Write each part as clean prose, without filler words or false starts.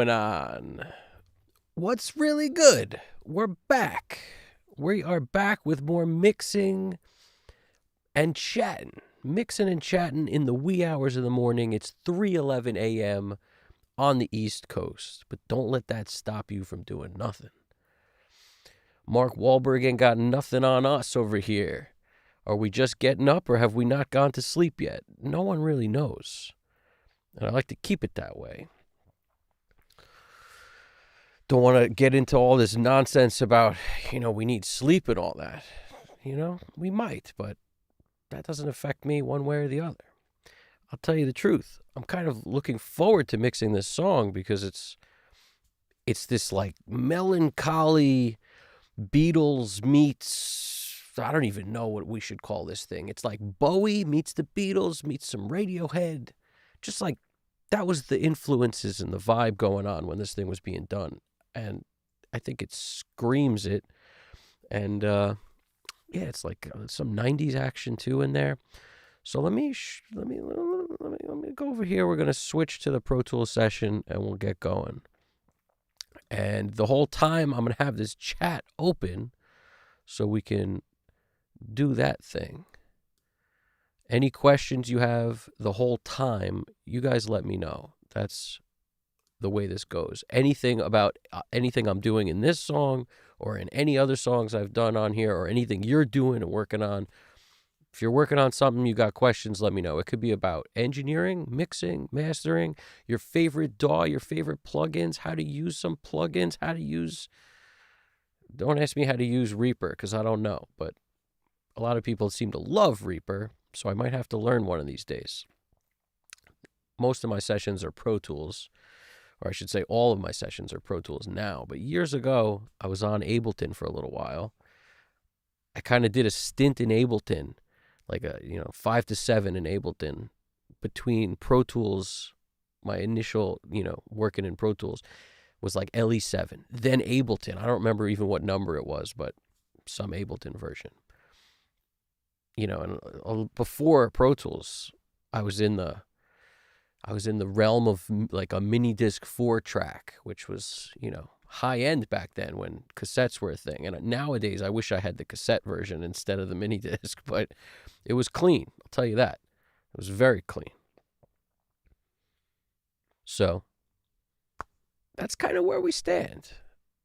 Going on? What's really good? We're back. We are back with more mixing and chatting. Mixing and chatting in the wee hours of the morning. It's 3:11 a.m. on the East Coast, but don't let that stop you from doing nothing. Mark Wahlberg ain't got nothing on us over here. Are we just getting up or have we not gone to sleep yet? No one really knows. And I like to keep it that way. Don't want to get into all this nonsense about, we need sleep and all that. We might, but that doesn't affect me one way or the other. I'll tell you the truth. I'm kind of looking forward to mixing this song because it's this like melancholy Beatles meets, I don't even know what we should call this thing. It's like Bowie meets the Beatles meets some Radiohead. Just like that was the influences and the vibe going on when this thing was being done. And I think it screams it. And it's like some 90s action too in there. So let me go over here. We're going to switch to the Pro Tools session and we'll get going. And the whole time I'm going to have this chat open so we can do that thing. Any questions you have the whole time, you guys let me know. That's the way this goes. Anything about anything I'm doing in this song or in any other songs I've done on here or anything you're doing and working on. If you're working on something, you got questions, let me know. It could be about engineering, mixing, mastering, your favorite DAW, your favorite plugins, how to use some plugins, don't ask me how to use Reaper because I don't know, but a lot of people seem to love Reaper, so I might have to learn one of these days. Most of my sessions are Pro Tools, or I should say all of my sessions are Pro Tools now, but years ago, I was on Ableton for a little while. I kind of did a stint in Ableton, like 5 to 7 in Ableton between Pro Tools. My initial, working in Pro Tools was like LE7, then Ableton. I don't remember even what number it was, but some Ableton version. And before Pro Tools, I was in the realm of like a mini disc 4-track, which was, high end back then when cassettes were a thing. And nowadays, I wish I had the cassette version instead of the mini disc, but it was clean. I'll tell you that. It was very clean. So that's kind of where we stand.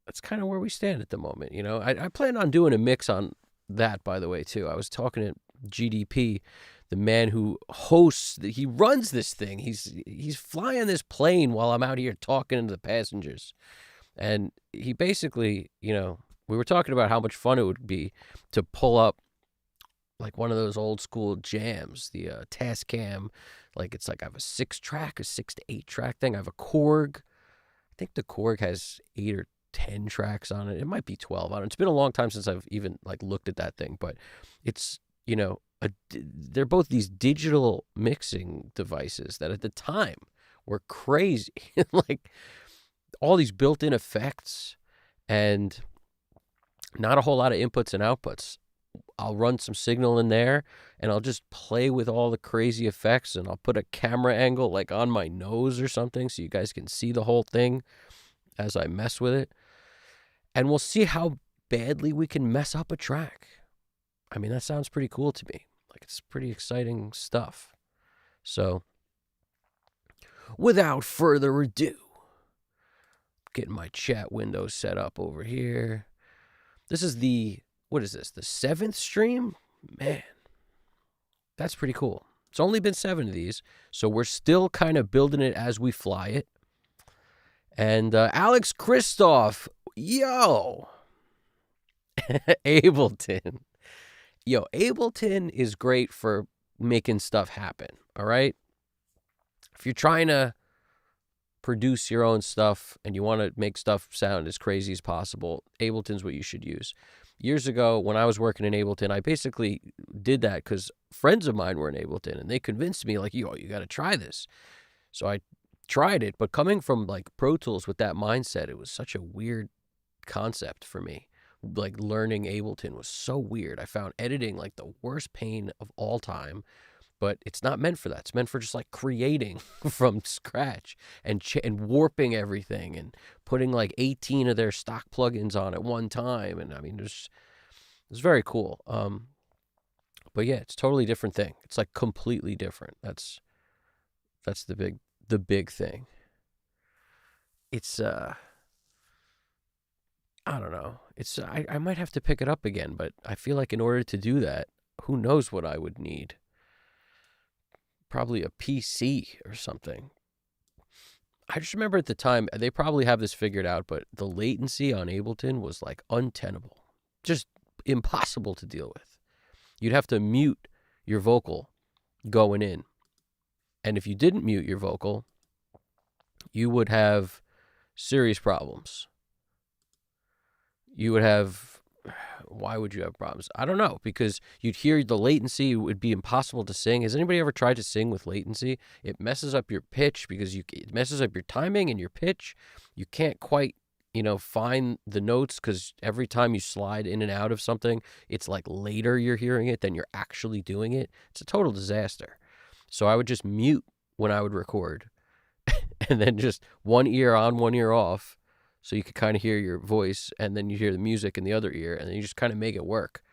At the moment. I plan on doing a mix on that, by the way, too. I was talking to GDP, the man who hosts, he runs this thing. He's flying this plane while I'm out here talking to the passengers. And he basically, we were talking about how much fun it would be to pull up like one of those old school jams, the Tascam. Like it's like I have a 6-track, a 6 to 8-track thing. I have a Korg. I think the Korg has 8 or 10 tracks on it. It might be 12. I don't know. It's been a long time since I've even like looked at that thing, but it's, they're both these digital mixing devices that at the time were crazy. Like all these built-in effects and not a whole lot of inputs and outputs. I'll run some signal in there and I'll just play with all the crazy effects and I'll put a camera angle like on my nose or something so you guys can see the whole thing as I mess with it. And we'll see how badly we can mess up a track. I mean, that sounds pretty cool to me. Like it's pretty exciting stuff. So without further ado, getting my chat window set up over here. This is the 7th stream? Man, that's pretty cool. It's only been 7 of these, so we're still kind of building it as we fly it. And Alex Christoph, yo, Ableton. Yo, Ableton is great for making stuff happen, all right? If you're trying to produce your own stuff and you want to make stuff sound as crazy as possible, Ableton's what you should use. Years ago, when I was working in Ableton, I basically did that because friends of mine were in Ableton, and they convinced me, like, you got to try this. So I tried it, but coming from, like, Pro Tools with that mindset, it was such a weird concept for me. Like, learning Ableton was so weird. I found editing, like, the worst pain of all time. But it's not meant for that. It's meant for just like creating from scratch and warping everything and putting like 18 of their stock plugins on at one time. And I mean, it's very cool. But yeah, it's a totally different thing. It's like completely different. That's the big thing. It's I don't know. It's I might have to pick it up again, but I feel like in order to do that, who knows what I would need. Probably a PC or something. I just remember at the time, they probably have this figured out, but the latency on Ableton was like untenable. Just impossible to deal with. You'd have to mute your vocal going in. And if you didn't mute your vocal, you would have serious problems. You would have, why would you have problems? I don't know, because you'd hear the latency. It would be impossible to sing. Has anybody ever tried to sing with latency? It messes up your pitch because it messes up your timing and your pitch. You can't quite, find the notes because every time you slide in and out of something, it's like later you're hearing it than you're actually doing it. It's a total disaster. So I would just mute when I would record and then just one ear on, one ear off. So you could kind of hear your voice, and then you hear the music in the other ear, and then you just kind of make it work.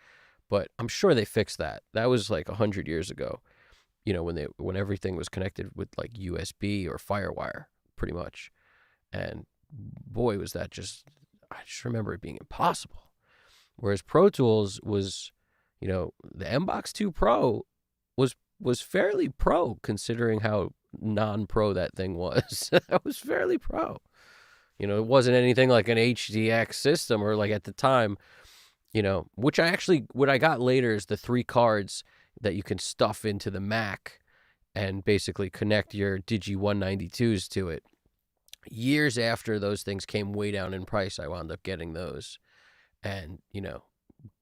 But I'm sure they fixed that. That was like 100 years ago, when everything was connected with like USB or FireWire, pretty much. And boy, was that I just remember it being impossible. Whereas Pro Tools was, the MBox 2 Pro was fairly pro considering how non-pro that thing was. That was fairly pro. It wasn't anything like an HDX system or like at the time, which what I got later is the 3 cards that you can stuff into the Mac and basically connect your Digi 192s to it. Years after those things came way down in price, I wound up getting those. And,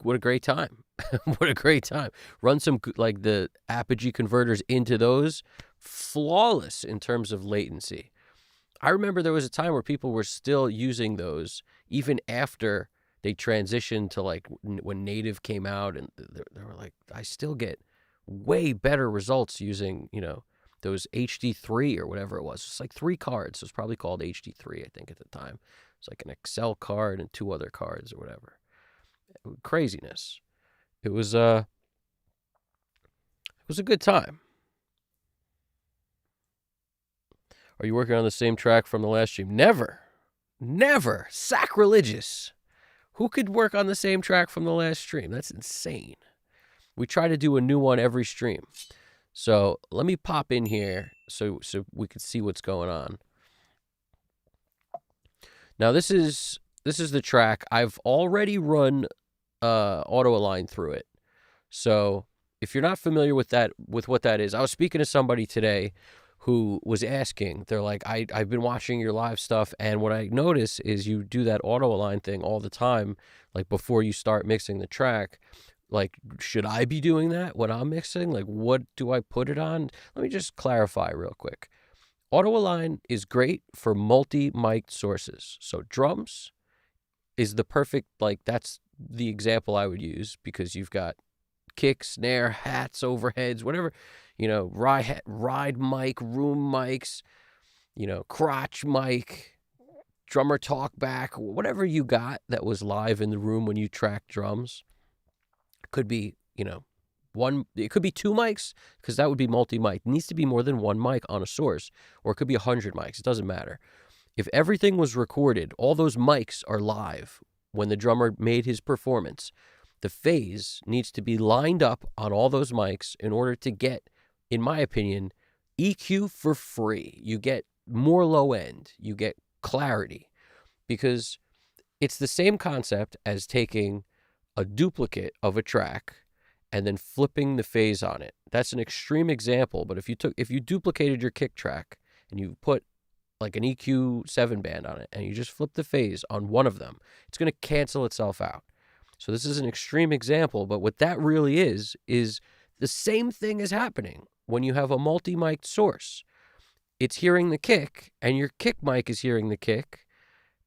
what a great time. What a great time. Run some, like the Apogee converters into those. Flawless in terms of latency. I remember there was a time where people were still using those even after they transitioned to like when Native came out, and they were like, I still get way better results using, those HD3 or whatever it was. It's like 3 cards. It was probably called HD3, I think, at the time. It's like an Excel card and 2 other cards or whatever. Craziness. It was a good time. Are you working on the same track from the last stream? Never. Never. Sacrilegious. Who could work on the same track from the last stream? That's insane. We try to do a new one every stream. So let me pop in here so we can see what's going on. Now this is the track. I've already run auto align through it. So if you're not familiar with what that is, I was speaking to somebody today who was asking. They're like, I've been watching your live stuff, and what I notice is you do that auto align thing all the time, like before you start mixing the track. Like, should I be doing that when I'm mixing? Like, what do I put it on? Let me just clarify real quick. Auto align is great for multi-mic'd sources. So drums is the perfect, like, that's the example I would use, because you've got kick, snare, hats, overheads, whatever, ride mic, room mics, crotch mic, drummer talk back, whatever you got that was live in the room when you track drums. Could be, it could be 2 mics, because that would be multi-mic. It needs to be more than 1 mic on a source, or it could be 100 mics. It doesn't matter. If everything was recorded, all those mics are live when the drummer made his performance. The phase needs to be lined up on all those mics in order to get, in my opinion, EQ for free. You get more low end. You get clarity, because it's the same concept as taking a duplicate of a track and then flipping the phase on it. That's an extreme example, but if you duplicated your kick track and you put like an EQ 7 band on it and you just flip the phase on one of them, it's going to cancel itself out. So this is an extreme example, but what that really is the same thing is happening when you have a multi-mic'd source. It's hearing the kick, and your kick mic is hearing the kick,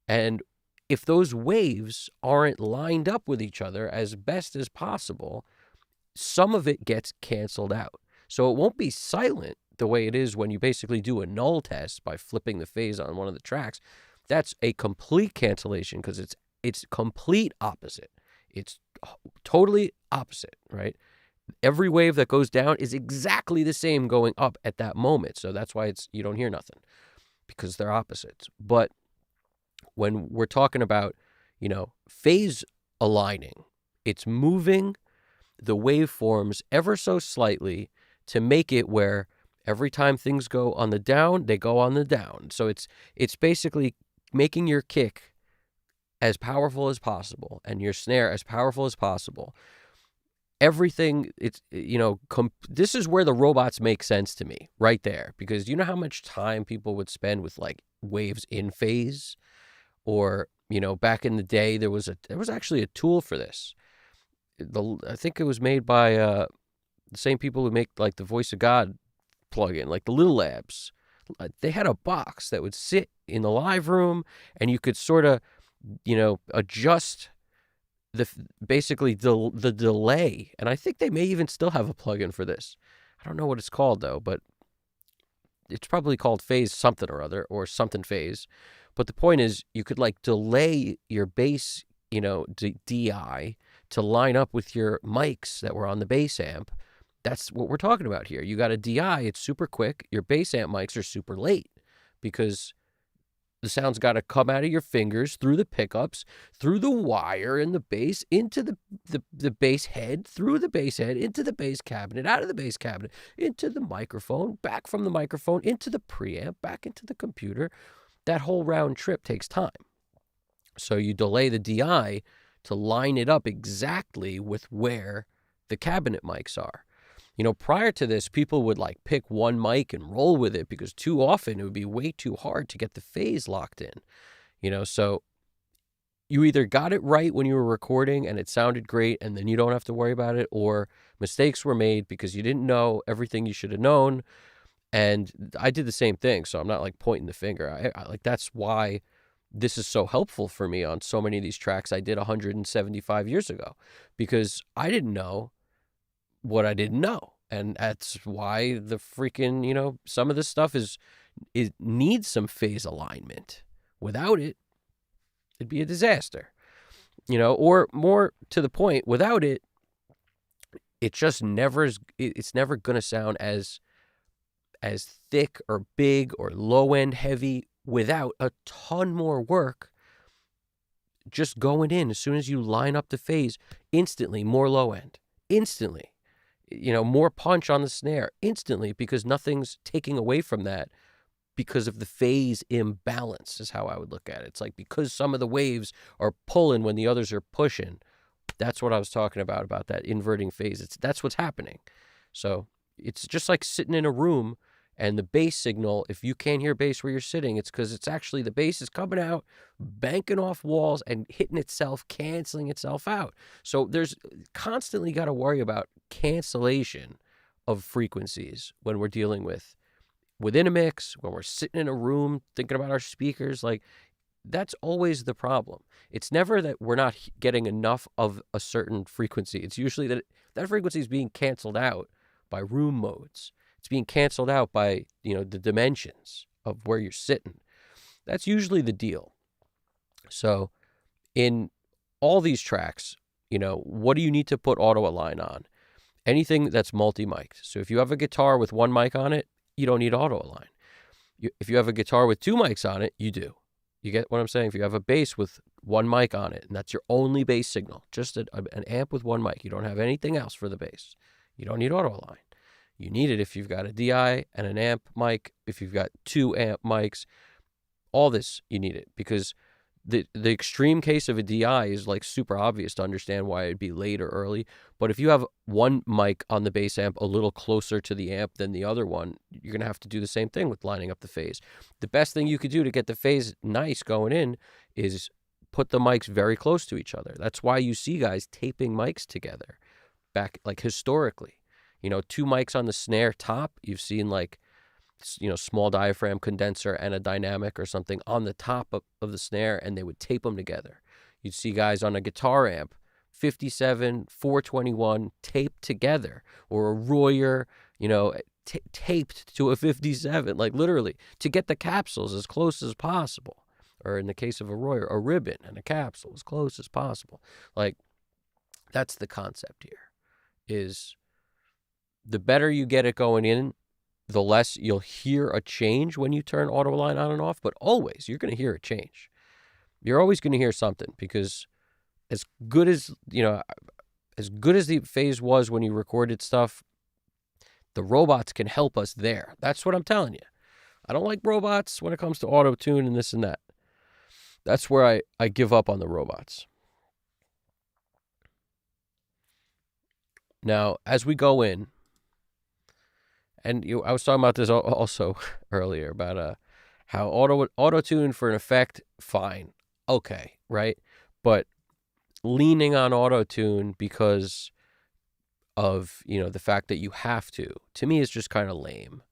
and if those waves aren't lined up with each other as best as possible, some of it gets canceled out. So it won't be silent the way it is when you basically do a null test by flipping the phase on one of the tracks. That's a complete cancellation because it's complete opposite. It's totally opposite, right? Every wave that goes down is exactly the same going up at that moment. So that's why you don't hear nothing, because they're opposites. But when we're talking about, phase aligning, it's moving the waveforms ever so slightly to make it where every time things go on the down, they go on the down. So it's basically making your kick as powerful as possible and your snare as powerful as possible. Everything, this is where the robots make sense to me right there, because you know how much time people would spend with like waves in phase, or, back in the day, there was actually a tool for this. I think it was made by the same people who make like the Voice of God plugin, like the Little Labs. They had a box that would sit in the live room, and you could sort of, adjust basically the delay. And I think they may even still have a plugin for this. I don't know what it's called though, but it's probably called phase something or other, or something phase. But the point is, you could like delay your bass, DI to line up with your mics that were on the bass amp. That's what we're talking about here. You got a DI, it's super quick. Your bass amp mics are super late because the sound's got to come out of your fingers, through the pickups, through the wire in the bass, into the bass head, through the bass head, into the bass cabinet, out of the bass cabinet, into the microphone, back from the microphone, into the preamp, back into the computer. That whole round trip takes time. So you delay the DI to line it up exactly with where the cabinet mics are. Prior to this, people would like pick one mic and roll with it because too often it would be way too hard to get the phase locked in. So you either got it right when you were recording and it sounded great and then you don't have to worry about it, or mistakes were made because you didn't know everything you should have known. And I did the same thing, so I'm not like pointing the finger. I like, that's why this is so helpful for me on so many of these tracks I did 175 years ago, because I didn't know what I didn't know. And that's why the freaking, some of this stuff it needs some phase alignment. Without it, it'd be a disaster. Or more to the point, without it, it just it's never going to sound as thick or big or low end heavy without a ton more work just going in. As soon as you line up the phase, instantly more low end, instantly, more punch on the snare instantly, because nothing's taking away from that because of the phase imbalance is how I would look at it. It's like, because some of the waves are pulling when the others are pushing. That's what I was talking about that inverting phase. That's what's happening. So it's just like sitting in a room, and the bass signal, if you can't hear bass where you're sitting, it's because it's actually the bass is coming out, banking off walls and hitting itself, canceling itself out. So there's constantly got to worry about cancellation of frequencies when we're dealing within a mix, when we're sitting in a room thinking about our speakers. Like, that's always the problem. It's never that we're not getting enough of a certain frequency. It's usually that frequency is being canceled out by room modes. It's being canceled out by, the dimensions of where you're sitting. That's usually the deal. So in all these tracks, what do you need to put auto align on? Anything that's multi-mic'd. So if you have a guitar with one mic on it, you don't need auto align. If you have a guitar with two mics on it, you do. You get what I'm saying? If you have a bass with one mic on it, and that's your only bass signal, just an amp with one mic, you don't have anything else for the bass, you don't need auto align. You need it if you've got a DI and an amp mic, if you've got two amp mics, all this, you need it, because the extreme case of a DI is like super obvious to understand why it'd be late or early. But if you have one mic on the bass amp a little closer to the amp than the other one, you're going to have to do the same thing with lining up the phase. The best thing you could do to get the phase nice going in is put the mics very close to each other. That's why you see guys taping mics together back, like historically. Two mics on the snare top, you've seen like, small diaphragm condenser and a dynamic or something on the top of the snare, and they would tape them together. You'd see guys on a guitar amp, 57, 421, taped together, or a Royer, taped to a 57, like literally, to get the capsules as close as possible. Or in the case of a Royer, a ribbon and a capsule as close as possible. Like, that's the concept here, is the better you get it going in, the less you'll hear a change when you turn auto line on and off, but always you're going to hear a change. You're always going to hear something, because as good as the phase was when you recorded stuff, the robots can help us there. That's what I'm telling you. I don't like robots when it comes to auto-tune and this and that. That's where I give up on the robots. Now, as we go in, and I was talking about this also earlier, about how auto-tune for an effect, fine. Okay, right? But leaning on auto-tune because of, the fact that you have to me is just kind of lame.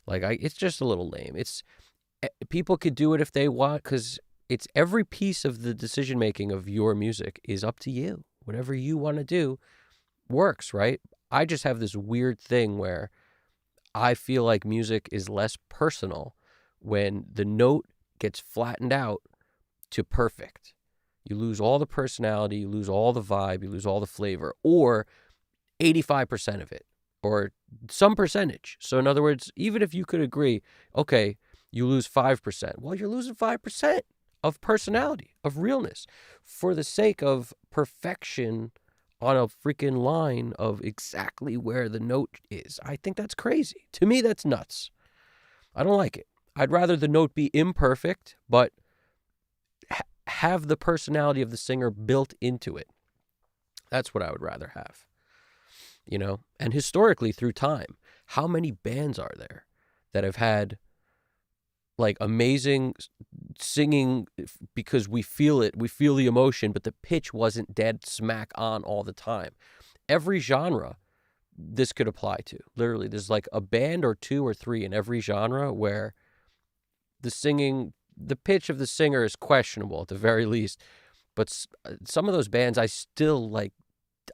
Like, it's just a little lame. It's, people could do it if they want, because it's every piece of the decision making of your music is up to you. Whatever you want to do works, right? I just have this weird thing where I feel like music is less personal when the note gets flattened out to perfect. You lose all the personality, you lose all the vibe, you lose all the flavor, or 85% of it, or some percentage. So in other words, even if you could agree, okay, you lose 5%, well, you're losing 5% of personality, of realness, for the sake of perfection on a freaking line of exactly where the note is. I think that's crazy. To me, that's nuts. I don't like it. I'd rather the note be imperfect, but have the personality of the singer built into it. That's what I would rather have. And historically, through time, how many bands are there that have had like amazing singing because we feel it, we feel the emotion, but the pitch wasn't dead smack on all the time? Every genre this could apply to. Literally, there's like a band or two or three in every genre where the pitch of the singer is questionable at the very least. But some of those bands, I still like.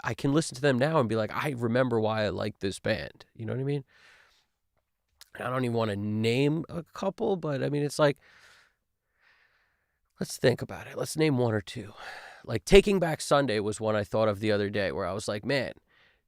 I can listen to them now and be like, I remember why I like this band. You know what I mean? I don't even want to name a couple, but I mean, it's like, let's think about it. Let's name one or two. Like Taking Back Sunday was one I thought of the other day, where I was like, man,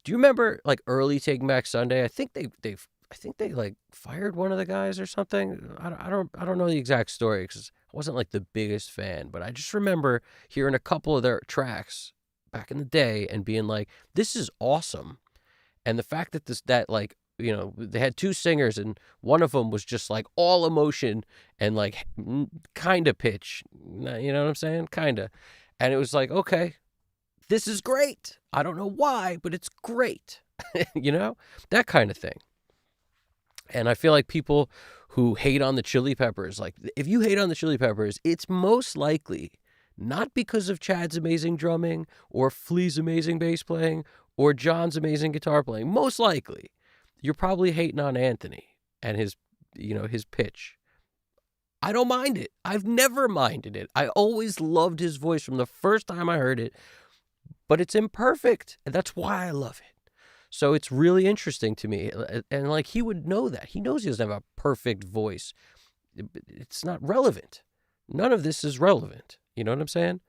do you remember like early Taking Back Sunday? I think they like fired one of the guys or something. I don't know the exact story, because I wasn't like the biggest fan, but I just remember hearing a couple of their tracks back in the day and being like, this is awesome. And the fact that they had two singers and one of them was just like all emotion and like kind of pitch, you know what I'm saying? Kind of. And it was like, okay, this is great. I don't know why, but it's great. That kind of thing. And I feel like people who hate on the Chili Peppers, like if you hate on the Chili Peppers, it's most likely not because of Chad's amazing drumming or Flea's amazing bass playing or John's amazing guitar playing. Most likely, you're probably hating on Anthony and his pitch. I don't mind it. I've never minded it. I always loved his voice from the first time I heard it, but it's imperfect, and that's why I love it. So it's really interesting to me, and like he would know that. He knows he doesn't have a perfect voice. It's not relevant. None of this is relevant. You know what I'm saying?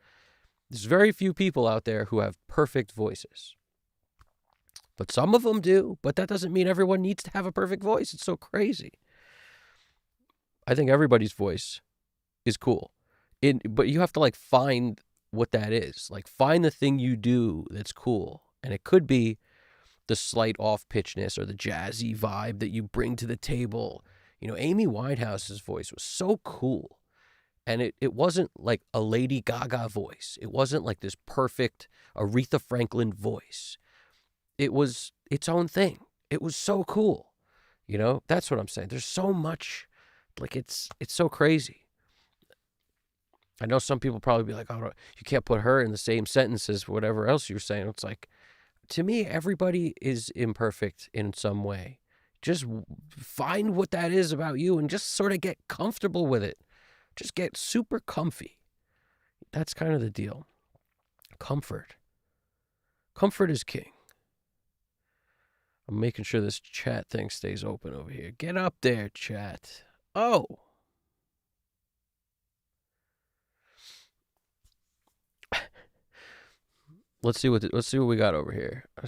There's very few people out there who have perfect voices. But some of them do, but that doesn't mean everyone needs to have a perfect voice. It's so crazy. I think everybody's voice is cool. But you have to like find what that is. Like find the thing you do that's cool. And it could be the slight off-pitchness or the jazzy vibe that you bring to the table. Amy Winehouse's voice was so cool. And it wasn't like a Lady Gaga voice. It wasn't like this perfect Aretha Franklin voice. It was its own thing. It was so cool. That's what I'm saying. There's so much, like it's so crazy. I know some people probably be like, oh, you can't put her in the same sentence as whatever else you're saying. It's like, to me, everybody is imperfect in some way. Just find what that is about you and just sort of get comfortable with it. Just get super comfy. That's kind of the deal. Comfort. Comfort is king. I'm making sure this chat thing stays open over here. Get up there, chat. Oh. Let's see what we got over here. I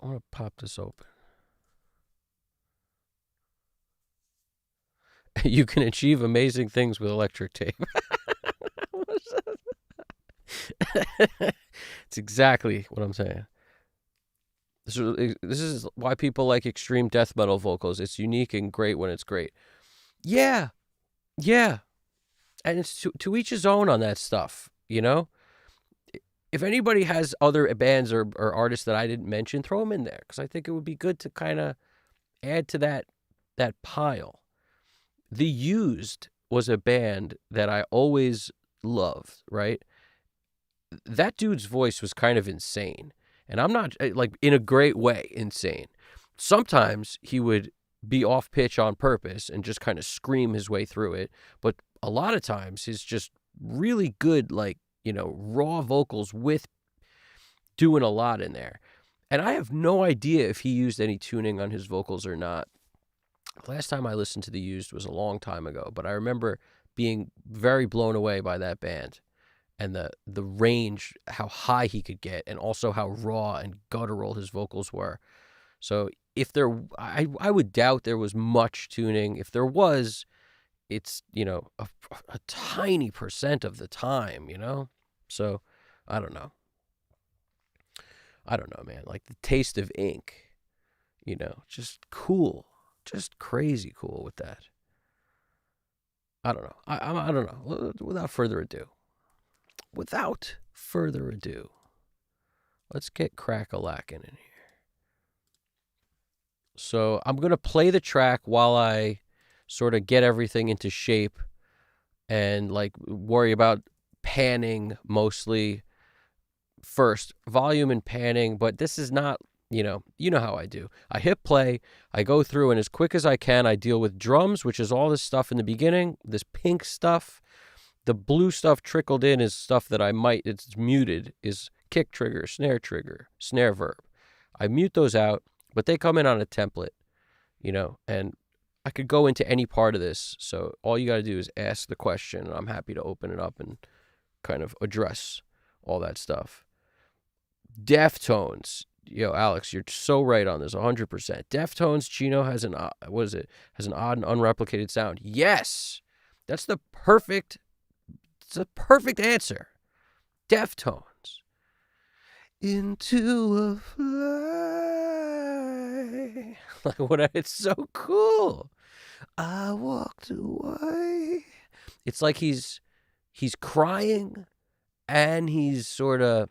want to pop this open. You can achieve amazing things with electric tape. It's exactly what I'm saying. This is why people like extreme death metal vocals. It's unique and great when it's great. Yeah. Yeah. And it's to each his own on that stuff, you know? If anybody has other bands or artists that I didn't mention, throw them in there, because I think it would be good to kind of add to that pile. The Used was a band that I always loved, right? That dude's voice was kind of insane. And I'm not, like, in a great way, insane. Sometimes he would be off pitch on purpose and just kind of scream his way through it. But a lot of times he's just really good, like, you know, raw vocals with doing a lot in there. And I have no idea if he used any tuning on his vocals or not. Last time I listened to The Used was a long time ago, but I remember being very blown away by that band and the range, how high he could get, and also how raw and guttural his vocals were. So if I would doubt there was much tuning. If there was, it's, you know, a tiny percent of the time, you know? So I don't know. Man. Like the Taste of Ink, you know, just cool. Just crazy cool with that. I don't know. I don't know. Without further ado, let's get crack-a-lackin' in here. So I'm going to play the track while I sort of get everything into shape and, like, worry about panning mostly first. Volume and panning, but this is not, you know how I do. I hit play, I go through, and as quick as I can, I deal with drums, which is all this stuff in the beginning, this pink stuff. The blue stuff trickled in is stuff that it's muted, is kick trigger, snare verb. I mute those out, but they come in on a template, you know, and I could go into any part of this. So all you got to do is ask the question, and I'm happy to open it up and kind of address all that stuff. Deftones. Yo, Alex, you're so right on this, 100%. Deftones, Chino has an odd and unreplicated sound. Yes, that's the perfect answer. Deftones. Into a fly. Like, what? It's so cool. I walked away. It's like he's crying, and he's sort of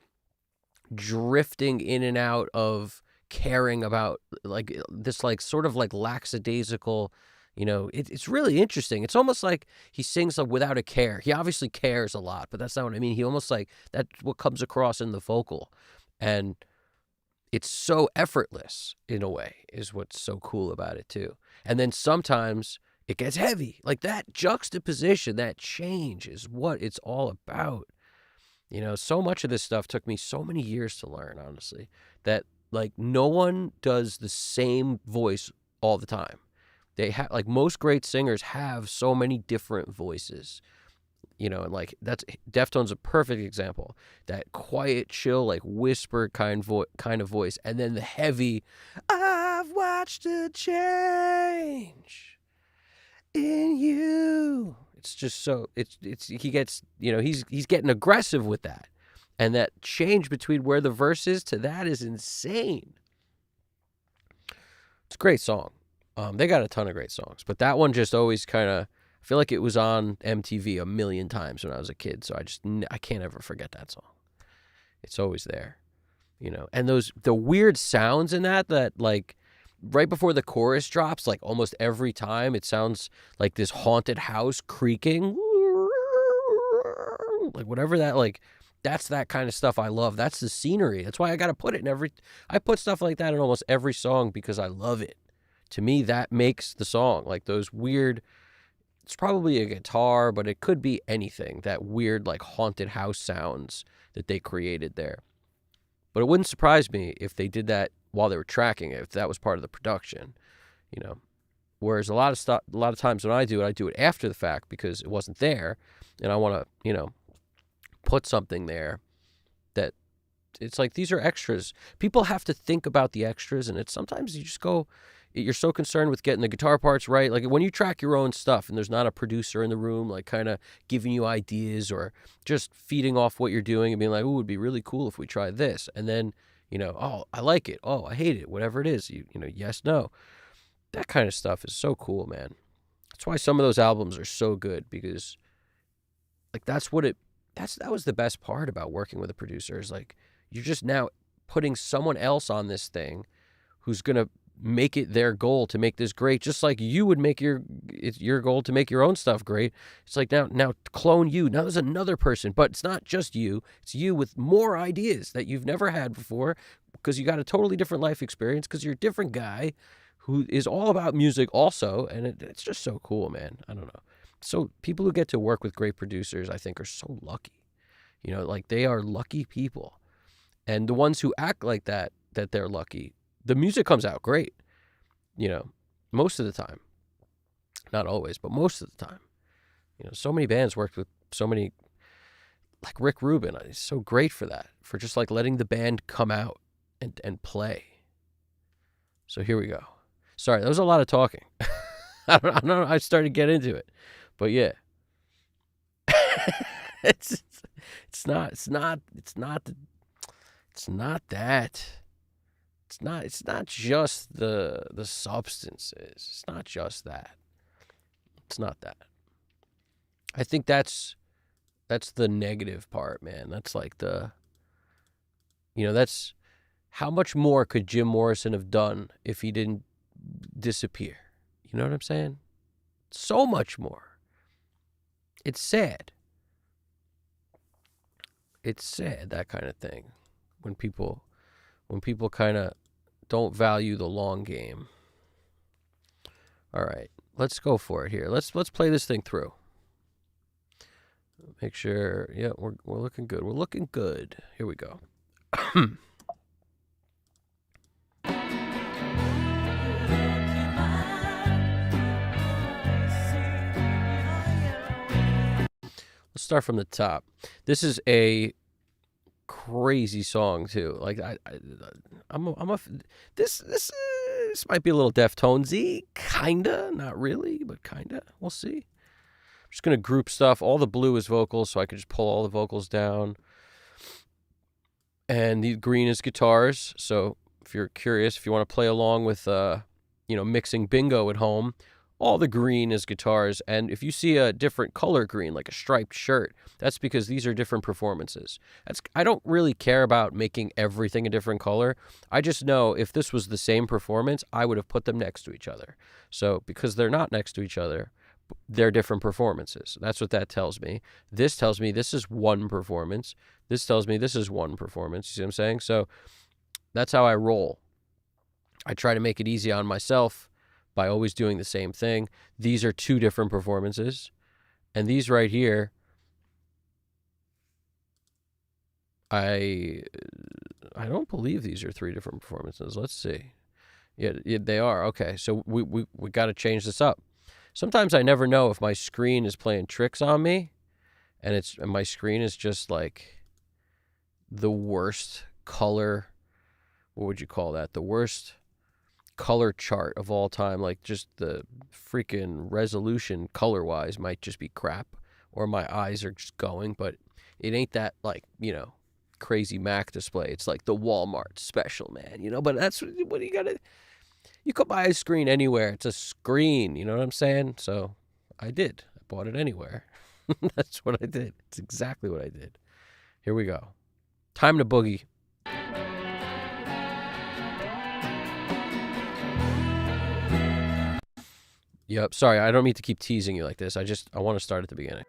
drifting in and out of caring about, like, this, like, sort of like lackadaisical, you know, it's really interesting. It's almost like he sings like without a care. He obviously cares a lot, but that's not what I mean. He almost, like, that's what comes across in the vocal, and it's so effortless in a way is what's so cool about it too. And then sometimes it gets heavy. Like, that juxtaposition, that change is what it's all about. You know, so much of this stuff took me so many years to learn, honestly, that, like, no one does the same voice all the time. They have, like, most great singers have so many different voices, you know, and, like, that's Deftones a perfect example. That quiet, chill, like, whisper kind of voice, and then the heavy, I've watched a change in you. It's just so he gets, you know, he's getting aggressive with that, and that change between where the verse is to that is insane. It's a great song. They got a ton of great songs, but that one just always kind of, I feel like it was on MTV a million times when I was a kid, so I can't ever forget that song. It's always there, you know. And the weird sounds in that like right before the chorus drops, like almost every time it sounds like this haunted house creaking, like whatever that, like, that's that kind of stuff I love. That's the scenery. That's why I got to put it in I put stuff like that in almost every song because I love it. To me, that makes the song, like those weird, it's probably a guitar, but it could be anything, that weird, like, haunted house sounds that they created there. But it wouldn't surprise me if they did that while they were tracking it, if that was part of the production, you know. Whereas a lot of times when I do it after the fact because it wasn't there, and I want to, you know, put something there that it's like these are extras. People have to think about the extras, and it's sometimes you just go, you're so concerned with getting the guitar parts right. Like when you track your own stuff and there's not a producer in the room, like kind of giving you ideas or just feeding off what you're doing and being like, oh, it would be really cool if we tried this. And then, you know, oh, I like it. Oh, I hate it. Whatever it is, you know, yes, no. That kind of stuff is so cool, man. That's why some of those albums are so good because, like, that was the best part about working with a producer is like you're just now putting someone else on this thing who's gonna make it their goal to make this great, just like you would make it's your goal to make your own stuff great. It's like now clone you. Now there's another person, but it's not just you. It's you with more ideas that you've never had before because you got a totally different life experience because you're a different guy who is all about music also, and it's just so cool, man. I don't know. So people who get to work with great producers, I think, are so lucky. You know, like they are lucky people. And the ones who act like that they're lucky, the music comes out great, you know, most of the time. Not always, but most of the time. You know, so many bands worked with so many, like Rick Rubin. He's so great for that, for just like letting the band come out and play. So here we go. Sorry, that was a lot of talking. I don't know. I started to get into it, but yeah, it's not just the substances. It's not just that. It's not that. I think that's the negative part, man. That's like that's how much more could Jim Morrison have done if he didn't disappear? You know what I'm saying? So much more. It's sad. It's sad, that kind of thing. When people kind of don't value the long game. All right, let's go for it here. Let's play this thing through. Make sure, yeah, we're looking good. We're looking good. Here we go. Let's start from the top. This is a crazy song too. Like this might be a little Deftonesy, kinda, not really, but kinda. We'll see. I'm just gonna group stuff. All the blue is vocals, so I can just pull all the vocals down. And the green is guitars. So if you're curious, if you want to play along with mixing bingo at home, all the green is guitars. And if you see a different color green, like a striped shirt, that's because these are different performances. I don't really care about making everything a different color. I just know if this was the same performance, I would have put them next to each other. So because they're not next to each other, they're different performances. That's what that tells me. This tells me this is one performance. This tells me this is one performance. You see what I'm saying? So that's how I roll. I try to make it easy on myself by always doing the same thing. These are two different performances. And these right here, I don't believe these are three different performances. Let's see. Yeah, they are. Okay, so we got to change this up. Sometimes I never know if my screen is playing tricks on me, and my screen is just like the worst color. What would you call that? The worst color chart of all time. Like just the freaking resolution color-wise might just be crap, or my eyes are just going. But it ain't that crazy Mac display. It's like the Walmart special, man. But that's what you gotta. You could buy a screen anywhere. It's a screen. You know what I'm saying? So I did. I bought it anywhere. That's what I did. It's exactly what I did. Here we go. Time to boogie. Yep. Sorry, I don't mean to keep teasing you like this. I want to start at the beginning.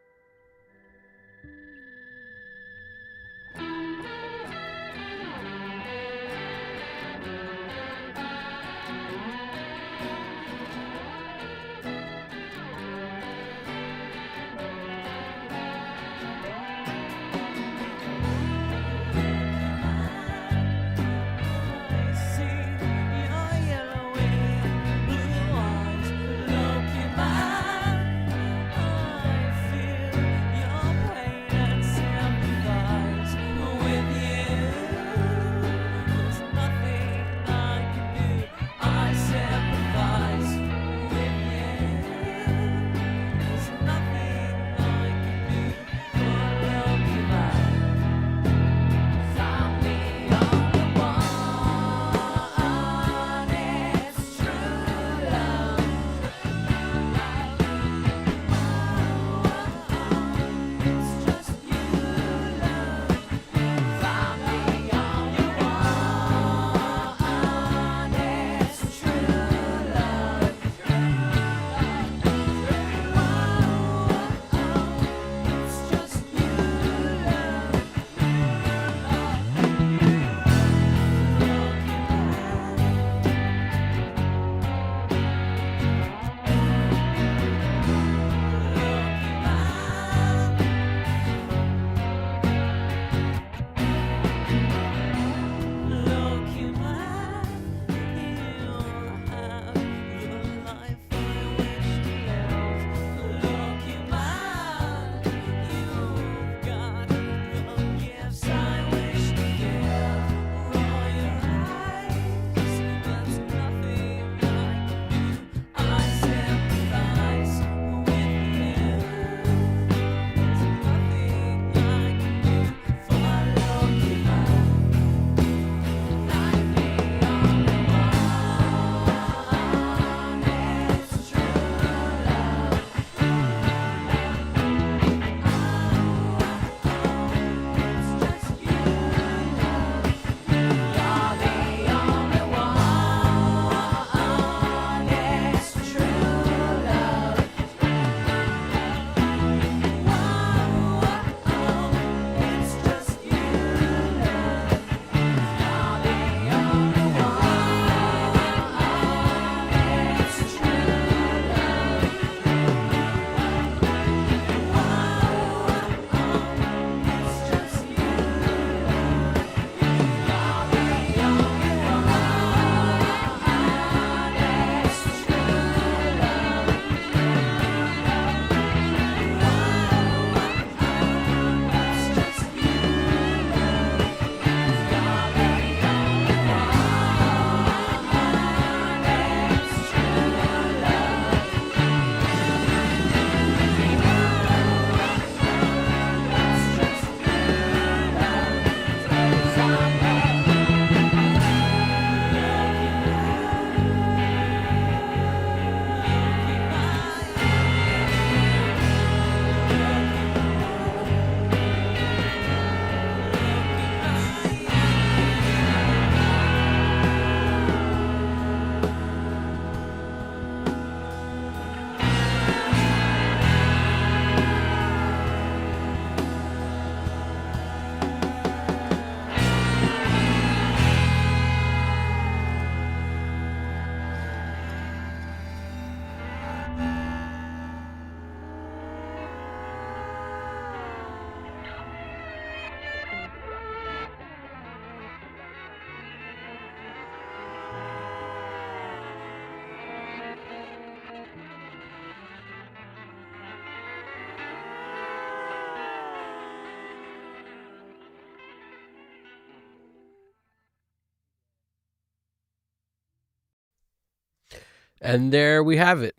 And there we have it.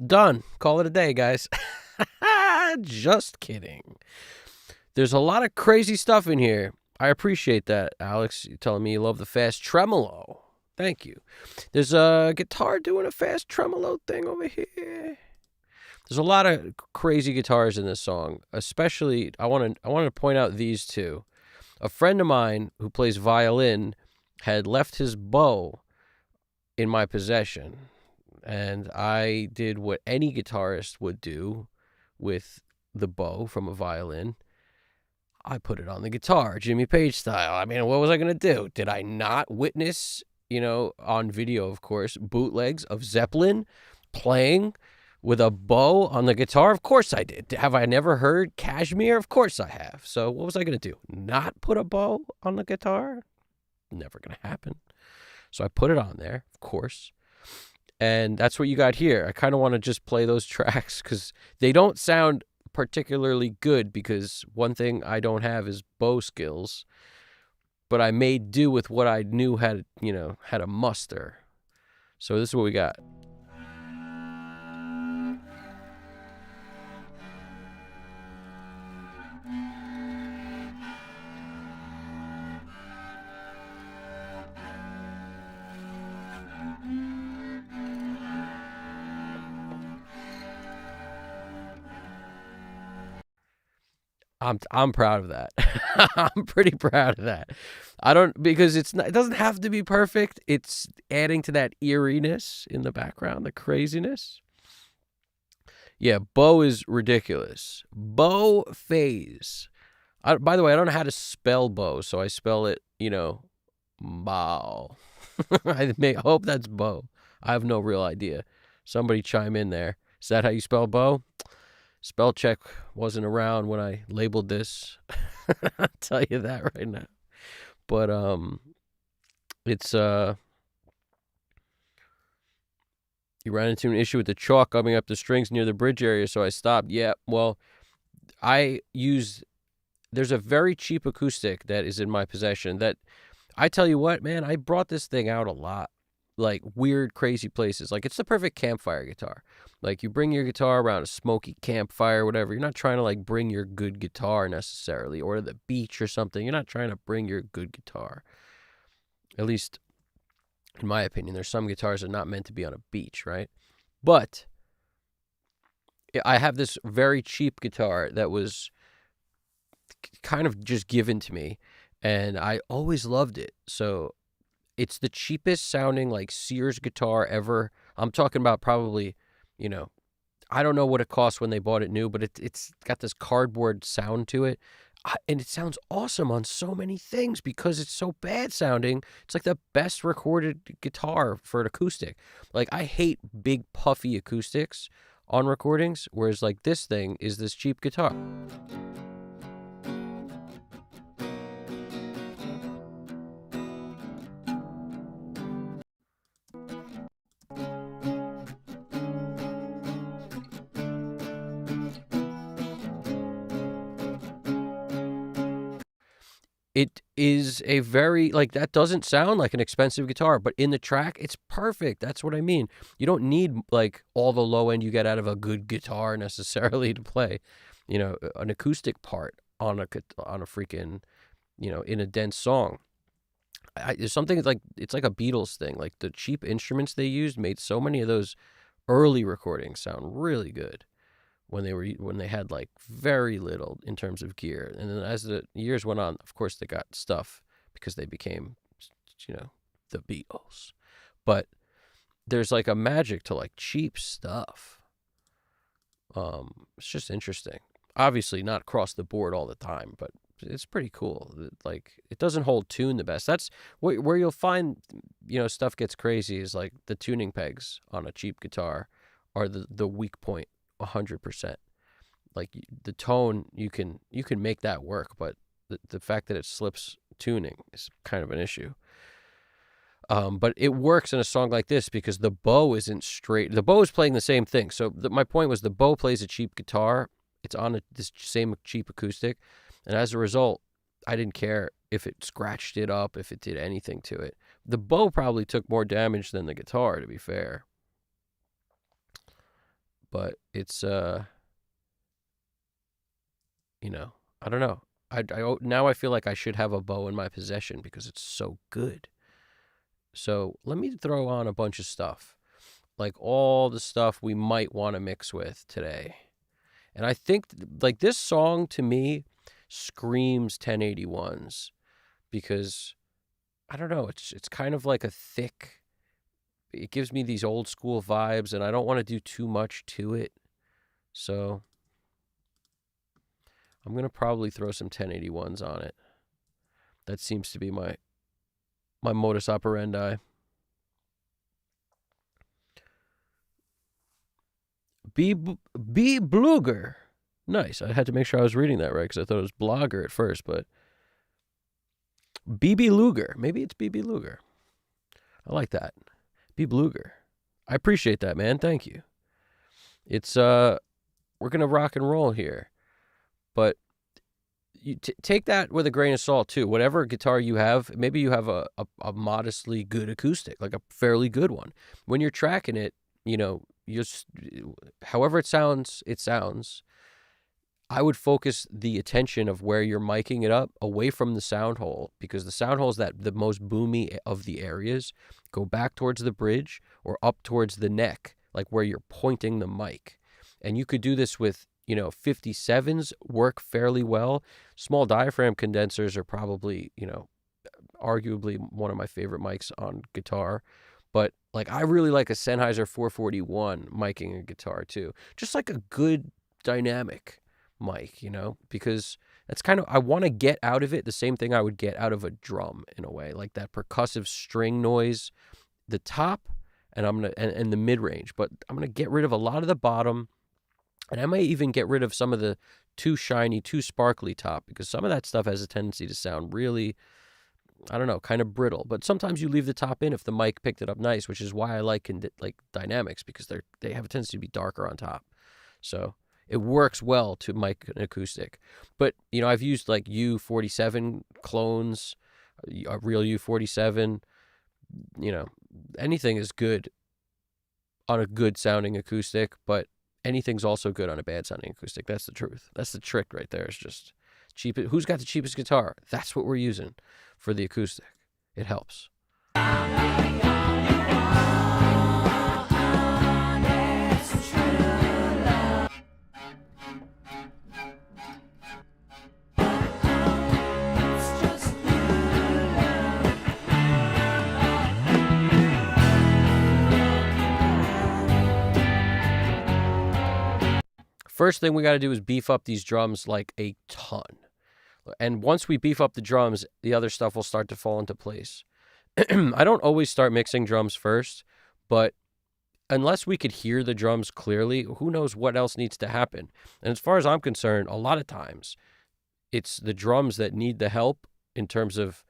Done. Call it a day, guys. Just kidding. There's a lot of crazy stuff in here. I appreciate that, Alex. You're telling me you love the fast tremolo. Thank you. There's a guitar doing a fast tremolo thing over here. There's a lot of crazy guitars in this song. Especially, I wanted to point out these two. A friend of mine who plays violin had left his bow in my possession, and I did what any guitarist would do with the bow from a violin. I put it on the guitar, Jimmy Page style. I mean, what was I going to do? Did I not witness, on video, of course, bootlegs of Zeppelin playing with a bow on the guitar? Of course I did. Have I never heard Cashmere? Of course I have. So what was I going to do? Not put a bow on the guitar? Never going to happen. So I put it on there, of course. And that's what you got here. I kind of want to just play those tracks because they don't sound particularly good, because one thing I don't have is bow skills, but I made do with what I knew how to muster. So this is what we got. I'm proud of that. I'm pretty proud of that. Because it doesn't have to be perfect. It's adding to that eeriness in the background, the craziness. Yeah, bow is ridiculous. Bow phase. By the way, I don't know how to spell bow, so I spell it, bow. I hope that's bow. I have no real idea. Somebody chime in there. Is that how you spell bow? Spell check wasn't around when I labeled this. I'll tell you that right now. But it's you ran into an issue with the chalk coming up the strings near the bridge area, so I stopped. Yeah, well, there's a very cheap acoustic that is in my possession that, I tell you what, man, I brought this thing out a lot. Like weird, crazy places. Like it's the perfect campfire guitar. Like you bring your guitar around a smoky campfire, whatever. You're not trying to like bring your good guitar necessarily, or to the beach or something. You're not trying to bring your good guitar. At least, in my opinion, there's some guitars that are not meant to be on a beach, right? But I have this very cheap guitar that was kind of just given to me, and I always loved it. So it's the cheapest sounding like Sears guitar ever. I'm talking about probably, I don't know what it cost when they bought it new, but it's got this cardboard sound to it. And it sounds awesome on so many things because it's so bad sounding. It's like the best recorded guitar for an acoustic. Like I hate big puffy acoustics on recordings, whereas like this thing is this cheap guitar. It is a very, like, that doesn't sound like an expensive guitar, but in the track, it's perfect. That's what I mean. You don't need, like, all the low end you get out of a good guitar necessarily to play, an acoustic part on a freaking, in a dense song. There's something like, it's like a Beatles thing. Like, the cheap instruments they used made so many of those early recordings sound really good when they had like very little in terms of gear. And then as the years went on, of course they got stuff because they became, the Beatles. But there's like a magic to like cheap stuff. It's just interesting. Obviously not across the board all the time, but it's pretty cool. Like it doesn't hold tune the best. That's where you'll find, stuff gets crazy is like the tuning pegs on a cheap guitar are the weak point. 100%. Like the tone, you can make that work, but the fact that it slips tuning is kind of an issue. But it works in a song like this because the bow isn't straight. The bow is playing the same thing. So my point was the bow plays a cheap guitar. It's on this same cheap acoustic, and as a result, I didn't care if it scratched it up, if it did anything to it. The bow probably took more damage than the guitar, to be fair. but it's you know, I don't know. Now I feel like I should have a bow in my possession because it's so good. So let me throw on a bunch of stuff, like all the stuff we might want to mix with today. And I think like this song to me screams 1081s because I don't know, it's kind of like a thick, it gives me these old school vibes and I don't want to do too much to it. So I'm going to probably throw some 1081s on it. That seems to be my modus operandi. B Bluger. Nice. I had to make sure I was reading that right because I thought it was blogger at first, but BB Luger. Maybe it's BB Luger. I like that. B Bluger. I appreciate that, man. Thank you. It's we're gonna rock and roll here, but you take that with a grain of salt too. Whatever guitar you have, maybe you have a modestly good acoustic, like a fairly good one. When you're tracking it, you know, just however it sounds. I would focus the attention of where you're miking it up away from the sound hole, because the sound holes that the most boomy of the areas go back towards the bridge or up towards the neck, like where you're pointing the mic. And you could do this with, 57s work fairly well. Small diaphragm condensers are probably, arguably one of my favorite mics on guitar. But like I really like a Sennheiser 441 miking a guitar too. Just like a good dynamic mic, because that's kind of, I want to get out of it the same thing I would get out of a drum in a way, like that percussive string noise, the top, and and the mid range. But I'm gonna get rid of a lot of the bottom, and I might even get rid of some of the too shiny, too sparkly top, because some of that stuff has a tendency to sound really, I don't know, kind of brittle. But sometimes you leave the top in if the mic picked it up nice, which is why I like dynamics, because they have a tendency to be darker on top. So it works well to mic an acoustic. But, I've used like U47 clones, a real U47, anything is good on a good sounding acoustic, but anything's also good on a bad sounding acoustic. That's the truth. That's the trick right there. It's just cheap. Who's got the cheapest guitar? That's what we're using for the acoustic. It helps. First thing we got to do is beef up these drums like a ton. And once we beef up the drums, the other stuff will start to fall into place. I don't always start mixing drums first, but unless we could hear the drums clearly, who knows what else needs to happen. And as far as I'm concerned, a lot of times it's the drums that need the help in terms of,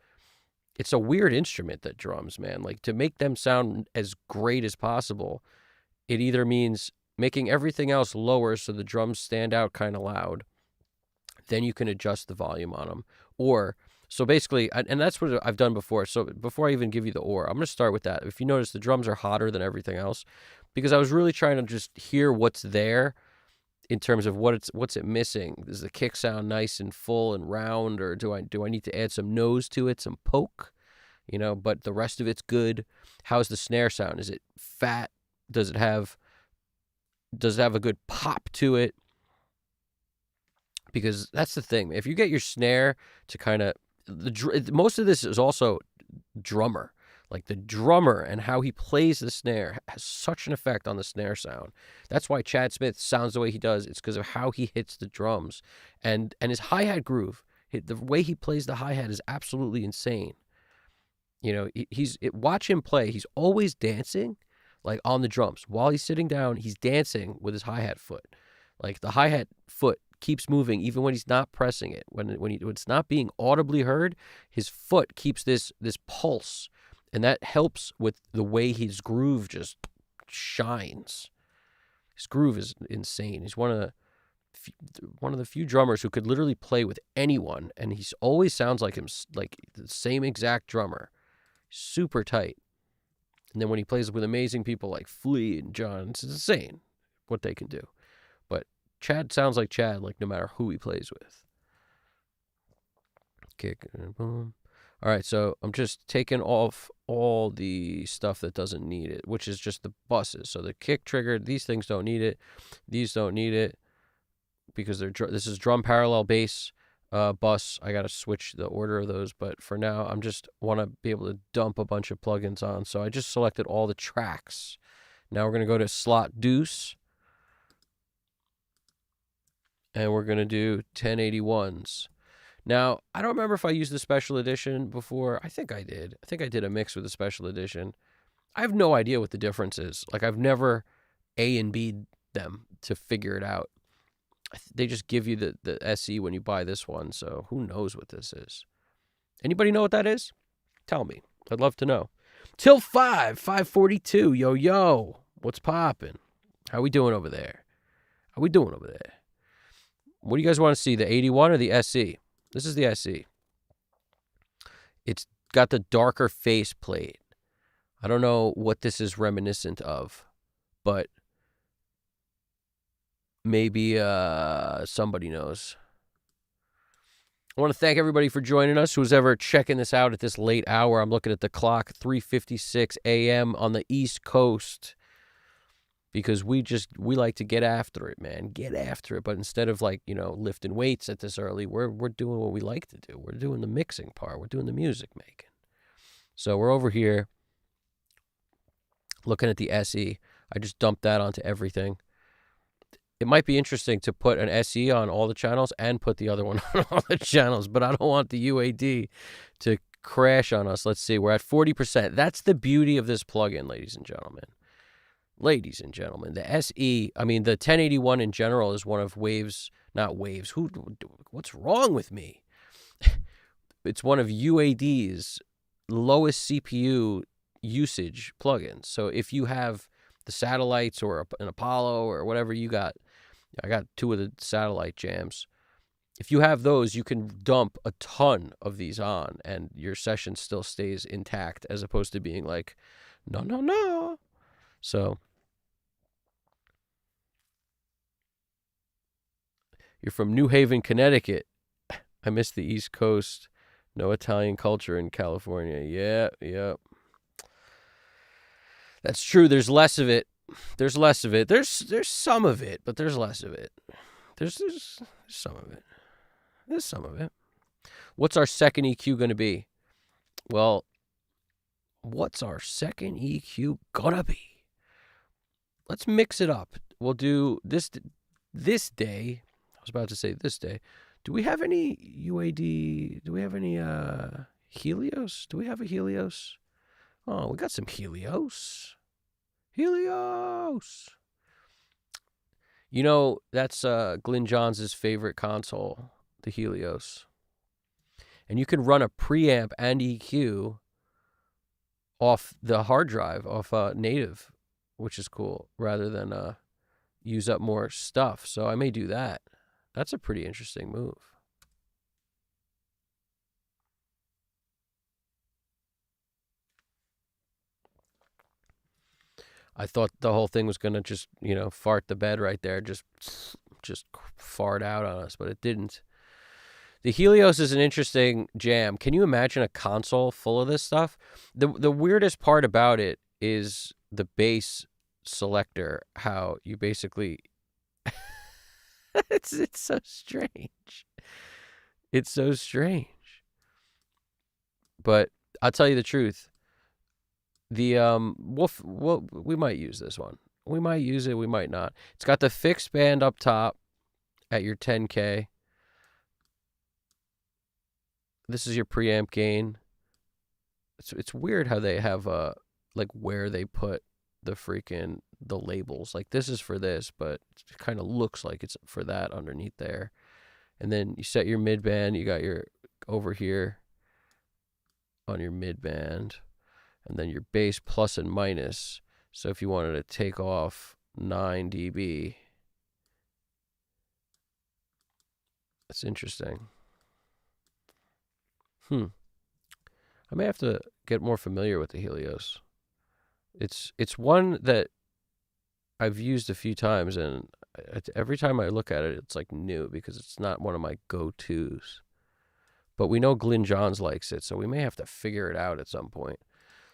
it's a weird instrument, that drums, man. Like, to make them sound as great as possible, it either means making everything else lower so the drums stand out kind of loud. Then you can adjust the volume on them. Or, so basically, and that's what I've done before. So before I even give you the or, I'm going to start with that. If you notice, the drums are hotter than everything else, because I was really trying to just hear what's there in terms of what's it missing. Does the kick sound nice and full and round, or do I need to add some nose to it, some poke, but the rest of it's good. How's the snare sound? Is it fat? Does it have a good pop to it? Because that's the thing. If you get your snare to kind of, most of this is also drummer. Like the drummer and how he plays the snare has such an effect on the snare sound. That's why Chad Smith sounds the way he does. It's because of how he hits the drums. And his hi-hat groove, the way he plays the hi-hat is absolutely insane. Watch him play. He's always dancing, like on the drums. While he's sitting down, he's dancing with his hi-hat foot. Like the hi-hat foot keeps moving even when he's not pressing it. When it's not being audibly heard, his foot keeps this pulse, and that helps with the way his groove just shines. His groove is insane. He's one of the few drummers who could literally play with anyone, and he always sounds like him, like the same exact drummer. Super tight. And then when he plays with amazing people like Flea and John, it's insane. what they can do. But Chad sounds like Chad, like no matter who he plays with. Kick and boom. All right, so I'm just taking off all the stuff that doesn't need it, which is just the buses. So the kick trigger, these things don't need it. These don't need it because this is drum parallel bass bus. I got to switch the order of those, but for now, I'm just want to be able to dump a bunch of plugins on. So I just selected all the tracks. Now we're going to go to slot deuce, and we're going to do 1081s. Now, I don't remember if I used the special edition before. I think I did. I think I did a mix with the special edition. I have no idea what the difference is. Like, I've never A and B'd them to figure it out. They just give you the SE when you buy this one, so who knows what this is. Anybody know what that is? Tell me. I'd love to know. Till 542. Yo. What's poppin'? How we doing over there? What do you guys want to see, the 81 or the SE? This is the SE. It's got the darker face plate. I don't know what this is reminiscent of, but maybe somebody knows. I want to thank everybody for joining us, who's ever checking this out at this late hour. I'm looking at the clock, 3:56 a.m. on the East Coast, because we like to get after it, man. Get after it. But instead of lifting weights at this early, we're doing what we like to do. We're doing the mixing part. We're doing the music making. So we're over here looking at the SE. I just dumped that onto everything. It might be interesting to put an SE on all the channels and put the other one on all the channels, but I don't want the UAD to crash on us. Let's see. We're at 40%. That's the beauty of this plugin, ladies and gentlemen. The SE, the 1081 in general is one of what's wrong with me? It's one of UAD's lowest CPU usage plugins. So if you have the satellites or an Apollo or whatever you got, I got 2 of the satellite jams. If you have those, you can dump a ton of these on and your session still stays intact, as opposed to being like, no. So you're from New Haven, Connecticut. I miss the East Coast. No Italian culture in California. Yeah. That's true. There's less of it. There's some of it, but there's less of it. There's some of it. There's some of it. What's our second EQ going to be? Well, what's our second EQ gonna be? Let's mix it up. We'll do this day. I was about to say this day. Do we have any UAD? Do we have any Helios? Do we have a Helios? Oh, we got some Helios. You know, that's Glyn Johns' favorite console, the Helios. And you can run a preamp and EQ off the hard drive, off native, which is cool, rather than use up more stuff. So I may do that. That's a pretty interesting move. I thought the whole thing was going to just, fart the bed right there, just fart out on us, but it didn't. The Helios is an interesting jam. Can you imagine a console full of this stuff? The weirdest part about it is the bass selector, how you basically it's so strange. It's so strange. But I'll tell you the truth. The we might use this one. We might use it, we might not. It's got the fixed band up top at your 10K. This is your preamp gain. It's weird how they have where they put the labels. Like, this is for this, but it kind of looks like it's for that underneath there. And then you set your mid band. You got your over here on your mid band, and then your bass plus and minus. So if you wanted to take off 9 dB, that's interesting. I may have to get more familiar with the Helios. It's one that I've used a few times, and every time I look at it, it's like new because it's not one of my go-tos. But we know Glyn Johns likes it, so we may have to figure it out at some point.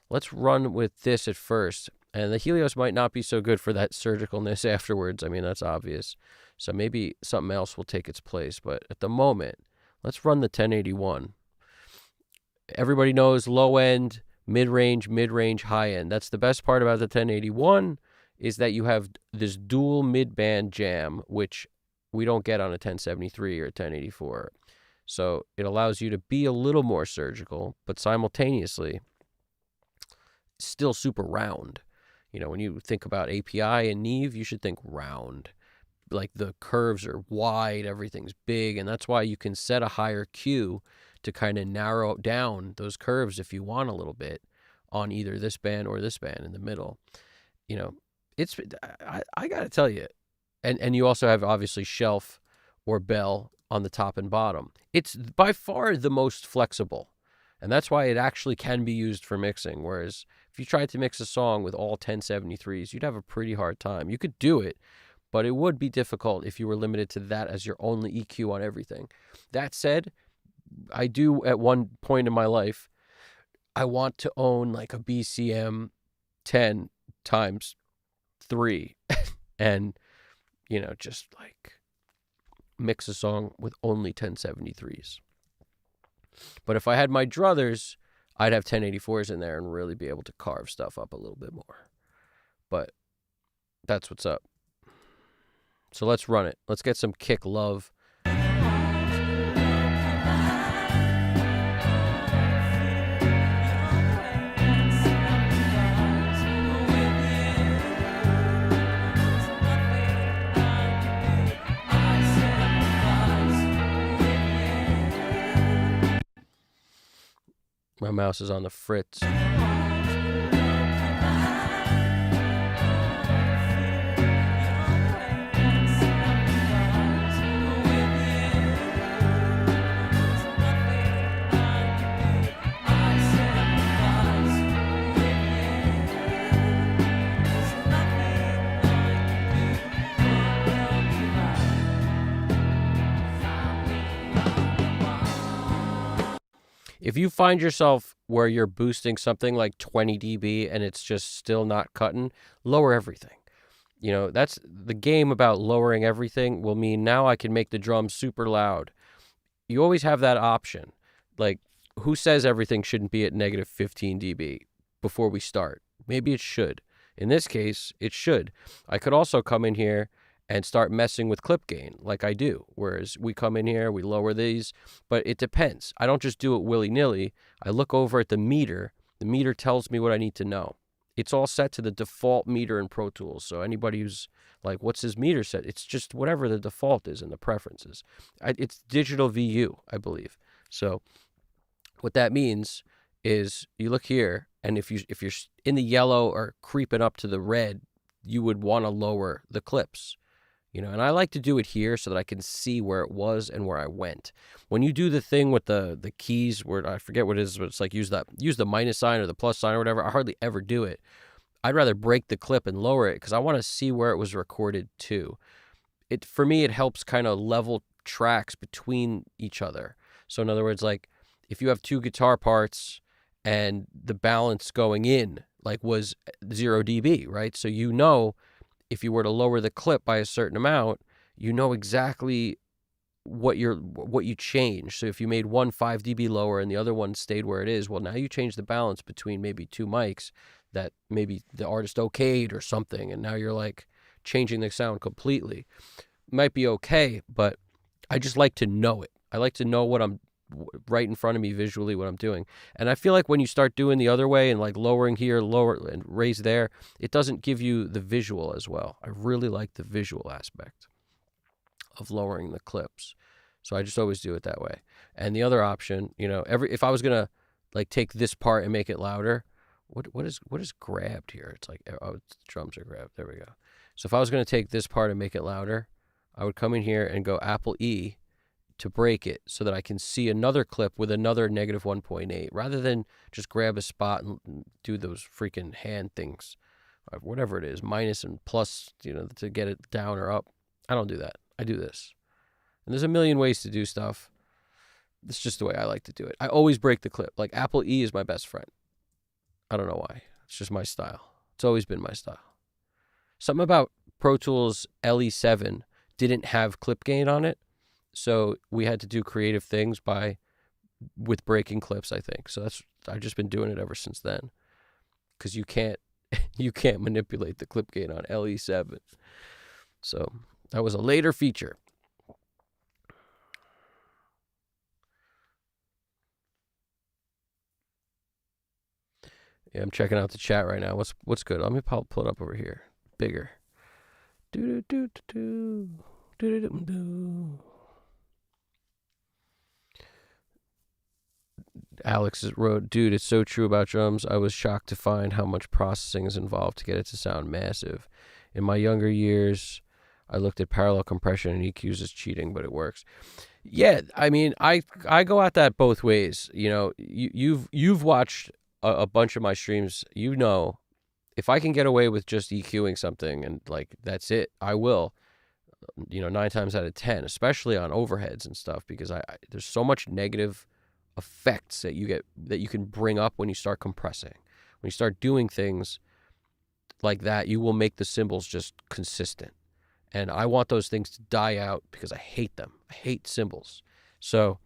Let's run with this at first. And the Helios might not be so good for that surgicalness afterwards. I mean, that's obvious. So maybe something else will take its place. But at the moment, let's run the 1081. Everybody knows low end, mid-range, high end. That's the best part about the 1081 is that you have this dual mid-band jam, which we don't get on a 1073 or a 1084. So it allows you to be a little more surgical, but simultaneously still super round. You know, when you think about API and Neve, you should think round. Like the curves are wide, everything's big, and that's why you can set a higher Q to kind of narrow down those curves if you want a little bit on either this band or this band in the middle. You know, I got to tell you, and you also have obviously shelf or bell on the top and bottom. It's by far the most flexible, and that's why it actually can be used for mixing. Whereas if you tried to mix a song with all 1073s, you'd have a pretty hard time. You could do it, but it would be difficult if you were limited to that as your only EQ on everything. That said, I do at one point in my life, I want to own like a BCM 10 times 3 and, you know, just like mix a song with only 1073s. But if I had my druthers, I'd have 1084s in there and really be able to carve stuff up a little bit more. But that's what's up. So let's run it. Let's get some kick love. My mouse is on the fritz. If you find yourself where you're boosting something like 20 dB and it's just still not cutting, lower everything. You know, that's the game about lowering everything will mean now I can make the drums super loud. You always have that option. Like, who says everything shouldn't be at negative 15 dB before we start? Maybe it should. In this case, it should. I could also come in here and start messing with clip gain like I do. Whereas we come in here, we lower these, but it depends. I don't just do it willy-nilly. I look over at the meter. The meter tells me what I need to know. It's all set to the default meter in Pro Tools. So anybody who's like, what's his meter set? It's just whatever the default is in the preferences. It's digital VU, I believe. So what that means is you look here, and if you're in the yellow or creeping up to the red, you would want to lower the clips. You know, and I like to do it here so that I can see where it was and where I went. When you do the thing with the keys, where I forget what it is, but it's like use the minus sign or the plus sign or whatever. I hardly ever do it. I'd rather break the clip and lower it because I want to see where it was recorded to. For me, it helps kind of level tracks between each other. So in other words, like if you have two guitar parts and the balance going in like was 0 dB, right? So you know, if you were to lower the clip by a certain amount, you know exactly what you change. So if you made one 5 dB lower and the other one stayed where it is, well, now you change the balance between maybe two mics that maybe the artist okayed or something, and now you're like changing the sound completely. Might be okay, but I just like to know it. I like to know what I'm right in front of me visually, what I'm doing. And I feel like when you start doing the other way and like lowering here, lower and raise there, it doesn't give you the visual as well. I really like the visual aspect of lowering the clips. So I just always do it that way. And the other option, you know, if I was going to like take this part and make it louder, what is grabbed here? It's like, oh, the drums are grabbed. There we go. So if I was going to take this part and make it louder, I would come in here and go Apple E to break it so that I can see another clip with another negative 1.8 rather than just grab a spot and do those freaking hand things. whatever it is, minus and plus, to get it down or up. I don't do that. I do this. And there's a million ways to do stuff. It's just the way I like to do it. I always break the clip. Like Apple E is my best friend. I don't know why. It's just my style. It's always been my style. Something about Pro Tools LE7 didn't have clip gain on it, so we had to do creative things with breaking clips, I think. So I've just been doing it ever since then, because you can't manipulate the clip gain on LE7. So that was a later feature. Yeah, I'm checking out the chat right now. What's good? Let me pull it up over here. Bigger. Alex wrote, dude, it's so true about drums. I was shocked to find how much processing is involved to get it to sound massive. In my younger years, I looked at parallel compression and EQs as cheating, but it works. Yeah, I mean, I go at that both ways. You've watched a bunch of my streams. If I can get away with just EQing something and like that's it, I will. 9 times out of 10, especially on overheads and stuff, because there's so much negative effects that you can bring up when you start compressing. When you start doing things like that, you will make the cymbals just consistent. And I want those things to die out because I hate them. I hate cymbals. So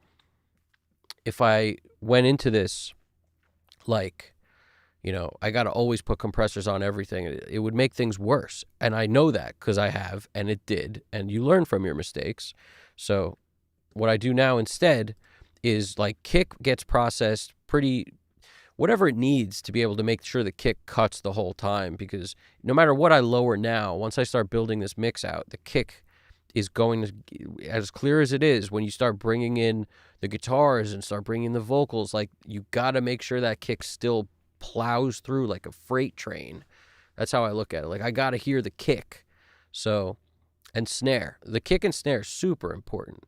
if I went into this like, I got to always put compressors on everything, it would make things worse. And I know that because I have, and it did. And you learn from your mistakes. So what I do now instead is like kick gets processed whatever it needs to be able to make sure the kick cuts the whole time, because no matter what I lower now, once I start building this mix out, the kick is going to, as clear as it is, when you start bringing in the guitars and start bringing in the vocals, like you got to make sure that kick still plows through like a freight train. That's how I look at it. Like I got to hear the kick. So, and snare, the kick and snare is super important.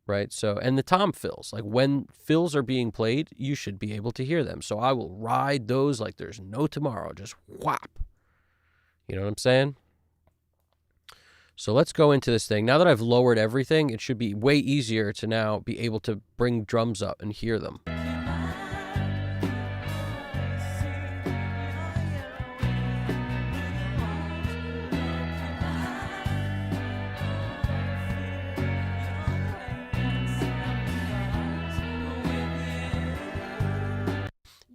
Right. So, and the tom fills, like when fills are being played, you should be able to hear them. So I will ride those like there's no tomorrow, just whop. You know what I'm saying? So let's go into this thing. Now that I've lowered everything, it should be way easier to now be able to bring drums up and hear them.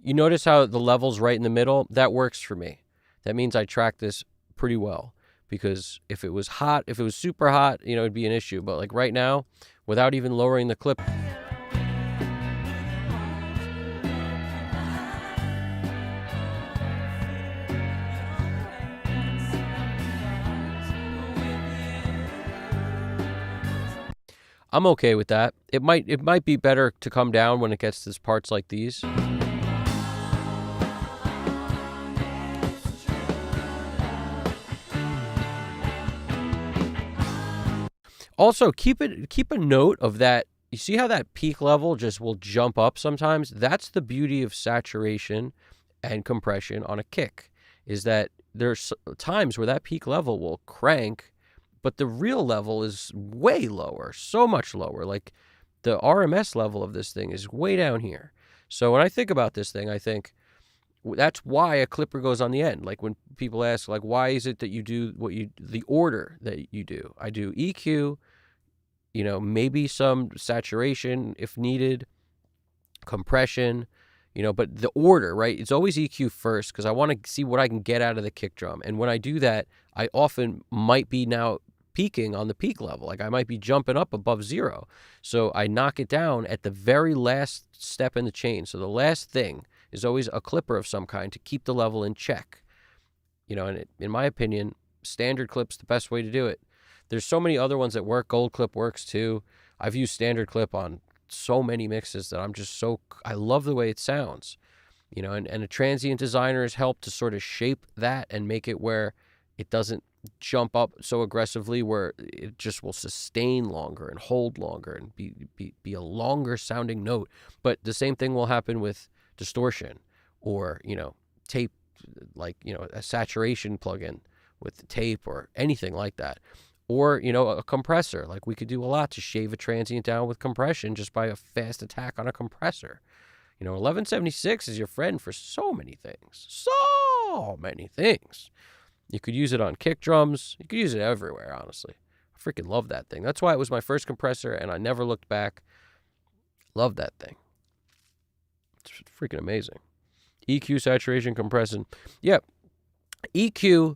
You notice how the level's right in the middle? That works for me. That means I track this pretty well, because if it was hot, if it was super hot, it'd be an issue. But like right now, without even lowering the clip, I'm okay with that. It might be better to come down when it gets to parts like these. Also, keep a note of that. You see how that peak level just will jump up sometimes? That's the beauty of saturation and compression on a kick, is that there's times where that peak level will crank, but the real level is way lower, so much lower. Like the RMS level of this thing is way down here. So when I think about this thing, I think that's why a clipper goes on the end. Like when people ask, like, why is it that you do the order that you do? I do EQ, maybe some saturation if needed, compression, but the order, right? It's always EQ first, because I want to see what I can get out of the kick drum. And when I do that, I often might be now peaking on the peak level. Like I might be jumping up above 0. So I knock it down at the very last step in the chain. So the last thing is always a clipper of some kind to keep the level in check. And in my opinion, standard clip's the best way to do it. There's so many other ones that work. Gold clip works too. I've used standard clip on so many mixes that I love the way it sounds. And a transient designer has helped to sort of shape that and make it where it doesn't jump up so aggressively, where it just will sustain longer and hold longer and be a longer sounding note. But the same thing will happen with distortion or, tape like, a saturation plugin with tape or anything like that. Or, a compressor. Like, we could do a lot to shave a transient down with compression just by a fast attack on a compressor. 1176 is your friend for so many things. So many things. You could use it on kick drums. You could use it everywhere, honestly. I freaking love that thing. That's why it was my first compressor, and I never looked back. Love that thing. It's freaking amazing. EQ, saturation, compression. Yeah, EQ,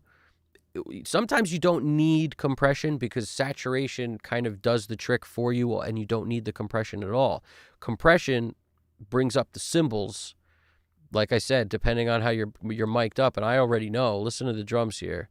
sometimes you don't need compression because saturation kind of does the trick for you, and you don't need the compression at all. Compression brings up the cymbals, like I said, depending on how you're mic'd up, and I already know. Listen to the drums here.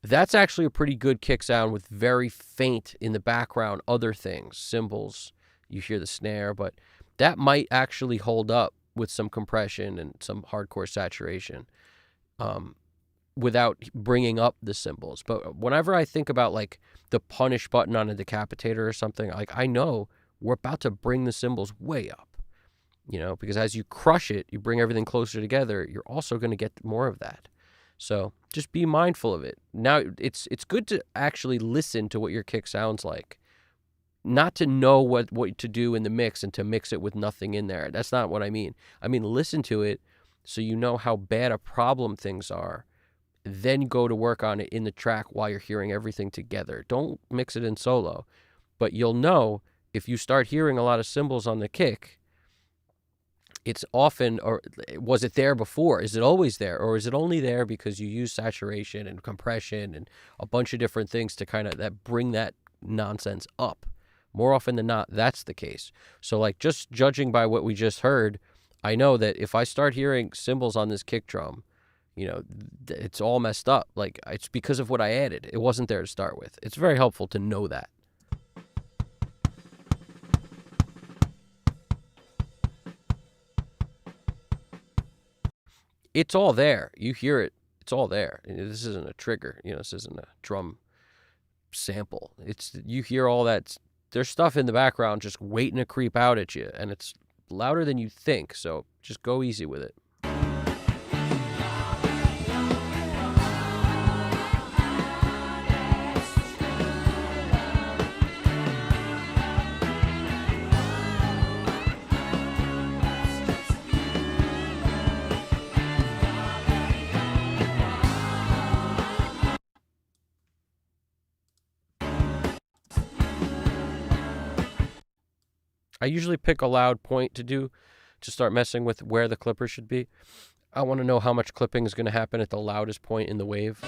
That's actually a pretty good kick sound with very faint in the background other things, cymbals. You hear the snare, but that might actually hold up with some compression and some hardcore saturation without bringing up the cymbals. But whenever I think about like the punish button on a decapitator or something, like I know we're about to bring the cymbals way up, because as you crush it, you bring everything closer together, you're also going to get more of that. So just be mindful of it. Now, it's good to actually listen to what your kick sounds like. Not to know what to do in the mix and to mix it with nothing in there. That's not what I mean. I mean, listen to it so you know how bad a problem things are. Then go to work on it in the track while you're hearing everything together. Don't mix it in solo. But you'll know if you start hearing a lot of cymbals on the kick, it's often, or was it there before? Is it always there? Or is it only there because you use saturation and compression and a bunch of different things to kind of that bring that nonsense up? More often than not, that's the case. So like just judging by what we just heard, I know that if I start hearing cymbals on this kick drum, it's all messed up. Like it's because of what I added. It wasn't there to start with. It's very helpful to know that. It's all there. You hear it. It's all there. This isn't a trigger. This isn't a drum sample. You hear all that. There's stuff in the background just waiting to creep out at you, and it's louder than you think. So just go easy with it. I usually pick a loud point to start messing with where the clipper should be. I want to know how much clipping is going to happen at the loudest point in the wave.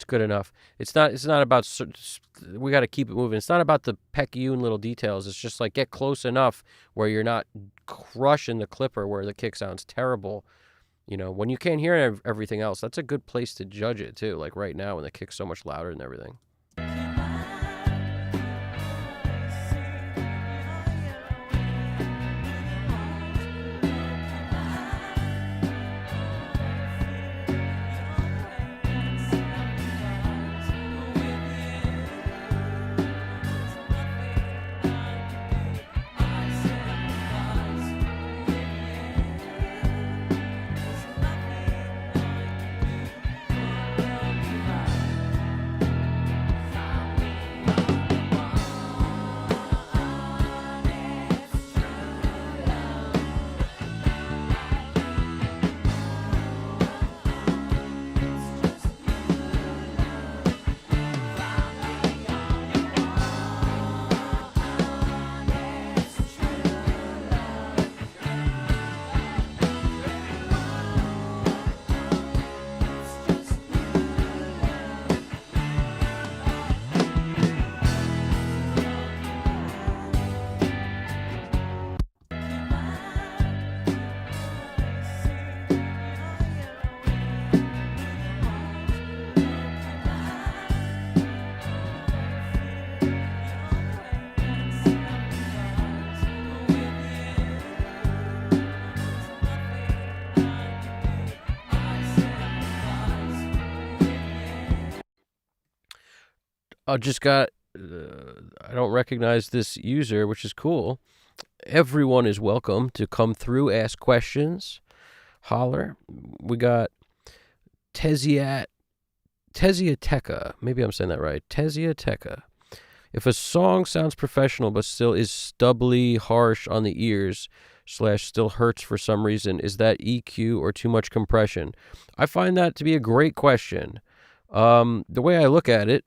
Good enough. It's not about, we got to keep it moving. It's not about the pecayune little details. It's just like get close enough where you're not crushing the clipper where the kick sounds terrible. When you can't hear everything else, that's a good place to judge it too. Like right now when the kick's so much louder and everything. I just got, I don't recognize this user, which is cool. Everyone is welcome to come through, ask questions, holler. We got Teziateca. Maybe I'm saying that right. Teziateca. If a song sounds professional but still is stubbly, harsh on the ears, / still hurts for some reason, is that EQ or too much compression? I find that to be a great question. The way I look at it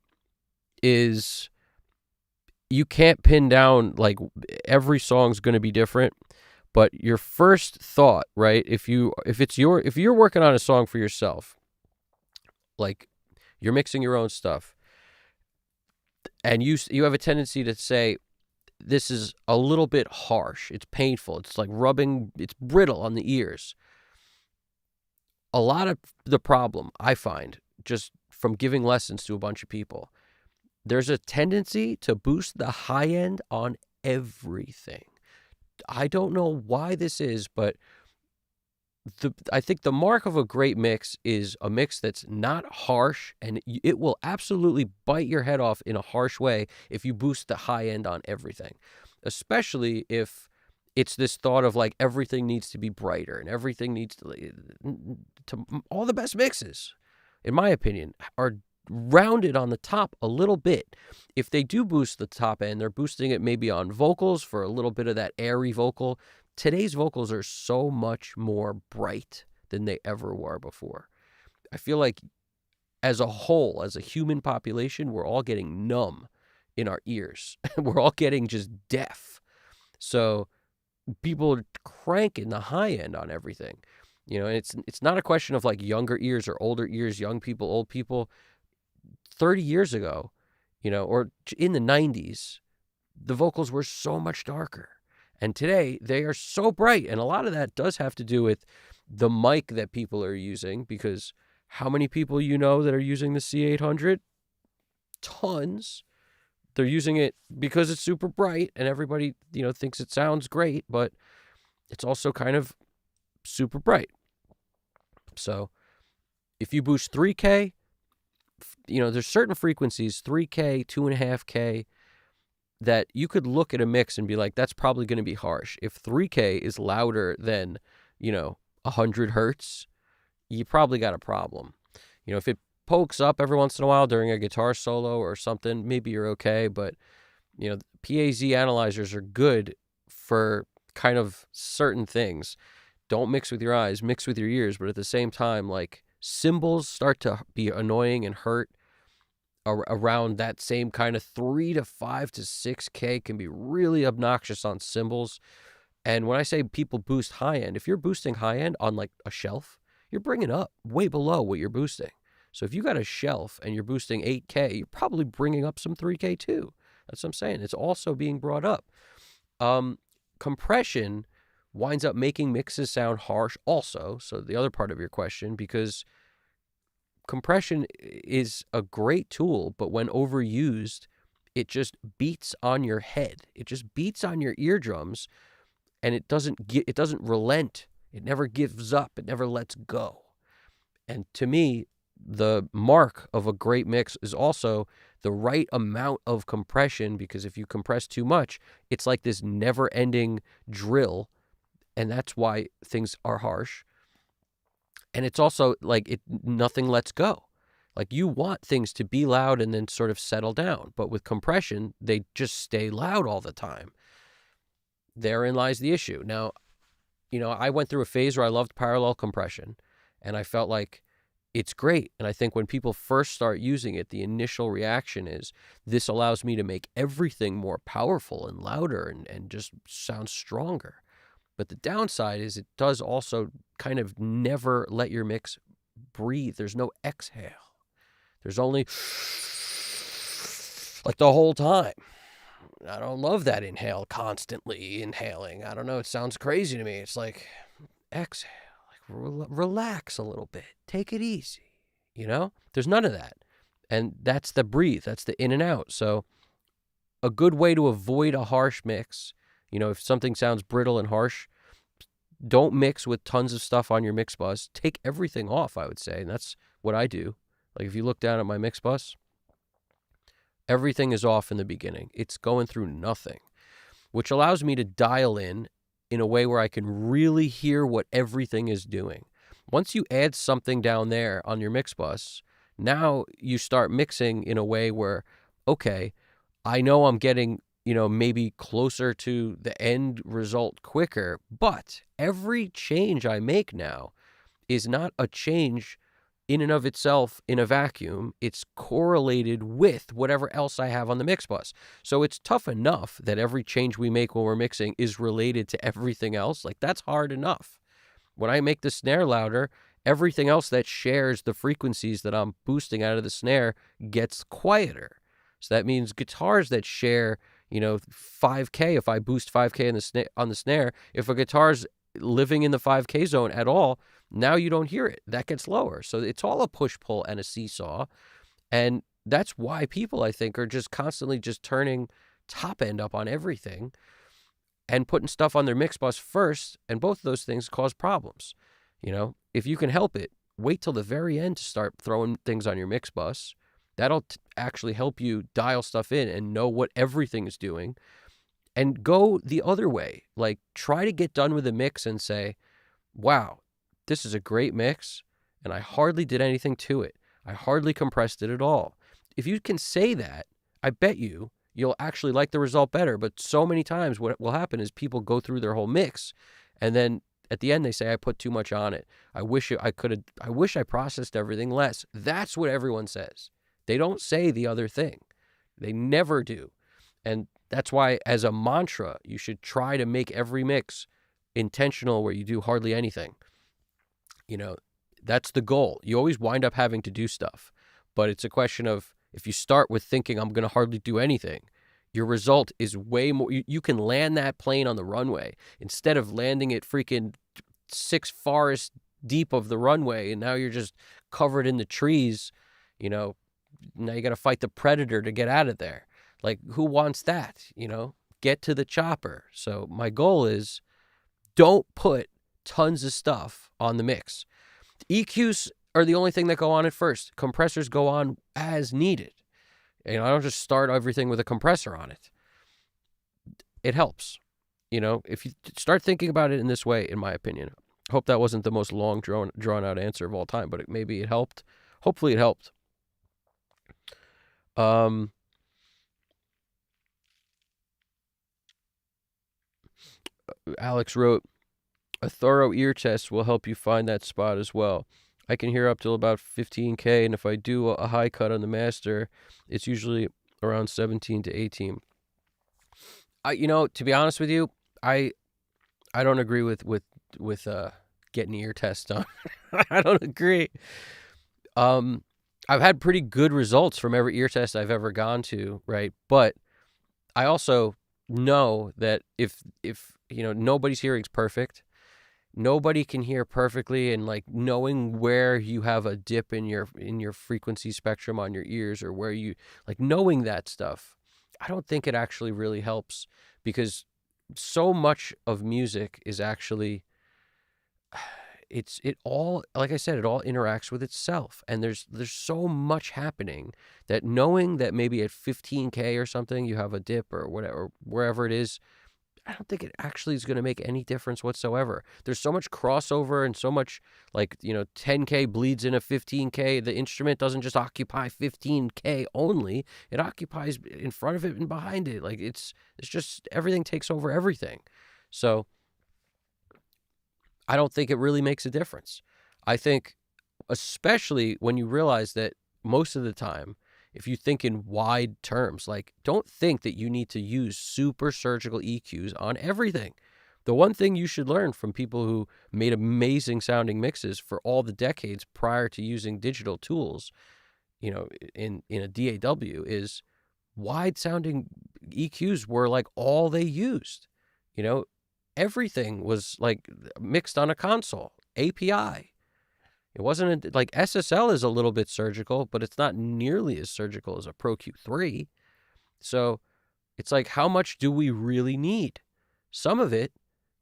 is you can't pin down, like, every song's going to be different, but your first thought, right? If you're working on a song for yourself, like you're mixing your own stuff, and you have a tendency to say, this is a little bit harsh, it's painful, it's like rubbing, it's brittle on the ears. A lot of the problem I find, just from giving lessons to a bunch of people, there's a tendency to boost the high end on everything. I don't know why this is, but I think the mark of a great mix is a mix that's not harsh, and it will absolutely bite your head off in a harsh way if you boost the high end on everything, especially if it's this thought of like everything needs to be brighter and everything needs to all the best mixes, in my opinion, are rounded on the top a little bit. If they do boost the top end, they're boosting it maybe on vocals for a little bit of that airy vocal. Today's vocals are so much more bright than they ever were before. I feel like as a whole, as a human population, we're all getting numb in our ears. We're all getting just deaf. So people are cranking the high end on everything. And it's not a question of like younger ears or older ears, young people, old people. 30 years ago, or in the 90s, the vocals were so much darker. And today, they are so bright. And a lot of that does have to do with the mic that people are using, because how many people that are using the C800? Tons. They're using it because it's super bright and everybody, thinks it sounds great, but it's also kind of super bright. So if you boost 3K, there's certain frequencies, 3K, 2.5K, that you could look at a mix and be like, that's probably going to be harsh. If 3K is louder than, 100 hertz, you probably got a problem. If it pokes up every once in a while during a guitar solo or something, maybe you're okay. But, PAZ analyzers are good for kind of certain things. Don't mix with your eyes, mix with your ears. But at the same time, like, cymbals start to be annoying and hurt around that same kind of 3 to 5 to 6K can be really obnoxious on cymbals. And when I say people boost high end, if you're boosting high end on like a shelf, you're bringing up way below what you're boosting. So if you got a shelf and you're boosting 8K, you're probably bringing up some 3K too. That's what I'm saying. It's also being brought up. Compression winds up making mixes sound harsh also. So the other part of your question, because compression is a great tool, but when overused, it just beats on your head. It just beats on your eardrums, and it doesn't relent. It never gives up. It never lets go. And to me, the mark of a great mix is also the right amount of compression, because if you compress too much, it's like this never-ending drill, and that's why things are harsh. And it's also like nothing lets go. Like, you want things to be loud and then sort of settle down. But with compression, they just stay loud all the time. Therein lies the issue. Now, I went through a phase where I loved parallel compression, and I felt like it's great. And I think when people first start using it, the initial reaction is, this allows me to make everything more powerful and louder and just sound stronger. But the downside is it does also kind of never let your mix breathe. There's no exhale. There's only like the whole time. I don't love that inhale, constantly inhaling. I don't know. It sounds crazy to me. It's like, exhale, like relax a little bit. Take it easy. There's none of that. And that's the breathe. That's the in and out. So a good way to avoid a harsh mix, if something sounds brittle and harsh, don't mix with tons of stuff on your mix bus. Take everything off, I would say. And that's what I do. Like, if you look down at my mix bus, everything is off in the beginning. It's going through nothing, which allows me to dial in a way where I can really hear what everything is doing. Once you add something down there on your mix bus, now you start mixing in a way where, okay, I know I'm getting, maybe closer to the end result quicker, but every change I make now is not a change in and of itself in a vacuum. It's correlated with whatever else I have on the mix bus. So it's tough enough that every change we make when we're mixing is related to everything else. Like, that's hard enough. When I make the snare louder, everything else that shares the frequencies that I'm boosting out of the snare gets quieter. So that means guitars that share, 5K, if I boost 5K on the snare, if a guitar's living in the 5K zone at all, now you don't hear it. That gets lower. So it's all a push-pull and a seesaw. And that's why people, I think, are just constantly just turning top end up on everything and putting stuff on their mix bus first, and both of those things cause problems. If you can help it, wait till the very end to start throwing things on your mix bus. That'll actually help you dial stuff in and know what everything is doing. And go the other way. Like, try to get done with a mix and say, wow, this is a great mix, and I hardly did anything to it. I hardly compressed it at all. If you can say that, I bet you'll actually like the result better. But so many times what will happen is people go through their whole mix, and then at the end they say, I put too much on it. I wish I processed everything less. That's what everyone says. They don't say the other thing. They never do. And that's why, as a mantra, you should try to make every mix intentional where you do hardly anything. That's the goal. You always wind up having to do stuff. But it's a question of, if you start with thinking, I'm going to hardly do anything, your result is way more. You can land that plane on the runway instead of landing it freaking 6 forests deep of the runway, and now you're just covered in the trees. Now you got to fight the predator to get out of there. Like, who wants that? Get to the chopper. So my goal is, don't put tons of stuff on the mix. EQs are the only thing that go on at first. Compressors go on as needed. I don't just start everything with a compressor on it. It helps. If you start thinking about it in this way, in my opinion. Hope that wasn't the most long drawn out answer of all time, but maybe it helped. Hopefully it helped. Alex wrote, a thorough ear test will help you find that spot as well. I can hear up till about 15K, and if I do a high cut on the master, it's usually around 17 to 18. To be honest with you, I don't agree with getting ear tests done. I don't agree. I've had pretty good results from every ear test I've ever gone to, right? But I also know that if nobody's hearing's perfect. Nobody can hear perfectly, and like knowing where you have a dip in your frequency spectrum on your ears, or where you knowing that stuff, I don't think it actually really helps, because so much of music is actually it all, like I said, it all interacts with itself, and there's so much happening that knowing that maybe at 15K or something you have a dip or whatever, wherever it is, I don't think it actually is going to make any difference whatsoever. There's so much crossover and so much 10K bleeds into 15K. The instrument doesn't just occupy 15K only. It occupies in front of it and behind it. It's just everything takes over everything. So I don't think it really makes a difference. I think, especially when you realize that most of the time, if you think in wide terms, don't think that you need to use super surgical EQs on everything. The one thing you should learn from people who made amazing sounding mixes for all the decades prior to using digital tools, in a DAW, is wide sounding EQs were all they used. Everything was mixed on a console, API. It wasn't SSL is a little bit surgical, but it's not nearly as surgical as a Pro Q3. So it's how much do we really need? Some of it,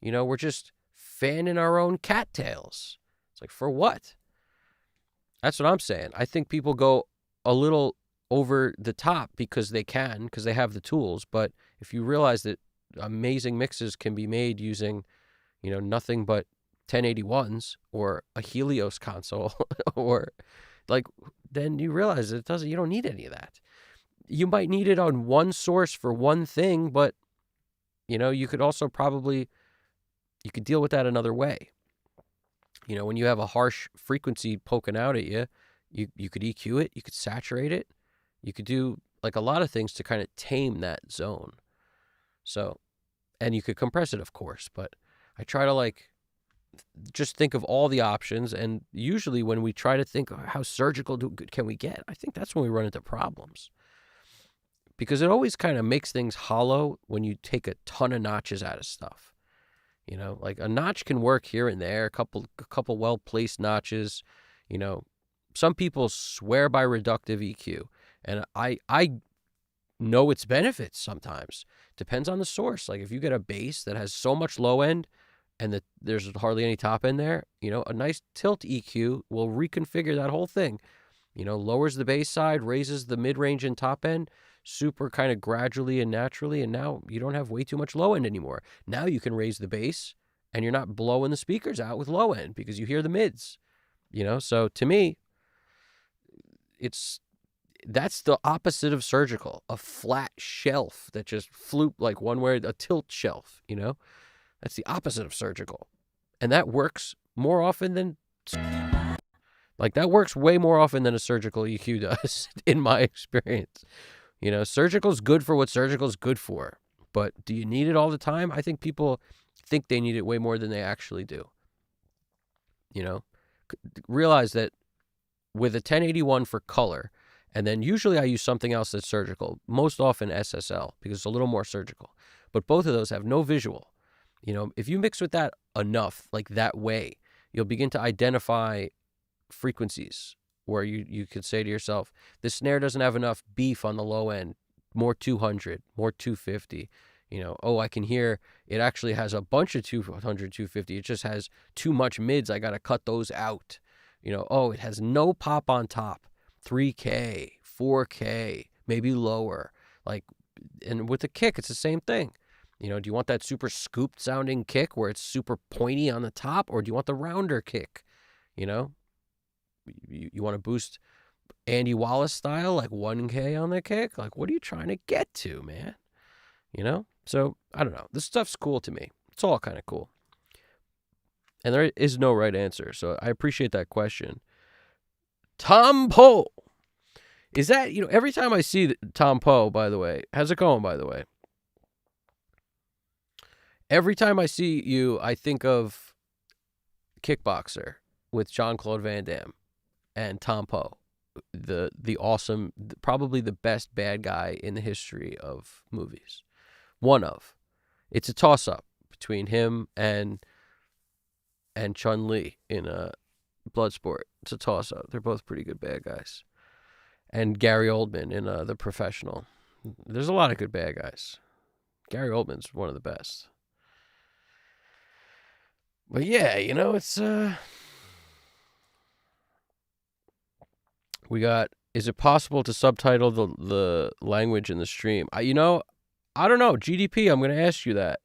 we're just fanning our own cattails. It's for what? That's what I'm saying. I think people go a little over the top because they have the tools. But if you realize that amazing mixes can be made using, nothing but 1081s or a Helios console or like, then you realize you don't need any of that. You might need it on one source for one thing, but you could also you could deal with that another way. When you have a harsh frequency poking out at you, you could EQ it, you could saturate it, you could do like a lot of things to kind of tame that zone. So, and you could compress it, of course, but I try to just think of all the options. And usually when we try to think how surgical can we get, I think that's when we run into problems. Because it always kind of makes things hollow when you take a ton of notches out of stuff. Like a notch can work here and there, a couple well-placed notches. Some people swear by reductive EQ, and I know its benefits sometimes. Depends on the source. Like if you get a bass that has so much low end and that there's hardly any top end there, a nice tilt EQ will reconfigure that whole thing. Lowers the bass side, raises the mid-range and top end, super kind of gradually and naturally, and now you don't have way too much low end anymore. Now you can raise the bass, and you're not blowing the speakers out with low end because you hear the mids. So to me, that's the opposite of surgical. A flat shelf that just floop like one way, a tilt shelf. That's the opposite of surgical, and that works more often than. That works way more often than a surgical EQ does, in my experience. Surgical is good for what surgical is good for. But do you need it all the time? I think people think they need it way more than they actually do. Realize that with a 1081 for color, and then usually I use something else that's surgical, most often SSL, because it's a little more surgical. But both of those have no visual. If you mix with that enough, like that way, you'll begin to identify frequencies where you could say to yourself, this snare doesn't have enough beef on the low end, more 200, more 250. I can hear it actually has a bunch of 200, 250. It just has too much mids. I got to cut those out. It has no pop on top, 3K, 4K, maybe lower. And with the kick, it's the same thing. Do you want that super scooped sounding kick where it's super pointy on the top, or do you want the rounder kick? You want to boost Andy Wallace style, like 1K on the kick? Like, what are you trying to get to, man? So I don't know. This stuff's cool to me. It's all kind of cool. And there is no right answer. So I appreciate that question. Tom Poe. Is that, every time I see Tom Poe, by the way, how's it going, by the way? Every time I see you, I think of Kickboxer with Jean-Claude Van Damme and Tom Poe, the awesome, probably the best bad guy in the history of movies. One of. It's a toss-up between him and Chun-Li in Bloodsport. It's a toss-up. They're both pretty good bad guys. And Gary Oldman in The Professional. There's a lot of good bad guys. Gary Oldman's one of the best. But yeah, it's we got, is it possible to subtitle the language in the stream? I don't know. GDP, I'm going to ask you that.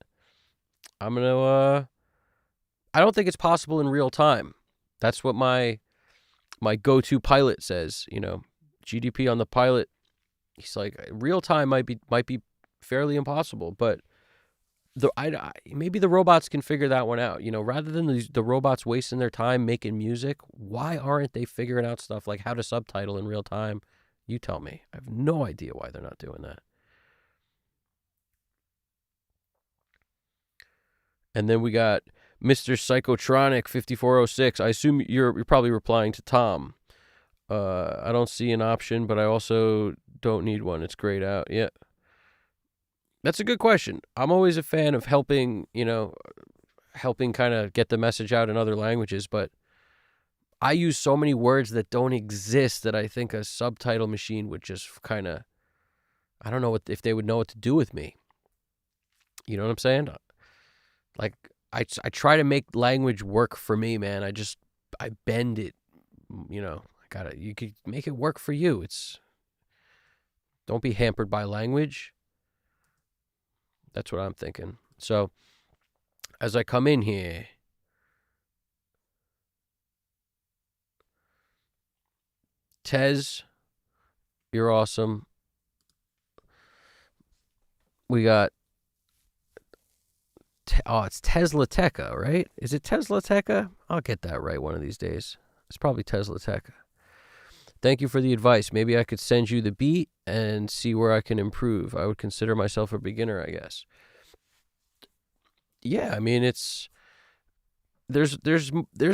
I don't think it's possible in real time. That's what my go-to pilot says, GDP on the pilot. He's like, real time might be fairly impossible, but maybe the robots can figure that one out. Rather than the robots wasting their time making music, why aren't they figuring out stuff like how to subtitle in real time? You tell me. I have no idea why they're not doing that. And then we got Mr. Psychotronic 5406. I assume you're probably replying to Tom. I don't see an option, but I also don't need one. It's grayed out. Yeah. That's a good question. I'm always a fan of helping kind of get the message out in other languages, but I use so many words that don't exist that I think a subtitle machine would just kind of, I don't know if they would know what to do with me. You know what I'm saying? Like, I try to make language work for me, man. I bend it, you could make it work for you. Don't be hampered by language. That's what I'm thinking. So as I come in here, Tez, you're awesome. We got, it's Tesla Teca, right? Is it Tesla Teca? I'll get that right one of these days. It's probably Tesla Teca. Thank you for the advice. Maybe I could send you the beat and see where I can improve. I would consider myself a beginner, I guess. Yeah, I mean, there's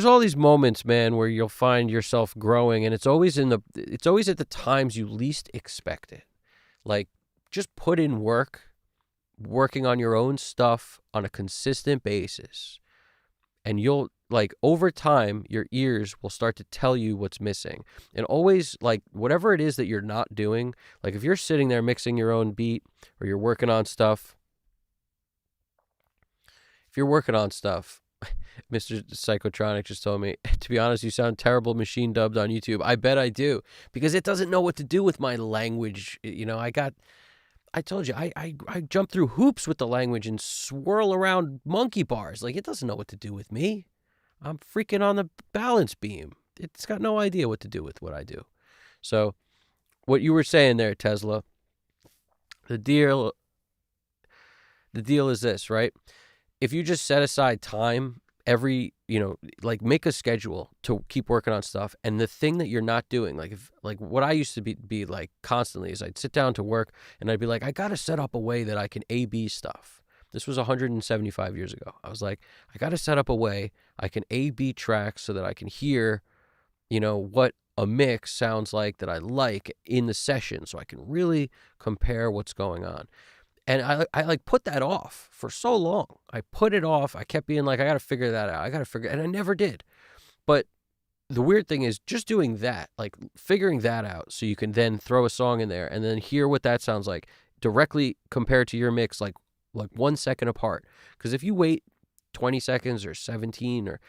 all these moments, man, where you'll find yourself growing, and it's always at the times you least expect it. Like, just put in work, working on your own stuff on a consistent basis, and you'll, like, over time, your ears will start to tell you what's missing. And always, like, whatever it is that you're not doing, like if you're sitting there mixing your own beat or you're working on stuff, Mr. Psychotronic just told me, to be honest, you sound terrible machine dubbed on YouTube. I bet I do, because it doesn't know what to do with my language. You know, I told you, I jump through hoops with the language and swirl around monkey bars. Like, it doesn't know what to do with me. I'm freaking on the balance beam. It's got no idea what to do with what I do. So what you were saying there, Tesla, the deal is this, right? If you just set aside time like make a schedule to keep working on stuff, and the thing that you're not doing, like what I used to be like constantly is I'd sit down to work and I'd be like, I got to set up a way that I can A/B stuff. This was 175 years ago. I was like, I got to set up a way I can A/B track so that I can hear, what a mix sounds like that I like in the session, so I can really compare what's going on. And I like put that off for so long. I put it off. I kept being like, I got to figure that out. And I never did. But the weird thing is just doing that, like figuring that out so you can then throw a song in there and then hear what that sounds like directly compared to your mix, like 1 second apart. Because if you wait 20 seconds or 17 or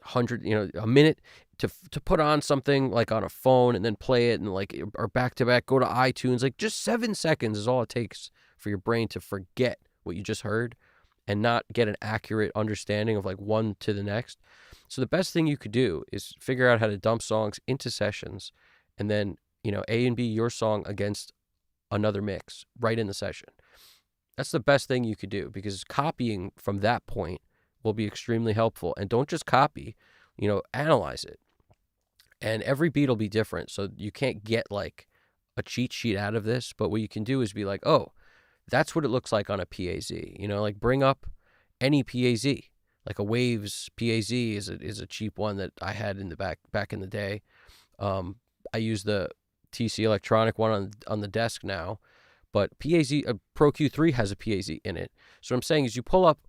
100, a minute to put on something like on a phone and then play it and like, or back to back, go to iTunes, like just 7 seconds is all it takes for your brain to forget what you just heard and not get an accurate understanding of like one to the next. So the best thing you could do is figure out how to dump songs into sessions and then, A and B your song against another mix right in the session. That's the best thing you could do, because copying from that point will be extremely helpful. And don't just copy, analyze it. And every beat will be different. So you can't get like a cheat sheet out of this, but what you can do is be like, oh, that's what it looks like on a PAZ. Like bring up any PAZ, like a Waves PAZ is a cheap one that I had in the back in the day. I use the TC Electronic one on the desk now, but PAZ Pro Q3 has a PAZ in it. So what I'm saying is you pull up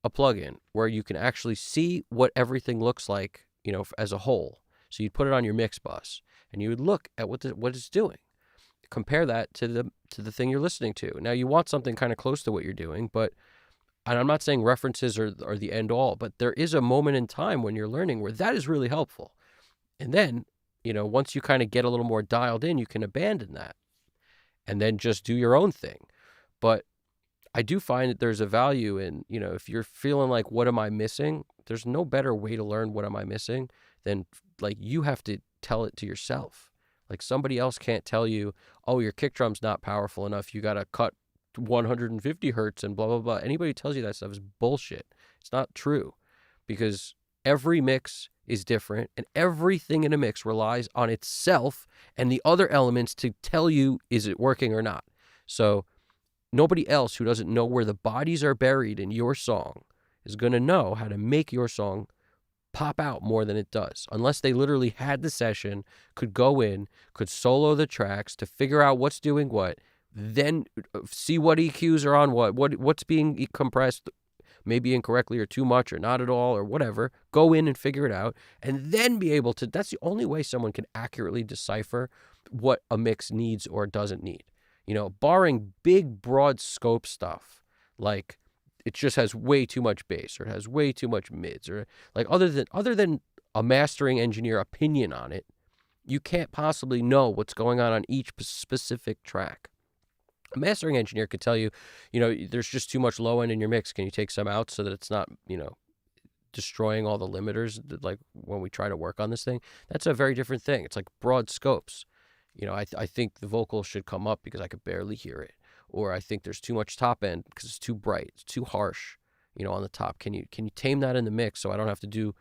a plugin where you can actually see what everything looks like, as a whole. So you'd put it on your mix bus and you would look at what it's doing. Compare that to the thing you're listening to. Now you want something kind of close to what you're doing, and I'm not saying references are the end all, but there is a moment in time when you're learning where that is really helpful. And then, once you kind of get a little more dialed in, you can abandon that and then just do your own thing. But I do find that there's a value in, if you're feeling like, what am I missing? There's no better way to learn what am I missing than like you have to tell it to yourself. Like somebody else can't tell you, oh, your kick drum's not powerful enough. You got to cut 150 hertz and blah, blah, blah. Anybody who tells you that stuff is bullshit. It's not true, because every mix is different and everything in a mix relies on itself and the other elements to tell you, is it working or not? So nobody else who doesn't know where the bodies are buried in your song is going to know how to make your song pop out more than it does, unless they literally had the session, could go in, could solo the tracks to figure out what's doing what, then see what EQs are on what's being compressed, maybe incorrectly or too much or not at all or whatever, go in and figure it out, and then be able to, that's the only way someone can accurately decipher what a mix needs or doesn't need. Barring big, broad scope stuff, like it just has way too much bass or it has way too much mids, or like other than a mastering engineer opinion on it, You can't possibly know what's going on each specific track. A mastering engineer could tell you, there's just too much low end in your mix. Can you take some out so that it's not, destroying all the limiters, like when we try to work on this thing? That's a very different thing. It's like broad scopes. I think the vocals should come up because I could barely hear it. Or I think there's too much top end because it's too bright, it's too harsh, on the top. Can you tame that in the mix so I don't have to do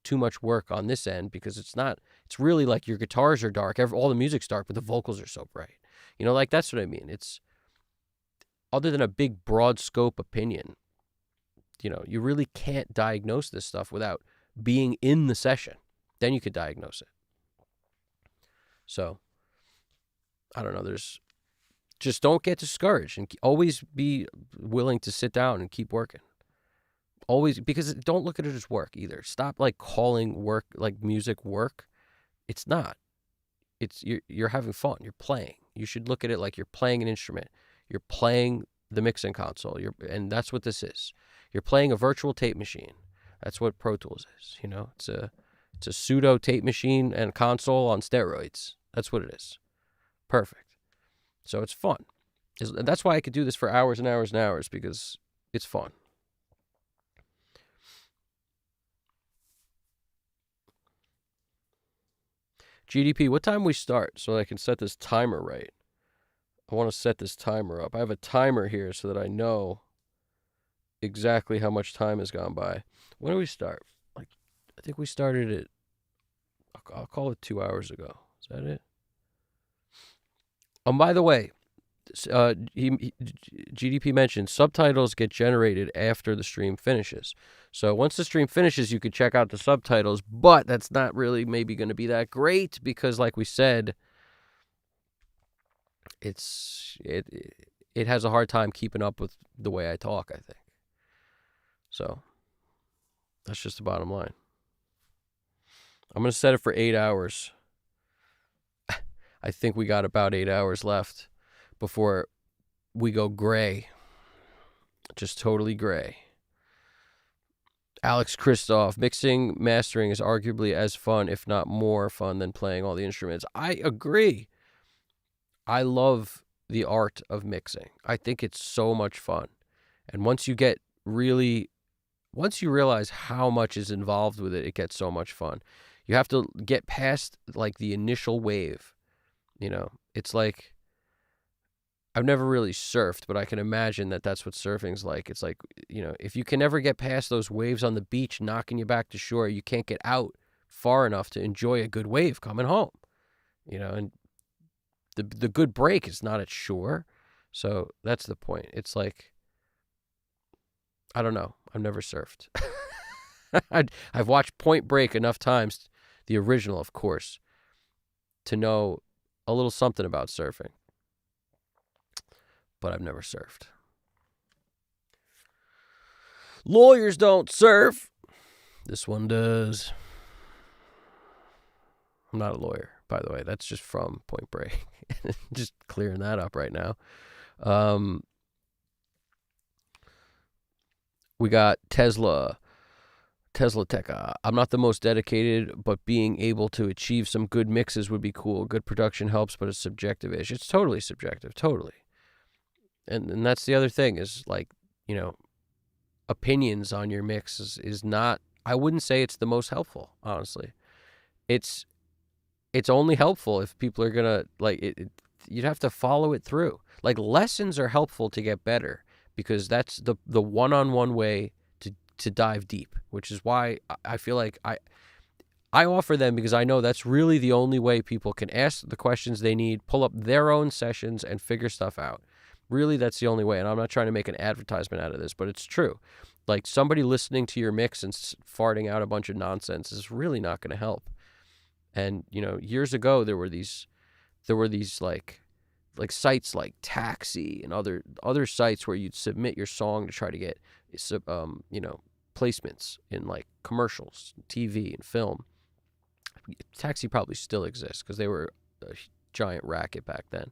too much work on this end, because it's really like your guitars are dark, all the music's dark, but the vocals are so bright. Like that's what I mean. It's, other than a big broad scope opinion, you really can't diagnose this stuff without being in the session. Then you could diagnose it. So, I don't know. Just don't get discouraged, and always be willing to sit down and keep working. Always, because don't look at it as work either. Stop calling work, music work. It's not. It's you're having fun. You're playing. You should look at it like you're playing an instrument. You're playing the mixing console. And that's what this is. You're playing a virtual tape machine. That's what Pro Tools is. It's a pseudo tape machine and console on steroids. That's what it is. Perfect. So it's fun. And that's why I could do this for hours and hours and hours, because it's fun. GDP, what time we start so I can set this timer right? I want to set this timer up. I have a timer here so that I know exactly how much time has gone by. When do we start? I think we started it, I'll call it 2 hours ago. Is that it? By the way, GDP mentioned subtitles get generated after the stream finishes. So once the stream finishes, you could check out the subtitles, but that's not really maybe going to be that great, because like we said, it has a hard time keeping up with the way I talk, I think. So that's just the bottom line. I'm going to set it for 8 hours. I think we got about 8 hours left before we go gray. Just totally gray. Alex Christoph, mixing, mastering is arguably as fun, if not more fun, than playing all the instruments. I agree. I love the art of mixing. I think it's so much fun. And once you realize how much is involved with it, it gets so much fun. You have to get past the initial wave. It's like, I've never really surfed, but I can imagine that that's what surfing's like. It's like, if you can never get past those waves on the beach knocking you back to shore, you can't get out far enough to enjoy a good wave coming home. And the good break is not at shore. So that's the point. It's like, I don't know. I've never surfed. I've watched Point Break enough times, the original, of course, to know a little something about surfing. But I've never surfed. Lawyers don't surf. This one does. I'm not a lawyer, by the way. That's just from Point Break. Just clearing that up right now. We got Tesla Tech. I'm not the most dedicated, but being able to achieve some good mixes would be cool. Good production helps, but it's subjective-ish. It's totally subjective, totally. And that's the other thing is opinions on your mix is not, I wouldn't say it's the most helpful, honestly. It's only helpful if people are going to, you'd have to follow it through. Lessons are helpful to get better, because that's the one-on-one way to dive deep, which is why I feel like I offer them, because I know that's really the only way people can ask the questions they need, pull up their own sessions, and figure stuff out. Really, that's the only way. And I'm not trying to make an advertisement out of this, but it's true. Somebody listening to your mix and farting out a bunch of nonsense is really not going to help. And, years ago, there were these sites like Taxi and other sites where you'd submit your song to try to get, placements in commercials, TV and film. Taxi probably still exists because they were a giant racket back then.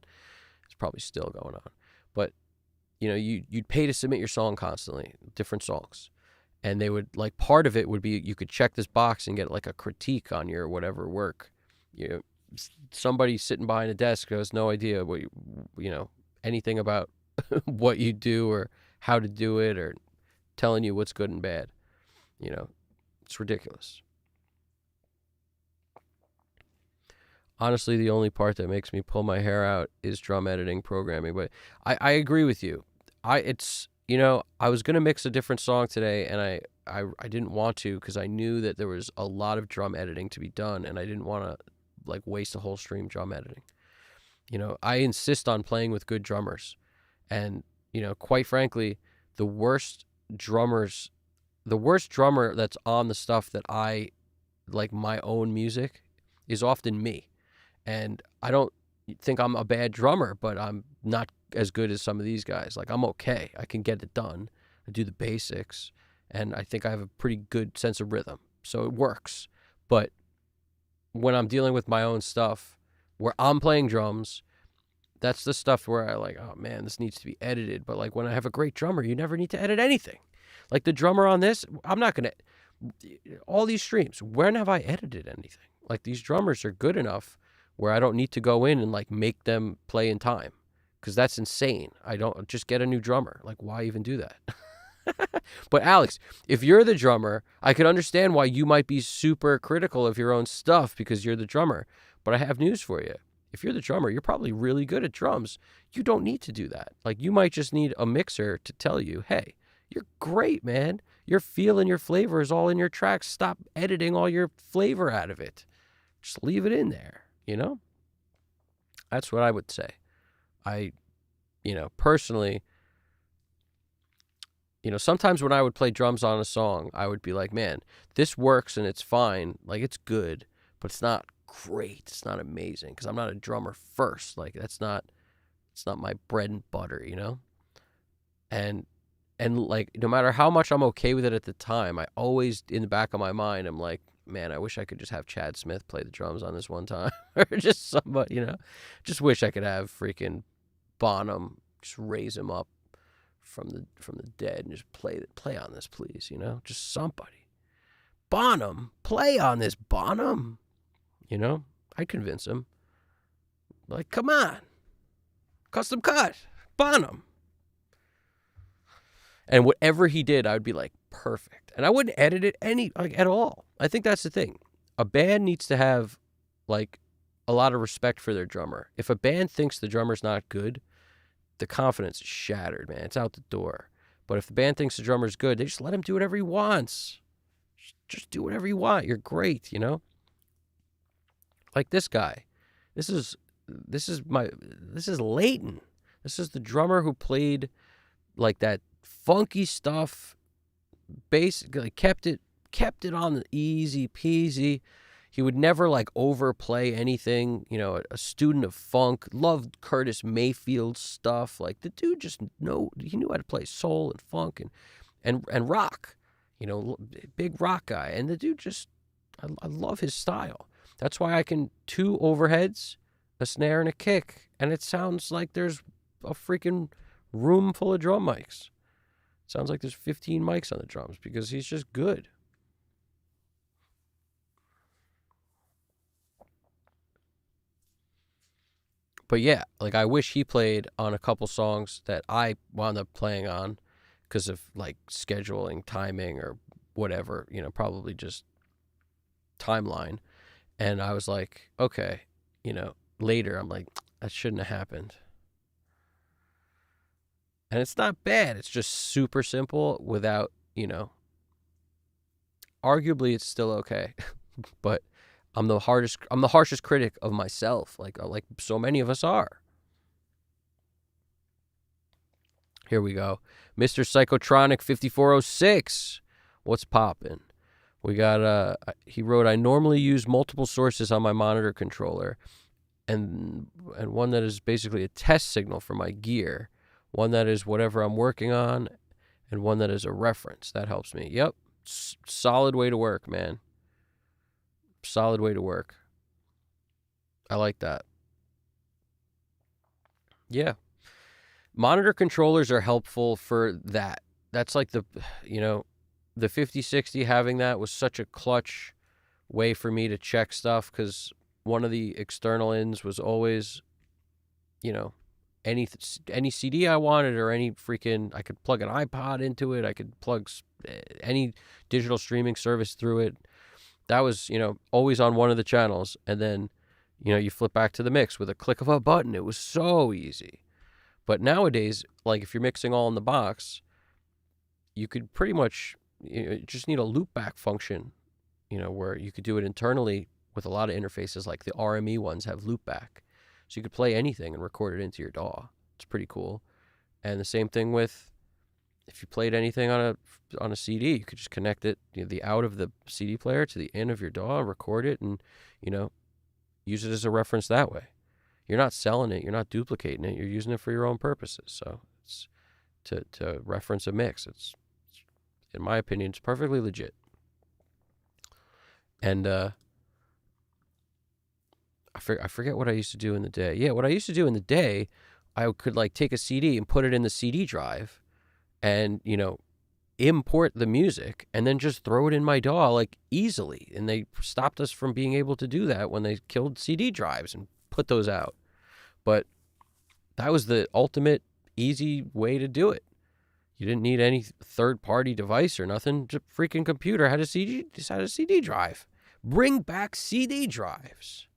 It's probably still going on. But, you'd pay to submit your song constantly, different songs. And they would, part of it would be you could check this box and get a critique on your whatever work. somebody sitting behind a desk who has no idea what anything about what you do or how to do it or telling you what's good and bad. It's ridiculous. Honestly, the only part that makes me pull my hair out is drum editing programming. But I agree with you. I was going to mix a different song today, and I didn't want to because I knew that there was a lot of drum editing to be done, and I didn't want to waste a whole stream drum editing. I insist on playing with good drummers. And, quite frankly, the worst drummer that's on the stuff that I like my own music is often me. And I don't think I'm a bad drummer, but I'm not as good as some of these guys. I'm okay. I can get it done. I do the basics, and I think I have a pretty good sense of rhythm. So it works. But when I'm dealing with my own stuff, where I'm playing drums, that's the stuff where I oh man, this needs to be edited. But when I have a great drummer, you never need to edit anything. The drummer on this, I'm not going to, all these streams, when have I edited anything? These drummers are good enough where I don't need to go in and make them play in time, because that's insane. I don't just get a new drummer. Why even do that? But Alex, if you're the drummer, I could understand why you might be super critical of your own stuff because you're the drummer. But I have news for you. If you're the drummer, you're probably really good at drums. You don't need to do that. You might just need a mixer to tell you, hey, you're great, man. Your feel and your flavor is all in your tracks. Stop editing all your flavor out of it. Just leave it in there, That's what I would say. I, personally, sometimes when I would play drums on a song, I would be like, man, this works and it's fine. It's good, but it's not great. It's not amazing because I'm not a drummer first. It's not my bread and butter, And no matter how much I'm okay with it at the time, I always, in the back of my mind, I'm like, man, I wish I could just have Chad Smith play the drums on this one time. Or just somebody, just wish I could have freaking Bonham just raise him up from the dead and just play on this, please, just somebody. Bonham, play on this, Bonham. I'd convince him. Come on. Custom cut, Bonham. And whatever he did, I would be perfect. And I wouldn't edit it at all. I think that's the thing. A band needs to have a lot of respect for their drummer. If a band thinks the drummer's not good, the confidence is shattered, man. It's out the door. But if the band thinks the drummer's good, they just let him do whatever he wants. Just do whatever you want. You're great, this guy. This is Leighton. This is the drummer who played that funky stuff, basically kept it on the easy peasy. He would never overplay anything, a student of funk, loved Curtis Mayfield stuff. The dude just he knew how to play soul and funk and rock, big rock guy. And the dude I love his style. That's why I can 2 overheads, a snare and a kick, and it sounds like there's a freaking room full of drum mics. Sounds like there's 15 mics on the drums because he's just good. But yeah, I wish he played on a couple songs that I wound up playing on because of scheduling, timing, or whatever, probably just timeline. And I was okay, later I'm that shouldn't have happened. And it's not bad. It's just super simple without, arguably it's still okay. But I'm the harshest critic of myself, like so many of us are. Here we go. Mr. Psychotronic 5406. What's poppin'? We got, he wrote, I normally use multiple sources on my monitor controller and one that is basically a test signal for my gear, one that is whatever I'm working on, and one that is a reference. That helps me. Yep. Solid way to work, man. Solid way to work. I like that. Yeah. Monitor controllers are helpful for that. That's like the 5060 having that was such a clutch way for me to check stuff because one of the external ins was always, any CD I wanted, or any freaking, I could plug an iPod into it. I could plug any digital streaming service through it. That was, always on one of the channels. And then, you flip back to the mix with a click of a button. It was so easy. But nowadays, like if you're mixing all in the box, you could pretty much, just need a loopback function, where you could do it internally with a lot of interfaces, like the RME ones have loopback. So you could play anything and record it into your DAW. It's pretty cool. And the same thing with, if you played anything on a CD, you could just connect it, the out of the CD player to the in of your DAW, record it, and, use it as a reference that way. You're not selling it. You're not duplicating it. You're using it for your own purposes. So it's to reference a mix. It's, in my opinion, it's perfectly legit. And I forget what I used to do in the day. Yeah, what I used to do in the day, I could like take a CD and put it in the CD drive and, import the music and then just throw it in my DAW like easily. And they stopped us from being able to do that when they killed CD drives and put those out. But that was the ultimate easy way to do it. You didn't need any third-party device or nothing. Just freaking computer had a CD drive. Bring back CD drives.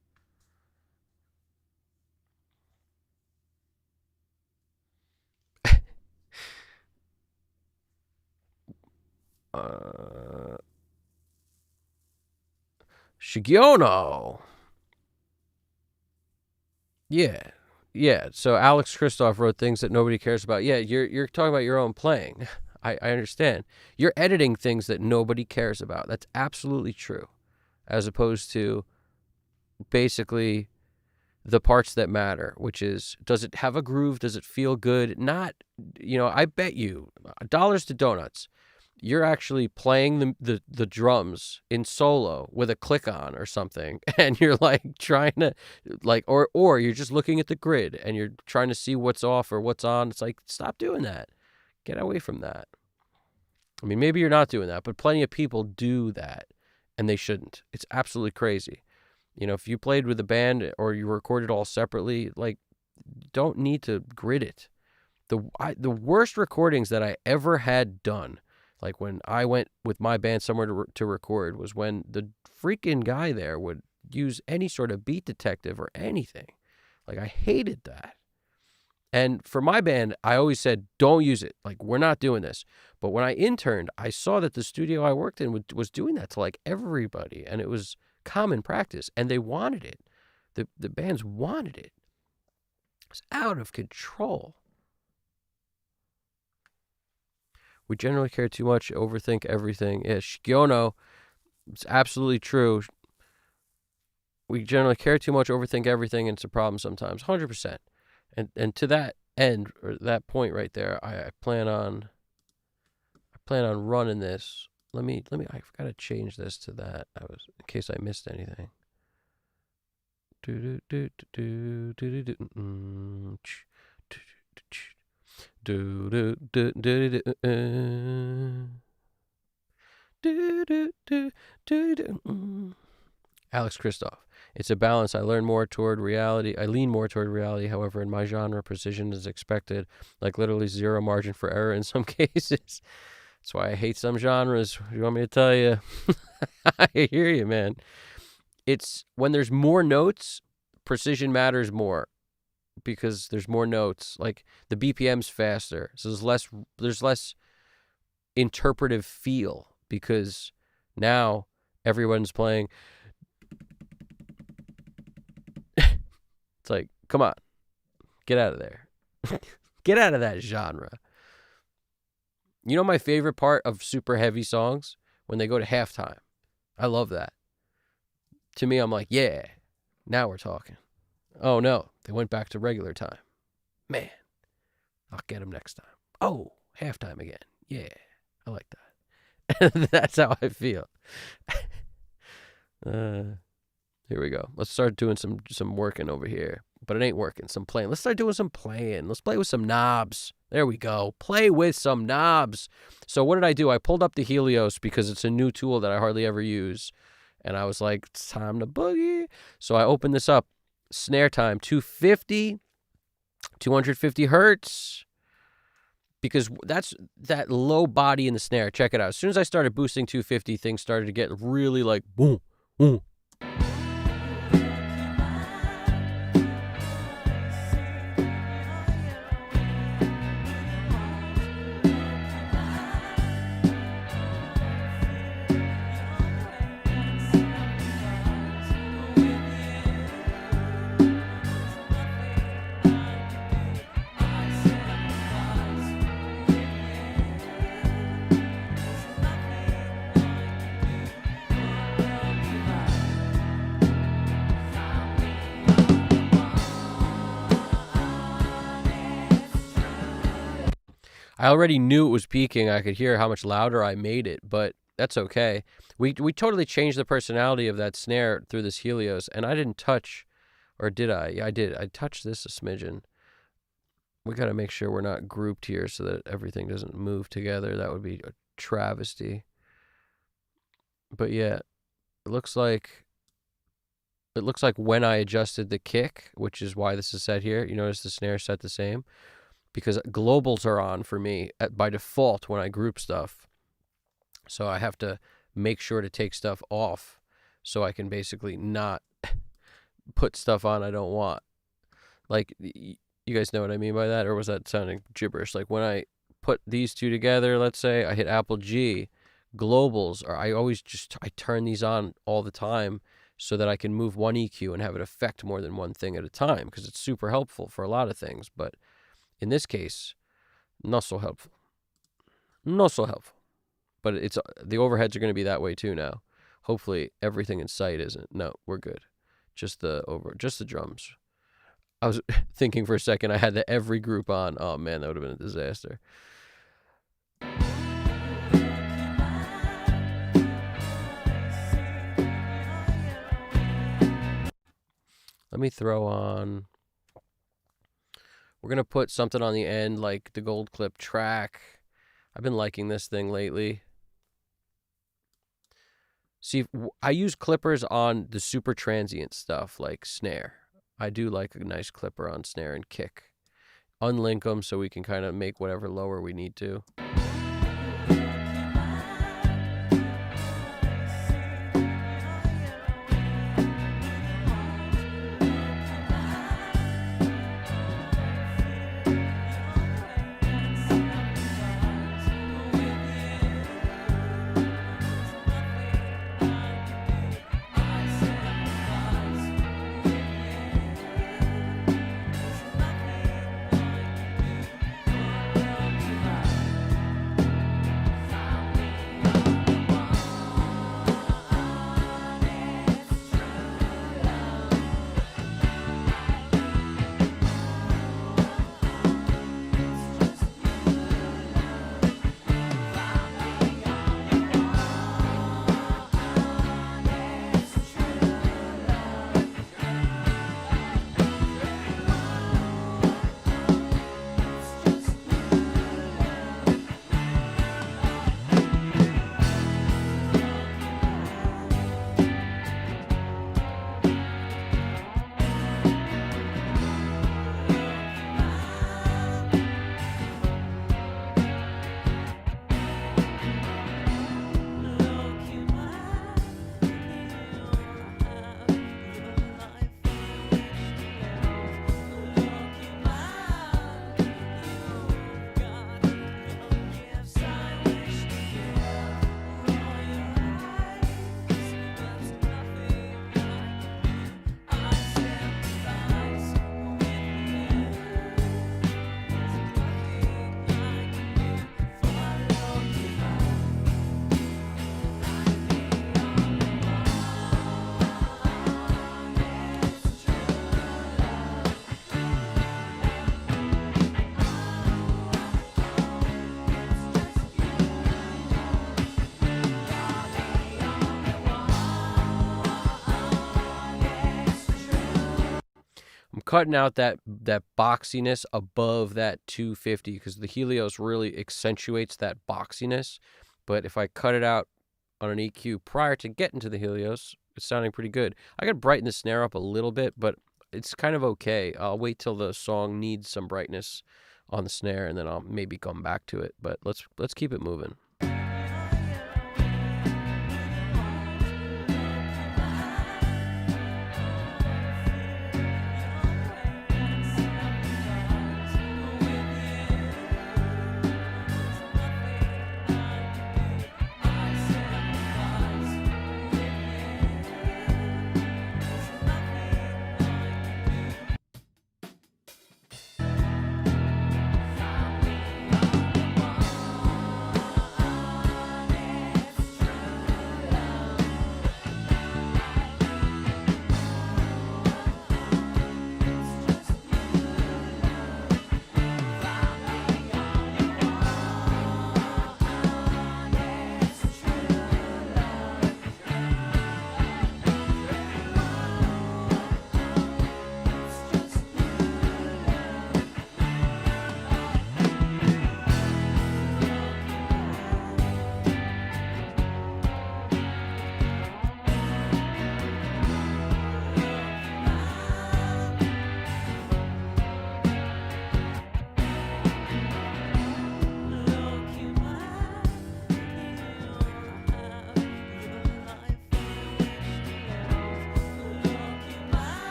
Shigiono. Yeah. So Alex Christoph wrote things that nobody cares about. Yeah, you're talking about your own playing. I understand. You're editing things that nobody cares about. That's absolutely true. As opposed to basically the parts that matter, which is, does it have a groove? Does it feel good? Not, I bet you, dollars to donuts, you're actually playing the drums in solo with a click on or something, and you're like trying to or you're just looking at the grid and you're trying to see what's off or what's on. It's like, stop doing that. Get away from that. I mean, maybe you're not doing that, but plenty of people do that, and they shouldn't. It's absolutely crazy. If you played with a band or you recorded all separately, like, don't need to grid it. The worst recordings that I ever had done, like when I went with my band somewhere to record, was when the freaking guy there would use any sort of beat detective or anything. Like, I hated that. And for my band, I always said, don't use it. Like, we're not doing this. But when I interned, I saw that the studio I worked in was doing that to like everybody. And it was common practice. And they wanted it. The bands wanted it. It was out of control. We generally care too much, overthink everything. Yeah, Shigiono, it's absolutely true. We generally care too much, overthink everything, and it's a problem sometimes. 100%. And to that end, or that point right there, I plan on running this. Let me I forgot to change this to that. In case I missed anything. Alex Christoph. It's a balance. I lean more toward reality. However, in my genre, precision is expected, like literally zero margin for error in some cases. That's why I hate some genres. You want me to tell you? I hear you, man. It's when there's more notes, precision matters more because there's more notes. Like the BPM's faster, so there's less interpretive feel because now everyone's playing. It's like, come on, get out of there. Get out of that genre. My favorite part of super heavy songs? When they go to halftime. I love that. To me, I'm like, yeah, now we're talking. Oh, no, they went back to regular time. Man, I'll get them next time. Oh, halftime again. Yeah, I like that. That's how I feel. Here we go. Let's start doing some working over here. But it ain't working. Some playing. Let's start doing some playing. Let's play with some knobs. There we go. Play with some knobs. So what did I do? I pulled up the Helios because it's a new tool that I hardly ever use. And I was like, it's time to boogie. So I opened this up. Snare time, 250 hertz. Because that's that low body in the snare. Check it out. As soon as I started boosting 250, things started to get really like boom, boom. I already knew it was peaking. I could hear how much louder I made it, but that's okay. We totally changed the personality of that snare through this Helios, and I didn't touch, or did I? Yeah, I did. I touched this a smidgen. We got to make sure we're not grouped here so that everything doesn't move together. That would be a travesty. But yeah, it looks like when I adjusted the kick, which is why this is set here, you notice the snare set the same. Because globals are on for me by default when I group stuff. So I have to make sure to take stuff off so I can basically not put stuff on I don't want. Like, you guys know what I mean by that? Or was that sounding gibberish? Like when I put these two together, let's say I hit Apple G, globals, or I turn these on all the time so that I can move one EQ and have it affect more than one thing at a time, because it's super helpful for a lot of things. But in this case, not so helpful. Not so helpful. But it's the overheads are going to be that way too now. Hopefully everything in sight isn't. No, we're good. Just the drums. I was thinking for a second I had the every group on. Oh man, that would have been a disaster. Let me throw on. We're going to put something on the end like the gold clip track. I've been liking this thing lately. See, I use clippers on the super transient stuff like snare. I do like a nice clipper on snare and kick. Unlink them so we can kind of make whatever lower we need to. Cutting out that boxiness above that 250 because the Helios really accentuates that boxiness. But if I cut it out on an EQ prior to getting to the Helios, it's sounding pretty good. I got to brighten the snare up a little bit, but it's kind of okay. I'll wait till the song needs some brightness on the snare, and then I'll maybe come back to it. But let's keep it moving.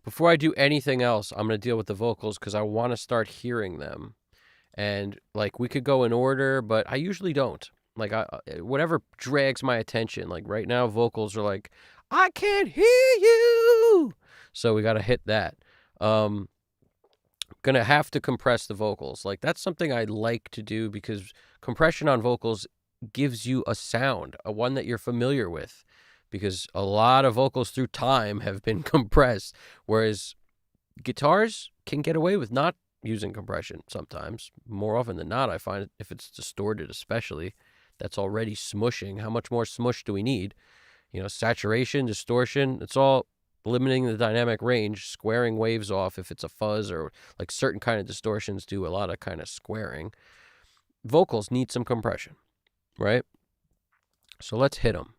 Before I do anything else, I'm going to deal with the vocals because I want to start hearing them. And like we could go in order, but I usually don't. Like whatever drags my attention. Like right now, vocals are like, I can't hear you. So we got to hit that. Gonna have to compress the vocals. Like that's something I like to do because compression on vocals gives you a sound, a one that you're familiar with. Because a lot of vocals through time have been compressed, whereas guitars can get away with not using compression sometimes. More often than not, I find if it's distorted especially, that's already smushing. How much more smush do we need? You know, saturation, distortion, it's all limiting the dynamic range, squaring waves off if it's a fuzz or like certain kind of distortions do a lot of kind of squaring. Vocals need some compression, right? So let's hit them.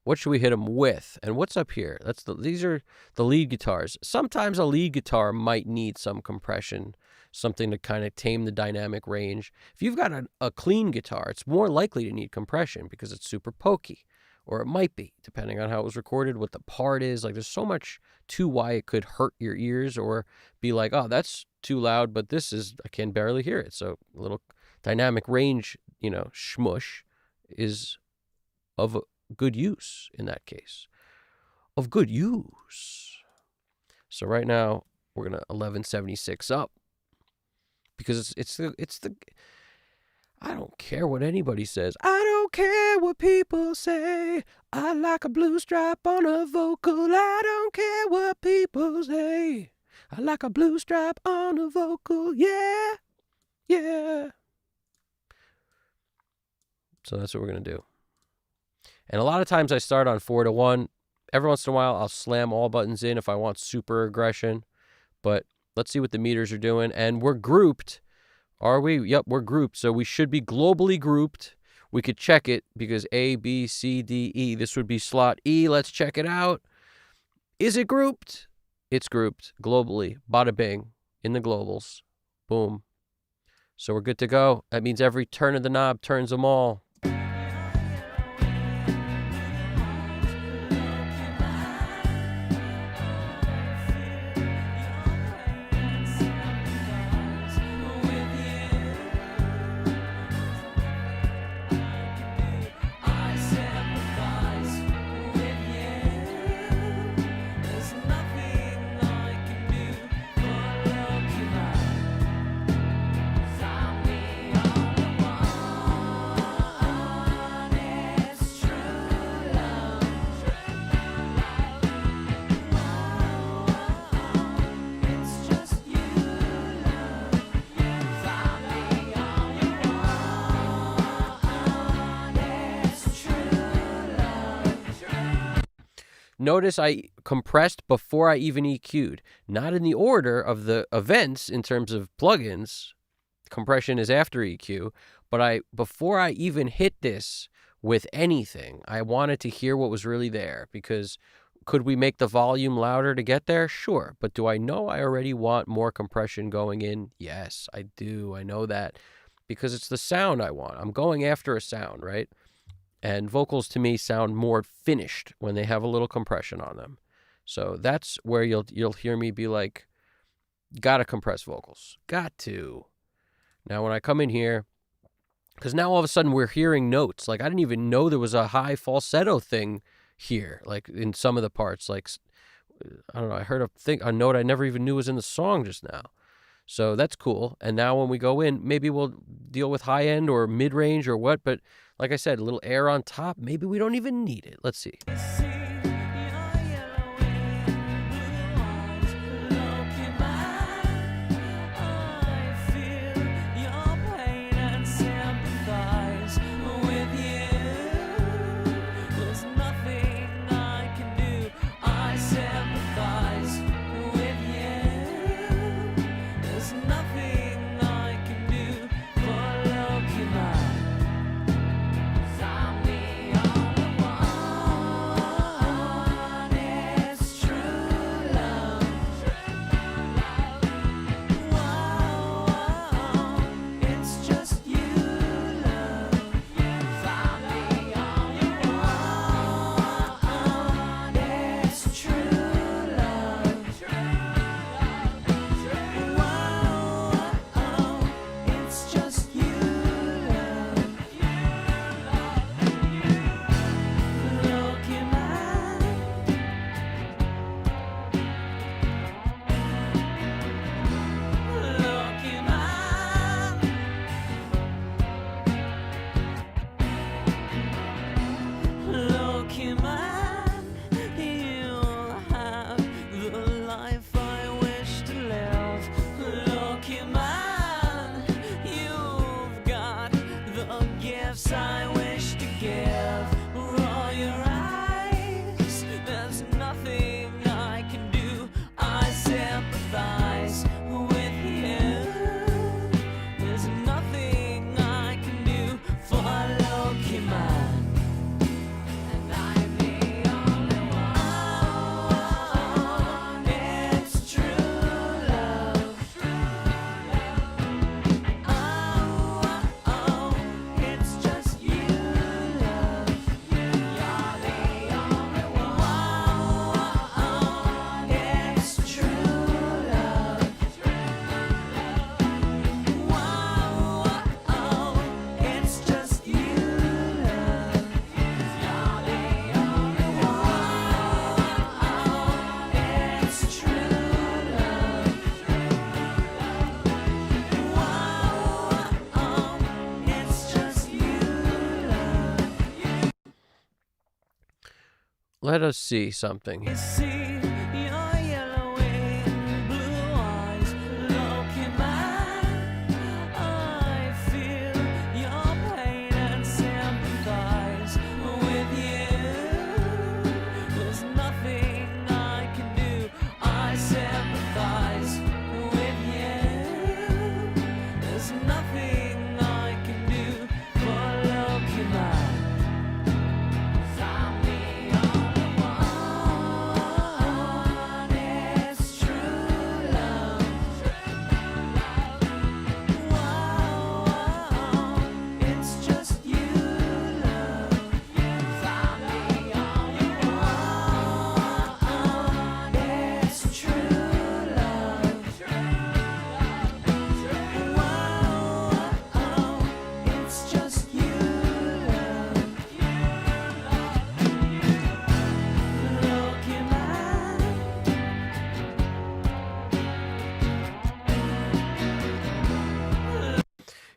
What should we hit them with? And what's up here? These are the lead guitars. Sometimes a lead guitar might need some compression, something to kind of tame the dynamic range. If you've got a clean guitar, it's more likely to need compression because it's super pokey. Or it might be, depending on how it was recorded, what the part is. Like there's so much to why it could hurt your ears or be like, oh, that's too loud, but I can barely hear it. So a little dynamic range, shmush is of good use in that case. Of good use. So right now we're gonna 1176 up because it's the I don't care what anybody says. I don't care what people say. I like a blue stripe on a vocal. I don't care what people say. I like a blue stripe on a vocal. Yeah. Yeah. So that's what we're going to do. And a lot of times I start on 4-1. Every once in a while, I'll slam all buttons in if I want super aggression. But let's see what the meters are doing. And we're grouped. Are we? Yep, we're grouped. So we should be globally grouped. We could check it because A, B, C, D, E. This would be slot E. Let's check it out. Is it grouped? It's grouped globally. Bada bing. In the globals. Boom. So we're good to go. That means every turn of the knob turns them all. Notice I compressed before I even EQ'd. Not in the order of the events in terms of plugins. Compression is after EQ. But before I even hit this with anything, I wanted to hear what was really there. Because could we make the volume louder to get there? Sure. But do I know I already want more compression going in? Yes, I do. I know that. Because it's the sound I want. I'm going after a sound, right? And vocals to me sound more finished when they have a little compression on them. So that's where you'll hear me be like, gotta compress vocals. Got to. Now when I come in here, because now all of a sudden we're hearing notes. Like I didn't even know there was a high falsetto thing here. Like in some of the parts. Like, I don't know, I heard a note I never even knew was in the song just now. So that's cool. And now when we go in, maybe we'll deal with high end or mid range or what. But like I said, a little air on top. Maybe we don't even need it. Let's see. Let us see something.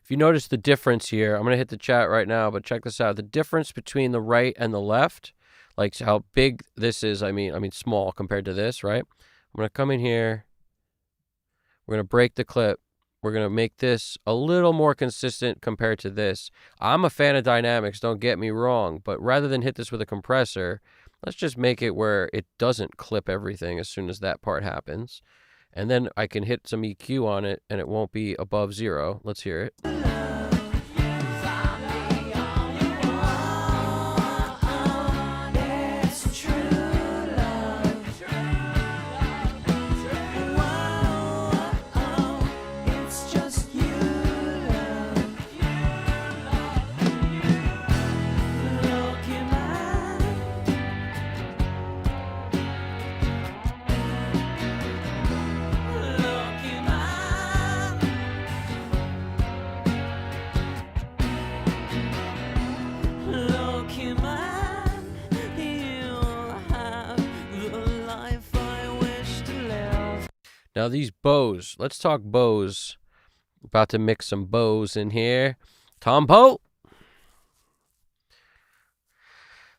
If you notice the difference here, I'm going to hit the chat right now, but check this out. The difference between the right and the left, like how big this is, I mean small compared to this, right? I'm going to come in here. We're going to break the clip. We're going to make this a little more consistent compared to this. I'm a fan of dynamics, don't get me wrong, but rather than hit this with a compressor, Let's just make it where it doesn't clip everything as soon as that part happens. And then I can hit some EQ on it and it won't be above 0. Let's hear it. Now these bows, let's talk bows. About to mix some bows in here. Tom Poe,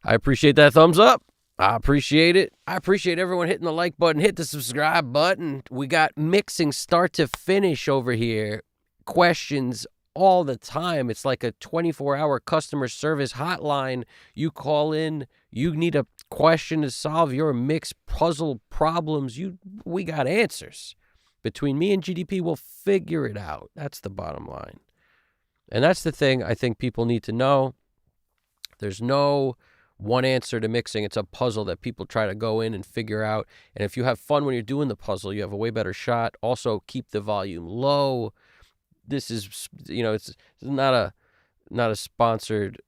I appreciate that thumbs up. I appreciate it. I appreciate everyone hitting the like button, hit the subscribe button. We got mixing start to finish over here. Questions all the time. It's like a 24-hour customer service hotline. You call in, you need a question to solve your mix puzzle problems. We got answers. Between me and GDP, we'll figure it out. That's the bottom line. And that's the thing I think people need to know. There's no one answer to mixing. It's a puzzle that people try to go in and figure out. And if you have fun when you're doing the puzzle, you have a way better shot. Also, keep the volume low. This is, it's not a sponsored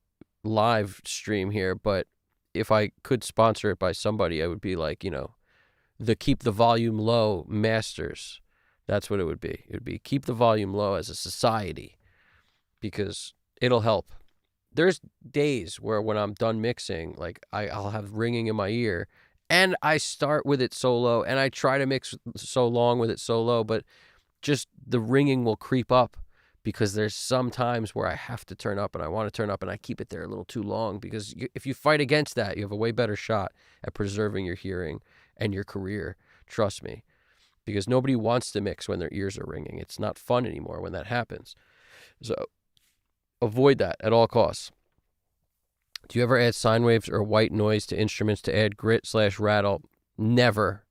live stream here, but if I could sponsor it by somebody, I would be like, the keep the volume low masters. That's what it would be. It would be keep the volume low as a society, because it'll help. There's days where when I'm done mixing, like I'll have ringing in my ear, and I start with it so low, and I try to mix so long with it so low, but just the ringing will creep up, because there's some times where I have to turn up and I want to turn up and I keep it there a little too long, because if you fight against that, you have a way better shot at preserving your hearing and your career. Trust me, because nobody wants to mix when their ears are ringing. It's not fun anymore when that happens. So avoid that at all costs. Do you ever add sine waves or white noise to instruments to add grit/rattle? Never.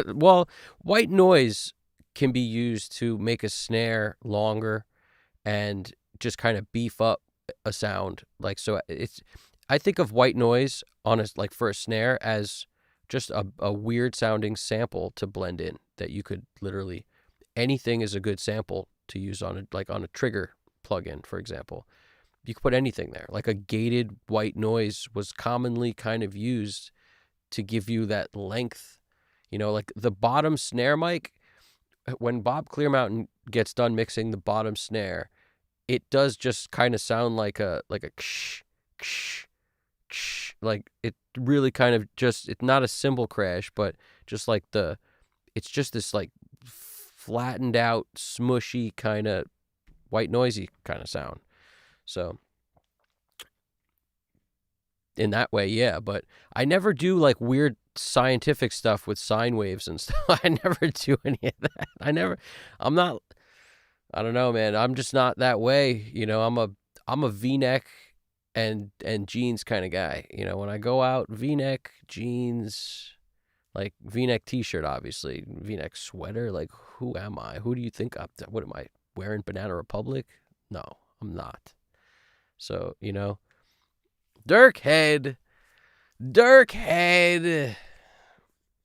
Well, white noise can be used to make a snare longer and just kind of beef up a sound. Like, so I think of white noise for a snare as just a weird sounding sample to blend in, that you could literally, anything is a good sample to use on a trigger plugin, for example. You could put anything there. Like a gated white noise was commonly kind of used to give you that length, like the bottom snare mic. When Bob Clearmountain gets done mixing the bottom snare, it does just kind of sound like a ksh, ksh, ksh. Like it really kind of just, it's not a cymbal crash, but just like it's just this like flattened out, smushy kind of white noisy kind of sound. So in that way, yeah, but I never do like weird scientific stuff with sine waves and stuff. I never do any of that. I don't know, man. I'm just not that way. I'm a V-neck and jeans kind of guy. When I go out, V-neck, jeans, like V-neck t-shirt, obviously, V-neck sweater. Like, who am I? Who do you think what am I wearing? Banana Republic? No, I'm not. So, Dirkhead.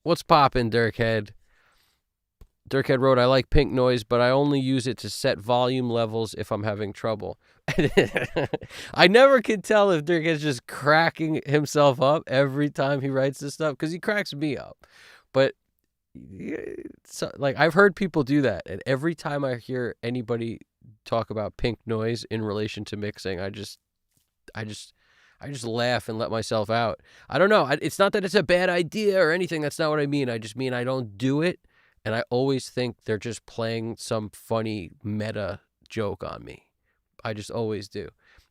What's poppin', Dirkhead? Dirkhead wrote, I like pink noise, but I only use it to set volume levels if I'm having trouble. I never can tell if Dirkhead's just cracking himself up every time he writes this stuff, because he cracks me up. But I've heard people do that, and every time I hear anybody talk about pink noise in relation to mixing, I just laugh and let myself out. I don't know. It's not that it's a bad idea or anything. That's not what I mean. I just mean I don't do it, and I always think they're just playing some funny meta joke on me. I just always do.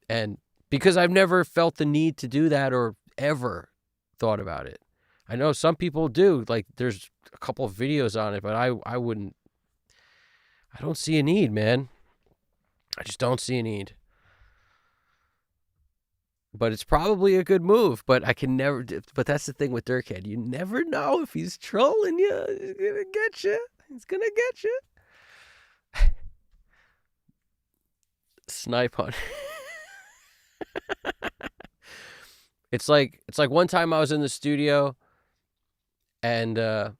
And because I've never felt the need to do that or ever thought about it. I know some people do. Like, there's a couple of videos on it, but I wouldn't. I don't see a need, man. I just don't see a need. But it's probably a good move. But I can never. But that's the thing with Dirkhead. You never know if he's trolling you. He's gonna get you. He's gonna get you. Snipe hunt. It's like one time I was in the studio, and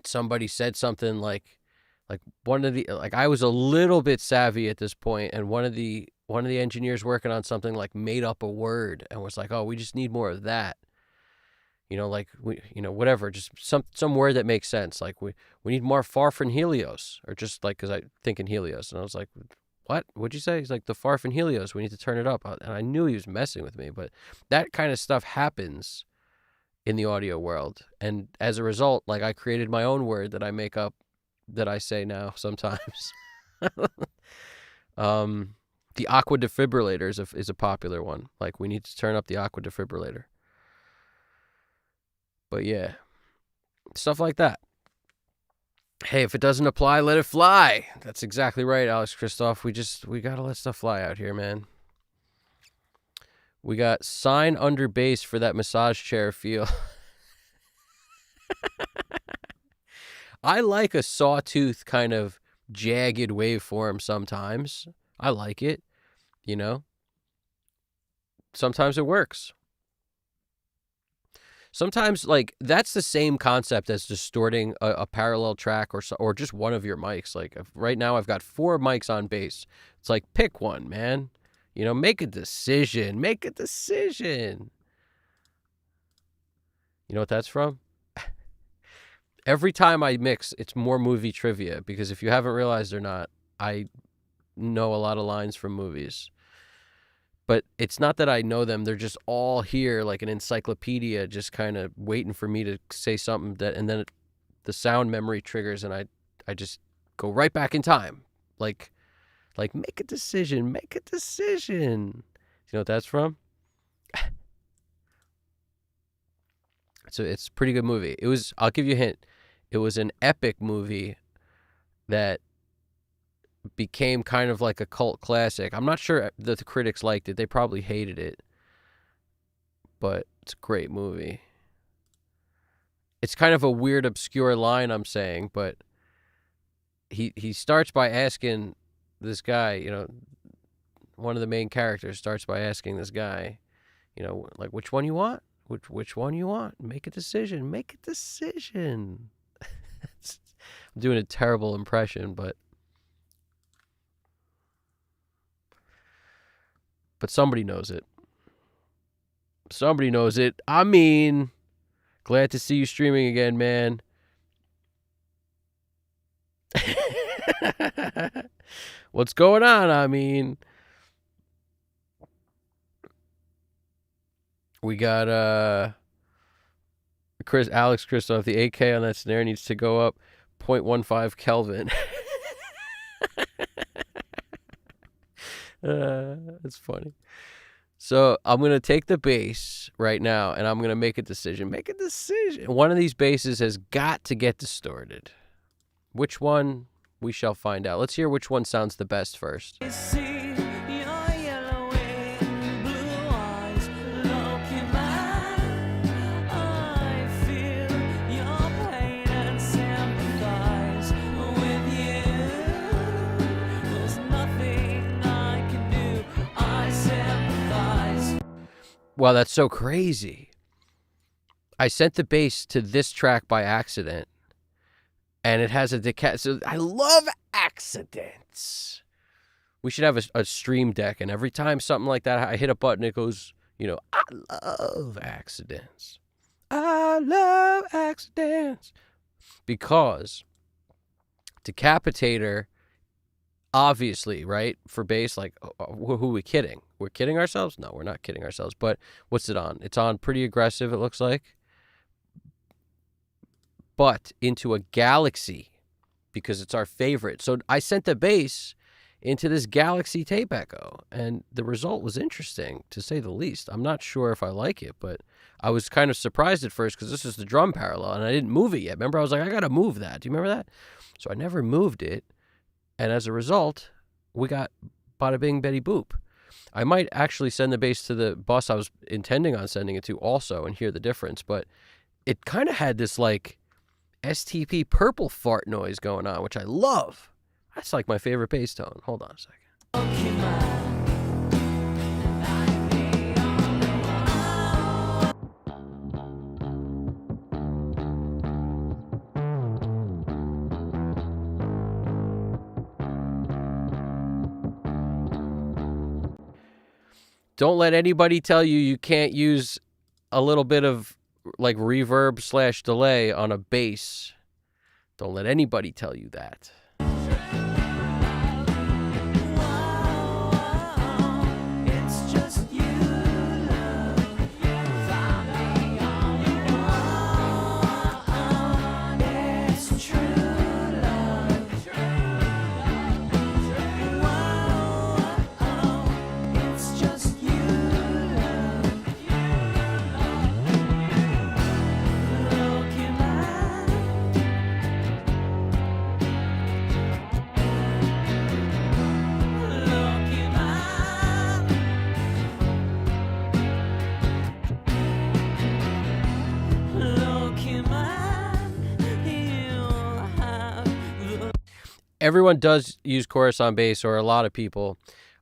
somebody said something like one of the I was a little bit savvy at this point, and one of the engineers working on something like made up a word and was like, "Oh, we just need more of that." Like whatever, just some word that makes sense. Like we need more Farfan Helios, or just like, because I think in Helios, and I was like, what? What'd you say? He's like, the Farfan Helios, we need to turn it up. And I knew he was messing with me, but that kind of stuff happens in the audio world. And as a result, like, I created my own word that I make up, that I say now sometimes. The aqua defibrillator is a popular one. Like, we need to turn up the aqua defibrillator. But yeah, stuff like that. Hey, if it doesn't apply, let it fly. That's exactly right, Alex Christoph. We gotta let stuff fly out here, man. We got sign under bass for that massage chair feel. I like a sawtooth kind of jagged waveform sometimes. I like it, Sometimes it works. Sometimes, like, that's the same concept as distorting a parallel track or just one of your mics. Like, right now I've got 4 mics on bass. It's like, pick one, man. Make a decision. Make a decision. You know what that's from? Every time I mix, it's more movie trivia, because if you haven't realized or not, I know a lot of lines from movies. But it's not that I know them. They're just all here like an encyclopedia, just kind of waiting for me to say something, and then the sound memory triggers, and I just go right back in time. Like make a decision. Make a decision. You know what that's from? So it's a pretty good movie. I'll give you a hint. It was an epic movie that became kind of like a cult classic. I'm not sure that the critics liked it. They probably hated it. But it's a great movie. It's kind of a weird, obscure line I'm saying, but he starts by asking this guy, one of the main characters starts by asking this guy, like, which one you want? Which one you want? Make a decision. Make a decision. I'm doing a terrible impression, but somebody knows it. Somebody knows it. I mean, glad to see you streaming again, man. What's going on? I mean, we got Alex Christoph. The 8K on that snare needs to go up 0.15 Kelvin. That's funny. So I'm going to take the bass right now, and I'm going to make a decision. Make a decision. One of these basses has got to get distorted. Which one? We shall find out. Let's hear which one sounds the best first. Wow, that's so crazy. I sent the bass to this track by accident, and it has a decay. So I love accidents. We should have a stream deck, and every time something like that, I hit a button, it goes, I love accidents. I love accidents. Because Decapitator, obviously, right, for bass, like, who are we kidding? We're kidding ourselves? No, we're not kidding ourselves. But what's it on? It's on pretty aggressive, it looks like. But into a Galaxy, because it's our favorite. So I sent the bass into this Galaxy tape echo, and the result was interesting, to say the least. I'm not sure if I like it, but I was kind of surprised at first, because this is the drum parallel, and I didn't move it yet. Remember, I was like, I got to move that. Do you remember that? So I never moved it, and as a result, we got bada bing, Betty boop. I might actually send the bass to the bus I was intending on sending it to also and hear the difference. But it kind of had this like STP purple fart noise going on, which I love. That's like my favorite bass tone. Hold on a second. Don't let anybody tell you you can't use a little bit of like reverb / delay on a bass. Don't let anybody tell you that. Everyone does use chorus on bass, or a lot of people.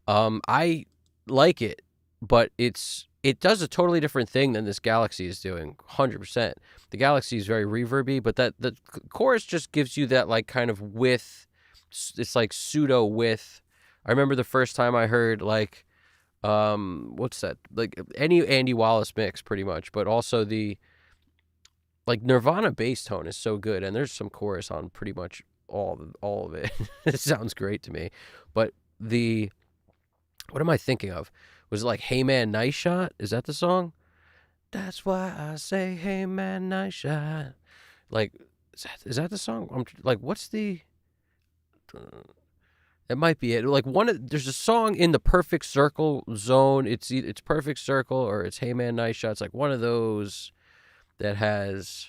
I like it, but it does a totally different thing than this Galaxy is doing. 100%. The Galaxy is very reverby, but the chorus just gives you that like kind of width. It's like pseudo width. I remember the first time I heard like what's that? Like any Andy Wallace mix, pretty much, but also the like Nirvana bass tone is so good, and there's some chorus on pretty much all of it. It sounds great to me. But what am I thinking of? Was it like Hey Man, Nice Shot? Is that the song? That's why I say Hey Man, Nice Shot. Like, is that the song? I'm like, what's the... It might be it. Like there's a song in the Perfect Circle zone. It's Perfect Circle or it's Hey Man, Nice Shot. It's like one of those that has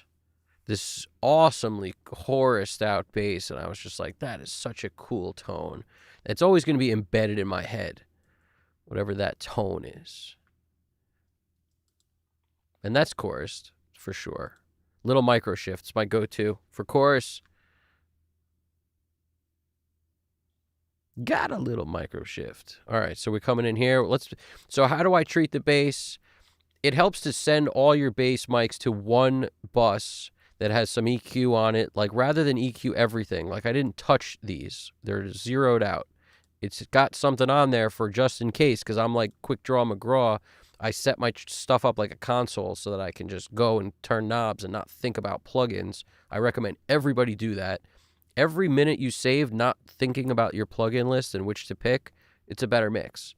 this awesomely chorused out bass, and I was just like, that is such a cool tone. It's always going to be embedded in my head, whatever that tone is. And that's chorused, for sure. Little Micro Shift's my go-to for chorus. Got a little micro shift. All right, so we're coming in here. So how do I treat the bass? It helps to send all your bass mics to one bus that has some EQ on it, like rather than EQ everything. Like I didn't touch these. They're zeroed out. It's got something on there for just in case, because I'm like Quick Draw McGraw. I set my stuff up like a console so that I can just go and turn knobs and not think about plugins. I recommend everybody do that. Every minute you save not thinking about your plugin list and which to pick, it's a better mix.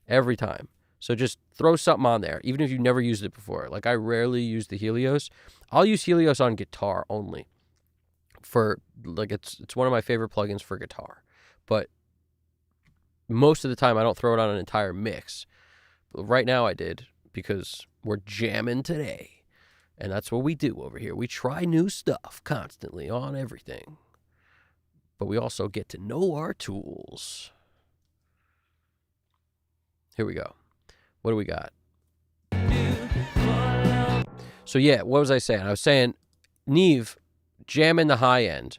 Every time. So just throw something on there, even if you've never used it before. Like I rarely use the Helios. I'll use Helios on guitar only. For like it's one of my favorite plugins for guitar. But most of the time I don't throw it on an entire mix. But right now I did, because we're jamming today. And that's what we do over here. We try new stuff constantly on everything. But we also get to know our tools. Here we go. What do we got? So yeah, what was I saying? I was saying Neve, jam in the high end.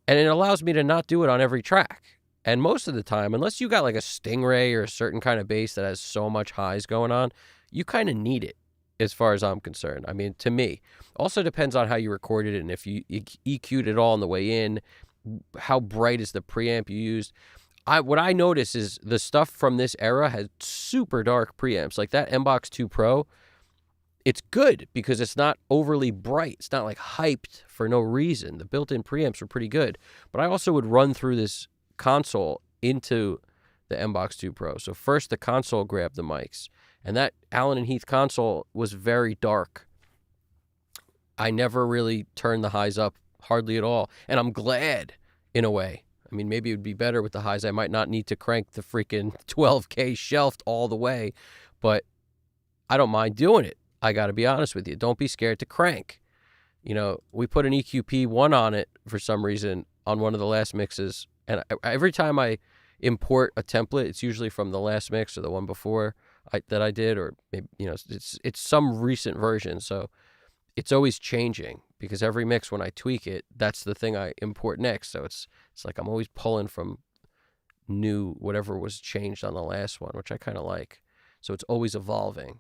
And it allows me to not do it on every track. And most of the time, unless you got like a Stingray or a certain kind of bass that has so much highs going on, you kind of need it as far as I'm concerned. I mean, to me. Also depends on how you recorded it and if you EQ'd it all on the way in. How bright is the preamp you used? What I notice is the stuff from this era has super dark preamps. Like that MBox 2 Pro, it's good because it's not overly bright. It's not like hyped for no reason. The built-in preamps are pretty good. But I also would run through this console into the MBox 2 Pro. So first the console grabbed the mics. And that Allen & Heath console was very dark. I never really turned the highs up hardly at all. And I'm glad, in a way. I mean, maybe it would be better with the highs. I might not need to crank the freaking 12K shelved all the way, but I don't mind doing it. I got to be honest with you. Don't be scared to crank. You know, we put an EQP1 on it for some reason on one of the last mixes, and every time import a template, it's usually from the last mix or the one before that I did, or maybe, you know, it's some recent version. So it's always changing because every mix, when I tweak it, that's the thing I import next. So it's like I'm always pulling from new whatever was changed on the last one, which I kind of like. So it's always evolving.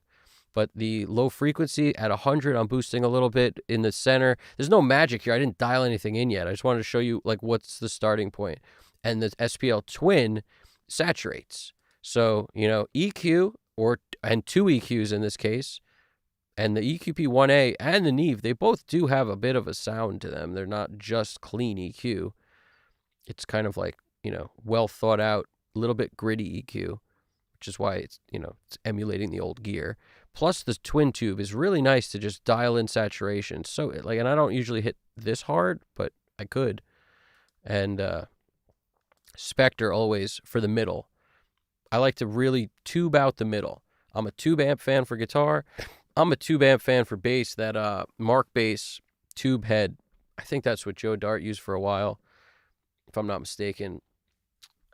But the low frequency at 100, I'm boosting a little bit in the center. There's no magic here. I didn't dial anything in yet. I just wanted to show you like what's the starting point. And the SPL Twin saturates. So, you know, EQ and 2 EQs in this case, and the EQP1A and the Neve, they both do have a bit of a sound to them. They're not just clean EQ. It's kind of like, you know, well thought out, a little bit gritty EQ, which is why it's, you know, it's emulating the old gear. Plus the twin tube is really nice to just dial in saturation. So like, and I don't usually hit this hard, but I could. And Spectre always for the middle. I like to really tube out the middle. I'm a tube amp fan for guitar. I'm a tube amp fan for bass. That Mark bass tube head, I think that's what Joe Dart used for a while, if I'm not mistaken.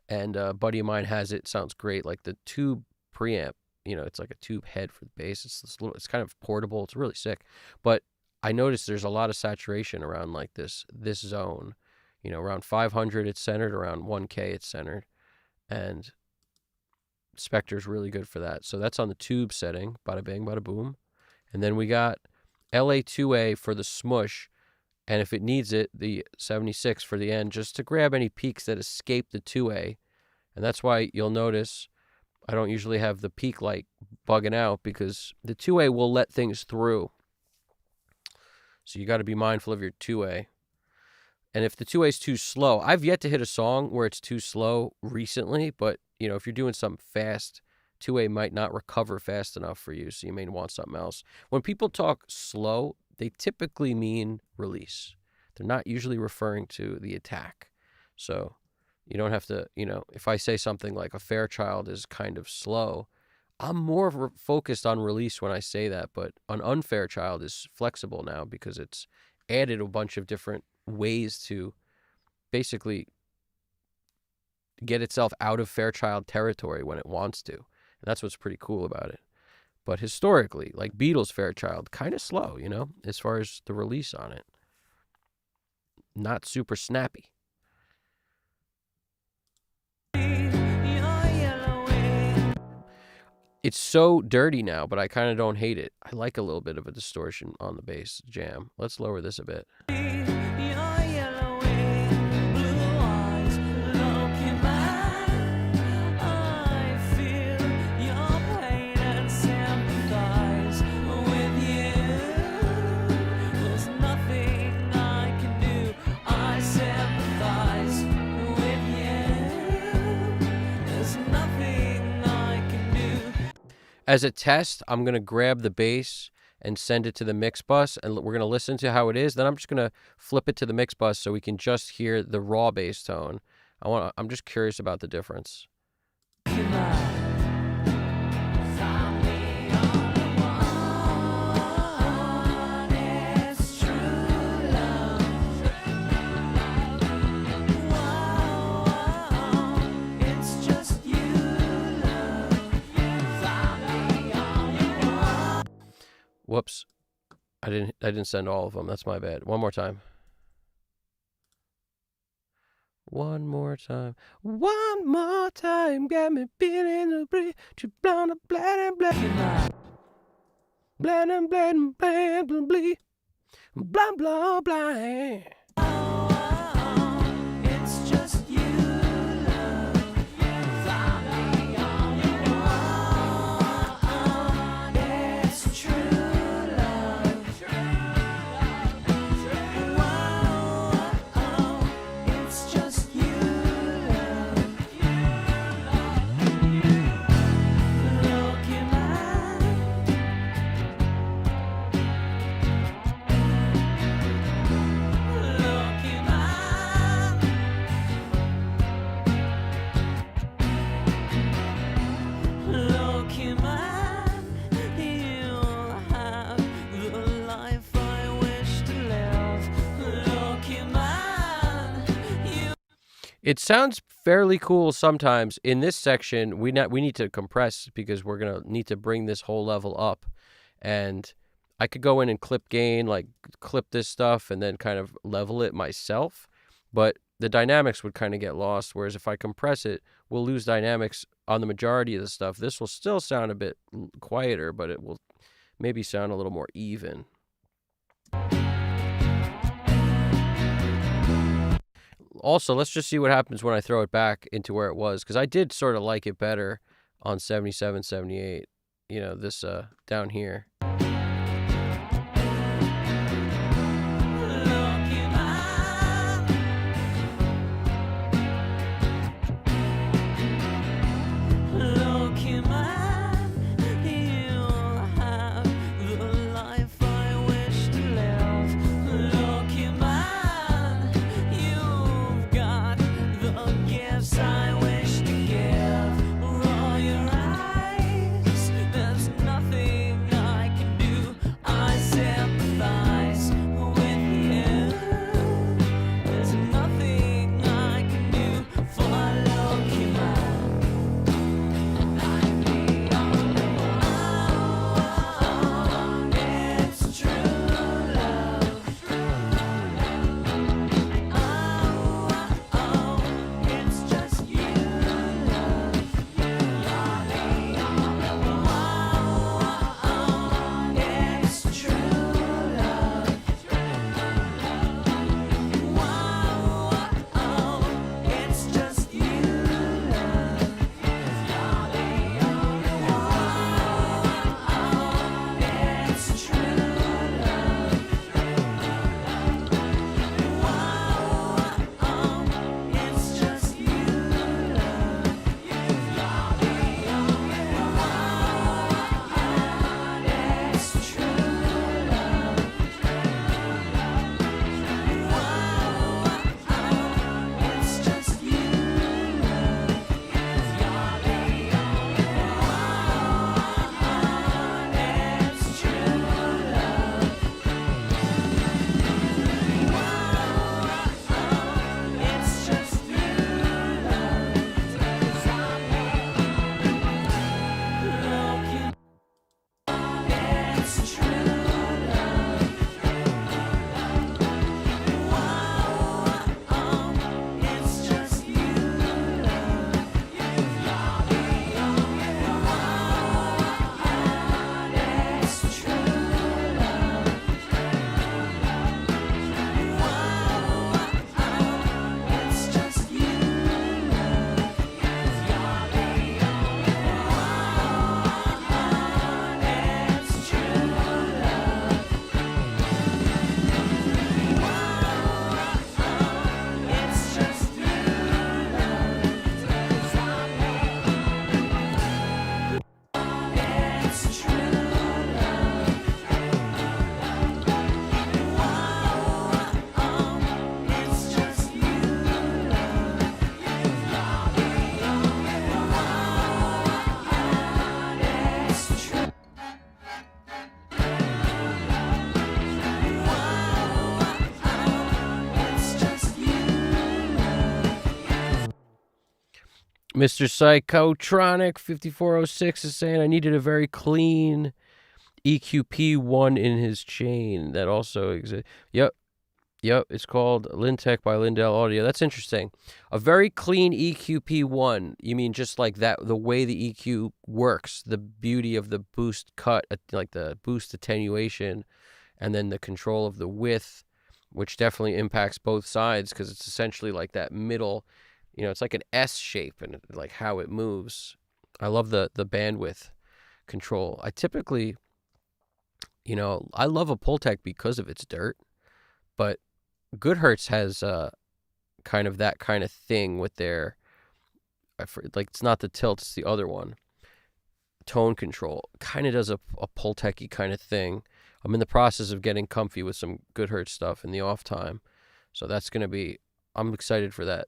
And a buddy of mine has it. Sounds great. Like the tube preamp, you know, it's like a tube head for the bass. It's kind of portable. It's really sick. But I noticed there's a lot of saturation around like this zone. You know, around 500 it's centered, around 1K it's centered. And Spectre's really good for that. So that's on the tube setting. Bada bang, bada boom. And then we got LA2A for the smush. And if it needs it, the 76 for the end, just to grab any peaks that escape the 2A. And that's why you'll notice I don't usually have the peak light bugging out, because the 2A will let things through. So you got to be mindful of your 2A. And if the 2A is too slow, I've yet to hit a song where it's too slow recently, but you know, if you're doing something fast, 2A might not recover fast enough for you, so you may want something else. When people talk slow, they typically mean release. They're not usually referring to the attack. So you don't have to, you know, if I say something like a Fairchild is kind of slow, I'm more focused on release when I say that, but an Unfairchild is flexible now because it's added a bunch of different ways to basically get itself out of Fairchild territory when it wants to. And that's what's pretty cool about it. But historically, like Beatles Fairchild, kind of slow, you know, as far as the release on it. Not super snappy. It's so dirty now, but I kind of don't hate it. I like a little bit of a distortion on the bass jam. Let's lower this a bit. As a test, I'm going to grab the bass and send it to the mix bus, and we're going to listen to how it is. Then I'm just going to flip it to the mix bus so we can just hear the raw bass tone. I'm just curious about the difference. Whoops. I didn't send all of them. That's my bad. One more time. One more time. One more time. Got me feeling the breeze. You blown up, blad and blad. Blad and blad and blad and bleed. Blah, blah, blah. It's just you. It sounds fairly cool sometimes. In this section, we need to compress because we're going to need to bring this whole level up. And I could go in and clip gain, like clip this stuff and then kind of level it myself. But the dynamics would kind of get lost. Whereas if I compress it, we'll lose dynamics on the majority of the stuff. This will still sound a bit quieter, but it will maybe sound a little more even. Also, let's just see what happens when I throw it back into where it was, because I did sort of like it better on 77, 78. You know, this down here. Mr. Psychotronic 5406 is saying I needed a very clean EQP one in his chain. That also exists. Yep. It's called Lintech by Lindell Audio. That's interesting. A very clean EQP one. You mean just like that, the way the EQ works, the beauty of the boost cut, like the boost attenuation, and then the control of the width, which definitely impacts both sides because it's essentially like that middle. You know, it's like an S shape and like how it moves. I love the bandwidth control. I typically, you know, I love a Pultec because of its dirt, but Goodhertz has kind of that kind of thing with their, like it's not the tilt, it's the other one. Tone control kind of does a Pultec-y kind of thing. I'm in the process of getting comfy with some Goodhertz stuff in the off time, so that's going to be, I'm excited for that.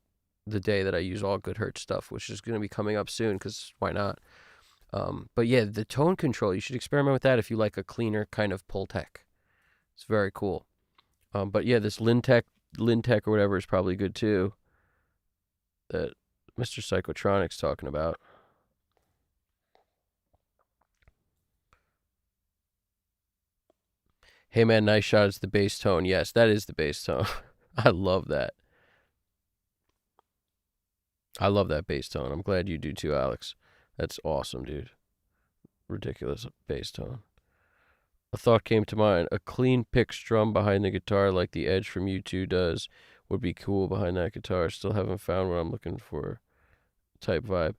The day that I use all Goodhertz stuff, which is going to be coming up soon, because why not? But yeah, the tone control, you should experiment with that if you like a cleaner kind of Pultec. It's very cool. But yeah, this Lintech or whatever is probably good too. That Mr. Psychotronic's talking about. Hey man, nice shot. It's the bass tone. Yes, that is the bass tone. I love that. I love that bass tone. I'm glad you do too, Alex. That's awesome, dude. Ridiculous bass tone. A thought came to mind. A clean pick strum behind the guitar like the Edge from U2 does would be cool behind that guitar. Still haven't found what I'm looking for type vibe.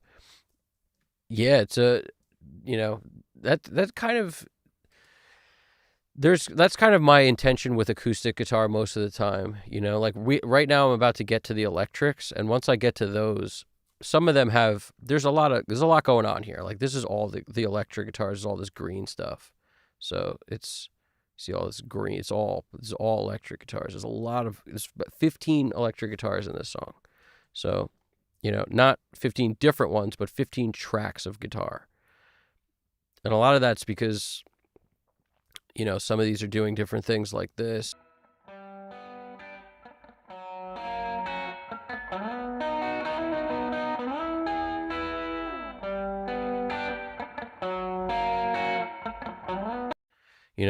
Yeah, it's a, that kind of, that's kind of my intention with acoustic guitar most of the time. Like right now I'm about to get to the electrics, and once I get to those, some of them there's a lot going on here. Like this is all the electric guitars, is all this green stuff. So see all this green, it's all electric guitars. There's 15 electric guitars in this song. So, not 15 different ones, but 15 tracks of guitar. And a lot of that's because some of these are doing different things like this.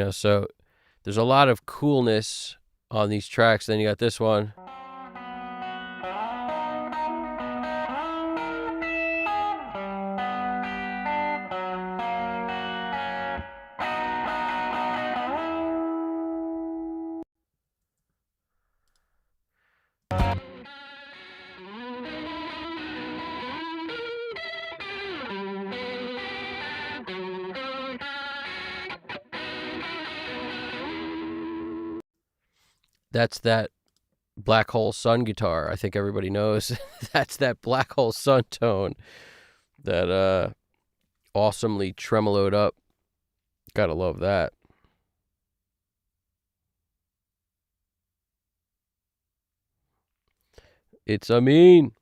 So there's a lot of coolness on these tracks. Then you got this one. That's that Black Hole Sun guitar. I think everybody knows that's that Black Hole Sun tone that awesomely tremoloed up. Gotta love that. It's Amin.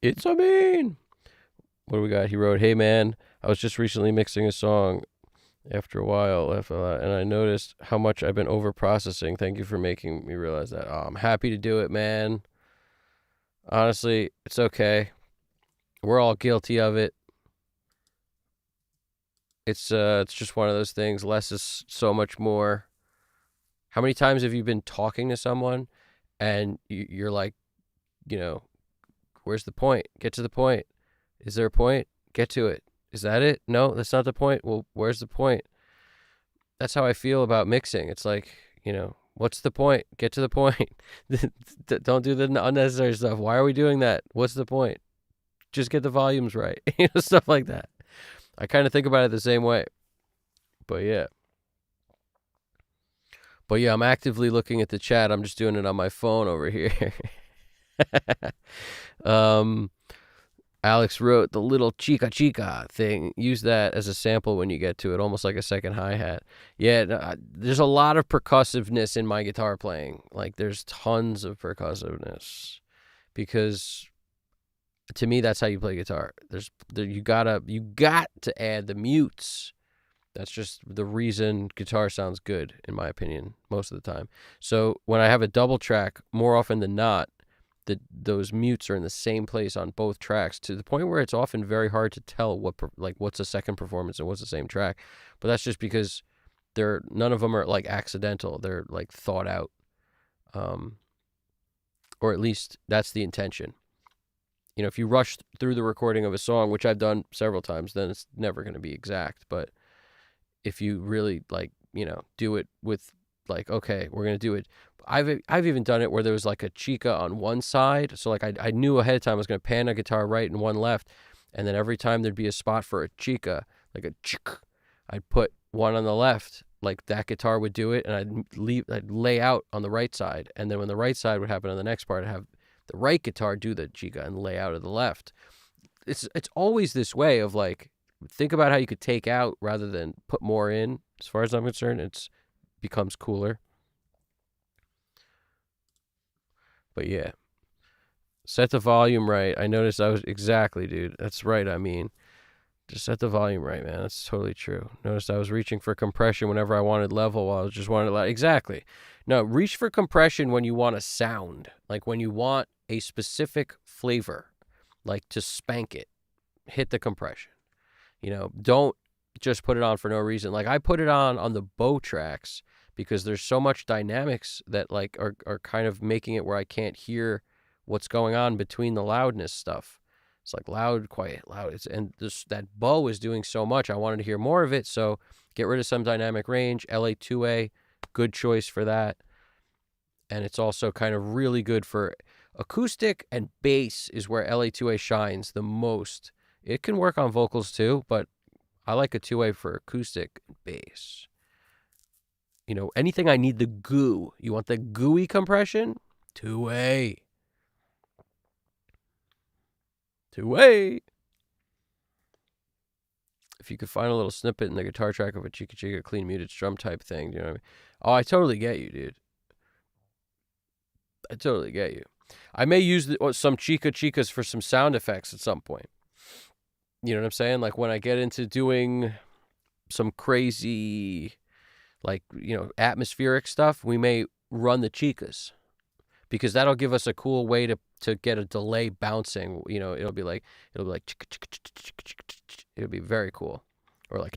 It's Amin. What do we got? He wrote, "Hey man, I was just recently mixing a song after a while, and I noticed how much I've been over processing. Thank you for making me realize that." Oh, I'm happy to do it, man. Honestly, it's okay. We're all guilty of it. It's just one of those things. Less is so much more. How many times have you been talking to someone and you're like, where's the point? Get to the point. Is there a point? Get to it. Is that it? No, that's not the point. Well, where's the point? That's how I feel about mixing. It's like, what's the point? Get to the point. Don't do the unnecessary stuff. Why are we doing that? What's the point? Just get the volumes right. Stuff like that. I kind of think about it the same way. But yeah. I'm actively looking at the chat. I'm just doing it on my phone over here. Alex wrote the little chica chica thing. Use that as a sample when you get to it, almost like a second hi-hat. Yeah, there's a lot of percussiveness in my guitar playing. Like there's tons of percussiveness because to me that's how you play guitar. You got to add the mutes. That's just the reason guitar sounds good, in my opinion, most of the time. So when I have a double track, more often than not, those mutes are in the same place on both tracks, to the point where it's often very hard to tell what's a second performance and what's the same track. But that's just because none of them are like accidental. They're like thought out, or at least that's the intention. If you rush through the recording of a song, which I've done several times, then it's never going to be exact. But if you really do it with okay, we're going to do it. I've even done it where there was like a chica on one side. So like I knew ahead of time I was going to pan a guitar right and one left. And then every time there'd be a spot for a chica, like a chick, I'd put one on the left, like that guitar would do it. And I'd lay out on the right side. And then when the right side would happen on the next part, I'd have the right guitar do the chica and lay out of the left. It's always this way of like, think about how you could take out rather than put more in. As far as I'm concerned, it becomes cooler. But yeah, set the volume right. I noticed I was exactly, dude. That's right. I mean, Just set the volume right, man. That's totally true. Notice I was reaching for compression whenever I wanted level while I was just wanted exactly. No, reach for compression when you want a sound. Like when you want a specific flavor. Like to spank it. Hit the compression. You know, don't just put it on for no reason. Like I put it on the bow tracks because there's so much dynamics that like are kind of making it where I can't hear what's going on between the loudness stuff. It's like loud, quiet, loud. And that bow is doing so much. I wanted to hear more of it, so get rid of some dynamic range. LA2A, good choice for that. And it's also kind of really good for acoustic and bass is where LA2A shines the most. It can work on vocals too, but I like a 2A for acoustic and bass. You know, anything I need the goo. You want the gooey compression? 2A. 2A. If you could find a little snippet in the guitar track of a Chica Chica clean muted strum type thing, you know what I mean? Oh, I totally get you, dude. I totally get you. I may use some Chica Chicas for some sound effects at some point. You know what I'm saying? Like when I get into doing some crazy, like, you know, atmospheric stuff, we may run the Chicas. Because that'll give us a cool way to get a delay bouncing. You know, it'll be like it'll be very cool. Or like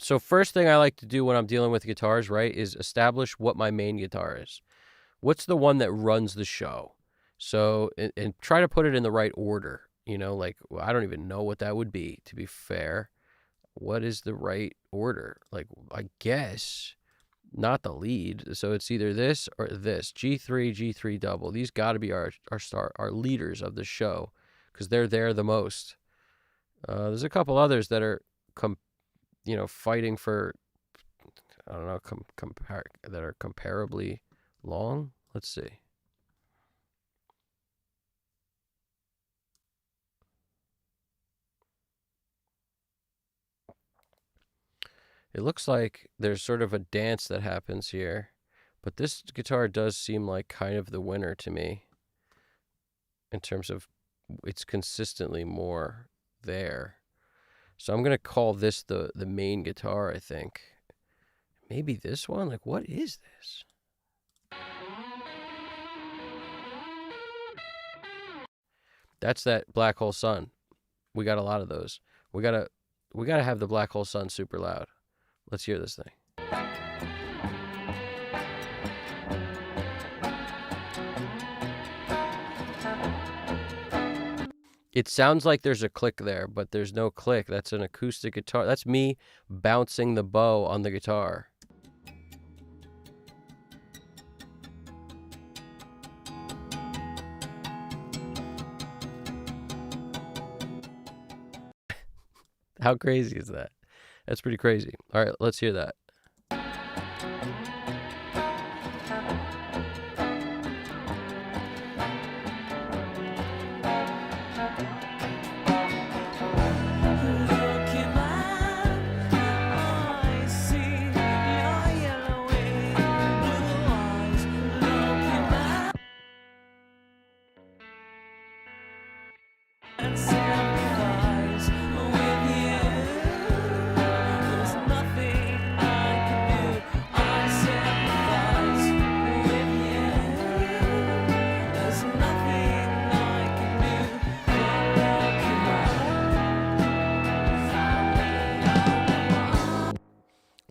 So first thing I like to do when I'm dealing with guitars, right, is establish what my main guitar is. What's the one that runs the show? So, and try to put it in the right order. You know, like, I don't even know what that would be, to be fair. What is the right order? Like, I guess not the lead. So it's either this or this. G3, G3 double. These got to be our leaders of the show because they're there the most. There's a couple others that are fighting for, I don't know, that are comparably long. Let's see. It looks like there's sort of a dance that happens here, but this guitar does seem like kind of the winner to me in terms of it's consistently more there. So I'm going to call this the main guitar, I think. Maybe this one? Like, what is this? That's that Black Hole Sun. We got a lot of those. We gotta have the Black Hole Sun super loud. Let's hear this thing. It sounds like there's a click there, but there's no click. That's an acoustic guitar. That's me bouncing the bow on the guitar. How crazy is that? That's pretty crazy. All right, let's hear that.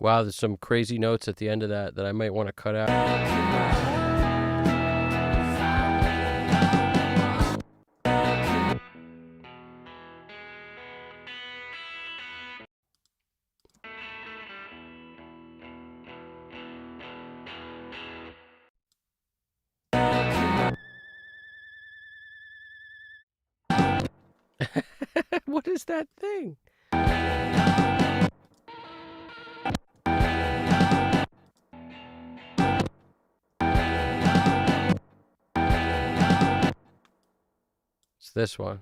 Wow, there's some crazy notes at the end of that I might want to cut out. What is that thing? It's this one.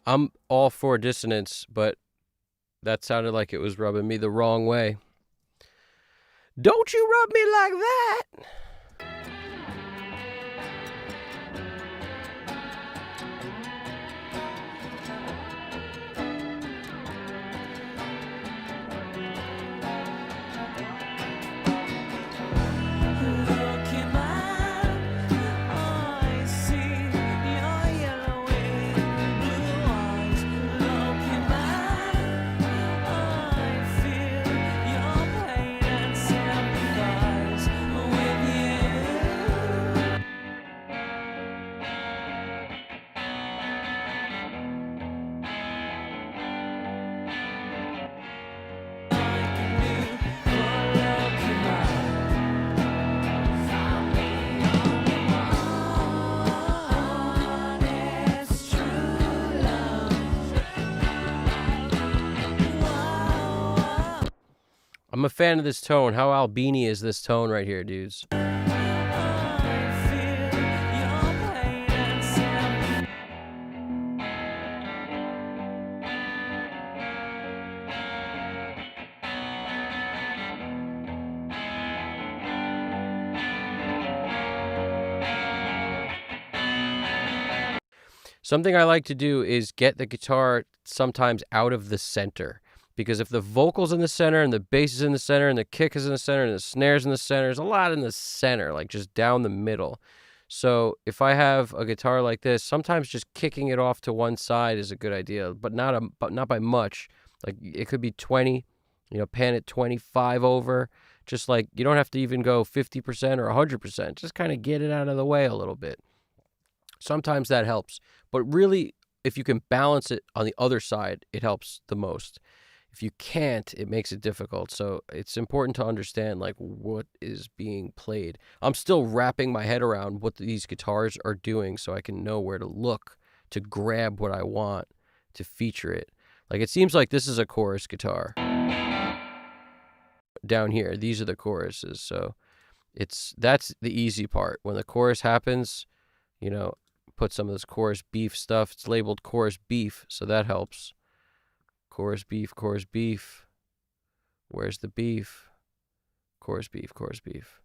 I'm all for dissonance, but that sounded like it was rubbing me the wrong way. Don't you rub me like that! I'm a fan of this tone. How Albini is this tone right here, dudes? Something I like to do is get the guitar sometimes out of the center. Because if the vocal's in the center and the bass is in the center and the kick is in the center and the snare's in the center, there's a lot in the center, like just down the middle. So if I have a guitar like this, sometimes just kicking it off to one side is a good idea, but not by much. Like it could be 20, pan it 25 over. Just like you don't have to even go 50% or 100%. Just kind of get it out of the way a little bit. Sometimes that helps, but really, if you can balance it on the other side, it helps the most. If you can't, it makes it difficult. So it's important to understand like what is being played. I'm still wrapping my head around what these guitars are doing so I can know where to look to grab what I want to feature it. Like it seems like this is a chorus guitar. Down here, these are the choruses. So that's the easy part. When the chorus happens, put some of this chorus beef stuff. It's labeled chorus beef, so that helps. Chorus beef, chorus beef. Where's the beef? Chorus beef, chorus beef.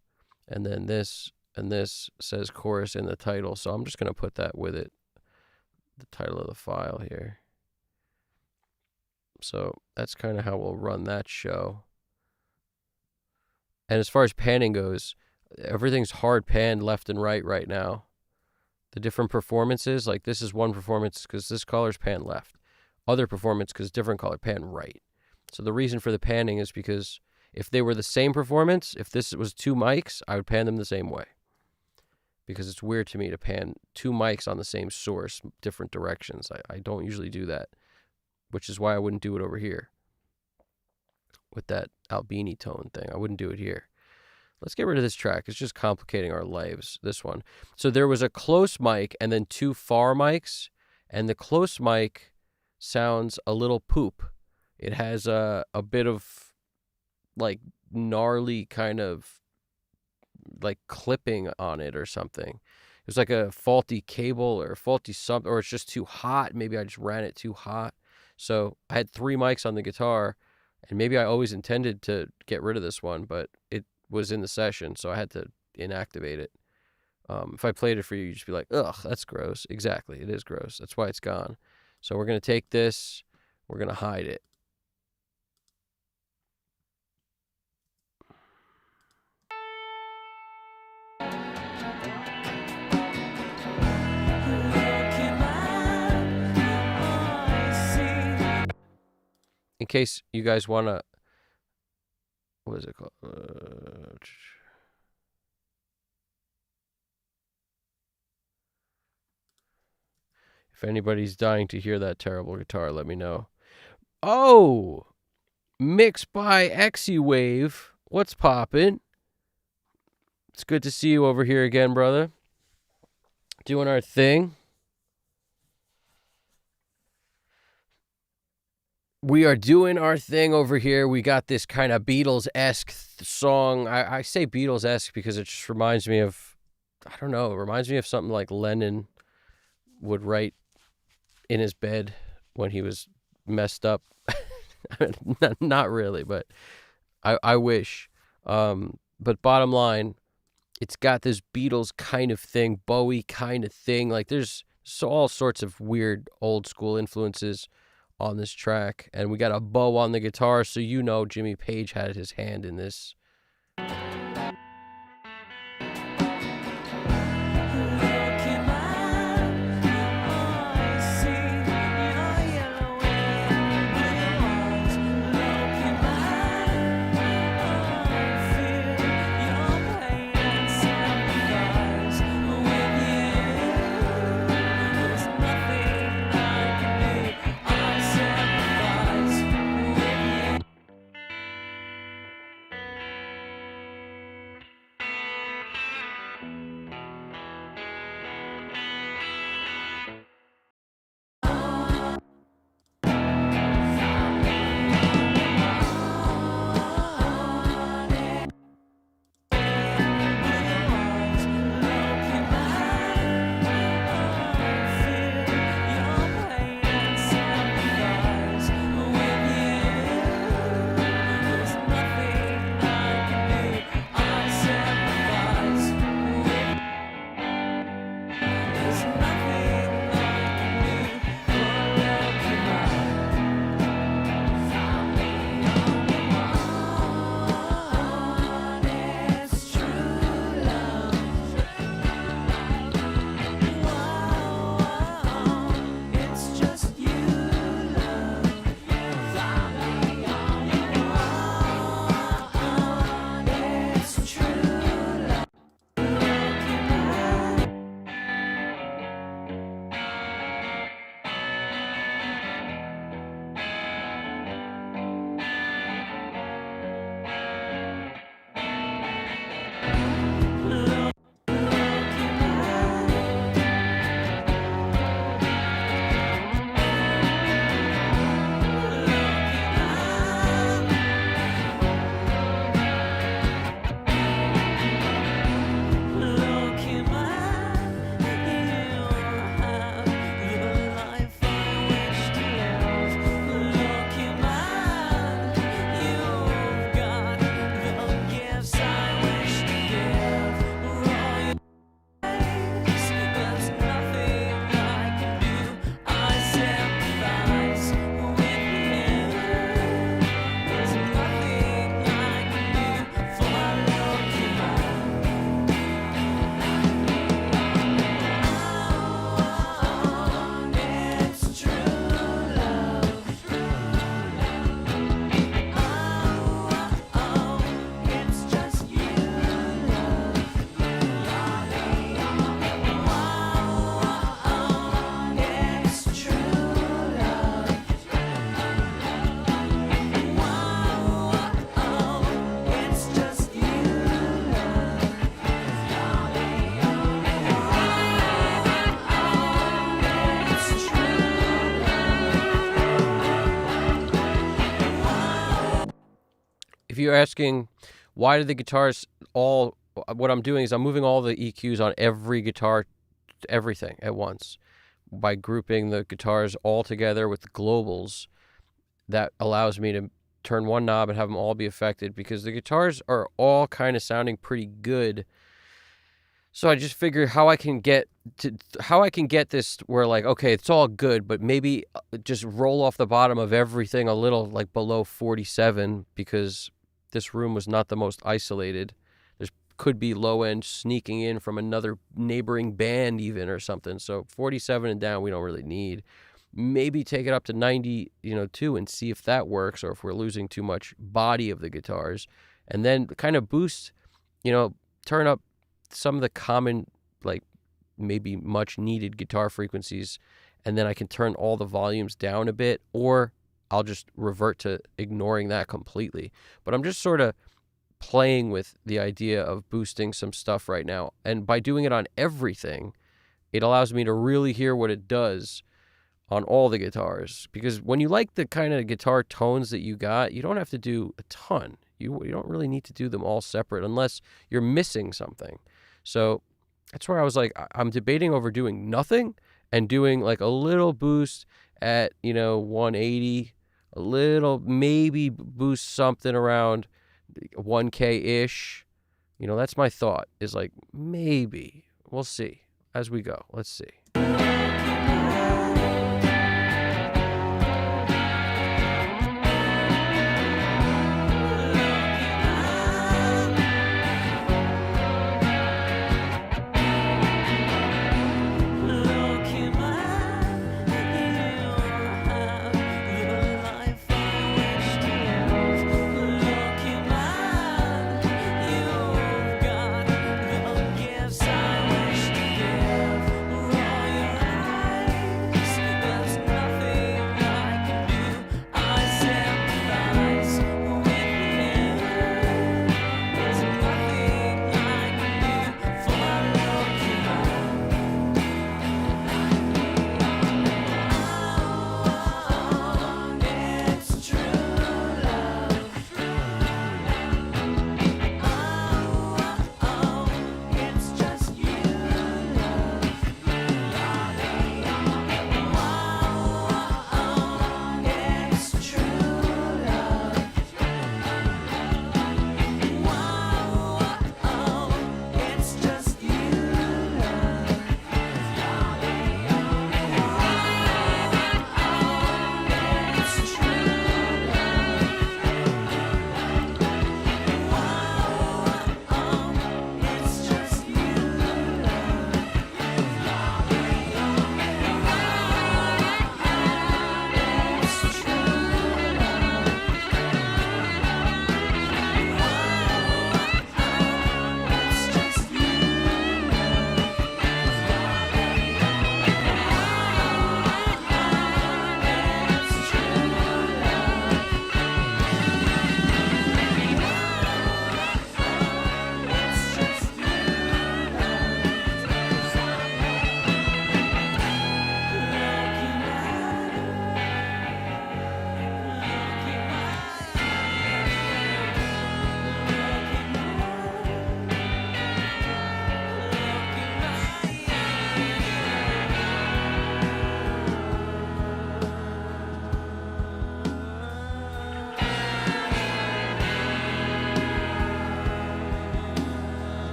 And then this and this says chorus in the title, so I'm just going to put that with it. The title of the file here. So that's kind of how we'll run that show. And as far as panning goes, everything's hard panned left and right now. The different performances, like this is one performance because this color's pan left. Other performance because different color pan right. So the reason for the panning is because if they were the same performance, if this was two mics, I would pan them the same way. Because it's weird to me to pan two mics on the same source, different directions. I don't usually do that, which is why I wouldn't do it over here with that Albini tone thing. I wouldn't do it here. Let's get rid of this track. It's just complicating our lives, this one. So there was a close mic and then two far mics, and the close mic sounds a little poop. It has a bit of like gnarly kind of like clipping on it or something. It was like a faulty cable or faulty something, or it's just too hot. Maybe I just ran it too hot. So I had three mics on the guitar, and maybe I always intended to get rid of this one, but it was in the session, so I had to inactivate it. If I played it for you, you'd just be like, ugh, that's gross. Exactly, it is gross. That's why it's gone. So we're going to take this, we're going to hide it. In case you guys want to, what is it called? If anybody's dying to hear that terrible guitar, let me know. Oh, mixed by Wave. What's poppin'? It's good to see you over here again, brother. Doing our thing. We are doing our thing over here. We got this kind of Beatles-esque song. I say Beatles-esque because it just reminds me of, I don't know, it reminds me of something like Lennon would write in his bed when he was messed up. Not really, but I wish. But bottom line, it's got this Beatles kind of thing, Bowie kind of thing. Like there's all sorts of weird old school influences on this track. And we got a bow on the guitar, so you know Jimmy Page had his hand in this. If you're asking why do the guitars all, what I'm doing is I'm moving all the EQs on every guitar, everything at once by grouping the guitars all together with the globals. That allows me to turn one knob and have them all be affected because the guitars are all kind of sounding pretty good. So I just figured how I can get this where like, okay, it's all good, but maybe just roll off the bottom of everything a little like below 47 because this room was not the most isolated. There could be low end sneaking in from another neighboring band even or something. So 47 and down we don't really need. Maybe take it up to 90, too, and see if that works or if we're losing too much body of the guitars. And then kind of boost, turn up some of the common, like maybe much needed guitar frequencies. And then I can turn all the volumes down a bit, or I'll just revert to ignoring that completely. But I'm just sort of playing with the idea of boosting some stuff right now. And by doing it on everything, it allows me to really hear what it does on all the guitars. Because when you like the kind of guitar tones that you got, you don't have to do a ton. You don't really need to do them all separate unless you're missing something. So that's where I was like, I'm debating over doing nothing and doing like a little boost at, 180, a little maybe boost something around 1K-ish. That's my thought, is like, maybe. We'll see as we go. Let's see.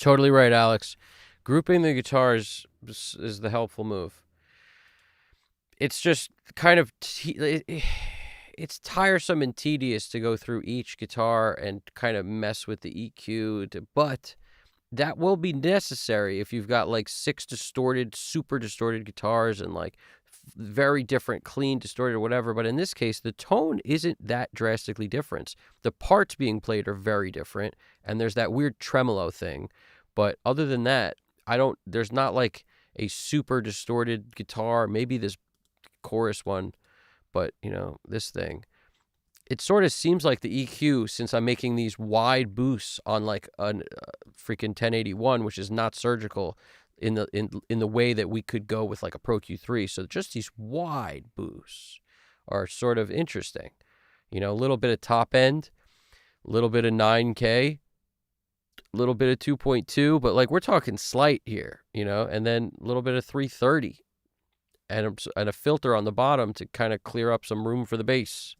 Totally right, Alex. Grouping the guitars is the helpful move. It's just kind of it's tiresome and tedious to go through each guitar and kind of mess with the EQ, but that will be necessary if you've got like 6 distorted, super distorted guitars and like very different, clean, distorted, or whatever. But in this case, the tone isn't that drastically different. The parts being played are very different, and there's that weird tremolo thing. But other than that, there's not like a super distorted guitar, maybe this chorus one, but this thing. It sort of seems like the EQ, since I'm making these wide boosts on like a freaking 1081, which is not surgical in the way that we could go with like a Pro Q3. So just these wide boosts are sort of interesting. A little bit of top end, a little bit of 9K, a little bit of 2.2, but like we're talking slight here, and then a little bit of 330 and a filter on the bottom to kind of clear up some room for the bass.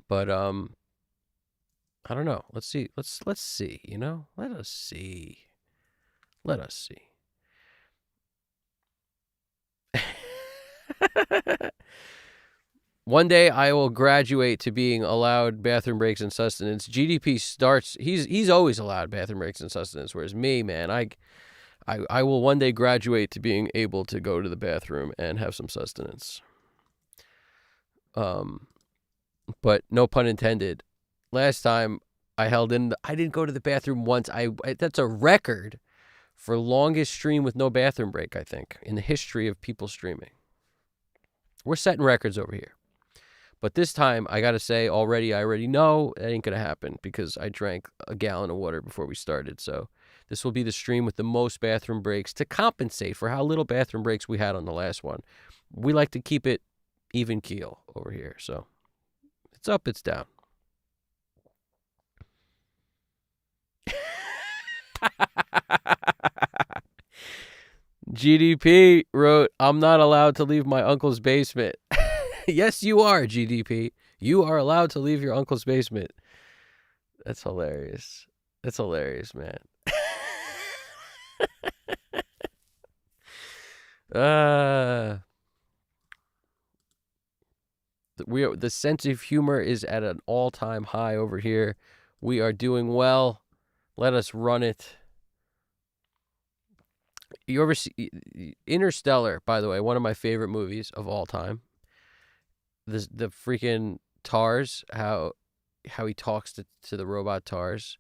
But I don't know. Let's see. Let's see, Let us see. Let us see. One day I will graduate to being allowed bathroom breaks and sustenance. GDP starts. He's always allowed bathroom breaks and sustenance, whereas me, man, I will one day graduate to being able to go to the bathroom and have some sustenance. but no pun intended. Last time I didn't go to the bathroom once. That's a record for longest stream with no bathroom break, I think, in the history of people streaming. We're setting records over here. But this time, I got to say I already know that ain't going to happen because I drank a gallon of water before we started. So this will be the stream with the most bathroom breaks to compensate for how little bathroom breaks we had on the last one. We like to keep it even keel over here. So it's up, it's down. GDP wrote, I'm not allowed to leave my uncle's basement. Yes, you are, GDP. You are allowed to leave your uncle's basement. That's hilarious. That's hilarious, man. The sense of humor is at an all-time high over here. We are doing well. Let us run it. You ever see Interstellar, by the way, one of my favorite movies of all time. The freaking TARS, how he talks to the robot TARS,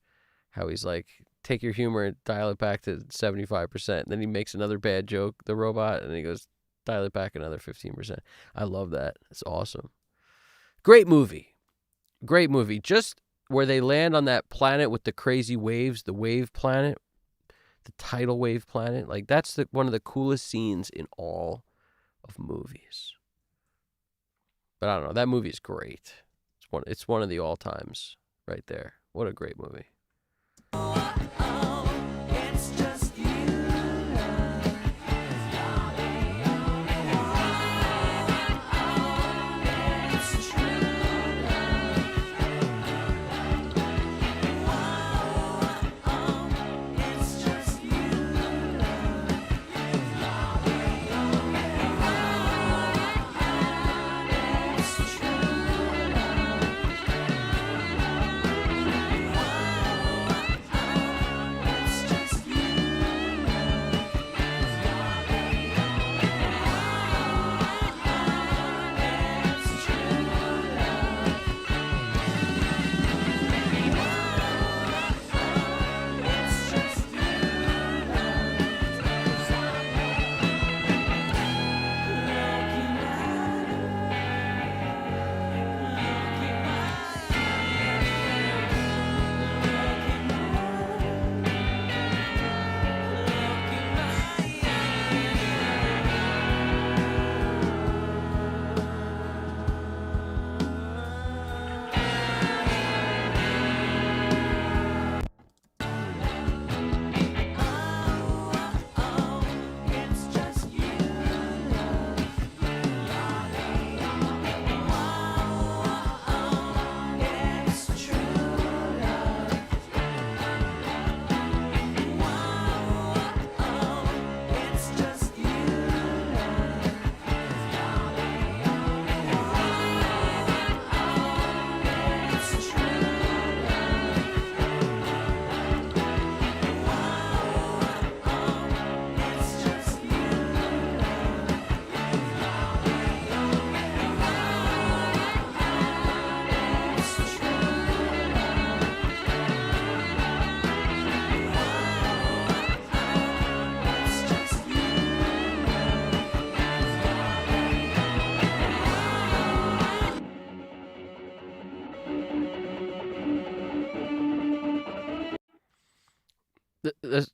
how he's like, take your humor and dial it back to 75%. And then he makes another bad joke, the robot, and he goes, dial it back another 15%. I love that. It's awesome. Great movie. Great movie. Just where they land on that planet with the crazy waves, the wave planet, the tidal wave planet. Like, that's one of the coolest scenes in all of movies. But I don't know. That movie is great. It's one of the all times right there. What a great movie. This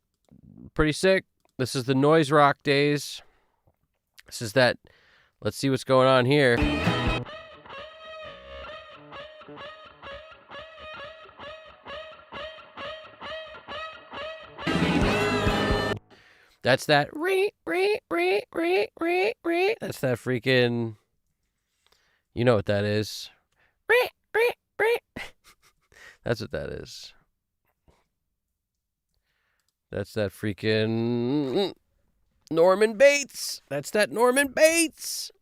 pretty sick. This is the noise rock days. This is that. Let's see what's going on here. That's that. That's that freaking. You know what that is. That's what that is. That's that freaking Norman Bates. That's that Norman Bates.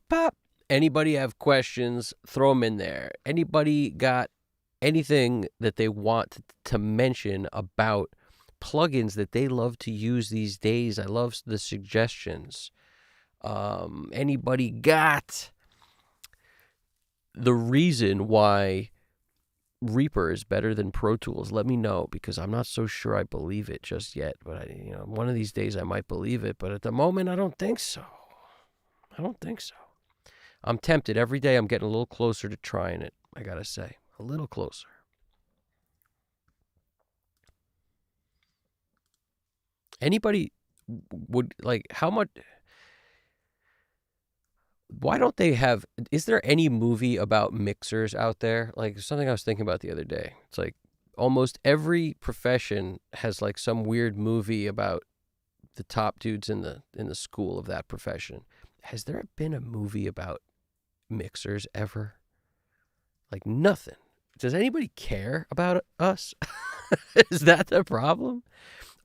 pop. Anybody have questions? Throw them in there. Anybody got anything that they want to mention about plugins that they love to use these days? I love the suggestions. Anybody got the reason why Reaper is better than Pro Tools? Let me know, because I'm not so sure I believe it just yet. But one of these days I might believe it. But at the moment, I don't think so. I'm tempted. Every day I'm getting a little closer to trying it, I gotta say. A little closer. Anybody would like, how much... Why don't they have... Is there any movie about mixers out there? Like, something I was thinking about the other day. It's like almost every profession has like some weird movie about the top dudes in the school of that profession. Has there been a movie about mixers ever? Like, nothing. Does anybody care about us? Is that the problem?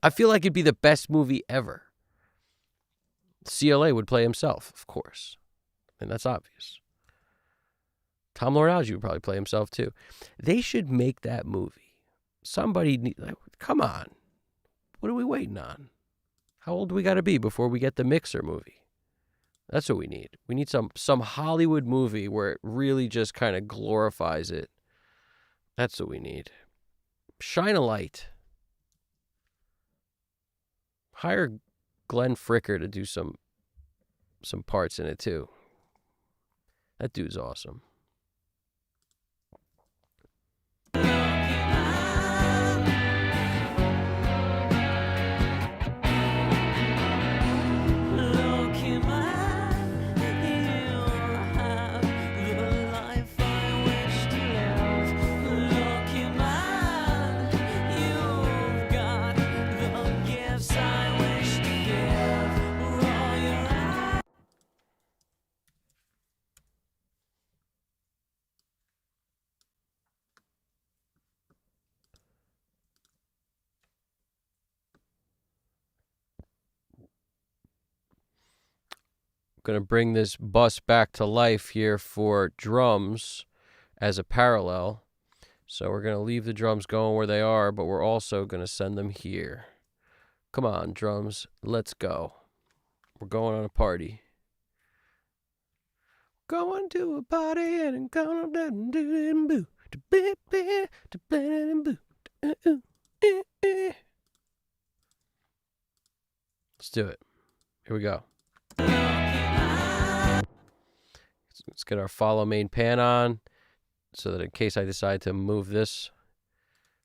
I feel like it'd be the best movie ever. CLA would play himself, of course. And that's obvious. Tom Lord-Alge would probably play himself too. They should make that movie. Somebody, come on. What are we waiting on? How old do we got to be before we get the Mixer movie? That's what we need. We need some Hollywood movie where it really just kind of glorifies it. That's what we need. Shine a light. Hire Glenn Fricker to do some parts in it too. That dude's awesome. Lowkey Man, you'll have the life I wish to live. Lowkey Man, you've got the gifts I wish to give. Roll your eyes. Going to bring this bus back to life here for drums as a parallel. So we're going to leave the drums going where they are, but we're also going to send them here. Come on, drums, let's go. We're going on a party. Going to a party and going to do boo. Let's do it. Here we go. Let's get our follow main pan on so that in case I decide to move this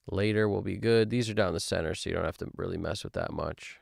later, we'll be good. These are down the center, so you don't have to really mess with that much.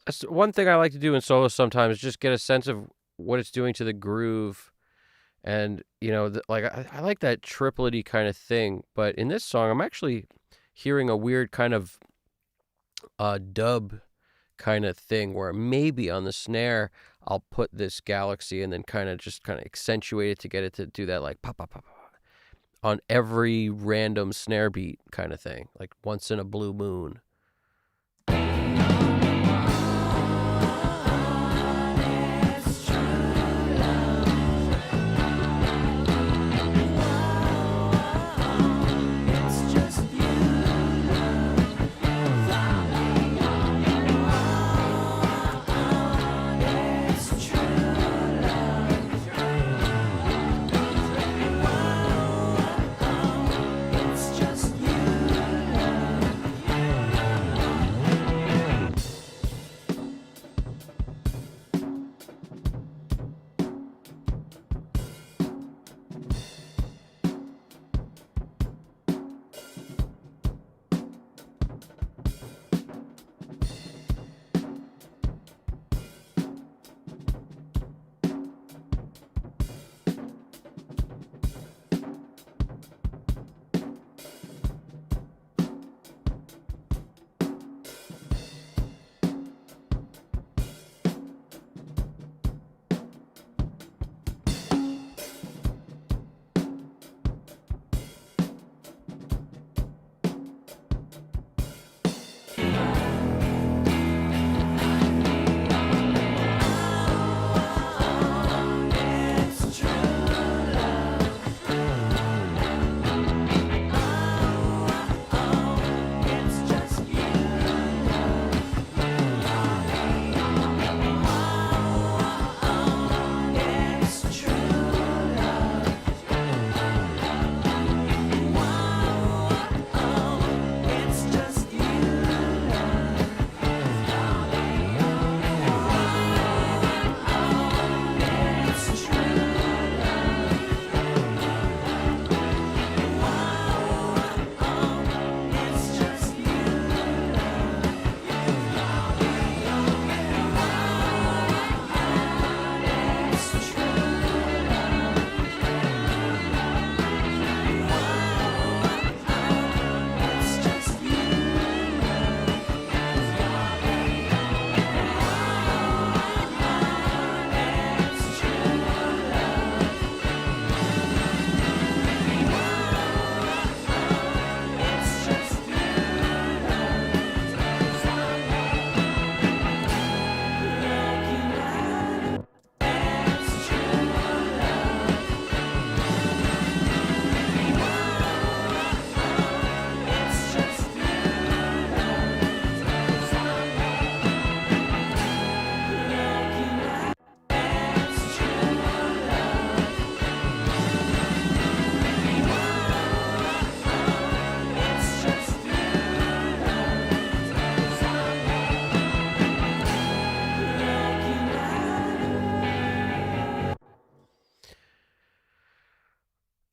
That's one thing I like to do in solo sometimes, just get a sense of what it's doing to the groove. And, like I like that triplety kind of thing. But in this song, I'm actually hearing a weird kind of dub kind of thing where maybe on the snare, I'll put this galaxy and then kind of accentuate it to get it to do that like pop, pop, pop, pop on every random snare beat kind of thing, like once in a blue moon.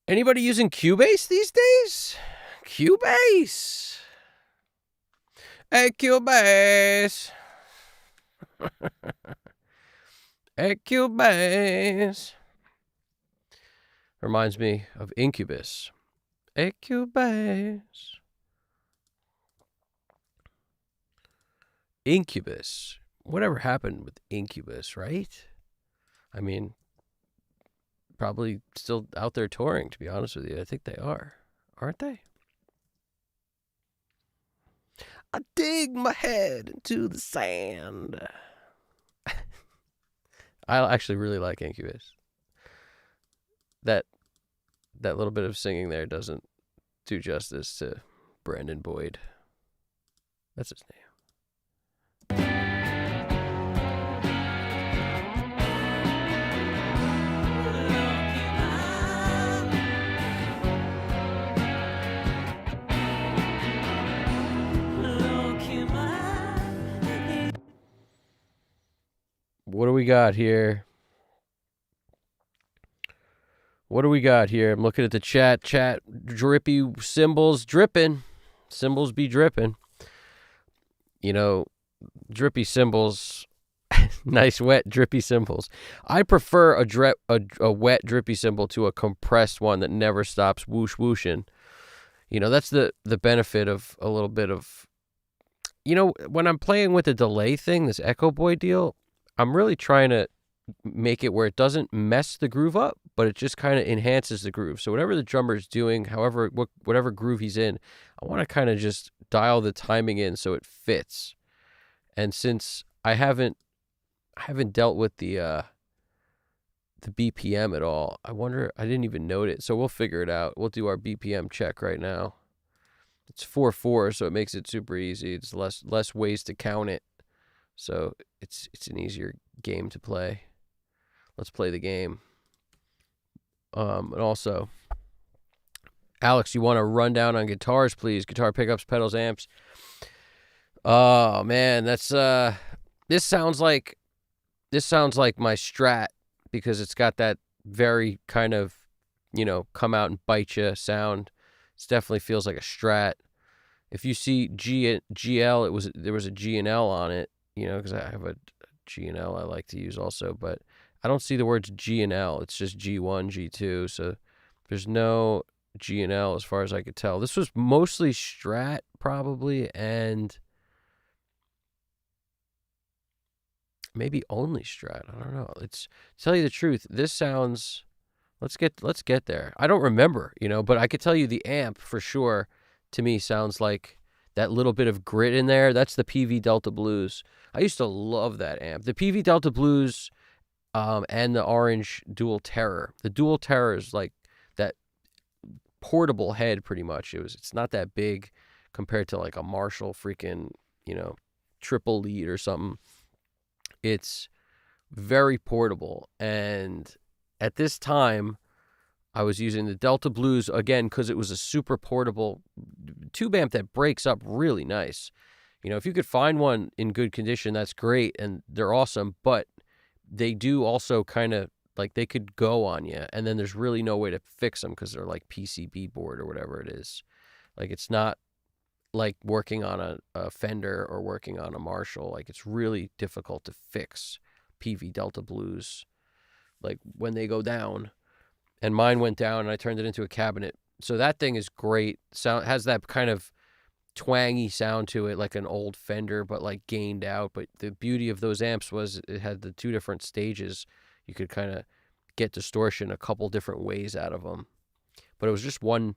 Anybody using Cubase these days? Cubase. Hey, Cubase. Hey, Cubase. Reminds me of Incubus. Hey, Cubase. Incubus. Whatever happened with Incubus, right? I mean, probably still out there touring, to be honest with you. I think they are. Aren't they? I dig my head into the sand. I actually really like Incubus. That little bit of singing there doesn't do justice to Brandon Boyd. That's his name. What do we got here? What do we got here? I'm looking at the chat. Chat, drippy symbols dripping. Symbols be dripping. You know, drippy cymbals. Nice wet drippy cymbals. I prefer a wet drippy cymbal to a compressed one that never stops whoosh whooshing. That's the benefit of a little bit of, when I'm playing with the delay thing, this Echo Boy deal, I'm really trying to make it where it doesn't mess the groove up, but it just kind of enhances the groove. So whatever the drummer is doing, whatever groove he's in, I want to kind of just dial the timing in so it fits. And since I haven't dealt with the BPM at all, I didn't even note it. So we'll figure it out. We'll do our BPM check right now. It's 4/4, so it makes it super easy. It's less ways to count it. So it's an easier game to play. Let's play the game. And also, Alex, you want to run down on guitars, please? Guitar pickups, pedals, amps. Oh man, that's this sounds like my Strat, because it's got that very kind of, come out and bite you sound. It definitely feels like a Strat. If you see GL, there was a G and L on it, because I have a G and L I like to use also, but I don't see the words G and L. It's just G1, G2, so there's no G and L as far as I could tell. This was mostly Strat probably, and maybe only Strat. I don't know. To tell you the truth, this sounds. Let's get there. I don't remember, but I could tell you the amp for sure. To me, sounds like that little bit of grit in there. That's the PV Delta Blues. I used to love that amp. The PV Delta Blues, and the Orange Dual Terror. The Dual Terror is like that portable head, pretty much. It's not that big compared to like a Marshall freaking, triple lead or something. It's very portable, and at this time, I was using the Delta Blues, again, because it was a super portable tube amp that breaks up really nice. If you could find one in good condition, that's great, and they're awesome, but they do also kind of, like, they could go on you, and then there's really no way to fix them because they're like PCB board or whatever it is. Like, it's not like working on a Fender or working on a Marshall. Like, it's really difficult to fix PV Delta Blues, like, when they go down. And mine went down, and I turned it into a cabinet. So that thing is great. Sound has that kind of twangy sound to it, like an old Fender, but like gained out. But the beauty of those amps was it had the two different stages. You could kind of get distortion a couple different ways out of them. But it was just one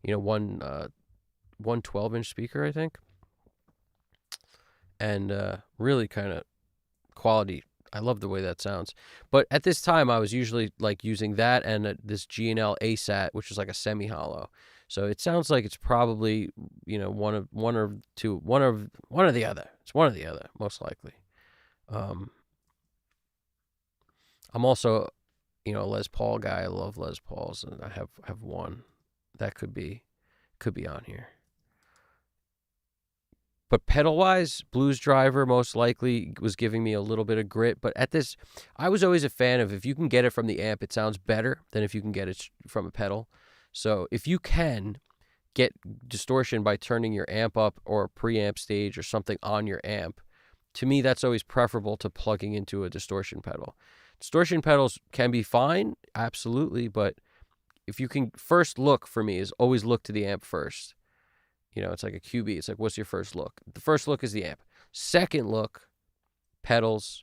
12-inch speaker, I think. And really kind of quality. I love the way that sounds. But at this time, I was usually like using that and this G&L ASAT, which is like a semi-hollow. So it sounds like it's probably, one of the other. It's one of the other, most likely. I'm also, a Les Paul guy. I love Les Pauls, and I have one that could be on here. But pedal-wise, Blues Driver most likely was giving me a little bit of grit. But at this, I was always a fan of, if you can get it from the amp, it sounds better than if you can get it from a pedal. So if you can get distortion by turning your amp up or a preamp stage or something on your amp, to me, that's always preferable to plugging into a distortion pedal. Distortion pedals can be fine, absolutely. But if you can, first look for me is always look to the amp first. It's like a QB. It's like, what's your first look? The first look is the amp. Second look, pedals,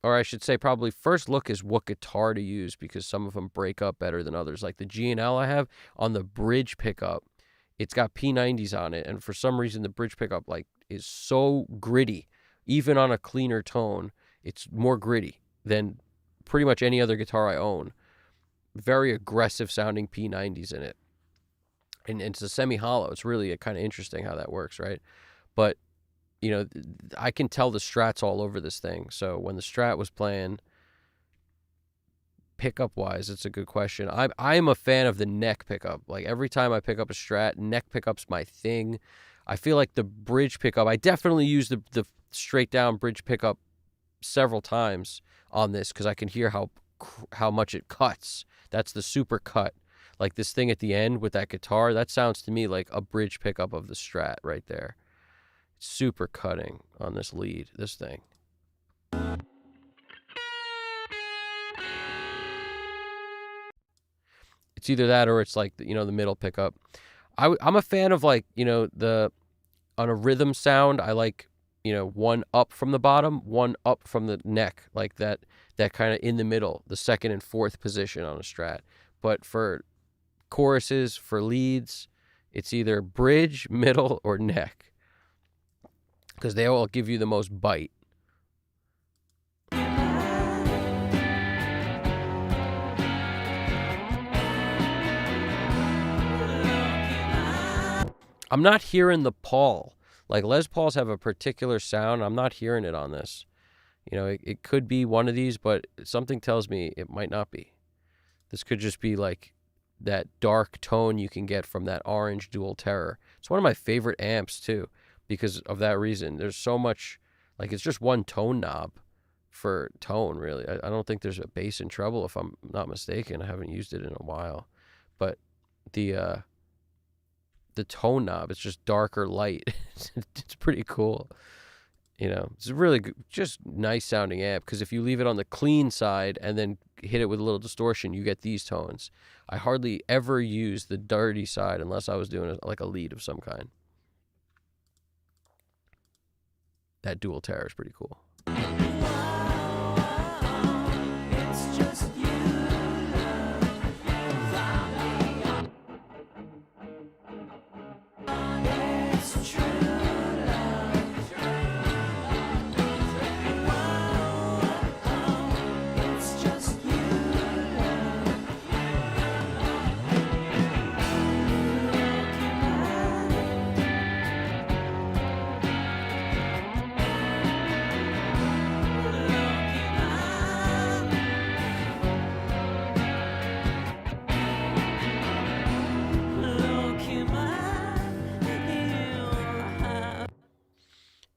or I should say probably first look is what guitar to use, because some of them break up better than others. Like the G&L I have on the bridge pickup, it's got P90s on it. And for some reason, the bridge pickup is so gritty. Even on a cleaner tone, it's more gritty than pretty much any other guitar I own. Very aggressive sounding P90s in it. And it's a semi-hollow. It's really kind of interesting how that works, right? But, I can tell the Strat's all over this thing. So when the Strat was playing, pickup-wise, it's a good question. I'm a fan of the neck pickup. Like, every time I pick up a Strat, neck pickup's my thing. I feel like the bridge pickup, I definitely use the straight-down bridge pickup several times on this because I can hear how much it cuts. That's the super cut. Like this thing at the end with that guitar, that sounds to me like a bridge pickup of the Strat right there. super cutting on this lead, this thing. It's either that or it's like, you know, the middle pickup. I'm a fan of like, you know, on a rhythm sound, I like, you know, one up from the bottom, one up from the neck, like that kind of in the middle, the second and fourth position on a Strat. But for choruses, for leads, it's either bridge, middle, or neck, because they all give you the most bite. I'm not hearing the Paul. Like Les Pauls have a particular sound. I'm not hearing it on this. You know, it could be one of these, but something tells me it might not be. This could just be like that dark tone you can get from that orange Dual Terror. It's one of my favorite amps too, because of that reason. There's so much, like it's just one tone knob for tone, really. I don't think there's a bass and treble, if I'm not mistaken. I haven't used it in a while. But the tone knob, it's just darker light. It's pretty cool. You know, it's a really good, just nice sounding amp, because if you leave it on the clean side and then hit it with a little distortion, you get these tones. I hardly ever use the dirty side unless I was doing like a lead of some kind. That Dual Terror is pretty cool.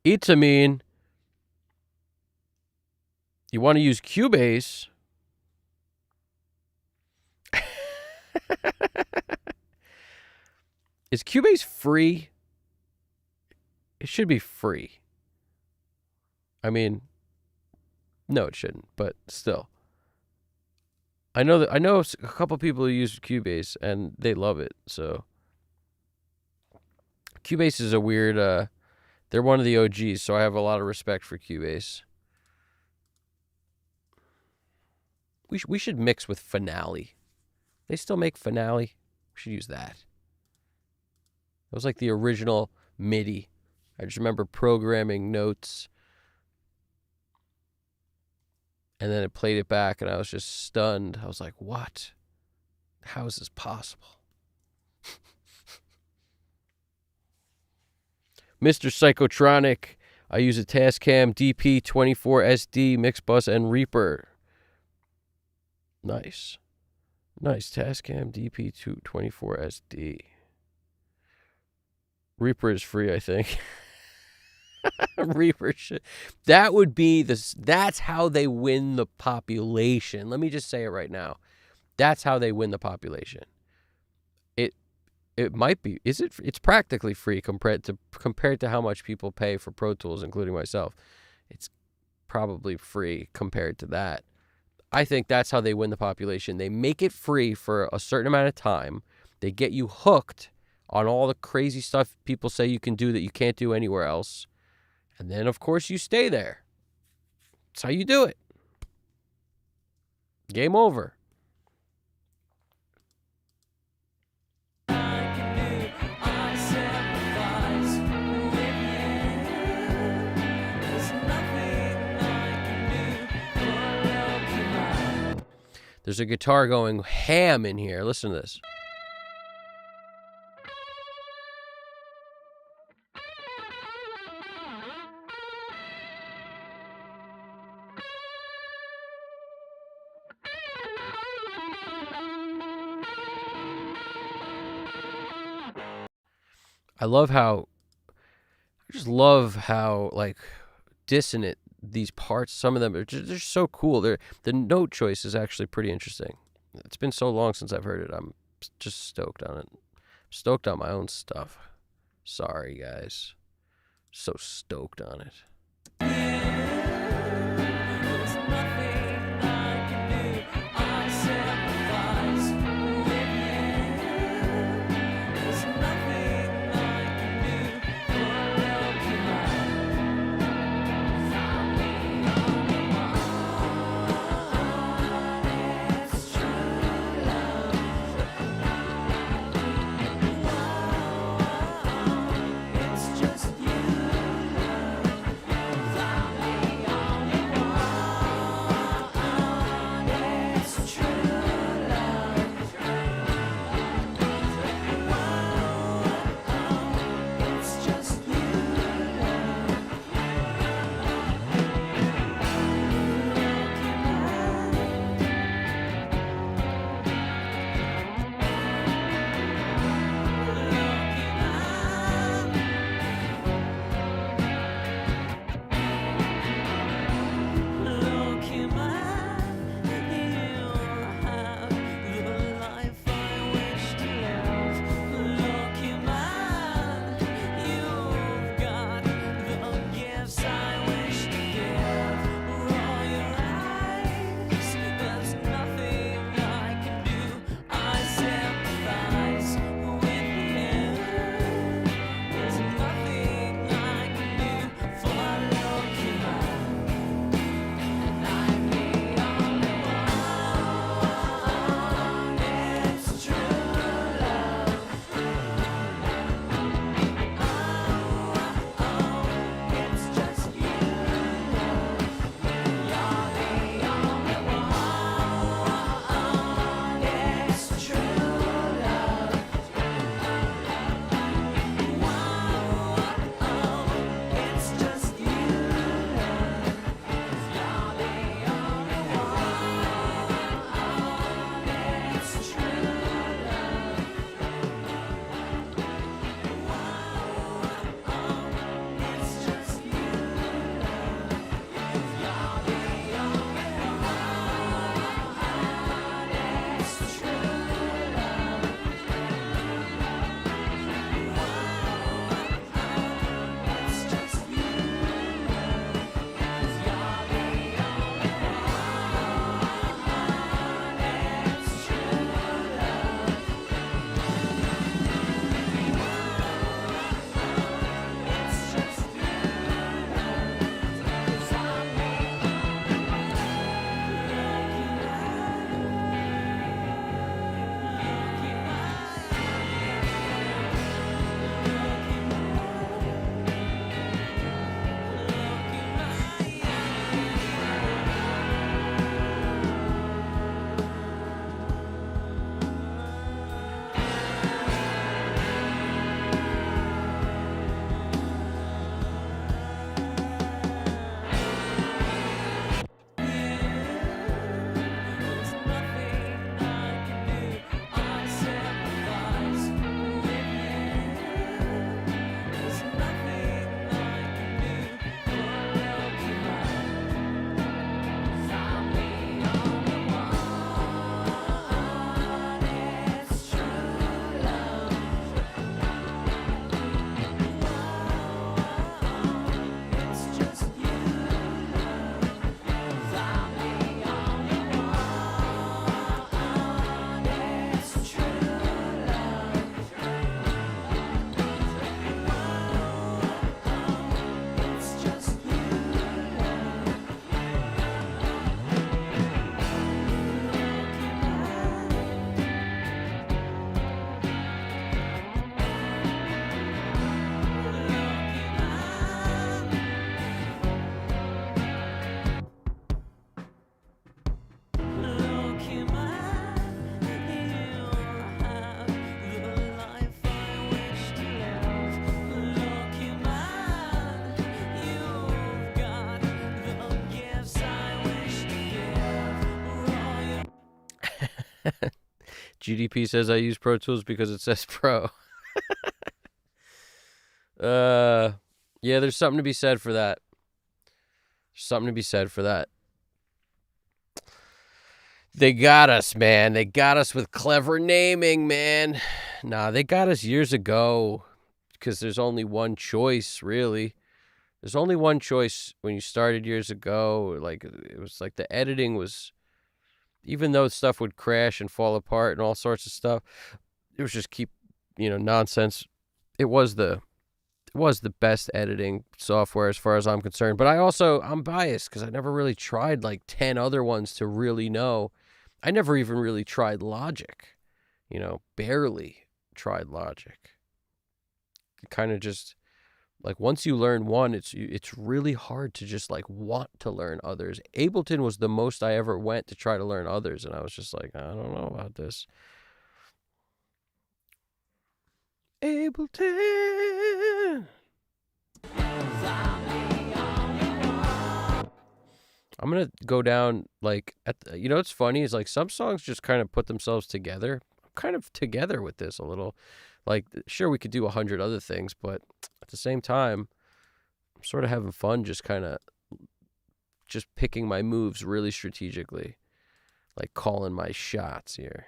Itamine, you want to use Cubase? Is Cubase free? It should be free. I mean, no, it shouldn't, but still. I know a couple people who use Cubase and they love it. So Cubase is a weird. They're one of the OGs, so I have a lot of respect for Cubase. We should mix with Finale. They still make Finale. We should use that. It was like the original MIDI. I just remember programming notes, and then it played it back, and I was just stunned. I was like, what? How is this possible? Mr. Psychotronic, I use a Tascam DP24SD, Mixbus, and Reaper. Nice. Nice, Tascam DP24SD. Reaper is free, I think. Reaper shit. That would be that's how they win the population. Let me just say it right now. That's how they win the population. It might be. Is it? It's practically free compared to how much people pay for Pro Tools, including myself. It's probably free compared to that. I think that's how they win the population. They make it free for a certain amount of time. They get you hooked on all the crazy stuff people say you can do that you can't do anywhere else. And then, of course, you stay there. That's how you do it. Game over. There's a guitar going ham in here. Listen to this. I just love how like dissonant these parts, some of them are just, they're so cool. The note choice is actually pretty interesting. It's been so long since I've heard it. I'm just stoked on it. Stoked on my own stuff. Sorry, guys. So stoked on it. GDP says I use Pro Tools because it says Pro. Yeah, there's something to be said for that. They got us, man. They got us with clever naming, man. Nah, they got us years ago because there's only one choice, really. There's only one choice when you started years ago. Like, it was like the editing was, even though stuff would crash and fall apart and all sorts of stuff, it was just keep, nonsense. It was the best editing software as far as I'm concerned. But I'm biased because I never really tried like 10 other ones to really know. I never even really tried Logic, barely tried Logic. It kind of just, like, once you learn one, it's really hard to just like want to learn others. Ableton was the most I ever went to try to learn others, and I was just like, I don't know about this. Ableton. I'm gonna go down like what's funny is like some songs just kind of put themselves together. I'm kind of together with this a little. Like, sure, we could do 100 other things, but at the same time, I'm sort of having fun just kind of just picking my moves really strategically, like calling my shots here.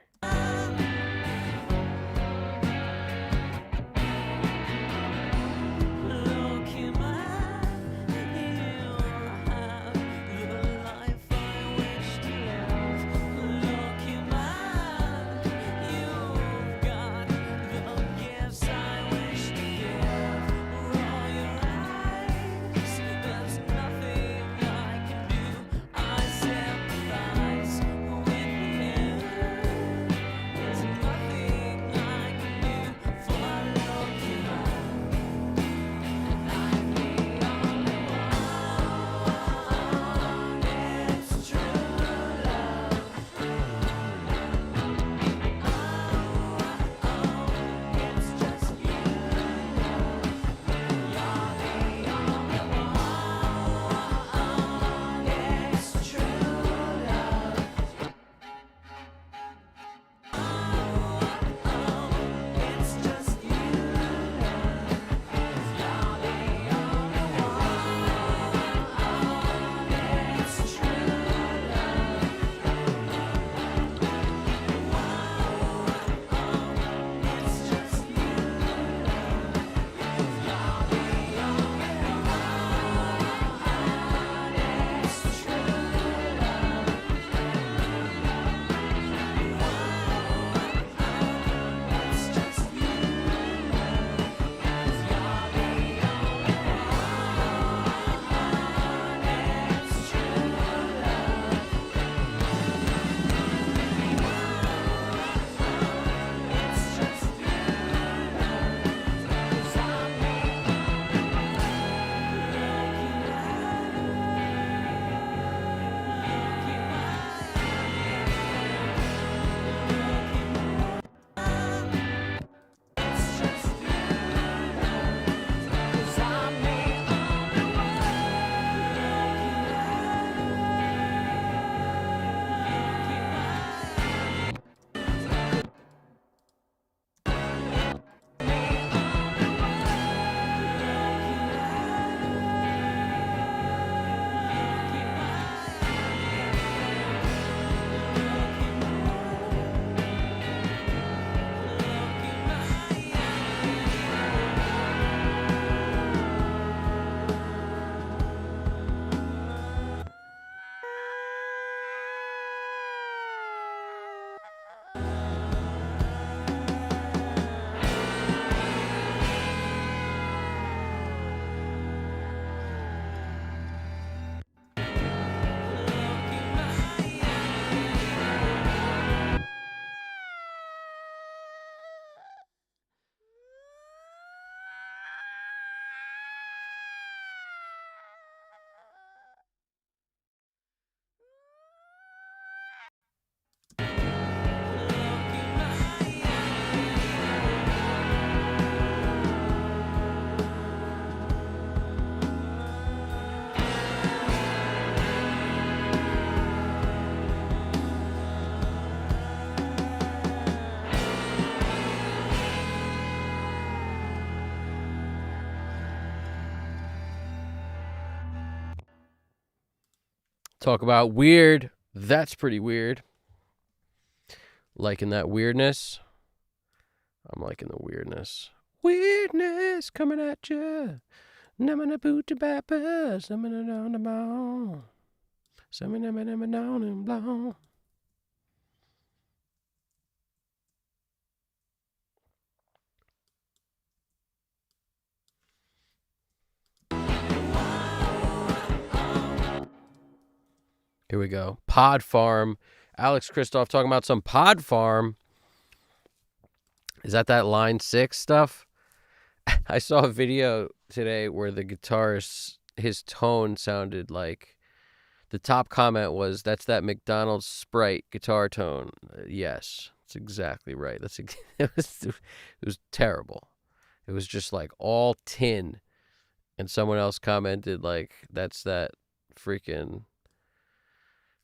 Talk about weird. That's pretty weird. Liking that weirdness. I'm liking the weirdness. Weirdness coming at you. Namana boot to papa, summon on the ball. Summon down and blow. Here we go. Pod Farm. Alex Kristoff talking about some Pod Farm. Is that Line 6 stuff? I saw a video today where the guitarist, his tone sounded like, the top comment was, that's that McDonald's Sprite guitar tone. Yes, that's exactly right. It was terrible. It was just like all tin. And someone else commented like, that's that freaking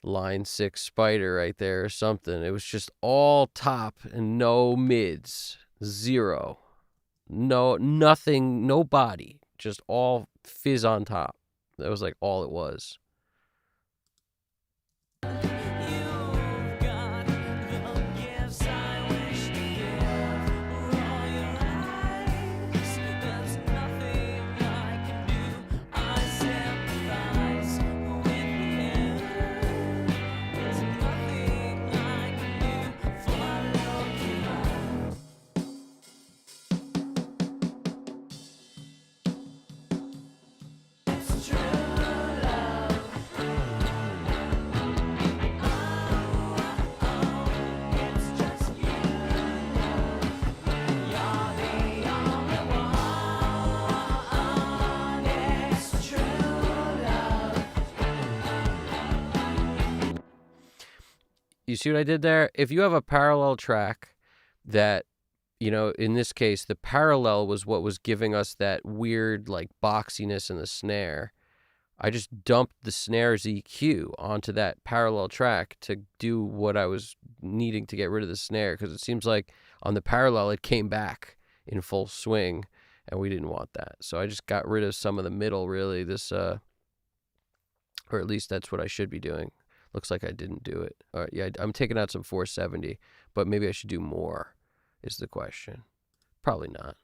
Line 6 Spider right there or something. It was just all top and no mids. Zero. No, nothing, no body. Just all fizz on top. That was like all it was. You see what I did there? If you have a parallel track that, you know, in this case, the parallel was what was giving us that weird, like, boxiness in the snare. I just dumped the snare's EQ onto that parallel track to do what I was needing to get rid of the snare, because it seems like on the parallel it came back in full swing, and we didn't want that. So I just got rid of some of the middle, really, or at least that's what I should be doing. Looks like I didn't do it. All right, yeah, I'm taking out some 470, but maybe I should do more, is the question. Probably not.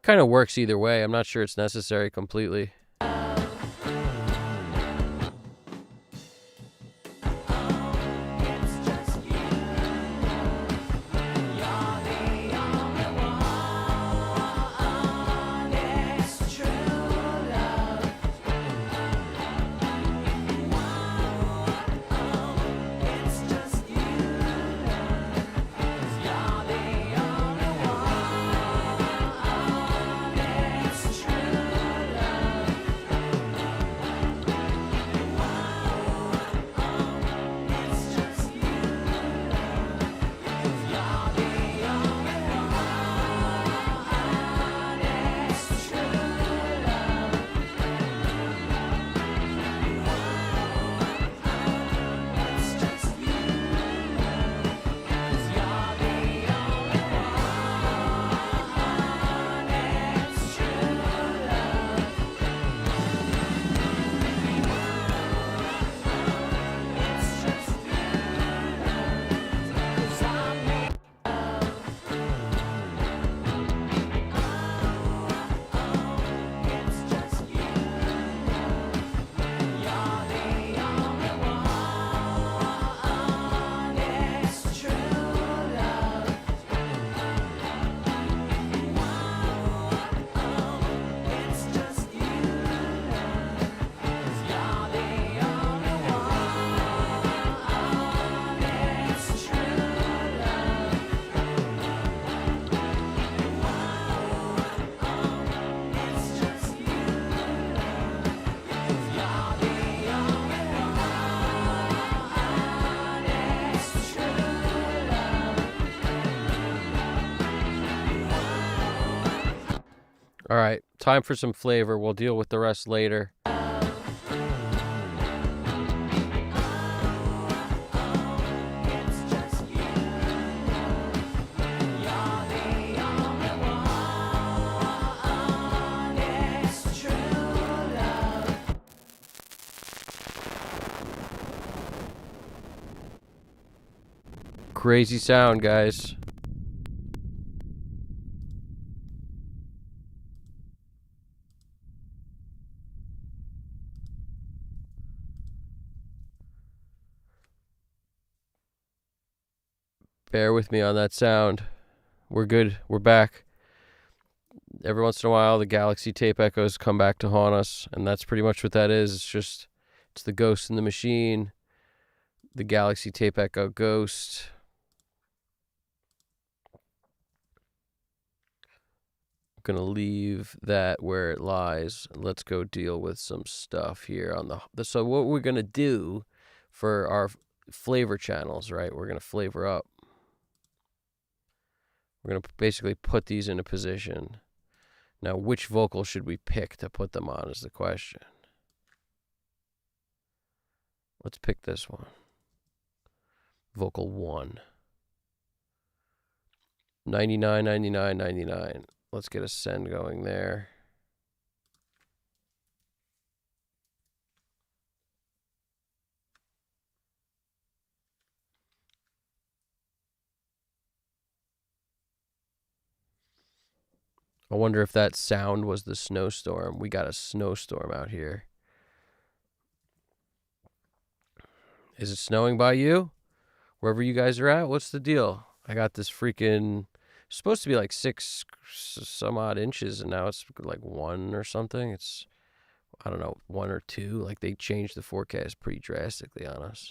Kind of works either way. I'm not sure it's necessary completely. All right, time for some flavor. We'll deal with the rest later. crazy sound, guys. Bear with me on that sound. We're good. We're back. Every once in a while, the Galaxy tape echoes come back to haunt us, and that's pretty much what that is. It's the ghost in the machine, the Galaxy tape echo ghost. I'm going to leave that where it lies. Let's go deal with some stuff here on the... So what we're going to do for our flavor channels, right? We're going to flavor up. We're going to basically put these in a position. Now, which vocal should we pick to put them on is the question. Let's pick this one. Vocal 1. 99, 99, 99. Let's get a send going there. I wonder if that sound was the snowstorm. We got a snowstorm out here. Is it snowing by you? Wherever you guys are at? What's the deal? I got this freaking... supposed to be like 6 some odd inches, and now it's like 1 or something. It's, I don't know, 1 or 2. Like, they changed the forecast pretty drastically on us.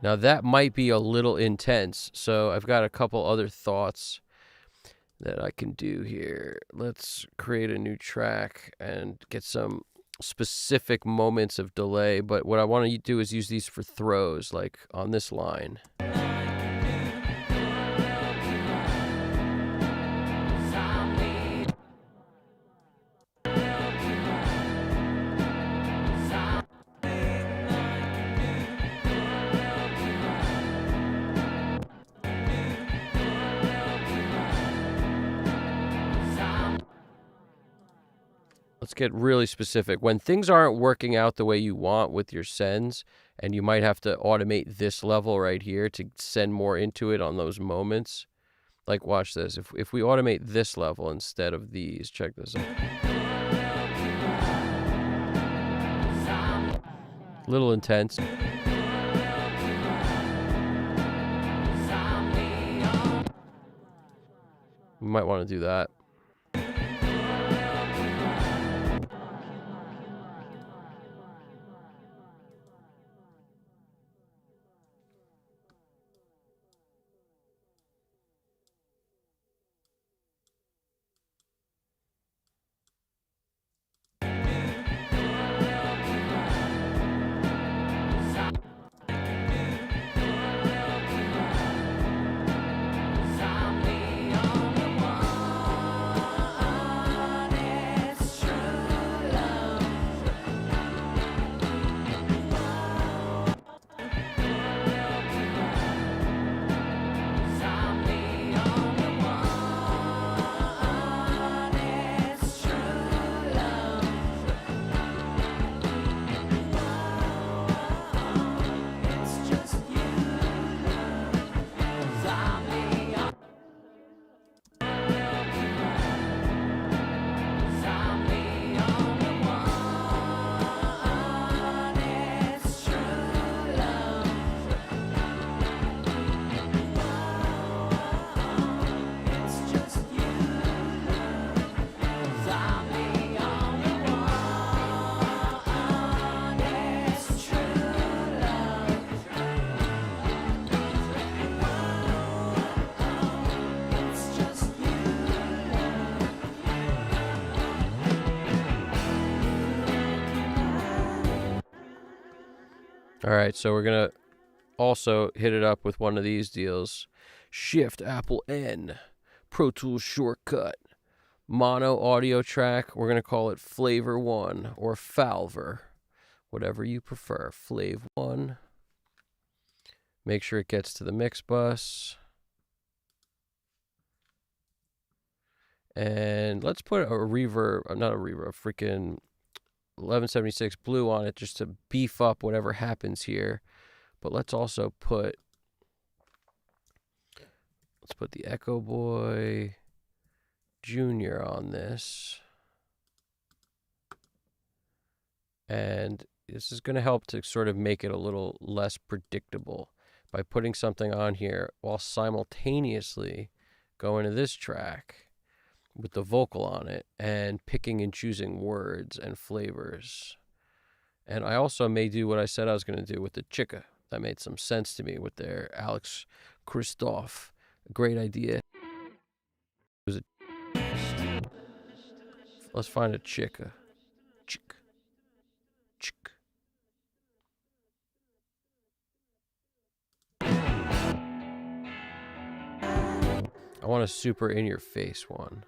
Now that might be a little intense, so I've got a couple other thoughts that I can do here. Let's create a new track and get some specific moments of delay, but what I want to do is use these for throws, like on this line. Let's get really specific. When things aren't working out the way you want with your sends, and you might have to automate this level right here to send more into it on those moments. Like, watch this. If we automate this level instead of these, check this out. A little intense. We might want to do that. All right, so we're going to also hit it up with one of these deals. Shift Apple N, Pro Tools shortcut, mono audio track. We're going to call it Flavor 1 or Falver, whatever you prefer. Flav 1. Make sure it gets to the mix bus. And let's put a reverb, not a reverb, a freaking 1176 blue on it just to beef up whatever happens here. But let's also put, the Echo Boy Junior on this. And this is going to help to sort of make it a little less predictable by putting something on here while simultaneously going to this track with the vocal on it and picking and choosing words and flavors. And I also may do what I said I was going to do with the Chica. That made some sense to me with their Alex Christoph. Great idea. Let's find a Chica. Chick. Chick. I want a super in your face one.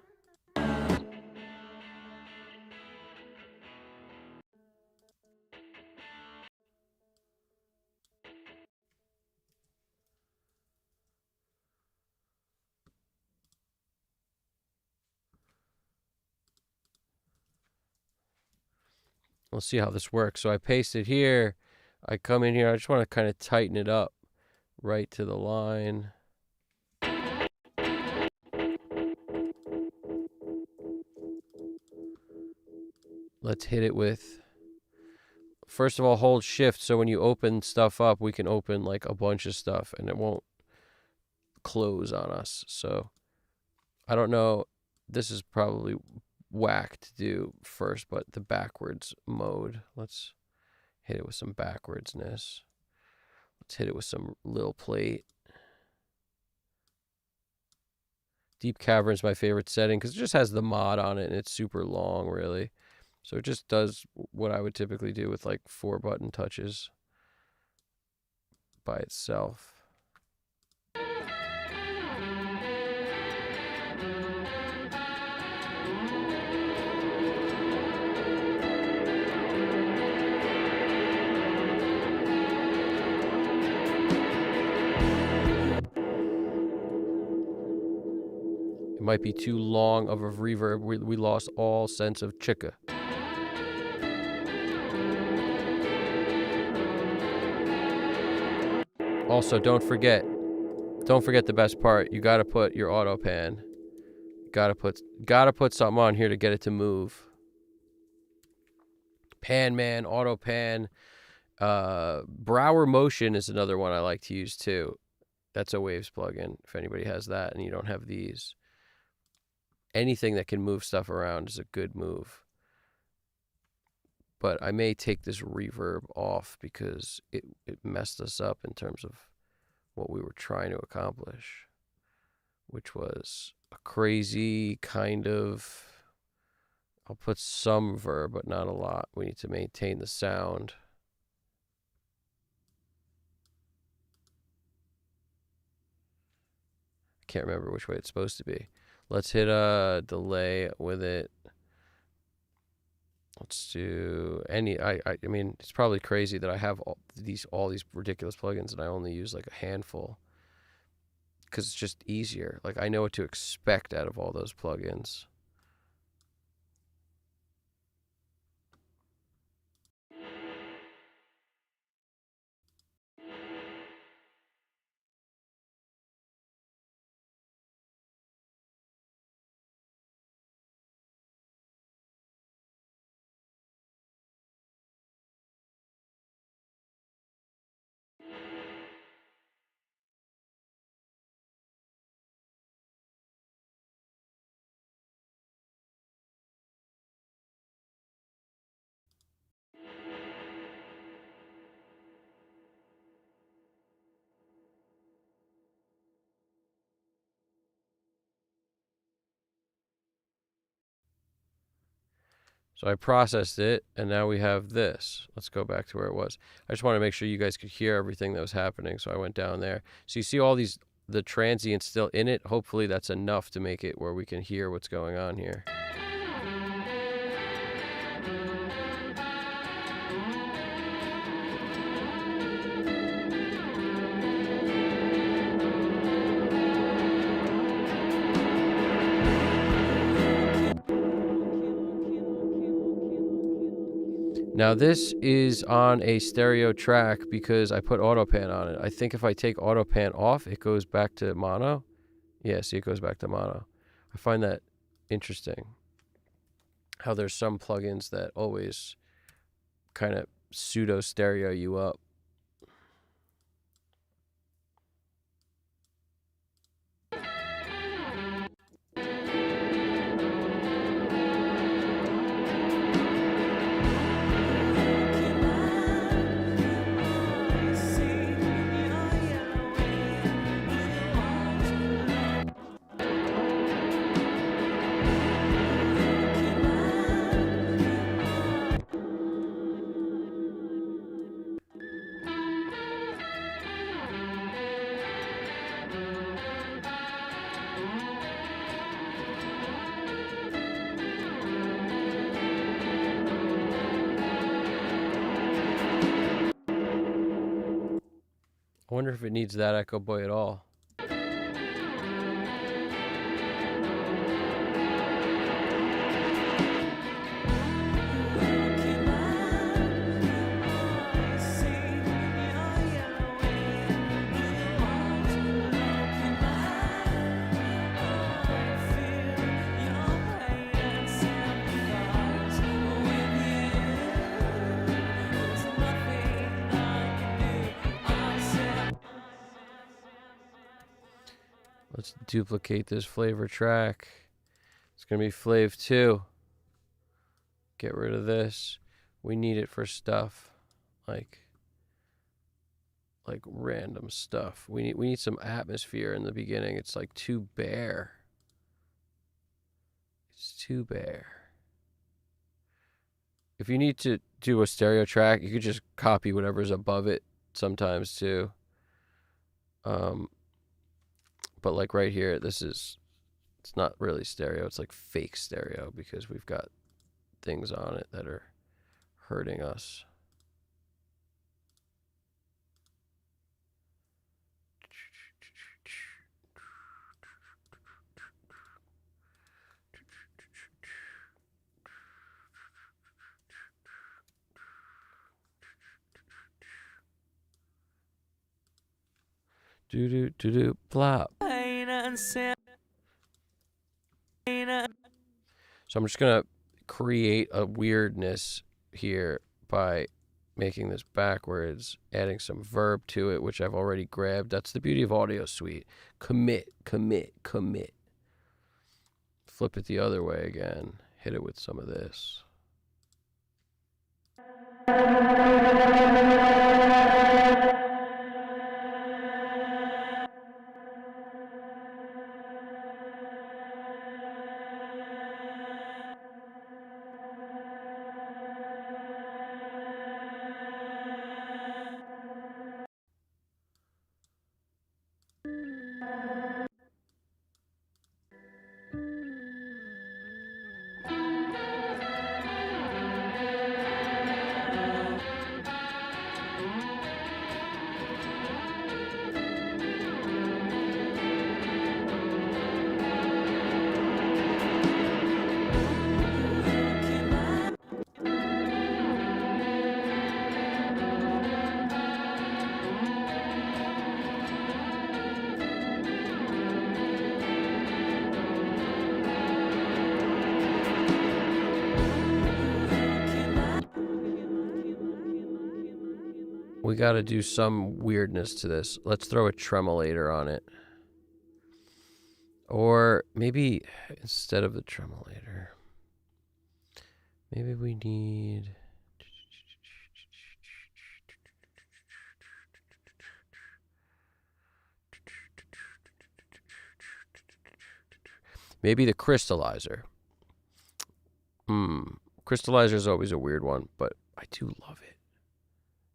We'll see how this works. So I paste it here. I come in here. I just want to kind of tighten it up right to the line. Let's hit it with, first of all, hold shift. So when you open stuff up, we can open like a bunch of stuff and it won't close on us. So I don't know. This is probably whack to do first, but the backwards mode. Let's hit it with some backwardsness. Let's hit it with some lil plate. Deep Cavern is my favorite setting because it just has the mod on it and it's super long, really. So it just does what I would typically do with like 4 button touches by itself. It might be too long of a reverb. We lost all sense of Chica. Also, don't forget the best part. You gotta put your auto pan. Gotta put something on here to get it to move. Pan Man, auto pan. Brower Motion is another one I like to use too. That's a Waves plugin. If anybody has that and you don't have these, anything that can move stuff around is a good move. But I may take this reverb off because it messed us up in terms of what we were trying to accomplish, which was a crazy kind of, I'll put some verb, but not a lot. We need to maintain the sound. I can't remember which way it's supposed to be. Let's hit a delay with it. Let's do any. I mean, it's probably crazy that I have all these ridiculous plugins and I only use like a handful because it's just easier. Like I know what to expect out of all those plugins. So I processed it, and now we have this. Let's go back to where it was. I just want to make sure you guys could hear everything that was happening, so I went down there. So you see all these, the transients still in it. Hopefully that's enough to make it where we can hear what's going on here. Now this is on a stereo track because I put autopan on it. I think if I take autopan off, it goes back to mono. Yeah, see, it goes back to mono. I find that interesting. How there's some plugins that always kind of pseudo stereo you up. I wonder if it needs that echo boy at all. Let's duplicate this flavor track. It's going to be Flav 2. Get rid of this. We need it for stuff like random stuff. We need some atmosphere in the beginning. It's like too bare. It's too bare. If you need to do a stereo track, you could just copy whatever's above it sometimes too. But like right here, it's not really stereo. It's like fake stereo because we've got things on it that are hurting us. Do plop. So I'm just gonna create a weirdness here by making this backwards, adding some verb to it, which I've already grabbed. That's the beauty of Audio Suite. Commit, commit, commit. Flip it the other way again. Hit it with some of this. We got to do some weirdness to this. Let's throw a tremolator on it. Or maybe instead of the tremolator, maybe we need... maybe the crystallizer. Crystallizer is always a weird one, but I do love it.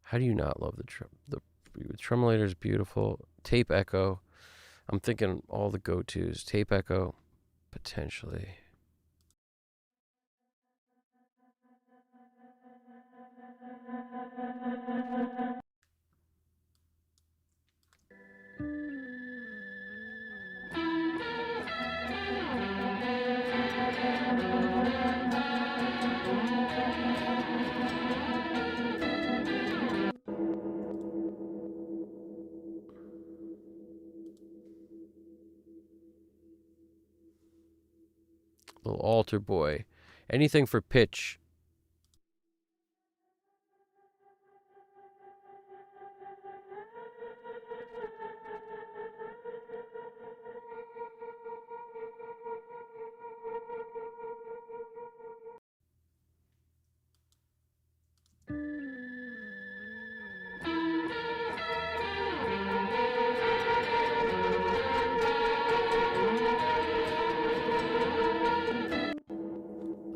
How do you not love the tremolator is beautiful. Tape echo. I'm thinking all the go-tos. Tape echo, potentially. Little altar boy. Anything for pitch.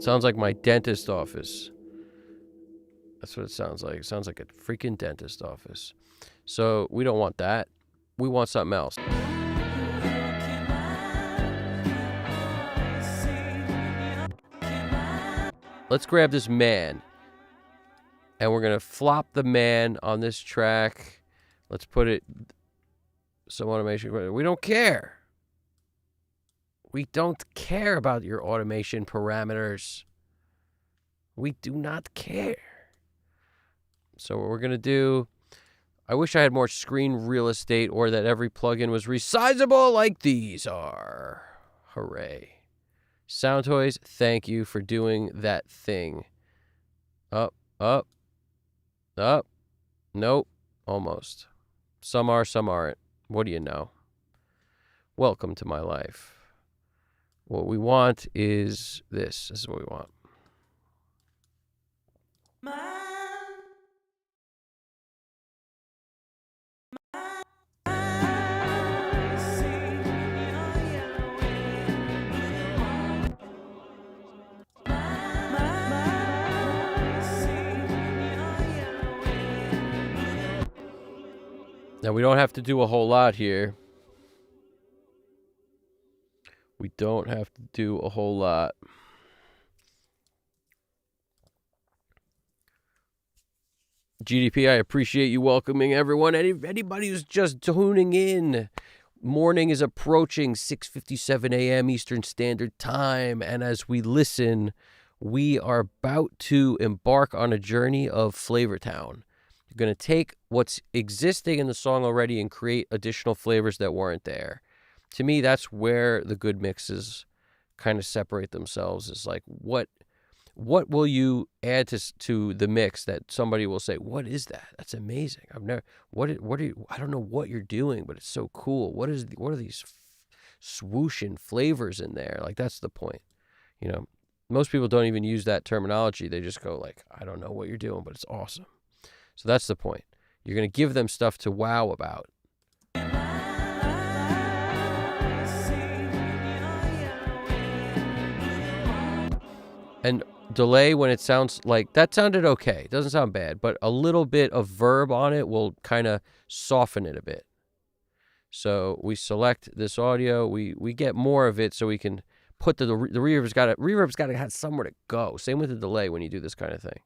Sounds like my dentist office. That's what it sounds like. It sounds like a freaking dentist office. So we don't want that. We want something else. Let's grab this man. And we're going to flop the man on this track. Let's put it some automation. We don't care. We don't care about your automation parameters. We do not care. So what we're going to do, I wish I had more screen real estate or that every plugin was resizable like these are. Hooray. Sound Toys, thank you for doing that thing. Up, up, up. Nope, almost. Some are, some aren't. What do you know? Welcome to my life. What we want is this. This is what we want. Now, we don't have to do a whole lot here. We don't have to do a whole lot. GDP, I appreciate you welcoming everyone. Anybody who's just tuning in. Morning is approaching 6:57 a.m. Eastern Standard Time. And as we listen, we are about to embark on a journey of Flavortown. You're going to take what's existing in the song already and create additional flavors that weren't there. To me, that's where the good mixes kind of separate themselves. Is like, what will you add to the mix that somebody will say, what is that? That's amazing. I've never, what are you, I don't know what you're doing, but it's so cool. What are these swooshing flavors in there? Like, that's the point. You know, most people don't even use that terminology. They just go like, I don't know what you're doing, but it's awesome. So that's the point. You're going to give them stuff to wow about. And delay when it sounds like, that sounded okay. It doesn't sound bad, but a little bit of verb on it will kind of soften it a bit. So we select this audio. We get more of it so we can put the reverb's got to have somewhere to go. Same with the delay when you do this kind of thing.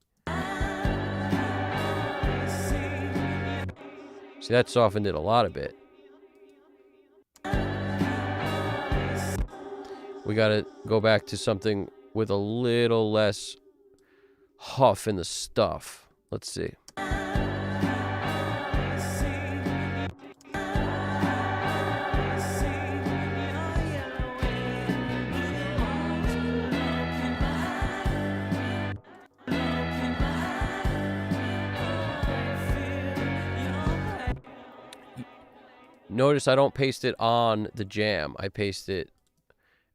See, that softened it a lot a bit. We got to go back to something with a little less huff in the stuff. Let's see. Notice I don't paste it on the jam. I paste it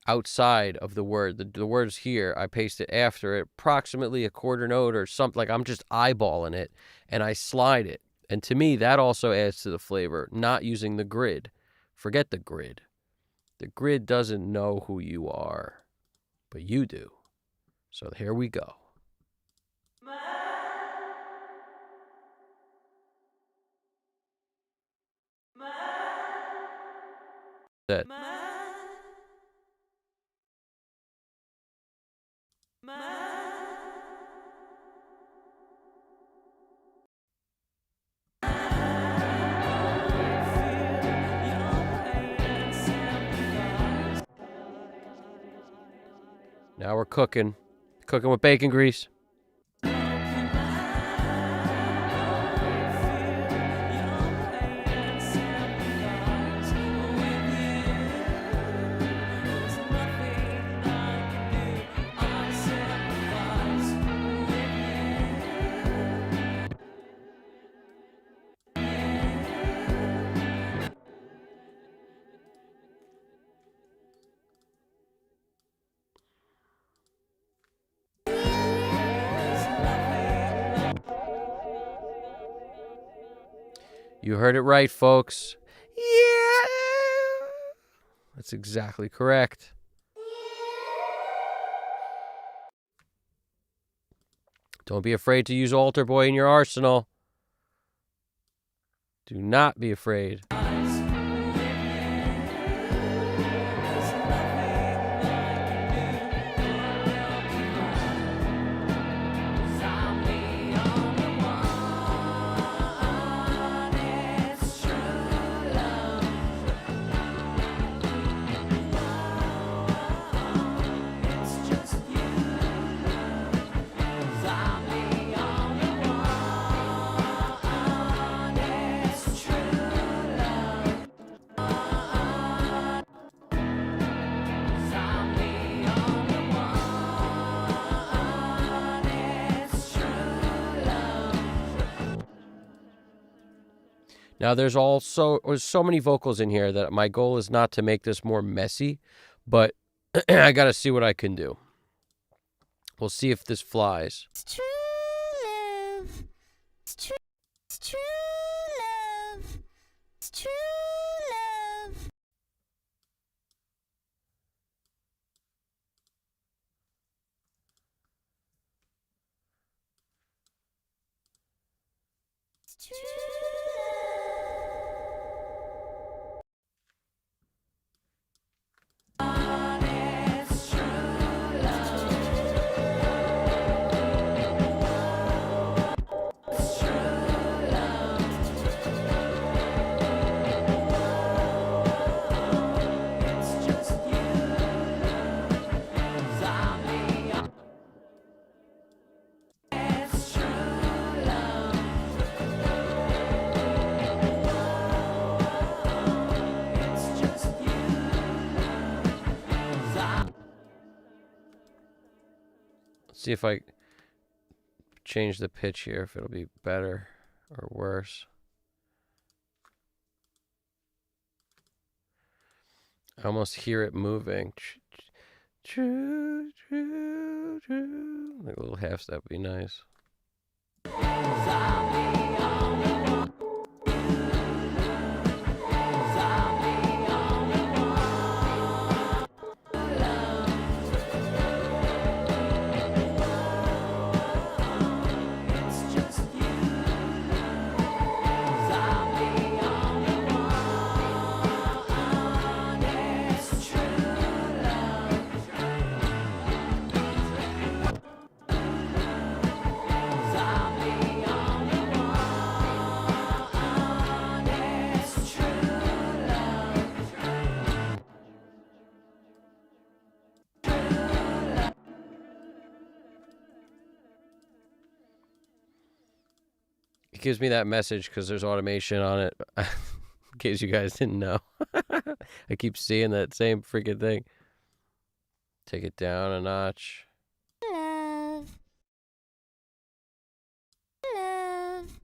outside of the word. The word's here. I paste it after it, approximately a quarter note or something. Like, I'm just eyeballing it, and I slide it. And to me, that also adds to the flavor, not using the grid. Forget the grid. The grid doesn't know who you are, but you do. So here we go. it. Now we're cooking. Cooking with bacon grease. You heard it right, folks. Yeah. That's exactly correct. Don't be afraid to use Altar Boy in your arsenal. Do not be afraid. Now, there's so many vocals in here that my goal is not to make this more messy, but I got to see what I can do. We'll see if this flies. It's true love. It's true love. It's true love. It's true love. See if I change the pitch here, if it'll be better or worse. I almost hear it moving. Like a little half step would be nice. It gives me that message because there's automation on it. In case you guys didn't know. I keep seeing that same freaking thing. Take it down a notch. Love. Love.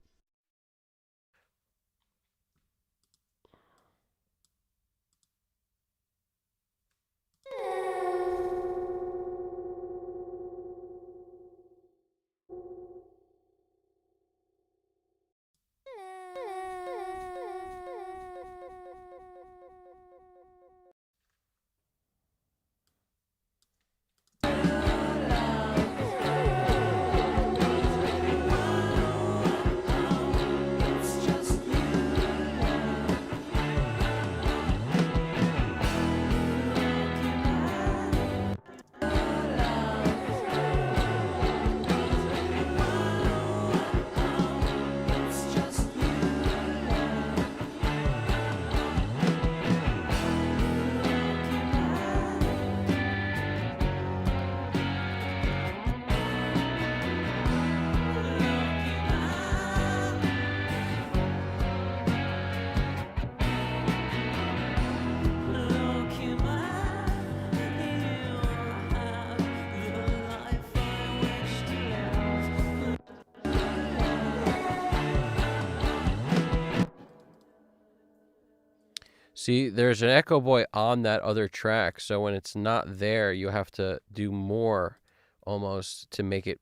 See, there's an Echo Boy on that other track, so when it's not there, you have to do more almost to make it.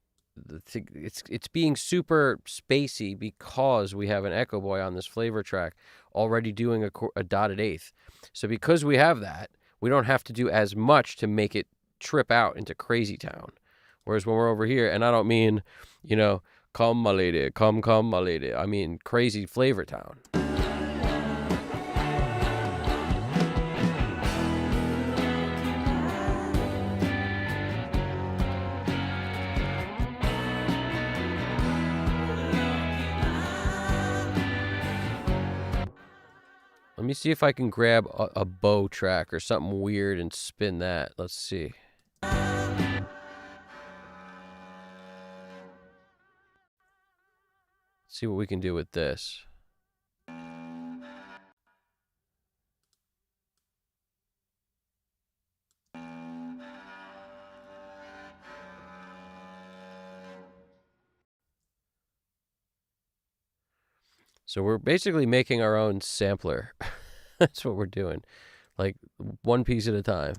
It's being super spacey because we have an Echo Boy on this flavor track already doing a dotted eighth. So because we have that, we don't have to do as much to make it trip out into crazy town. Whereas when we're over here, and I don't mean, come my lady, come my lady. I mean crazy flavor town. Let me see if I can grab a bow track or something weird and spin that. Let's see. Let's see what we can do with this. So we're basically making our own sampler. That's what we're doing. Like one piece at a time.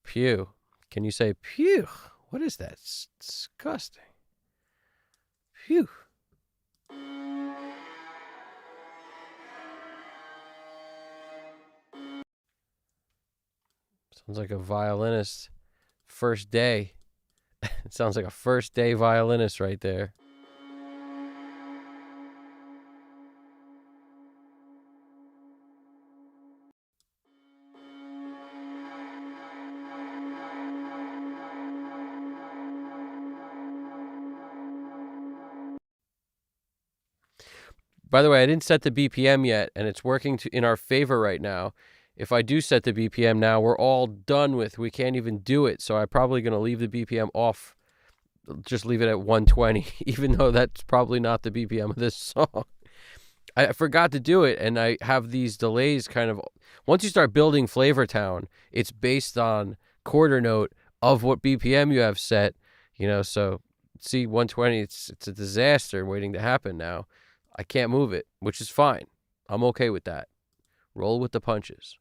Pew. Can you say pew? What is that? It's disgusting. Phew. Sounds like a violinist. First day. It sounds like a first day violinist right there. By the way, I didn't set the BPM yet, and it's working in our favor right now. If I do set the BPM now, we're all done with. We can't even do it, so I'm probably going to leave the BPM off. Just leave it at 120, even though that's probably not the BPM of this song. I forgot to do it, and I have these delays kind of. Once you start building Flavor Town, it's based on quarter note of what BPM you have set, so see 120, it's a disaster waiting to happen now. I can't move it, which is fine. I'm okay with that. Roll with the punches.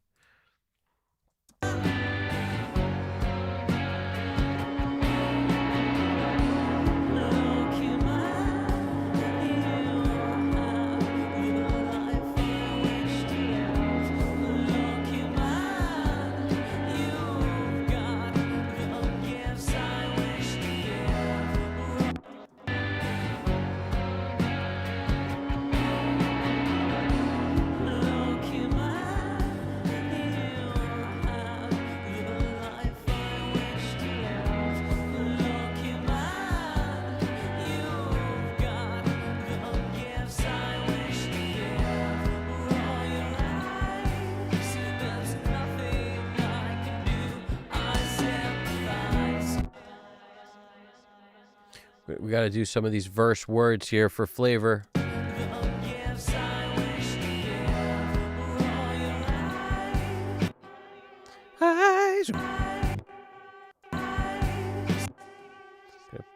We got to do some of these verse words here for flavor.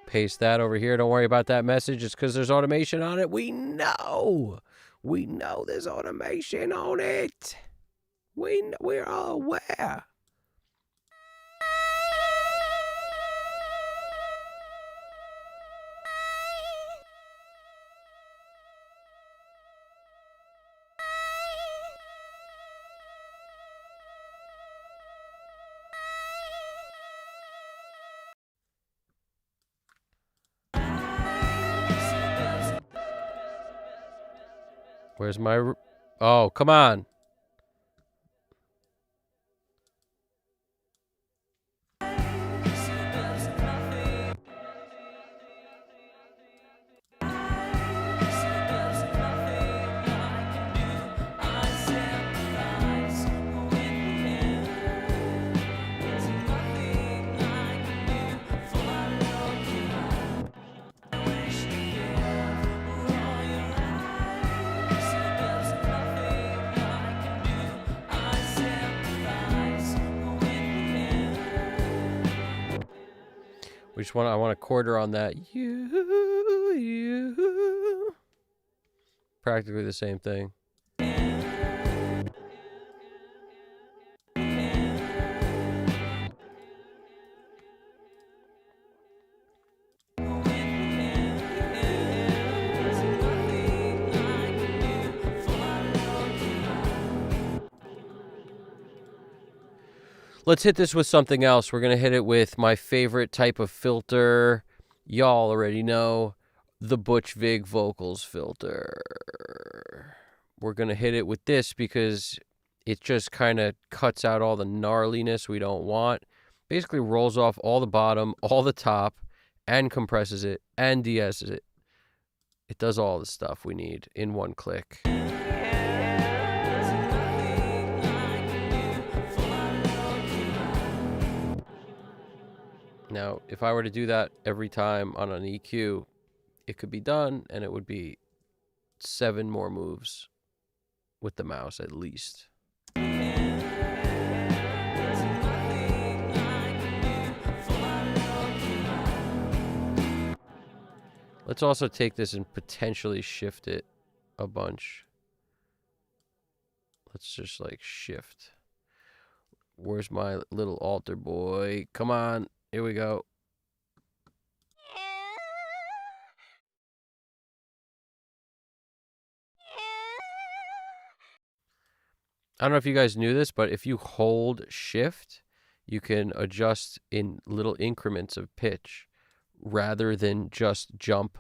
Paste that over here. Don't worry about that message. It's because there's automation on it. We know there's automation on it. We're all aware. Where's my... Oh, come on. I want a quarter on that. You. Practically the same thing. Let's hit this with something else. We're going to hit it with my favorite type of filter. Y'all already know, the Butch Vig Vocals filter. We're going to hit it with this because it just kind of cuts out all the gnarliness we don't want. Basically rolls off all the bottom, all the top, and compresses it, and de-esses it. It does all the stuff we need in one click. Now, if I were to do that every time on an EQ, it could be done, and it would be 7 more moves with the mouse at least. Let's also take this and potentially shift it a bunch. Let's just like shift. Where's my little altar boy? Come on. Here we go. I don't know if you guys knew this, but if you hold shift, you can adjust in little increments of pitch rather than just jump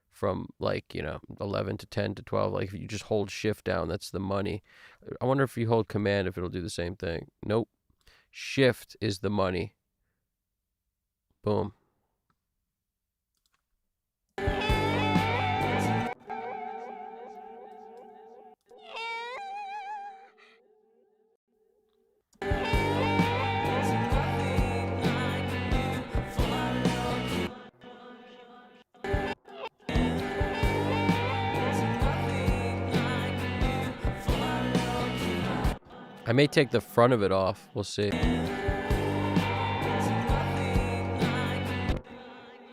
from 11 to 10 to 12. Like if you just hold shift down, that's the money. I wonder if you hold command if it'll do the same thing. Nope. Shift is the money. Boom. I may take the front of it off. We'll see.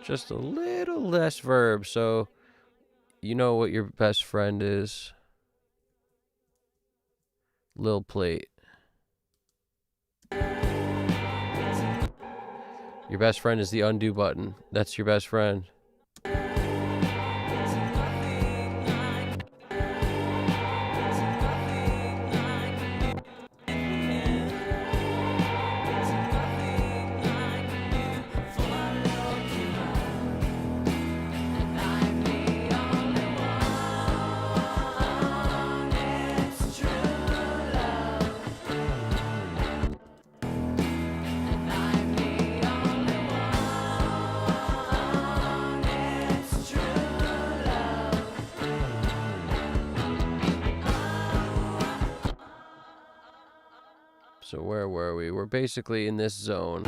Just a little less verb, so you know what your best friend is. Lil Plate. Your best friend is the undo button. That's your best friend. So where were we? We're basically in this zone.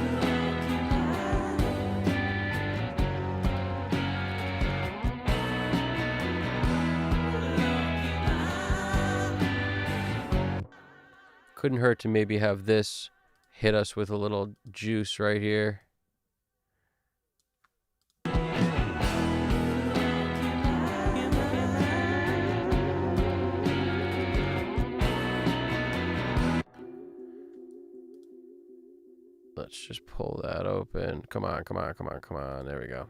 Couldn't hurt to maybe have this hit us with a little juice right here. Let's just pull that open. Come on, come on, come on, come on. There we go.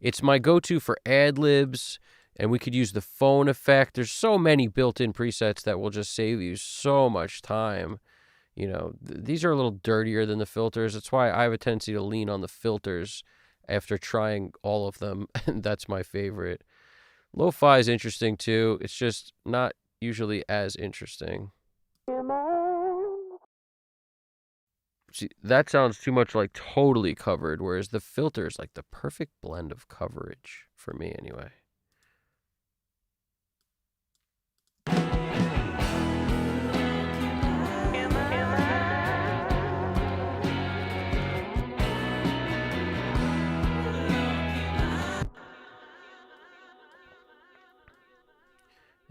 It's my go-to for ad-libs, and we could use the phone effect. There's so many built-in presets that will just save you so much time. You know, these are a little dirtier than the filters. That's why I have a tendency to lean on the filters after trying all of them, and that's my favorite. Lo-fi is interesting, too. It's just not usually as interesting. See, that sounds too much like totally covered, whereas the filter is like the perfect blend of coverage for me anyway.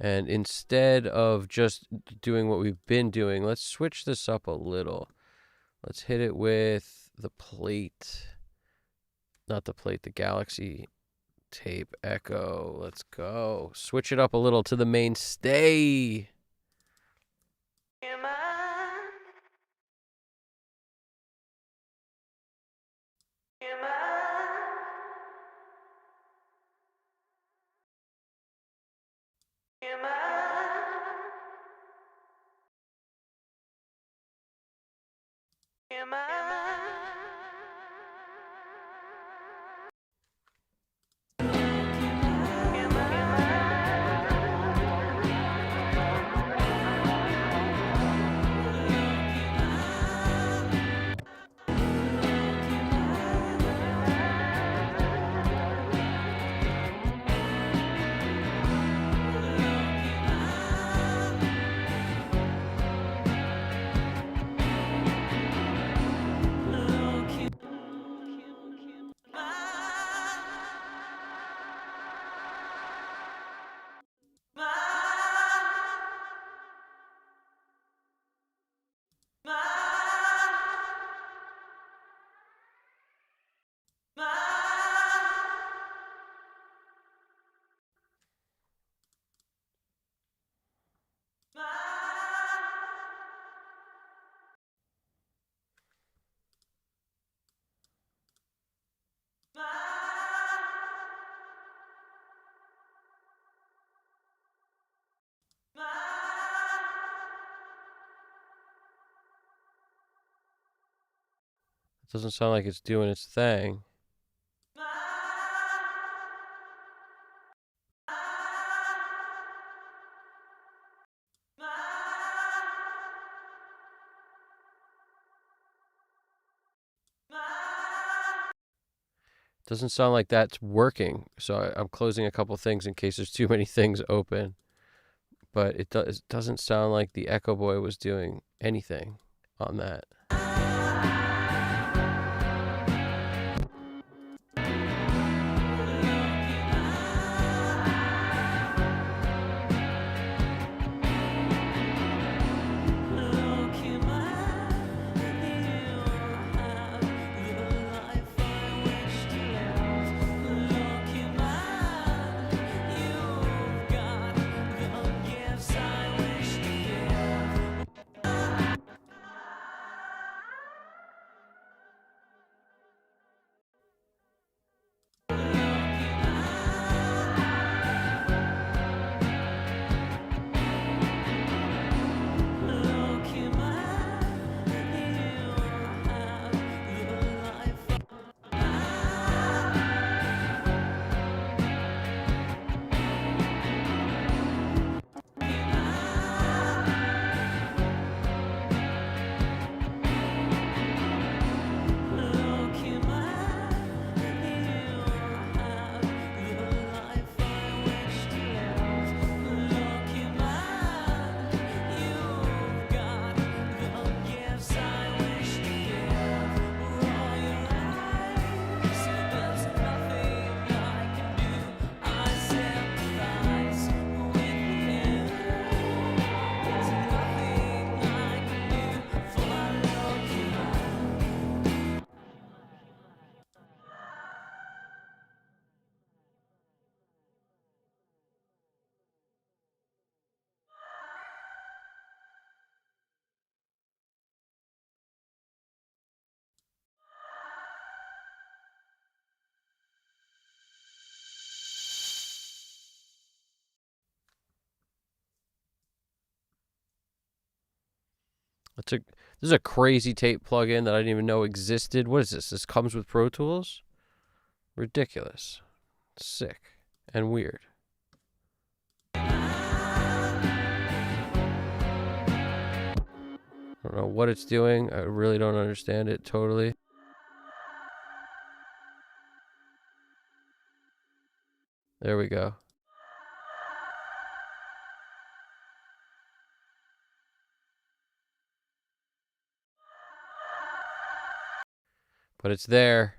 And instead of just doing what we've been doing, let's switch this up a little. Let's hit it with the plate. Not the plate, the Galaxy tape echo. Let's go. Switch it up a little to the mainstay. It doesn't sound like it's doing its thing. Doesn't sound like that's working. So I'm closing a couple things in case there's too many things open. But it doesn't sound like the Echo Boy was doing anything on that. This is a crazy tape plugin that I didn't even know existed. What is this? This comes with Pro Tools? Ridiculous. Sick and weird. I don't know what it's doing. I really don't understand it totally. There we go. But it's there.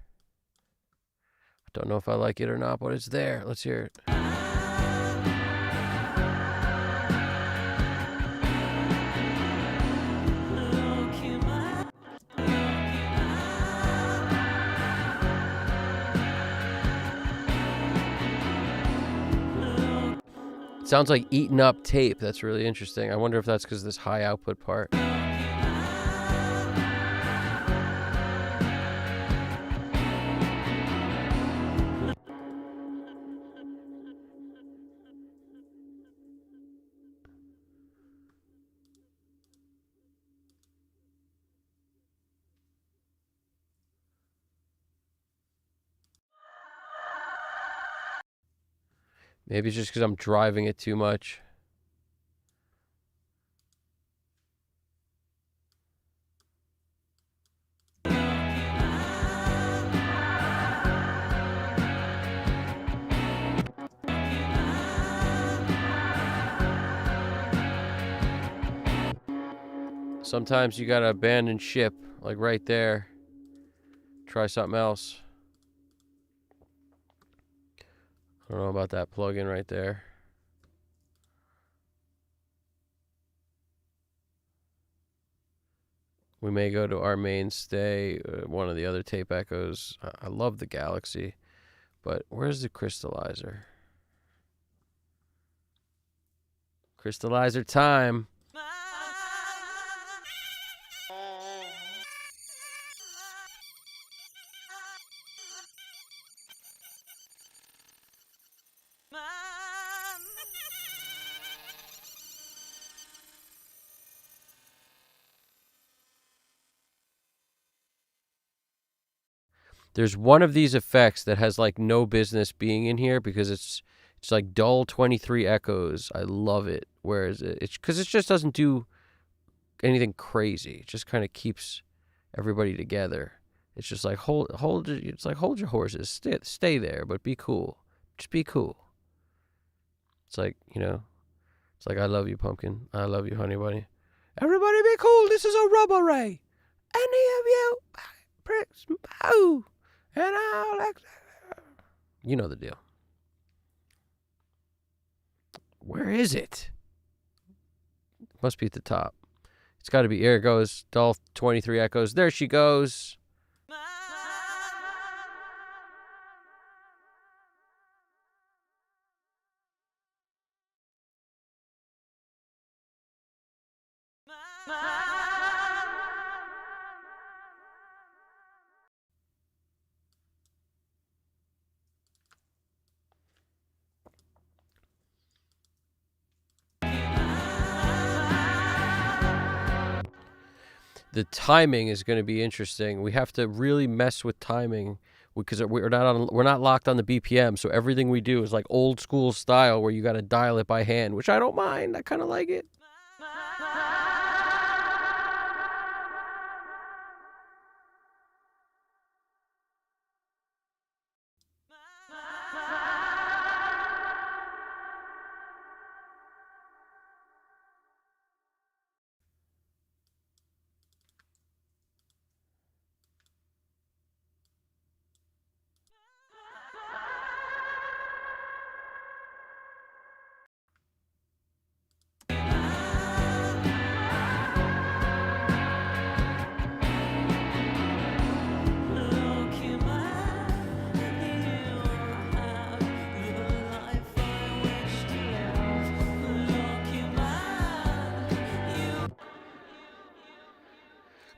I don't know if I like it or not, but it's there. Let's hear it. It sounds like eaten up tape. That's really interesting. I wonder if that's because of this high output part. Maybe it's just because I'm driving it too much. Sometimes you gotta abandon ship, like right there. Try something else. I don't know about that plug-in right there. We may go to our mainstay, one of the other tape echoes. I love the Galaxy, but where's the crystallizer? Crystallizer time. There's one of these effects that has like no business being in here because it's like dull 23 echoes. I love it. Whereas it's because it just doesn't do anything crazy. It just kind of keeps everybody together. It's just like hold your horses. Stay there, but be cool. Just be cool. It's like, it's like I love you, pumpkin. I love you, honey bunny. Everybody be cool. This is a rubber ray. Any of you pricks, oh. And I'll you know the deal. Where is it? Must be at the top. It's got to be. Here it goes. Dull 23 echoes. There she goes. The timing is going to be interesting. We have to really mess with timing because we're not locked on the BPM. So everything we do is like old school style where you got to dial it by hand, which I don't mind. I kind of like it.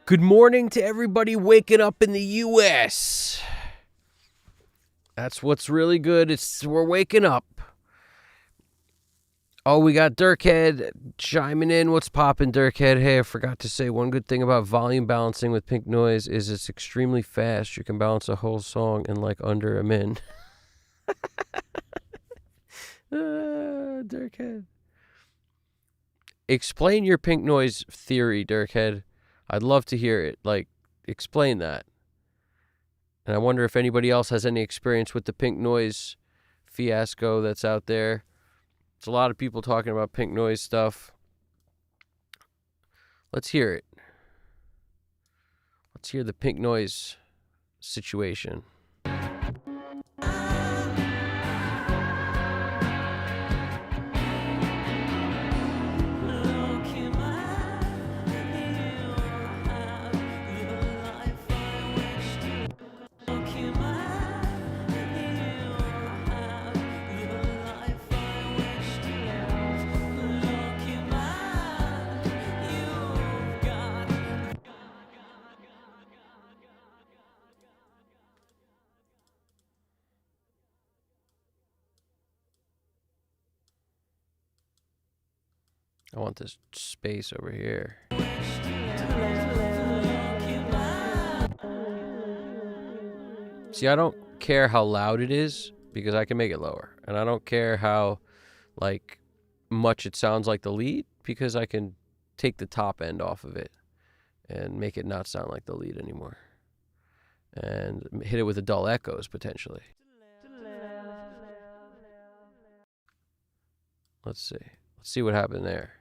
Good morning to everybody waking up in the U.S. That's what's really good. We're waking up. Oh, we got Dirkhead chiming in. What's poppin', Dirkhead? Hey, I forgot to say one good thing about volume balancing with pink noise is it's extremely fast. You can balance a whole song in like under a min. Dirkhead. Explain your pink noise theory, Dirkhead. I'd love to hear it. Like, explain that. And I wonder if anybody else has any experience with the pink noise fiasco that's out there. There's a lot of people talking about pink noise stuff. Let's hear it. Let's hear the pink noise situation. I want this space over here. See, I don't care how loud it is because I can make it lower. And I don't care how, like, much it sounds like the lead because I can take the top end off of it and make it not sound like the lead anymore. And hit it with the dull echoes, potentially. Let's see. Let's see what happened there.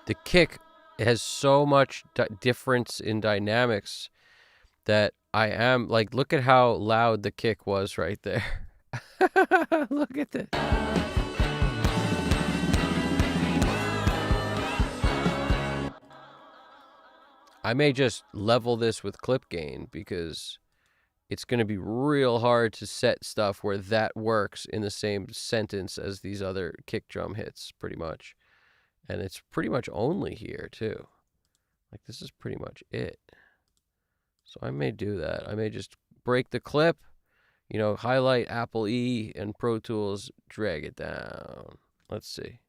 The kick has so much difference in dynamics that I am like, look at how loud the kick was right there. Look at this. I may just level this with clip gain because it's going to be real hard to set stuff where that works in the same sentence as these other kick drum hits, pretty much. And it's pretty much only here, too. Like, this is pretty much it. So I may do that. I may just break the clip, you know, highlight Apple E and Pro Tools, drag it down. Let's see.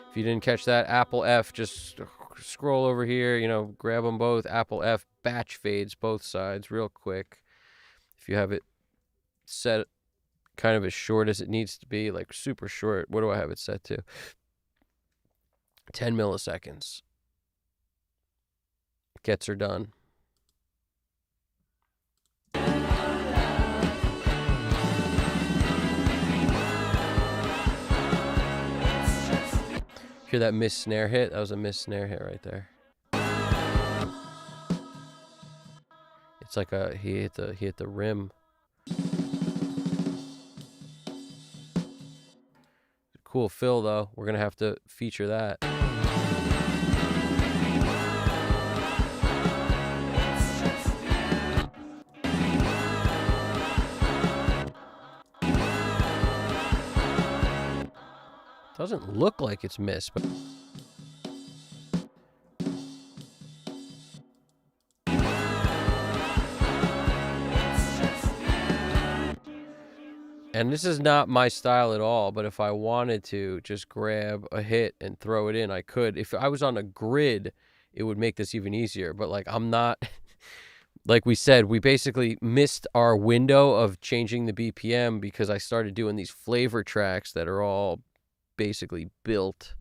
If you didn't catch that, Apple F, just scroll over here, you know, grab them both. Apple F batch fades both sides real quick. If you have it set kind of as short as it needs to be, like super short. What do I have it set to? 10 milliseconds. Gets her done. Hear that miss snare hit? That was a miss snare hit right there. It's like he hit the rim. Cool fill, though. We're going to have to feature that. Doesn't look like it's missed, but... And this is not my style at all, but if I wanted to just grab a hit and throw it in, I could. If I was on a grid, it would make this even easier. But, like, I'm not... Like we said, we basically missed our window of changing the BPM because I started doing these flavor tracks that are all basically built,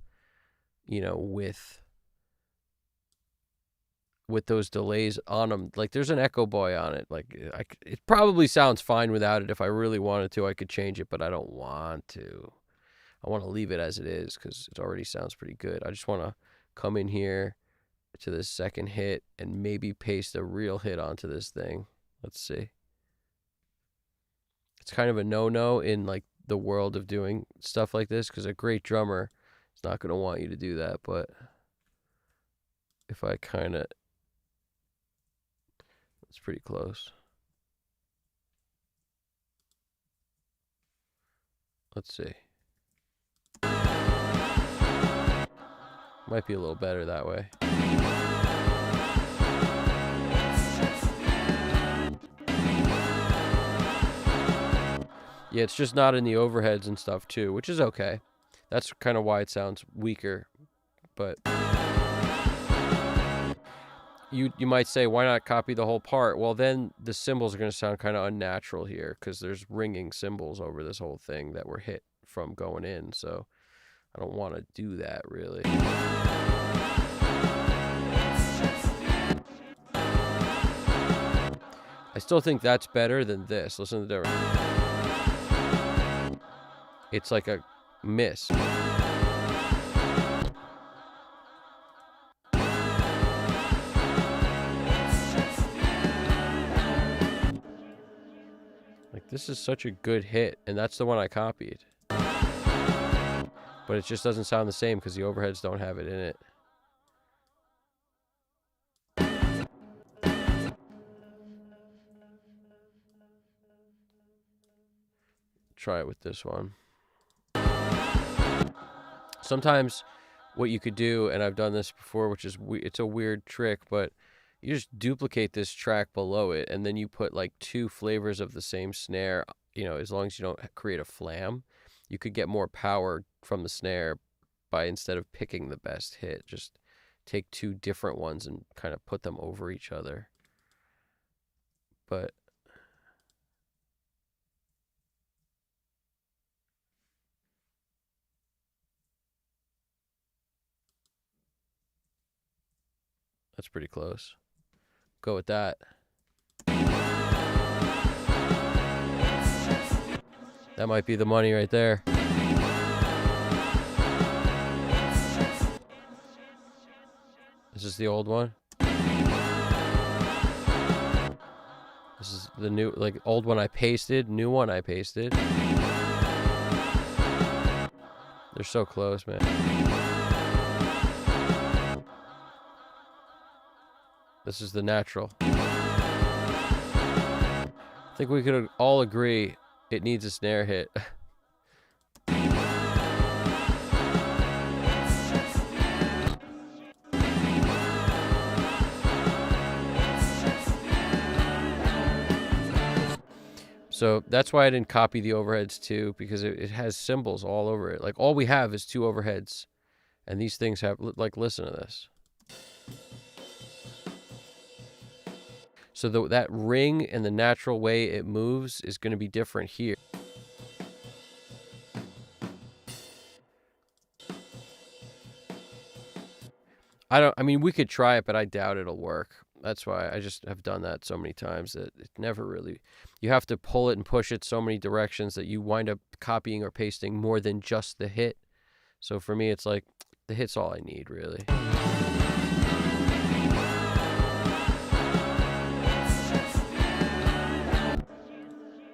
you know, with those delays on them. Like, there's an Echo Boy on it. Like, it probably sounds fine without it. If I really wanted to, I could change it, but I don't want to. I want to leave it as it is because it already sounds pretty good. I just want to come in here to this second hit and maybe paste a real hit onto this thing. Let's see. It's kind of a no-no in, like, the world of doing stuff like this because a great drummer is not going to want you to do that, but if I kind of... It's pretty close. Let's see. Might be a little better that way. Yeah, it's just not in the overheads and stuff too, which is okay. That's kind of why it sounds weaker. But you might say, why not copy the whole part? Well, then the cymbals are going to sound kind of unnatural here because there's ringing cymbals over this whole thing that were hit from going in. So I don't want to do that, really. I still think that's better than this. Listen to the difference. It's like a miss. Like, this is such a good hit, and that's the one I copied. But it just doesn't sound the same because the overheads don't have it in it. Try it with this one. Sometimes what you could do, and I've done this before, which is it's a weird trick, but you just duplicate this track below it, and then you put like 2 flavors of the same snare. You know, as long as you don't create a flam, you could get more power from the snare by, instead of picking the best hit, just take 2 different ones and kind of put them over each other. But that's pretty close. Go with that. That might be the money right there. This is the old one. This is the new, like, old one I pasted, new one I pasted. They're so close, man. This is the natural. I think we could all agree it needs a snare hit. So that's why I didn't copy the overheads too, because it has cymbals all over it. Like, all we have is 2 overheads, and these things have, like, listen to this. So that ring and the natural way it moves is going to be different here. I mean, we could try it, but I doubt it'll work. That's why I just have done that so many times that it never really, you have to pull it and push it so many directions that you wind up copying or pasting more than just the hit. So for me, it's like, the hit's all I need, really.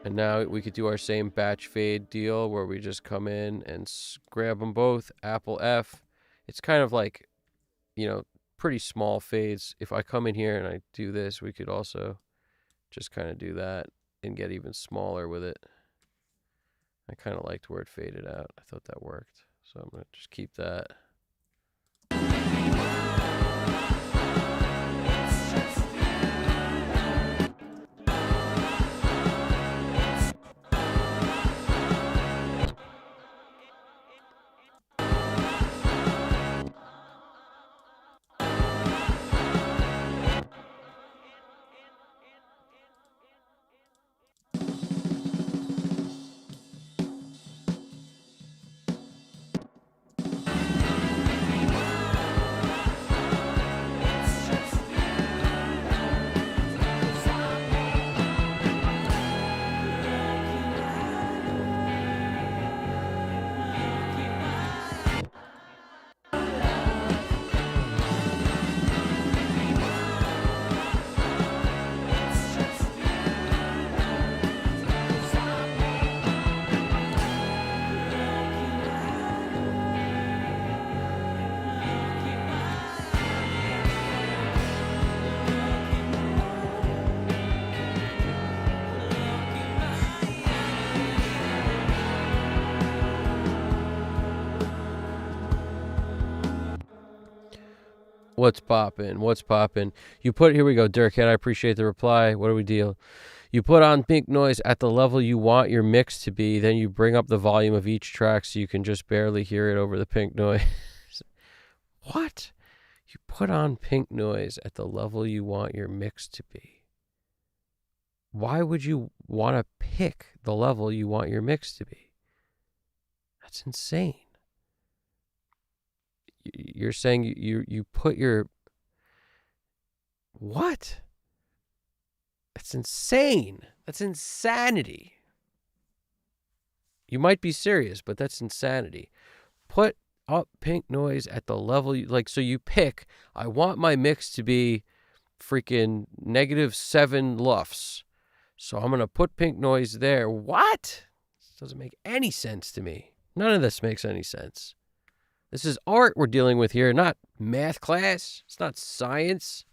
And now we could do our same batch fade deal where we just come in and grab them both, Apple F. It's kind of like, pretty small fades. If I come in here and I do this, we could also just kind of do that and get even smaller with it. I kind of liked where it faded out. I thought that worked. So I'm going to just keep that. What's poppin'? What's poppin'? Here we go, Dirkhead. I appreciate the reply. What do we deal? You put on pink noise at the level you want your mix to be, then you bring up the volume of each track so you can just barely hear it over the pink noise. What? You put on pink noise at the level you want your mix to be. Why would you want to pick the level you want your mix to be? That's insane. You're saying you put your... What? That's insane. That's insanity. You might be serious, but that's insanity. Put up pink noise at the level so you pick, I want my mix to be freaking -7 lufs. So I'm going to put pink noise there. What? This doesn't make any sense to me. None of this makes any sense. This is art we're dealing with here, not math class. It's not science.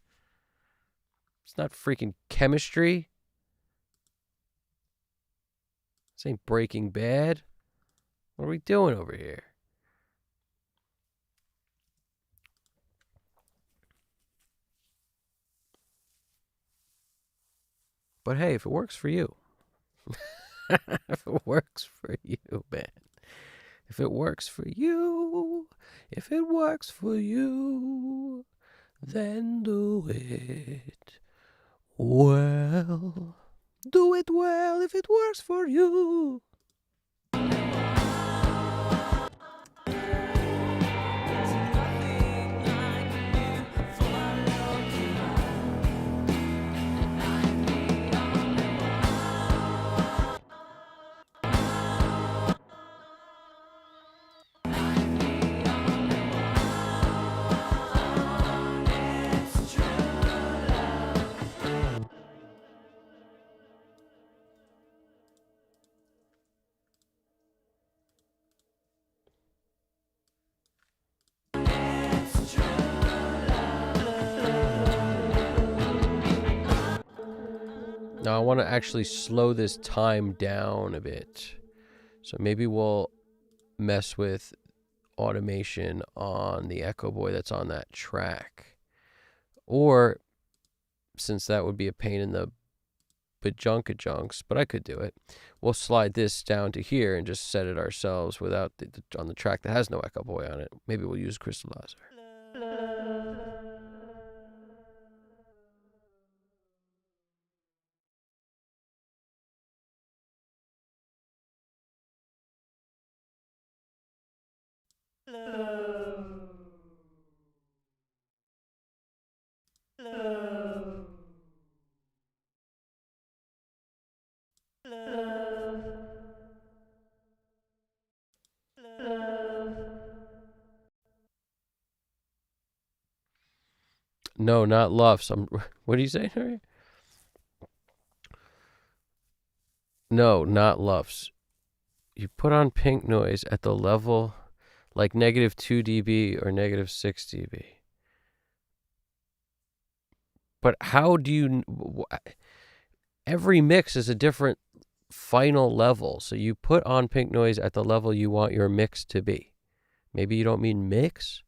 It's not freaking chemistry. This ain't Breaking Bad. What are we doing over here? But hey, if it works for you, if it works for you, man. If it works for you, then do it well. Do it well if it works for you. Now I want to actually slow this time down a bit. So maybe we'll mess with automation on the Echo Boy that's on that track. Or, since that would be a pain in the bajunka-junks, but I could do it, we'll slide this down to here and just set it ourselves without on the track that has no Echo Boy on it. Maybe we'll use Crystallizer. No, not Luffs. What do you say? No, not LUFS. You put on pink noise at the level like negative 2 dB or negative 6 dB. But how do you... Every mix is a different final level. So you put on pink noise at the level you want your mix to be. Maybe you don't mean mix.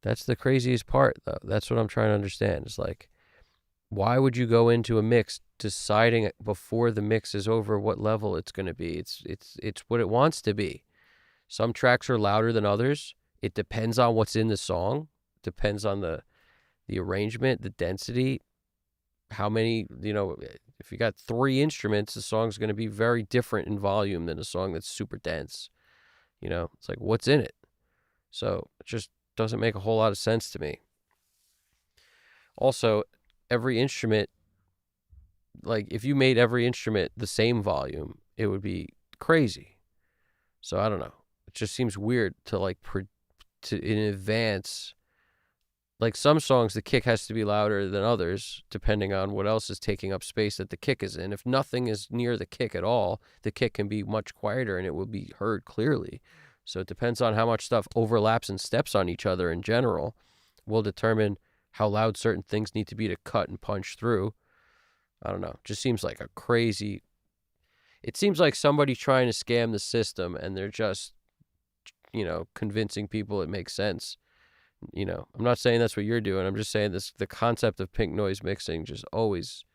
That's the craziest part, though. That's what I'm trying to understand. It's like, why would you go into a mix deciding before the mix is over what level it's going to be? It's what it wants to be. Some tracks are louder than others. It depends on what's in the song. Depends on the arrangement, the density, how many, if you got 3 instruments, the song's going to be very different in volume than a song that's super dense. It's like, what's in it? So it just doesn't make a whole lot of sense to me. Also, every instrument, like if you made every instrument the same volume, it would be crazy. So I don't know. It just seems weird to in advance. Like some songs, the kick has to be louder than others, depending on what else is taking up space that the kick is in. If nothing is near the kick at all, the kick can be much quieter and it will be heard clearly. So it depends on how much stuff overlaps and steps on each other in general, will determine how loud certain things need to be to cut and punch through. I don't know. Just seems like a crazy... It seems like somebody's trying to scam the system and they're just, convincing people it makes sense. I'm not saying that's what you're doing. I'm just saying the concept of pink noise mixing just always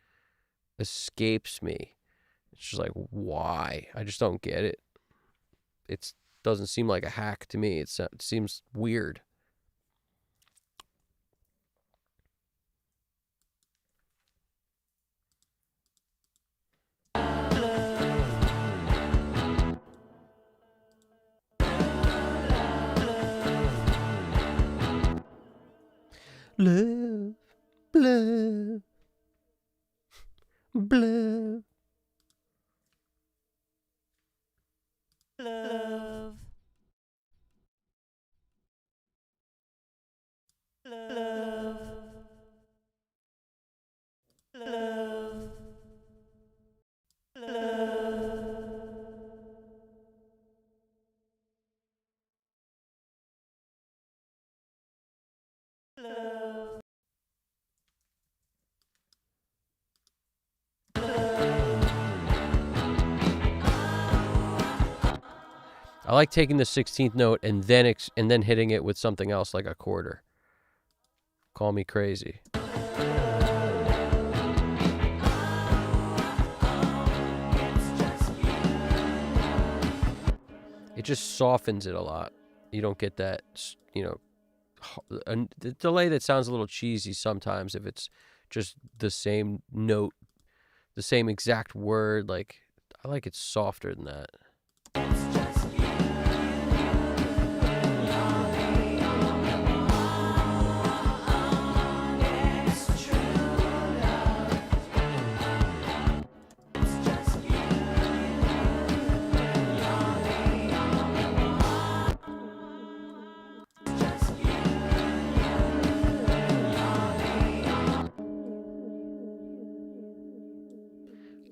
escapes me. It's just like, why? I just don't get it. It doesn't seem like a hack to me. It seems weird. Love, love, love, love, love, love, love. I like taking the 16th note and then hitting it with something else like a quarter. Call me crazy. It just softens it a lot. You don't get that, the delay that sounds a little cheesy sometimes if it's just the same note, the same exact word. Like, I like it softer than that.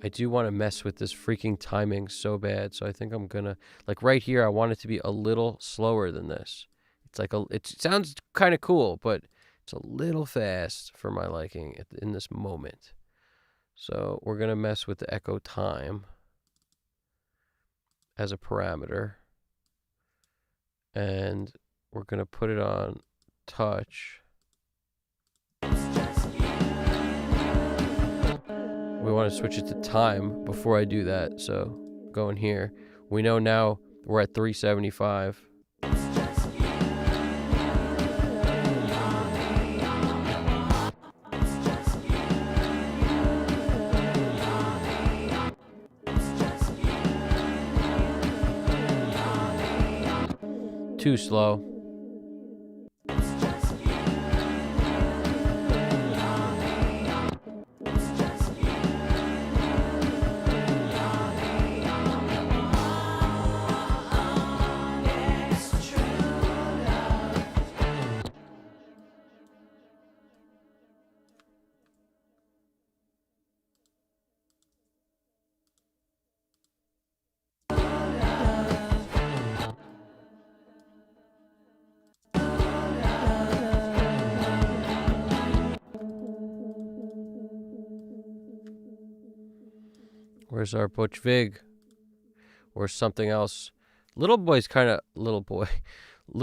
I do want to mess with this freaking timing so bad, so I think I'm gonna, like right here, I want it to be a little slower than this. It's like it sounds kind of cool, but it's a little fast for my liking in this moment. So we're gonna mess with the echo time as a parameter, and we're gonna put it on touch. We want to switch it to time before I do that. So go in here. We know now we're at 375. Too slow. Where's our Butch Vig? Or something else? Little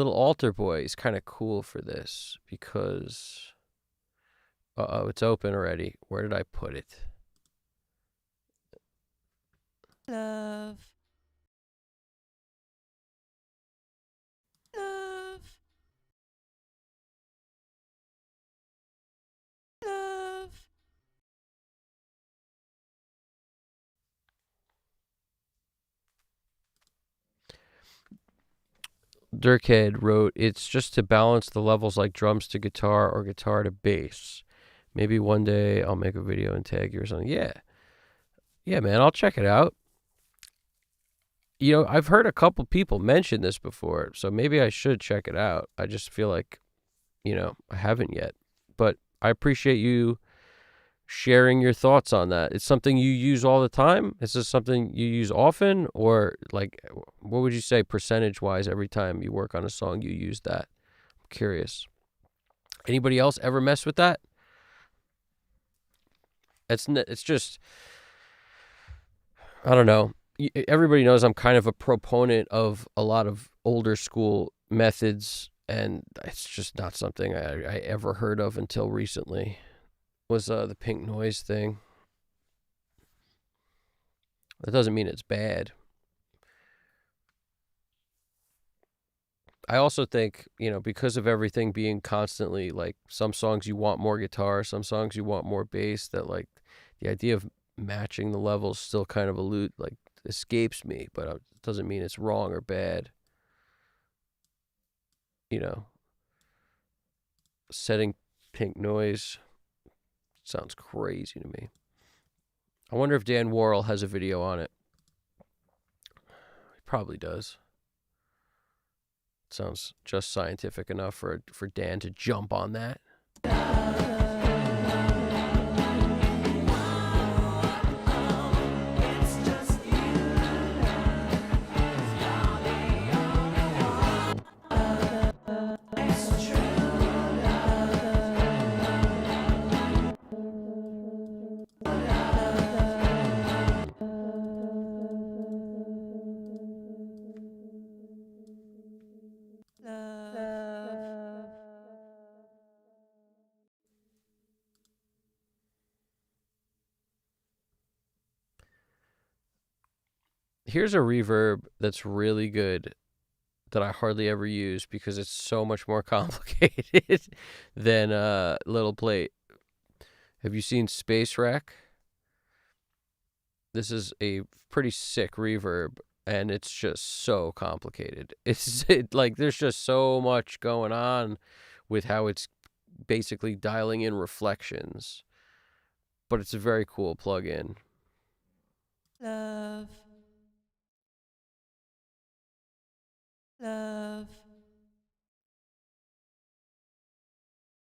altar boy is kind of cool for this because, it's open already. Where did I put it? Love. Love. Love. Dirkhead wrote, it's just to balance the levels like drums to guitar or guitar to bass. Maybe one day I'll make a video and tag you or something. Yeah. Yeah, man, I'll check it out. You know, I've heard a couple people mention this before, so maybe I should check it out. I just feel like, I haven't yet. But I appreciate you sharing your thoughts on that. It's something you use all the time? Is this something you use often? Or, like, what would you say percentage-wise every time you work on a song you use that? I'm curious. Anybody else ever mess with that? It's just, I don't know. Everybody knows I'm kind of a proponent of a lot of older school methods, and it's just not something I ever heard of until recently. Was the pink noise thing. That doesn't mean it's bad. I also think, because of everything being constantly, like, some songs you want more guitar, some songs you want more bass, that, like, the idea of matching the levels still kind of escapes me, but it doesn't mean it's wrong or bad. Setting pink noise sounds crazy to me. I wonder if Dan Worrell has a video on it. He probably does. Sounds just scientific enough for Dan to jump on that. Here's a reverb that's really good that I hardly ever use because it's so much more complicated than Little Plate. Have you seen Space Rack? This is a pretty sick reverb, and it's just so complicated. There's just so much going on with how it's basically dialing in reflections, but it's a very cool plug-in. Love. Love.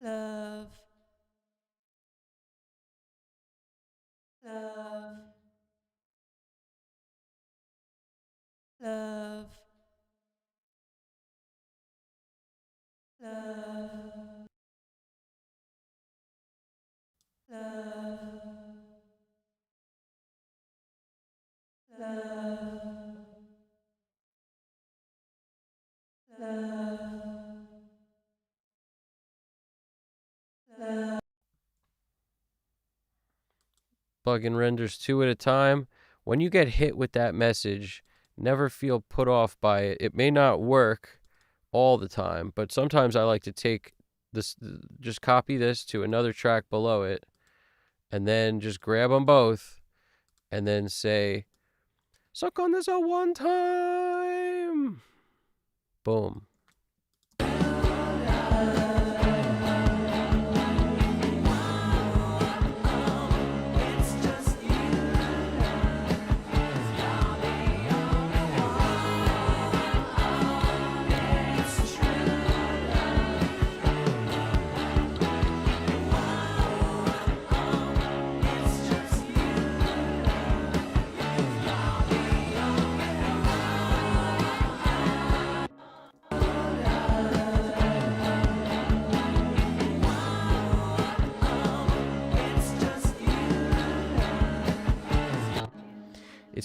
Love. Love. Love. Love. Love. Love. Love. Love. Plug-in renders 2 at a time. When you get hit with that message, never feel put off by it. It may not work all the time, but sometimes I like to take this, just copy this to another track below it, and then just grab them both, and then say, suck on this a one time. Boom.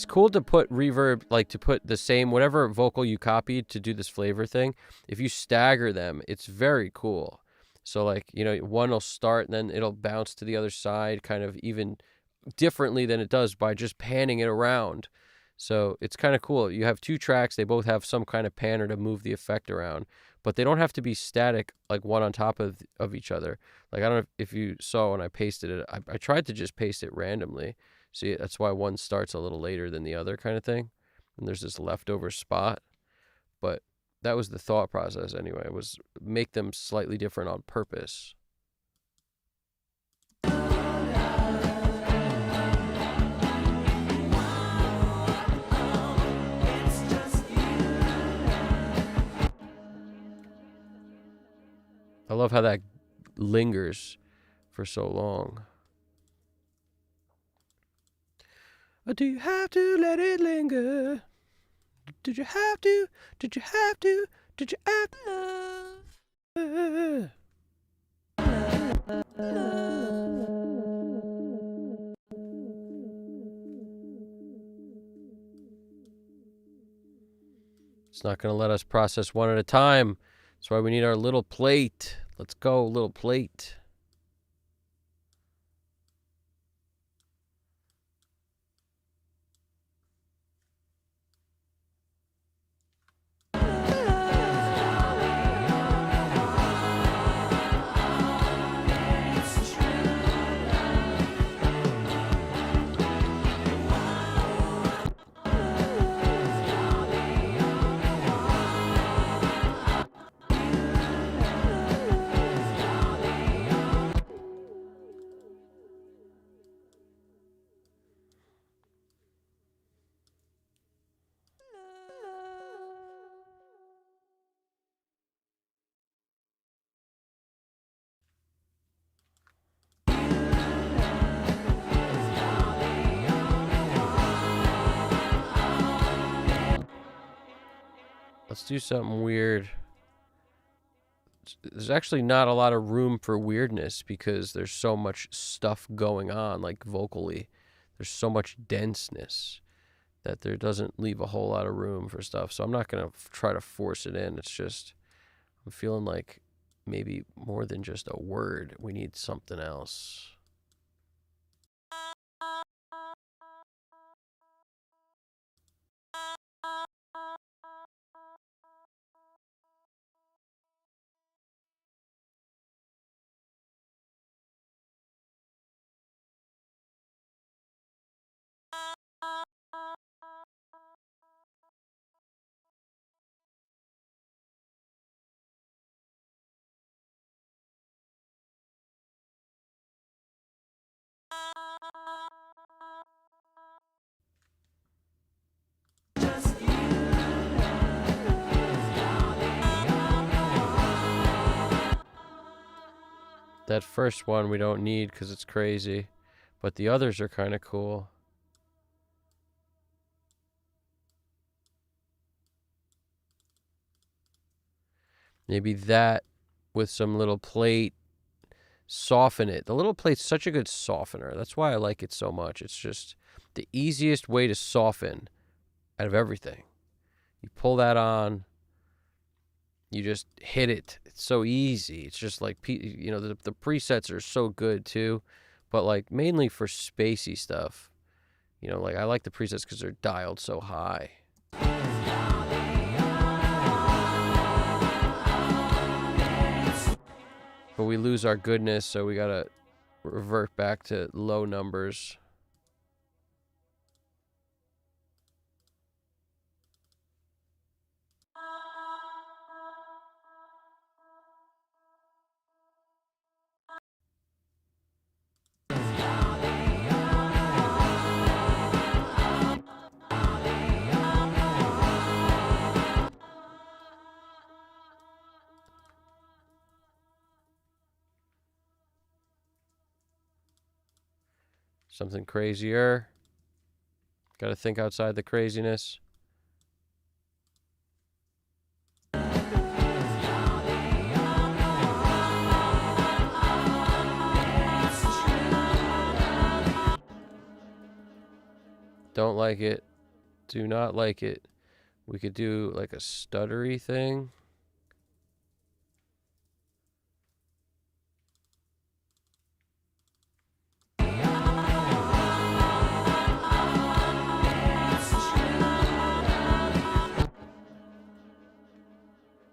It's cool to put reverb, like to put the same, whatever vocal you copied to do this flavor thing. If you stagger them, it's very cool. So like, you know, one will start and then it'll bounce to the other side kind of even differently than it does by just panning it around. So it's kind of cool. You have two tracks. They both have some kind of panner to move the effect around, but they don't have to be static, like one on top of each other. Like, I don't know if you saw when I pasted it, I tried to just paste it randomly. See, that's why one starts a little later than the other kind of thing. And there's this leftover spot. But that was the thought process anyway, was make them slightly different on purpose. I love how that lingers for so long. Do you have to let it linger? Did you have to? Did you have to? Did you have to? It's not going to let us process one at a time. That's why we need our little plate. Let's go, little plate. Let's do something weird. There's actually not a lot of room for weirdness because there's so much stuff going on, like vocally. There's so much denseness that there doesn't leave a whole lot of room for stuff. So I'm not going to try to force it in. It's just, I'm feeling like maybe more than just a word. We need something else. That first one we don't need because it's crazy, but the others are kind of cool. Maybe that with some little plate, soften it. The little plate's such a good softener. That's why I like it so much. It's just the easiest way to soften out of everything. You pull that on, you just hit it. It's so easy. It's just like, you know, the presets are so good too, but like mainly for spacey stuff. You know, like I like the presets because they're dialed so high. But we lose our goodness, so we gotta revert back to low numbers. Something crazier. Gotta think outside the craziness. Don't like it. Do not like it. We could do like a stuttery thing.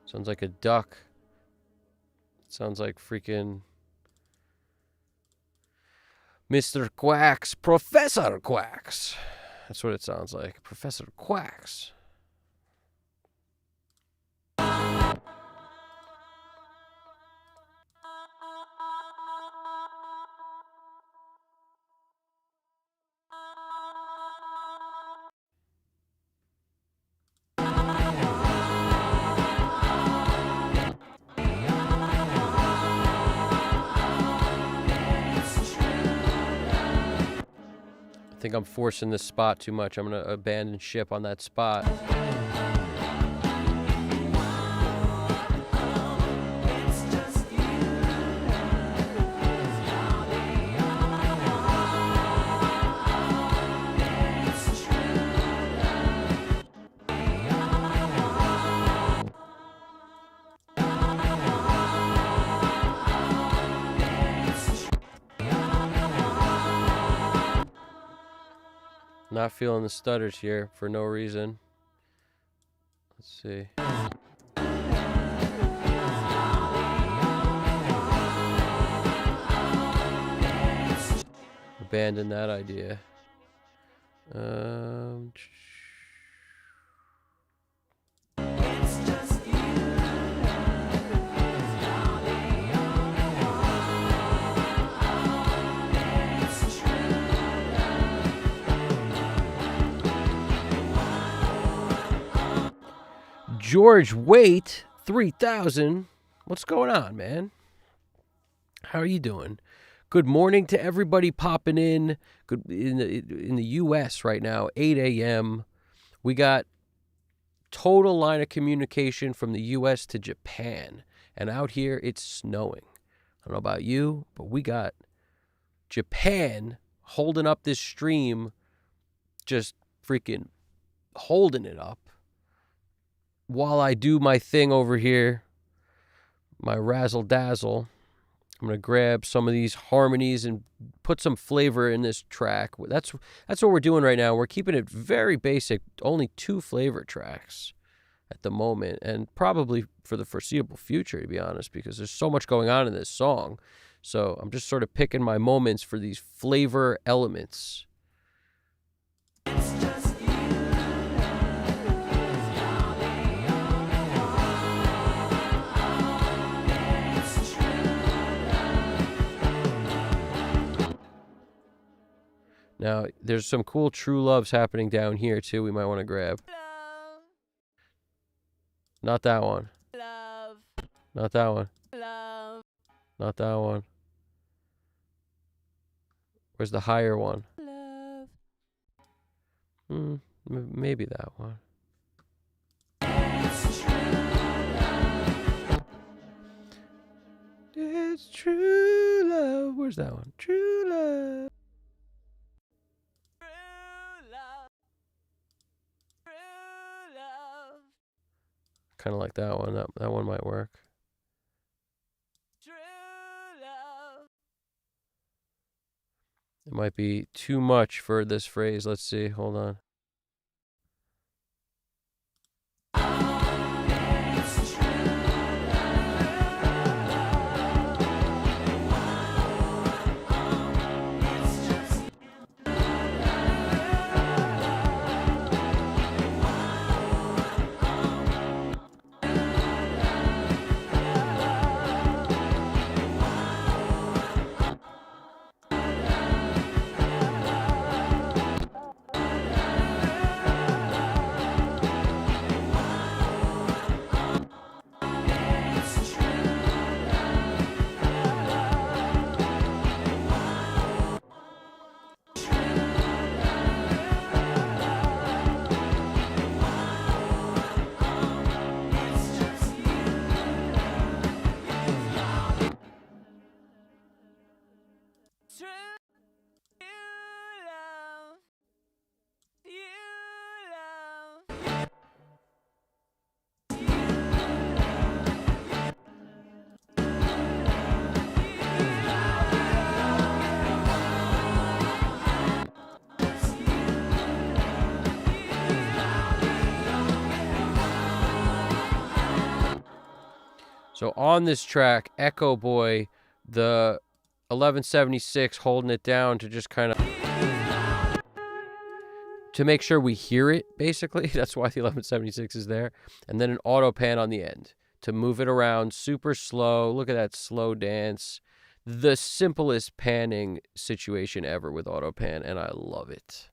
Sounds like a duck. Sounds like freaking Mr. Quacks, Professor Quacks. That's what it sounds like. Professor Quacks. I think I'm forcing this spot too much. I'm going to abandon ship on that spot. Not feeling the stutters here for no reason. Let's see. Abandon that idea. George Waite, 3000. What's going on, man? How are you doing? Good morning to everybody popping in. Good in the U.S. right now, 8 a.m. We got total line of communication from the U.S. to Japan. And out here, it's snowing. I don't know about you, but we got Japan holding up this stream, just freaking holding it up. While I do my thing over here, my razzle dazzle, I'm going to grab some of these harmonies and put some flavor in this track. That's what we're doing right now. We're keeping it very basic, only 2 flavor tracks at the moment, and probably for the foreseeable future, to be honest, because there's so much going on in this song. So I'm just sort of picking my moments for these flavor elements. Now, there's some cool True Loves happening down here, too, we might want to grab. Love. Not that one. Love. Not that one. Love. Not that one. Where's the higher one? Love. Maybe that one. It's true love. Where's that one? True love. Kind of like that one. That one might work. True love. It might be too much for this phrase. Let's see. Hold on. So on this track, Echo Boy, the 1176 holding it down to just kind of to make sure we hear it, basically. That's why the 1176 is there. And then an auto pan on the end to move it around super slow. Look at that slow dance. The simplest panning situation ever with auto pan, and I love it.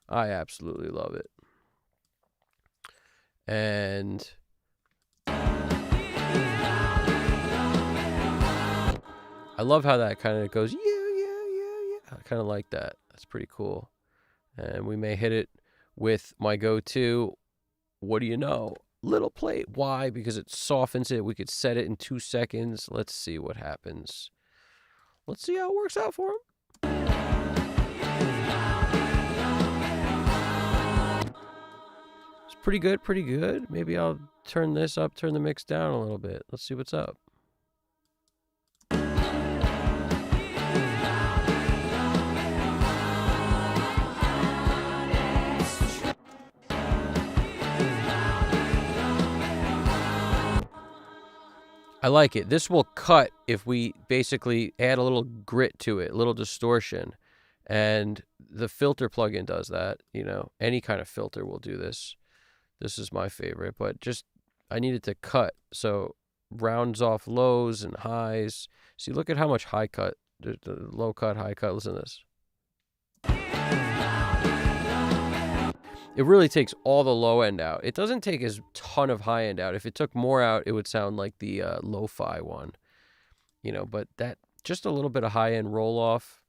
I absolutely love it. And I love how that kind of goes, yeah. I kind of like that. That's pretty cool. And we may hit it with my go-to, what do you know? Little plate. Why? Because it softens it. We could set it in 2 seconds. Let's see what happens. Let's see how it works out for him. It's pretty good, pretty good. Maybe I'll turn this up, turn the mix down a little bit. Let's see what's up. I like it. This will cut if we basically add a little grit to it, a little distortion. And the filter plugin does that. You know, any kind of filter will do this. This is my favorite, but just I need it to cut. So rounds off lows and highs. See, look at how much high cut, the low cut, high cut. Listen to this. It really takes all the low end out. It doesn't take as ton of high end out. If it took more out, it would sound like the lo-fi one, you know, but that just a little bit of high end roll off.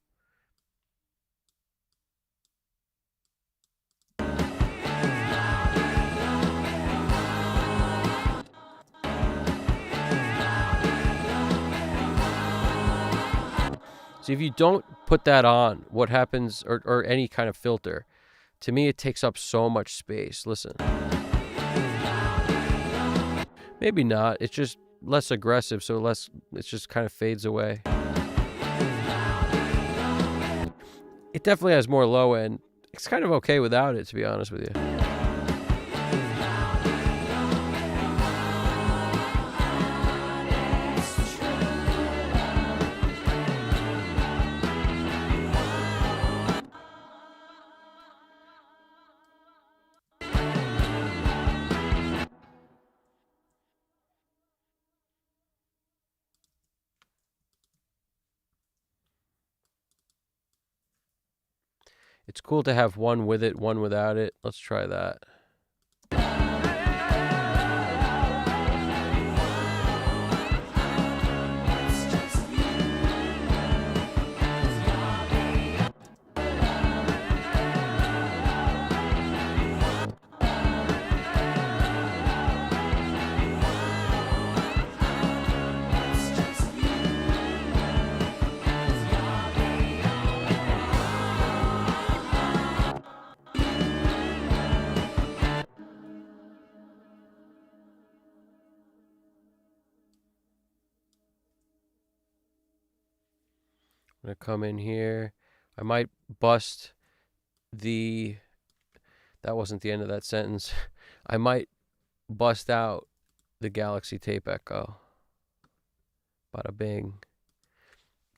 See, if you don't put that on, what happens, or any kind of filter, to me, it takes up so much space. Listen. Maybe not. It's just less aggressive, so it just kind of fades away. It definitely has more low end. It's kind of okay without it, to be honest with you. It's cool to have one with it, one without it. Let's try that. I'm going to come in here. I might bust the... That wasn't the end of that sentence. I might bust out the Galaxy Tape Echo. Bada bing.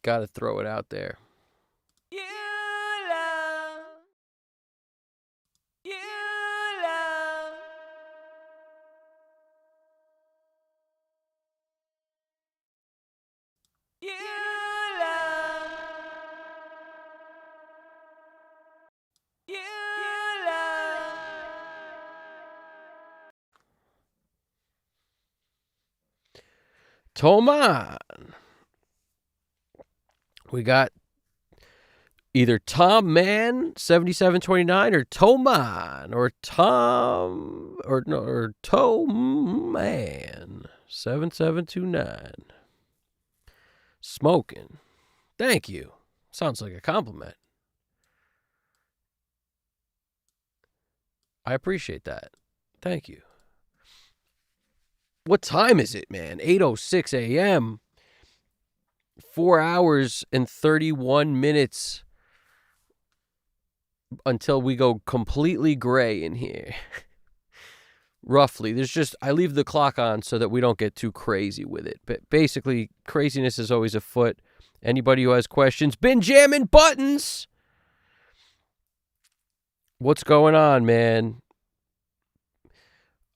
Gotta throw it out there. You love. You love. You love. You love. Toman. We got either Tom Man 7729 or Toman or Tom or Tom Man 7729. Smoking. Thank you. Sounds like a compliment. I appreciate that. Thank you. What time is it, man? 8:06 a.m. 4 hours and 31 minutes until we go completely gray in here. roughly. There's just, I leave the clock on so that we don't get too crazy with it. But basically, craziness is always afoot. Anybody who has questions, been jamming buttons. What's going on, man?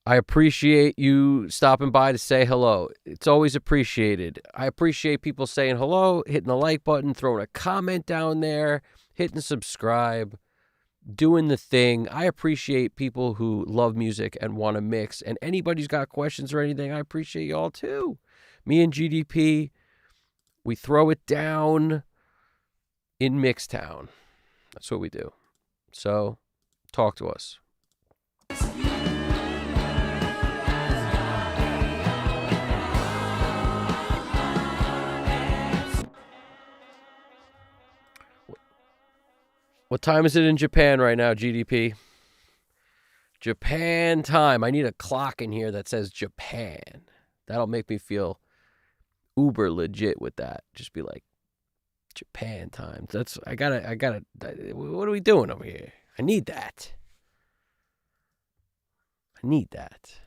I appreciate you stopping by to say hello. It's always appreciated. I appreciate people saying hello, hitting the like button, throwing a comment down there, hitting subscribe, doing the thing. I appreciate people who love music and want to mix. And anybody who's got questions or anything, I appreciate y'all too. Me and GDP, we throw it down in Mixtown. That's what we do. So talk to us. What time is it in Japan right now, GDP? Japan time. I need a clock in here that says Japan. That'll make me feel uber legit with that. Just be like, Japan time. I gotta, what are we doing over here? I need that. I need that.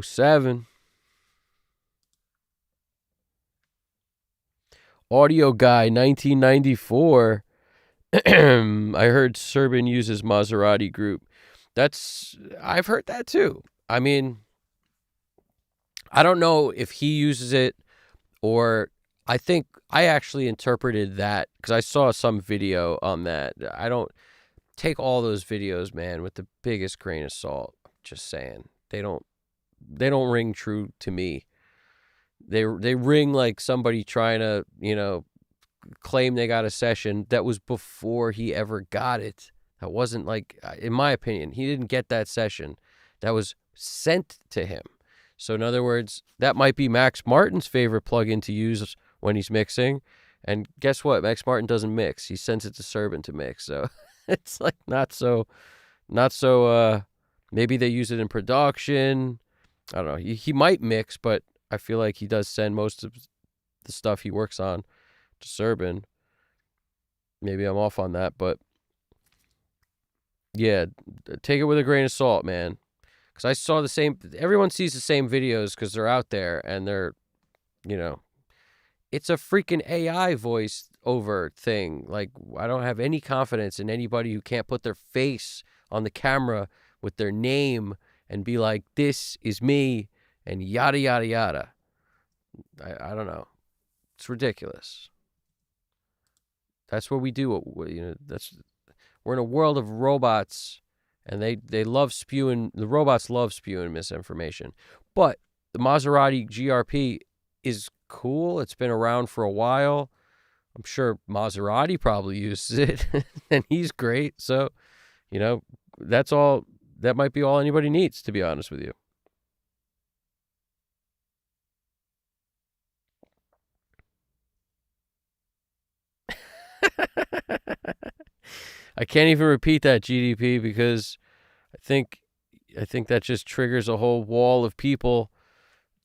07. Audio Guy, 1994. I heard Serban uses Maserati Group. I've heard that too. I mean, I don't know if he uses it or I think I actually interpreted that because I saw some video on that. I don't take all those videos, man, with the biggest grain of salt. Just saying. They don't ring true to me. They ring like somebody trying to, claim they got a session that was before he ever got it. That wasn't like, in my opinion, he didn't get that session. That was sent to him. So in other words, that might be Max Martin's favorite plugin to use when he's mixing. And guess what? Max Martin doesn't mix. He sends it to Serban to mix. So it's like not so, maybe they use it in production. I don't know. He might mix, but I feel like he does send most of the stuff he works on to Serban. Maybe I'm off on that, but yeah, take it with a grain of salt, man. Because I saw the same, everyone sees the same videos because they're out there and they're, it's a freaking AI voice over thing. Like, I don't have any confidence in anybody who can't put their face on the camera with their name and be like, this is me, and yada, yada, yada. I don't know. It's ridiculous. That's what we do. We're in a world of robots, and they love spewing, the robots love spewing misinformation. But the Maserati GRP is cool. It's been around for a while. I'm sure Maserati probably uses it, and he's great. So, that's all. That might be all anybody needs, to be honest with you. I can't even repeat that, GDP, because I think that just triggers a whole wall of people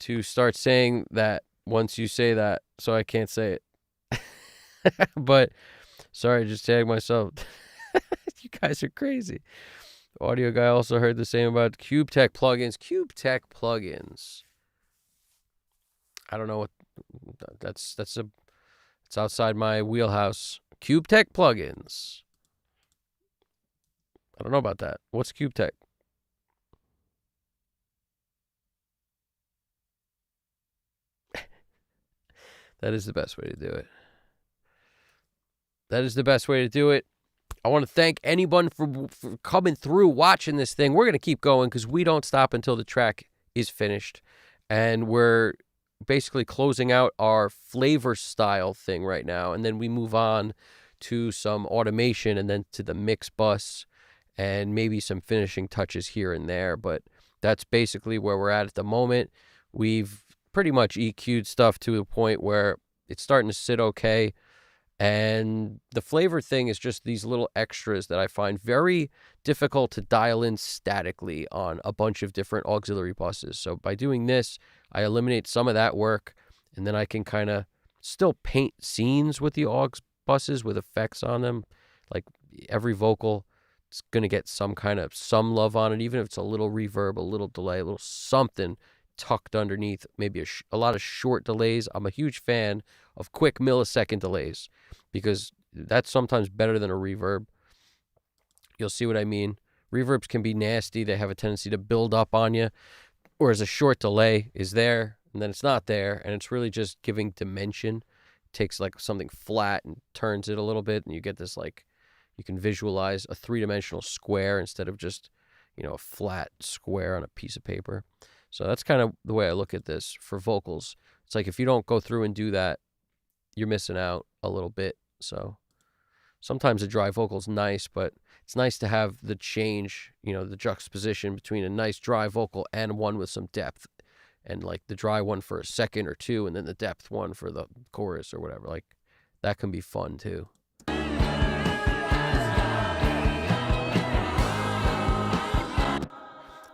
to start saying that once you say that, so I can't say it. But sorry, just tag myself. You guys are crazy. Audio Guy also heard the same about CubeTech plugins. CubeTech plugins. I don't know what that's it's outside my wheelhouse. CubeTech plugins. I don't know about that. What's CubeTech? That is the best way to do it. That is the best way to do it. I want to thank anyone for coming through, watching this thing. We're going to keep going because we don't stop until the track is finished. And we're basically closing out our flavor style thing right now. And then we move on to some automation and then to the mix bus and maybe some finishing touches here and there. But that's basically where we're at the moment. We've pretty much EQ'd stuff to the point where it's starting to sit okay. And the flavor thing is just these little extras that I find very difficult to dial in statically on a bunch of different auxiliary buses. So by doing this, I eliminate some of that work, and then I can kind of still paint scenes with the aux buses with effects on them, like every vocal it's going to get some love on it, even if it's a little reverb, a little delay, a little something tucked underneath, maybe a lot of short delays. I'm a huge fan of quick millisecond delays because that's sometimes better than a reverb. You'll see what I mean. Reverbs can be nasty. They have a tendency to build up on you, whereas a short delay is there and then it's not there, and it's really just giving dimension. It takes like something flat and turns it a little bit, and you get this like, you can visualize a three-dimensional square instead of just, a flat square on a piece of paper. So that's kind of the way I look at this for vocals. It's like if you don't go through and do that, you're missing out a little bit. So sometimes a dry vocal is nice, but it's nice to have the change, the juxtaposition between a nice dry vocal and one with some depth, and like the dry one for a second or two, and then the depth one for the chorus or whatever. Like that can be fun too.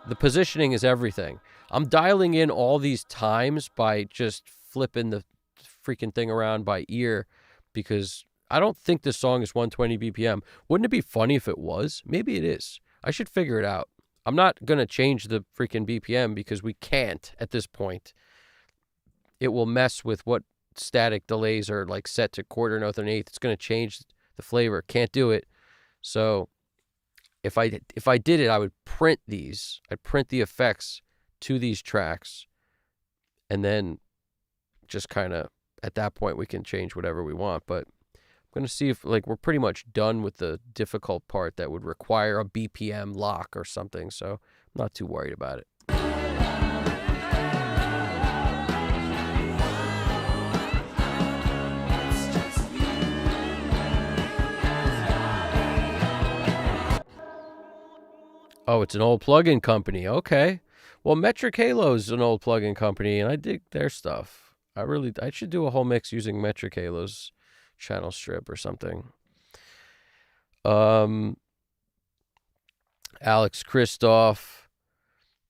The positioning is everything. I'm dialing in all these times by just flipping the freaking thing around by ear because I don't think this song is 120 BPM. Wouldn't it be funny if it was? Maybe it is. I should figure it out. I'm not going to change the freaking BPM because we can't at this point. It will mess with what static delays are like set to quarter, note, and eighth. It's going to change the flavor. Can't do it. So if I did it, I would print these. I'd print the effects to these tracks, and then just kind of at that point we can change whatever we want. But I'm going to see if we're pretty much done with the difficult part that would require a BPM lock or something. So I'm not too worried about it. Oh, it's an old plugin company. Okay. Well, Metric Halo is an old plugin company, and I dig their stuff. I should do a whole mix using Metric Halo's channel strip or something. Alex Christoph,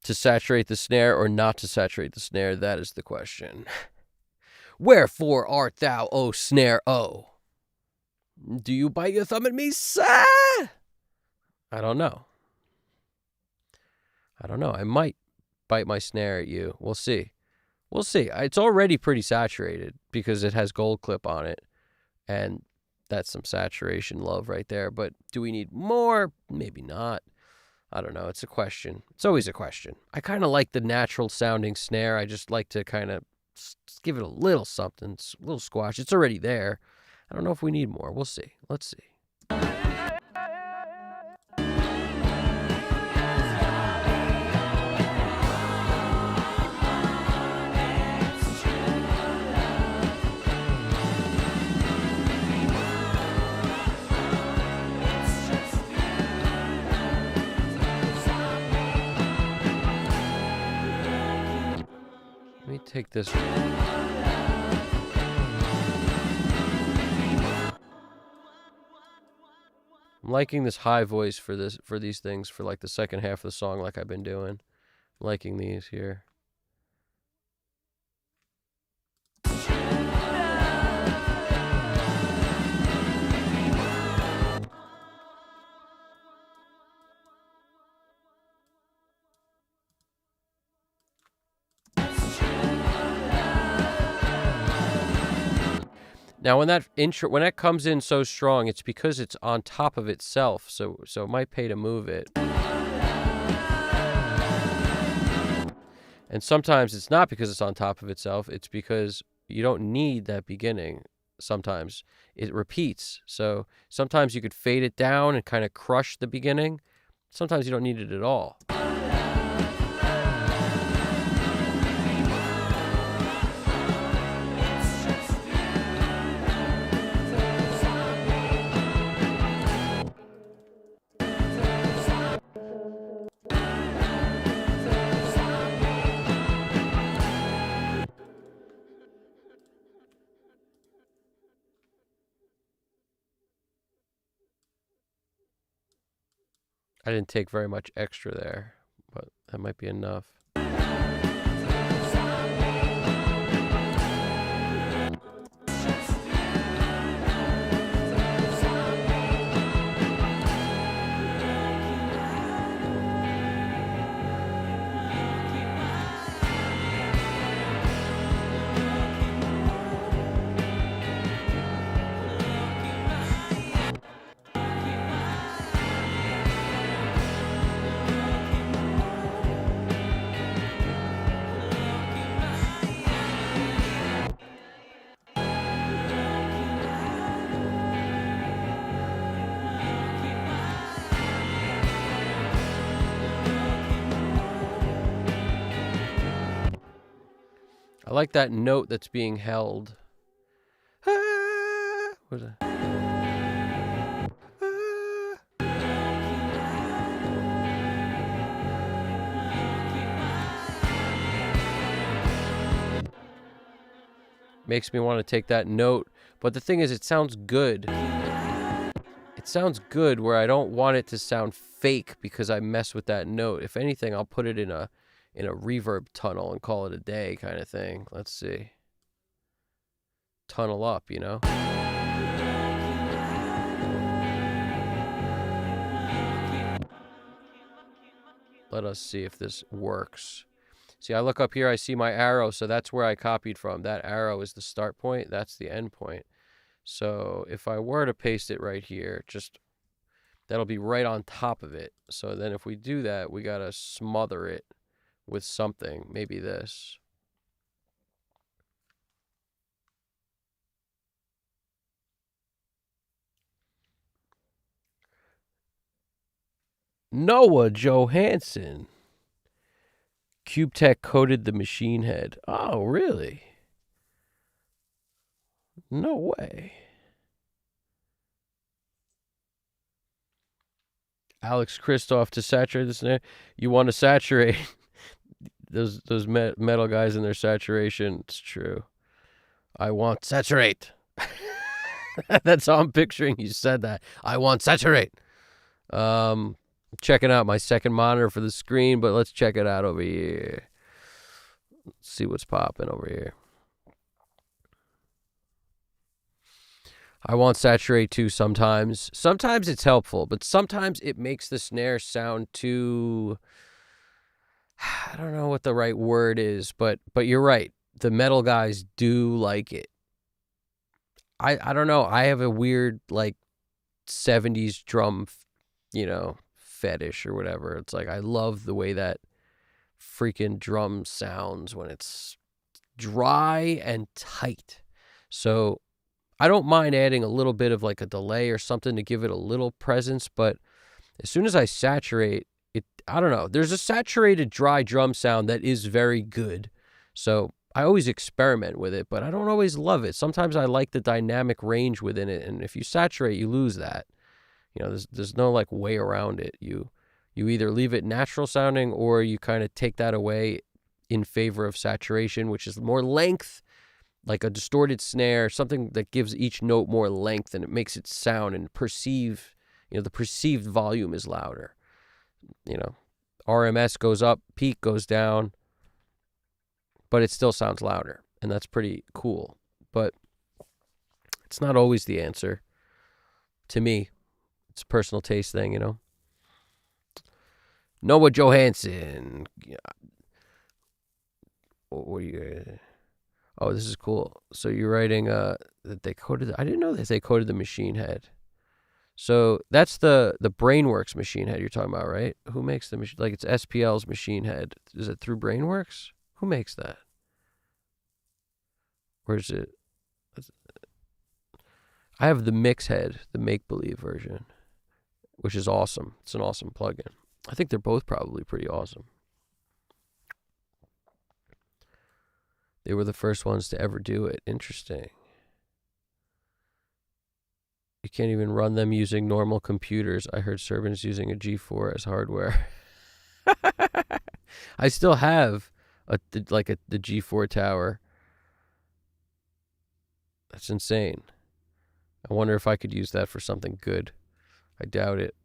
to saturate the snare or not to saturate the snare? That is the question. Wherefore art thou, O snare, O? Do you bite your thumb at me, sir? I don't know. I might bite my snare at you. We'll see. It's already pretty saturated because it has gold clip on it. And that's some saturation love right there. But do we need more? Maybe not. I don't know. It's a question. It's always a question. I kind of like the natural sounding snare. I just like to kind of give it a little something, a little squash. It's already there. I don't know if we need more. We'll see. Let's see. Let me take this. I'm liking this high voice for these things for like the second half of the song, like I've been doing. I'm liking these here. Now, when that comes in so strong, it's because it's on top of itself, so it might pay to move it. And sometimes it's not because it's on top of itself, it's because you don't need that beginning. Sometimes it repeats. So sometimes you could fade it down and kind of crush the beginning. Sometimes you don't need it at all. I didn't take very much extra there, but that might be enough. I like that note that's being held. What is that? Makes me want to take that note. But the thing is, it sounds good. It sounds good where I don't want it to sound fake because I mess with that note. If anything, I'll put it in a reverb tunnel and call it a day kind of thing. Let's see. Tunnel up, you know? Let us see if this works. See, I look up here, I see my arrow, so that's where I copied from. That arrow is the start point, that's the end point. So if I were to paste it right here, just that'll be right on top of it. So then if we do that, we gotta smother it with something, maybe this. Noah Johansson. CubeTech coated the machine head. Oh, really? No way. Alex Christoph, to saturate the snare. You want to saturate those metal guys in their saturation. It's true. I want saturate. That's how I'm picturing you said that. I want saturate. Checking out my second monitor for the screen, but let's check it out over here. Let's see what's popping over here. I want saturate too sometimes. Sometimes it's helpful, but sometimes it makes the snare sound too... I don't know what the right word is, but you're right. The metal guys do like it. I don't know. I have a weird, like, 70s drum, fetish or whatever. It's like I love the way that freaking drum sounds when it's dry and tight. So I don't mind adding a little bit of like a delay or something to give it a little presence, but as soon as I saturate it, I don't know. There's a saturated dry drum sound that is very good. So I always experiment with it, but I don't always love it. Sometimes I like the dynamic range within it, and if you saturate, you lose that. There's no like way around it. You either leave it natural sounding or you kind of take that away in favor of saturation, which is more length, like a distorted snare, something that gives each note more length and it makes it sound and perceive, the perceived volume is louder. RMS goes up, peak goes down, but it still sounds louder, and that's pretty cool. But it's not always the answer to me. It's a personal taste thing, Noah Johansson. What are you? Oh, this is cool. So you're writing that they coded. I didn't know that they coded the machine head. So that's the Brainworks machine head you're talking about, right? Who makes the machine? Like it's SPL's machine head. Is it through Brainworks? Who makes that? Where is it? I have the Mix head, the make-believe version, which is awesome. It's an awesome plugin. I think they're both probably pretty awesome. They were the first ones to ever do it. Interesting. You can't even run them using normal computers. I heard Servant's using a G4 as hardware. I still have the G4 tower. That's insane. I wonder if I could use that for something good. I doubt it.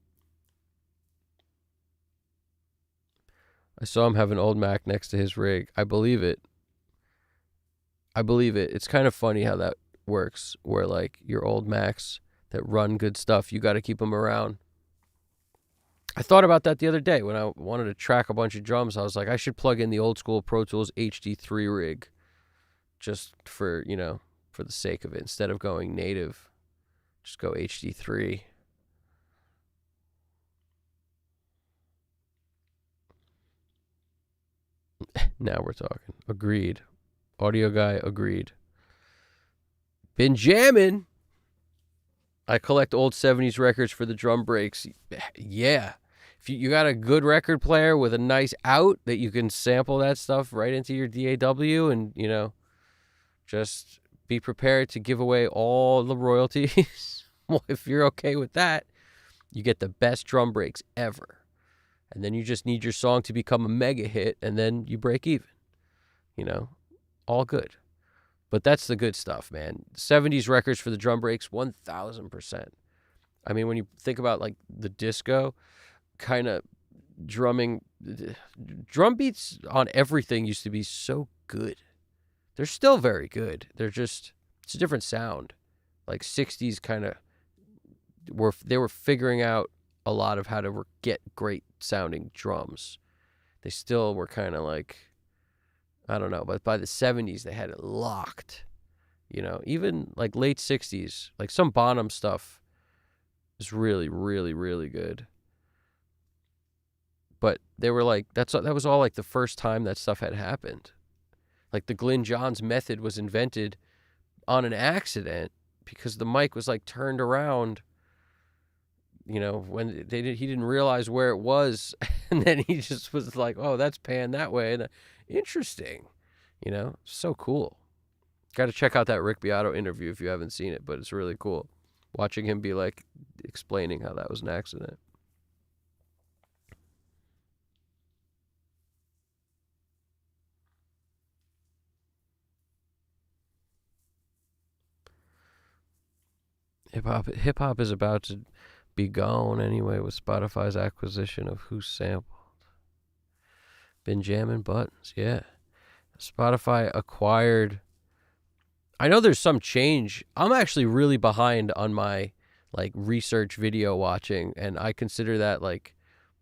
I saw him have an old Mac next to his rig. I believe it. It's kind of funny how that works, where like your old Macs that run good stuff, you got to keep them around. I thought about that the other day when I wanted to track a bunch of drums. I was like, I should plug in the old school Pro Tools HD3 rig just for, for the sake of it. Instead of going native, just go HD3. Now we're talking. Agreed. Audio guy, agreed. Been jamming. I collect old 70s records for the drum breaks. Yeah. If you got a good record player with a nice out that you can sample that stuff right into your DAW and, just be prepared to give away all the royalties. Well, if you're okay with that, you get the best drum breaks ever. And then you just need your song to become a mega hit, and then you break even. All good. But that's the good stuff, man. 70s records for the drum breaks, 1,000%. I mean, when you think about like the disco kind of drumming, drum beats on everything used to be so good. They're still very good. It's a different sound. Like 60s kind of they were figuring out a lot of how to get great sounding drums. They still were kind of like, I don't know, but by the 70s they had it locked. Even like late 60s, like some Bonham stuff is really, really, really good. But they were like, that was all like the first time that stuff had happened. Like the Glyn Johns method was invented on an accident because the mic was like turned around, when he didn't realize where it was. And then he just was like, oh, that's panned that way. And interesting, so cool. Got to check out that Rick Beato interview if you haven't seen it, but it's really cool. Watching him be like explaining how that was an accident. Hip hop is about to be gone anyway with Spotify's acquisition of Who Sampled. Been jamming buttons, yeah. Spotify acquired. I know there's some change. I'm actually really behind on my like research video watching, and I consider that like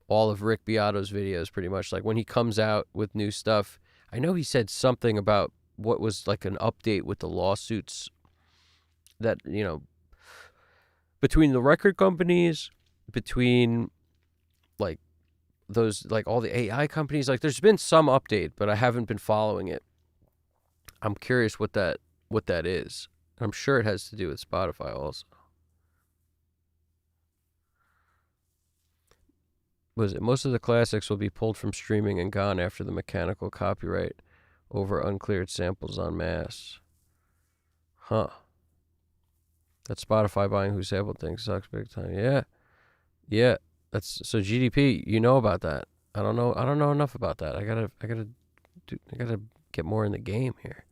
all of Rick Beato's videos pretty much. Like when he comes out with new stuff, I know he said something about what was like an update with the lawsuits that, between the record companies, between like those, like all the AI companies, like there's been some update, but I haven't been following it. I'm curious what that is. I'm sure it has to do with Spotify also. Was it most of the classics will be pulled from streaming and gone after the mechanical copyright over uncleared samples en masse? Huh. That Spotify buying Who Sampled thing sucks big time. Yeah. That's so GDP. You know about that? I don't know enough about that. I gotta get more in the game here.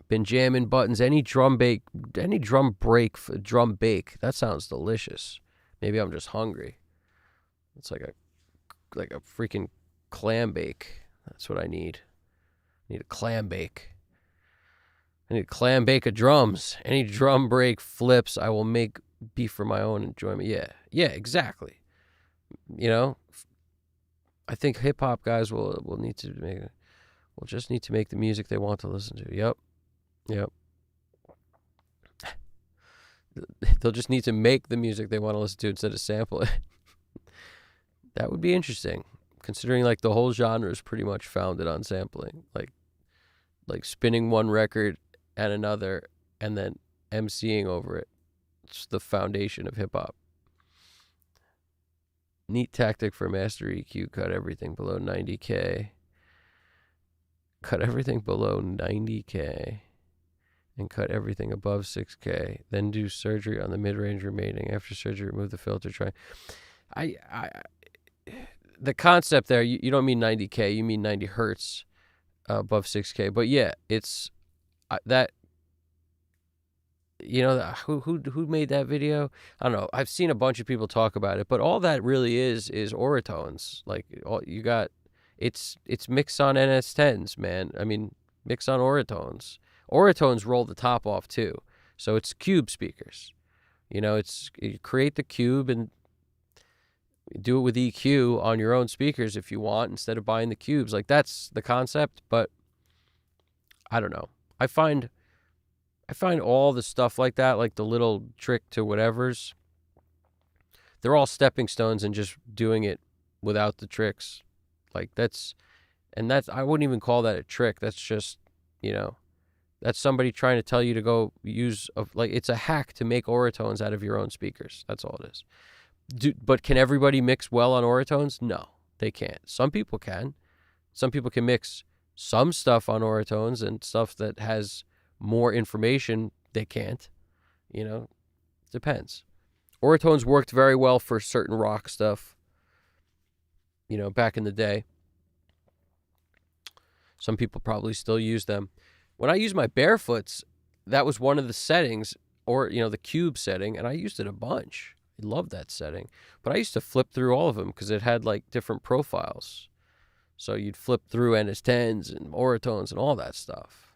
Been jamming buttons. Any drum bake. That sounds delicious. Maybe I'm just hungry. It's like a freaking clam bake. That's what I need. I need a clam bake. I need a clam bake of drums. Any drum break flips, I will make be for my own enjoyment. Yeah, exactly. I think hip hop guys will just need to make the music they want to listen to. Yep. They'll just need to make the music they want to listen to instead of sample it. That would be interesting, considering like the whole genre is pretty much founded on sampling, like spinning one record and another and then MCing over it. It's the foundation of hip hop. Neat tactic for master EQ, cut everything below 90K. Cut everything below 90K and cut everything above 6K. Then do surgery on the mid-range remaining. After surgery, remove the filter. The concept there, you don't mean 90K, you mean 90 hertz above 6K. But yeah, it's that, who made that video? I don't know. I've seen a bunch of people talk about it, but all that really is oratones. Like all you got, it's mix on NS10s, man. I mean, mix on oratones. Oratones roll the top off too. So it's cube speakers. You create the cube and do it with EQ on your own speakers if you want, instead of buying the cubes. Like that's the concept, but I don't know. I find all the stuff like that, like the little trick to whatever's, they're all stepping stones and just doing it without the tricks. Like that's I wouldn't even call that a trick. That's just, that's somebody trying to tell you to go use, like it's a hack to make oratones out of your own speakers. That's all it is. But can everybody mix well on Oratones? No, they can't. Some people can. Some people can mix some stuff on Oratones, and stuff that has more information they can't. Depends. Oratones worked very well for certain rock stuff, back in the day. Some people probably still use them. When I use my barefoots, that was one of the settings, or, the cube setting, and I used it a bunch. I love that setting. But I used to flip through all of them because it had like different profiles. So you'd flip through NS10s and Oratones and all that stuff.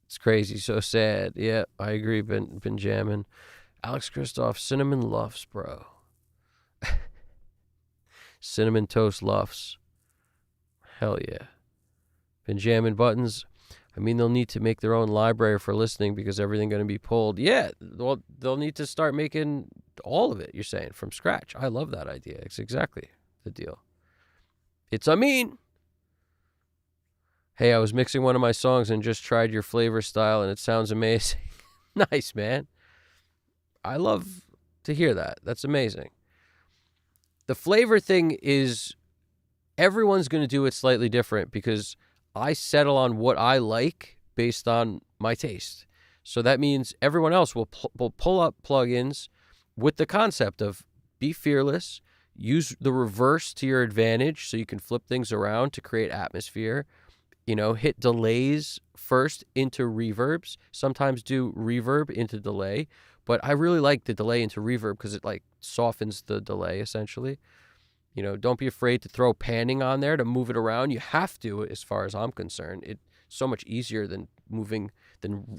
It's crazy, so sad. Yeah, I agree. Been jamming. Alex Christoph, cinnamon luffs, bro. Cinnamon toast luffs. Hell yeah. Been jamming buttons. I mean, they'll need to make their own library for listening because everything going to be pulled. Yeah, well, they'll need to start making all of it, you're saying, from scratch. I love that idea. It's exactly the deal. It's Amin. Hey, I was mixing one of my songs and just tried your flavor style, and it sounds amazing. Nice, man. I love to hear that. That's amazing. The flavor thing is, everyone's going to do it slightly different because I settle on what I like based on my taste. So that means everyone else will pull up plugins with the concept of be fearless, use the reverse to your advantage so you can flip things around to create atmosphere. Hit delays first into reverbs. Sometimes do reverb into delay, but I really like the delay into reverb because it like softens the delay essentially. Don't be afraid to throw panning on there to move it around. You have to, as far as I'm concerned. It's so much easier than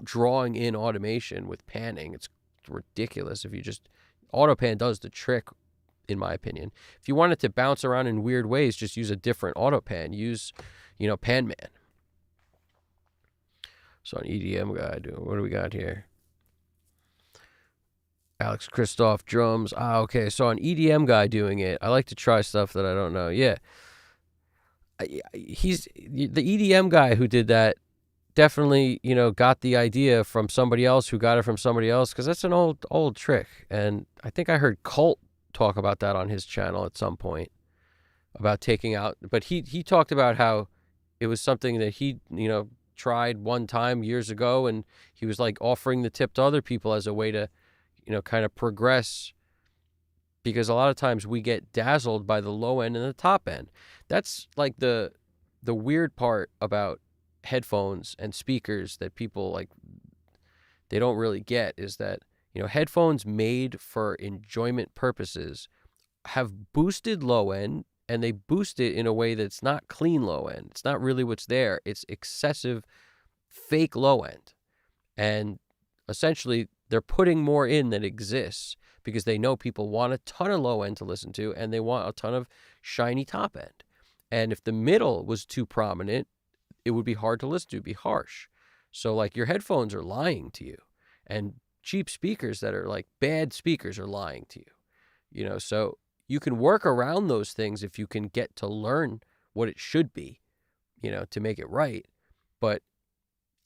drawing in automation with panning. It's ridiculous. If you just, AutoPan does the trick, in my opinion. If you want it to bounce around in weird ways, just use a different AutoPan. Use, Pan Man. So an EDM guy, what do we got here? Alex Christoph drums. Okay. So an EDM guy doing it. I like to try stuff that I don't know. Yeah. He's the EDM guy who did that. Definitely, got the idea from somebody else who got it from somebody else, because that's an old trick. And I think I heard Colt talk about that on his channel at some point, about taking out. But he talked about how it was something that he, tried one time years ago, and he was like offering the tip to other people as a way to, kind of progress, because a lot of times we get dazzled by the low end and the top end. That's like the weird part about headphones and speakers that people like, they don't really get, is that, headphones made for enjoyment purposes have boosted low end, and they boost it in a way that's not clean low end. It's not really what's there. It's excessive fake low end. And essentially they're putting more in than exists because they know people want a ton of low end to listen to, and they want a ton of shiny top end. And if the middle was too prominent, it would be hard to listen to, it'd be harsh. So like your headphones are lying to you, and cheap speakers that are like bad speakers are lying to you. So you can work around those things if you can get to learn what it should be, to make it right. But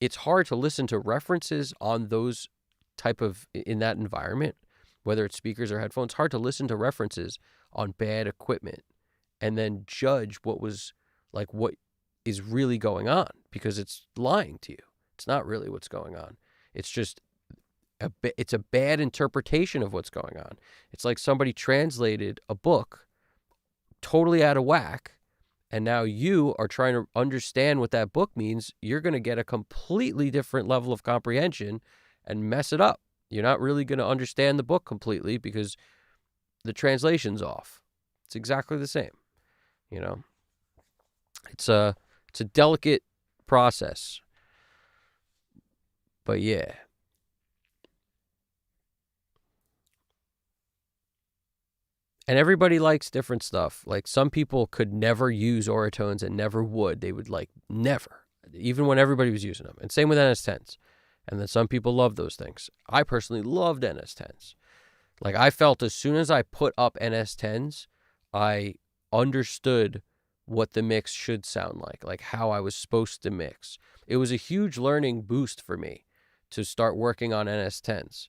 it's hard to listen to references on those in that environment, whether it's speakers or headphones. Hard to listen to references on bad equipment and then judge what is really going on, because it's lying to you. It's not really what's going on. It's just it's a bad interpretation of what's going on. It's like somebody translated a book totally out of whack, and now you are trying to understand what that book means. You're going to get a completely different level of comprehension and mess it up. You're not really going to understand the book completely because the translation's off. It's exactly the same. It's a delicate process. But yeah. And everybody likes different stuff. Like some people could never use Oratones and never would. They would never, even when everybody was using them. And same with NS10s. And then some people love those things. I personally loved NS10s. Like I felt as soon as I put up NS10s, I understood what the mix should sound like how I was supposed to mix. It was a huge learning boost for me to start working on NS10s,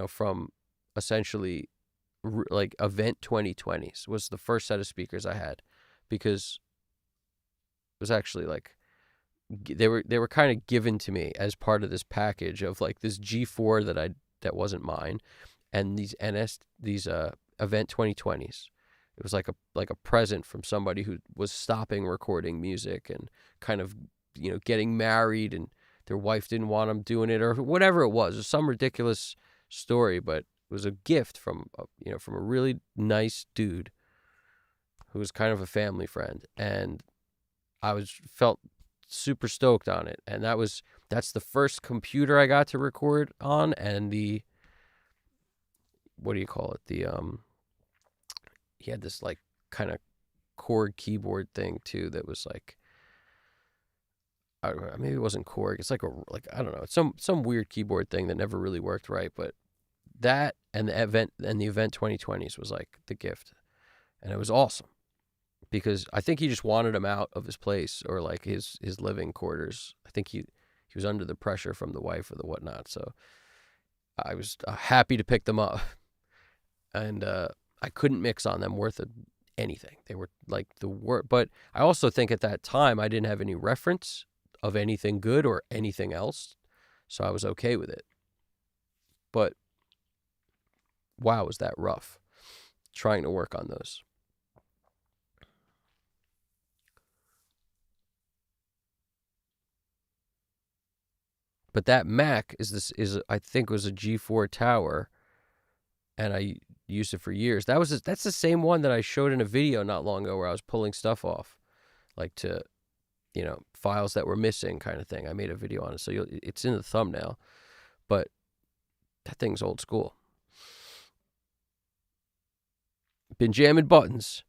from essentially like Event 2020s was the first set of speakers I had, because it was actually like they were kind of given to me as part of this package of like this G4 that wasn't mine, and these Event 2020s. It was like a present from somebody who was stopping recording music and kind of, getting married, and their wife didn't want them doing it, or whatever it was. It was some ridiculous story, but it was a gift from from a really nice dude who was kind of a family friend, and I felt super stoked on it. And that's the first computer I got to record on, and the, what do you call it? He had this like kind of Korg keyboard thing too that was like, I don't know, maybe it wasn't Korg. It's like I don't know, it's some weird keyboard thing that never really worked right. But that and the event 2020s was like the gift, and it was awesome because I think he just wanted him out of his place, or like his living quarters. I think he was under the pressure from the wife or the whatnot. So I was happy to pick them up, and I couldn't mix on them worth anything. They were like the worst. But I also think at that time I didn't have any reference of anything good or anything else, so I was okay with it. But wow, was that rough trying to work on those. But that Mac is I think was a G4 Tower, and I used it for years. That's the same one that I showed in a video not long ago where I was pulling stuff off, like to, files that were missing kind of thing. I made a video on it, so it's in the thumbnail. But that thing's old school. Been jamming buttons.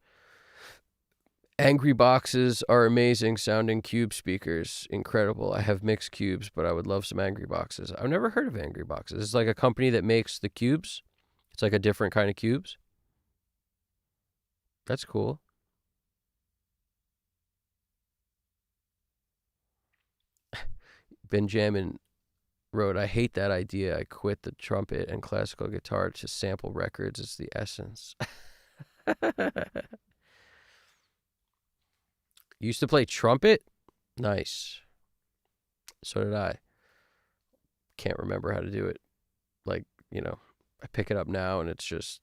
Angry Boxes are amazing sounding cube speakers. Incredible. I have mixed cubes, but I would love some Angry Boxes. I've never heard of Angry Boxes. It's like a company that makes the cubes. It's like a different kind of cubes. That's cool. Benjamin wrote, I hate that idea. I quit the trumpet and classical guitar to sample records. It's the essence. You used to play trumpet? Nice. So did I. Can't remember how to do it. Like, I pick it up now and it's just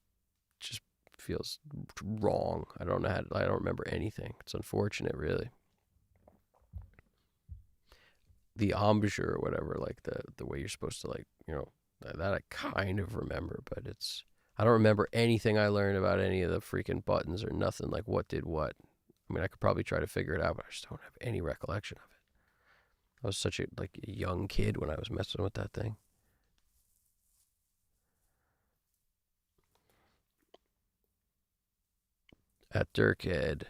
feels wrong. I don't remember anything. It's unfortunate, really. The embouchure or whatever, like the way you're supposed to, like, that I kind of remember, but I don't remember anything I learned about any of the freaking buttons or nothing, like what did what. I mean, I could probably try to figure it out, but I just don't have any recollection of it. I was such a young kid when I was messing with that thing. At Dirkhead,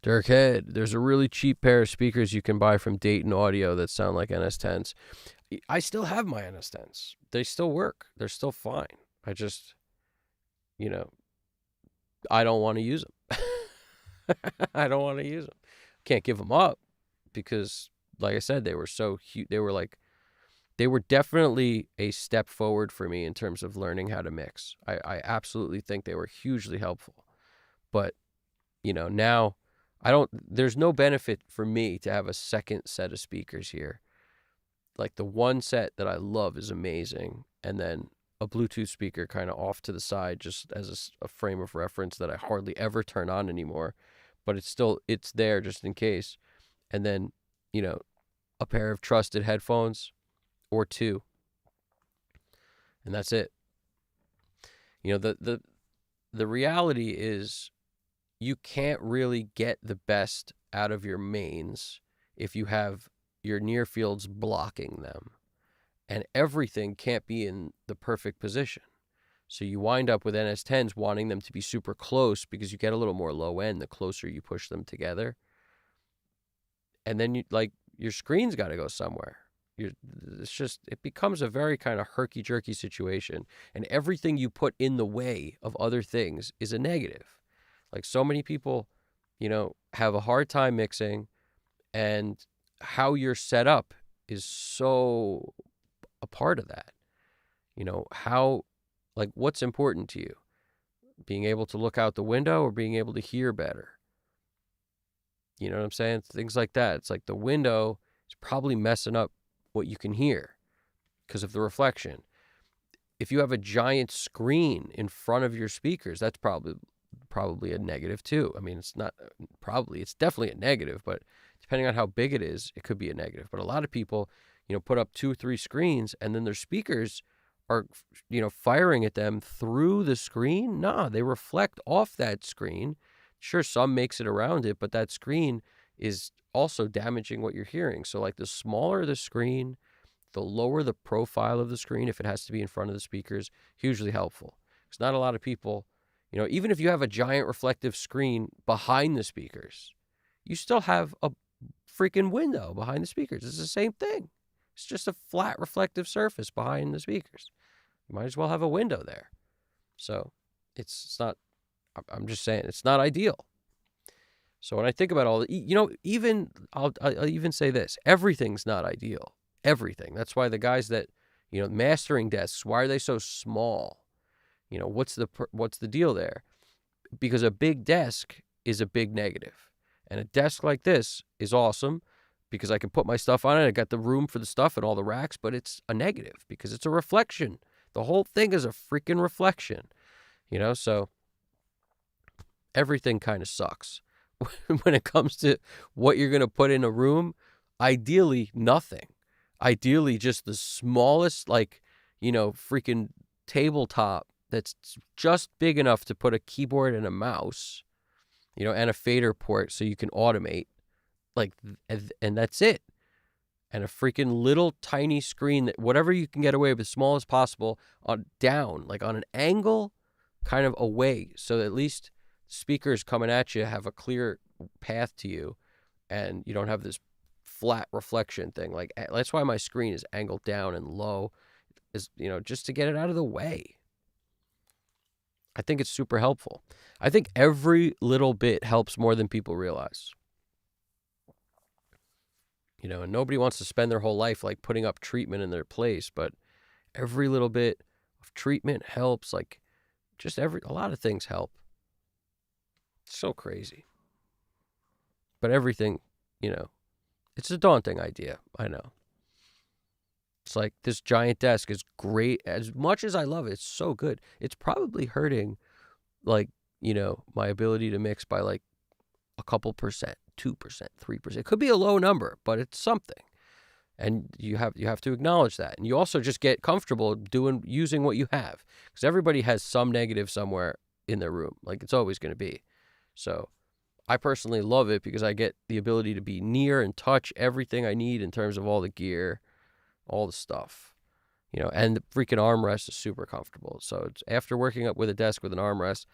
there's a really cheap pair of speakers you can buy from Dayton Audio that sound like NS10s. I still have my NS10s. They still work. They're still fine. I just, I don't want to use them. I don't want to use them. Can't give them up because, like I said, they were so huge. They were definitely a step forward for me in terms of learning how to mix. I absolutely think they were hugely helpful. But, now there's no benefit for me to have a second set of speakers here. Like the one set that I love is amazing. And then a Bluetooth speaker kind of off to the side just as a frame of reference that I hardly ever turn on anymore. But it's there just in case. And then, a pair of trusted headphones or two. And that's it. The reality is you can't really get the best out of your mains if you have your near fields blocking them. And everything can't be in the perfect position. So you wind up with NS10s wanting them to be super close because you get a little more low end the closer you push them together. And then your screen's got to go somewhere. It becomes a very kind of herky-jerky situation. And everything you put in the way of other things is a negative. Like so many people, have a hard time mixing, and how you're set up is so a part of that. How, what's important to you? Being able to look out the window or being able to hear better. You know what I'm saying? Things like that. It's like the window is probably messing up what you can hear because of the reflection. If you have a giant screen in front of your speakers, that's probably a negative too. I mean, it's not probably, it's definitely a negative, but depending on how big it is, it could be a negative. But a lot of people, put up 2 or 3 screens and then their speakers are, firing at them through the screen. Nah, they reflect off that screen. Sure, some makes it around it, but that screen is also damaging what you're hearing. So like the smaller the screen, the lower the profile of the screen, if it has to be in front of the speakers, hugely helpful. Because not a lot of people, even if you have a giant reflective screen behind the speakers, you still have a freaking window behind the speakers. It's the same thing. It's just a flat reflective surface behind the speakers. You might as well have a window there. So it's not, I'm just saying, it's not ideal. So when I think about all the, even, I'll even say this, everything's not ideal. Everything. That's why the guys that, mastering desks, why are they so small? What's the deal there? Because a big desk is a big negative. And a desk like this is awesome because I can put my stuff on it. I got the room for the stuff and all the racks, but it's a negative because it's a reflection. The whole thing is a freaking reflection, so everything kind of sucks when it comes to what you're going to put in a room. Ideally, nothing. Ideally, just the smallest, freaking tabletop that's just big enough to put a keyboard and a mouse, and a fader port so you can automate, and that's it. And a freaking little tiny screen that whatever you can get away with as small as possible down, like on an angle, kind of away, so that at least speakers coming at you have a clear path to you, and you don't have this flat reflection thing. Like that's why my screen is angled down and low, is just to get it out of the way. I think it's super helpful. I think every little bit helps more than people realize. And nobody wants to spend their whole life like putting up treatment in their place, but every little bit of treatment helps. Like just a lot of things help. It's so crazy. But everything, it's a daunting idea. I know. It's like this giant desk is great. As much as I love it, it's so good. It's probably hurting, my ability to mix by like a couple percent, 2%, 3%. It could be a low number, but it's something. And you have to acknowledge that. And you also just get comfortable using what you have. Because everybody has some negative somewhere in their room. Like it's always going to be. So I personally love it because I get the ability to be near and touch everything I need in terms of all the gear, all the stuff, and the freaking armrest is super comfortable. So it's after working up with a desk with an armrest,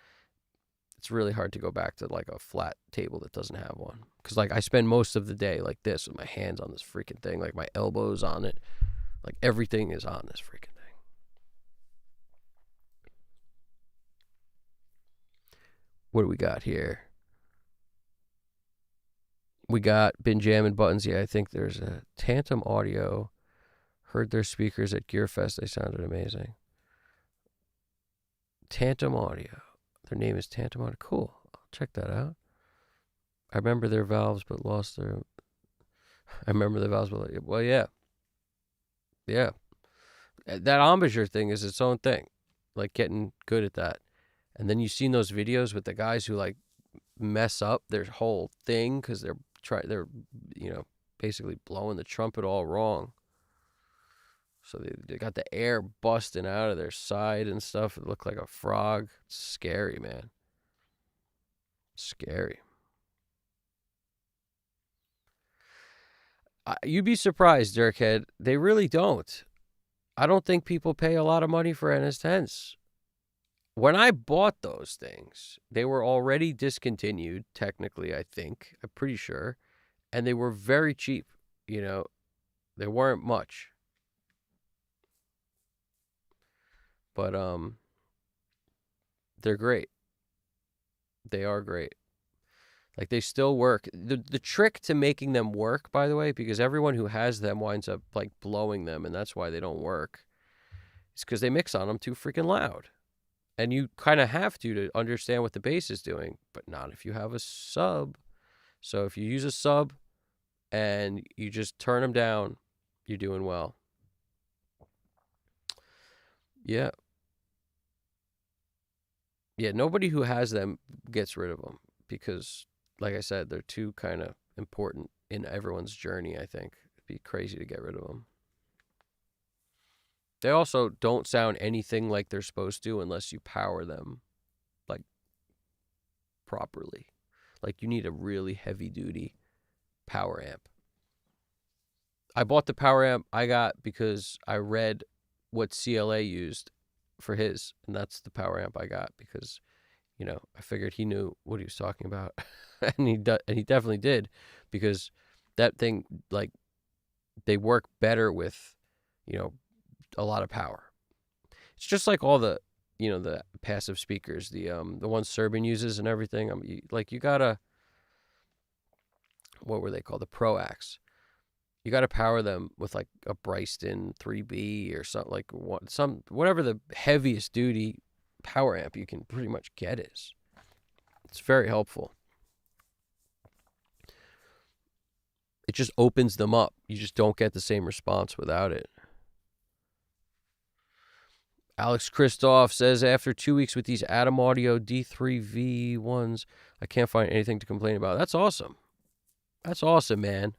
it's really hard to go back to like a flat table that doesn't have one. Because like I spend most of the day like this with my hands on this freaking thing, like my elbows on it, like everything is on this freaking thing. What do we got here? We got been jamming buttons. Yeah, I think there's a Tantum Audio. Heard their speakers at GearFest. They sounded amazing. Tantum Audio. Their name is Tantum Audio. Cool. I'll check that out. I remember their valves, but lost their... Well, yeah. Yeah. That embouchure thing is its own thing. Like getting good at that. And then you've seen those videos with the guys who like mess up their whole thing because they're basically blowing the trumpet all wrong. So they got the air busting out of their side and stuff. It looked like a frog. It's scary, man. Scary. You'd be surprised, Dirkhead. They really don't. I don't think people pay a lot of money for NS10s. When I bought those things, they were already discontinued, technically, I think. I'm pretty sure. And they were very cheap. They weren't much. But they're great. They are great. Like they still work. The trick to making them work, by the way, because everyone who has them winds up like blowing them, and that's why they don't work, is because they mix on them too freaking loud. And you kind of have to understand what the bass is doing, but not if you have a sub. So if you use a sub and you just turn them down, you're doing well. Yeah. Yeah, nobody who has them gets rid of them because, like I said, they're too kind of important in everyone's journey, I think. It'd be crazy to get rid of them. They also don't sound anything like they're supposed to unless you power them, like, properly. Like, you need a really heavy-duty power amp. I bought the power amp I got because I read what CLA used for his, and that's the power amp I got because, you know, I figured he knew what he was talking about, and he definitely did, because that thing, like, they work better with, you know, a lot of power. It's just like all the, you know, the passive speakers, the ones Serbian uses and everything. You gotta, what were they called? The Proax. You got to power them with like a Bryston 3B or something, like whatever the heaviest duty power amp you can pretty much get is. It's very helpful. It just opens them up. You just don't get the same response without it. Alex Christoph says, after 2 weeks with these Atom Audio D3V1s, I can't find anything to complain about. That's awesome. That's awesome, man.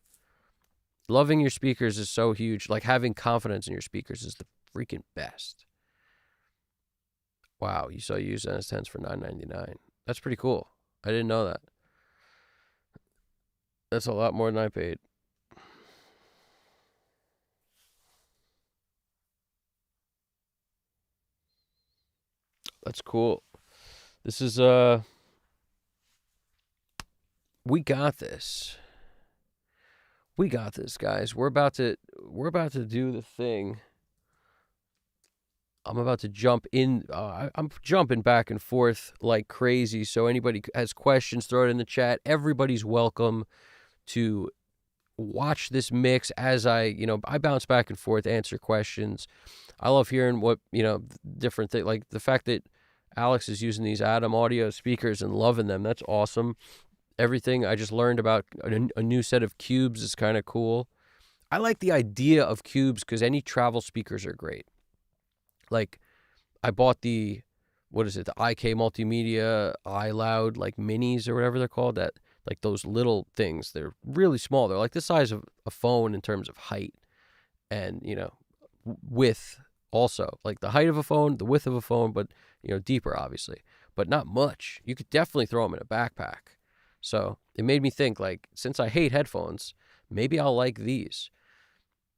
Loving your speakers is so huge. Like, having confidence in your speakers is the freaking best. Wow, you use NS10s for $9.99. That's pretty cool. I didn't know that. That's a lot more than I paid. That's cool. This is we got this. We got this, guys. We're about to do the thing. I'm about to jump in. I'm jumping back and forth like crazy. So anybody has questions, throw it in the chat. Everybody's welcome to watch this mix as I bounce back and forth, answer questions. I love hearing what, different things, like the fact that Alex is using these Atom Audio speakers and loving them. That's awesome. Everything I just learned about a new set of cubes is kind of cool. I like the idea of cubes because any travel speakers are great. Like, I bought the IK Multimedia iLoud, like, minis or whatever they're called, that, like, those little things. They're really small. They're like the size of a phone in terms of height and, width also. Like, the height of a phone, the width of a phone, but, deeper, obviously. But not much. You could definitely throw them in a backpack. So it made me think, like, since I hate headphones, maybe I'll like these.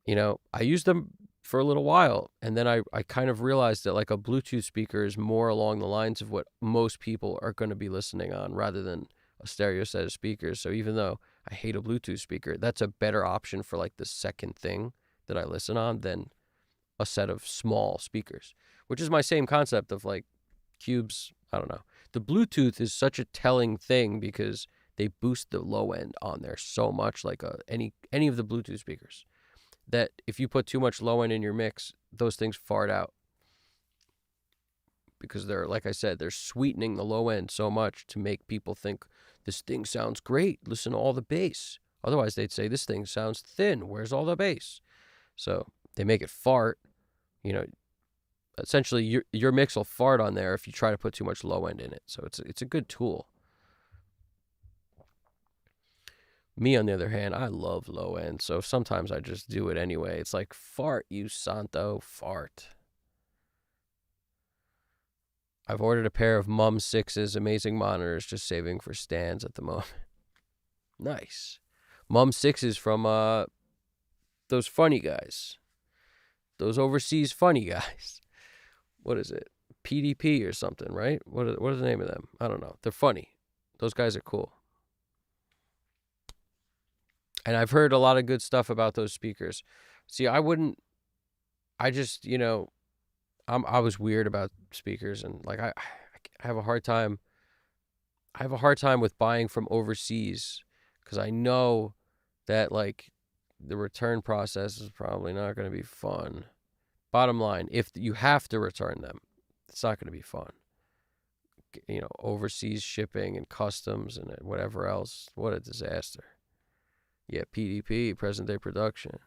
I used them for a little while, and then I kind of realized that, like, a Bluetooth speaker is more along the lines of what most people are going to be listening on rather than a stereo set of speakers. So even though I hate a Bluetooth speaker, that's a better option for, like, the second thing that I listen on than a set of small speakers, which is my same concept of, like, cubes. I don't know. The Bluetooth is such a telling thing because they boost the low end on there so much, like any of the Bluetooth speakers, that if you put too much low end in your mix, those things fart out. Because they're, like I said, they're sweetening the low end so much to make people think this thing sounds great. Listen to all the bass. Otherwise, they'd say this thing sounds thin. Where's all the bass? So they make it fart. Essentially, your mix will fart on there if you try to put too much low end in it. So it's a good tool. Me, on the other hand, I love low end, so sometimes I just do it anyway. It's like, fart, you santo, fart. I've ordered a pair of Mum 6's amazing monitors, just saving for stands at the moment. Nice. Mum 6's from those funny guys. Those overseas funny guys. What is it? PDP or something, right? What is the name of them? I don't know. They're funny. Those guys are cool. And I've heard a lot of good stuff about those speakers. See, I was weird about speakers, and, like, I have a hard time. I have a hard time with buying from overseas because I know that, like, the return process is probably not going to be fun. Bottom line, if you have to return them, it's not going to be fun. overseas shipping and customs and whatever else. What a disaster. Yeah, PDP, present day production.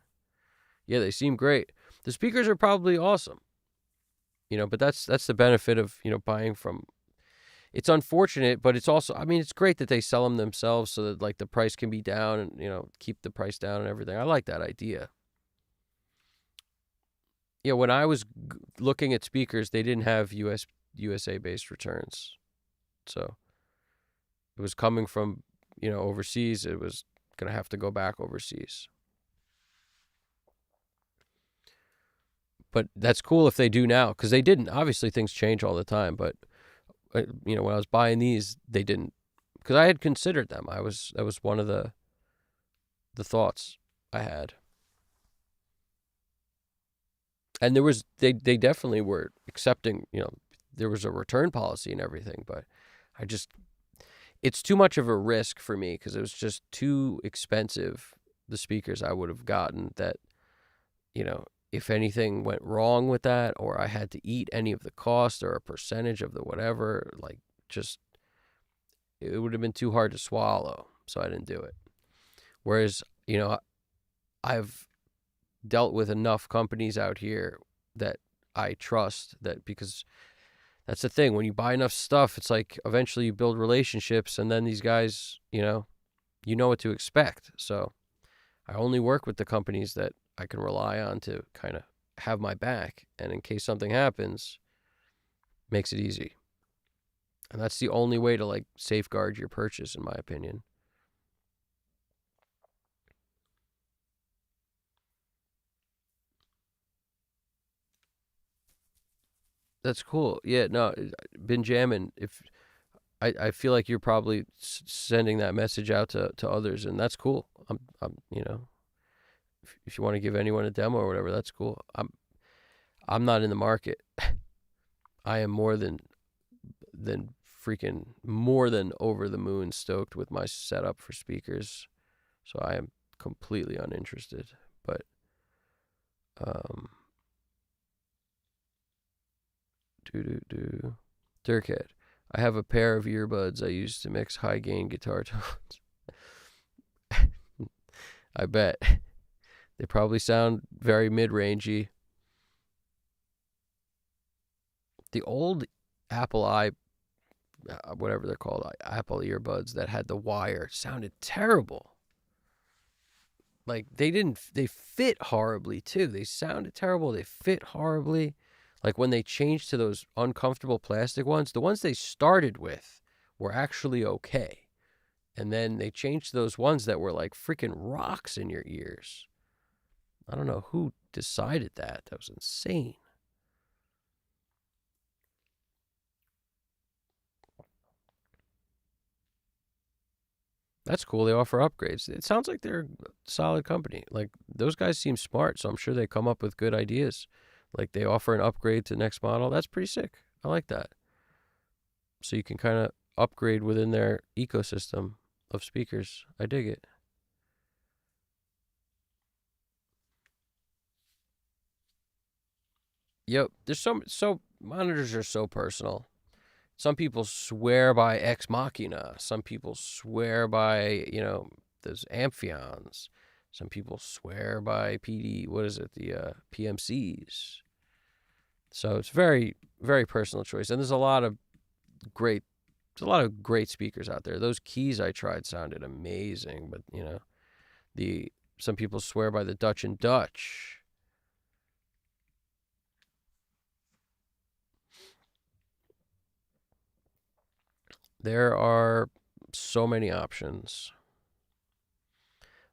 Yeah, they seem great. The speakers are probably awesome. But that's the benefit of, buying from. It's unfortunate, but it's also, I mean, it's great that they sell them themselves so that like the price can be down and, keep the price down and everything. I like that idea. When I was looking at speakers, they didn't have USA based returns. So it was coming from, overseas. It was going to have to go back overseas. But that's cool if they do now, because they didn't. Obviously, things change all the time. But, when I was buying these, they didn't. Because I had considered them. That was one of the thoughts I had. And they definitely were accepting, there was a return policy and everything. But it's too much of a risk for me because it was just too expensive, the speakers I would have gotten, that, if anything went wrong with that, or I had to eat any of the cost or a percentage of the whatever, like, just, it would have been too hard to swallow. So I didn't do it. Whereas, I've dealt with enough companies out here that I trust, that, because that's the thing. When you buy enough stuff, it's like eventually you build relationships, and then these guys, you know what to expect. So I only work with the companies that I can rely on to kind of have my back, and in case something happens, makes it easy. And that's the only way to like safeguard your purchase, in my opinion. That's cool. Yeah, no, been jamming. If I feel like you're probably sending that message out to others, and that's cool. I'm if you want to give anyone a demo or whatever, that's cool. I'm not in the market. I am more than over the moon stoked with my setup for speakers. So I am completely uninterested. But Dirkhead, I have a pair of earbuds I use to mix high gain guitar tones. I bet. They probably sound very mid-rangey. The old Apple whatever they're called, Apple earbuds that had the wire, sounded terrible. Like, they fit horribly too. They sounded terrible. They fit horribly. Like, when they changed to those uncomfortable plastic ones, the ones they started with were actually okay. And then they changed to those ones that were like freaking rocks in your ears. I don't know who decided that. That was insane. That's cool. They offer upgrades. It sounds like they're a solid company. Like, those guys seem smart, so I'm sure they come up with good ideas. Like, they offer an upgrade to next model. That's pretty sick. I like that. So you can kind of upgrade within their ecosystem of speakers. I dig it. Yep. There's so monitors are so personal. Some people swear by Ex Machina. Some people swear by, those Amphions. Some people swear by the PMCs. So it's very, very personal choice. And there's a lot of great speakers out there. Those keys I tried sounded amazing, but some people swear by the Dutch and Dutch. There are so many options.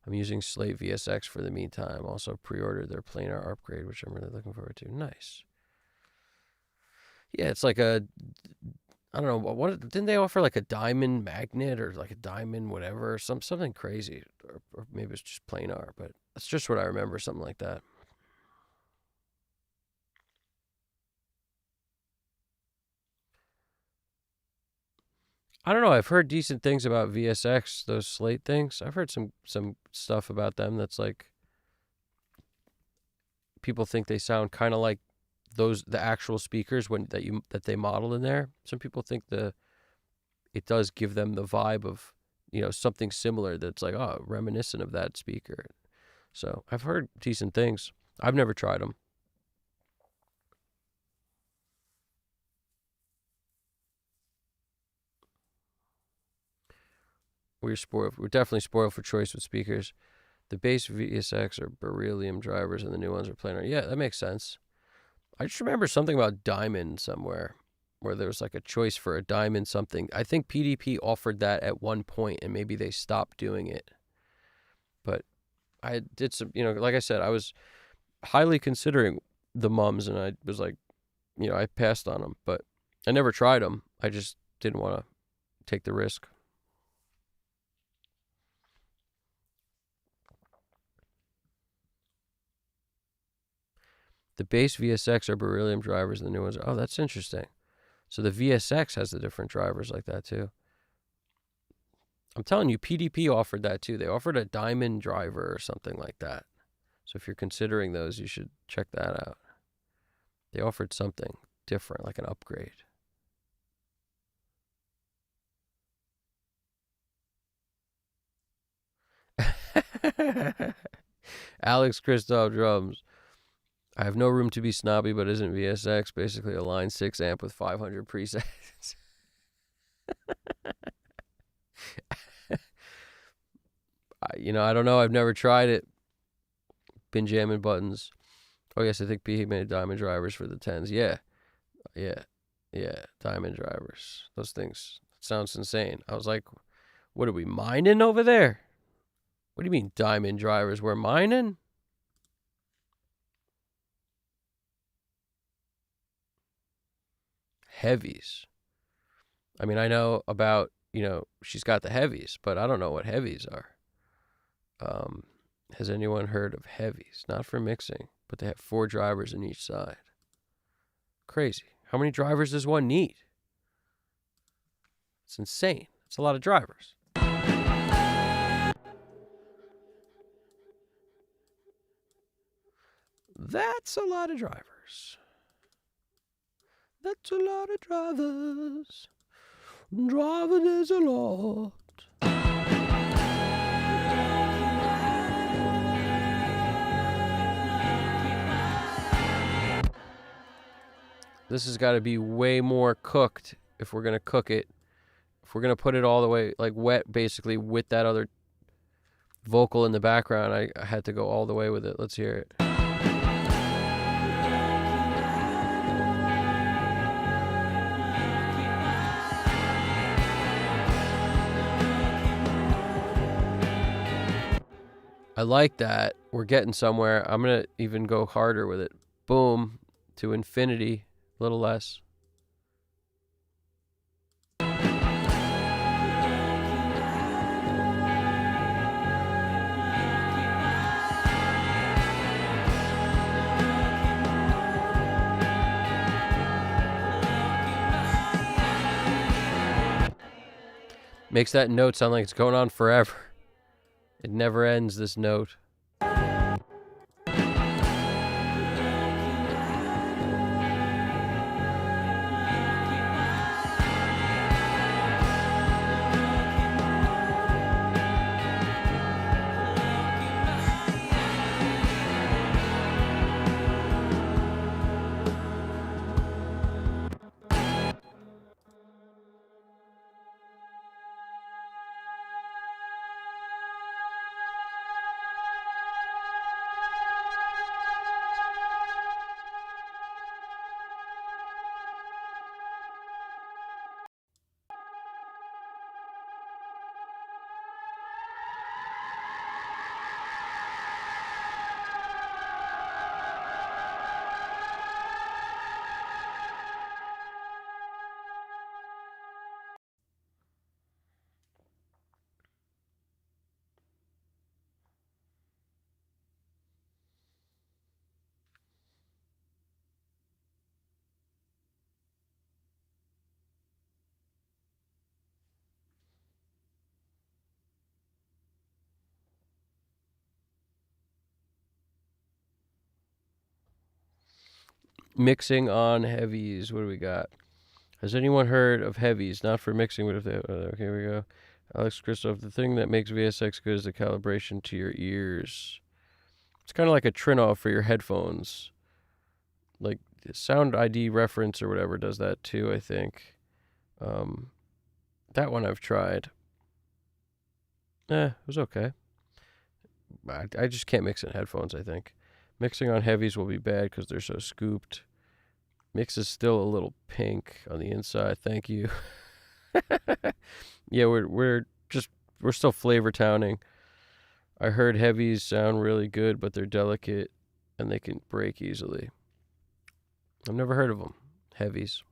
I'm using Slate VSX for the meantime. Also pre-ordered their planar upgrade, which I'm really looking forward to. Nice. Yeah, it's like I don't know, what didn't they offer, like a diamond magnet or like a diamond whatever, something crazy, or maybe it's just planar, but that's just what I remember, something like that. I don't know. I've heard decent things about VSX, those Slate things. I've heard some stuff about them that's like, people think they sound kind of like the actual speakers that they model in there. Some people think it does give them the vibe of, something similar that's like, oh, reminiscent of that speaker. So I've heard decent things. I've never tried them. We're spoiled. We're definitely spoiled for choice with speakers. The base VSX are beryllium drivers, and the new ones are planar. Yeah, that makes sense. I just remember something about diamond somewhere, where there was like a choice for a diamond something. I think PDP offered that at one point, and maybe they stopped doing it. But I did some, like I said, I was highly considering the mums, and I was like, I passed on them, but I never tried them. I just didn't want to take the risk. The base VSX are beryllium drivers, and the new ones are. Oh, that's interesting. So the VSX has the different drivers like that too. I'm telling you, PDP offered that too. They offered a diamond driver or something like that. So if you're considering those, you should check that out. They offered something different, like an upgrade. Alex Christoph drums. I have no room to be snobby, but isn't VSX basically a line 6 amp with 500 presets? I don't know. I've never tried it. Been jamming buttons. Oh, yes, I think he made diamond drivers for the 10s. Yeah. Diamond drivers. Those things. Sounds insane. I was like, what are we mining over there? What do you mean diamond drivers? We're mining? Heavies. I mean, I know about, she's got the heavies, but I don't know what heavies are. Has anyone heard of heavies? Not for mixing, but they have 4 drivers in each side. Crazy. How many drivers does one need? It's insane. It's a lot of drivers. That's a lot of drivers. That's a lot of drivers. Driving is a lot. This has got to be way more cooked if we're going to cook it. If we're going to put it all the way, like wet, basically, with that other vocal in the background, I had to go all the way with it. Let's hear it. I like that. We're getting somewhere. I'm going to even go harder with it. Boom. To infinity. A little less. Makes that note sound like it's going on forever. It never ends, this note. Mixing on heavies. What do we got? Has anyone heard of heavies? Not for mixing, but if they. Okay, here we go. Alex Christoph, the thing that makes VSX good is the calibration to your ears. It's kind of like a Trinoff for your headphones. Like Sound ID reference or whatever does that too, I think. That one I've tried. It was okay. I just can't mix in headphones, I think. Mixing on heavies will be bad because they're so scooped. Mix is still a little pink on the inside. Thank you. Yeah, we're still flavor towning. I heard heavies sound really good, but they're delicate and they can break easily. I've never heard of them. Heavies.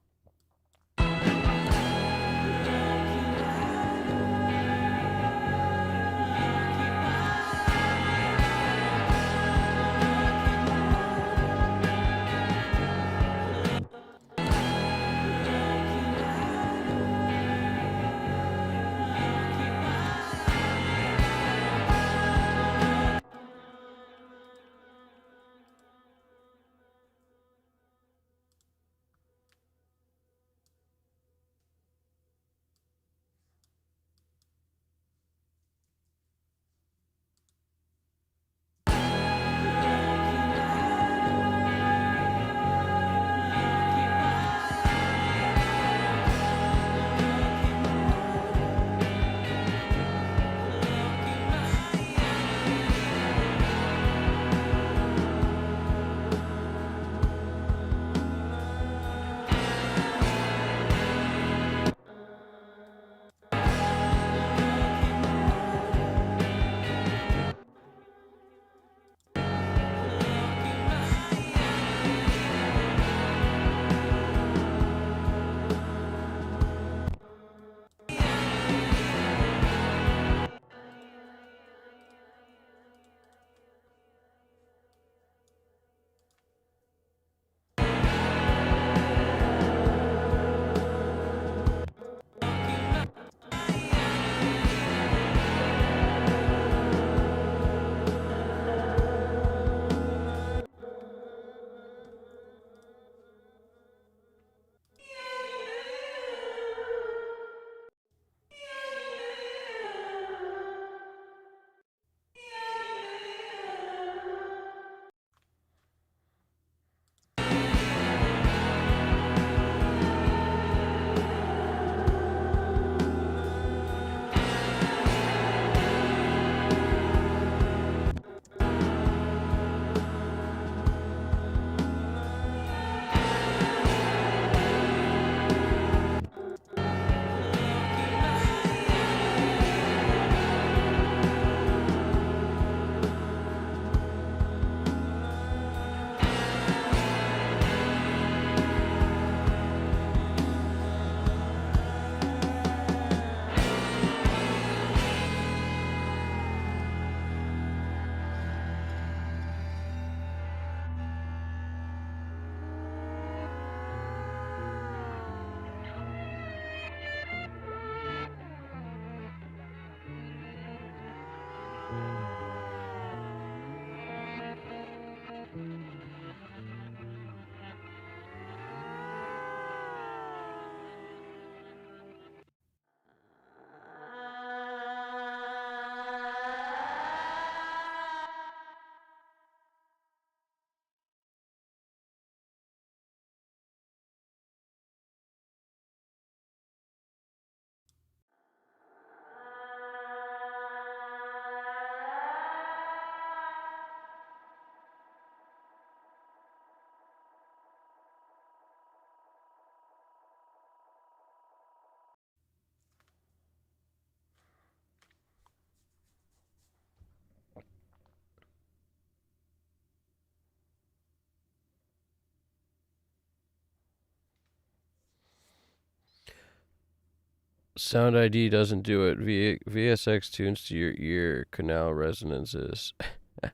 Sound ID doesn't do it. VSX tunes to your ear canal resonances. That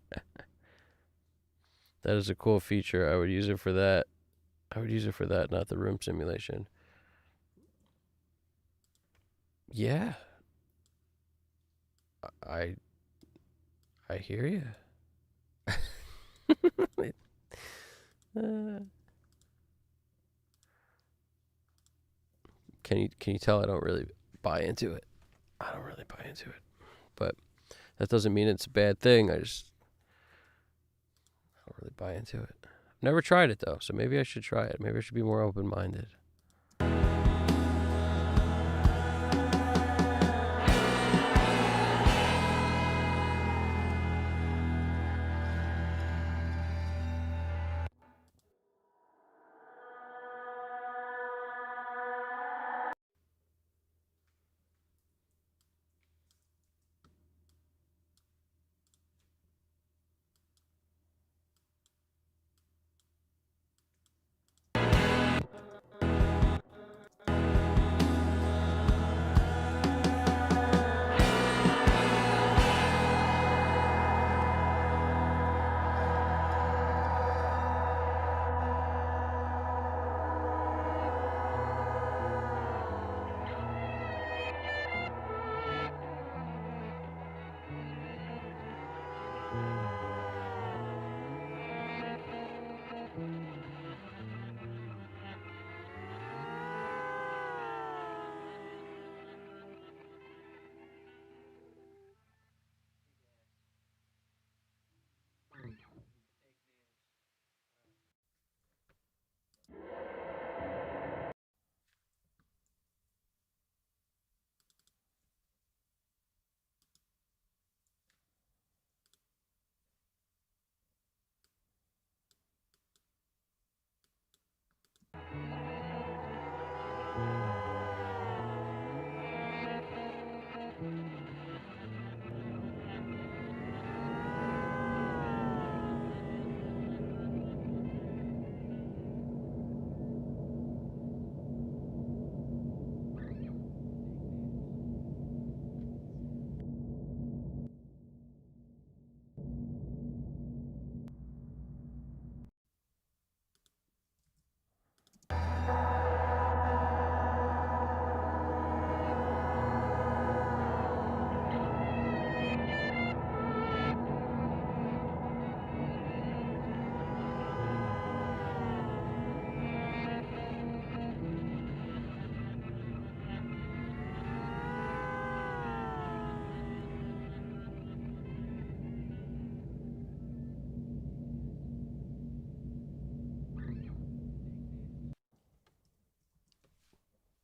is a cool feature. I would use it for that. Not the room simulation. Yeah. I I hear you. Can you tell I don't really buy into it? I don't really buy into it. But that doesn't mean it's a bad thing. I don't really buy into it. Never tried it though, so maybe I should try it. Maybe I should be more open-minded.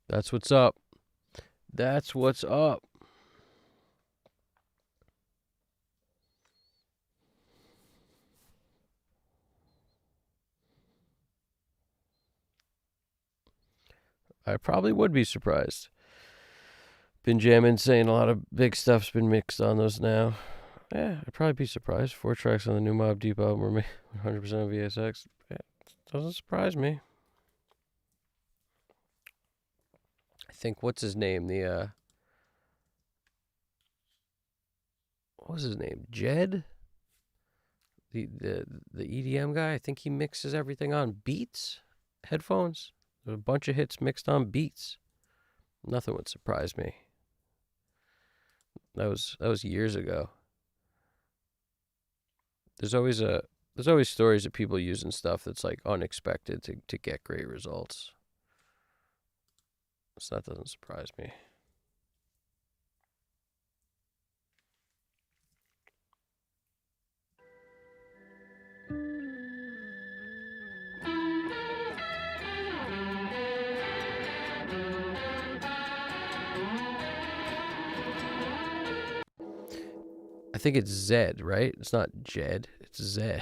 That's what's up. That's what's up. I probably would be surprised. Been jamming, saying a lot of big stuff's been mixed on those now. Yeah, I'd probably be surprised. 4 tracks on the new Mobb Deep album were 100% VSX. Yeah, doesn't surprise me. I think, what's his name? What was his name? Jed? The EDM guy? I think he mixes everything on Beats headphones. There's a bunch of hits mixed on Beats. Nothing would surprise me. That was years ago. There's always stories of people using stuff that's like unexpected to get great results. So that doesn't surprise me. I think it's Zed, right? It's not Jed. It's Zed.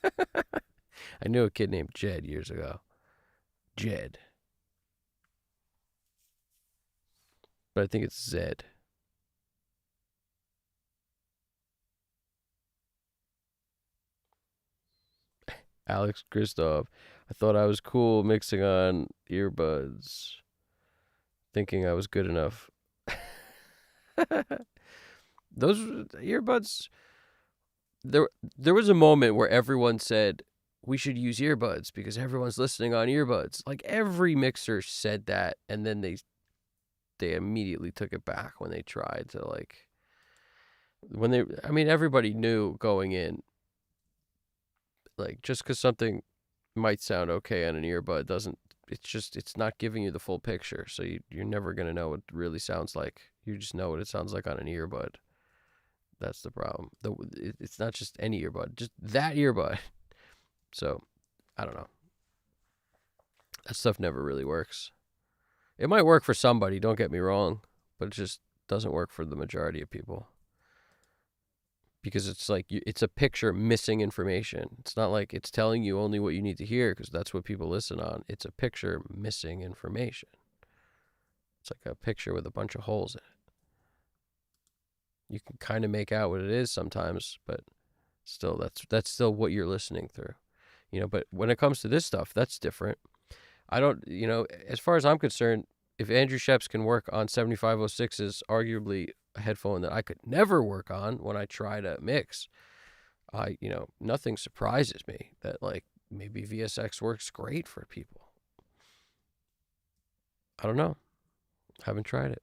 I knew a kid named Jed years ago. Jed. But I think it's Zed. Alex Christoph. I thought I was cool mixing on earbuds, thinking I was good enough. Those earbuds, there was a moment where everyone said we should use earbuds because everyone's listening on earbuds. Like every mixer said that, and then they immediately took it back when they tried to everybody knew going in, like, just because something might sound okay on an earbud doesn't it's not giving you the full picture. So you're never going to know what it really sounds like. You just know what it sounds like on an earbud. That's the problem. It's not just any earbud, just that earbud. So I don't know. That stuff never really works. It might work for somebody, don't get me wrong, but it just doesn't work for the majority of people. Because it's like it's a picture missing information. It's not like it's telling you only what you need to hear, because that's what people listen on. It's a picture missing information. It's like a picture with a bunch of holes in it. You can kind of make out what it is sometimes, but still, that's still what you're listening through. But when it comes to this stuff, that's different. I don't, as far as I'm concerned, if Andrew Sheps can work on 7506s, arguably a headphone that I could never work on when I try to mix, nothing surprises me that, like, maybe VSX works great for people. I don't know. Haven't tried it.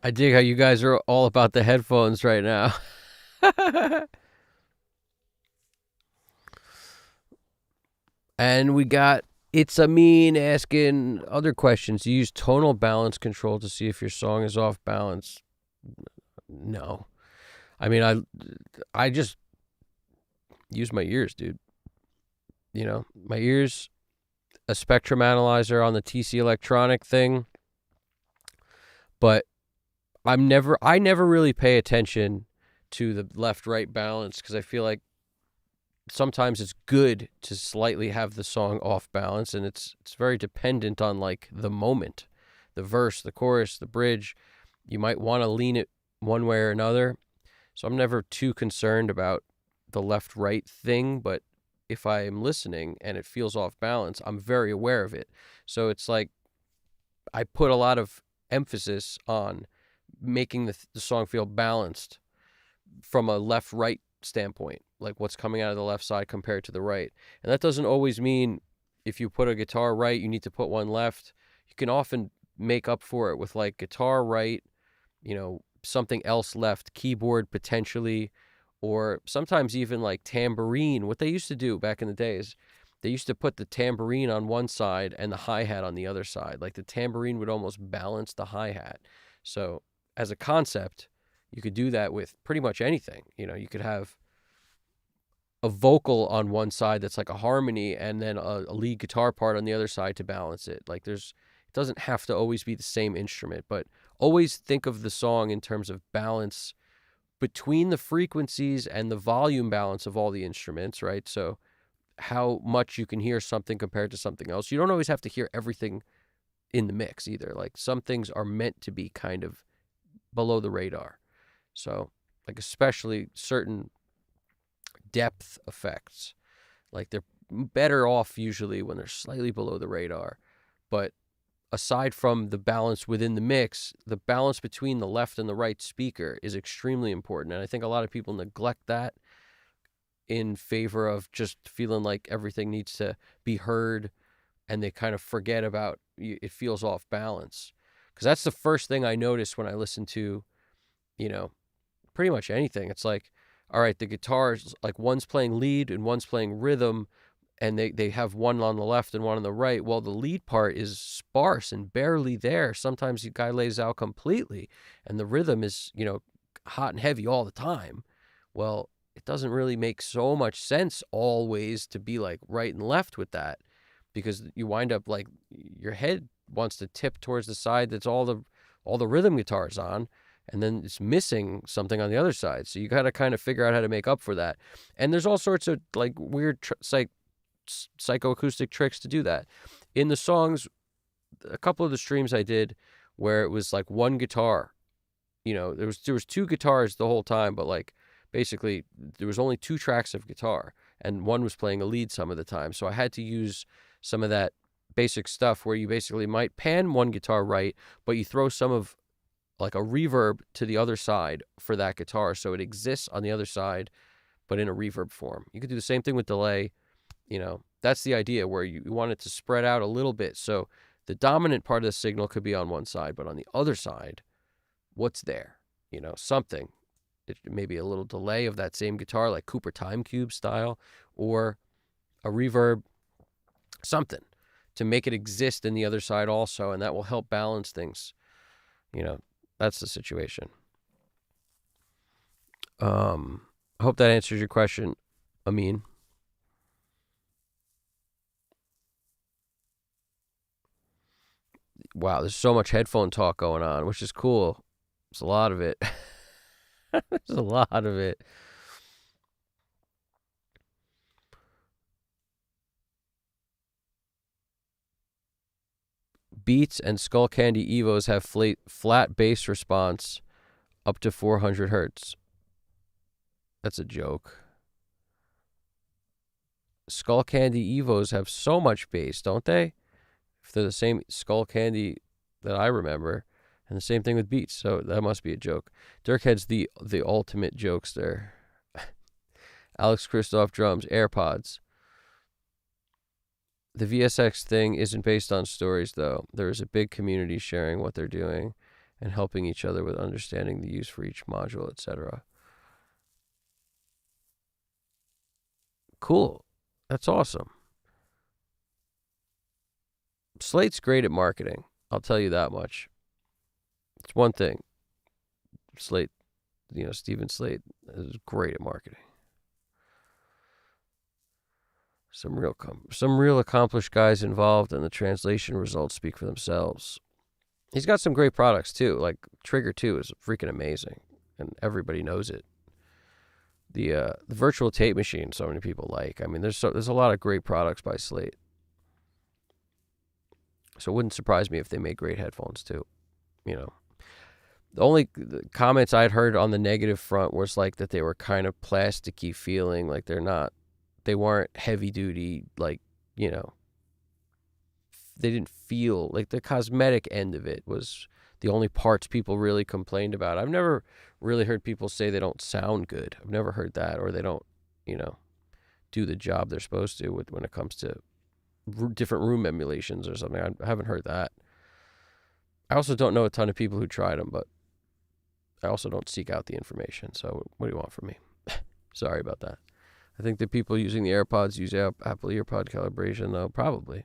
I dig how you guys are all about the headphones right now. And we got It's a Mean asking other questions. You use tonal balance control to see if your song is off balance. No. I mean, I just use my ears, dude. You know, my ears, a spectrum analyzer on the TC Electronic thing, but I never really pay attention to the left right balance because I feel like sometimes it's good to slightly have the song off balance, and it's very dependent on like the moment, the verse, the chorus, the bridge. You might want to lean it one way or another. So I'm never too concerned about the left right thing, but if I am listening and it feels off balance, I'm very aware of it. So it's like I put a lot of emphasis on making the song feel balanced from a left right standpoint, like what's coming out of the left side compared to the right. And that doesn't always mean if you put a guitar right, you need to put one left. You can often make up for it with like guitar right, something else left, keyboard potentially, or sometimes even like tambourine. What they used to do back in the days, they used to put the tambourine on one side and the hi-hat on the other side. Like the tambourine would almost balance the hi-hat. So as a concept, you could do that with pretty much anything. You could have a vocal on one side that's like a harmony and then a lead guitar part on the other side to balance it. Like it doesn't have to always be the same instrument, but always think of the song in terms of balance between the frequencies and the volume balance of all the instruments, right? So how much you can hear something compared to something else. You don't always have to hear everything in the mix either. Like some things are meant to be kind of below the radar. So like especially certain depth effects, like they're better off usually when they're slightly below the radar. But aside from the balance within the mix, the balance between the left and the right speaker is extremely important. And I think a lot of people neglect that in favor of just feeling like everything needs to be heard, and they kind of forget about it feels off balance. Because that's the first thing I notice when I listen to, pretty much anything. It's like, all right, the guitars, like one's playing lead and one's playing rhythm, and they have one on the left and one on the right. Well, the lead part is sparse and barely there. Sometimes the guy lays out completely, and the rhythm is, hot and heavy all the time. Well, it doesn't really make so much sense always to be like right and left with that, because you wind up like your head wants to tip towards the side that's all the rhythm guitars on, and then it's missing something on the other side. So you got to kind of figure out how to make up for that. And there's all sorts of like weird psychoacoustic tricks to do that. In the songs, a couple of the streams I did where it was like one guitar, there was two guitars the whole time, but like basically there was only two tracks of guitar and one was playing a lead some of the time. So I had to use some of that basic stuff where you basically might pan one guitar right, but you throw some of like a reverb to the other side for that guitar. So it exists on the other side, but in a reverb form. You could do the same thing with delay. That's the idea, where you want it to spread out a little bit. So the dominant part of the signal could be on one side, but on the other side, what's there? Something. It may be a little delay of that same guitar, like Cooper Time Cube style, or a reverb, something to make it exist in the other side also, and that will help balance things. That's the situation. I hope that answers your question, Amin. Wow, there's so much headphone talk going on, which is cool. There's a lot of it. There's a lot of it. Beats and Skull Candy Evos have flat bass response up to 400 hertz. That's a joke. Skull Candy Evos have so much bass, don't they? If they're the same Skull Candy that I remember, and the same thing with Beats, so that must be a joke. Dirkhead's the ultimate jokester. Alex Christoph drums, AirPods. The VSX thing isn't based on stories, though. There is a big community sharing what they're doing, and helping each other with understanding the use for each module, etc. Cool. That's awesome. Slate's great at marketing. I'll tell you that much. It's one thing. Slate, Stephen Slate is great at marketing. Some real accomplished guys involved, and the translation results speak for themselves. He's got some great products too. Like Trigger 2 is freaking amazing, and everybody knows it. The virtual tape machine, so many people like. I mean, there's a lot of great products by Slate. So it wouldn't surprise me if they made great headphones too. The only comments I'd heard on the negative front was like that they were kind of plasticky feeling, like they weren't heavy duty, like, they didn't feel like the cosmetic end of it was the only parts people really complained about. I've never really heard people say they don't sound good. I've never heard that, or they don't, do the job they're supposed to when it comes to different room emulations or something. I haven't heard that. I also don't know a ton of people who tried them, but I also don't seek out the information. So what do you want from me? Sorry about that. I think the people using the AirPods use Apple EarPod calibration, though. Probably.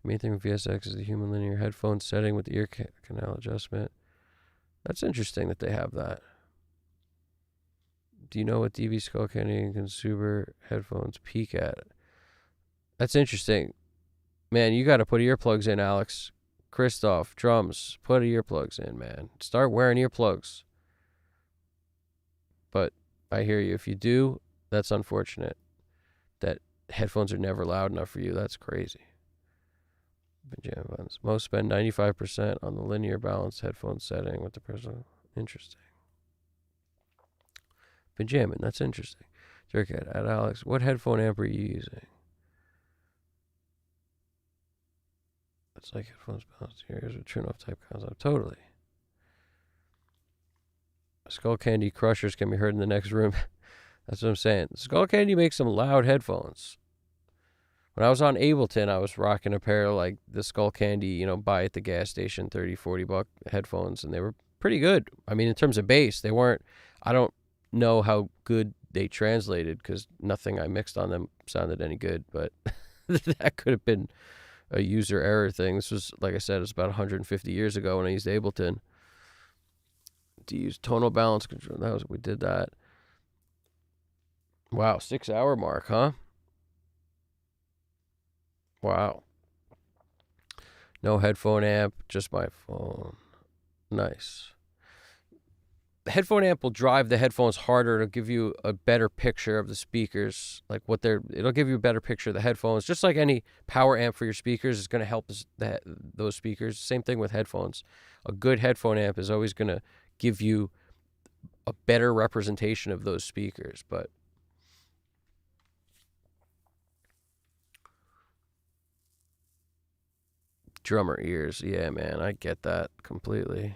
The main thing with VSX is the human linear headphone setting with the ear canal adjustment. That's interesting that they have that. Do you know what DV Skullcandy and consumer headphones peak at? That's interesting. Man, you got to put earplugs in, Alex. Christoph, drums, put earplugs in, man. Start wearing earplugs. But I hear you. If you do, that's unfortunate. That headphones are never loud enough for you. That's crazy. Pajama buttons. Most spend 95% on the linear balanced headphone setting with the personal. Interesting. Pajamin, that's interesting. Jerkhead, at Alex, what headphone amp are you using? It's like headphones balanced ears with turn off type concept. Totally. Skull Candy crushers can be heard in the next room. That's what I'm saying. Skull Candy makes some loud headphones. When I was on Ableton, I was rocking a pair of like the Skull Candy, buy at the gas station, $30-$40 headphones, and they were pretty good. I mean, in terms of bass, they weren't. I don't know how good they translated because nothing I mixed on them sounded any good, but that could have been a user error thing. This was, like I said, it was about 150 years ago when I used Ableton to use tonal balance control. We did that. Wow, 6-hour mark, huh? Wow. No headphone amp, just my phone. Nice. The headphone amp will drive the headphones harder. It'll give you a better picture of the speakers, like it'll give you a better picture of the headphones. Just like any power amp for your speakers is going to help those speakers. Same thing with headphones. A good headphone amp is always going to give you a better representation of those speakers. But drummer ears, yeah, man, I get that completely.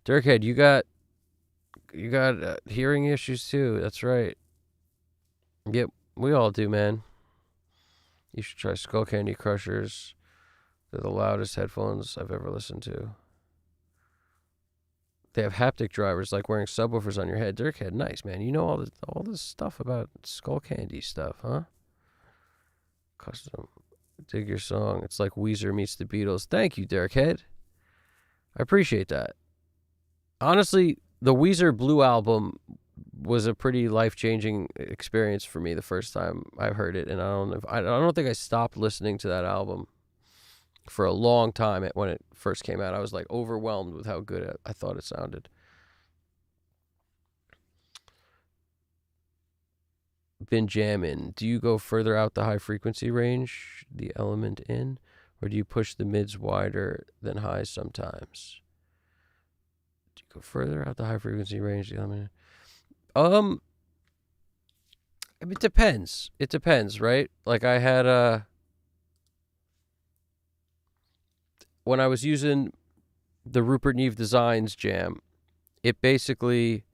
Dirkhead, you got hearing issues too. That's right. Yep, we all do, man. You should try Skull Candy Crushers. They're the loudest headphones I've ever listened to. They have haptic drivers, like wearing subwoofers on your head. Dirkhead, nice, man. You know all this stuff about Skull Candy stuff, huh? Custom. Dig your song. It's like Weezer meets the Beatles. Thank you, Dirkhead. I appreciate that. Honestly, the Weezer Blue album was a pretty life-changing experience for me the first time I heard it, and I don't think I stopped listening to that album for a long time when it first came out. I was like overwhelmed with how good I thought it sounded. Been jamming. Do you go further out the high frequency range, the element in, or do you push the mids wider than highs sometimes? Do you go further out the high frequency range, the element in? It depends. It depends, right? Like I had when I was using the Rupert Neve Designs jam, it basically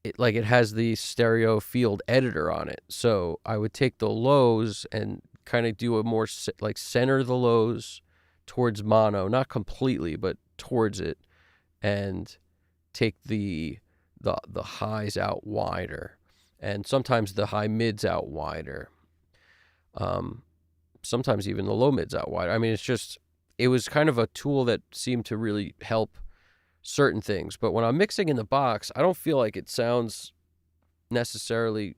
it has the stereo field editor on it. So I would take the lows and kind of do a more like center the lows towards mono, not completely, but towards it, and take the highs out wider, and sometimes the high mids out wider. Sometimes even the low mids out wider. I mean, it was kind of a tool that seemed to really help certain things. But when I'm mixing in the box, I don't feel like it sounds necessarily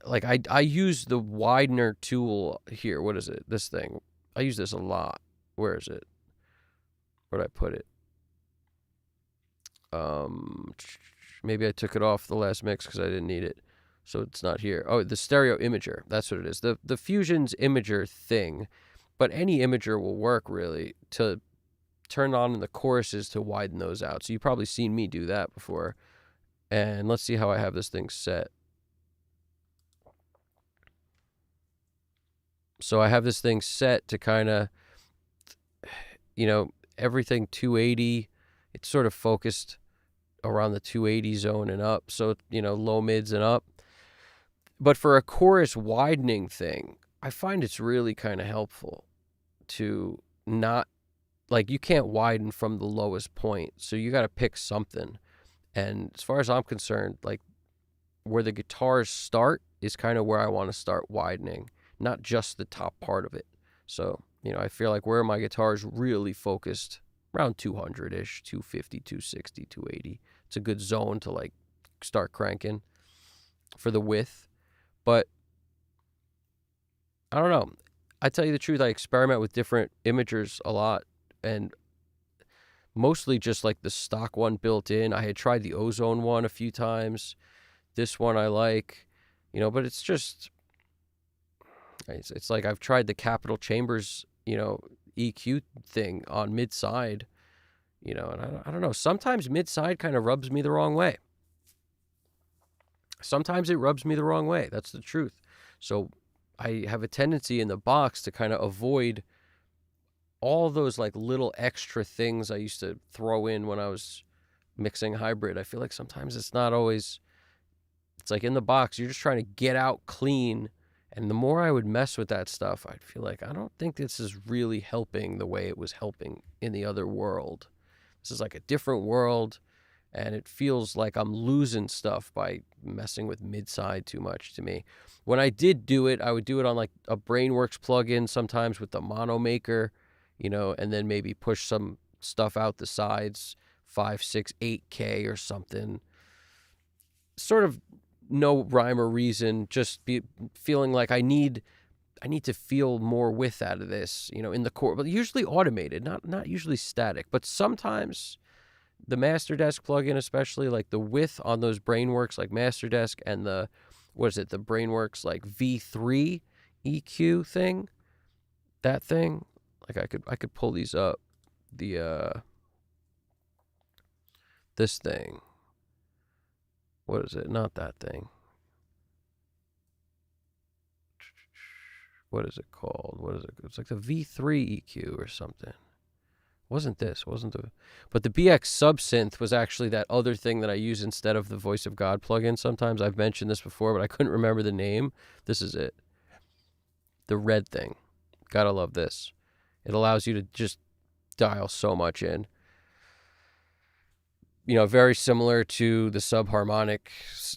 like I use the widener tool here. What is it? This thing. I use this a lot. Where is it? Where'd I put it? Maybe I took it off the last mix because I didn't need it. So it's not here. Oh, the stereo imager. That's what it is. The Fusion's imager thing. But any imager will work, really, to turn on in the choruses to widen those out. So you've probably seen me do that before. And let's see how I have this thing set. So I have this thing set to kind of, everything 280. It's sort of focused around the 280 zone and up. So, low mids and up. But for a chorus widening thing, I find it's really kind of helpful to not, like, you can't widen from the lowest point. So you got to pick something. And as far as I'm concerned, like, where the guitars start is kind of where I want to start widening, not just the top part of it. So, I feel like where my guitar is really focused around 200-ish, 250, 260, 280. It's a good zone to, like, start cranking for the width. But I don't know. I tell you the truth, I experiment with different imagers a lot, and mostly just like the stock one built in. I had tried the Ozone one a few times. This one I like, but it's like I've tried the Capital Chambers, EQ thing on mid-side, and I don't know. Sometimes mid-side kind of rubs me the wrong way. Sometimes it rubs me the wrong way. That's the truth. So I have a tendency in the box to kind of avoid all those like little extra things I used to throw in when I was mixing hybrid. I feel like sometimes it's not always, it's like in the box, you're just trying to get out clean. And the more I would mess with that stuff, I'd feel like, I don't think this is really helping the way it was helping in the other world. This is like a different world. And it feels like I'm losing stuff by messing with mid-side too much to me. When I did do it, I would do it on like a Brainworks plugin sometimes with the mono maker, and then maybe push some stuff out the sides, 5, 6, 8K or something. Sort of no rhyme or reason, just feeling like I need to feel more width out of this, in the core, but usually automated, not usually static, but sometimes the Master Desk plugin, especially like the width on those Brainworks, like Master Desk and the Brainworks like V3 EQ thing, that thing, like I could pull these up, this thing, what is it? Not that thing. What is it called? What is it? It's like the V3 EQ or something. Wasn't the but the BX Subsynth was actually that other thing that I use instead of the Voice of God plugin. Sometimes I've mentioned this before, but I couldn't remember the name. This is it. The red thing. Gotta love this. It allows you to just dial so much in. Very similar to the subharmonic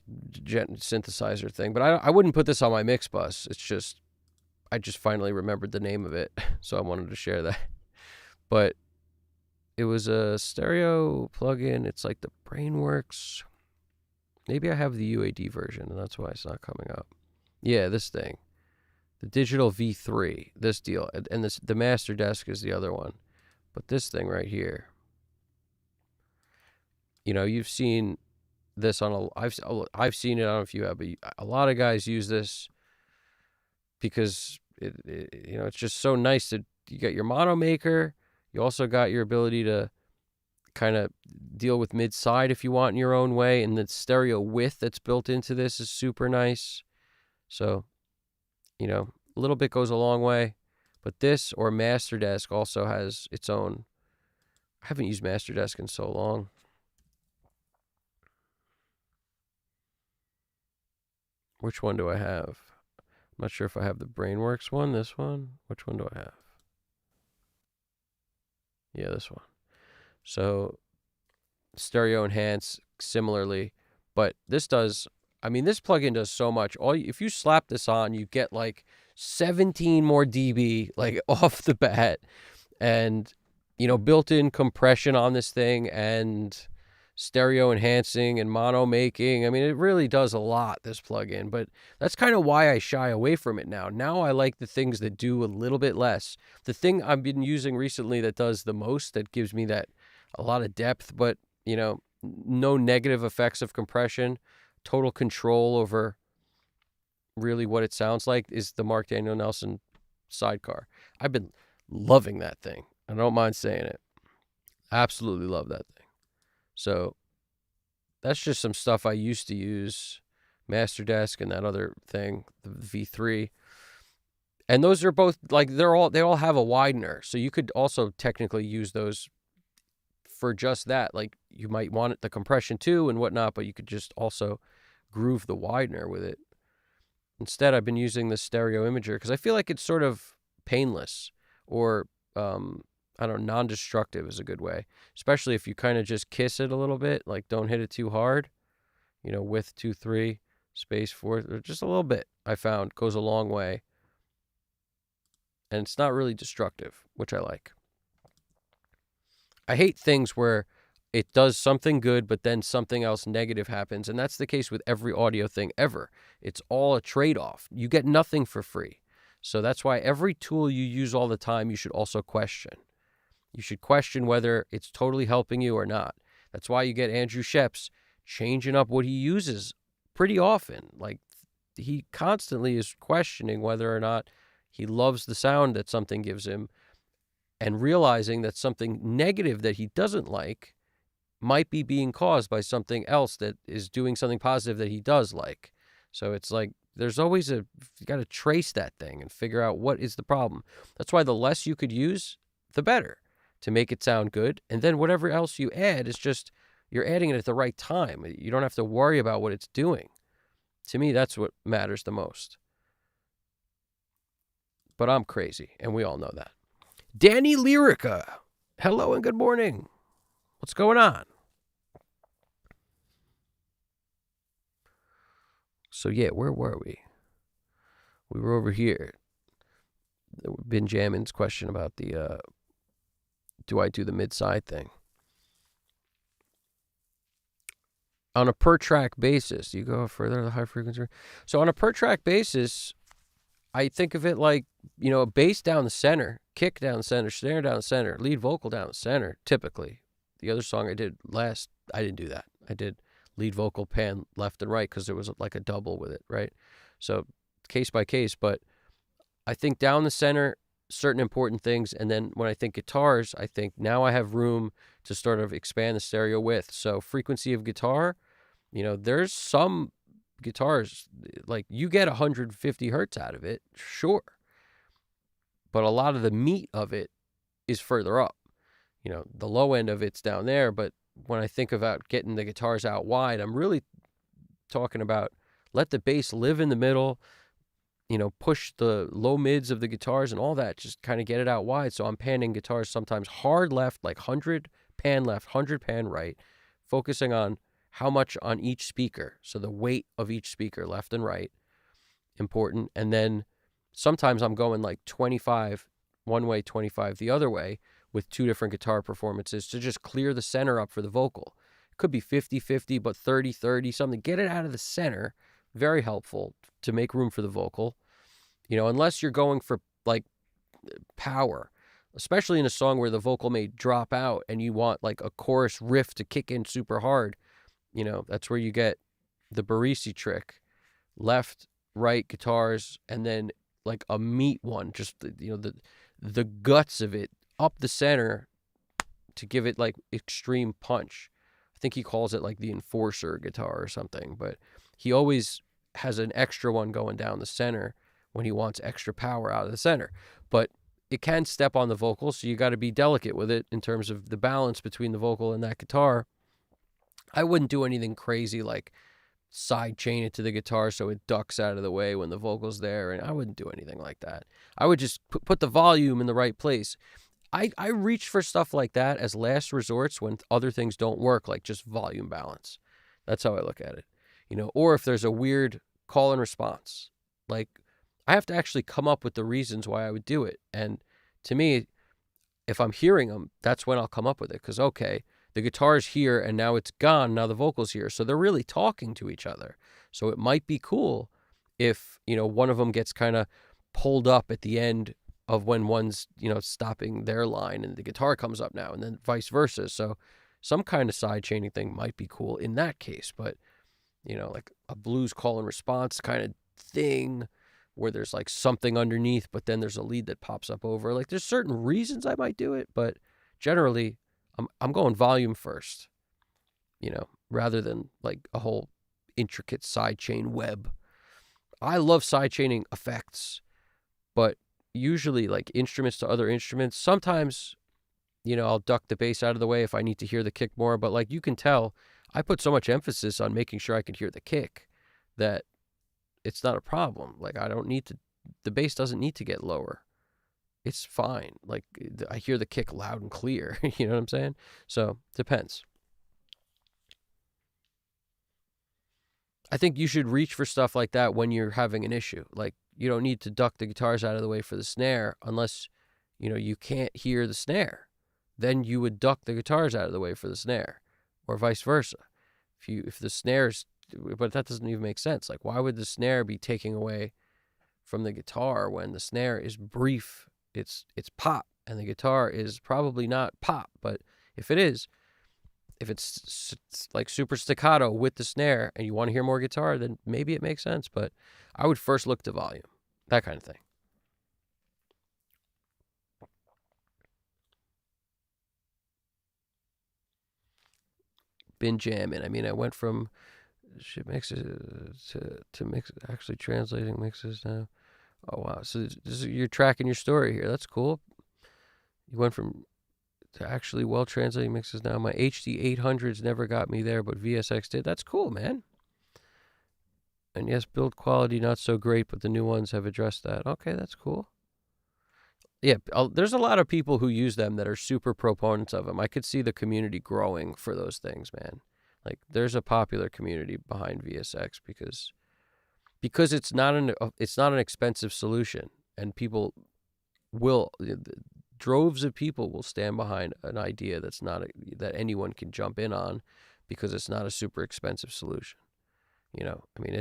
synthesizer thing. But I wouldn't put this on my mix bus. It's just, I just finally remembered the name of it, so I wanted to share that. But it was a stereo plugin. It's like the Brainworks. Maybe I have the UAD version, and that's why it's not coming up. Yeah, this thing. The Digital V3. This deal. And the Master Desk is the other one. But this thing right here. You've seen this on I've seen it. I don't know if you have, but a lot of guys use this because it's just so nice to, you got your mono maker. You also got your ability to kind of deal with mid-side if you want in your own way. And the stereo width that's built into this is super nice. So, a little bit goes a long way. But this or Master Desk also has its own. I haven't used Master Desk in so long. Which one do I have? I'm not sure if I have the Brainworks one, this one. Which one do I have? Yeah, this one. So stereo enhance similarly, but this does, I mean, this plugin does so much. If you slap this on, you get like 17 more dB like off the bat, and built-in compression on this thing, and stereo enhancing and mono making. I mean, it really does a lot, this plugin, but that's kind of why I shy away from it now. Now I like the things that do a little bit less. The thing I've been using recently that does the most, that gives me that a lot of depth, but no negative effects of compression, total control over really what it sounds like, is the Mark Daniel Nelson sidecar. I've been loving that thing. I don't mind saying it. Absolutely love that thing. So that's just some stuff I used to use, Master Desk and that other thing, the V3. And those are both like they all have a widener. So you could also technically use those for just that. Like you might want the compression too and whatnot, but you could just also groove the widener with it. Instead, I've been using the stereo imager because I feel like it's sort of painless, or I don't know, non-destructive is a good way, especially if you kind of just kiss it a little bit, like don't hit it too hard, width 2-3, space 4, or just a little bit, I found goes a long way. And it's not really destructive, which I like. I hate things where it does something good, but then something else negative happens. And that's the case with every audio thing ever. It's all a trade-off. You get nothing for free. So that's why every tool you use all the time, you should also question. You should question whether it's totally helping you or not. That's why you get Andrew Sheps changing up what he uses pretty often. Like, he constantly is questioning whether or not he loves the sound that something gives him, and realizing that something negative that he doesn't like might be being caused by something else that is doing something positive that he does like. So it's like there's always you got to trace that thing and figure out what is the problem. That's why the less you could use, the better, to make it sound good. And then whatever else you add is just, you're adding it at the right time. You don't have to worry about what it's doing. To me, that's what matters the most. But I'm crazy, and we all know that. Danny Lyrica, hello and good morning. What's going on? So yeah, where were we? We were over here. Benjamin's question about the do I do the mid-side thing? On a per track basis, you go further the high frequency. So on a per track basis, I think of it like, a bass down the center, kick down the center, snare down the center, lead vocal down the center, typically. The other song I did last, I didn't do that. I did lead vocal pan left and right because there was like a double with it, right? So case by case, but I think down the center, certain important things. And then when I think guitars, I think now I have room to sort of expand the stereo width. So frequency of guitar, there's some guitars, like you get 150 hertz out of it, sure. But a lot of the meat of it is further up. The low end of it's down there, but when I think about getting the guitars out wide, I'm really talking about let the bass live in the middle, push the low mids of the guitars and all that, just kind of get it out wide. So I'm panning guitars sometimes hard left, like 100 pan left, 100 pan right, focusing on how much on each speaker. So the weight of each speaker, left and right, important. And then sometimes I'm going like 25 one way, 25 the other way, with two different guitar performances to just clear the center up for the vocal. It could be 50-50, but 30-30, something. Get it out of the center. Very helpful to make room for the vocal. Unless you're going for like power, especially in a song where the vocal may drop out and you want like a chorus riff to kick in super hard. That's where you get the Barisi trick. Left, right guitars, and then like a meat one, just the guts of it up the center to give it like extreme punch. I think he calls it like the enforcer guitar or something, but he always has an extra one going down the center when he wants extra power out of the center. But it can step on the vocal, so you got to be delicate with it in terms of the balance between the vocal and that guitar. I wouldn't do anything crazy like side chain it to the guitar so it ducks out of the way when the vocal's there, and I wouldn't do anything like that. I would just put the volume in the right place. I reach for stuff like that as last resorts when other things don't work, like just volume balance. That's how I look at it. Or if there's a weird call and response, like I have to actually come up with the reasons why I would do it. And to me, if I'm hearing them, that's when I'll come up with it. Because, okay, the guitar's here and now it's gone. Now the vocal's here. So they're really talking to each other. So it might be cool if, one of them gets kind of pulled up at the end of when one's, stopping their line and the guitar comes up now, and then vice versa. So some kind of side chaining thing might be cool in that case. But, like a blues call and response kind of thing where there's like something underneath, but then there's a lead that pops up over. Like there's certain reasons I might do it, but generally I'm going volume first, rather than like a whole intricate sidechain web. I love sidechaining effects, but usually like instruments to other instruments. Sometimes, I'll duck the bass out of the way if I need to hear the kick more, but like you can tell, I put so much emphasis on making sure I can hear the kick that it's not a problem. Like I don't need to, the bass doesn't need to get lower. It's fine. Like I hear the kick loud and clear. You know what I'm saying? So depends. I think you should reach for stuff like that when you're having an issue. Like you don't need to duck the guitars out of the way for the snare unless, you can't hear the snare. Then you would duck the guitars out of the way for the snare, or vice versa. If the snare's, but that doesn't even make sense. Like why would the snare be taking away from the guitar when the snare is brief? It's pop, and the guitar is probably not pop. But if it is, if it's like super staccato with the snare and you want to hear more guitar, then maybe it makes sense. But I would first look to volume, that kind of thing. Been jamming. I mean, I went from shit mixes to mix, actually translating mixes now. Oh wow! So you're tracking your story here. That's cool. You went from to actually well translating mixes now. My HD 800s never got me there, but VSX did. That's cool, man. And yes, build quality not so great, but the new ones have addressed that. Okay, that's cool. Yeah, there's a lot of people who use them that are super proponents of them. I could see the community growing for those things, man. Like there's a popular community behind VSX because it's not an expensive solution, and people will, droves of people will stand behind an idea that's not that anyone can jump in on because it's not a super expensive solution. I mean,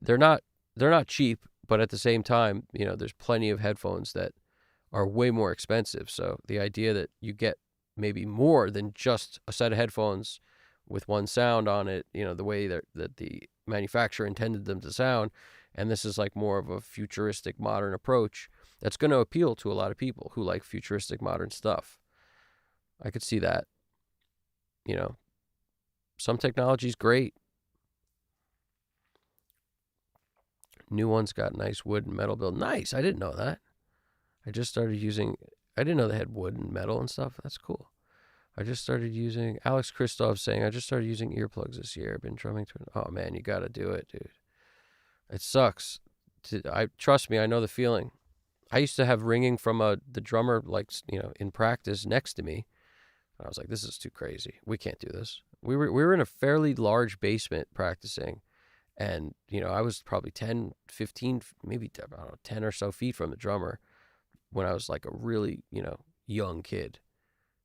they're not cheap, but at the same time, there's plenty of headphones that are way more expensive. So the idea that you get maybe more than just a set of headphones with one sound on it, the way that the manufacturer intended them to sound, and this is like more of a futuristic modern approach, that's going to appeal to a lot of people who like futuristic modern stuff. I could see that. Some technology's great. New ones got nice wood and metal build. Nice. I didn't know that. I didn't know they had wood and metal and stuff. That's cool. Alex Christoph saying, I just started using earplugs this year. I've been drumming to it. Oh man, you got to do it, dude. It sucks. Trust me, I know the feeling. I used to have ringing from the drummer, like, in practice next to me. And I was like, this is too crazy. We can't do this. We were in a fairly large basement practicing. And, I was probably 10, 15, maybe, I don't know, 10 or so feet from the drummer when I was like a really, young kid,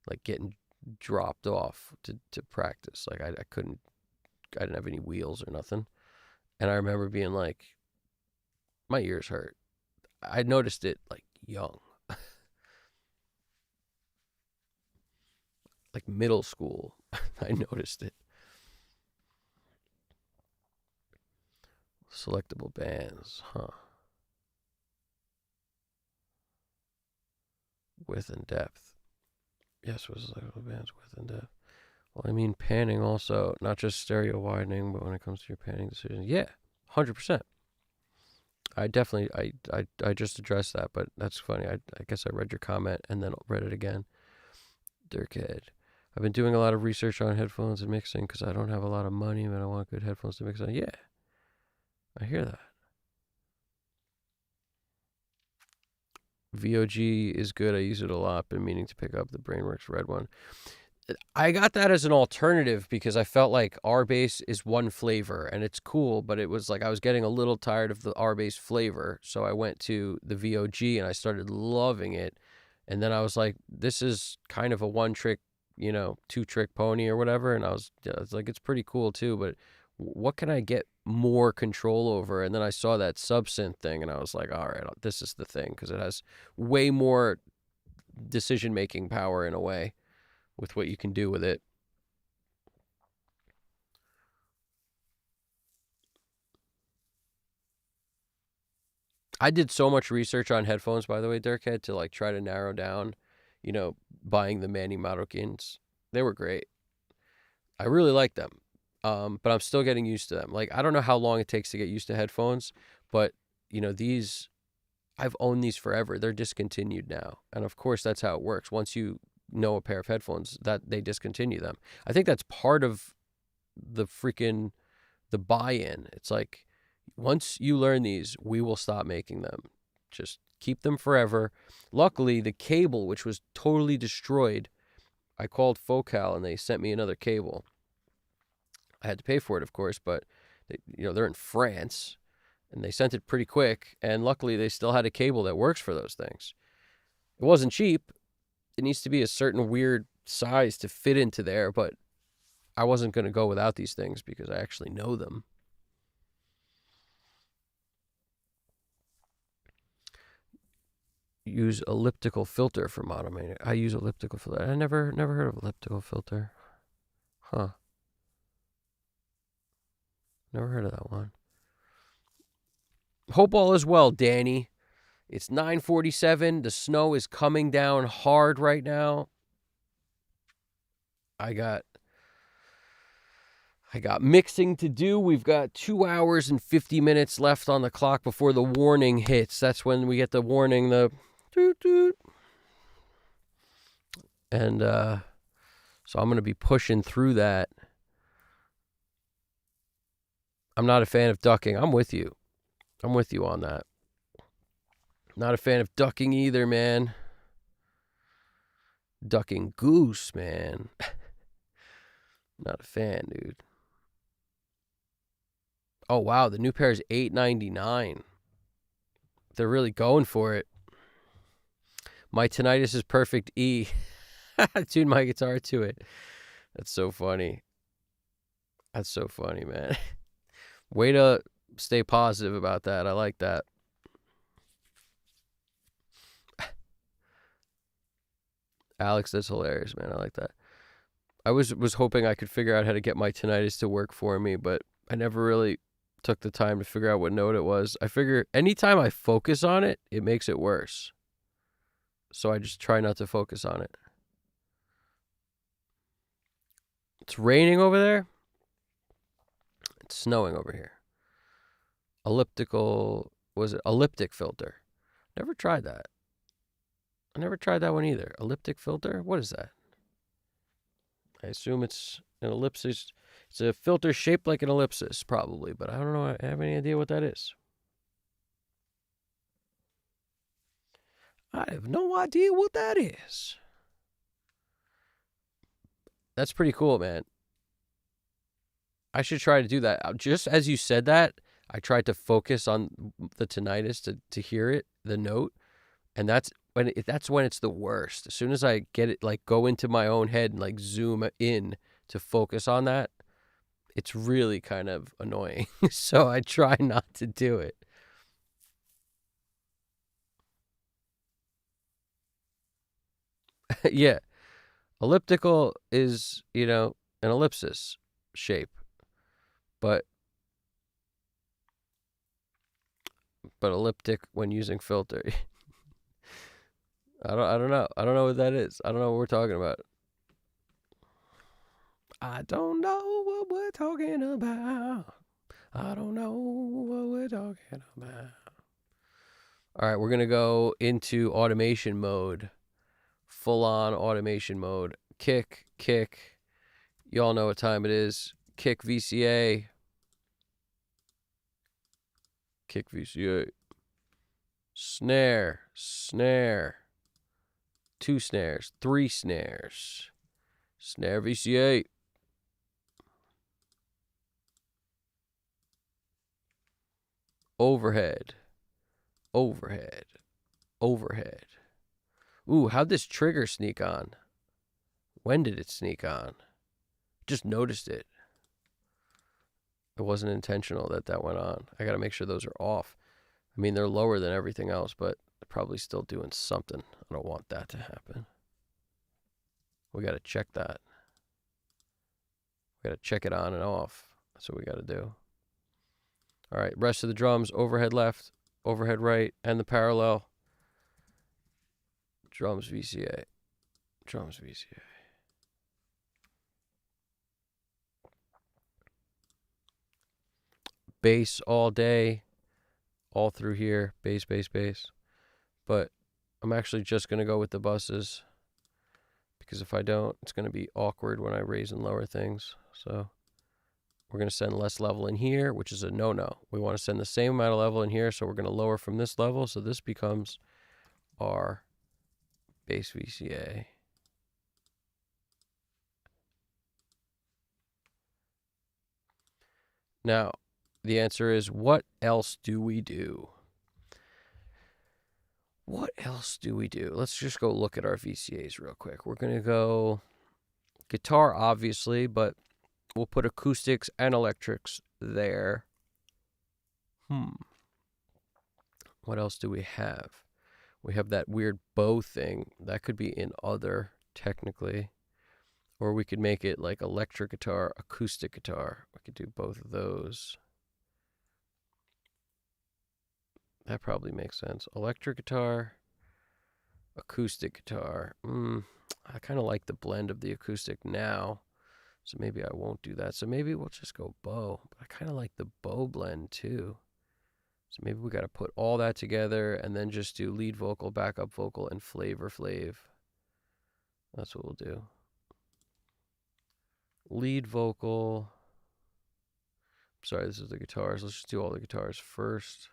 like getting dropped off to practice. Like I didn't have any wheels or nothing. And I remember being like, my ears hurt. I noticed it like young, like middle school. I noticed it. Selectable bands, huh? Width and depth. Yes, with selectable bands, width and depth. Well, I mean panning also, not just stereo widening, but when it comes to your panning decisions. Yeah, 100%. I definitely, I just addressed that, but that's funny. I guess I read your comment and then read it again. Dirkhead. I've been doing a lot of research on headphones and mixing because I don't have a lot of money, but I want good headphones to mix on. Yeah, I hear that. VOG is good. I use it a lot. Been meaning to pick up the Brainworks red one. I got that as an alternative because I felt like R-Base is one flavor and it's cool, but it was like I was getting a little tired of the R-Base flavor. So I went to the VOG and I started loving it. And then I was like, this is kind of a one-trick, two-trick pony or whatever. And I was like, it's pretty cool too, but what can I get more control over? And then I saw that Subsynth thing and I was like, all right, this is the thing because it has way more decision-making power in a way with what you can do with it. I did so much research on headphones, by the way, Dirkhead, to like try to narrow down, buying the Manny Marroquins. They were great. I really like them. But I'm still getting used to them. Like, I don't know how long it takes to get used to headphones, but these, I've owned these forever. They're discontinued now. And of course, that's how it works. Once you know a pair of headphones, that they discontinue them. I think that's part of the buy-in. It's like, once you learn these, we will stop making them. Just keep them forever. Luckily, the cable, which was totally destroyed, I called Focal and they sent me another cable. I had to pay for it, of course, but they're in France and they sent it pretty quick. And luckily, they still had a cable that works for those things. It wasn't cheap. It needs to be a certain weird size to fit into there, but I wasn't going to go without these things because I actually know them. Use elliptical filter for monomatic. I use elliptical filter. I never heard of elliptical filter. Huh. Never heard of that one. Hope all is well, Danny. It's 9:47. The snow is coming down hard right now. I got mixing to do. We've got 2 hours and 50 minutes left on the clock before the warning hits. That's when we get the warning, the doot doot. And so I'm going to be pushing through that. I'm not a fan of ducking. I'm with you on that. Not a fan of ducking either, man. Ducking goose, man. Not a fan, dude. Oh, wow. The new pair is $8.99. They're really going for it. My tinnitus is perfect E. Tune my guitar to it. That's so funny. That's so funny, man. Way to stay positive about that. I like that. Alex, that's hilarious, man. I like that. I was hoping I could figure out how to get my tinnitus to work for me, but I never really took the time to figure out what note it was. I figure anytime I focus on it, it makes it worse. So I just try not to focus on it. It's raining over there. It's snowing over here. Elliptic filter? Never tried that. I never tried that one either. Elliptic filter? What is that? I assume it's an ellipsis. It's a filter shaped like an ellipsis, probably, but I don't know. I have any idea what that is. I have no idea what that is. That's pretty cool, man. I should try to do that. Just as you said that, I tried to focus on the tinnitus to hear it, the note, and that's when it's the worst. As soon as I get it, like go into my own head and like zoom in to focus on that, it's really kind of annoying. So I try not to do it. Yeah. Elliptical is, an ellipsis shape. But elliptic when using filter. I don't know. I don't know what that is. I don't know what we're talking about. I don't know what we're talking about. I don't know what we're talking about. All right, we're going to go into automation mode. Full on automation mode. Kick. You all know what time it is. Kick VCA. snare, snare, 2 snares, 3 snares, snare VCA, overhead, overhead, overhead. Ooh, how'd this trigger sneak on? When did it sneak on? Just noticed it. It wasn't intentional that went on. I gotta make sure those are off. I mean, they're lower than everything else, but they're probably still doing something. I don't want that to happen. We gotta check that. We gotta check it on and off. That's what we gotta do. All right, rest of the drums, overhead left, overhead right, and the parallel. Drums VCA. Drums VCA. Bass all day, all through here. Bass, bass, bass. But I'm actually just going to go with the buses, because if I don't, it's going to be awkward when I raise and lower things. So we're going to send less level in here, which is a no-no. We want to send the same amount of level in here, so we're going to lower from this level. So this becomes our bass VCA. Now, the answer is, what else do we do? What else do we do? Let's just go look at our VCAs real quick. We're going to go guitar, obviously, but we'll put acoustics and electrics there. What else do we have? We have that weird bow thing. That could be in other, technically. Or we could make it like electric guitar, acoustic guitar. We could do both of those. That probably makes sense. Electric guitar, acoustic guitar. I kind of like the blend of the acoustic now, so maybe I won't do that. So maybe we'll just go bow. But I kind of like the bow blend too. So maybe we got to put all that together and then just do lead vocal, backup vocal, and flavor flav. That's what we'll do. Lead vocal. Sorry, this is the guitars. Let's just do all the guitars first.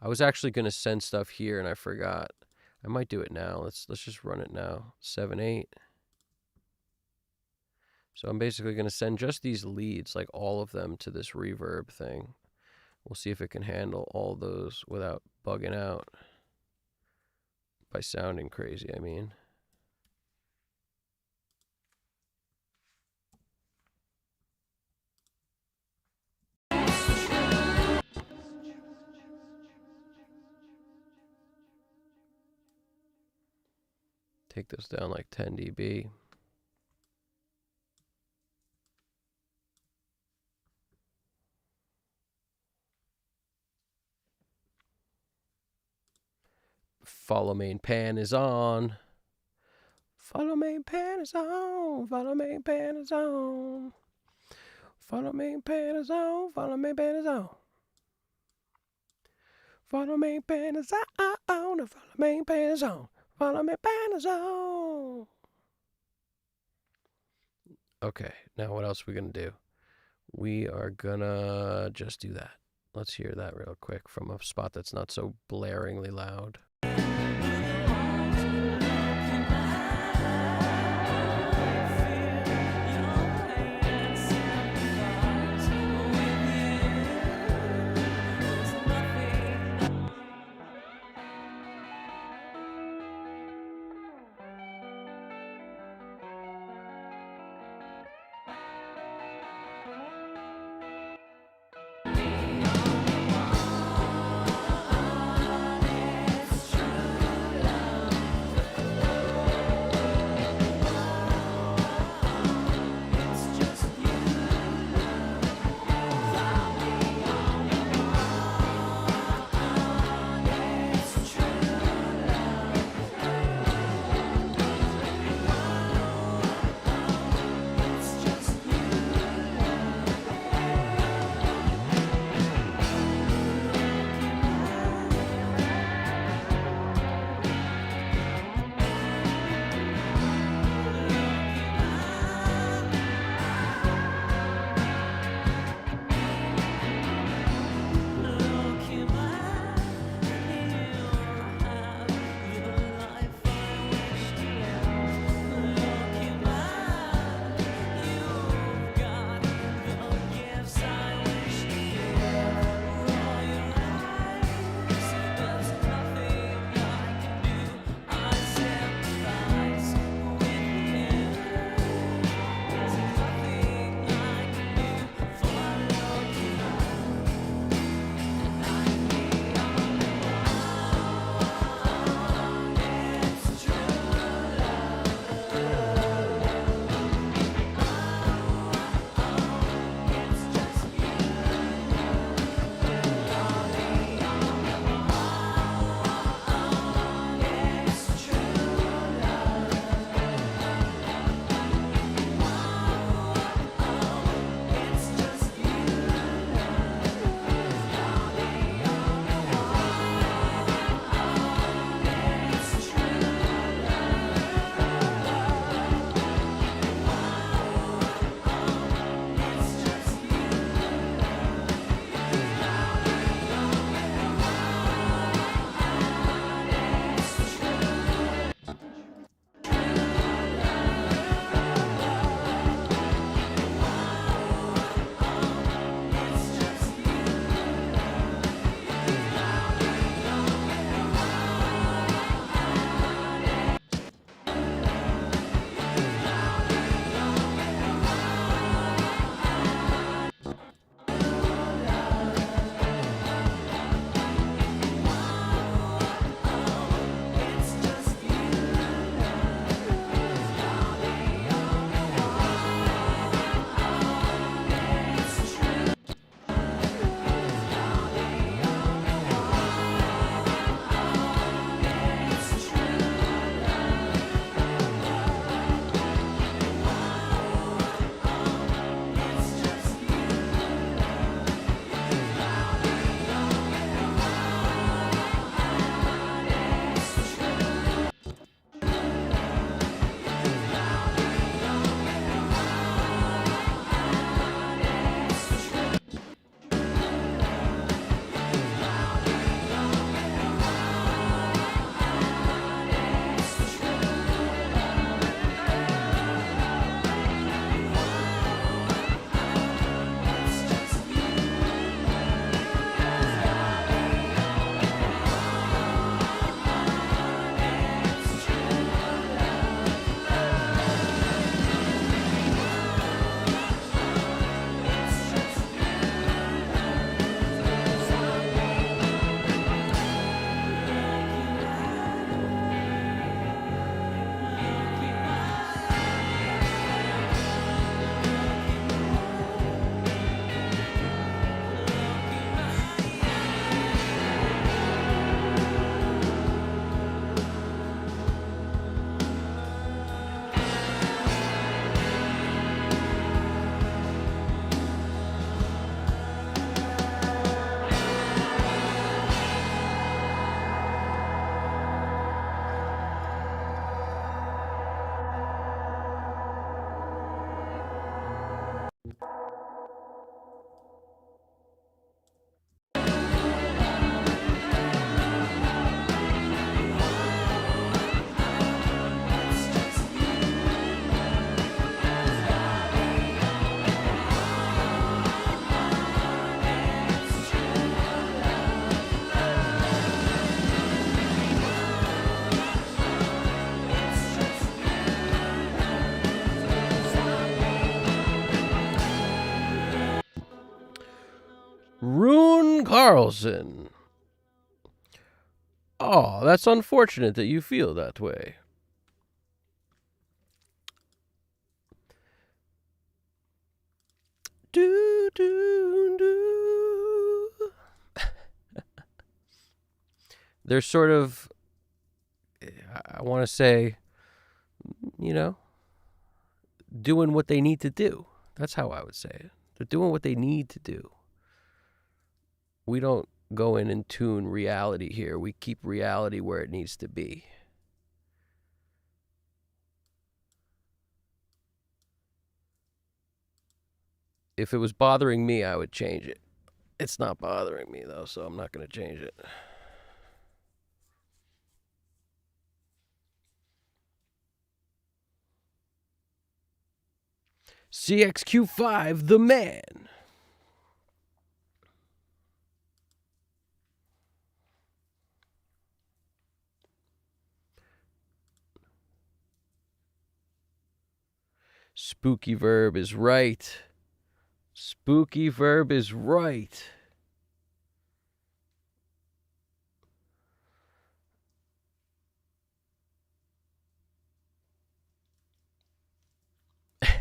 I was actually going to send stuff here and I forgot. I might do it now. Let's just run it now. 7/8. So I'm basically going to send just these leads, like all of them, to this reverb thing. We'll see if it can handle all those without bugging out. By sounding crazy, I mean. Take this down like 10 dB. Follow main pan is on. Follow main pan is on. Follow main pan is on. Follow main pan is on. Follow main pan is on. Follow main pan is on. Follow main pan is on. Follow main pan is on. Okay, now what else are we gonna do? We are gonna just do that. Let's hear that real quick from a spot that's not so blaringly loud. Carlson. Oh, that's unfortunate that you feel that way. Do, do, do. They're sort of, I want to say, doing what they need to do. That's how I would say it. They're doing what they need to do. We don't go in and tune reality here. We keep reality where it needs to be. If it was bothering me, I would change it. It's not bothering me, though, so I'm not going to change it. CXQ5, the man. Spooky Verb is right. Spooky Verb is right.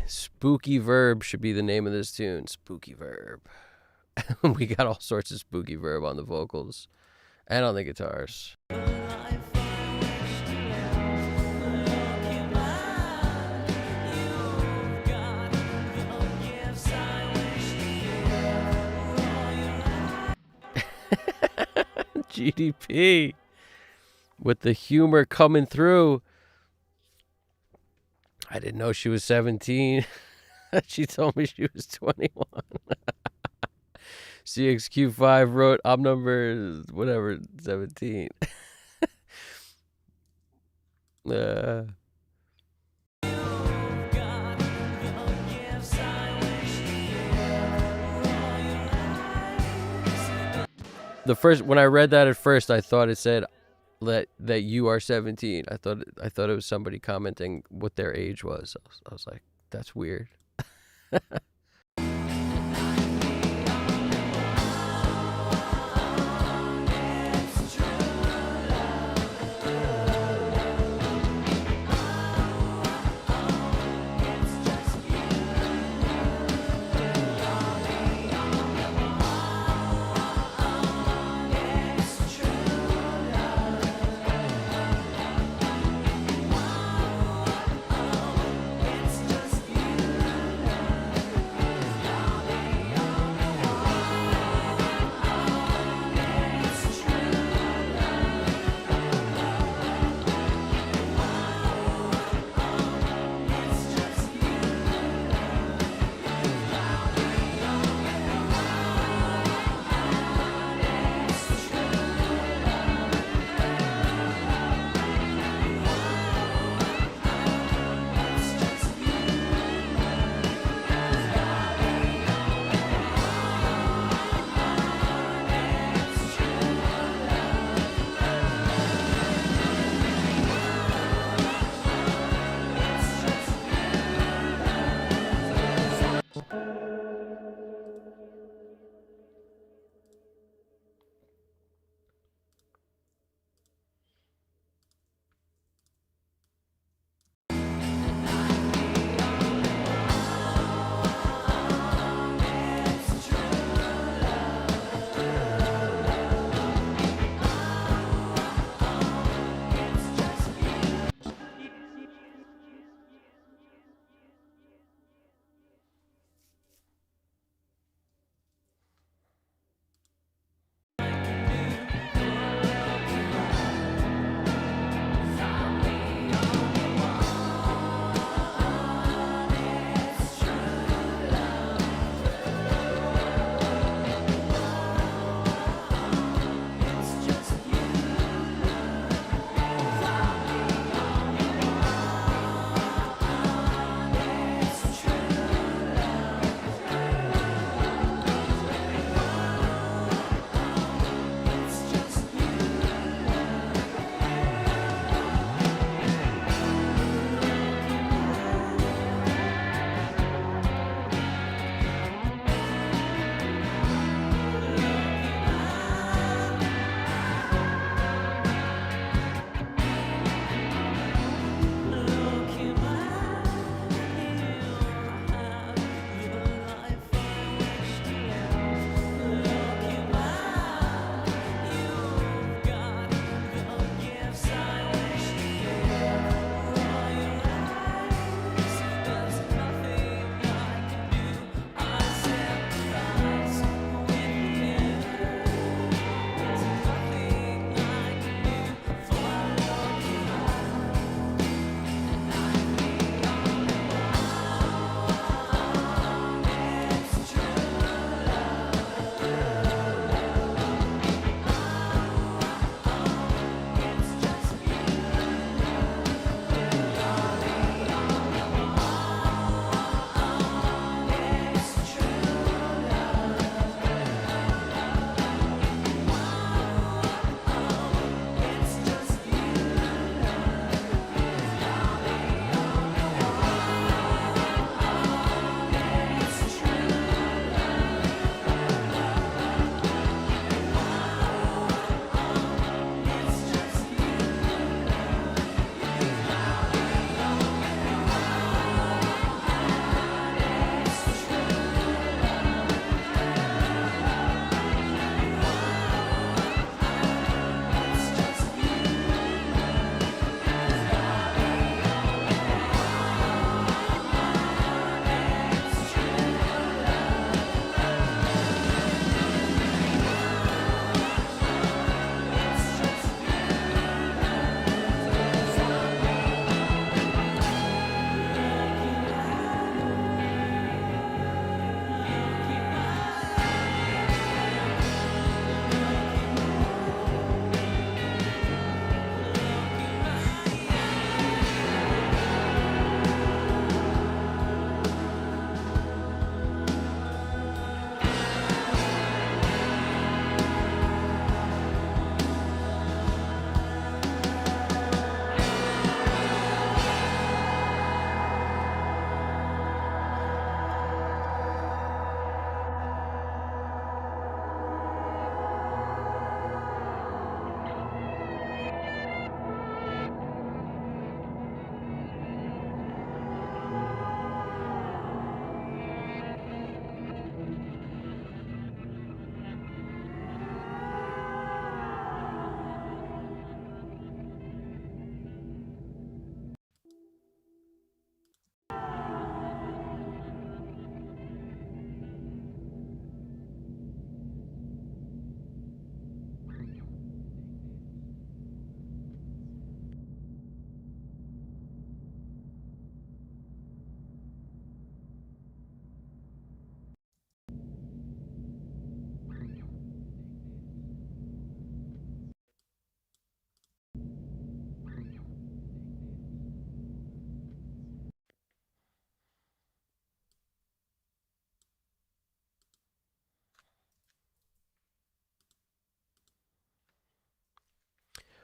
Spooky Verb should be the name of this tune. Spooky Verb. We got all sorts of Spooky Verb on the vocals and on the guitars. GDP with the humor coming through. I didn't know she was 17. She told me she was 21. CXQ5 wrote, I'm number, whatever, 17. When I read that at first, I thought it said that you are 17. I thought it was somebody commenting what their age was. I was like, that's weird.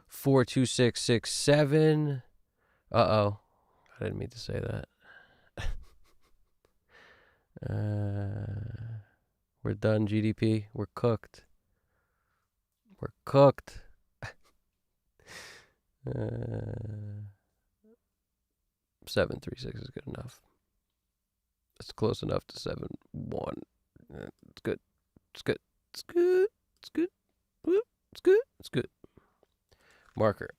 42667. Uh-oh. I didn't mean to say that. We're done, GDP. We're cooked. We're cooked. 736 is good enough. It's close enough to 71. It's good. It's good. It's good. It's good. It's good. It's good. Marker.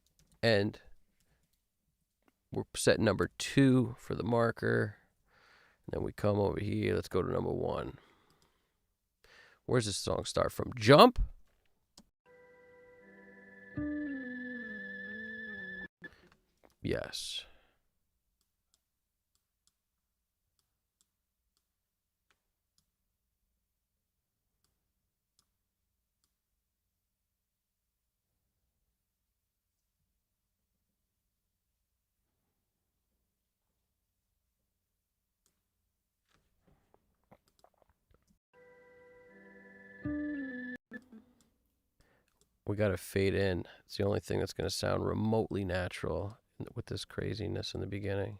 And we're set number 2 for the marker. Then we come over here. Let's go to number 1. Where's this song start from? Jump? Yes. We got to fade in. It's the only thing that's going to sound remotely natural with this craziness in the beginning.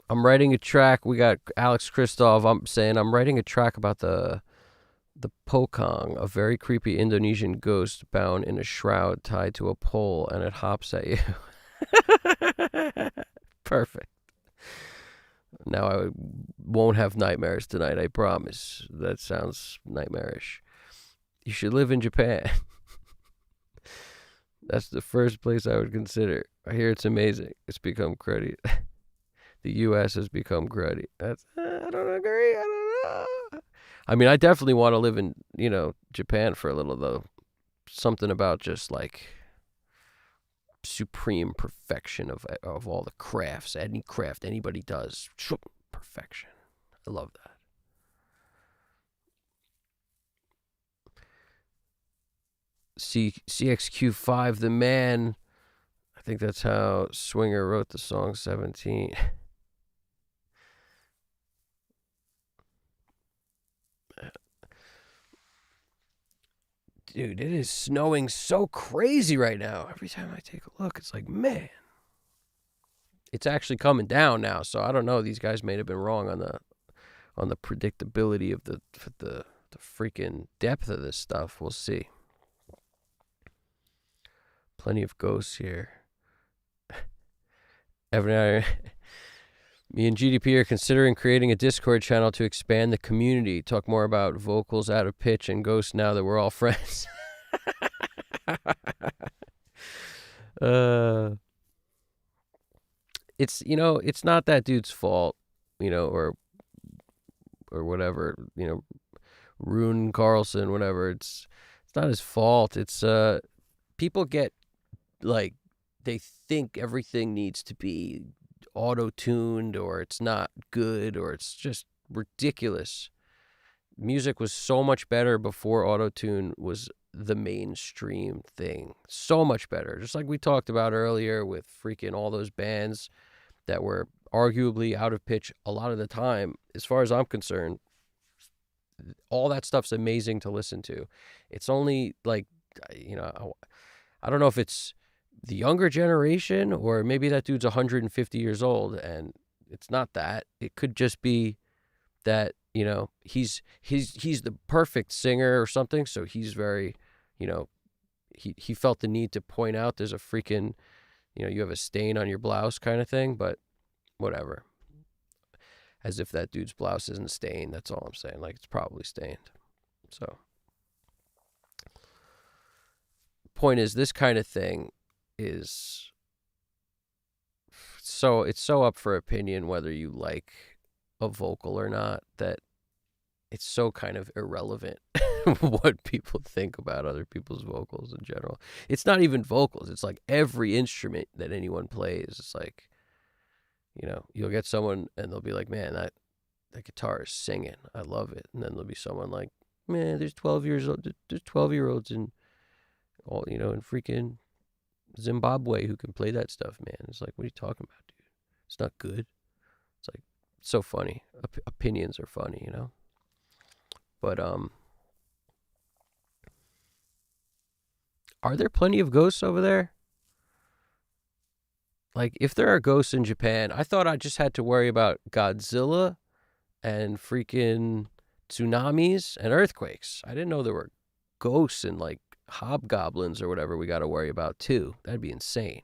I'm writing a track. We got Alex Christoph. I'm saying I'm writing a track about the Pokong, a very creepy Indonesian ghost bound in a shroud tied to a pole, and it hops at you. Perfect. Now I won't have nightmares tonight, I promise. That sounds nightmarish. You should live in Japan. That's the first place I would consider. I hear it's amazing. It's become cruddy. The U.S. has become cruddy. That's I don't agree. I don't know. I mean, I definitely want to live in, Japan for a little, though. Something about just, like, supreme perfection of all the crafts. Any craft anybody does. Perfection. I love that. CXQ5, The Man. I think that's how Swinger wrote the song 17. Dude, it is snowing so crazy right now. Every time I take a look, it's like, man. It's actually coming down now, so I don't know. These guys may have been wrong on the predictability of the freaking depth of this stuff. We'll see. Plenty of ghosts here. Evan and I, me and GDP are considering creating a Discord channel to expand the community. Talk more about vocals out of pitch and ghosts now that we're all friends. It's not that dude's fault, or whatever, Rune Carlson, whatever. It's not his fault. It's people get like they think everything needs to be auto-tuned or it's not good or it's just ridiculous. Music was so much better before auto-tune was the mainstream thing. So much better. Just like we talked about earlier with freaking all those bands that were arguably out of pitch a lot of the time. As far as I'm concerned, all that stuff's amazing to listen to. It's only like, I don't know if it's the younger generation or maybe that dude's 150 years old and it's not that. It could just be that, he's the perfect singer or something. So he's very, he felt the need to point out there's a freaking, you have a stain on your blouse kind of thing, but whatever. As if that dude's blouse isn't stained. That's all I'm saying. Like, it's probably stained. So, point is, this kind of thing is it's so up for opinion whether you like a vocal or not, that it's so kind of irrelevant what people think about other people's vocals in general. It's not even vocals. It's like every instrument that anyone plays. It's like, you'll get someone and they'll be like, man, that guitar is singing. I love it. And then there'll be someone like, man, there's 12-year-olds in all, in freaking Zimbabwe who can play that stuff, man. It's like, what are you talking about, dude? It's not good. It's like, so funny. Opinions are funny, But, are there plenty of ghosts over there? Like, if there are ghosts in Japan, I thought I just had to worry about Godzilla and freaking tsunamis and earthquakes. I didn't know there were ghosts and, like, hobgoblins or whatever we got to worry about, too. That'd be insane.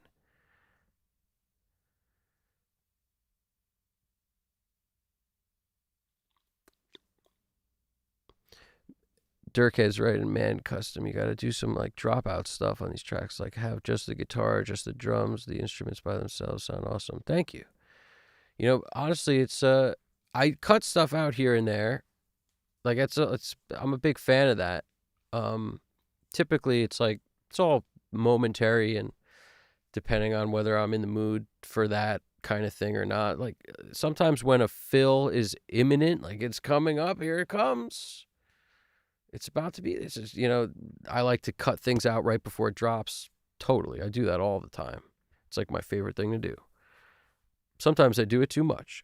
Dirkhead's right in Man Custom. You got to do some like dropout stuff on these tracks, like have just the guitar, just the drums, the instruments by themselves sound awesome. Thank you. Honestly, it's I cut stuff out here and there. Like I'm a big fan of that. Typically it's like it's all momentary and depending on whether I'm in the mood for that kind of thing or not. Like sometimes when a fill is imminent, like it's coming up, here it comes. It's about to be. It's just, I like to cut things out right before it drops. Totally. I do that all the time. It's like my favorite thing to do. Sometimes I do it too much.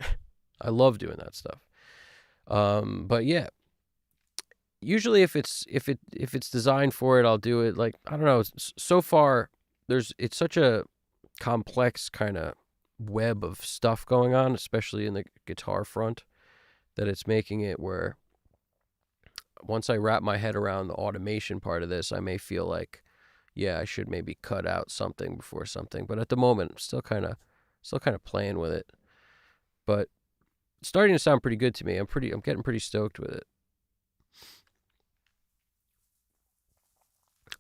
I love doing that stuff. But yeah, usually if it's designed for it, I'll do it. Like, I don't know. So far, it's such a complex kind of web of stuff going on, especially in the guitar front, that it's making it where once I wrap my head around the automation part of this, I may feel like, yeah, I should maybe cut out something before something. But at the moment, I'm still kind of playing with it. But it's starting to sound pretty good to me. I'm getting pretty stoked with it.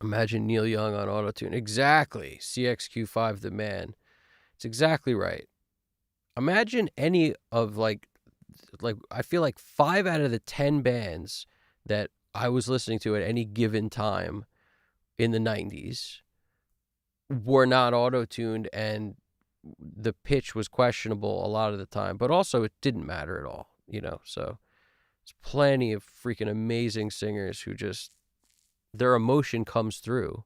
Imagine Neil Young on autotune. Exactly. CXQ5 the man. It's exactly right. Imagine any of like I feel like 5 out of the 10 bands that I was listening to at any given time in the 90s were not auto-tuned, and the pitch was questionable a lot of the time, but also it didn't matter at all, so there's plenty of freaking amazing singers who just, their emotion comes through,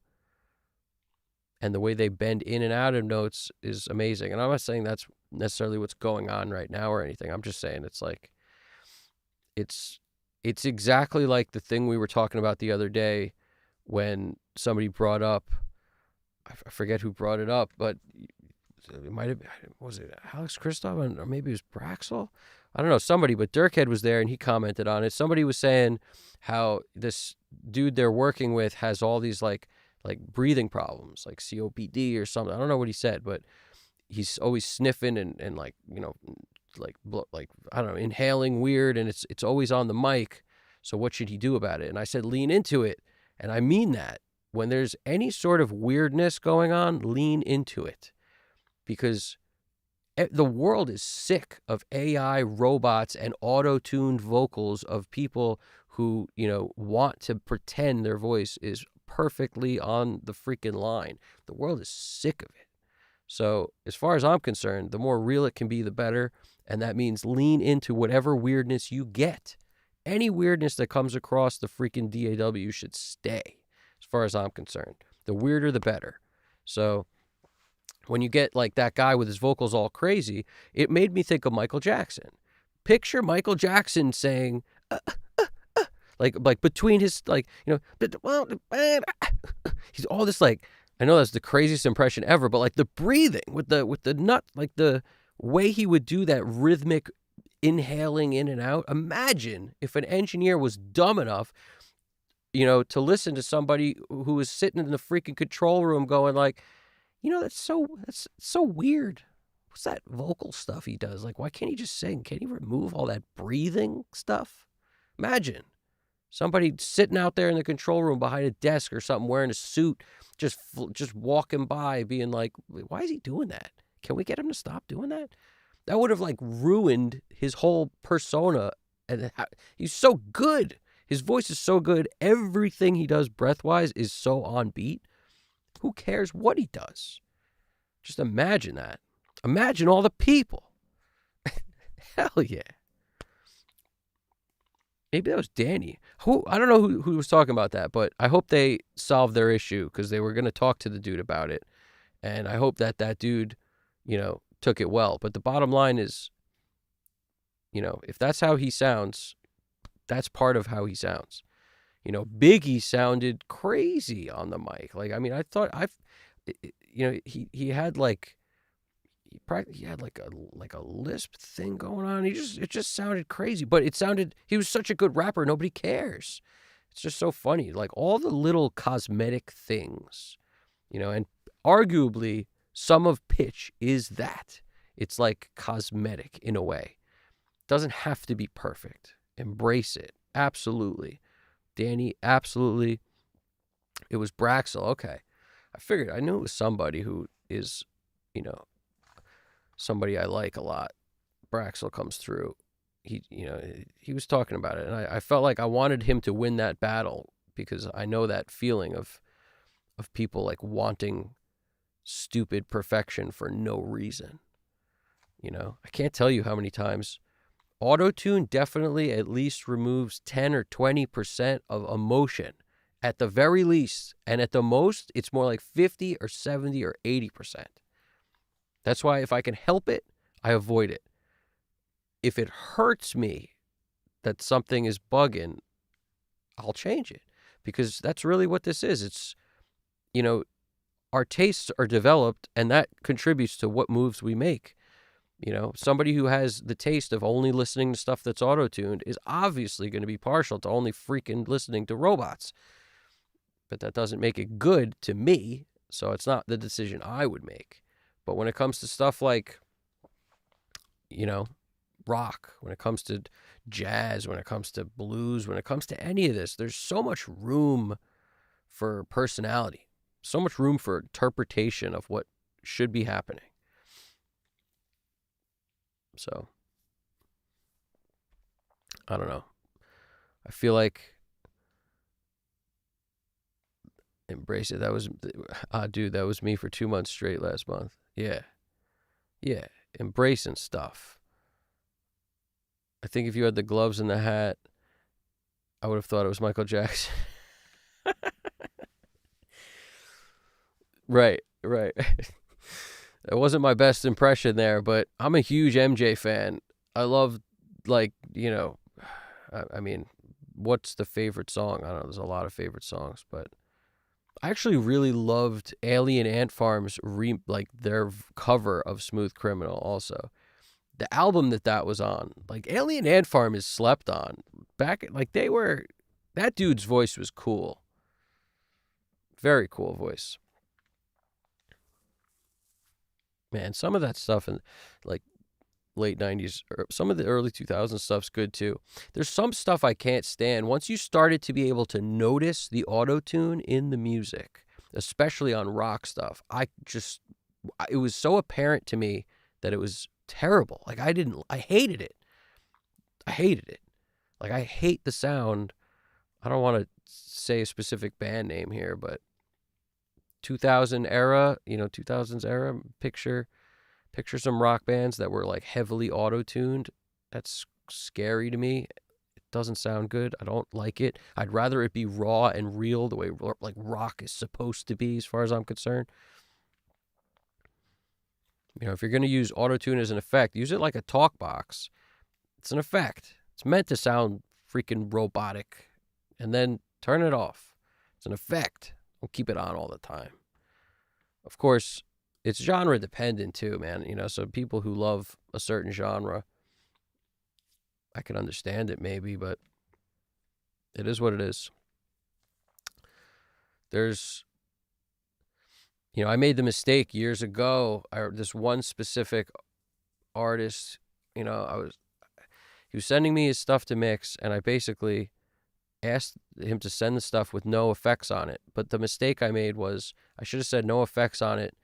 and the way they bend in and out of notes is amazing. And I'm not saying that's necessarily what's going on right now or anything. I'm just saying it's like, it's exactly like the thing we were talking about the other day when somebody brought up, I forget who brought it up, but it might have, was it Alex Kristoff or maybe it was Braxel? I don't know, somebody, but Dirkhead was there and he commented on it. Somebody was saying how this dude they're working with has all these like breathing problems, like COPD or something. I don't know what he said, but he's always sniffing and like, like I don't know, inhaling weird, and it's always on the mic. So what should he do about it? And I said, lean into it. And I mean that. When there's any sort of weirdness going on, lean into it. Because the world is sick of AI robots and auto-tuned vocals of people who, want to pretend their voice is perfectly on the freaking line. The world is sick of it. So as far as I'm concerned, the more real it can be, the better. And that means lean into whatever weirdness you get. Any weirdness that comes across the freaking DAW should stay, as far as I'm concerned. The weirder, the better. So when you get like that guy with his vocals all crazy, it made me think of Michael Jackson. Picture Michael Jackson saying, like between his, like, you know, he's all this, like, I know that's the craziest impression ever, but like the breathing with the nut, like the way he would do that rhythmic inhaling in and out. Imagine if an engineer was dumb enough, you know, to listen to somebody who was sitting in the freaking control room going like, you know, that's so weird. What's that vocal stuff he does? Like, why can't he just sing? Can't he remove all that breathing stuff? Imagine somebody sitting out there in the control room behind a desk or something, wearing a suit, just walking by, being like, "Why is he doing that? Can we get him to stop doing that?" That would have like ruined his whole persona. And he's so good. His voice is so good. Everything he does breath-wise is so on beat. Who cares what he does? Just imagine that. Imagine all the people. Hell yeah. Maybe that was Danny. I don't know who was talking about that, but I hope they solved their issue, because they were going to talk to the dude about it. And I hope that dude, you know, took it well. But the bottom line is, you know, if that's how he sounds, that's part of how he sounds. You know, Biggie sounded crazy on the mic. Like, I mean, I thought you know, he had like, he had like a lisp thing going on. It just sounded crazy, but he was such a good rapper. Nobody cares. It's just so funny. Like all the little cosmetic things, you know, and arguably some of pitch is that. It's like cosmetic in a way. It doesn't have to be perfect. Embrace it. Absolutely. Danny, absolutely. It was Braxel. Okay. I knew it was somebody who is, you know, somebody I like a lot. Braxel comes through. He was talking about it, and I felt like I wanted him to win that battle, because I know that feeling of people like wanting stupid perfection for no reason. You know, I can't tell you how many times auto-tune definitely at least removes 10 or 20% of emotion at the very least, and at the most it's more like 50 or 70 or 80%. That's why if I can help it, I avoid it. If it hurts me that something is bugging, I'll change it, because that's really what this is. It's, you know, our tastes are developed, and that contributes to what moves we make. You know, somebody who has the taste of only listening to stuff that's auto-tuned is obviously going to be partial to only freaking listening to robots. But that doesn't make it good to me, so it's not the decision I would make. But when it comes to stuff like, you know, rock, when it comes to jazz, when it comes to blues, when it comes to any of this, there's so much room for personality, so much room for interpretation of what should be happening. So, I don't know. I feel like embrace it. That was, dude, that was me for 2 months straight last month. Yeah. Embracing stuff. I think if you had the gloves and the hat, I would have thought it was Michael Jackson. Right. It wasn't my best impression there, but I'm a huge MJ fan. I love, like, you know, I mean, what's the favorite song? I don't know. There's a lot of favorite songs, but I actually really loved Alien Ant Farm's their cover of Smooth Criminal also. The album that was on, like, Alien Ant Farm is slept on. That dude's voice was cool. Very cool voice. Man, some of that stuff in like late 90s, or some of the early 2000s stuff's good too. There's some stuff I can't stand. Once you started to be able to notice the auto-tune in the music, especially on rock stuff, it was so apparent to me that it was terrible. Like, I hated it. Like, I hate the sound. I don't want to say a specific band name here, but 2000 era, 2000s era, picture some rock bands that were like heavily auto-tuned. That's scary to me. It doesn't sound good. I don't like it. I'd rather it be raw and real the way like rock is supposed to be, as far as I'm concerned. If you're going to use auto-tune as an effect, use it like a talk box. It's an effect. It's meant to sound freaking robotic, and then turn it off. It's an effect. Don't keep it on all the time. Of course, it's genre dependent too, man. So people who love a certain genre, I can understand it maybe, but it is what it is. There's, I made the mistake years ago. This one specific artist, he was sending me his stuff to mix, and I basically asked him to send the stuff with no effects on it. But the mistake I made was I should have said no effects on it,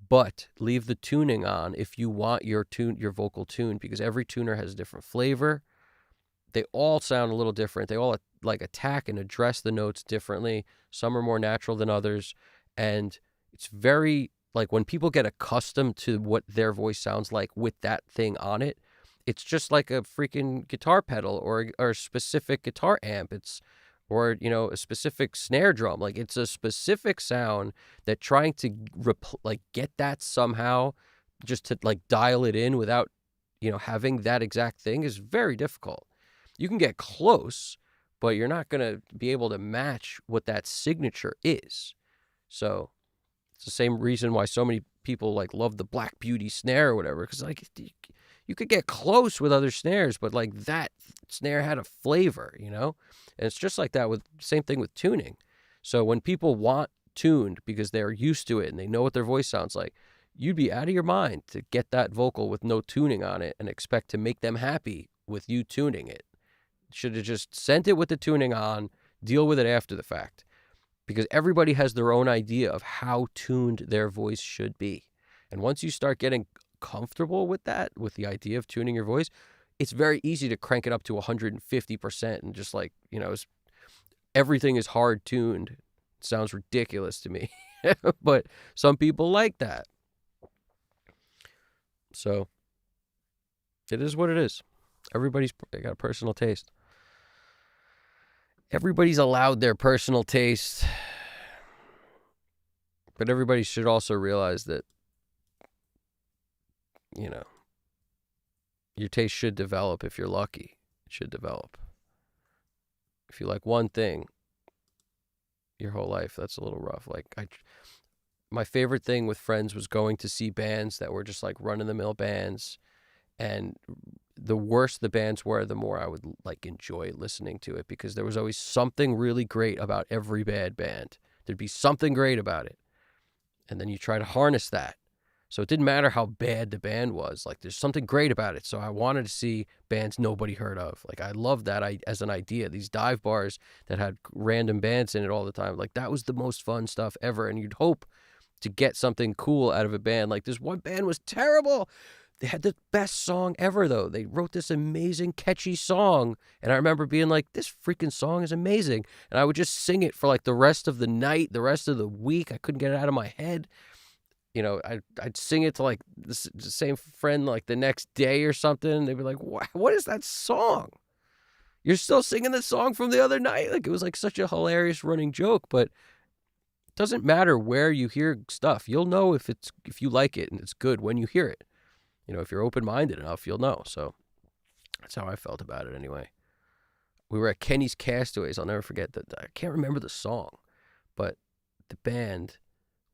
but leave the tuning on if you want your vocal tuned, because every tuner has a different flavor. They all sound a little different. They all like attack and address the notes differently. Some are more natural than others. And it's very, like, when people get accustomed to what their voice sounds like with that thing on it, it's just like a freaking guitar pedal or a specific guitar amp. Or a specific snare drum. Like, it's a specific sound that trying to get that somehow, just to like dial it in without, having that exact thing is very difficult. You can get close, but you're not going to be able to match what that signature is. So it's the same reason why so many people like love the Black Beauty snare or whatever, because like you could get close with other snares, but like that snare had a flavor, and it's just like that same thing with tuning. So when people want tuned because they're used to it and they know what their voice sounds like, you'd be out of your mind to get that vocal with no tuning on it and expect to make them happy with you tuning it. Should have just sent it with the tuning on, deal with it after the fact, because everybody has their own idea of how tuned their voice should be. And once you start getting comfortable with that, with the idea of tuning your voice, it's very easy to crank it up to 150% and just like, everything is hard tuned. It sounds ridiculous to me, but some people like that. So it is what it is. Everybody's got a personal taste. Everybody's allowed their personal taste, but everybody should also realize that, your taste should develop if you're lucky. It should develop. If you like one thing your whole life, that's a little rough. Like, my favorite thing with friends was going to see bands that were just like run-of-the-mill bands, and the worse the bands were, the more I would like enjoy listening to it, because there was always something really great about every bad band. There'd be something great about it. And then you try to harness that. So it didn't matter how bad the band was. Like, there's something great about it. So I wanted to see bands nobody heard of. Like, I loved that as an idea. These dive bars that had random bands in it all the time. Like, that was the most fun stuff ever. And you'd hope to get something cool out of a band. Like, this one band was terrible. They had the best song ever, though. They wrote this amazing, catchy song. And I remember being like, this freaking song is amazing. And I would just sing it for like the rest of the night, the rest of the week. I couldn't get it out of my head. I'd sing it to like the same friend like the next day or something. They'd be like, what is that song? You're still singing the song from the other night? Like, it was like such a hilarious running joke, but it doesn't matter where you hear stuff. You'll know if you like it and it's good when you hear it. If you're open-minded enough, you'll know. So that's how I felt about it anyway. We were at Kenny's Castaways. I'll never forget that. I can't remember the song, but the band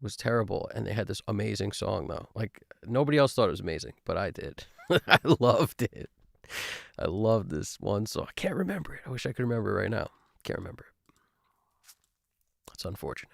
was terrible, and they had this amazing song, though. Like, nobody else thought it was amazing, but I did. I loved it. I loved this one song. I can't remember it. I wish I could remember it right now. Can't remember it. That's unfortunate.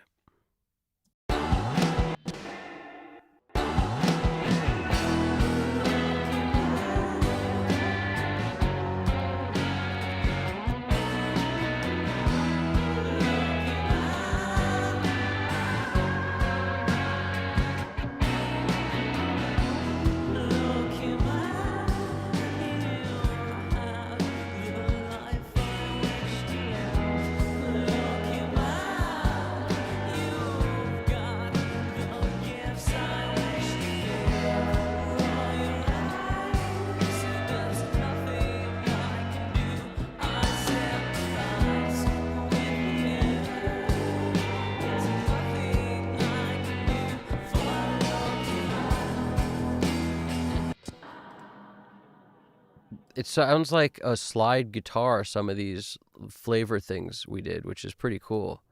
It sounds like a slide guitar, some of these flavor things we did, which is pretty cool.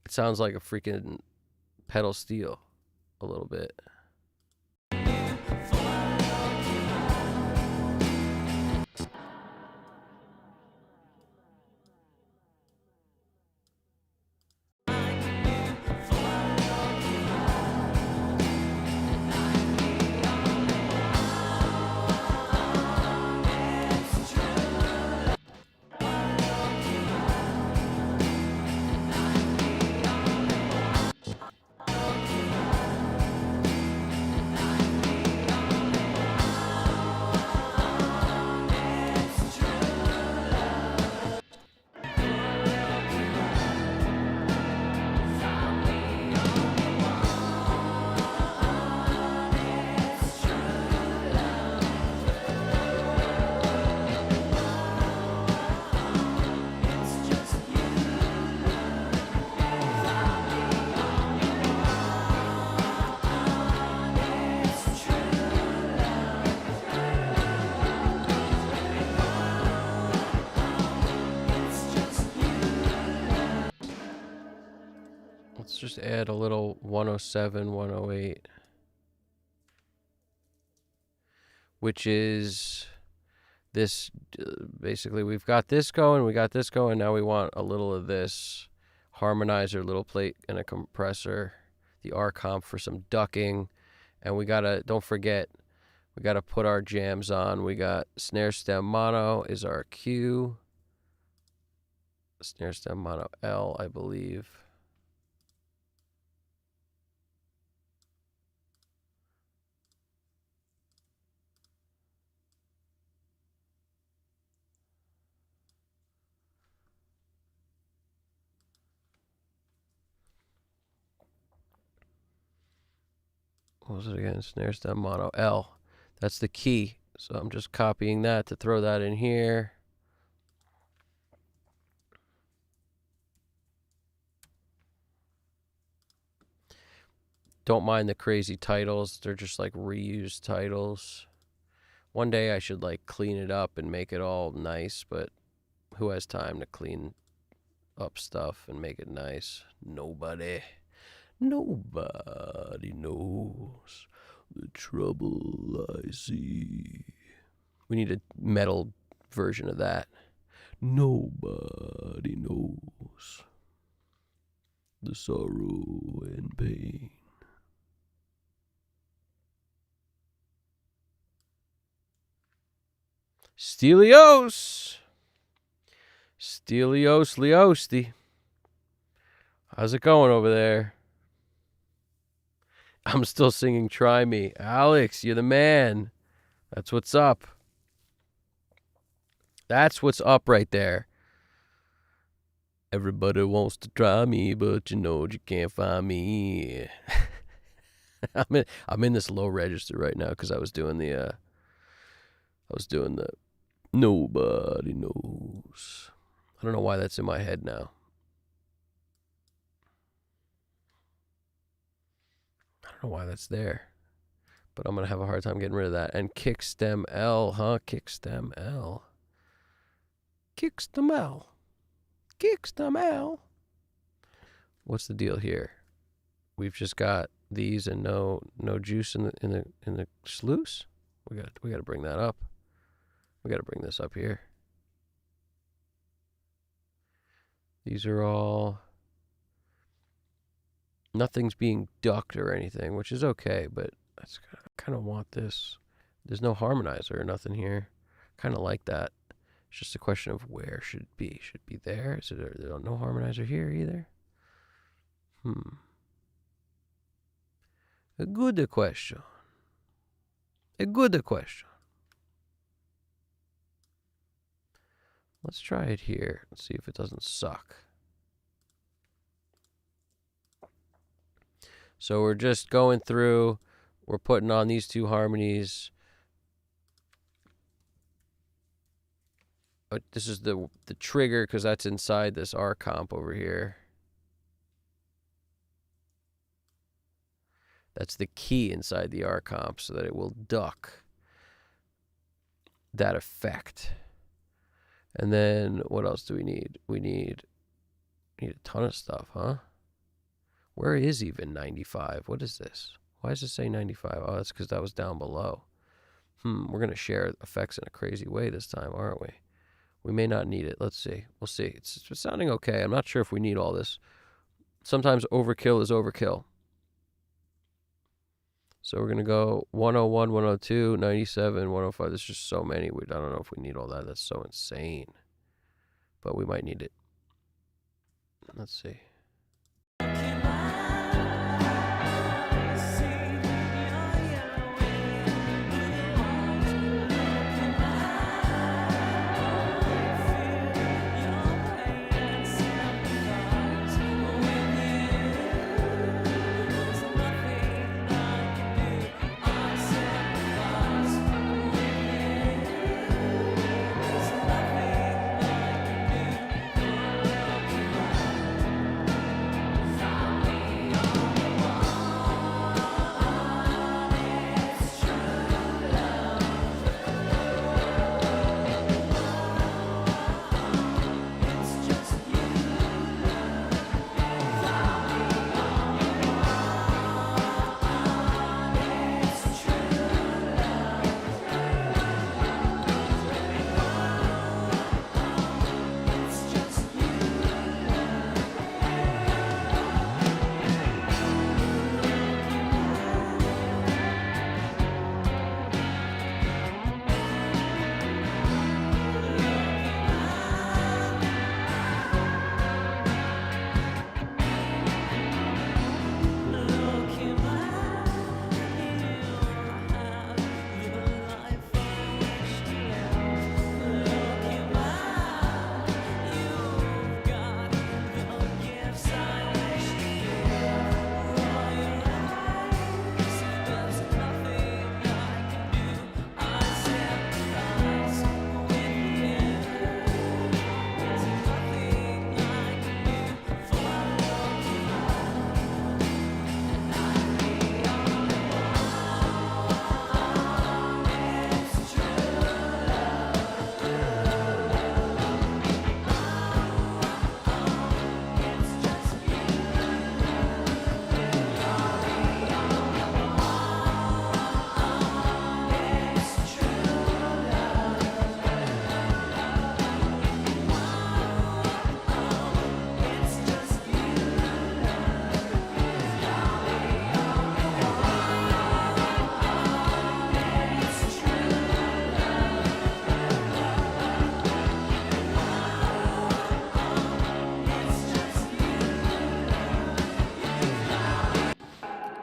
It sounds like a freaking pedal steel a little bit. Let's just add a little 107, 108, which is this. Basically, we've got this going, we got this going. Now we want a little of this harmonizer, little plate, and a compressor. The R comp for some ducking, and we gotta, don't forget, we gotta put our jams on. We got snare stem mono is our Q. Snare stem mono L, I believe. What was it again? Snare stem mono L. That's the key. So I'm just copying that to throw that in here. Don't mind the crazy titles. They're just like reused titles. One day I should like clean it up and make it all nice, but who has time to clean up stuff and make it nice? Nobody. Nobody knows the trouble I see. We need a metal version of that. Nobody knows the sorrow and pain. Stelios! Stelios Leosti. How's it going over there? I'm still singing Try Me. Alex, you're the man. That's what's up. That's what's up right there. Everybody wants to try me, but you know you can't find me. I'm in this low register right now because I was doing the nobody knows. I don't know why that's in my head now. I don't know why that's there. But I'm going to have a hard time getting rid of that. And kick stem L, huh? Kick stem L. Kick stem L. Kick stem L. What's the deal here? We've just got these and no juice in the sluice. We got to bring that up. We got to bring this up here. These are all, nothing's being ducked or anything, which is okay, but I kind of want this. There's no harmonizer or nothing here. Kind of like that. It's just a question of where should it be. Should it be there? Is there no harmonizer here either? A good question. A good question. Let's try it here. Let's see if it doesn't suck. So we're just going through. We're putting on these two harmonies. This is the trigger because that's inside this R comp over here. That's the key inside the R comp so that it will duck. that effect. And then what else do we need? We need a ton of stuff, huh? Where is even 95? What is this? Why does it say 95? Oh, that's because that was down below. We're going to share effects in a crazy way this time, aren't we? We may not need it. Let's see. We'll see. It's sounding okay. I'm not sure if we need all this. Sometimes overkill is overkill. So we're going to go 101, 102, 97, 105. There's just so many. I don't know if we need all that. That's so insane. But we might need it. Let's see.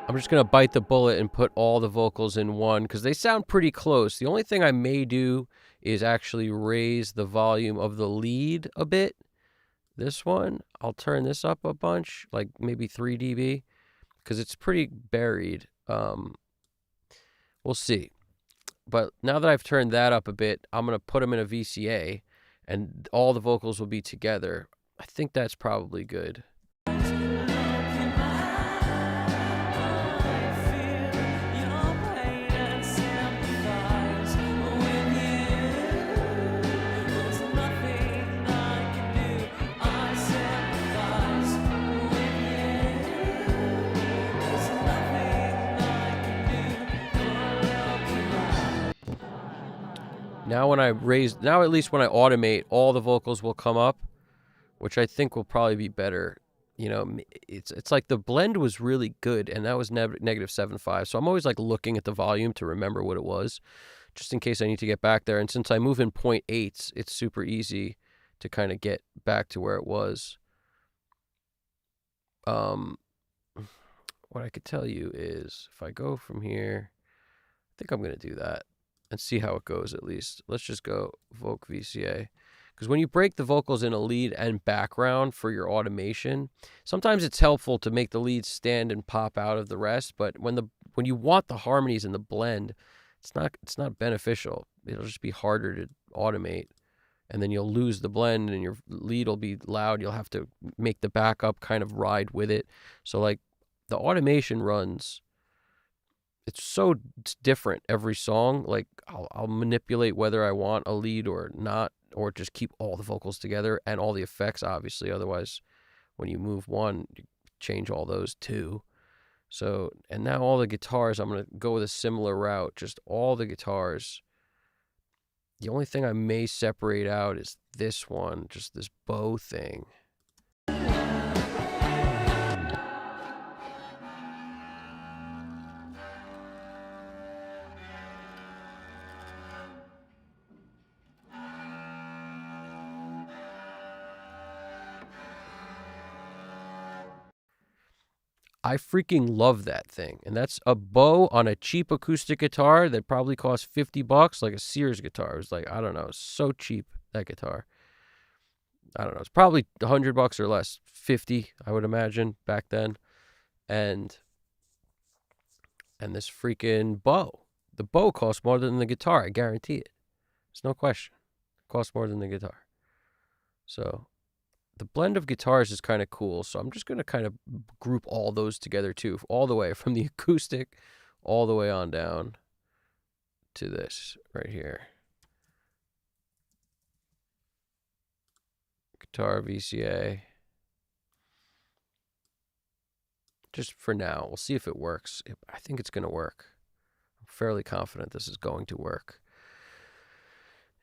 I'm just going to bite the bullet and put all the vocals in one because they sound pretty close. The only thing I may do is actually raise the volume of the lead a bit. This one, I'll turn this up a bunch, like maybe 3 dB, because it's pretty buried. We'll see. But now that I've turned that up a bit, I'm going to put them in a VCA, and all the vocals will be together. I think that's probably good. Now at least when I automate, all the vocals will come up, which I think will probably be better. You know, it's like the blend was really good, and that was -7.5. So I'm always like looking at the volume to remember what it was, just in case I need to get back there. And since I move in 0.8s, it's super easy to kind of get back to where it was. What I could tell you is if I go from here, I think I'm going to do that and see how it goes at least. Let's just go Voc VCA. Because when you break the vocals in a lead and background for your automation, sometimes it's helpful to make the leads stand and pop out of the rest. But when you want the harmonies in the blend, it's not beneficial. It'll just be harder to automate. And then you'll lose the blend and your lead will be loud. You'll have to make the backup kind of ride with it. So like the automation runs it's so different every song. Like I'll manipulate whether I want a lead or not, or just keep all the vocals together and all the effects, obviously. Otherwise, when you move one, you change all those too. So, and now all the guitars, I'm going to go with a similar route. Just all the guitars. The only thing I may separate out is this one, just this bow thing. I freaking love that thing. And that's a bow on a cheap acoustic guitar that probably cost $50, like a Sears guitar. It was like, I don't know, so cheap, that guitar. I don't know, it's probably $100 or less, 50, I would imagine, back then. And this freaking bow. The bow costs more than the guitar, I guarantee it. There's no question. It costs more than the guitar. So the blend of guitars is kind of cool. So I'm just going to kind of group all those together too, all the way from the acoustic all the way on down to this right here. Guitar VCA. Just for now. We'll see if it works. I think it's going to work. I'm fairly confident this is going to work.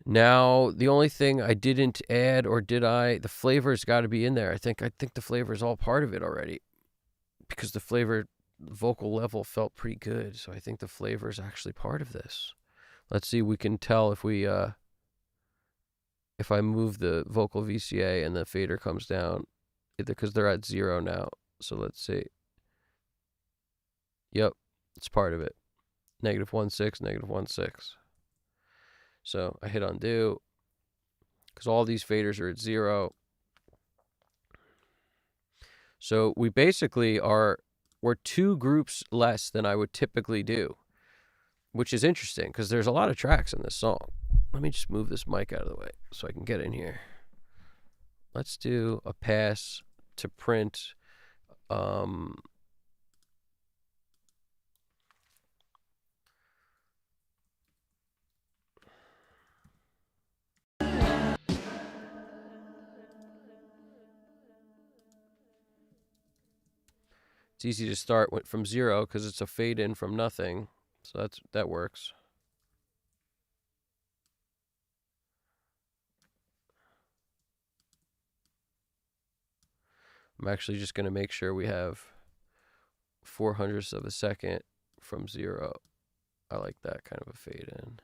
Now, the only thing I didn't add, or did I? The flavor's got to be in there. I think the flavor is all part of it already, because the flavor vocal level felt pretty good. So I think the flavor is actually part of this. Let's see. We can tell if we if I move the vocal VCA and the fader comes down, because they're at 0 now. So let's see. Yep, it's part of it. -1.6, -1.6. So I hit undo, because all these faders are at 0. So we basically we're 2 groups less than I would typically do, which is interesting because there's a lot of tracks in this song. Let me just move this mic out of the way so I can get in here. Let's do a pass to print. It's easy to start from 0 because it's a fade in from nothing. So that works. I'm actually just going to make sure we have 0.04 of a second from 0. I like that kind of a fade in.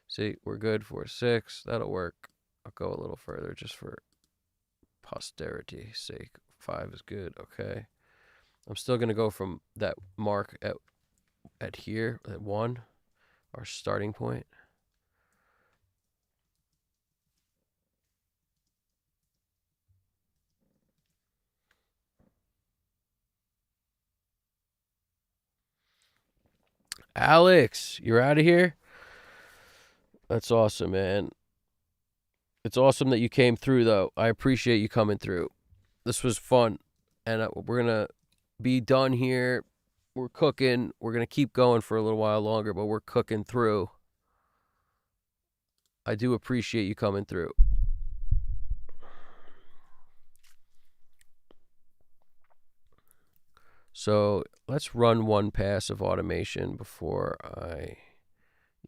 See, we're good for 6. That'll work. I'll go a little further just for posterity's sake. 5 is good. Okay. I'm still going to go from that mark at here, at 1, our starting point. Alex, you're out of here? That's awesome, man. It's awesome that you came through, though. I appreciate you coming through. This was fun. And we're going to be done here. We're cooking. We're going to keep going for a little while longer, but we're cooking through. I do appreciate you coming through. So let's run one pass of automation before I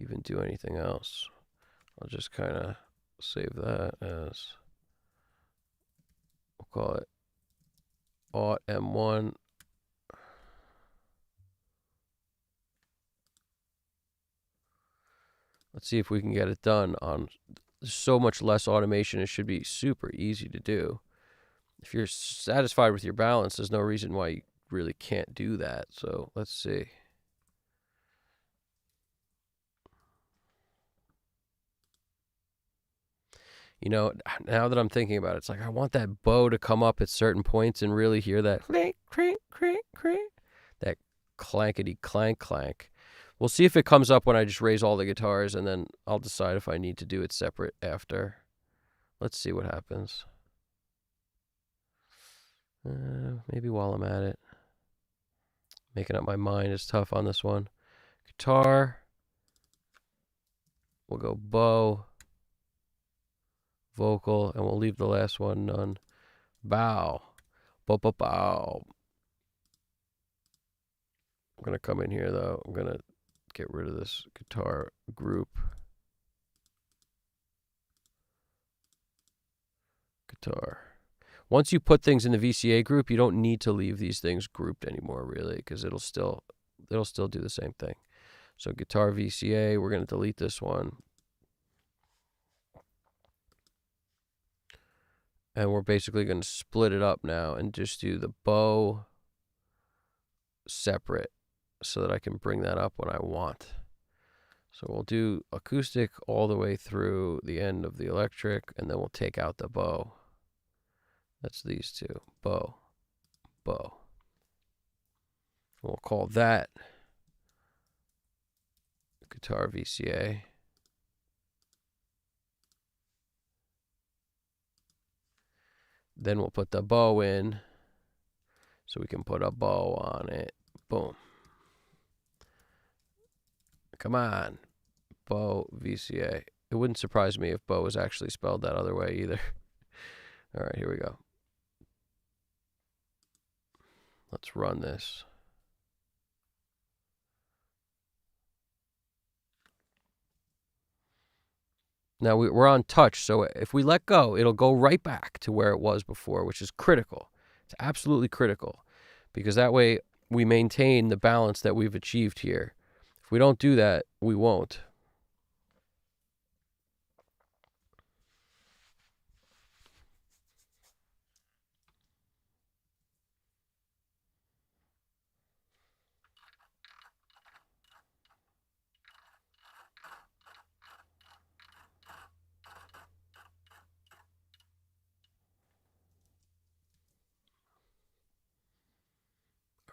even do anything else. I'll just kind of save that as, we'll call it Aut M1. Let's see if we can get it done on so much less automation. It should be super easy to do. If you're satisfied with your balance, there's no reason why you really can't do that. So let's see. You know, now that I'm thinking about it, it's like I want that bow to come up at certain points and really hear that clink, clink, clink, clink, that clankety clank clank. We'll see if it comes up when I just raise all the guitars, and then I'll decide if I need to do it separate after. Let's see what happens. Maybe while I'm at it. Making up my mind is tough on this one. guitar. We'll go bow, vocal, and we'll leave the last one none. Bow. Bow, bow, bow. I'm going to come in here, though. I'm going to get rid of this guitar group. Guitar. Once you put things in the VCA group, you don't need to leave these things grouped anymore, really, because it'll still do the same thing. So guitar VCA, we're going to delete this one. And we're basically going to split it up now and just do the bow separate so that I can bring that up when I want. So we'll do acoustic all the way through the end of the electric, and then we'll take out the bow. That's these two. Bow. Bow. We'll call that guitar VCA. Then we'll put the bow in so we can put a bow on it. Boom. Come on. Bow VCA. It wouldn't surprise me if bow was actually spelled that other way either. All right, here we go. Let's run this. Now we're on touch, so if we let go, it'll go right back to where it was before, which is critical. It's absolutely critical, because that way we maintain the balance that we've achieved here. If we don't do that, we won't.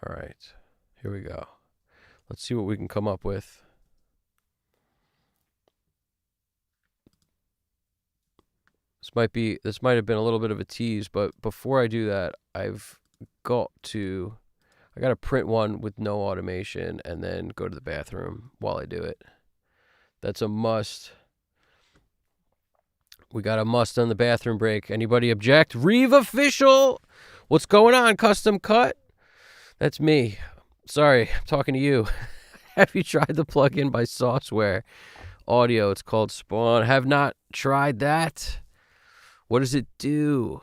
All right, here we go. Let's see what we can come up with. This might have been a little bit of a tease, but before I do that, I got to print one with no automation and then go to the bathroom while I do it. That's a must. We got a must on the bathroom break. Anybody object? Reeve official. What's going on, Custom Cut? That's me. Sorry, I'm talking to you. Have you tried the plugin by Sauceware Audio? It's called Spawn. Have not tried that. What does it do?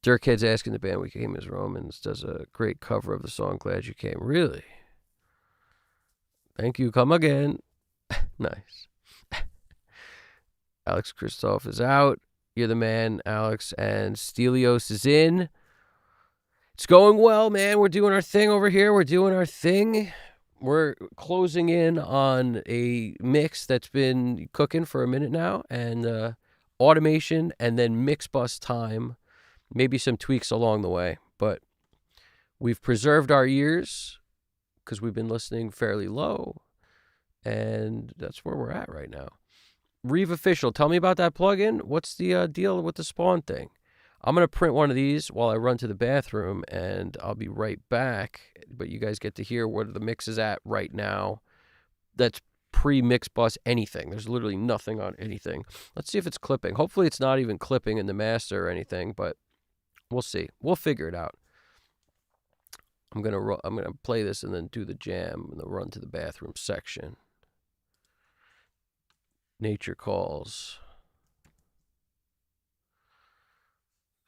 Dirkhead's asking the band we came as Romans. Does a great cover of the song Glad You Came. Really? Thank you. Come again. Nice. Alex Christoph is out. You're the man, Alex. And Stelios is in. It's going well, man. We're doing our thing over here. We're doing our thing. We're closing in on a mix that's been cooking for a minute now. And automation and then mix bus time. Maybe some tweaks along the way. But we've preserved our ears because we've been listening fairly low. And that's where we're at right now. Reeve Official, tell me about that plugin. What's the deal with the Spawn thing? I'm going to print one of these while I run to the bathroom, and I'll be right back. But you guys get to hear where the mix is at right now. That's pre-mix bus anything. There's literally nothing on anything. Let's see if it's clipping. Hopefully it's not even clipping in the master or anything, but we'll see. We'll figure it out. I'm gonna play this and then do the jam and the run to the bathroom section. Nature calls.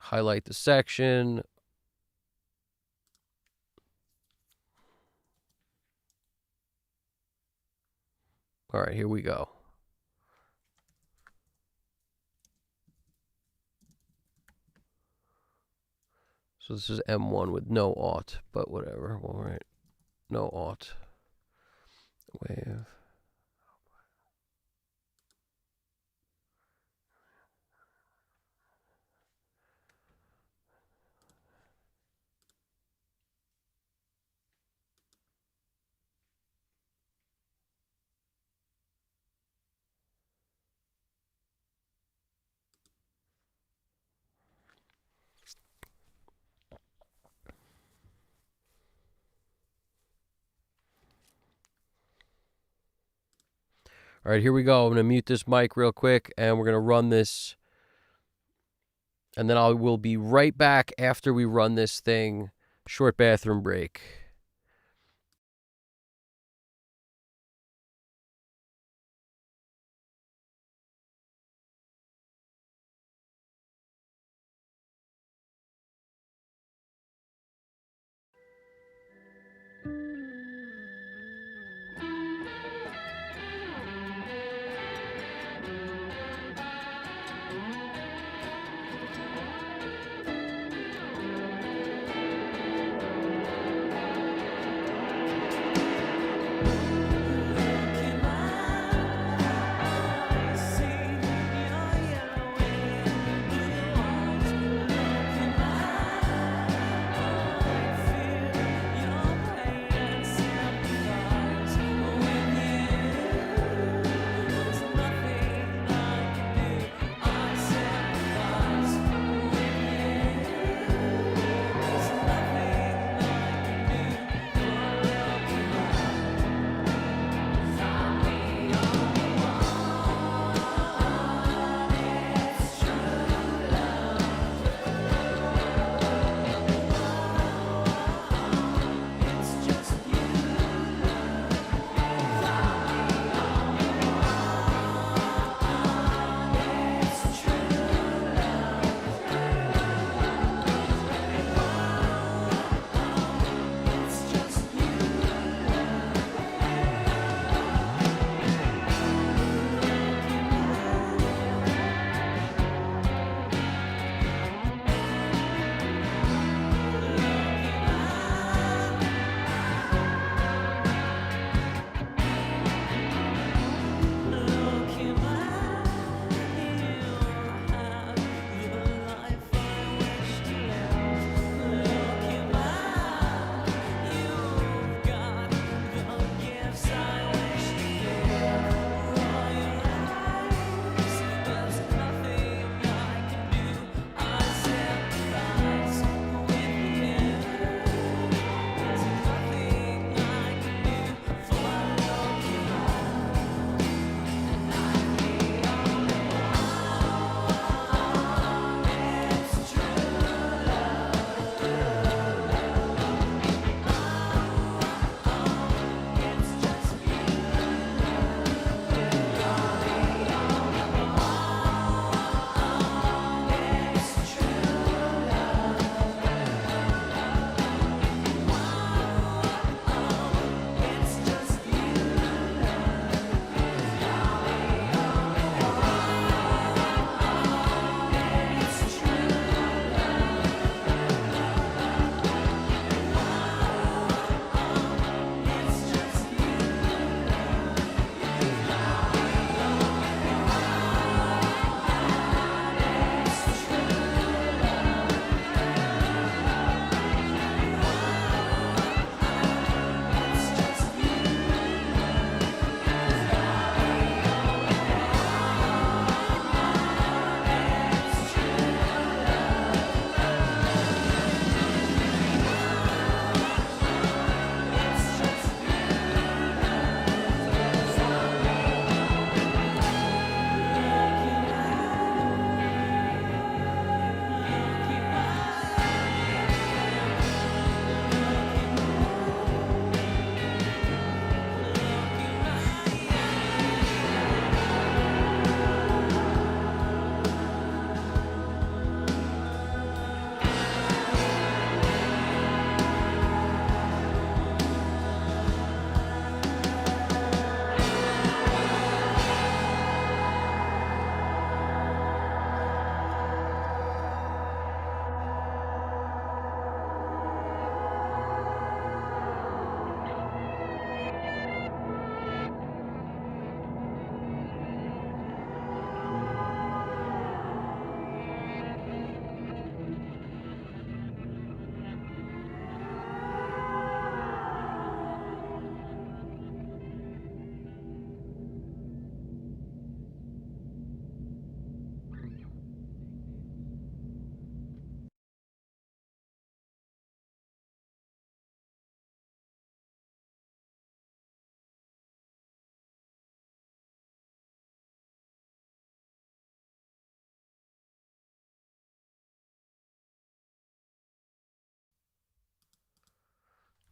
Highlight the section. All right, here we go. So this is M1 with no aught, but whatever. All right, no aught. Wave. All right, here we go. I'm going to mute this mic real quick, and we're going to run this. And then I will be right back after we run this thing. Short bathroom break.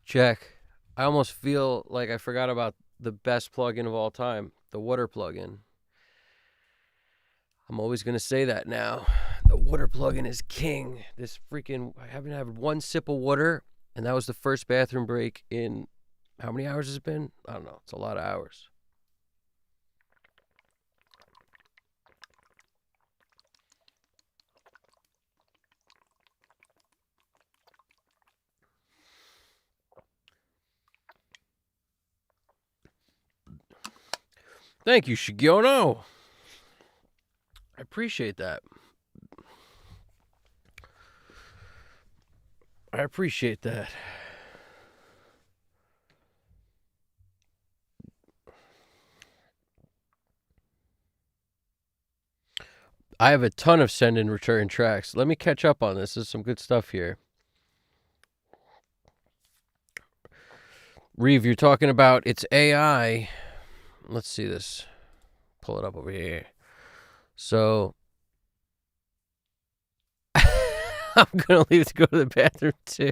Check. I almost feel like I forgot about the best plugin of all time, the water plugin. I'm always going to say that now. The water plugin is king. I haven't had one sip of water, and that was the first bathroom break in, how many hours has it been? I don't know. It's a lot of hours. Thank you, Shigiono. I appreciate that. I appreciate that. I have a ton of send and return tracks. Let me catch up on this. There's some good stuff here. Reeve, you're talking about it's AI. Let's see this. Pull it up over here. So I'm going to leave to go to the bathroom too.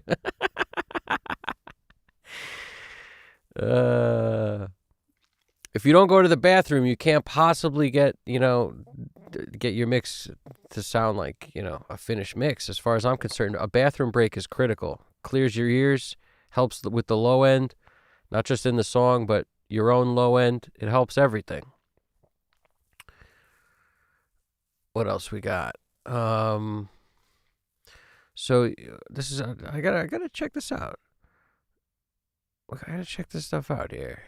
If you don't go to the bathroom, you can't possibly get your mix to sound like, a finished mix. As far as I'm concerned, a bathroom break is critical. Clears your ears, helps with the low end, not just in the song, but your own low end. It helps everything. What else we got? So this is I gotta check this out. I gotta check this stuff out here.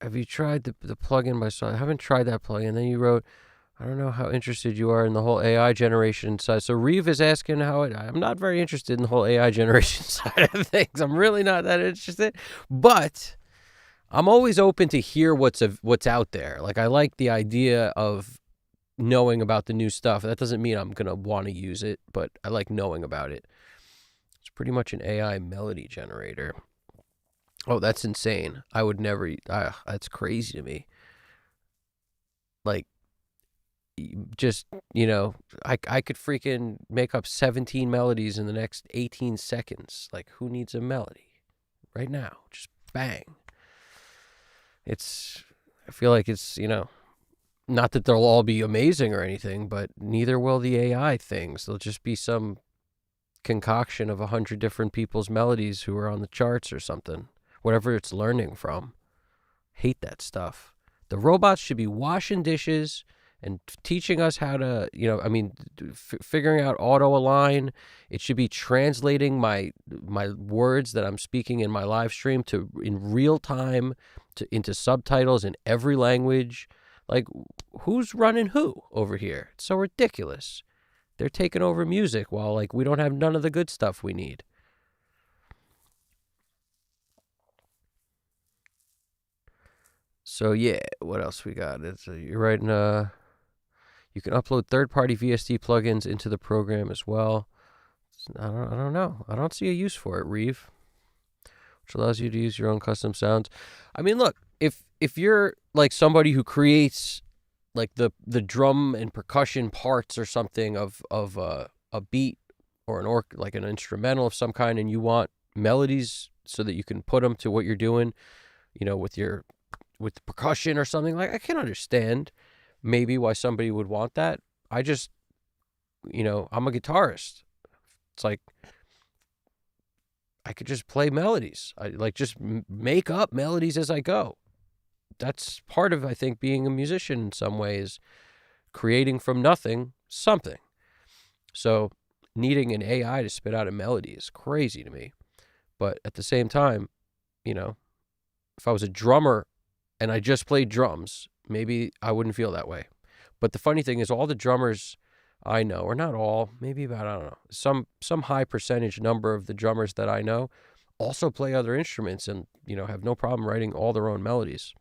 Have you tried the plugin by song? I haven't tried that plugin. Then you wrote, I don't know how interested you are in the whole AI generation side. So Reeve is asking I'm not very interested in the whole AI generation side of things. I'm really not that interested, but I'm always open to hear what's out there. Like, I like the idea of knowing about the new stuff. That doesn't mean I'm gonna want to use it, but I like knowing about it. It's pretty much an AI melody generator. Oh, that's insane. I would never. That's crazy to me. Like, just, I could freaking make up 17 melodies in the next 18 seconds. Like, who needs a melody right now? Just bang. I feel like it's, not that they'll all be amazing or anything, but neither will the AI things. They'll just be some concoction of 100 different people's melodies who are on the charts or something. Whatever it's learning from. Hate that stuff. The robots should be washing dishes and teaching us how to, figuring out auto align. It should be translating my words that I'm speaking in my live stream in real time into subtitles in every language. Like, who's running who over here? It's so ridiculous. They're taking over music while, like, we don't have none of the good stuff we need. So yeah, what else we got? You're writing. You can upload third-party VST plugins into the program as well. I don't know. I don't see a use for it, Reeve. Which allows you to use your own custom sounds. I mean, look, if you're like somebody who creates like the drum and percussion parts or something of a beat or like an instrumental of some kind, and you want melodies so that you can put them to what you're doing, with the percussion or something, like, I can understand maybe why somebody would want that. I just, I'm a guitarist. It's like, I could just play melodies. I like just make up melodies as I go. That's part of, I think, being a musician in some ways, creating from nothing something. So needing an AI to spit out a melody is crazy to me. But at the same time, if I was a drummer and I just played drums, maybe I wouldn't feel that way. But the funny thing is, all the drummers I know, or not all, maybe about, I don't know, some high percentage number of the drummers that I know also play other instruments and, have no problem writing all their own melodies.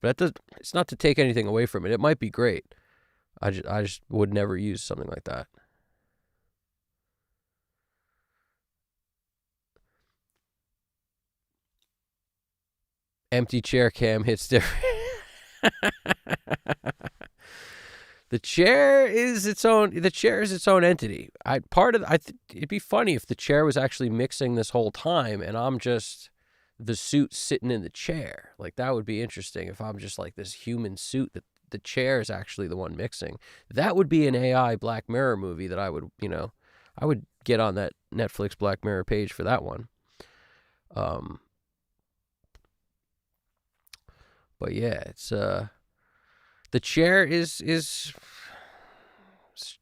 But it's not to take anything away from it. It might be great. I just would never use something like that. Empty chair cam hits different. The chair is its own. The chair is its own entity. It'd be funny if the chair was actually mixing this whole time, and I'm just the suit sitting in the chair. Like that would be interesting if I'm just like this human suit that the chair is actually the one mixing. That would be an AI Black Mirror movie that I would, I would get on that Netflix Black Mirror page for that one. But yeah, it's the chair is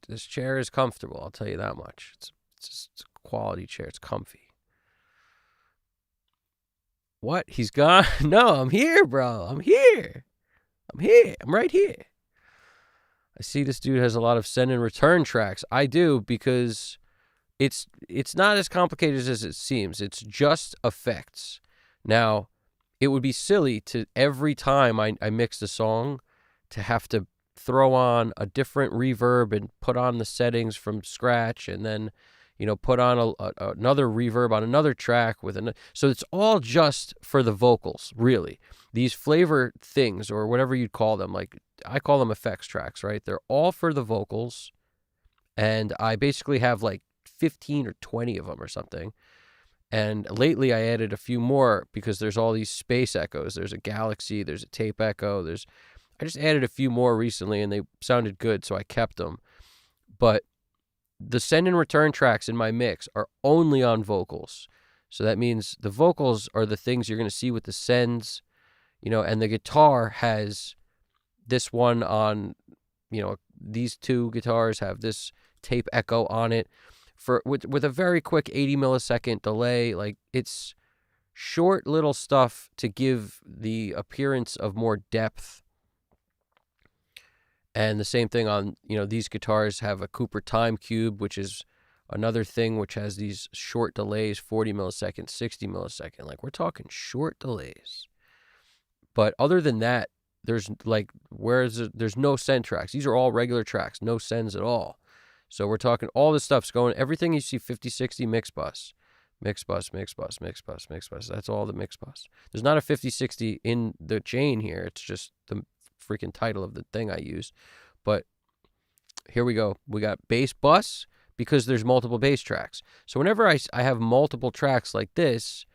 this chair is comfortable. I'll tell you that much. It's a quality chair. It's comfy. What? He's gone? No, I'm here, bro. I'm here. I'm right here. I see this dude has a lot of send and return tracks. I do, because it's not as complicated as it seems. It's just effects. Now, it would be silly to every time I mix a song to have to throw on a different reverb and put on the settings from scratch, and then put on another reverb on another track so it's all just for the vocals, really. These flavor things, or whatever you'd call them, like I call them effects tracks, right? They're all for the vocals, and I basically have like 15 or 20 of them or something. And lately I added a few more because there's all these space echoes. There's a galaxy, there's a tape echo, I just added a few more recently, and they sounded good, so I kept them. But the send and return tracks in my mix are only on vocals. So that means the vocals are the things you're going to see with the sends, and the guitar has this one on, these two guitars have this tape echo on it with a very quick 80 millisecond delay. Like, it's short little stuff to give the appearance of more depth. And the same thing on, these guitars have a Cooper time cube, which is another thing which has these short delays, 40 milliseconds, 60 millisecond. Like, we're talking short delays. But other than that, there's no send tracks. These are all regular tracks, no sends at all. So we're talking all this stuff's going, everything you see 50-60 mix bus. Mix bus. That's all the mix bus. There's not a 50-60 in the chain here. It's just the freaking title of the thing I use. But here we go. We got bass bus, because there's multiple bass tracks. So whenever I have multiple tracks like this,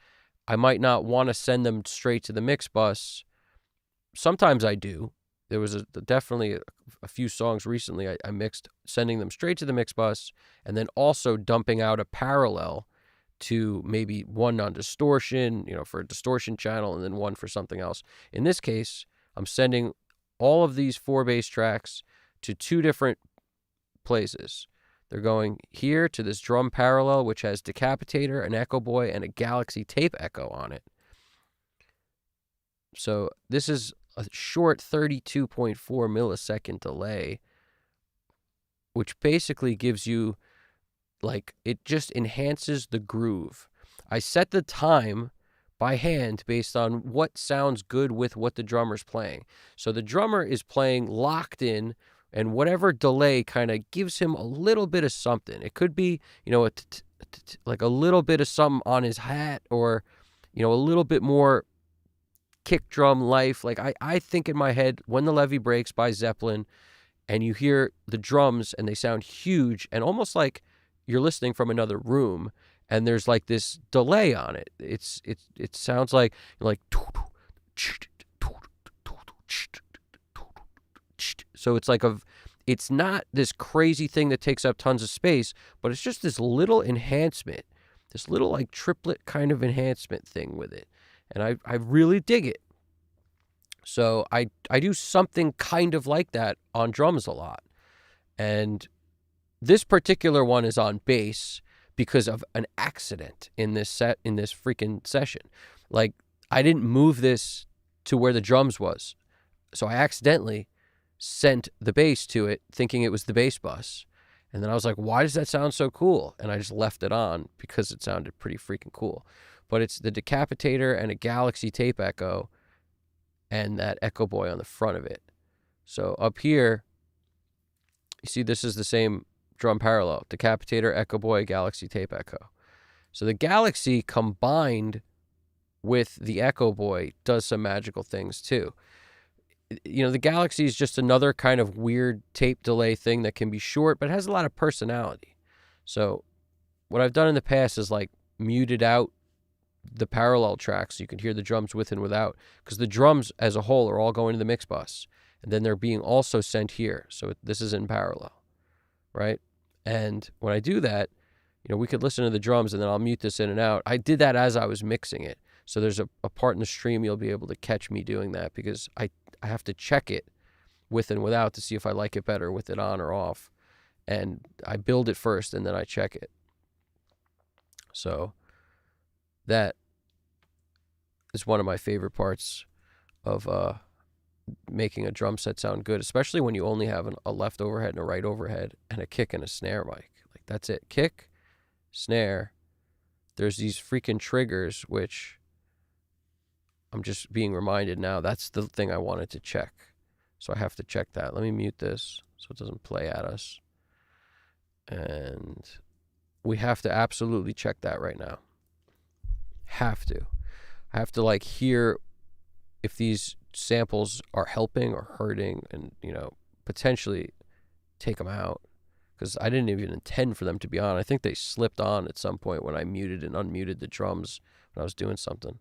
I might not want to send them straight to the mix bus. Sometimes I do. There was definitely a few songs recently I mixed sending them straight to the mix bus, and then also dumping out a parallel to maybe one on distortion, for a distortion channel, and then one for something else. In this case, I'm sending all of these 4 bass tracks to 2 different places. They're going here to this drum parallel, which has Decapitator, an Echo Boy, and a Galaxy tape echo on it. So this is a short 32.4 millisecond delay, which basically gives you, it just enhances the groove. I set the time by hand based on what sounds good with what the drummer's playing. So the drummer is playing locked in, and whatever delay kind of gives him a little bit of something. It could be, like a little bit of something on his hat, or, a little bit more kick drum life. Like I think in my head, When the Levee Breaks by Zeppelin, and you hear the drums and they sound huge and almost like you're listening from another room, and there's like this delay on it. It sounds like so it's like it's not this crazy thing that takes up tons of space, but it's just this little enhancement, this little like triplet kind of enhancement thing with it. And I really dig it. So I do something kind of like that on drums a lot. And this particular one is on bass because of an accident in this freaking session. Like, I didn't move this to where the drums was. So I accidentally sent the bass to it thinking it was the bass bus. And then I was like, why does that sound so cool? And I just left it on because it sounded pretty freaking cool. But it's the Decapitator and a Galaxy tape echo and that Echo Boy on the front of it. So up here, you see this is the same drum parallel. Decapitator, Echo Boy, Galaxy tape echo. So the Galaxy combined with the Echo Boy does some magical things too. you know, the Galaxy is just another kind of weird tape delay thing that can be short, but has a lot of personality. So what I've done in the past is like muted out the parallel tracks so you can hear the drums with and without, because the drums as a whole are all going to the mix bus, and then they're being also sent here. So this is in parallel, right? And when I do that, you know, we could listen to the drums and then I'll mute this in and out. I did that as I was mixing it. So there's a part in the stream you'll be able to catch me doing that, because I have to check it with and without to see if I like it better with it on or off. And I build it first and then I check it. So that is one of my favorite parts of making a drum set sound good, especially when you only have a left overhead and a right overhead and a kick and a snare mic. Like, that's it. Kick, snare. There's these freaking triggers, which I'm just being reminded now. That's the thing I wanted to check. So I have to check that. Let me mute this so it doesn't play at us. And we have to absolutely check that right now. Have to. I have to like hear if these samples are helping or hurting, and, you know, potentially take them out, because I didn't even intend for them to be on. I think they slipped on at some point when I muted and unmuted the drums when I was doing something.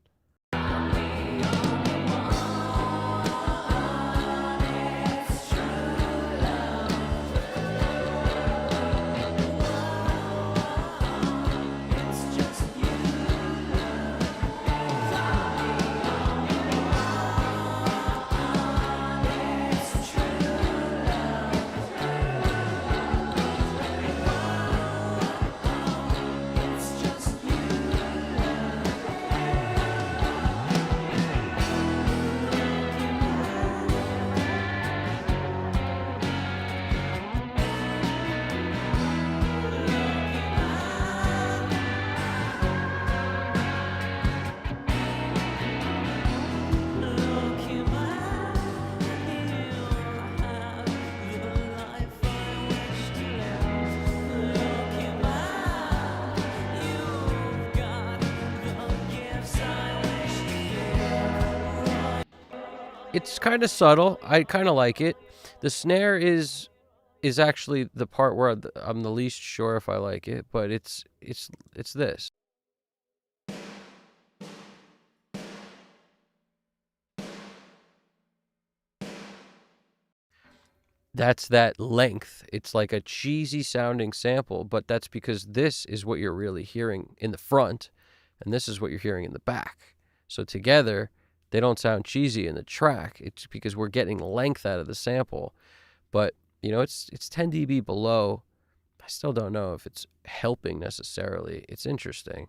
It's kind of subtle. I kind of like it. The snare is actually the part where I'm the least sure if I like it, but it's this. That's that length. It's like a cheesy sounding sample, but that's because this is what you're really hearing in the front, and this is what you're hearing in the back. So together, they don't sound cheesy in the track. It's because we're getting length out of the sample. But, you know, it's 10 dB below. I still don't know if it's helping necessarily. It's interesting.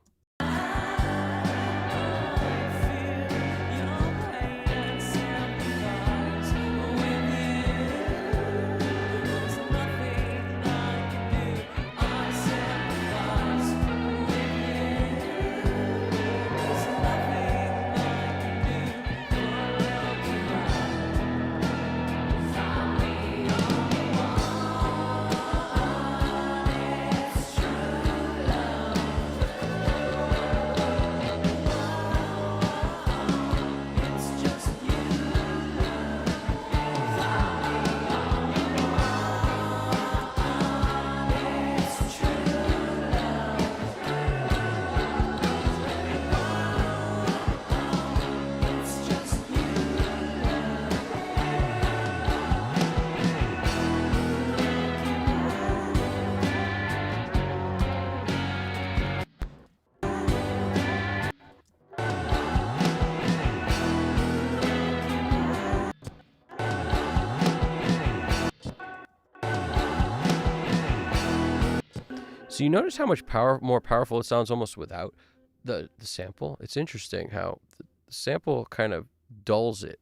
So you notice how much more powerful it sounds almost without the sample? It's interesting how the sample kind of dulls it.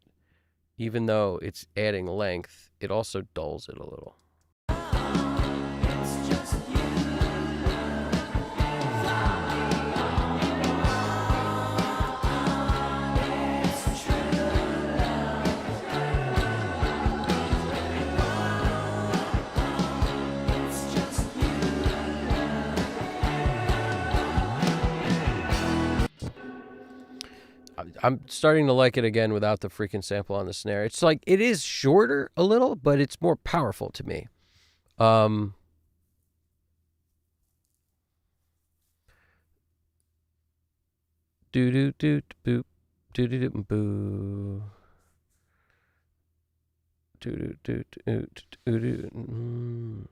Even though it's adding length, it also dulls it a little. I'm starting to like it again without the freaking sample on the snare. It's like it is shorter a little, but it's more powerful to me. Do do do boop, do do do boo, do do do do do.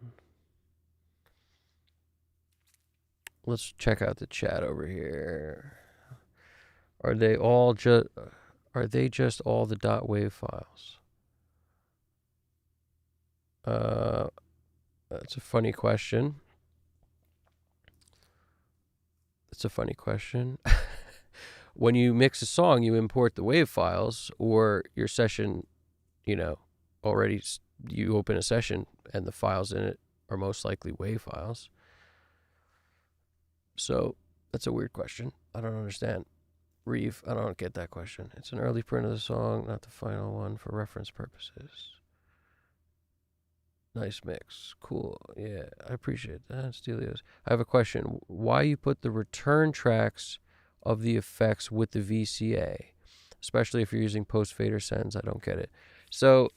Let's check out the chat over here. Are they just all the .wav files? That's a funny question. When you mix a song, you import the WAV files, or your session, already you open a session and the files in it are most likely WAV files. So that's a weird question. I don't understand. Reeve, I don't get that question. It's an early print of the song, not the final one, for reference purposes. Nice mix. Cool. Yeah, I appreciate that. Stelios. I have a question. Why you put the return tracks of the effects with the VCA? Especially if you're using post fader sends. I don't get it. So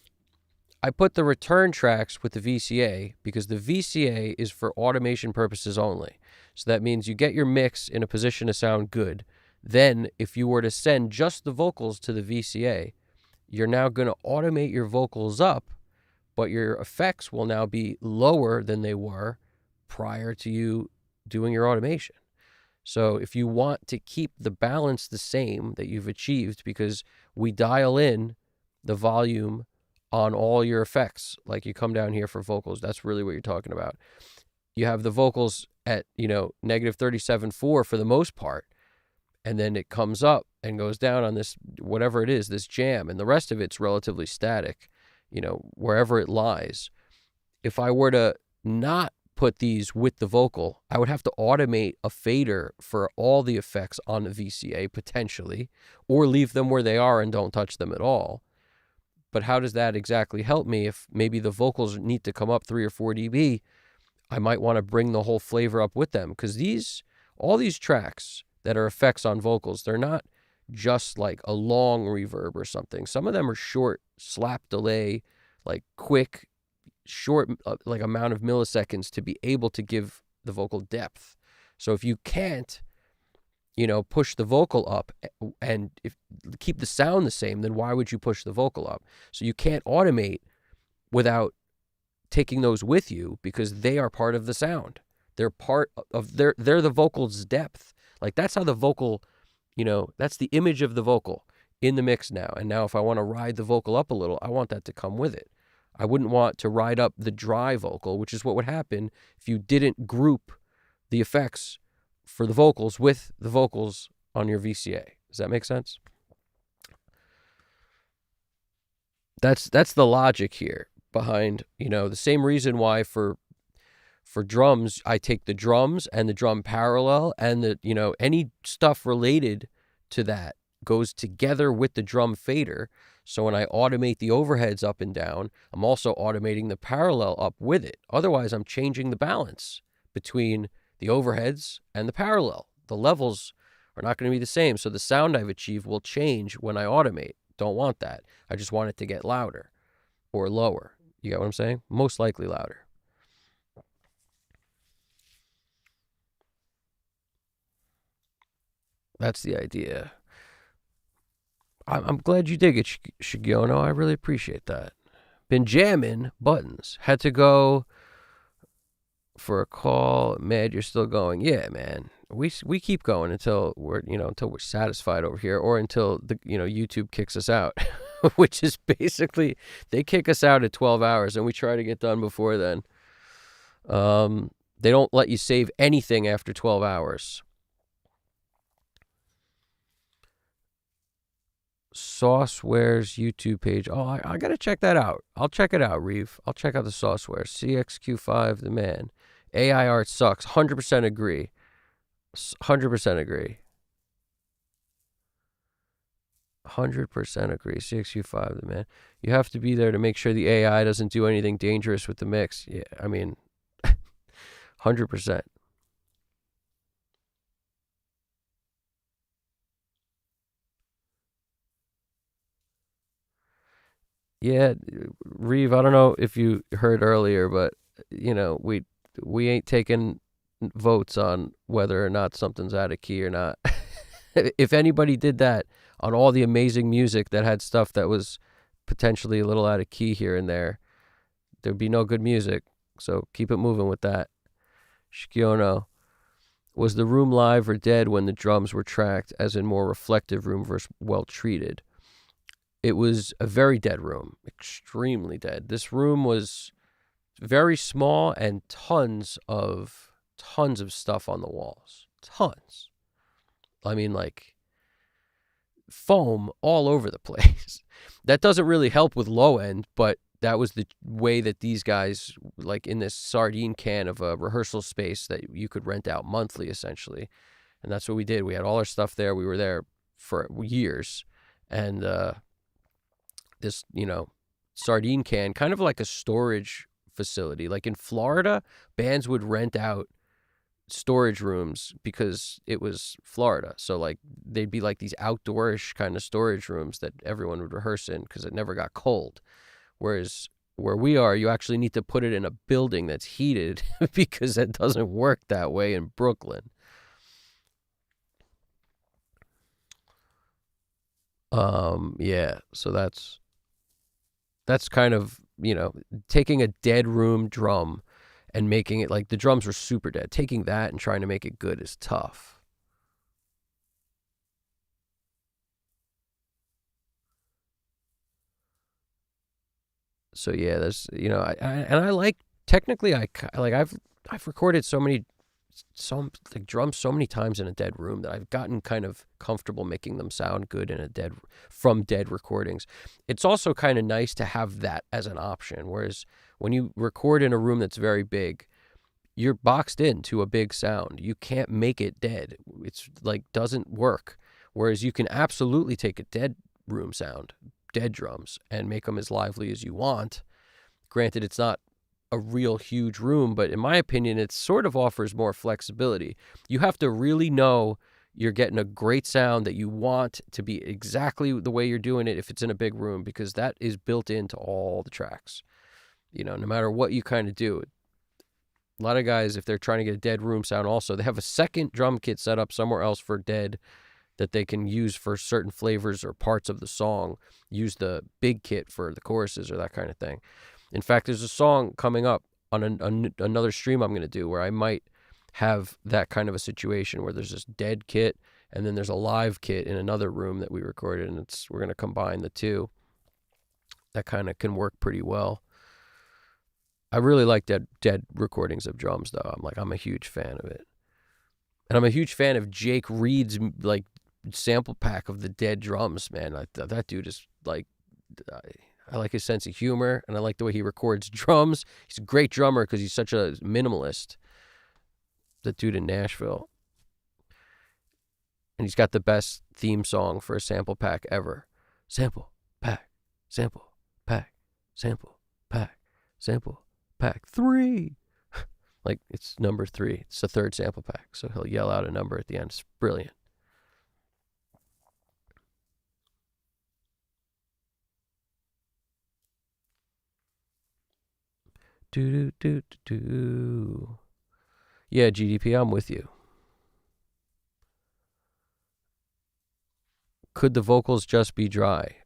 I put the return tracks with the VCA because the VCA is for automation purposes only. So that means you get your mix in a position to sound good. Then if you were to send just the vocals to the VCA, you're now going to automate your vocals up, but your effects will now be lower than they were prior to you doing your automation. So if you want to keep the balance the same that you've achieved, because we dial in the volume on all your effects, like you come down here for vocals, that's really what you're talking about. You have the vocals at, negative 37.4 for the most part, and then it comes up and goes down on this, whatever it is, this jam, and the rest of it's relatively static, wherever it lies. If I were to not put these with the vocal, I would have to automate a fader for all the effects on the VCA potentially, or leave them where they are and don't touch them at all. But how does that exactly help me? If maybe the vocals need to come up 3 or 4 dB, I might want to bring the whole flavor up with them, because all these tracks that are effects on vocals, they're not just like a long reverb or something. Some of them are short slap delay, like quick, short, like amount of milliseconds to be able to give the vocal depth. So if you can't, push the vocal up and keep the sound the same, then why would you push the vocal up? So you can't automate without taking those with you, because they are part of the sound. They're part of they're the vocal's depth. Like that's how the vocal, that's the image of the vocal in the mix now. And now if I want to ride the vocal up a little, I want that to come with it. I wouldn't want to ride up the dry vocal, which is what would happen if you didn't group the effects for the vocals with the vocals on your VCA. Does that make sense? That's the logic here behind, the same reason why for drums, I take the drums and the drum parallel and the, any stuff related to that goes together with the drum fader. So when I automate the overheads up and down, I'm also automating the parallel up with it. Otherwise, I'm changing the balance between the overheads and the parallel. The levels are not going to be the same. So the sound I've achieved will change when I automate. Don't want that. I just want it to get louder or lower. You get what I'm saying? Most likely louder. That's the idea. I'm glad you dig it, Shigiono. I really appreciate that. Been jamming buttons. Had to go for a call. Mad, you're still going. Yeah, man. We keep going until we're satisfied over here, or until the YouTube kicks us out, which is basically they kick us out at 12 hours and we try to get done before then. They don't let you save anything after 12 hours. Sauceware's YouTube page. Oh, I gotta check that out. I'll check it out, Reeve. I'll check out the Sauceware. CXQ5, the man. AI art sucks. 100% agree. 100% agree. 100% agree. CXQ5, the man. You have to be there to make sure the AI doesn't do anything dangerous with the mix. Yeah, I mean, 100%. Yeah, Reeve, I don't know if you heard earlier, but we ain't taking votes on whether or not something's out of key or not. If anybody did that on all the amazing music that had stuff that was potentially a little out of key here and there, there'd be no good music. So keep it moving with that. Shikiono, was the room live or dead when the drums were tracked, as in more reflective room versus well treated? It was a very dead room, extremely dead. This room was very small and tons of stuff on the walls. Tons. I mean, like foam all over the place. That doesn't really help with low end, but that was the way that these guys, like in this sardine can of a rehearsal space that you could rent out monthly, essentially. And that's what we did. We had all our stuff there. We were there for years. And this, sardine can, kind of like a storage facility. Like in Florida, bands would rent out storage rooms because it was Florida. So like they'd be like these outdoorish kind of storage rooms that everyone would rehearse in because it never got cold. Whereas where we are, you actually need to put it in a building that's heated because it doesn't work that way in Brooklyn. Yeah, so that's kind of, taking a dead room drum and making it like the drums were super dead. Taking that and trying to make it good is tough. So yeah, there's I like technically I've recorded some like drums so many times in a dead room that I've gotten kind of comfortable making them sound good in a from dead recordings. It's also kind of nice to have that as an option. Whereas when you record in a room that's very big, you're boxed into a big sound. You can't make it dead. It's like doesn't work. Whereas you can absolutely take a dead room sound, dead drums, and make them as lively as you want. Granted, it's not a real huge room, but in my opinion, it sort of offers more flexibility. You have to really know you're getting a great sound that you want to be exactly the way you're doing it if it's in a big room, because that is built into all the tracks. No matter what you kind of do. A lot of guys, if they're trying to get a dead room sound also, they have a second drum kit set up somewhere else for dead that they can use for certain flavors or parts of the song. Use the big kit for the choruses or that kind of thing. In fact, there's a song coming up on another stream I'm going to do where I might have that kind of a situation where there's this dead kit and then there's a live kit in another room that we recorded, and we're going to combine the two. That kind of can work pretty well. I really like dead recordings of drums, though. I'm a huge fan of it. And I'm a huge fan of Jake Reed's like sample pack of the dead drums, man. That dude is like, I like his sense of humor, and I like the way he records drums. He's a great drummer because he's such a minimalist. That dude in Nashville. And he's got the best theme song for a sample pack ever. Sample, pack, sample, pack, sample, pack, sample, pack 3. Like, it's number 3. It's the third sample pack. So he'll yell out a number at the end. It's brilliant. Do do do do do. Yeah, GDP, I'm with you. Could the vocals just be dry?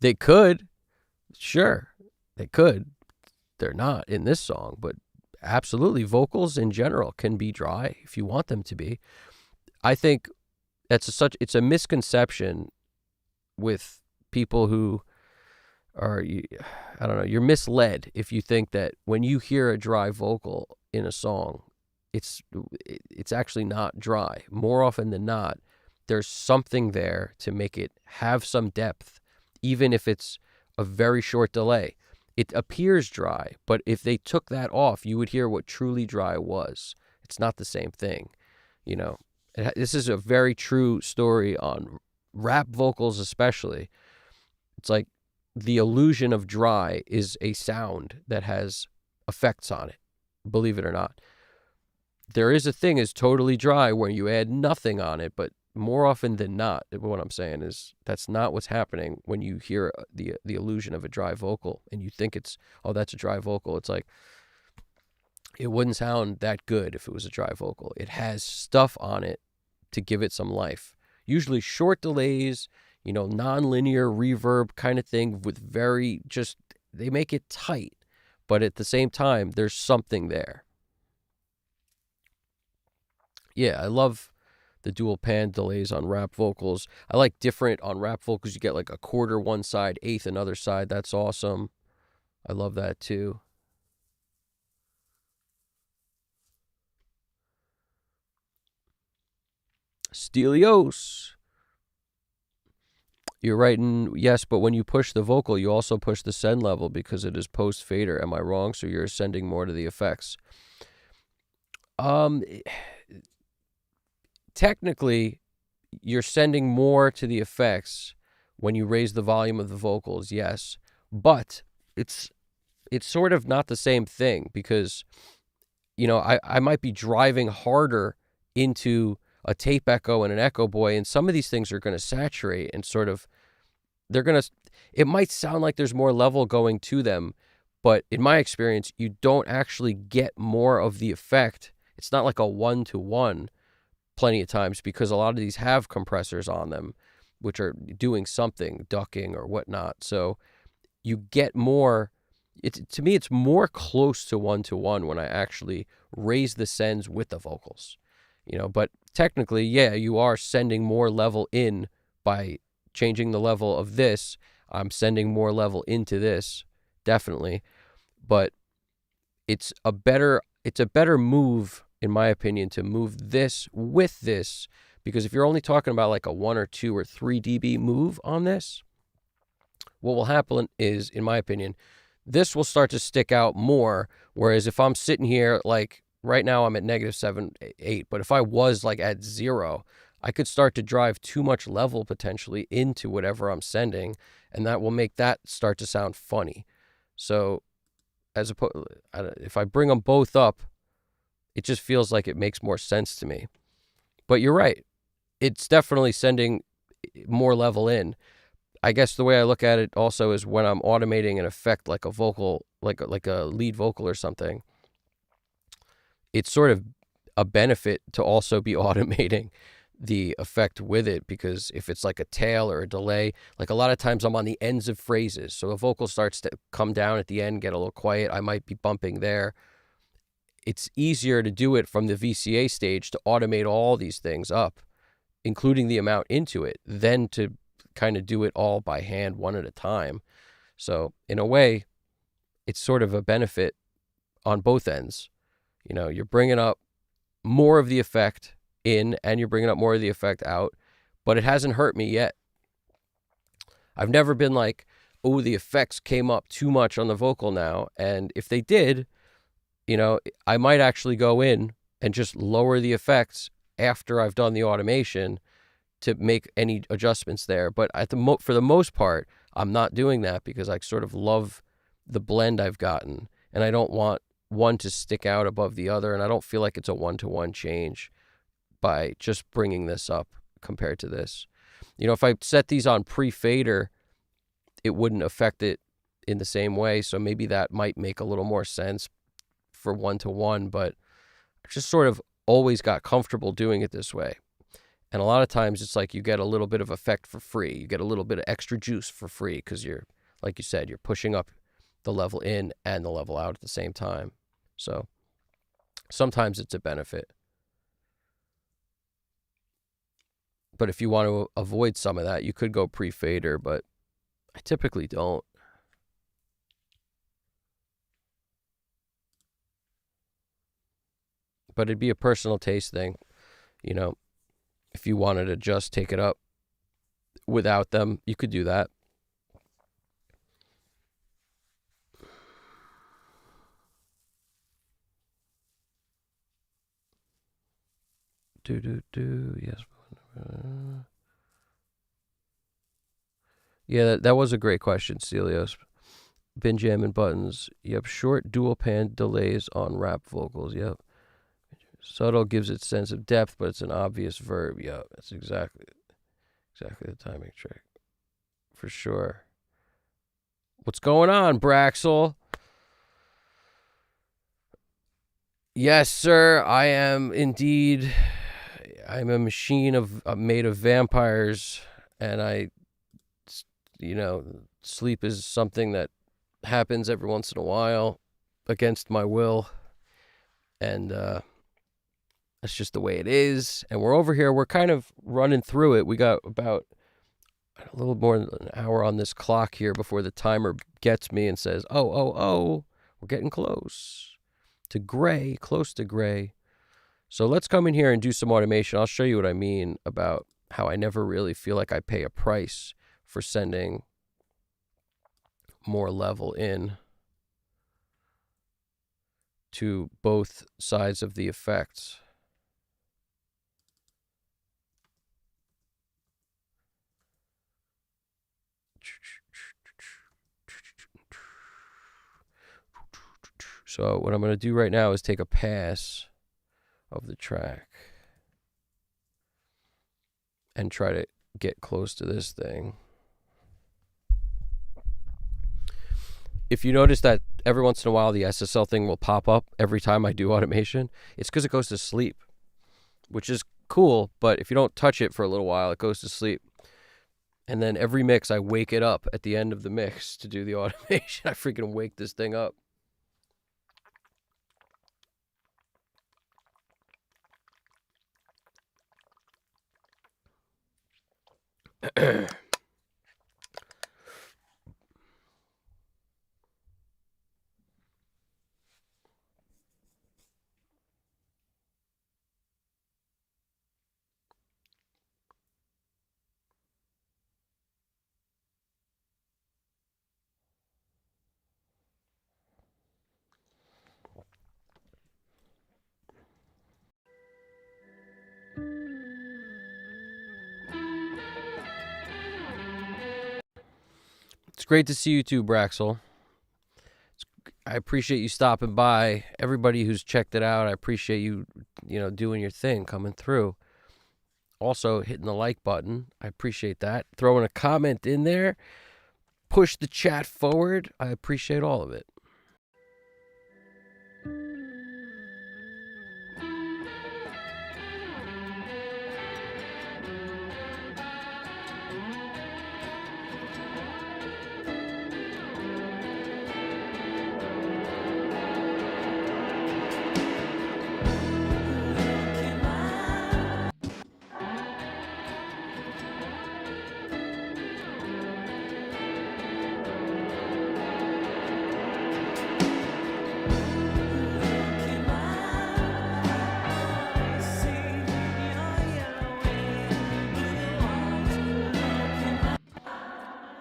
They could. Sure, they could. They're not in this song, but absolutely, vocals in general can be dry if you want them to be. I think it's a misconception with people who are, I don't know, you're misled if you think that when you hear a dry vocal in a song, it's actually not dry. More often than not, there's something there to make it have some depth, even if it's a very short delay. It appears dry, but if they took that off, you would hear what truly dry was. It's not the same thing. This is a very true story on rap vocals especially. It's like the illusion of dry is a sound that has effects on it, believe it or not. There is a thing as totally dry where you add nothing on it, but more often than not, what I'm saying is that's not what's happening when you hear the illusion of a dry vocal and you think it's, oh, that's a dry vocal. It's like, it wouldn't sound that good if it was a dry vocal. It has stuff on it to give it some life. Usually short delays, non-linear reverb kind of thing with they make it tight, but at the same time, there's something there. Yeah, I love the dual pan delays on rap vocals. I like different on rap vocals. You get like a quarter one side, eighth another side. That's awesome. I love that too. Stelios. You're writing, yes, but when you push the vocal, you also push the send level because it is post fader. Am I wrong? So you're sending more to the effects. Technically, you're sending more to the effects when you raise the volume of the vocals, yes. But it's sort of not the same thing because, I might be driving harder into a tape echo and an echo boy, and some of these things are going to saturate and sort of, it might sound like there's more level going to them, but in my experience, you don't actually get more of the effect. It's not like a one-to-one plenty of times because a lot of these have compressors on them, which are doing something, ducking or whatnot. So you get more. To me, it's more close to one-to-one when I actually raise the sends with the vocals, but technically, yeah, you are sending more level in by changing the level of this. I'm sending more level into this, definitely. But it's a better move, in my opinion, to move this with this, because if you're only talking about like a 1 or 2 or 3 dB move on this, what will happen is, in my opinion, this will start to stick out more. Whereas if I'm sitting here, like right now I'm at -7, 8, but if I was like at 0, I could start to drive too much level potentially into whatever I'm sending, and that will make that start to sound funny. So if I bring them both up, it just feels like it makes more sense to me. But you're right. It's definitely sending more level in. I guess the way I look at it also is when I'm automating an effect like a vocal, like a lead vocal or something, it's sort of a benefit to also be automating the effect with it, because if it's like a tail or a delay, like a lot of times I'm on the ends of phrases. So a vocal starts to come down at the end, get a little quiet. I might be bumping there. It's easier to do it from the VCA stage to automate all these things up, including the amount into it, than to kind of do it all by hand one at a time. So in a way, it's sort of a benefit on both ends. You're bringing up more of the effect in and you're bringing up more of the effect out, but it hasn't hurt me yet. I've never been like, oh, the effects came up too much on the vocal now. And if they did, I might actually go in and just lower the effects after I've done the automation to make any adjustments there. But for the most part, I'm not doing that because I sort of love the blend I've gotten, and I don't want one to stick out above the other, and I don't feel like it's a one-to-one change by just bringing this up compared to this. If I set these on pre-fader, it wouldn't affect it in the same way, so maybe that might make a little more sense for one-to-one, but I just sort of always got comfortable doing it this way. And a lot of times it's like you get a little bit of effect for free. You get a little bit of extra juice for free because you're, like you said, you're pushing up the level in and the level out at the same time. So sometimes it's a benefit. But if you want to avoid some of that, you could go pre-fader, but I typically don't. But it'd be a personal taste thing, If you wanted to just take it up without them, you could do that. Yes. Yeah, that was a great question, Celios. Bin jamming buttons. Yep, short dual pan delays on rap vocals. Yep. Subtle gives it sense of depth, but it's an obvious verb. Yeah, that's exactly the timing trick. For sure. What's going on, Braxel? Yes, sir. I am indeed. I'm a machine made of vampires, and sleep is something that happens every once in a while against my will, and that's just the way it is. And we're over here. We're kind of running through it. We got about a little more than an hour on this clock here before the timer gets me and says, oh, we're getting close to gray, close to gray. So let's come in here and do some automation. I'll show you what I mean about how I never really feel like I pay a price for sending more level in to both sides of the effects. So what I'm going to do right now is take a pass of the track and try to get close to this thing. If you notice that every once in a while the SSL thing will pop up every time I do automation, it's because it goes to sleep, which is cool, but if you don't touch it for a little while, it goes to sleep. And then every mix, I wake it up at the end of the mix to do the automation. I freaking wake this thing up. It's great to see you too, Braxel. I appreciate you stopping by. Everybody who's checked it out, I appreciate you, doing your thing, coming through. Also, hitting the like button. I appreciate that. Throwing a comment in there. Push the chat forward. I appreciate all of it.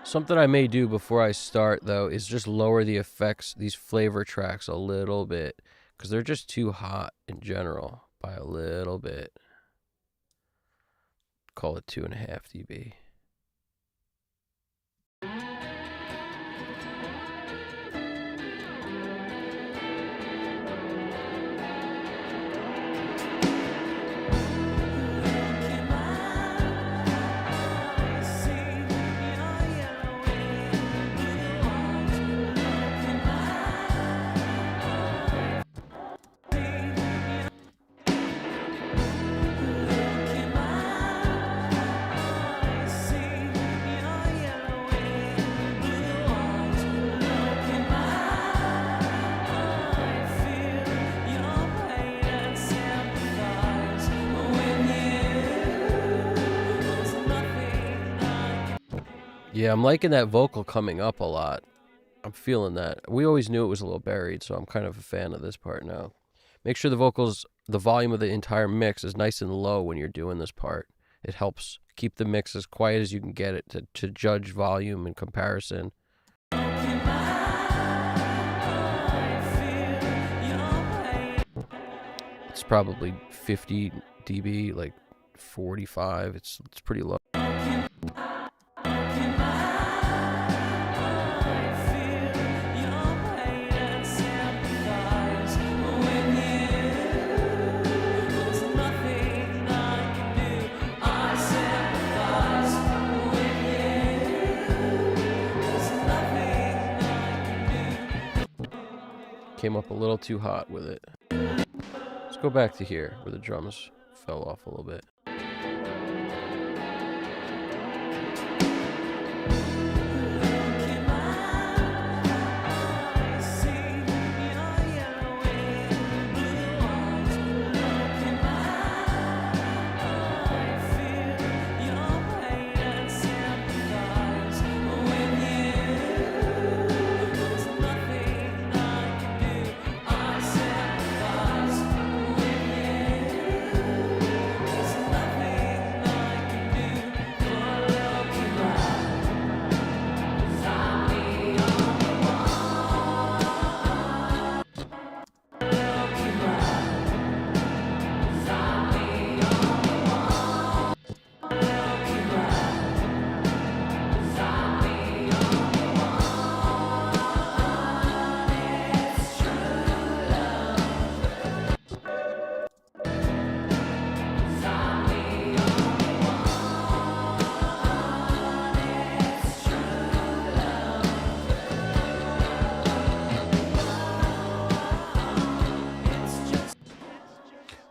Something I may do before I start, though, is just lower the effects, these flavor tracks, a little bit, because they're just too hot in general by a little bit. Call it 2.5 dB. Yeah, I'm liking that vocal coming up a lot. I'm feeling that. We always knew it was a little buried, so I'm kind of a fan of this part now. Make sure the volume of the entire mix is nice and low when you're doing this part. It helps keep the mix as quiet as you can get it to judge volume and comparison. It's probably 50 dB, like 45. It's pretty low. came up a little too hot with it. Let's go back to here where the drums fell off a little bit.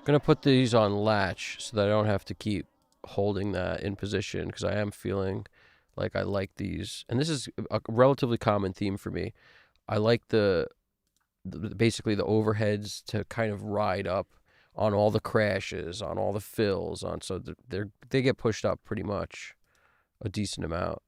I'm gonna put these on latch so that I don't have to keep holding that in position, because I am feeling like I like these, and this is a relatively common theme for me. I like basically the overheads to kind of ride up on all the crashes, on all the fills, on so they get pushed up pretty much a decent amount.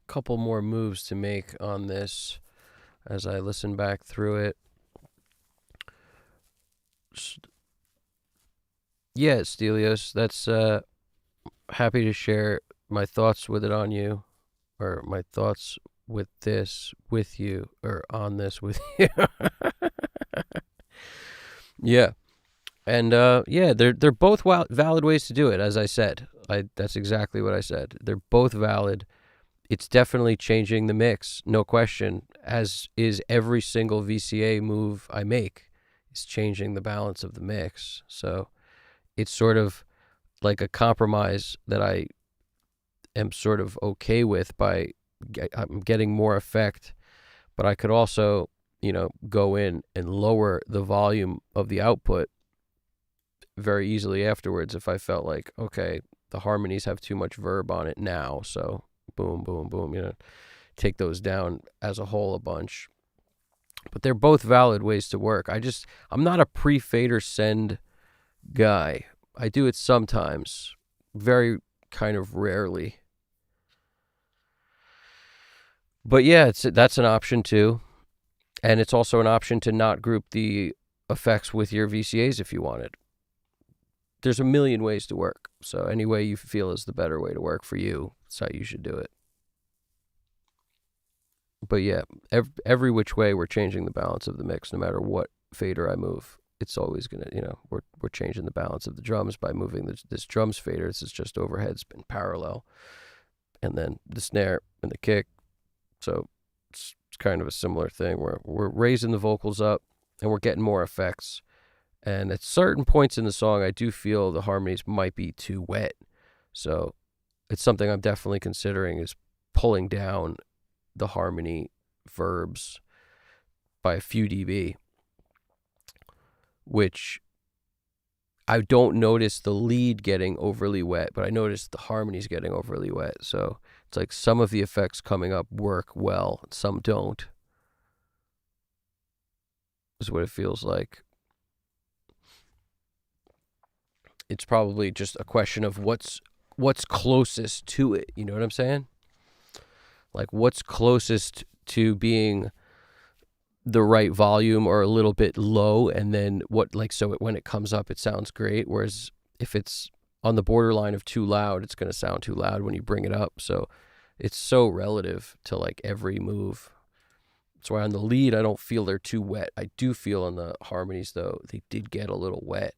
couple more moves to make on this as I listen back through it. Yeah, Stelios, that's happy to share my thoughts with it on you, or my thoughts with this with you, or on this with you. Yeah. And yeah, they're both valid ways to do it. As I said, that's exactly what I said. They're both valid. It's definitely changing the mix, no question. As is every single VCA move I make, is changing the balance of the mix. So it's sort of like a compromise that I am sort of okay with. I'm getting more effect, but I could also, go in and lower the volume of the output very easily afterwards if I felt like, okay, the harmonies have too much verb on it now, so boom, boom, boom, take those down as a whole a bunch. But they're both valid ways to work. I'm not a pre-fader send guy. I do it sometimes, very kind of rarely. But yeah, that's an option too. And it's also an option to not group the effects with your VCAs if you wanted. There's a million ways to work. So any way you feel is the better way to work for you, that's how you should do it. But yeah, every which way we're changing the balance of the mix, no matter what fader I move. It's always going to, we're changing the balance of the drums by moving this drums fader. This is just overhead spin parallel. And then the snare and the kick. So it's kind of a similar thing where we're raising the vocals up and we're getting more effects. And at certain points in the song, I do feel the harmonies might be too wet. So it's something I'm definitely considering, is pulling down the harmony verbs by a few dB, which I don't notice the lead getting overly wet, but I notice the harmonies getting overly wet. So it's like some of the effects coming up work well, some don't, is what it feels like. It's probably just a question of what's closest to it. You know what I'm saying? Like what's closest to being the right volume or a little bit low, and then when it comes up it sounds great, whereas if it's on the borderline of too loud, it's going to sound too loud when you bring it up. So it's so relative to like every move. That's why on the lead I don't feel they're too wet. I do feel on the harmonies though they did get a little wet.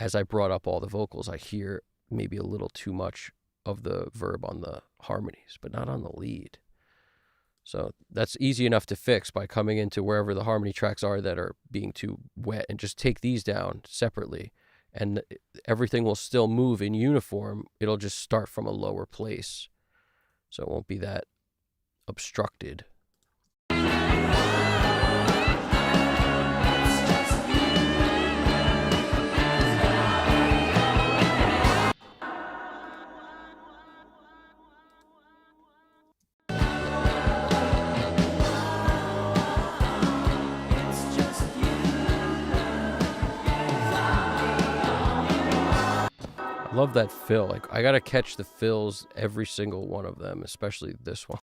As I brought up all the vocals, I hear maybe a little too much of the verb on the harmonies, but not on the lead. So that's easy enough to fix by coming into wherever the harmony tracks are that are being too wet and just take these down separately, and everything will still move in uniform. It'll just start from a lower place, so it won't be that obstructed. Love that fill. Like I gotta catch the fills, every single one of them, especially this one.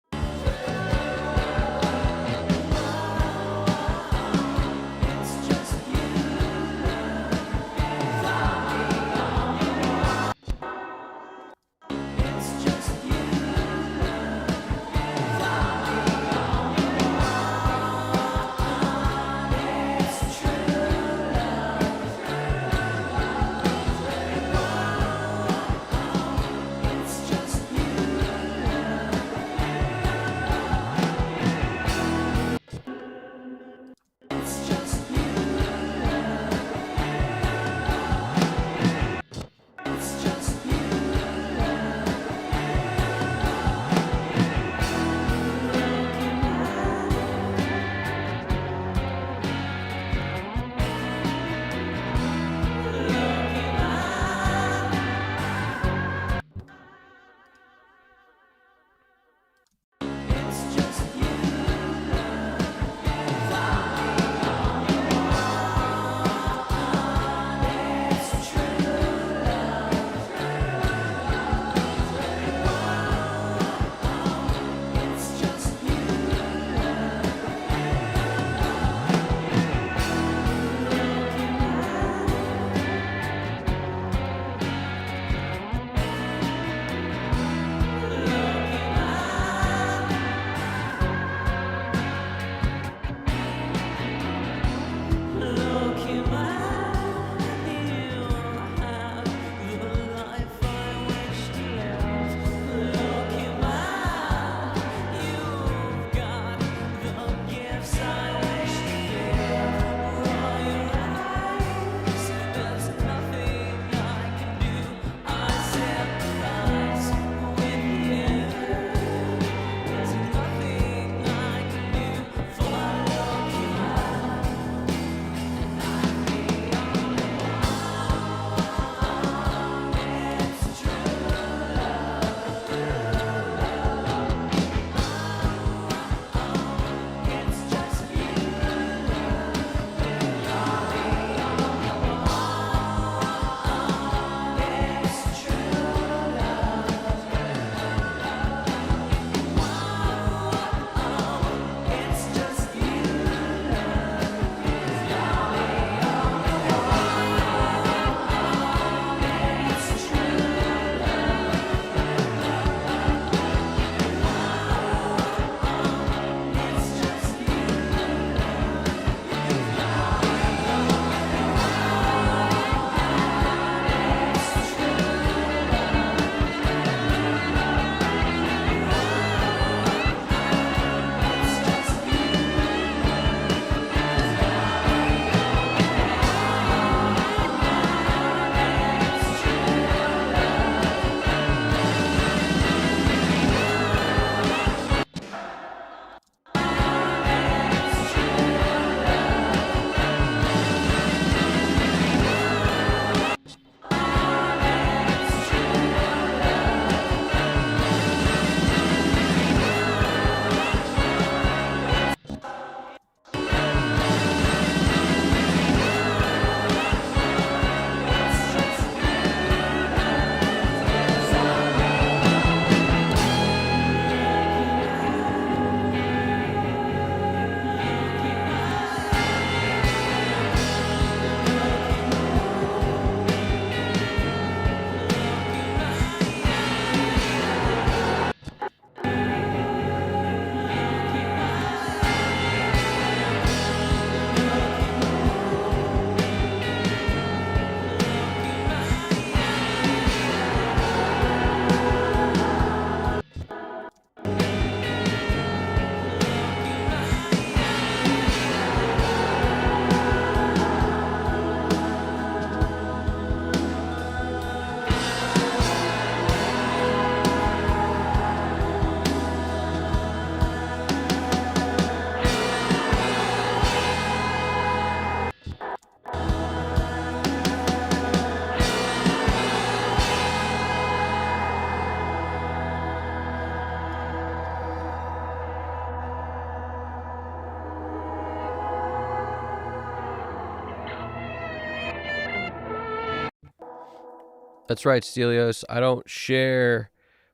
That's right, Stelios. I don't share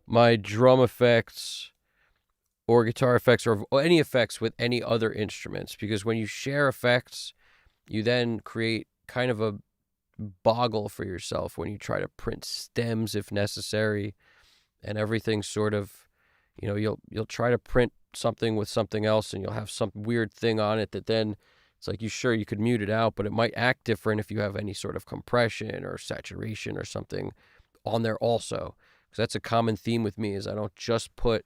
my drum effects or guitar effects or any effects with any other instruments, because when you share effects, you then create kind of a boggle for yourself when you try to print stems if necessary, and everything sort of, you'll try to print something with something else and you'll have some weird thing on it that then it's like you could mute it out, but it might act different if you have any sort of compression or saturation or something on there also. Because that's a common theme with me, is I don't just put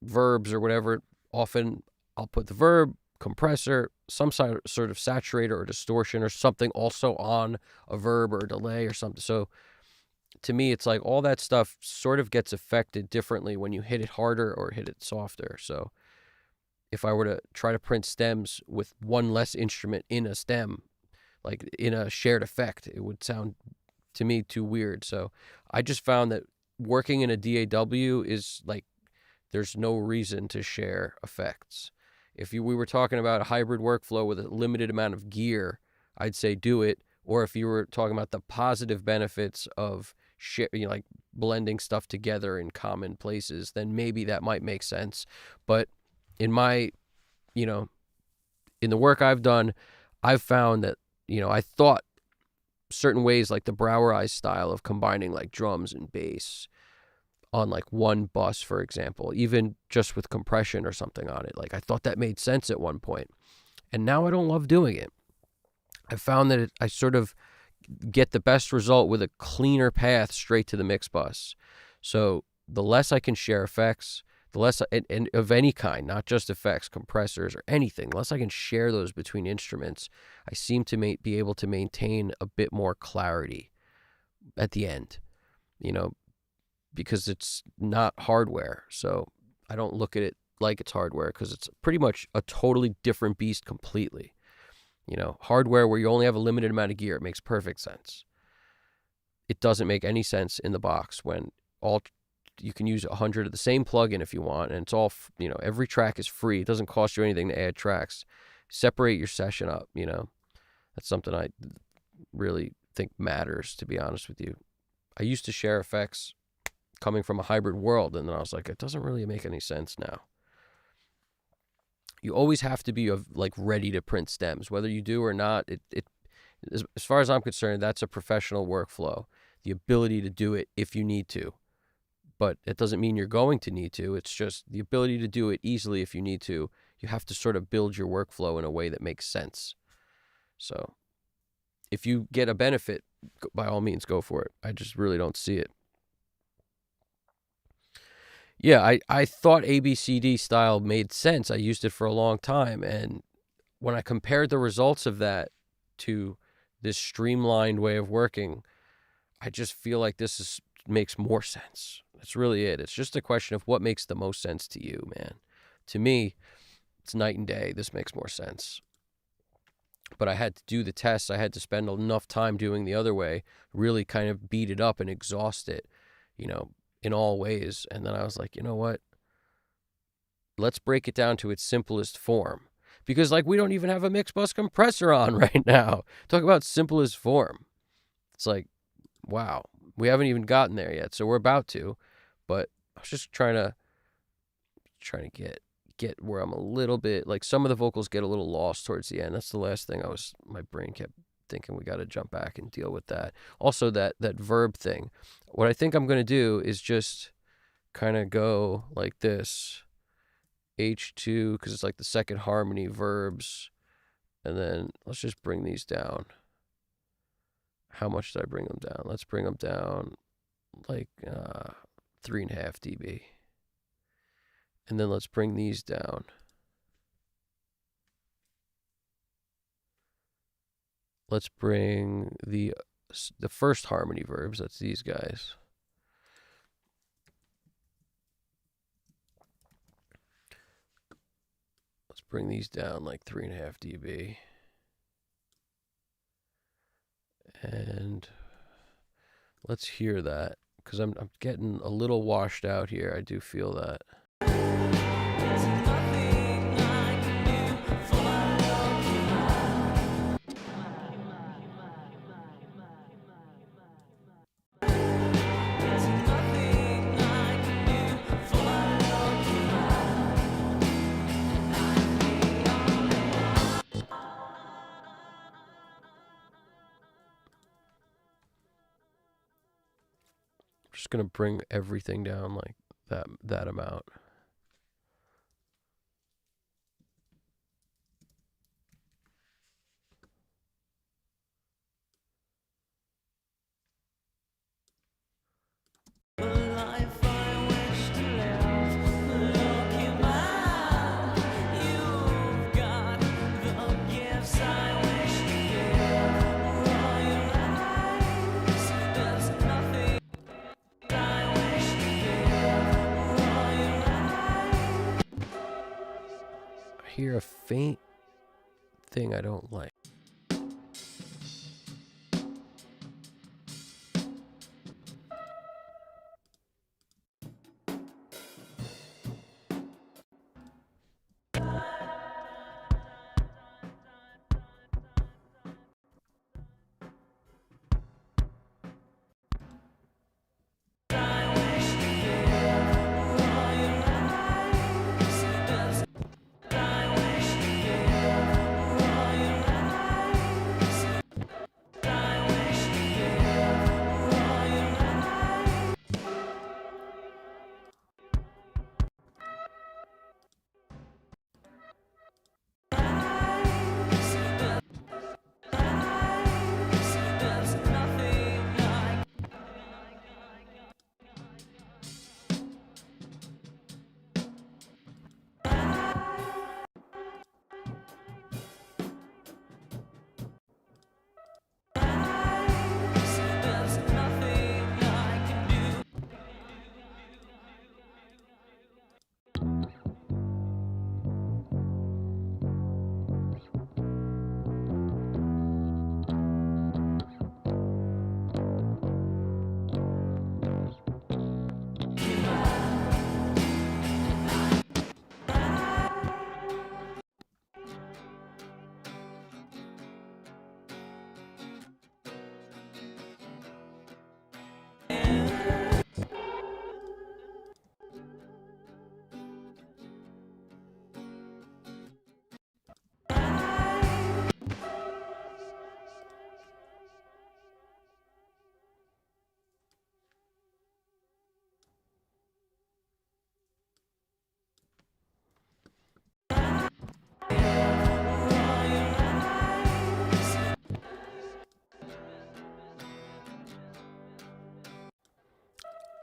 verbs or whatever. Often I'll put the verb, compressor, some sort of saturator or distortion or something also on a verb or a delay or something. So to me, it's like all that stuff sort of gets affected differently when you hit it harder or hit it softer. So if I were to try to print stems with one less instrument in a stem, like in a shared effect, it would sound to me too weird. So I just found that working in a DAW is like, there's no reason to share effects. If we were talking about a hybrid workflow with a limited amount of gear, I'd say do it. Or if you were talking about the positive benefits of like blending stuff together in common places, then maybe that might make sense. But in my, in the work I've done, I've found that, I thought certain ways, like the Brower Eyes style of combining like drums and bass on like one bus, for example, even just with compression or something on it. Like I thought that made sense at one point, and now I don't love doing it. I found that I sort of get the best result with a cleaner path straight to the mix bus. So the less I can share effects, the less, and of any kind, not just effects, compressors or anything, the less I can share those between instruments, I seem to be able to maintain a bit more clarity at the end, because it's not hardware. So I don't look at it like it's hardware, because it's pretty much a totally different beast completely. Hardware where you only have a limited amount of gear, it makes perfect sense. It doesn't make any sense in the box when you can use 100 of the same plugin if you want, and it's all, every track is free. It doesn't cost you anything to add tracks. Separate your session up, That's something I really think matters, to be honest with you. I used to share effects coming from a hybrid world, and then I was like, it doesn't really make any sense now. You always have to be like ready to print stems, whether you do or not. It as far as I'm concerned, that's a professional workflow. The ability to do it if you need to, but it doesn't mean you're going to need to. It's just the ability to do it easily if you need to. You have to sort of build your workflow in a way that makes sense. So if you get a benefit, by all means, go for it. I just really don't see it. Yeah, I thought ABCD style made sense. I used it for a long time. And when I compared the results of that to this streamlined way of working, I just feel like this makes more sense. That's really it. It's just a question of what makes the most sense to you, man. To me, it's night and day. This makes more sense. But I had to do the tests. I had to spend enough time doing the other way, really kind of beat it up and exhaust it, in all ways. And then I was like, you know what? Let's break it down to its simplest form. Because like we don't even have a mix bus compressor on right now. Talk about simplest form. It's like, wow, we haven't even gotten there yet. So we're about to, but I was just trying to get where I'm a little bit, like some of the vocals get a little lost towards the end. That's the last thing my brain kept thinking, we got to jump back and deal with that. Also that verb thing. What I think I'm going to do is just kind of go like this, H2, because it's like the second harmony verbs. And then let's just bring these down. How much did I bring them down? Let's bring them down like 3.5 dB. And then let's bring these down. Let's bring the first harmony verbs. That's these guys. Let's bring these down like 3.5 dB. And let's hear that, because I'm getting a little washed out here. I do feel that. just gonna bring everything down like that amount. Life I wish to live. Lowkey Man, you've got the gifts I wish to give. Roll your eyes, there's nothing I wish to give. Roll your eyes. I hear a faint thing I don't like.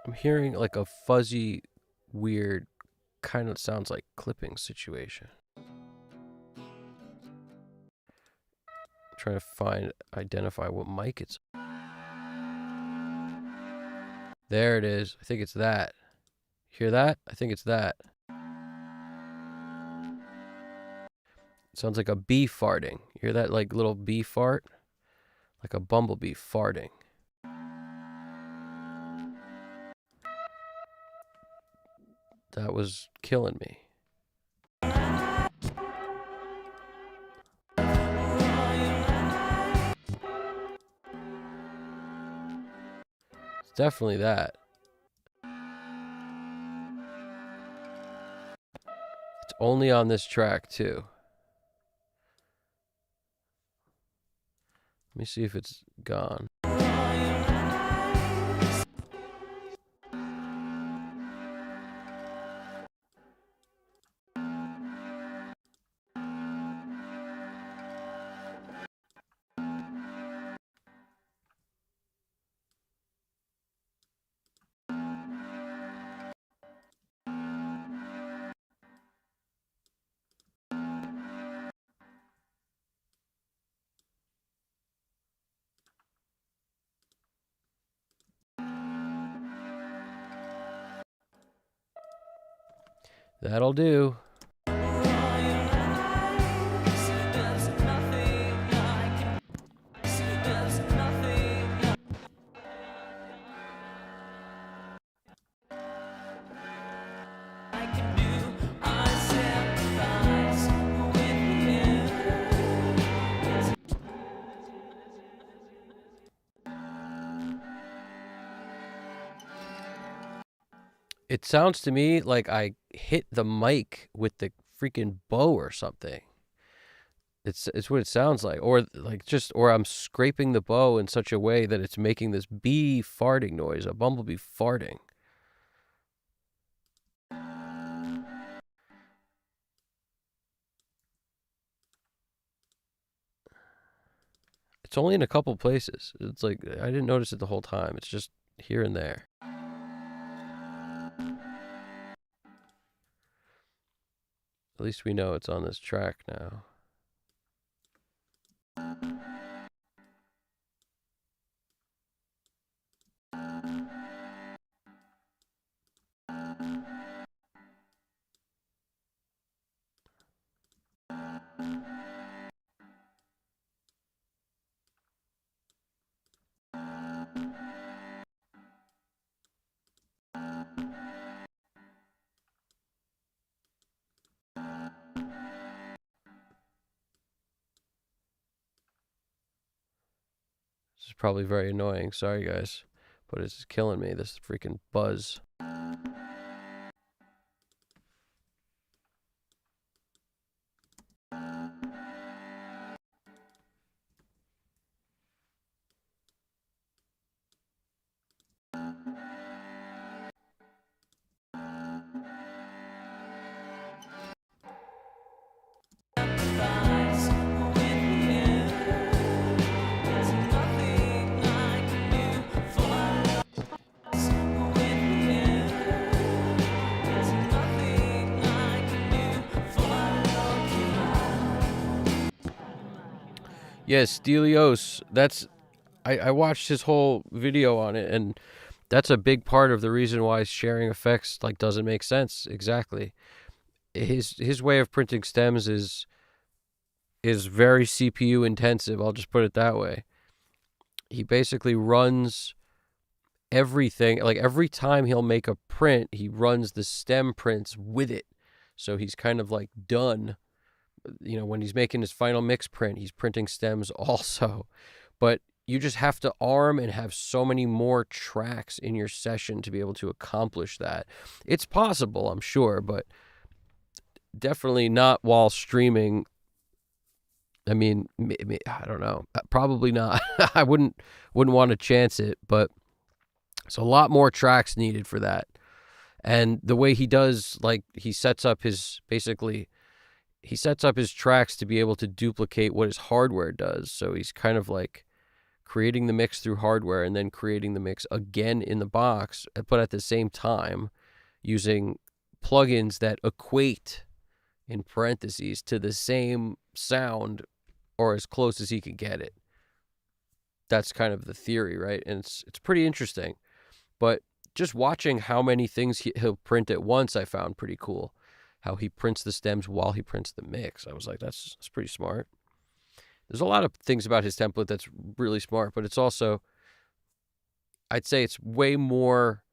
I'm hearing like a fuzzy, weird, kind of sounds like clipping situation. I'm trying to identify what mic it's. There it is. I think it's that. Hear that? I think it's that. It sounds like a bee farting. You hear that like little bee fart? Like a bumblebee farting. That was killing me. It's definitely that. It's only on this track too. Let me see if it's gone. That'll do. It sounds to me like I hit the mic with the freaking bow or something. It's what it sounds like, or like or I'm scraping the bow in such a way that it's making this bee farting noise, a bumblebee farting. It's only in a couple places. It's like I didn't notice it the whole time. It's just here and there. At least we know it's on this track now. This is probably very annoying. Sorry, guys. But it's killing me, this freaking buzz. Empathize with you. There's nothing I can do for us with you. There's nothing I can do for Lowkey. Yes, Stelios. I watched his whole video on it, and that's a big part of the reason why sharing effects like doesn't make sense. Exactly. His way of printing stems is very CPU intensive. I'll just put it that way. He basically runs everything, like every time he'll make a print, he runs the stem prints with it. So he's kind of like done. When he's making his final mix print, he's printing stems also. But you just have to arm and have so many more tracks in your session to be able to accomplish that. It's possible, I'm sure, but definitely not while streaming. I mean, I don't know. Probably not. I wouldn't want to chance it, but it's a lot more tracks needed for that. And the way he does, like, he sets up his tracks to be able to duplicate what his hardware does. So he's kind of like creating the mix through hardware and then creating the mix again in the box, but at the same time using plugins that equate, in parentheses, to the same sound or as close as he can get it. That's kind of the theory, right? And it's pretty interesting. But just watching how many things he'll print at once, I found pretty cool. How he prints the stems while he prints the mix. I was like, that's pretty smart. There's a lot of things about his template that's really smart, but it's also, I'd say it's way more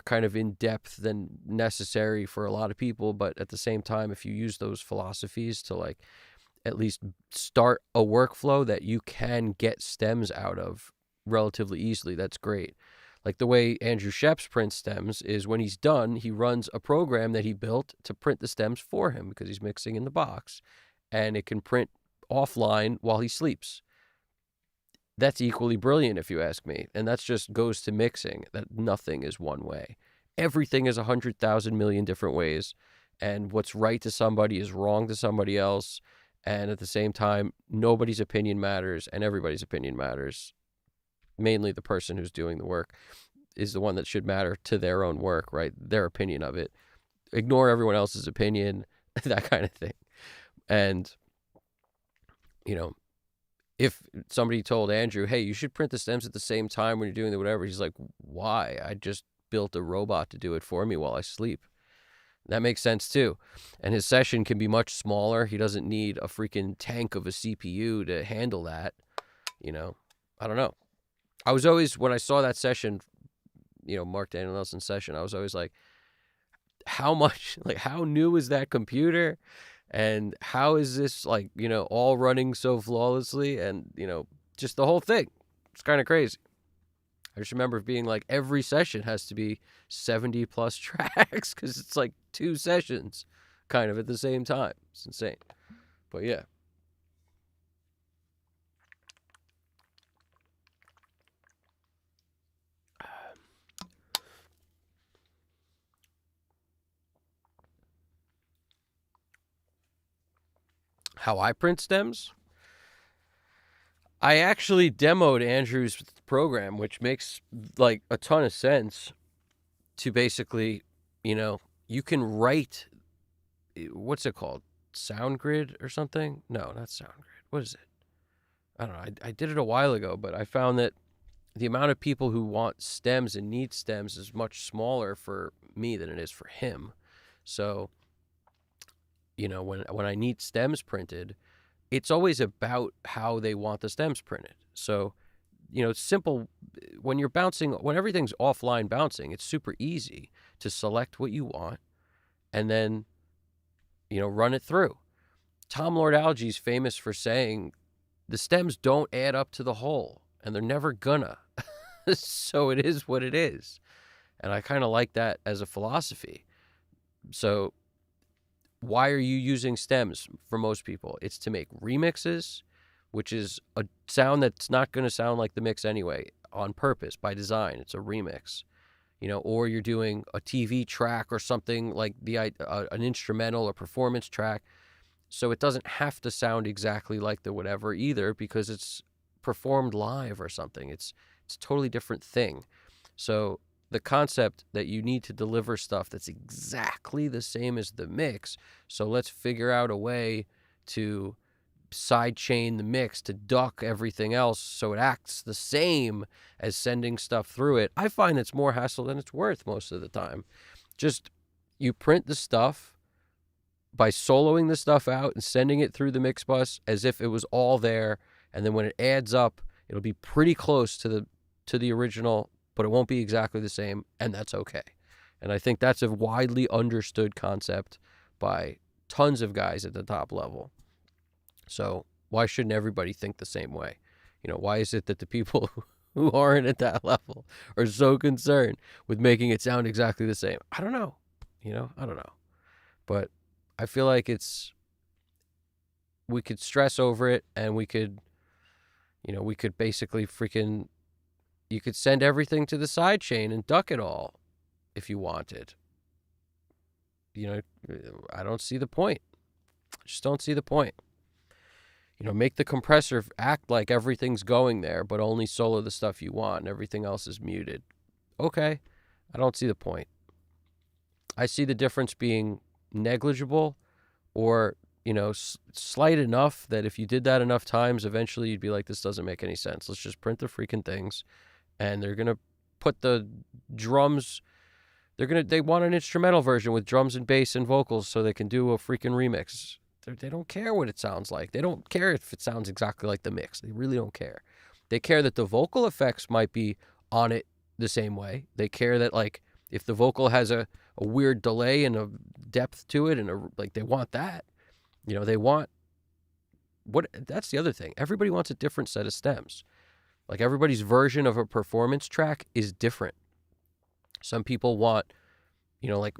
kind of in depth than necessary for a lot of people. But at the same time, if you use those philosophies to like at least start a workflow that you can get stems out of relatively easily, that's great. Like the way Andrew Sheps prints stems is when he's done, he runs a program that he built to print the stems for him because he's mixing in the box, and it can print offline while he sleeps. That's equally brilliant if you ask me. And that just goes to mixing, that nothing is one way. Everything is 100,000 million different ways, and what's right to somebody is wrong to somebody else. And at the same time, nobody's opinion matters and everybody's opinion matters. Mainly the person who's doing the work is the one that should matter to their own work, right? Their opinion of it. Ignore everyone else's opinion, that kind of thing. And, if somebody told Andrew, hey, you should print the stems at the same time when you're doing the whatever, he's like, why? I just built a robot to do it for me while I sleep. That makes sense too. And his session can be much smaller. He doesn't need a freaking tank of a CPU to handle that. I don't know. I was always, when I saw that session, Mark Daniel Nelson's session, I was always like, how new is that computer? And how is this all running so flawlessly? And, just the whole thing. It's kind of crazy. I just remember being like, every session has to be 70 plus tracks because it's like 2 sessions kind of at the same time. It's insane. But yeah. How I print stems? I actually demoed Andrew's program, which makes like a ton of sense to basically, you can write, what's it called? SoundGrid or something? No, not SoundGrid. What is it? I don't know. I did it a while ago, but I found that the amount of people who want stems and need stems is much smaller for me than it is for him. So, when I need stems printed, it's always about how they want the stems printed. So, it's simple. When everything's offline bouncing, it's super easy to select what you want and then, run it through. Tom Lord Alge's famous for saying the stems don't add up to the whole, and they're never gonna. So it is what it is. And I kind of like that as a philosophy. So why are you using stems for most people? It's to make remixes, which is a sound that's not going to sound like the mix anyway, on purpose, by design. It's a remix. Or you're doing a TV track or something like an instrumental or performance track. So it doesn't have to sound exactly like the whatever either, because it's performed live or something. It's a totally different thing. So the concept that you need to deliver stuff that's exactly the same as the mix. So let's figure out a way to sidechain the mix to duck everything else so it acts the same as sending stuff through it. I find it's more hassle than it's worth most of the time. Just you print the stuff by soloing the stuff out and sending it through the mix bus as if it was all there, and then when it adds up, it'll be pretty close to the original, but it won't be exactly the same, and that's okay. And I think that's a widely understood concept by tons of guys at the top level. So why shouldn't everybody think the same way? Why is it that the people who aren't at that level are so concerned with making it sound exactly the same? I don't know. I don't know. But I feel like we could stress over it, and we could basically you could send everything to the side chain and duck it all if you wanted. I don't see the point. I just don't see the point. Make the compressor act like everything's going there, but only solo the stuff you want and everything else is muted. Okay, I don't see the point. I see the difference being negligible or, slight enough that if you did that enough times, eventually you'd be like, this doesn't make any sense. Let's just print the freaking things. And they're going to put the drums, they want an instrumental version with drums and bass and vocals so they can do a freaking remix. They don't care what it sounds like. They don't care if it sounds exactly like the mix. They really don't care. They care that the vocal effects might be on it the same way. They care that, like, if the vocal has a weird delay and a depth to it, and they want that. They want that's the other thing. Everybody wants a different set of stems. Like, everybody's version of a performance track is different. Some people want,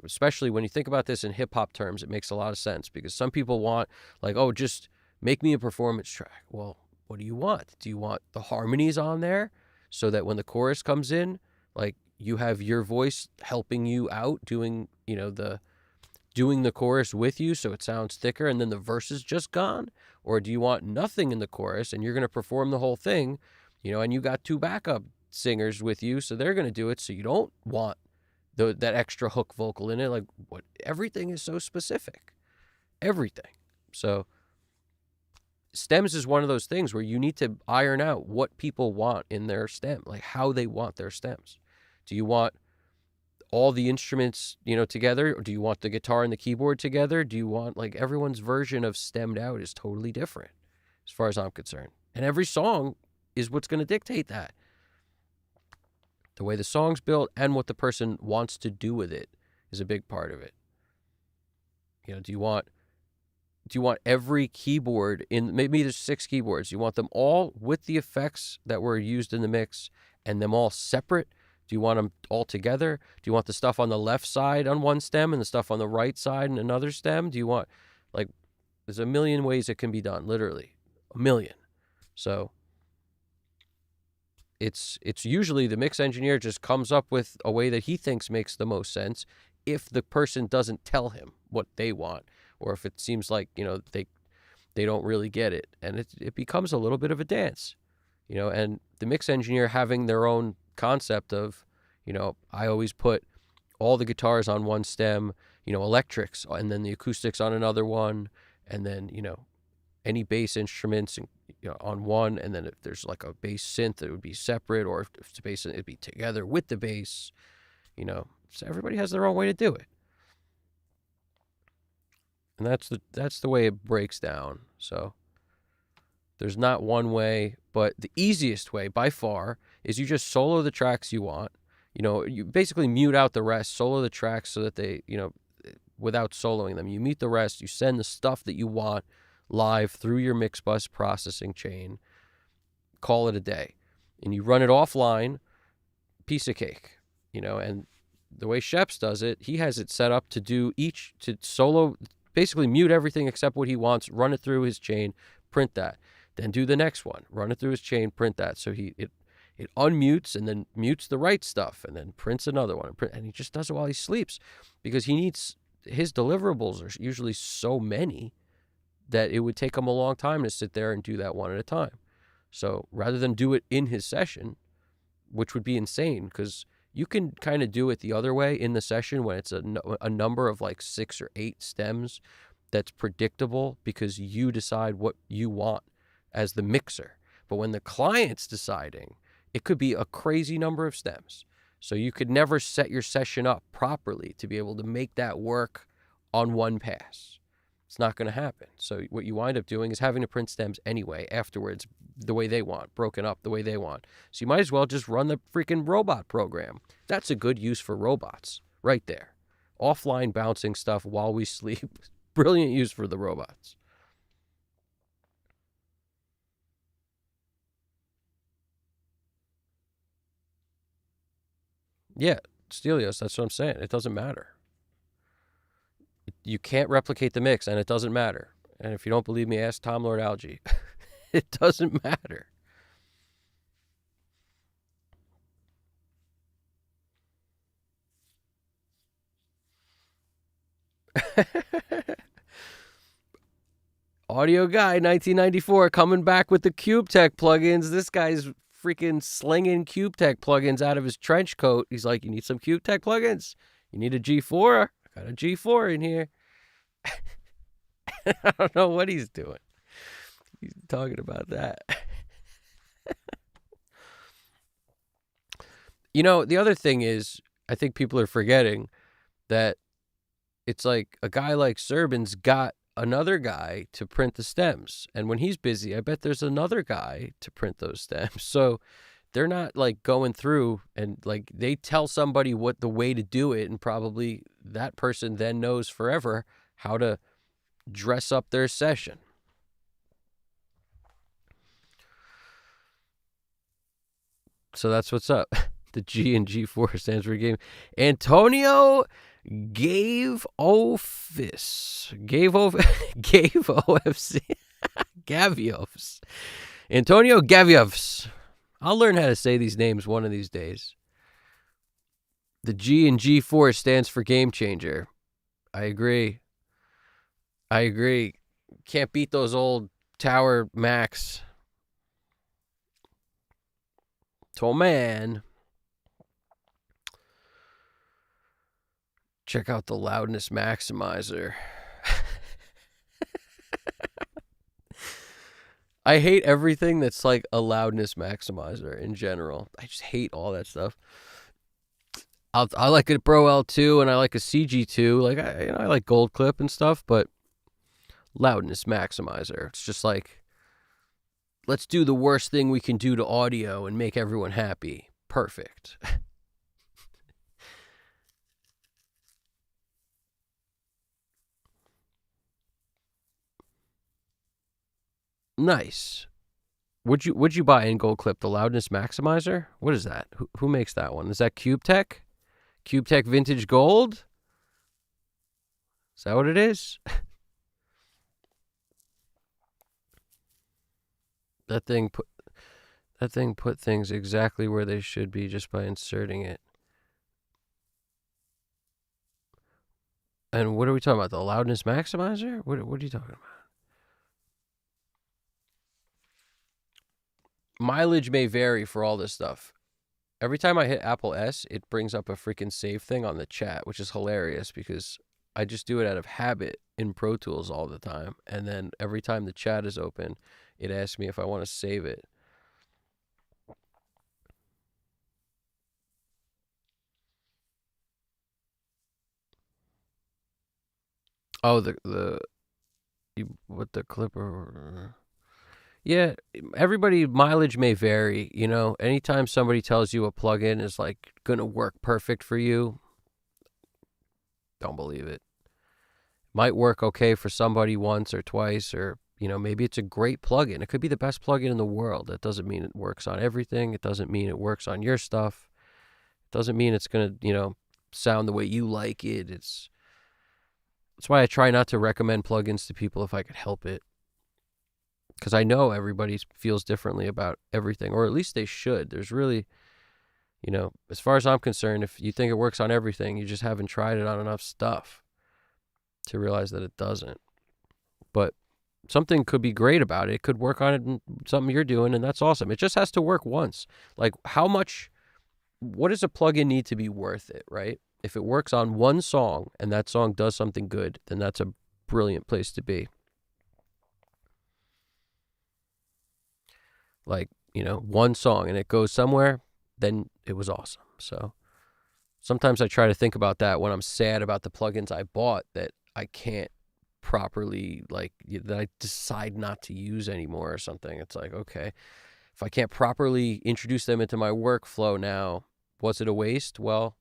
especially when you think about this in hip hop terms, it makes a lot of sense, because some people want, like, oh, just make me a performance track. Well, what do you want? Do you want the harmonies on there so that when the chorus comes in, like, you have your voice helping you out doing the chorus with you so it sounds thicker, and then the verse is just gone? Or do you want nothing in the chorus and you're going to perform the whole thing, and you got two backup singers with you, so they're going to do it, so you don't want that extra hook vocal in it? Like, what? Everything is so specific. Everything. So stems is one of those things where you need to iron out what people want in their stem, like how they want their stems. Do you want all the instruments, together? Or do you want the guitar and the keyboard together? Do you want, like, everyone's version of stemmed out is totally different as far as I'm concerned. And every song is what's going to dictate that. The way the song's built and what the person wants to do with it is a big part of it. Do you want every keyboard in, maybe there's 6 keyboards, you want them all with the effects that were used in the mix and them all separate? Do you want them all together? Do you want the stuff on the left side on one stem and the stuff on the right side in another stem? Do you want, like, There's a million ways it can be done, literally. A million. So it's usually the mix engineer just comes up with a way that he thinks makes the most sense if the person doesn't tell him what they want, or if it seems like, they don't really get it. And it becomes a little bit of a dance, and the mix engineer having their own concept of, I always put all the guitars on one stem, electrics, and then the acoustics on another one, and then, any bass instruments on one, and then if there's like a bass synth, it would be separate, or if it's a bass, it'd be together with the bass, So everybody has their own way to do it, and that's the way it breaks down. So there's not one way, but the easiest way by far is you just solo the tracks you want. You basically mute out the rest, solo the tracks so that they, without soloing them, you mute the rest, you send the stuff that you want live through your mix bus processing chain, call it a day. And you run it offline, piece of cake, and the way Sheps does it, he has it set up to solo, basically mute everything except what he wants, run it through his chain, print that, then do the next one, run it through his chain, print that. So it unmutes and then mutes the right stuff and then prints another one. And he just does it while he sleeps, because his deliverables are usually so many that it would take him a long time to sit there and do that one at a time. So rather than do it in his session, which would be insane, because you can kind of do it the other way in the session when it's a number of like 6 or 8 stems that's predictable because you decide what you want as the mixer. But when the client's deciding, it could be a crazy number of stems. So you could never set your session up properly to be able to make that work on one pass. It's not going to happen. So what you wind up doing is having to print stems anyway afterwards, the way they want, broken up the way they want. So you might as well just run the freaking robot program. That's a good use for robots right there. Offline bouncing stuff while we sleep. Brilliant use for the robots. Yeah, Stelios, that's what I'm saying. It doesn't matter. You can't replicate the mix, and it doesn't matter. And if you don't believe me, ask Tom Lord Algae. It doesn't matter. Audio Guy 1994 coming back with the CubeTech plugins. This guy's freaking slinging CubeTech plugins out of his trench coat. He's like, you need some CubeTech plugins? You need a G4? I got a G4 in here. I don't know what he's doing. He's talking about that. The other thing is, I think people are forgetting that it's like a guy like Serban's got another guy to print the stems. And when he's busy, I bet there's another guy to print those stems. So they're not like going through and like they tell somebody what the way to do it. And probably that person then knows forever how to dress up their session. So that's what's up. The G in G4 stands for game. Antonio gave office. Gave OFC. Gavios. Antonio Gavios. I'll learn how to say these names one of these days. The G in G4 stands for game changer. I agree. Can't beat those old Tower Macs. So man, check out the loudness maximizer. I hate everything that's like a loudness maximizer in general. I just hate all that stuff. I like a Pro L2 and I like a CG2. Like I like Gold Clip and stuff, but loudness maximizer. It's just like, let's do the worst thing we can do to audio and make everyone happy. Perfect. Nice. Would you buy in Gold Clip the loudness maximizer? What is that? Who makes that one? Is that CubeTech? CubeTech Vintage Gold? Is that what it is? That thing put things exactly where they should be just by inserting it. And what are we talking about? The loudness maximizer? What are you talking about? Mileage may vary for all this stuff. Every time I hit Apple S, it brings up a freaking save thing on the chat, which is hilarious because I just do it out of habit in Pro Tools all the time. And then every time the chat is open, it asks me if I want to save it. Oh, what the clipper? Yeah, everybody mileage may vary. You know, anytime somebody tells you a plugin is like gonna work perfect for you, don't believe it. Might work okay for somebody once or twice, or maybe it's a great plugin. It could be the best plugin in the world. That doesn't mean it works on everything. It doesn't mean it works on your stuff. It doesn't mean it's gonna sound the way you like it. That's why I try not to recommend plugins to people if I could help it. Because I know everybody feels differently about everything, or at least they should. There's really, as far as I'm concerned, if you think it works on everything, you just haven't tried it on enough stuff to realize that it doesn't. But something could be great about it. It could work on it in something you're doing, and that's awesome. It just has to work once. Like, what does a plugin need to be worth it, right? If it works on one song and that song does something good, then that's a brilliant place to be. Like, one song and it goes somewhere, then it was awesome. So sometimes I try to think about that when I'm sad about the plugins I bought that I can't properly, that I decide not to use anymore or something. It's like, okay, if I can't properly introduce them into my workflow now, was it a waste? Well,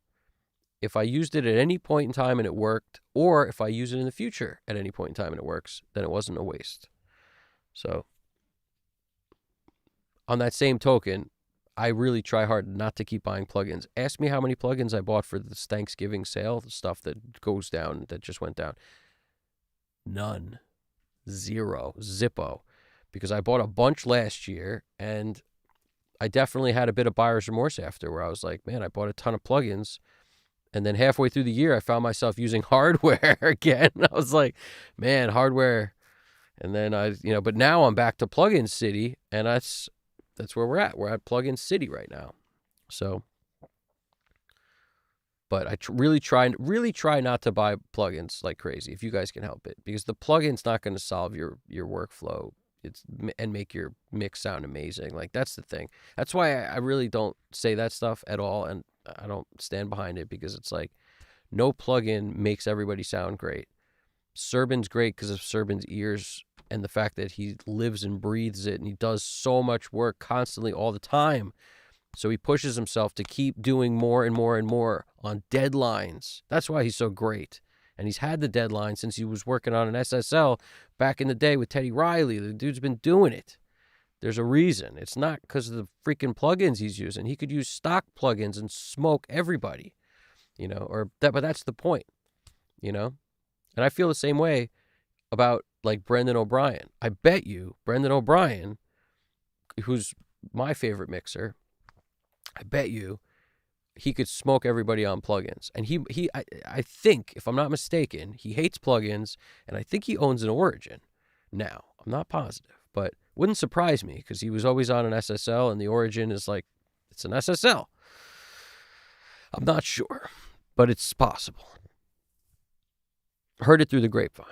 if I used it at any point in time and it worked, or if I use it in the future at any point in time and it works, then it wasn't a waste. So on that same token, I really try hard not to keep buying plugins. Ask me how many plugins I bought for this Thanksgiving sale, the stuff that goes down, that just went down. None. Zero. Zippo. Because I bought a bunch last year, and I definitely had a bit of buyer's remorse after, where I was like, man, I bought a ton of plugins, and then halfway through the year, I found myself using hardware again. I was like, man, hardware. And then but now I'm back to Plugin City, and that's where we're at. We're at Plugin City right now. So, but I really try not to buy plugins like crazy if you guys can help it, because the plugin's not going to solve your workflow and make your mix sound amazing. Like, that's the thing. That's why I really don't say that stuff at all, and I don't stand behind it, because it's like, no plugin makes everybody sound great. Serban's great because of Serban's ears and the fact that he lives and breathes it, and he does so much work constantly all the time. So he pushes himself to keep doing more and more and more on deadlines. That's why he's so great. And he's had the deadline since he was working on an SSL back in the day with Teddy Riley. The dude's been doing it. There's a reason. It's not because of the freaking plugins he's using. He could use stock plugins and smoke everybody, but that's the point, And I feel the same way about, like, Brendan O'Brien. I bet you Brendan O'Brien, who's my favorite mixer, I bet you he could smoke everybody on plugins. And I think, if I'm not mistaken, he hates plugins, and I think he owns an Origin now. I'm not positive, but wouldn't surprise me, because he was always on an SSL, and the Origin is like, it's an SSL. I'm not sure, but it's possible. Heard it through the grapevine.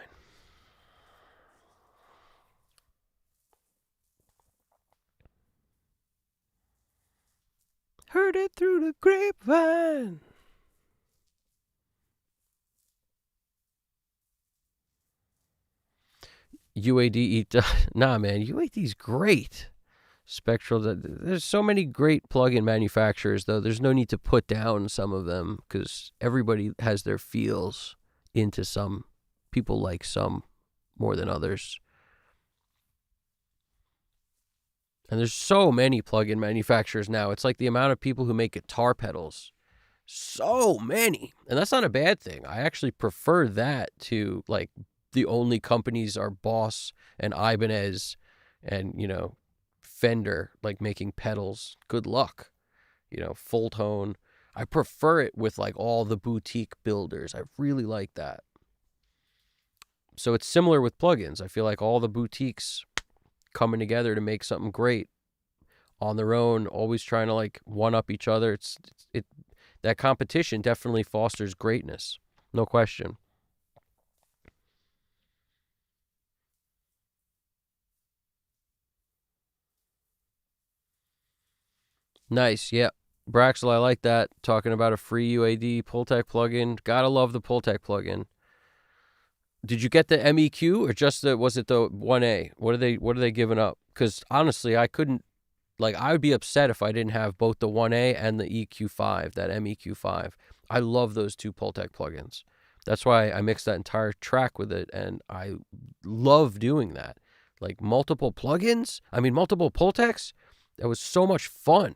Heard it through the grapevine. UAD, nah, man, UAD's great. Spectral, there's so many great plugin manufacturers, though. There's no need to put down some of them, because everybody has their feels into some. People like some more than others. And there's so many plugin manufacturers now. It's like the amount of people who make guitar pedals. So many. And that's not a bad thing. I actually prefer that to, like, the only companies are Boss and Ibanez and, Fender, like making pedals. Good luck. Full tone. I prefer it with like all the boutique builders. I really like that. So it's similar with plugins. I feel like all the boutiques coming together to make something great on their own, always trying to like one up each other. It that competition definitely fosters greatness. No question. Nice. Yeah. Braxel, I like that. Talking about a free UAD Pultec plugin. Gotta love the Pultec plugin. Did you get the MEQ or just was it the 1A? What are they giving up? Because honestly, I would be upset if I didn't have both the 1A and the EQ5, that MEQ5. I love those two Pultec plugins. That's why I mixed that entire track with it, and I love doing that. Like multiple Pultecs. That was so much fun.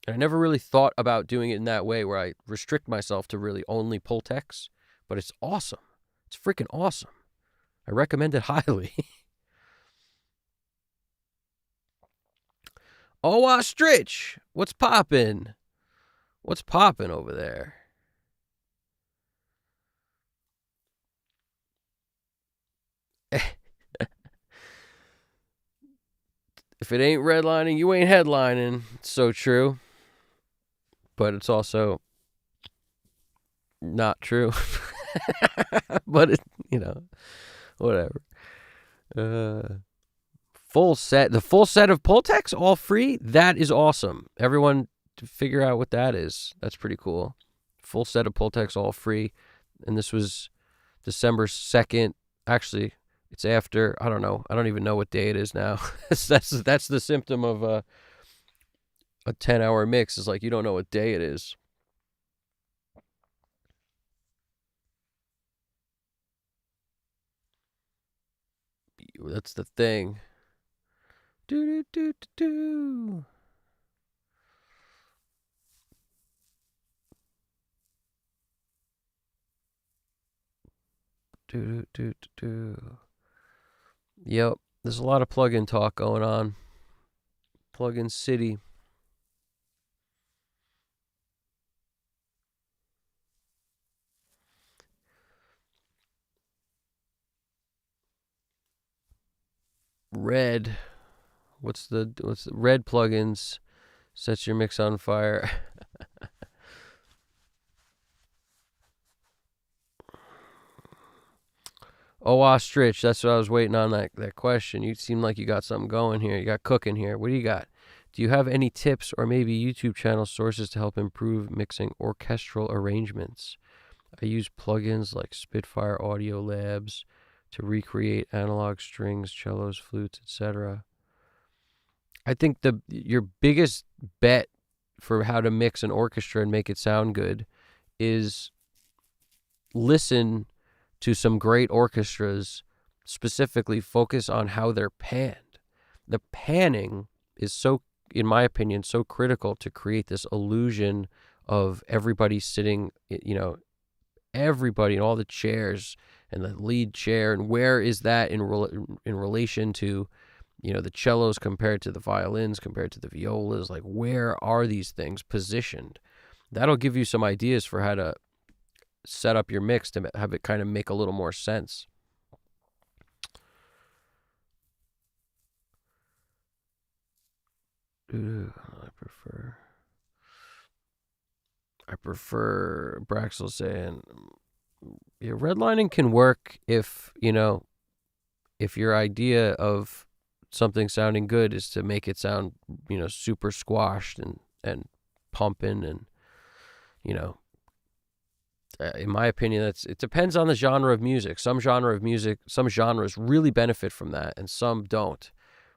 And I never really thought about doing it in that way where I restrict myself to really only Pultecs, but it's awesome. It's freaking awesome. I recommend it highly. Oh, Ostrich, what's poppin'? What's poppin' over there? If it ain't redlining, you ain't headlining. It's so true. But it's also not true. But whatever. The full set of Pultecs, all free. That is awesome. Everyone to figure out what that is. That's pretty cool. Full set of Pultecs, all free. And this was December 2nd. Actually, it's after, I don't know. I don't even know what day it is now. That's the symptom of a 10-hour mix, is like you don't know what day it is. That's the thing. Do do do do do do do do. Yep, there's a lot of plugin talk going on. Plugin City. Red. What's the red plugins? Sets your mix on fire. Oh, Ostrich, that's what I was waiting on, that question. You seem like you got something going here. You got cooking here. What do you got? Do you have any tips or maybe YouTube channel sources to help improve mixing orchestral arrangements? I use plugins like Spitfire Audio Labs to recreate analog strings, cellos, flutes, etc. I think your biggest bet for how to mix an orchestra and make it sound good is listen to some great orchestras, specifically focus on how they're panned. The panning is so, in my opinion, so critical to create this illusion of everybody sitting, everybody in all the chairs and the lead chair, and where is that in relation to, the cellos compared to the violins, compared to the violas, like where are these things positioned? That'll give you some ideas for how to set up your mix to have it kind of make a little more sense. Ooh, I prefer Braxel saying, yeah, redlining can work if your idea of something sounding good is to make it sound, super squashed and pumping, and in my opinion, it depends on the genre of music. Some genres really benefit from that, and some don't.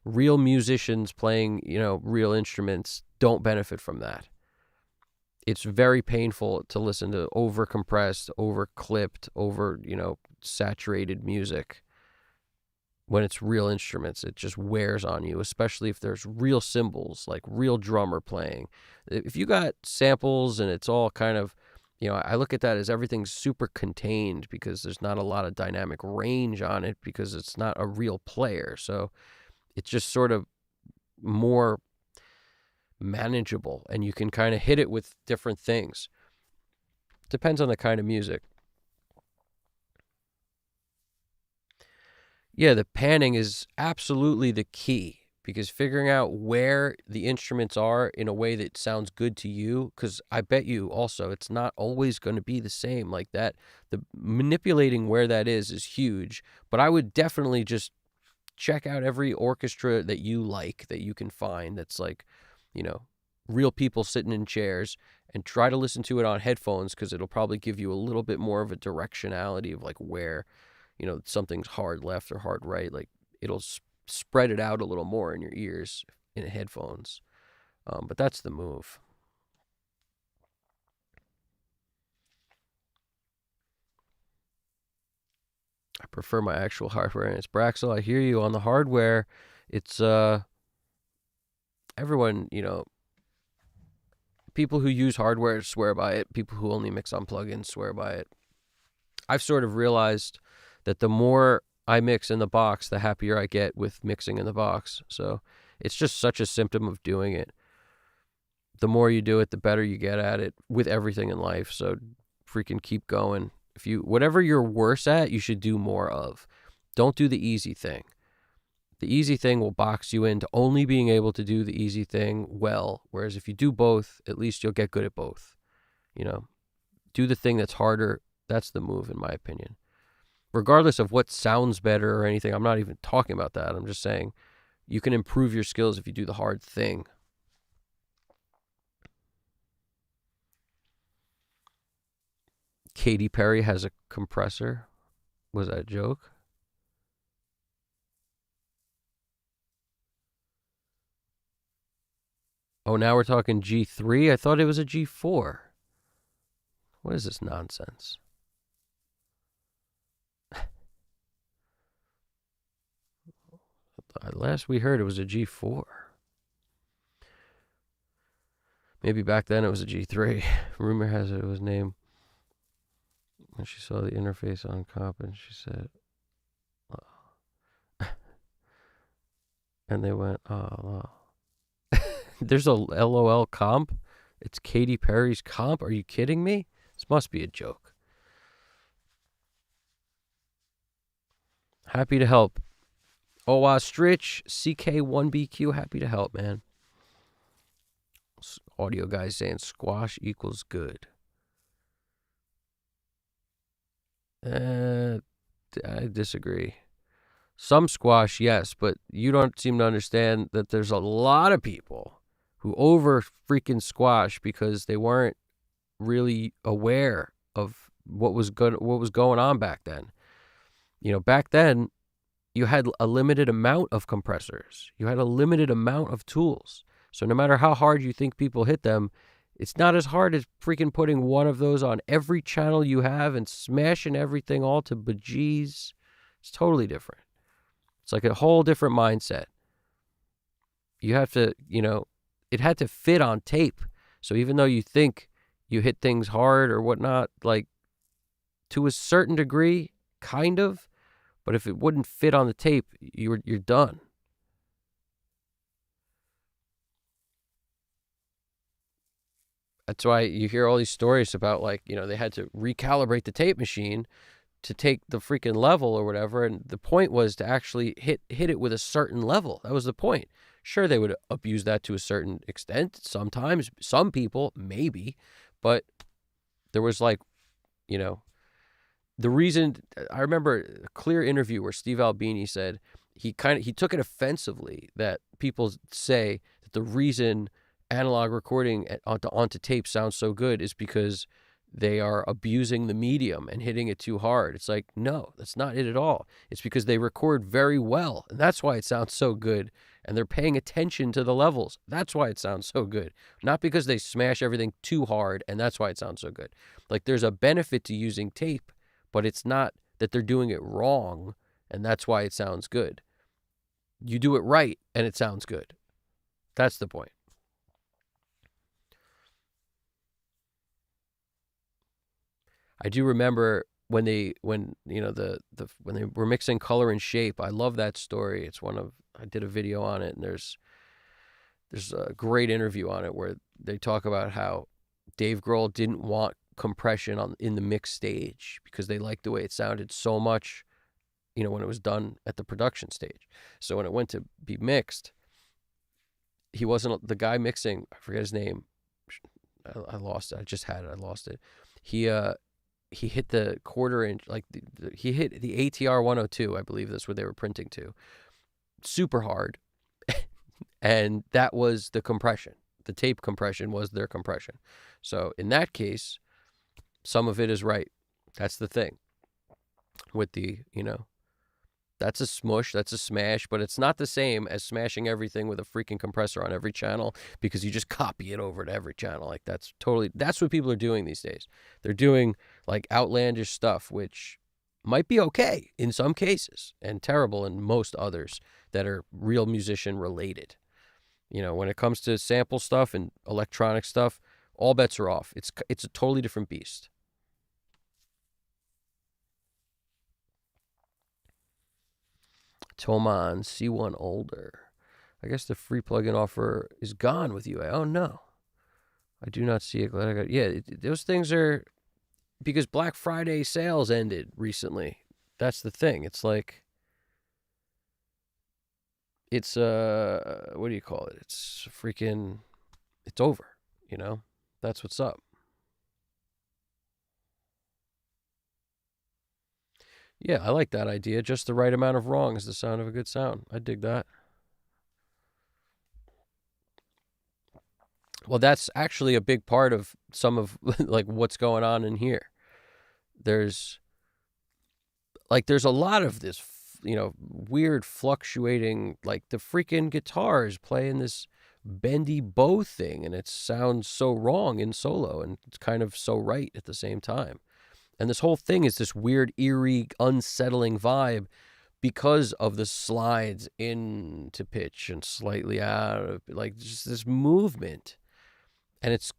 Real musicians playing, real instruments don't benefit from that. It's very painful to listen to over-compressed, over-clipped, saturated music when it's real instruments. It just wears on you, especially if there's real cymbals, like real drummer playing. If you got samples and it's all kind of, I look at that as everything's super contained because there's not a lot of dynamic range on it because it's not a real player. So it's just sort of, more manageable, and you can kind of hit it with different things. Depends on the kind of music. Yeah, the panning is absolutely the key, because figuring out where the instruments are in a way that sounds good to you, because I bet you also it's not always going to be the same like that. The manipulating where that is huge, but I would definitely just check out every orchestra that you like, that you can find, that's like, real people sitting in chairs, and try to listen to it on headphones, because it'll probably give you a little bit more of a directionality of like where, something's hard left or hard right. Like it'll spread it out a little more in your ears in headphones. But that's the move. I prefer my actual hardware, and it's Braxel. I hear you on the hardware. It's everyone, people who use hardware swear by it. People who only mix on plugins swear by it. I've sort of realized that the more I mix in the box, the happier I get with mixing in the box. So it's just such a symptom of doing it. The more you do it, the better you get at it with everything in life. So freaking keep going. Whatever you're worse at, you should do more of. Don't do the easy thing. The easy thing will box you into only being able to do the easy thing well. Whereas if you do both, at least you'll get good at both. Do the thing that's harder. That's the move, in my opinion. Regardless of what sounds better or anything, I'm not even talking about that. I'm just saying you can improve your skills if you do the hard thing. Katy Perry has a compressor. Was that a joke? Oh, now we're talking G3? I thought it was a G4. What is this nonsense? Last we heard, it was a G4. Maybe back then it was a G3. Rumor has it was named when she saw the interface on comp, and she said, oh. And they went, oh. There's a LOL comp? It's Katy Perry's comp? Are you kidding me? This must be a joke. Happy to help. Stritch, CK1BQ, happy to help, man. Audio guy saying squash equals good. I disagree. Some squash, yes, but you don't seem to understand that there's a lot of people who over freaking squash because they weren't really aware of what was going on back then. Back then you had a limited amount of compressors. You had a limited amount of tools. So no matter how hard you think people hit them, it's not as hard as freaking putting one of those on every channel you have and smashing everything all to bejeez. It's totally different. It's like a whole different mindset. You have to, it had to fit on tape. So even though you think you hit things hard or whatnot, like to a certain degree, kind of, but if it wouldn't fit on the tape, you're done. That's why you hear all these stories about they had to recalibrate the tape machine to take the freaking level or whatever. And the point was to actually hit it with a certain level. That was the point. Sure, they would abuse that to a certain extent. Sometimes, some people, maybe. But there was the reason, I remember a clear interview where Steve Albini said he took it offensively that people say that the reason analog recording onto tape sounds so good is because they are abusing the medium and hitting it too hard. It's like, no, that's not it at all. It's because they record very well, and that's why it sounds so good, and they're paying attention to the levels. That's why it sounds so good. Not because they smash everything too hard, and that's why it sounds so good. Like, there's a benefit to using tape, but it's not that they're doing it wrong, and that's why it sounds good. You do it right, and it sounds good. That's the point. I do remember when they were mixing color and shape. I love that story. I did a video on it, and there's There's a great interview on it where they talk about how Dave Grohl didn't want compression in the mix stage because they liked the way it sounded so much, when it was done at the production stage. So when it went to be mixed, he wasn't the guy mixing. I forget his name. I lost it. I just had it. I lost it. He hit the quarter inch, like he hit the ATR 102. I believe that's what they were printing to, super hard, and that was the compression. The tape compression was their compression. So in that case, some of it is right. That's the thing with the, that's a smush, that's a smash, but it's not the same as smashing everything with a freaking compressor on every channel because you just copy it over to every channel. Like that's what people are doing these days. They're doing like outlandish stuff, which might be okay in some cases and terrible in most others that are real musician related. When it comes to sample stuff and electronic stuff, all bets are off. It's a totally different beast. Toman, C1 older. I guess the free plugin offer is gone with you. Oh no, I do not see it. Glad I got. Yeah, those things are because Black Friday sales ended recently. That's the thing. It's like it's what do you call it? It's freaking. It's over. That's what's up. Yeah, I like that idea. Just the right amount of wrong is the sound of a good sound. I dig that. Well, that's actually a big part of some of like what's going on in here. There's a lot of this, weird fluctuating, like the freaking guitars playing this bendy bow thing, and it sounds so wrong in solo, and it's kind of so right at the same time. And this whole thing is this weird, eerie, unsettling vibe because of the slides into pitch and slightly out of, like, just this movement. And it's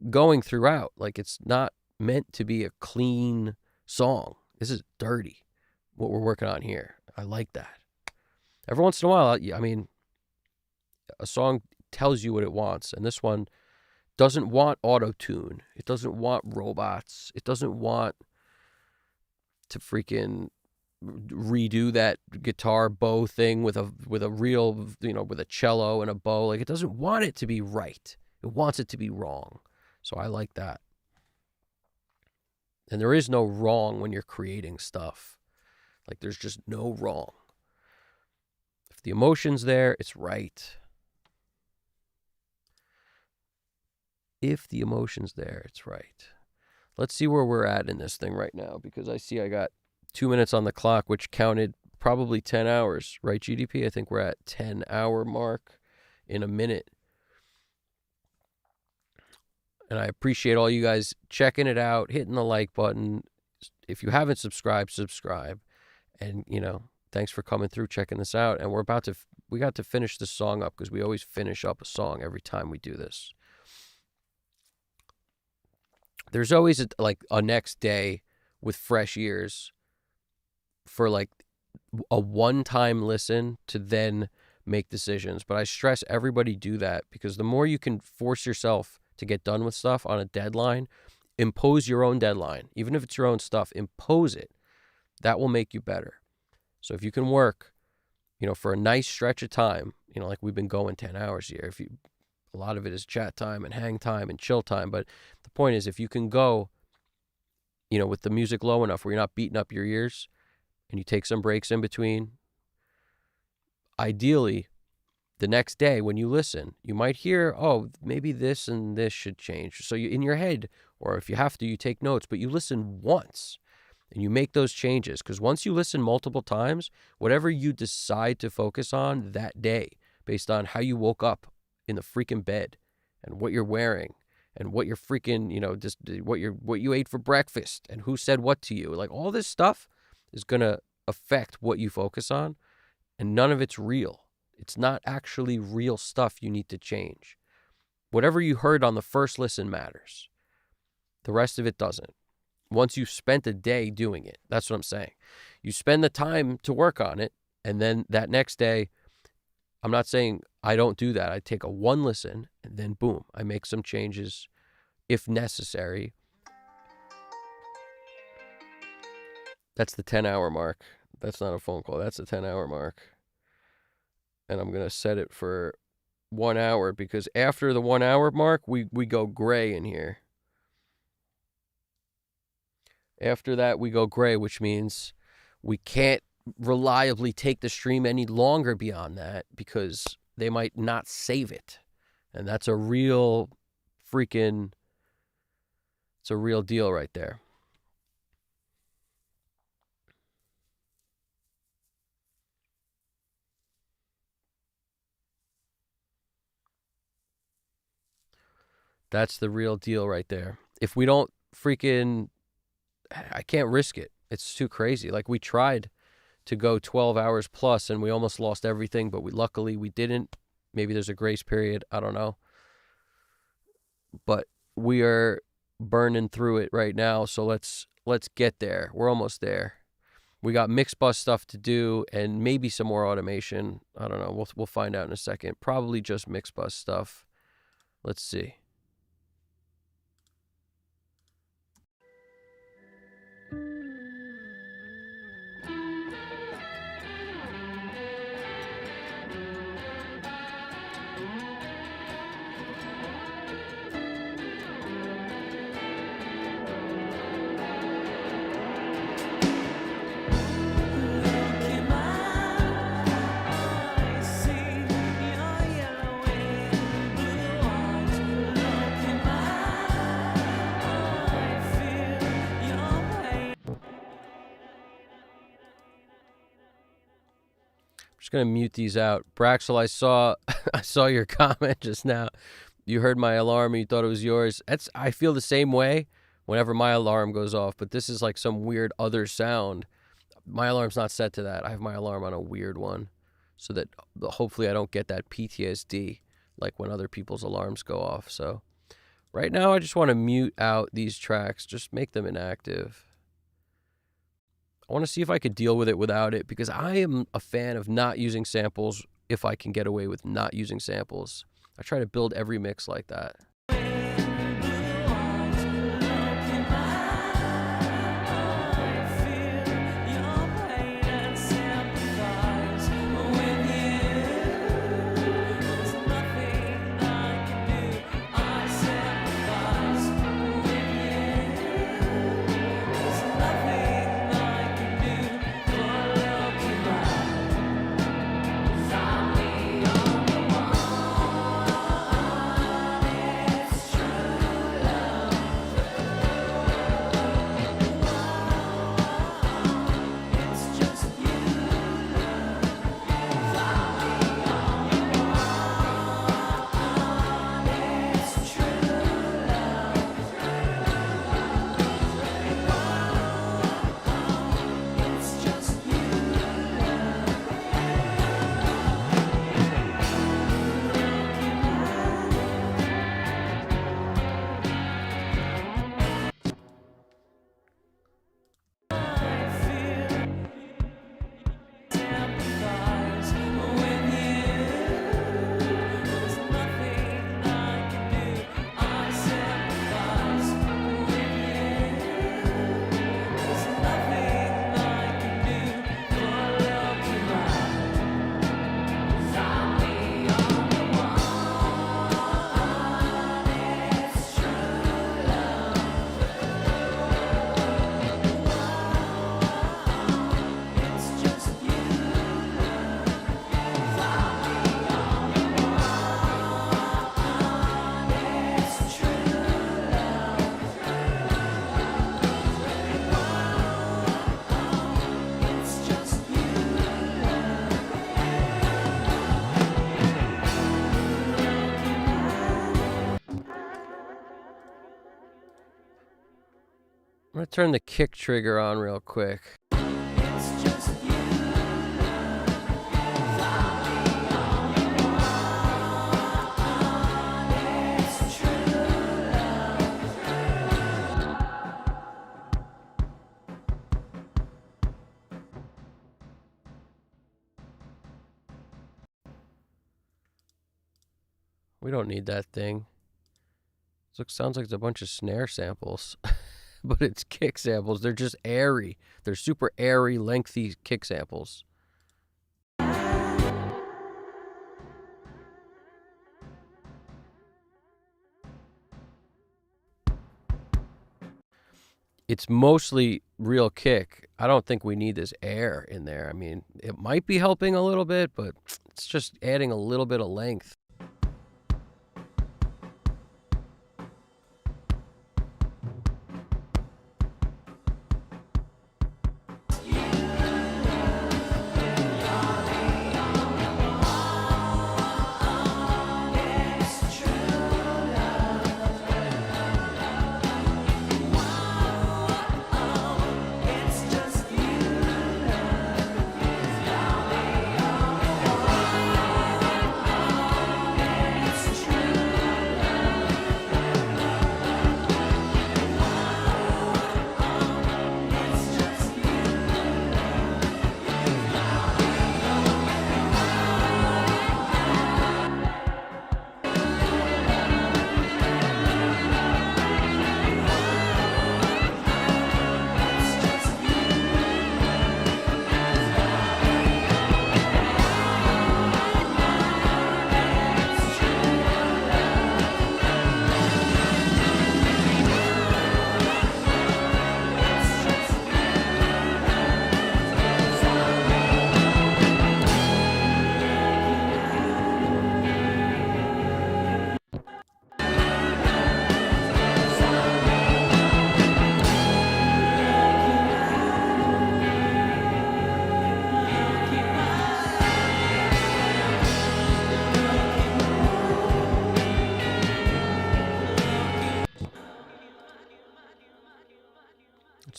going throughout. Like, it's not meant to be a clean song. This is dirty, what we're working on here. I like that. Every once in a while, I mean, a song tells you what it wants. And this one doesn't want auto-tune. It doesn't want robots. It doesn't want to freaking redo that guitar bow thing with a real, with a cello and a bow. Like, it doesn't want it to be right. It wants it to be wrong. So I like that. And there is no wrong when you're creating stuff. Like, there's just no wrong. If the emotion's there, it's right. If the emotion's there, it's right. Let's see where we're at in this thing right now, because I see I got 2 minutes on the clock, which counted probably 10 hours, right, GDP? I think we're at 10-hour mark in a minute. And I appreciate all you guys checking it out, hitting the like button. If you haven't subscribed, subscribe. And, thanks for coming through, checking this out. And we got to finish this song up because we always finish up a song every time we do this. There's always a next day with fresh ears for like a one-time listen to then make decisions. But I stress everybody do that, because the more you can force yourself to get done with stuff on a deadline, impose your own deadline. Even if it's your own stuff, impose it. That will make you better. So if you can work, for a nice stretch of time, like we've been going 10 hours here, a lot of it is chat time and hang time and chill time. But the point is, if you can go, with the music low enough where you're not beating up your ears and you take some breaks in between, ideally, the next day when you listen, you might hear, oh, maybe this and this should change. So you, in your head, or if you have to, you take notes, but you listen once and you make those changes. Because once you listen multiple times, whatever you decide to focus on that day, based on how you woke up in the freaking bed and what you're wearing and what you're freaking, just what you ate for breakfast and who said what to you, like all this stuff is going to affect what you focus on, and none of it's real. It's not actually real stuff you need to change. Whatever you heard on the first listen matters. The rest of it doesn't. Once you've spent a day doing it, that's what I'm saying. You spend the time to work on it, and then that next day, I'm not saying I don't do that. I take a one listen and then boom, I make some changes if necessary. That's the 10-hour mark. That's not a phone call. That's the 10-hour mark. And I'm going to set it for 1 hour because after the 1 hour mark, we go gray in here. After that, we go gray, which means we can't reliably take the stream any longer beyond that because they might not save it. And that's a real freaking, it's a real deal right there. That's the real deal right there. If we don't freaking, I can't risk it. It's too crazy. Like we tried to go 12 hours plus and we almost lost everything, but luckily we didn't. Maybe there's a grace period. I don't know. But we are burning through it right now. So let's get there. We're almost there. We got mix bus stuff to do and maybe some more automation. I don't know. We'll find out in a second. Probably just mix bus stuff. Let's see. Lowkey Man, I see your yellow and blue eyes. Lowkey Man, I feel your pain. I'm just gonna mute these out. Braxel, I saw your comment just now. You heard my alarm and you thought it was yours. I feel the same way whenever my alarm goes off, but this is like some weird other sound. My alarm's not set to that. I have my alarm on a weird one so that hopefully I don't get that PTSD like when other people's alarms go off. So right now I just want to mute out these tracks, just make them inactive. I want to see if I could deal with it without it because I am a fan of not using samples if I can get away with not using samples. I try to build every mix like that. I'm going to turn the kick trigger on real quick. We don't need that thing. Sounds like it's a bunch of snare samples, but it's kick samples. They're just airy. They're super airy, lengthy kick samples. It's mostly real kick. I don't think we need this air in there. I mean, it might be helping a little bit, but it's just adding a little bit of length.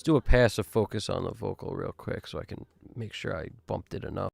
Let's do a passive focus on the vocal real quick so I can make sure I bumped it enough.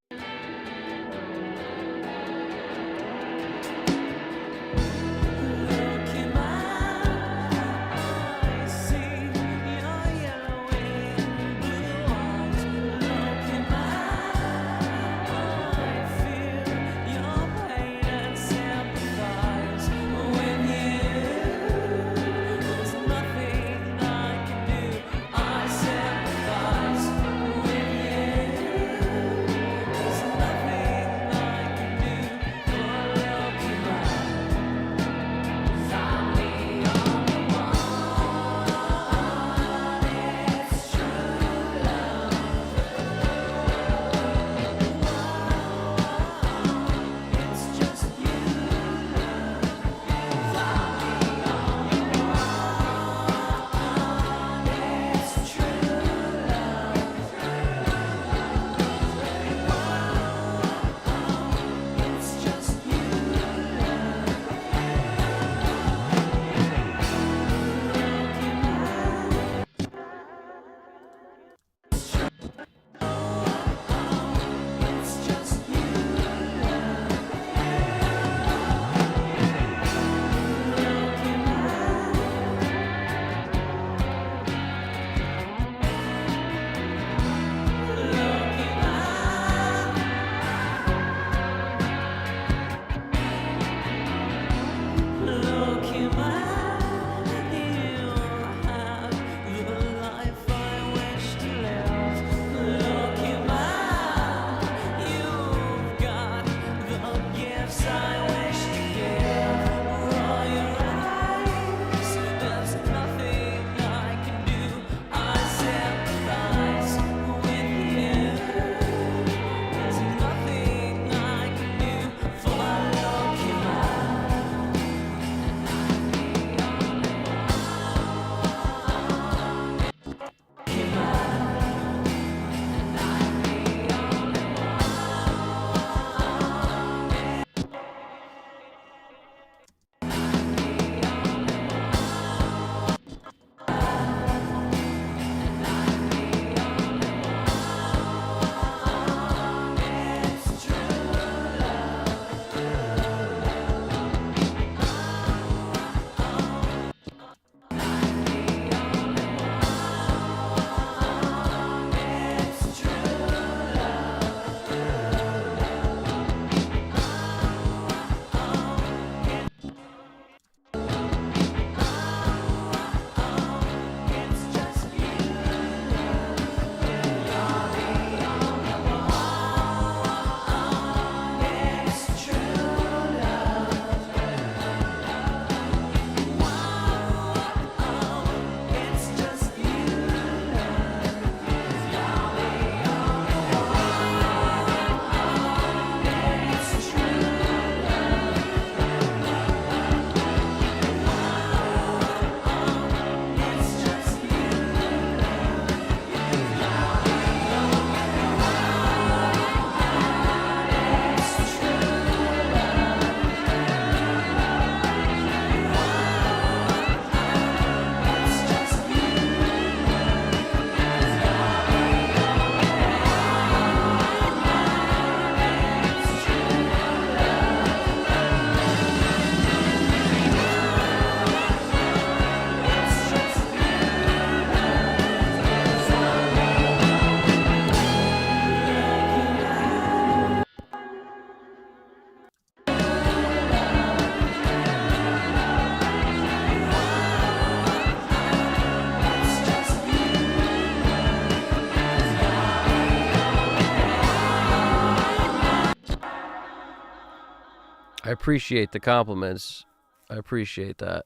I appreciate the compliments. I appreciate that.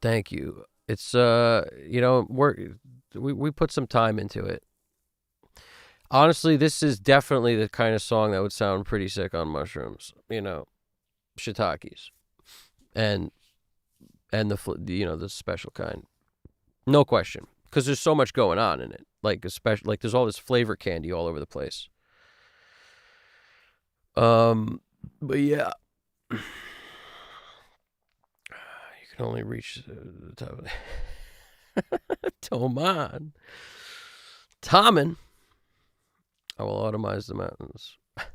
Thank you. It's we put some time into it. Honestly, this is definitely the kind of song that would sound pretty sick on mushrooms. Shiitakes and the special kind. No question, because there's so much going on in it. Like especially like there's all this flavor candy all over the place. But yeah, you can only reach the top. Toman, Tommen. I will automize the mountains. It's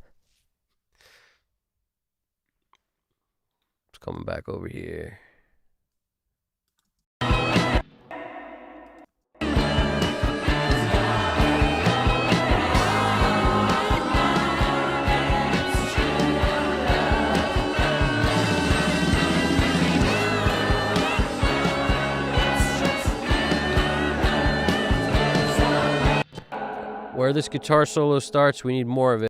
coming back over here. Where this guitar solo starts, we need more of it.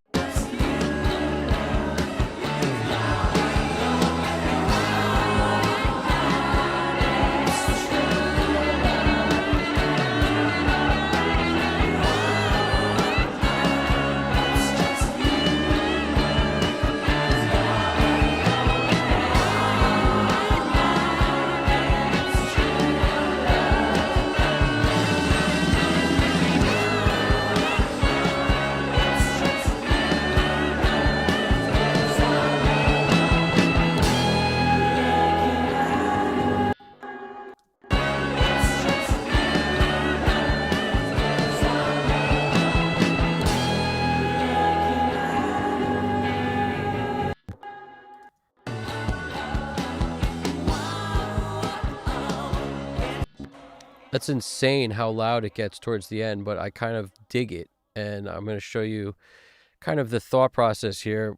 That's insane how loud it gets towards the end, but I kind of dig it. And I'm going to show you kind of the thought process here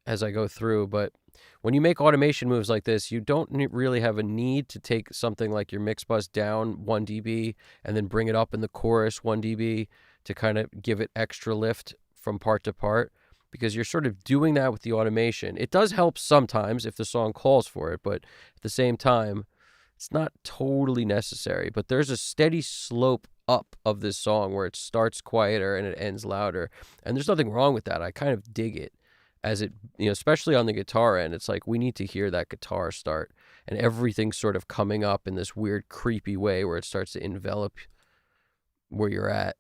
as I go through. But when you make automation moves like this, you don't really have a need to take something like your mix bus down 1 dB and then bring it up in the chorus 1 dB to kind of give it extra lift from part to part, because you're sort of doing that with the automation. It does help sometimes if the song calls for it, but at the same time, it's not totally necessary. But there's a steady slope up of this song where it starts quieter and it ends louder. And there's nothing wrong with that. I kind of dig it as it, especially on the guitar end. It's like we need to hear that guitar start and everything's sort of coming up in this weird, creepy way where it starts to envelop where you're at.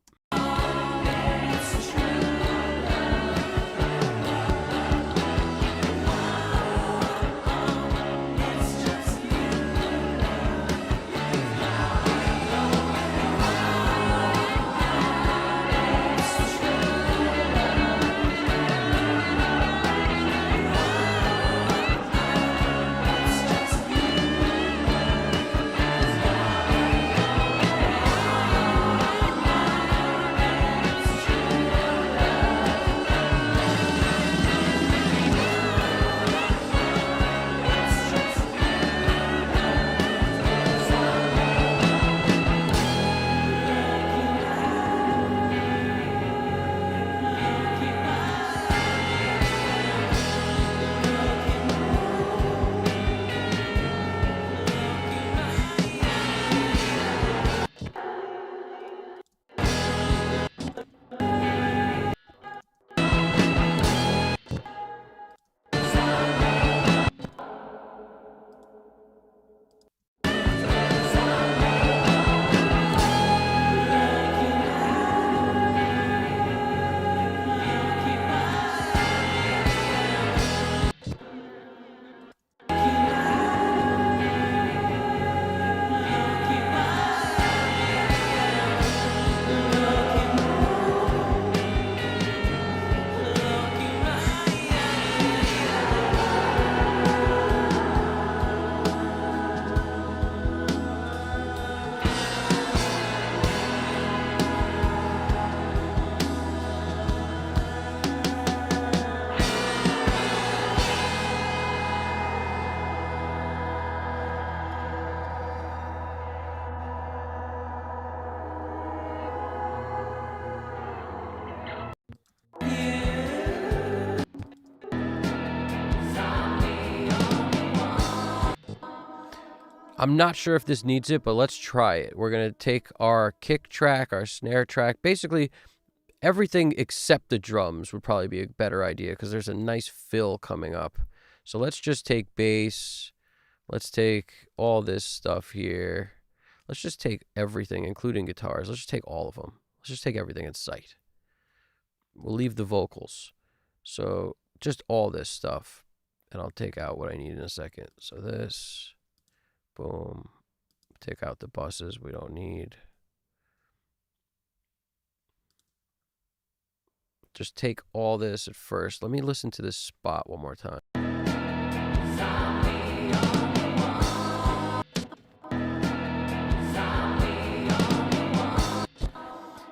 I'm not sure if this needs it, but let's try it. We're going to take our kick track, our snare track, basically everything except the drums would probably be a better idea because there's a nice fill coming up. So let's just take bass. Let's take all this stuff here. Let's just take everything, including guitars. Let's just take all of them. Let's just take everything in sight. We'll leave the vocals. So just all this stuff. And I'll take out what I need in a second. So this, boom. Take out the buses we don't need. Just take all this at first. Let me listen to this spot one more time.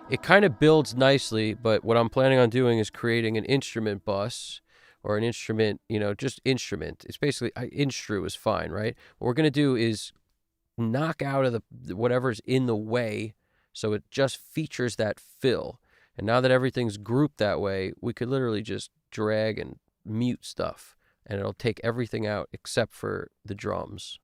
It kind of builds nicely, but what I'm planning on doing is creating an instrument bus or an instrument, just instrument. It's basically, instru is fine, right? What we're going to do is knock out of the whatever's in the way so it just features that fill. And now that everything's grouped that way, we could literally just drag and mute stuff, and it'll take everything out except for the drums.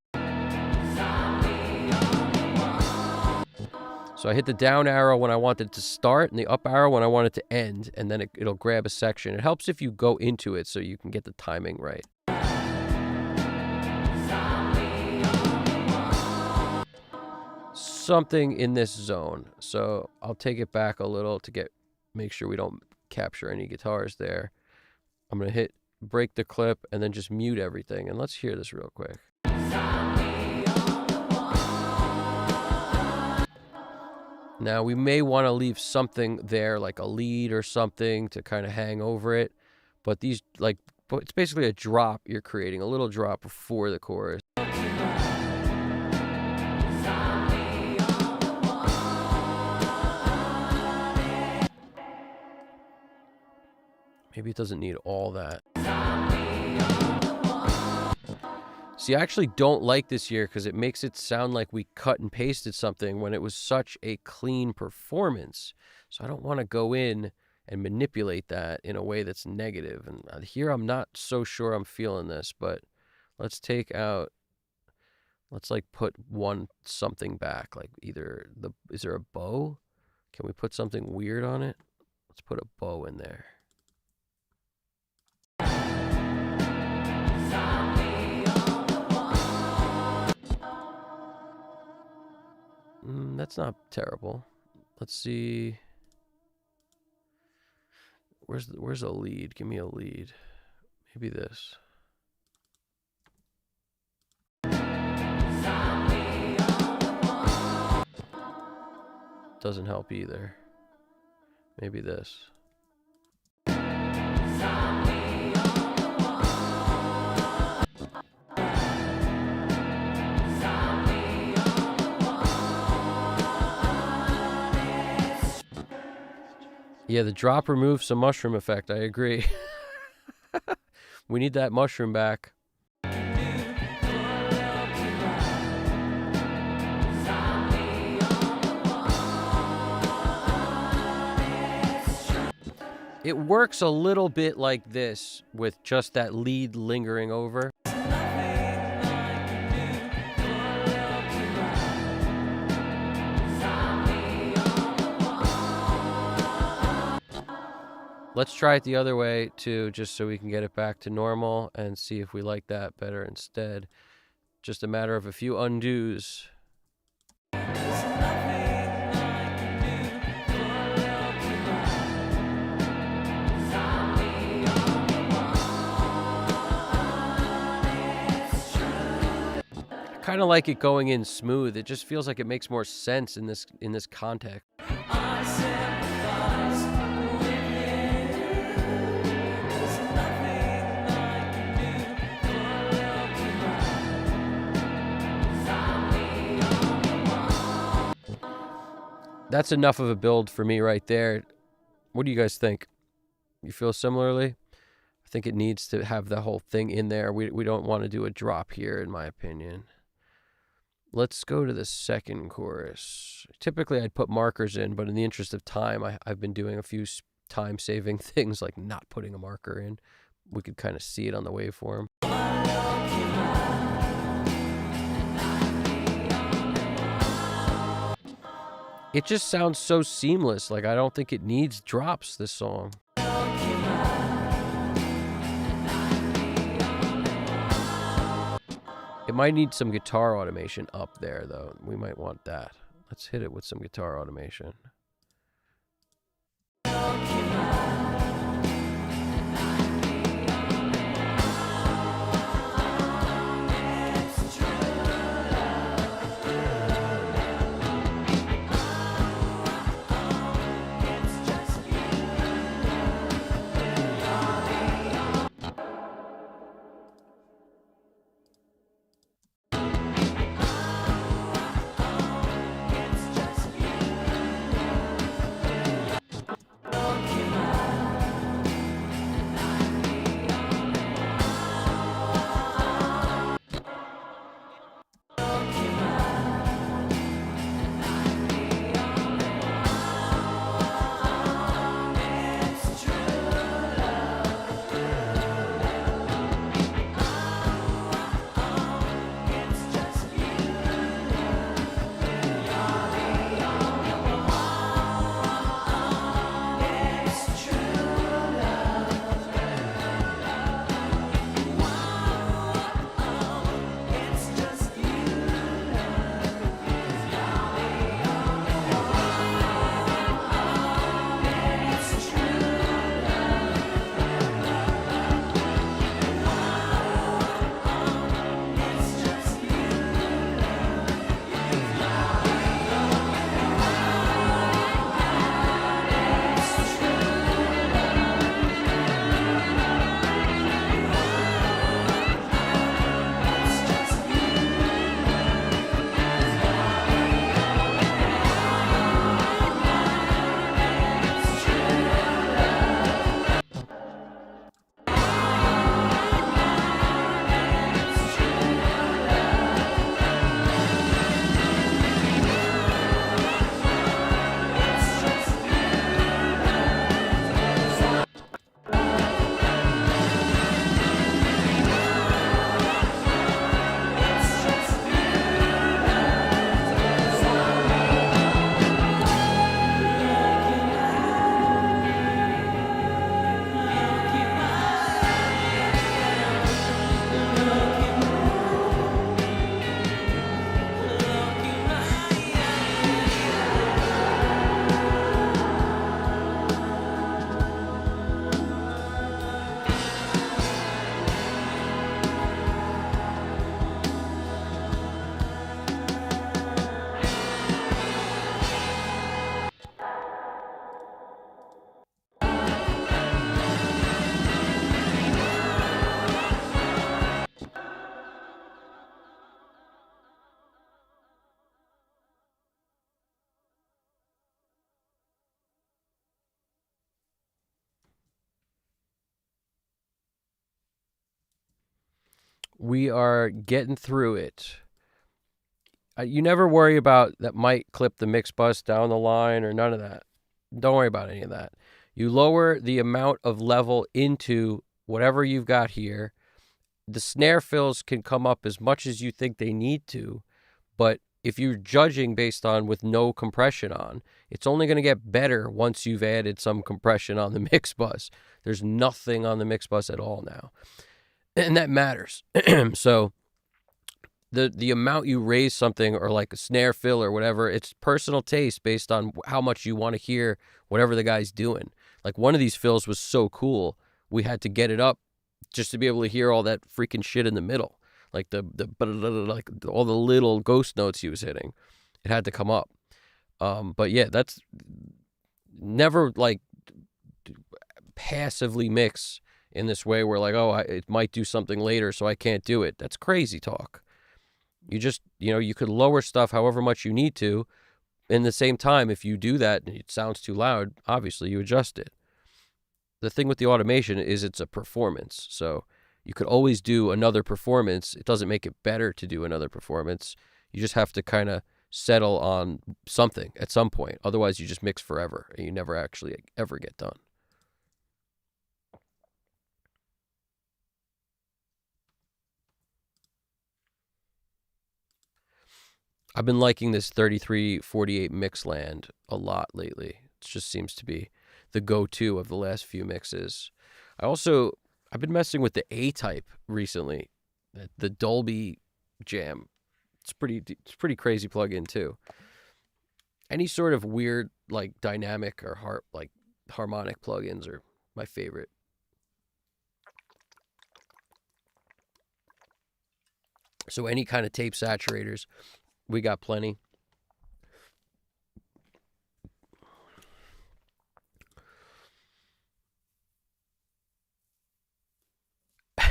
So I hit the down arrow when I want it to start and the up arrow when I want it to end, and then it'll grab a section. It helps if you go into it so you can get the timing right. Something in this zone. So I'll take it back a little to make sure we don't capture any guitars there. I'm going to hit break the clip and then just mute everything. And let's hear this real quick. Now we may want to leave something there, like a lead or something to kind of hang over it. But it's basically a drop you're creating, a little drop before the chorus. Maybe it doesn't need all that. See, I actually don't like this here because it makes it sound like we cut and pasted something when it was such a clean performance. So I don't want to go in and manipulate that in a way that's negative. And here I'm not so sure I'm feeling this, but let's take out, let's put something back, like either is there a bow? Can we put something weird on it? Let's put a bow in there. That's not terrible. Let's see. Where's a lead? Give me a lead. Maybe this. Doesn't help either. Maybe this. Yeah, the drop removes some mushroom effect. I agree. We need that mushroom back. It works a little bit like this with just that lead lingering over. Let's try it the other way too, just so we can get it back to normal and see if we like that better instead. Just a matter of a few undos. I kind of like it going in smooth. It just feels like it makes more sense in this context. That's enough of a build for me right there. What do you guys think? You feel similarly? I think it needs to have the whole thing in there. We don't want to do a drop here, in my opinion. Let's go to the second chorus. Typically, I'd put markers in, but in the interest of time, I've been doing a few time-saving things like not putting a marker in. We could kind of see it on the waveform. It just sounds so seamless. Like, I don't think it needs drops, this song. It might need some guitar automation up there, though. We might want that. Let's hit it with some guitar automation. We are getting through it. You never worry about that might clip the mix bus down the line or none of that. Don't worry about any of that. You lower the amount of level into whatever you've got here. The snare fills can come up as much as you think they need to, but if you're judging based on with no compression on, it's only going to get better once you've added some compression on the mix bus. There's nothing on the mix bus at all now. And that matters. So the amount you raise something, or like a snare fill or whatever, it's personal taste based on how much you want to hear whatever the guy's doing. Like, one of these fills was so cool, we had to get it up just to be able to hear all that freaking shit in the middle. Like like all the little ghost notes he was hitting. It had to come up. But yeah, that's never like passively mix in this way where like, oh, it might do something later, so I can't do it. That's crazy talk. You just, you could lower stuff however much you need to. In the same time, if you do that and it sounds too loud, obviously you adjust it. The thing with the automation is it's a performance. So you could always do another performance. It doesn't make it better to do another performance. You just have to kind of settle on something at some point. Otherwise, you just mix forever and you never actually ever get done. I've been liking this 3348 Mixland a lot lately. It just seems to be the go-to of the last few mixes. I've been messing with the A-type recently, the Dolby Jam. It's pretty crazy plug-in too. Any sort of weird like dynamic or harmonic plugins are my favorite. So any kind of tape saturators, we got plenty.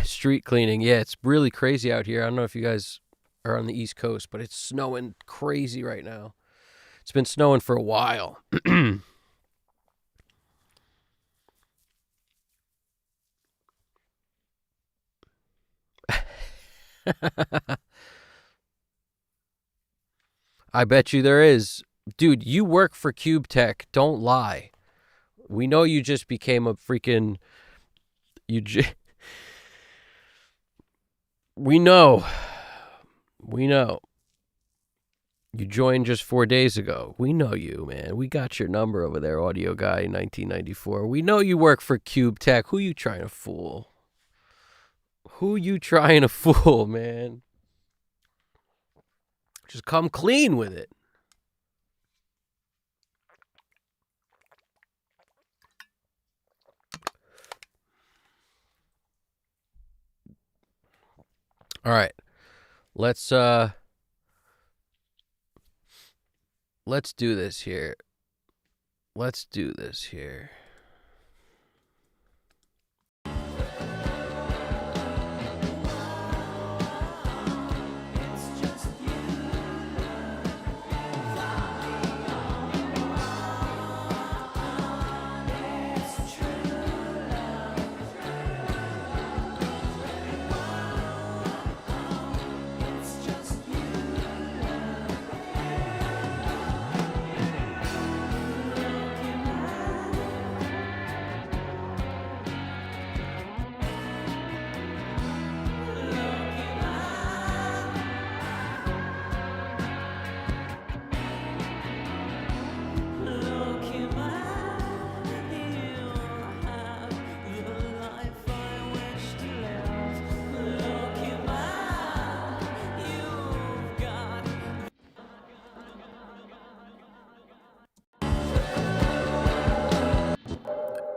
Street cleaning. Yeah, it's really crazy out here. I don't know if you guys are on the East Coast, but it's snowing crazy right now. It's been snowing for a while. I bet you there is. Dude, you work for Cube Tech. Don't lie. We know you just became a freaking... We know. We know. You joined just 4 days ago. We know you, man. We got your number over there, Audio Guy 1994. We know you work for Cube Tech. Who you trying to fool? Who you trying to fool, man? Just come clean with it. All right. Let's do this here. Let's do this here.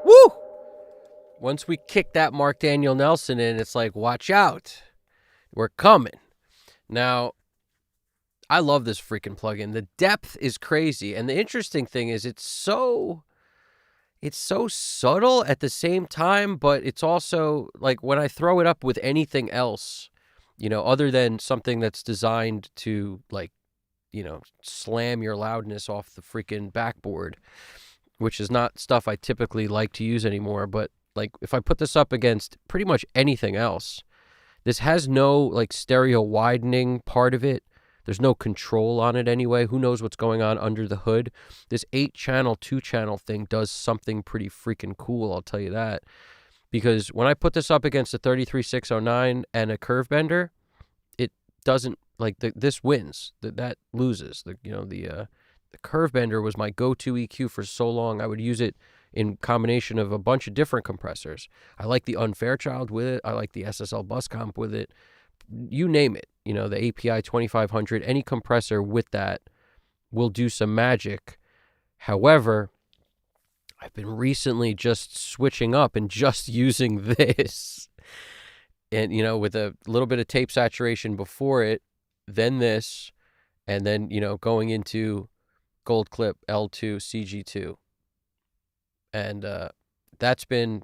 Woo! Once we kick that Mark Daniel Nelson in, it's like, watch out. We're coming. Now, I love this freaking plugin. The depth is crazy. And the interesting thing is it's so subtle at the same time, but it's also like when I throw it up with anything else, other than something that's designed to like, slam your loudness off the freaking backboard, which is not stuff I typically like to use anymore. But like if I put this up against pretty much anything else, this has no like stereo widening part of it. There's no control on it anyway. Who knows what's going on under the hood? This 8-channel, 2-channel thing does something pretty freaking cool, I'll tell you that. Because when I put this up against a 33609 and a curve bender, it doesn't like this wins. That loses. The curve bender was my go-to EQ for so long. I would use it in combination of a bunch of different compressors. I like the Unfairchild with it. I like the SSL bus comp with it. You name it. The API 2500, any compressor with that will do some magic. However, I've been recently just switching up and just using this. And, with a little bit of tape saturation before it, then this, and then, going into Gold Clip L2 CG2. And that's been,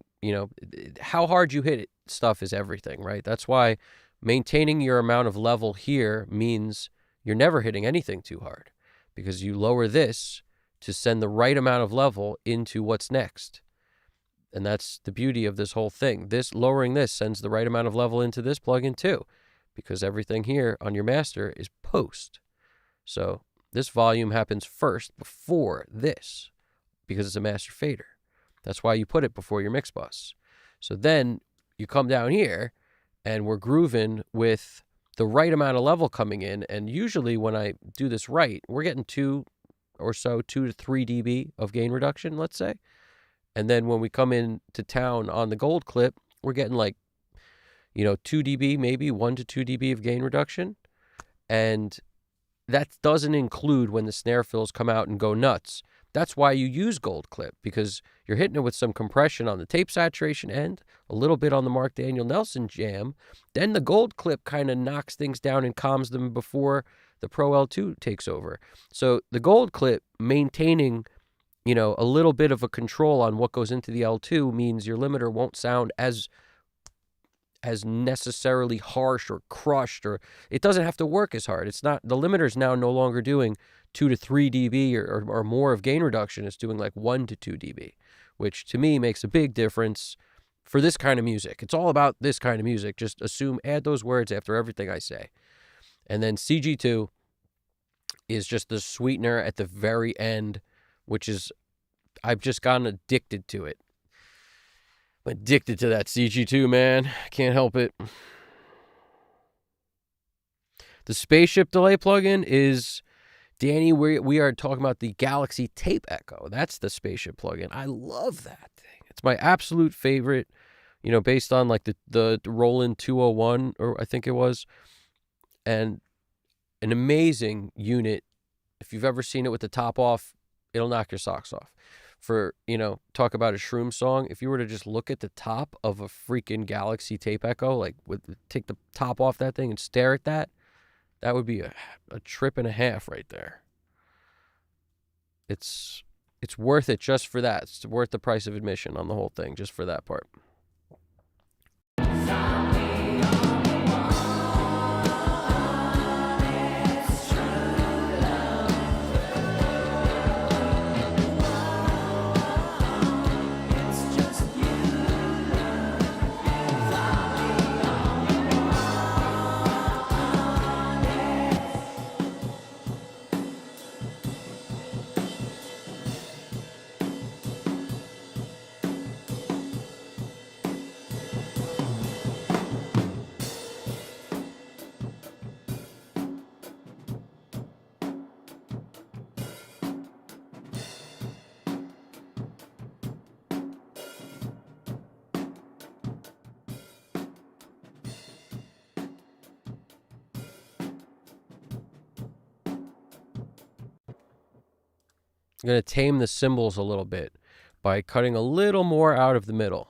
how hard you hit it stuff is everything, right? That's why maintaining your amount of level here means you're never hitting anything too hard, because you lower this to send the right amount of level into what's next. And that's the beauty of this whole thing. Lowering this sends the right amount of level into this plugin too, because everything here on your master is post. So this volume happens first before this, because it's a master fader. That's why you put it before your mix bus. So then you come down here, and we're grooving with the right amount of level coming in. And usually when I do this right, we're getting 2 to 3 dB of gain reduction, let's say. And then when we come in to town on the gold clip, we're getting like, 2 dB, maybe 1 to 2 dB of gain reduction. And that doesn't include when the snare fills come out and go nuts. That's why you use gold clip, because you're hitting it with some compression on the tape saturation end, a little bit on the Mark Daniel Nelson jam. Then the gold clip kind of knocks things down and calms them before the Pro L2 takes over. So the gold clip maintaining, a little bit of a control on what goes into the L2 means your limiter won't sound as necessarily harsh or crushed, or it doesn't have to work as hard. It's not, the limiter's now no longer doing 2 to 3 dB or more of gain reduction. It's doing like 1 to 2 dB, which to me makes a big difference for this kind of music. It's all about this kind of music. Just add those words after everything I say. And then CG2 is just the sweetener at the very end, which is, I've just gotten addicted to it. I'm addicted to that CG2, man. Can't help it. The spaceship delay plugin is, Danny, we are talking about the Galaxy Tape Echo. That's the spaceship plugin. I love that thing. It's my absolute favorite, based on like the Roland 201, or I think it was. And an amazing unit. If you've ever seen it with the top off, it'll knock your socks off. For, talk about a shroom song, if you were to just look at the top of a freaking Galaxy Tape Echo, like take the top off that thing and stare at that, that would be a trip and a half right there. It's worth it just for that. It's worth the price of admission on the whole thing, just for that part. I'm going to tame the cymbals a little bit by cutting a little more out of the middle.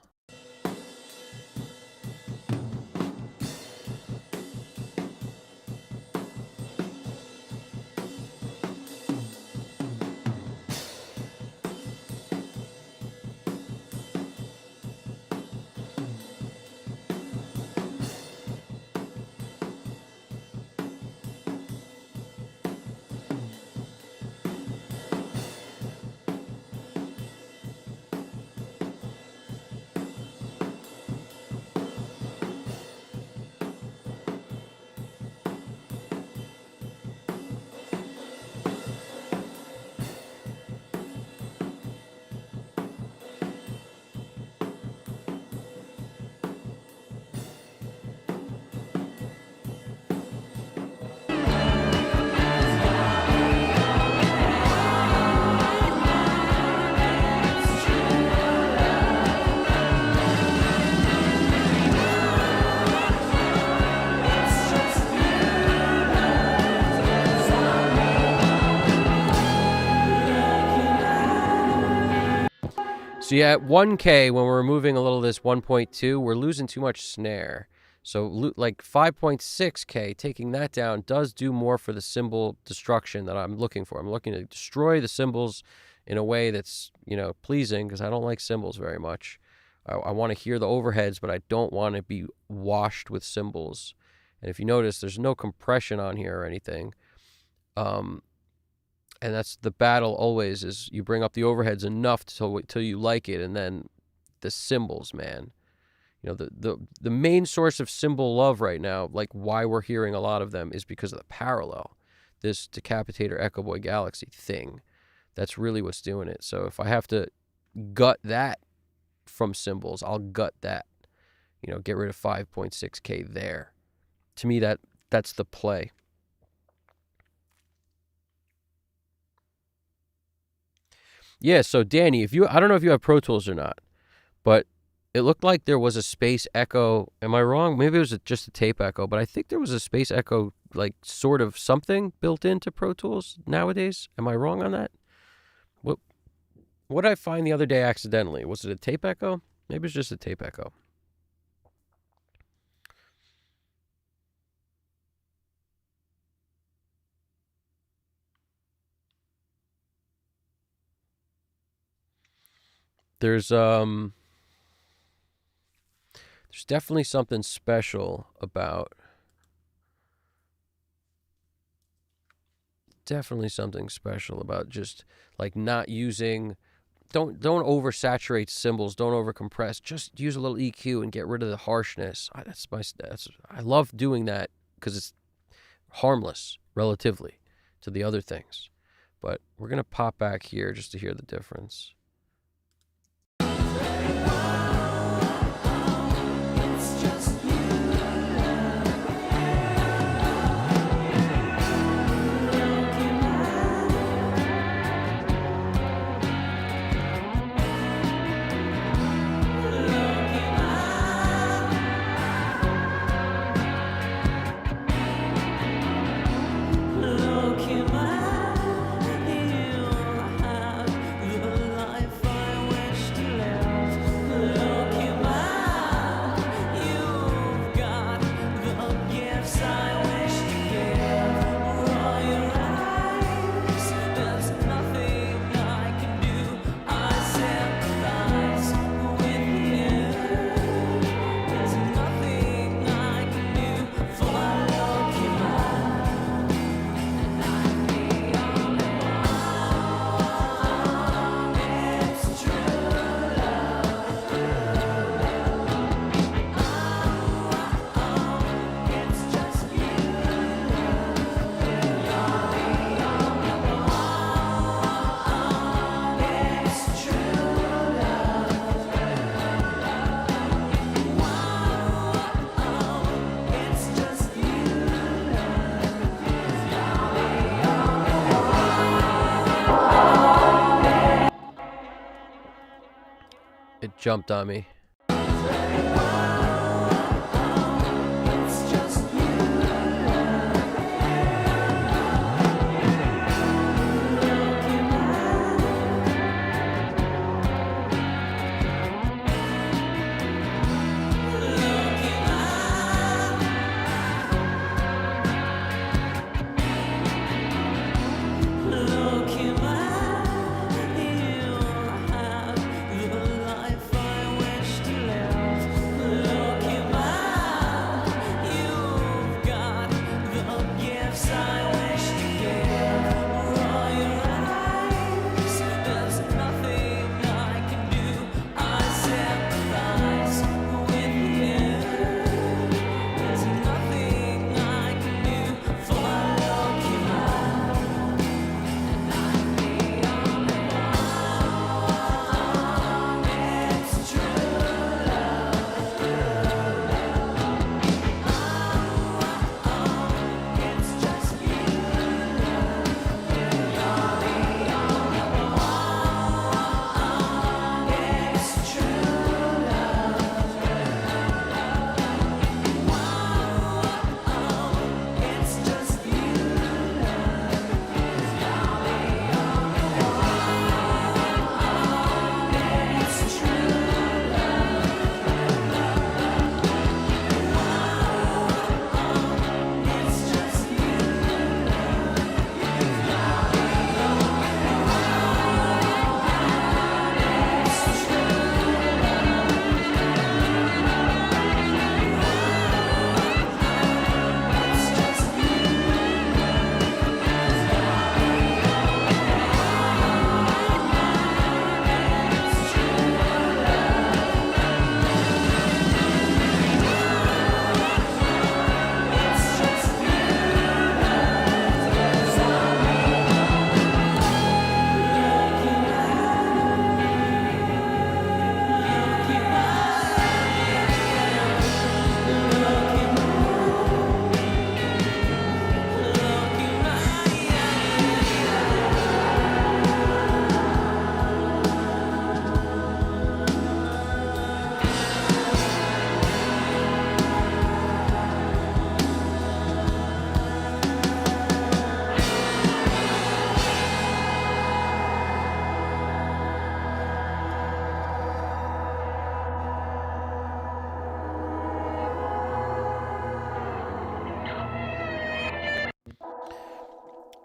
So yeah, at 1K, when we're removing a little of this 1.2, we're losing too much snare. So like 5.6K, taking that down does do more for the cymbal destruction that I'm looking for. I'm looking to destroy the cymbals in a way that's, pleasing, because I don't like cymbals very much. I want to hear the overheads, but I don't want to be washed with cymbals. And if you notice, there's no compression on here or anything. And that's the battle always, is you bring up the overheads enough till you like it, and then the cymbals, man. The main source of cymbal love right now, like why we're hearing a lot of them, is because of the parallel. This Decapitator Echo Boy Galaxy thing. That's really what's doing it. So if I have to gut that from cymbals, I'll gut that. Get rid of 5.6K there. To me, that That's the play. Yeah, so Danny, I don't know if you have Pro Tools or not, but it looked like there was a space echo. Am I wrong? Maybe it was just a tape echo, but I think there was a space echo, like sort of something built into Pro Tools nowadays. Am I wrong on that? What did I find the other day accidentally? Was it a tape echo? Maybe it's just a tape echo. There's definitely something special about just like not using, don't oversaturate cymbals, don't overcompress, just use a little EQ and get rid of the harshness. I love doing that because it's harmless relatively to the other things. But we're gonna pop back here just to hear the difference. It jumped on me.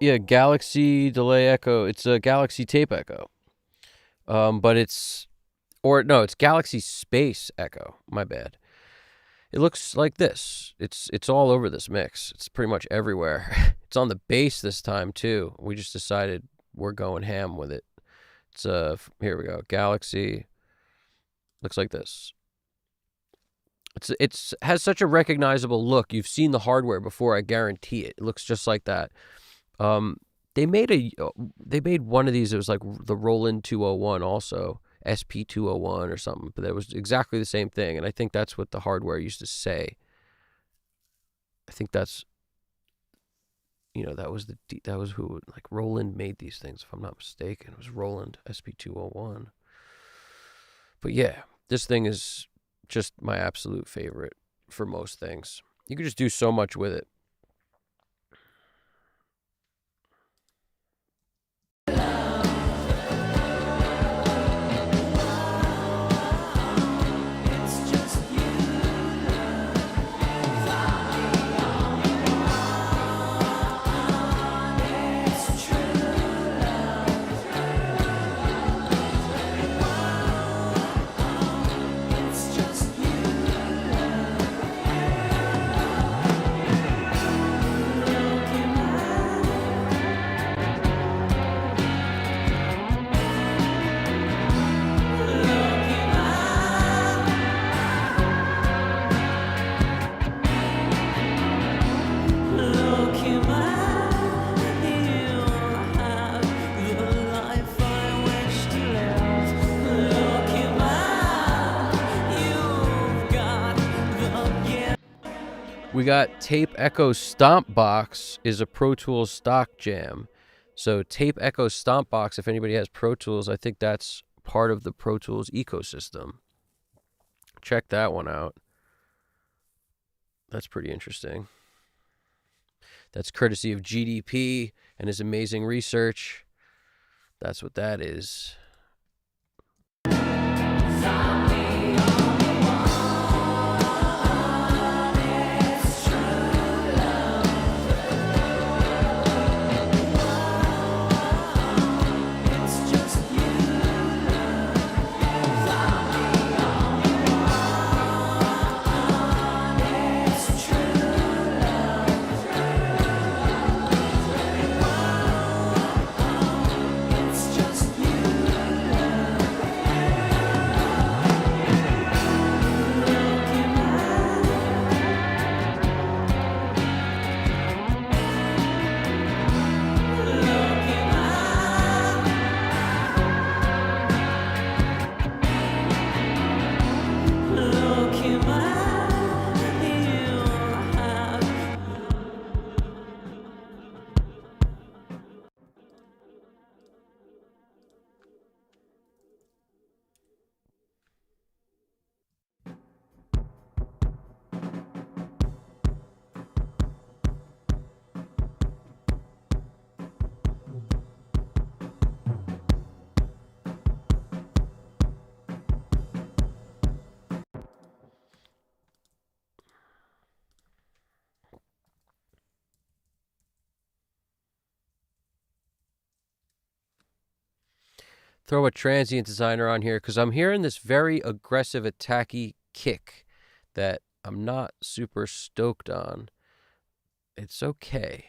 Yeah, Galaxy Delay Echo. It's a Galaxy Tape Echo. But it's it's Galaxy Space Echo. My bad. It looks like this. It's all over this mix. It's pretty much everywhere. It's on the bass this time too. We just decided we're going ham with it. It's here we go. Galaxy looks like this. It's has such a recognizable look. You've seen the hardware before, I guarantee it. It looks just like that. Um, they made one of these. It was like the Roland 201 also, SP 201 or something, but that was exactly the same thing. And I think that's what the hardware used to say. I think that's, that was who, like, Roland made these things, if I'm not mistaken. It was Roland SP 201. But yeah, this thing is just my absolute favorite for most things. You can just do so much with it. We got Tape Echo Stomp Box is a Pro Tools stock jam. So Tape Echo Stomp Box, if anybody has Pro Tools, I think that's part of the Pro Tools ecosystem. Check that one out. That's pretty interesting. That's courtesy of GDP and his amazing research. That's what that is. Throw a transient designer on here because I'm hearing this very aggressive, attacky kick that I'm not super stoked on. It's okay.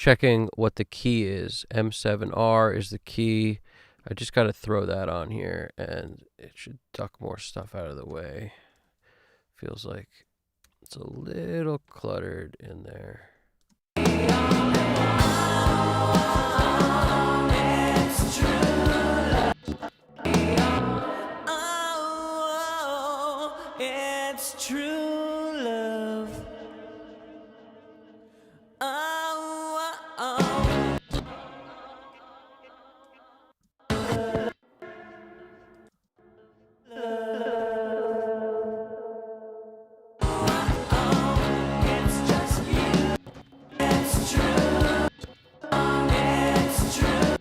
checking what the key is. M7R is the key. I just got to throw that on here, and it should duck more stuff out of the way. Feels like it's a little cluttered in there. Oh, it's true love. Oh, oh, it's just you. It's true. It's true.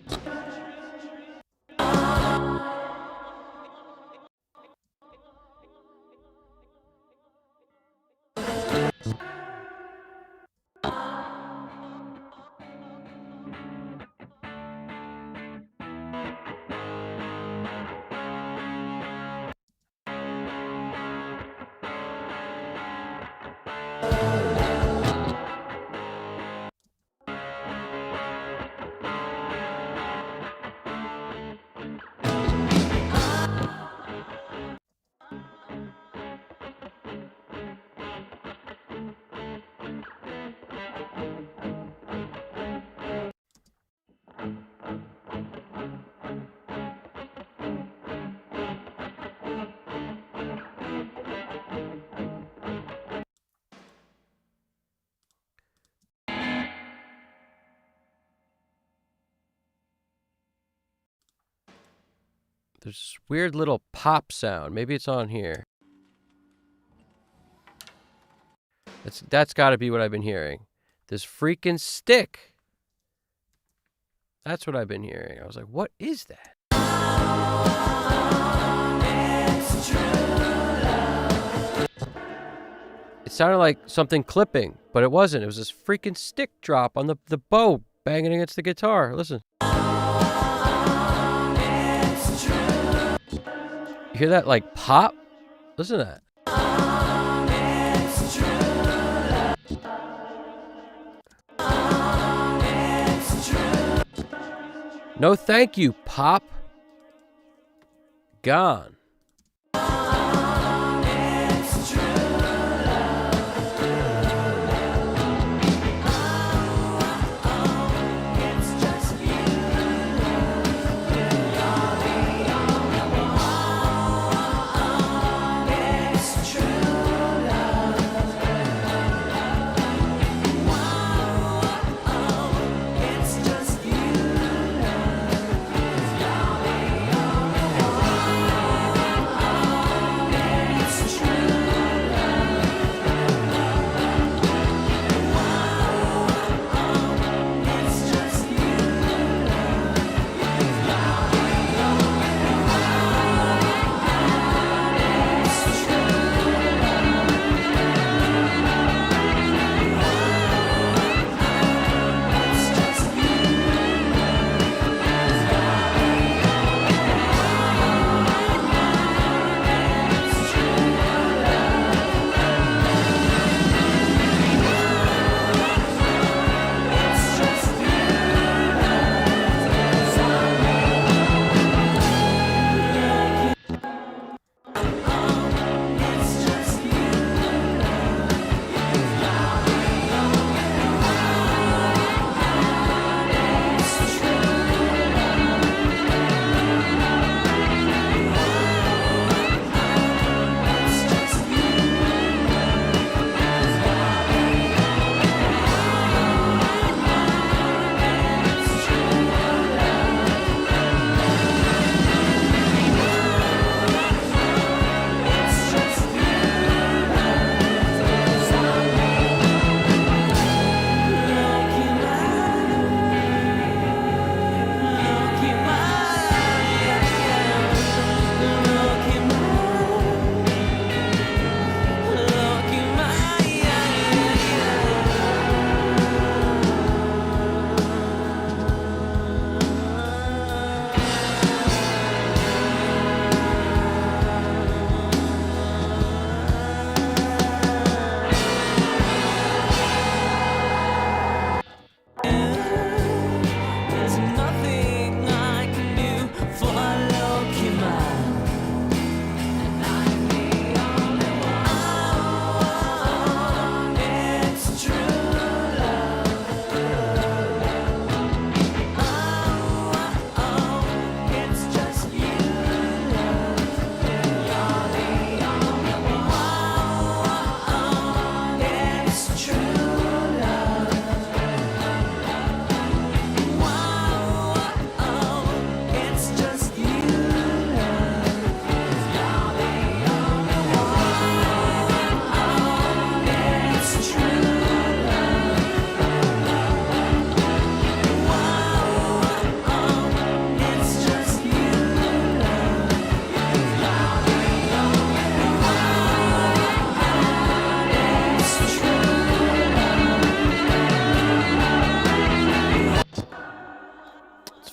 There's this weird little pop sound. Maybe it's on here. That's got to be what I've been hearing. This freaking stick. That's what I've been hearing. I was like, what is that? It sounded like something clipping, but it wasn't. It was this freaking stick drop on the bow banging against the guitar. Listen. You hear that like pop? Listen to that. No thank you, pop. Gone.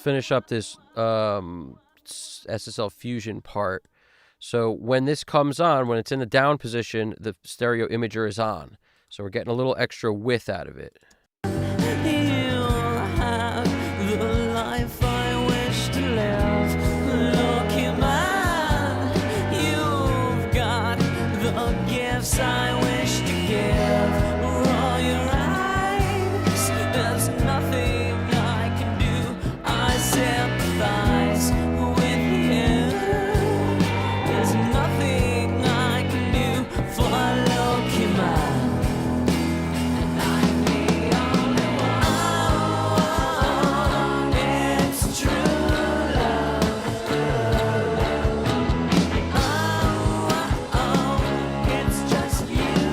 finish up this SSL Fusion part. So when this comes on, when it's in the down position, the stereo imager is on. So we're getting a little extra width out of it. You'll have the life I wish to live. Lowkey Man, you've got the gifts I wish to give. Roll your eyes, there's nothing I can do. I sympathize with you. There's nothing I can do for Lowkey Man. It's just you.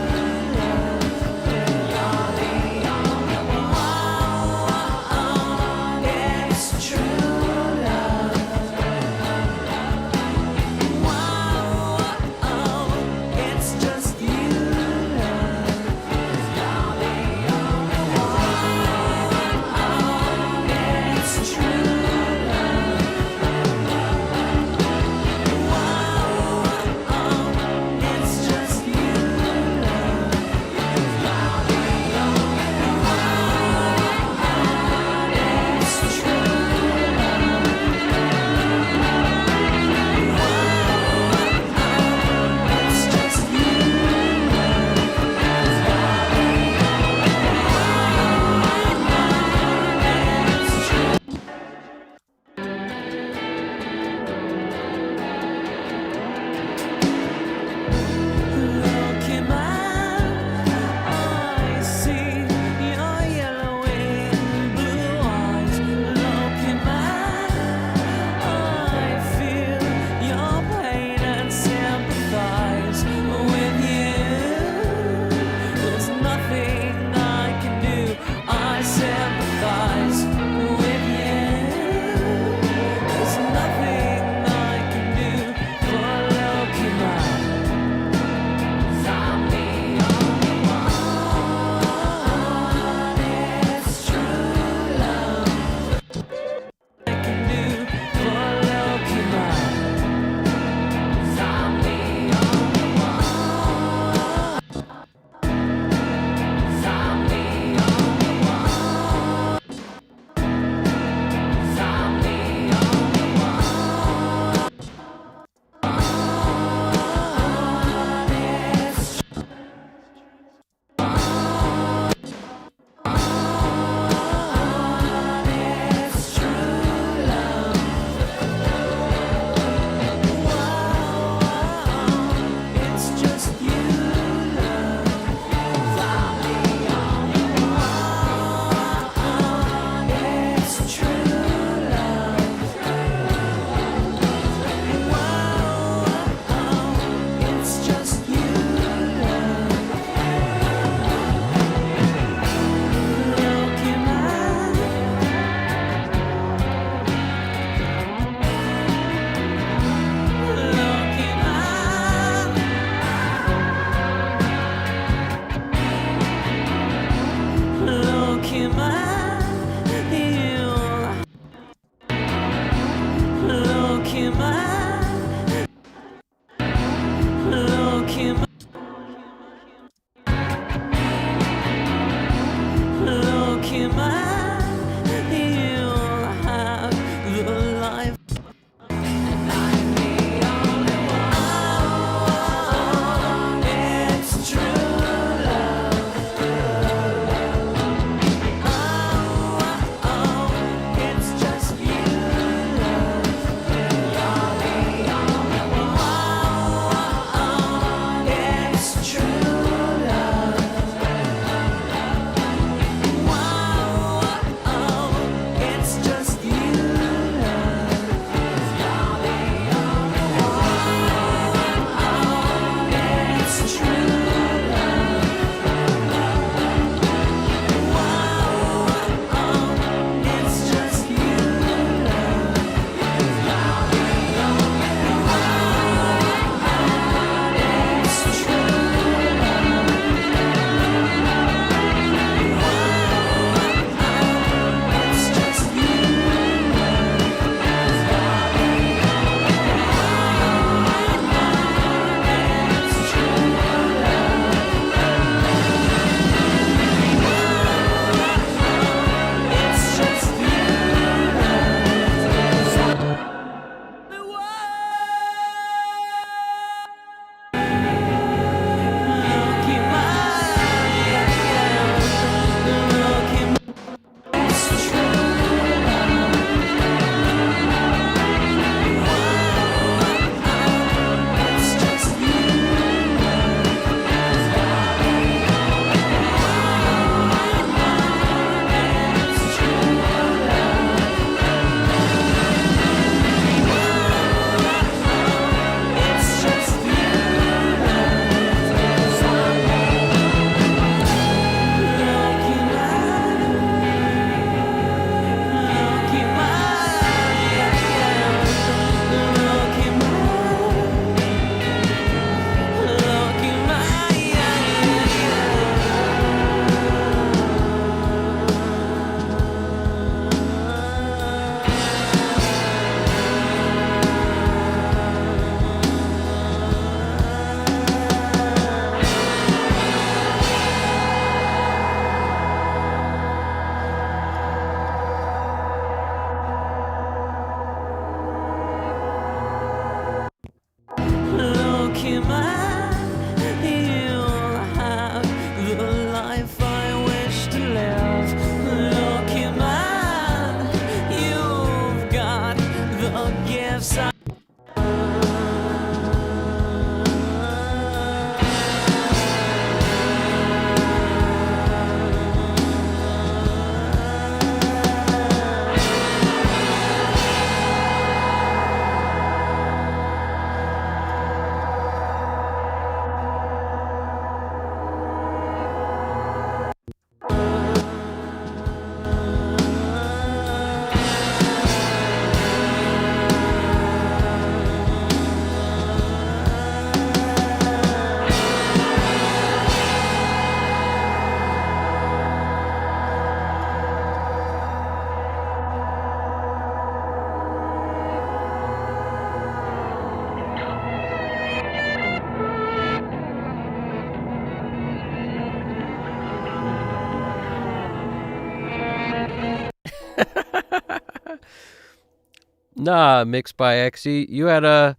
Nah, mixed by Exy. You had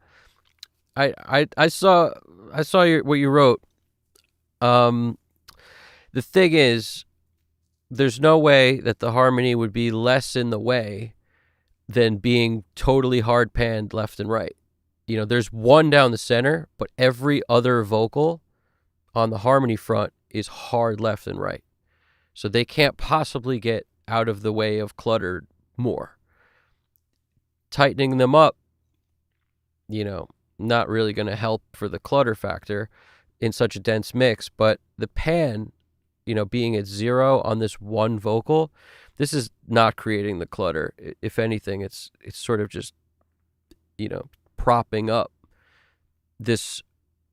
I saw what you wrote. The thing is, there's no way that the harmony would be less in the way than being totally hard panned left and right. There's one down the center, but every other vocal on the harmony front is hard left and right. So they can't possibly get out of the way of cluttered more. Tightening them up, not really going to help for the clutter factor in such a dense mix, but the pan, being at 0 on this one vocal, this is not creating the clutter. If anything, it's sort of just, propping up this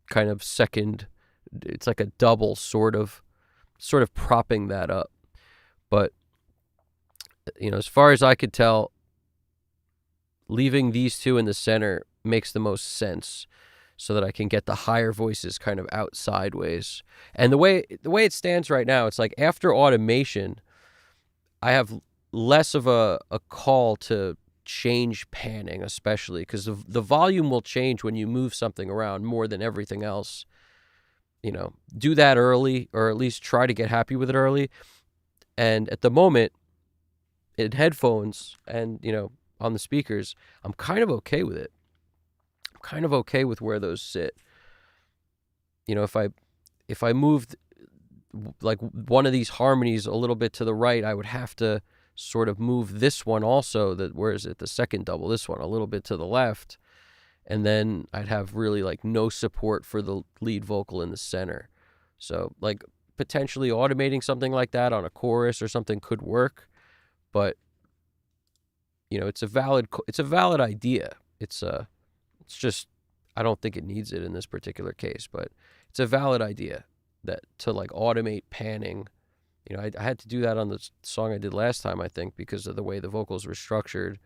kind of second, it's like a double sort of propping that up. But, as far as I could tell, leaving these two in the center makes the most sense so that I can get the higher voices kind of out sideways. And the way it stands right now, it's like after automation, I have less of a call to change panning, especially because the volume will change when you move something around more than everything else. Do that early, or at least try to get happy with it early. And at the moment, in headphones and, on the speakers, I'm kind of okay with it. I'm kind of okay with where those sit. If I moved like one of these harmonies a little bit to the right, I would have to sort of move this one also, the second double, this one a little bit to the left, and then I'd have really like no support for the lead vocal in the center. So like potentially automating something like that on a chorus or something could work, but it's a valid idea. It's just, I don't think it needs it in this particular case, but it's a valid idea that to like automate panning. I had to do that on the song I did last time, I think, because of the way the vocals were structured.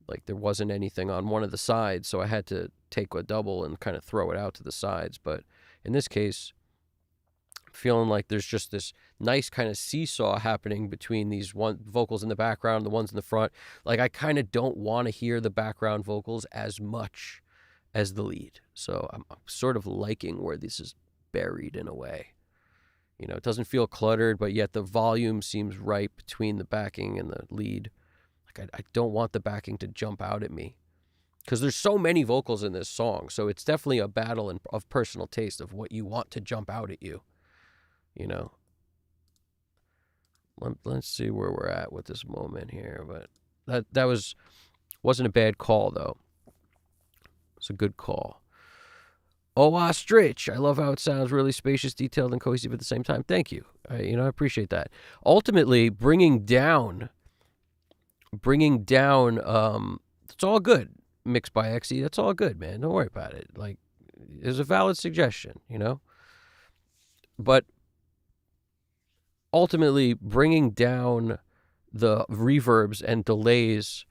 Like there wasn't anything on one of the sides, so I had to take a double and kind of throw it out to the sides. But in this case, I'm feeling like there's just this nice kind of seesaw happening between these one vocals in the background, the ones in the front. Like I kind of don't want to hear the background vocals as much as the lead. So I'm sort of liking where this is buried in a way. It doesn't feel cluttered, but yet the volume seems right between the backing and the lead. Like I don't want the backing to jump out at me because there's so many vocals in this song. So it's definitely a battle of personal taste of what you want to jump out at you. Let's see where we're at with this moment here. But that wasn't a bad call, though. It's a good call. Oh, ostrich. I love how it sounds really spacious, detailed, and cohesive at the same time. Thank you. I appreciate that. Ultimately, bringing down, it's all good. Mixed by Exy, that's all good, man. Don't worry about it. Like, it's a valid suggestion, But ultimately, bringing down the reverbs and delays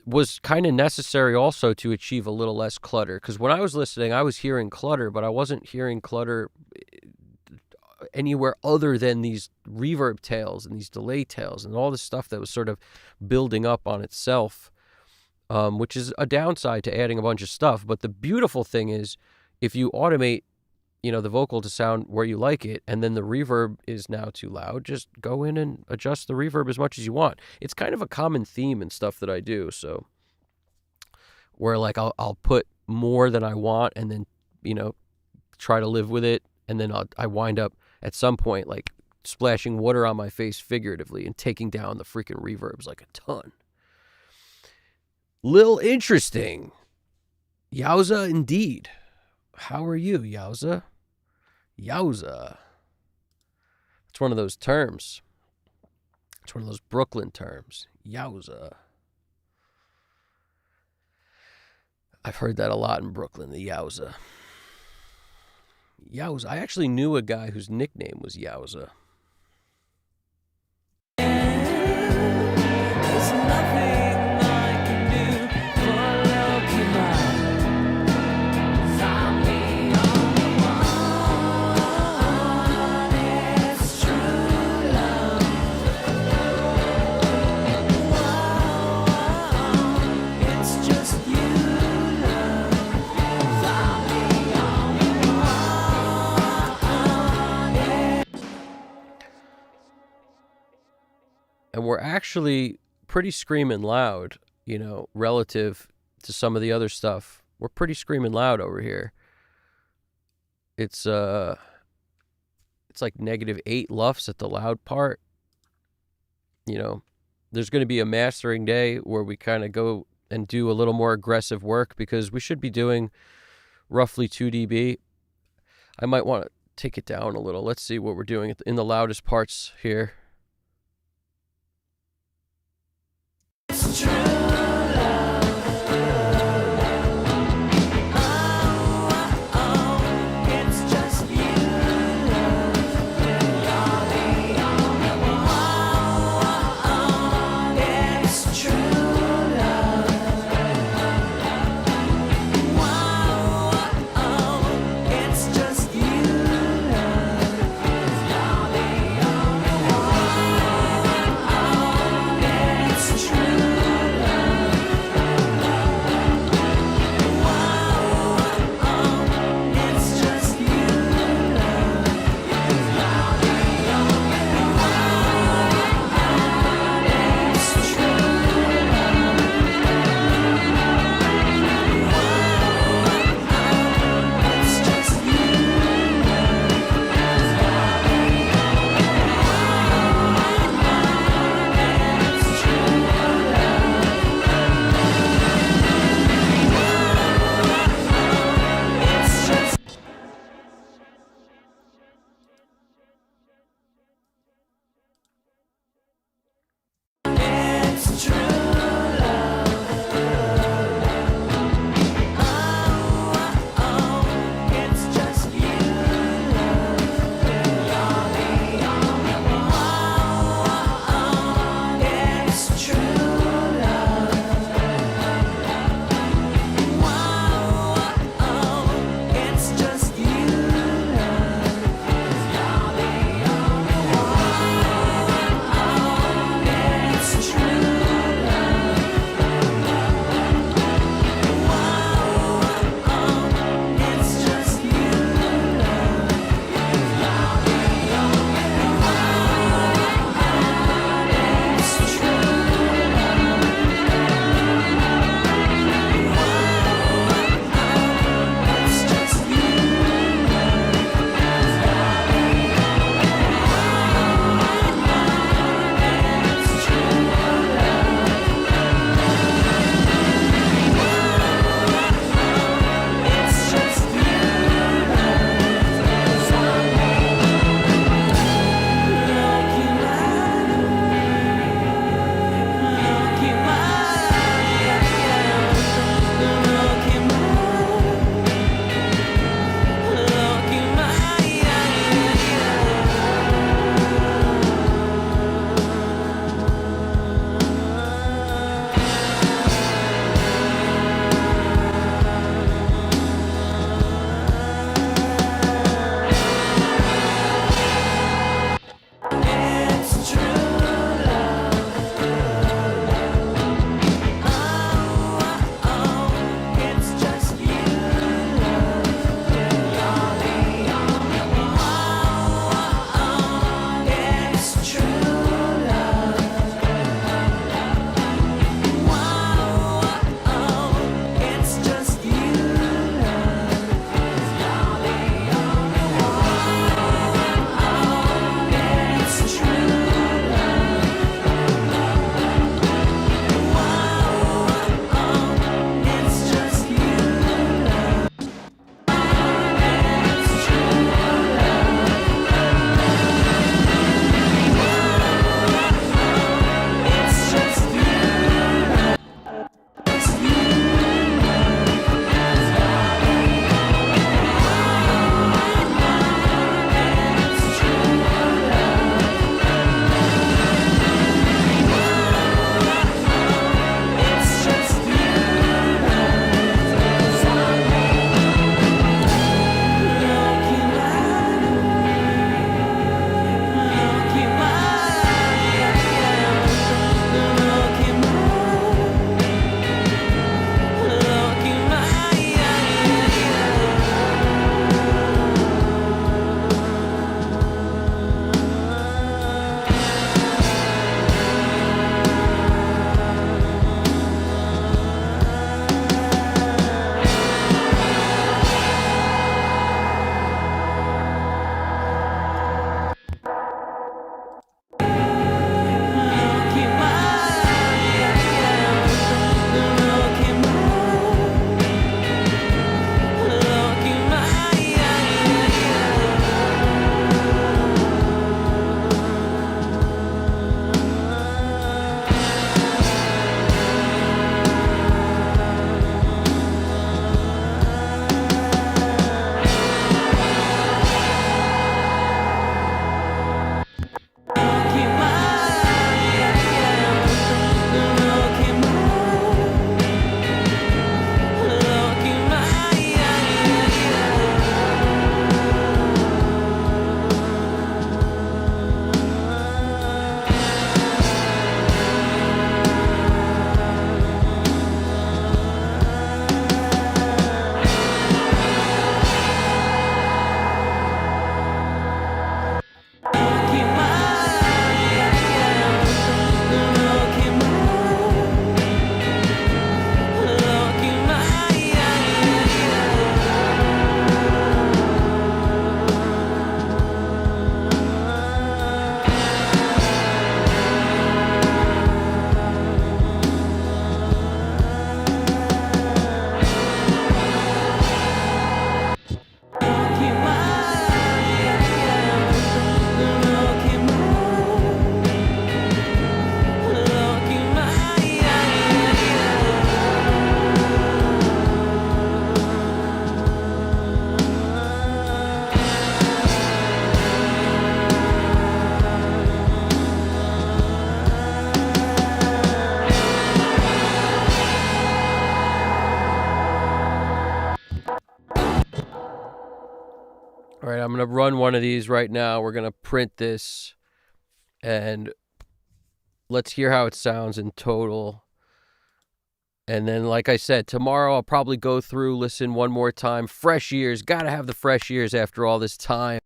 was kind of necessary also to achieve a little less clutter. Because when I was listening, I was hearing clutter, but I wasn't hearing clutter anywhere other than these reverb tails and these delay tails and all this stuff that was sort of building up on itself, which is a downside to adding a bunch of stuff. But the beautiful thing is if you automate, the vocal to sound where you like it, and then the reverb is now too loud, just go in and adjust the reverb as much as you want. It's kind of a common theme in stuff that I do. So where like I'll put more than I want and then, try to live with it. And then I wind up at some point like splashing water on my face figuratively and taking down the freaking reverbs like a ton. Little interesting. Yowza indeed. How are you, Yowza? Yowza. It's one of those terms. It's one of those Brooklyn terms. Yowza. I've heard that a lot in Brooklyn, the Yowza. Yowza. I actually knew a guy whose nickname was Yowza. There's nothing I can do for Lowkey Man. Find me on the one, it's true love. Wow, And we're actually pretty screaming loud, you know, relative to some of the other stuff. We're pretty screaming loud over here. It's like -8 LUFS at the loud part. You know, there's going to be a mastering day where we kind of go and do a little more aggressive work because we should be doing roughly 2 dB. I might want to take it down a little. Let's see what we're doing in the loudest parts here. It's true love. Oh, it's just you, love. You're the only one. It's true love. It's just you, love. You're the only one. I'm going to run one of these right now. We're going to print this, and let's hear how it sounds in total. And then, like I said, tomorrow I'll probably go through, listen one more time. Fresh ears. Got to have the fresh ears after all this time.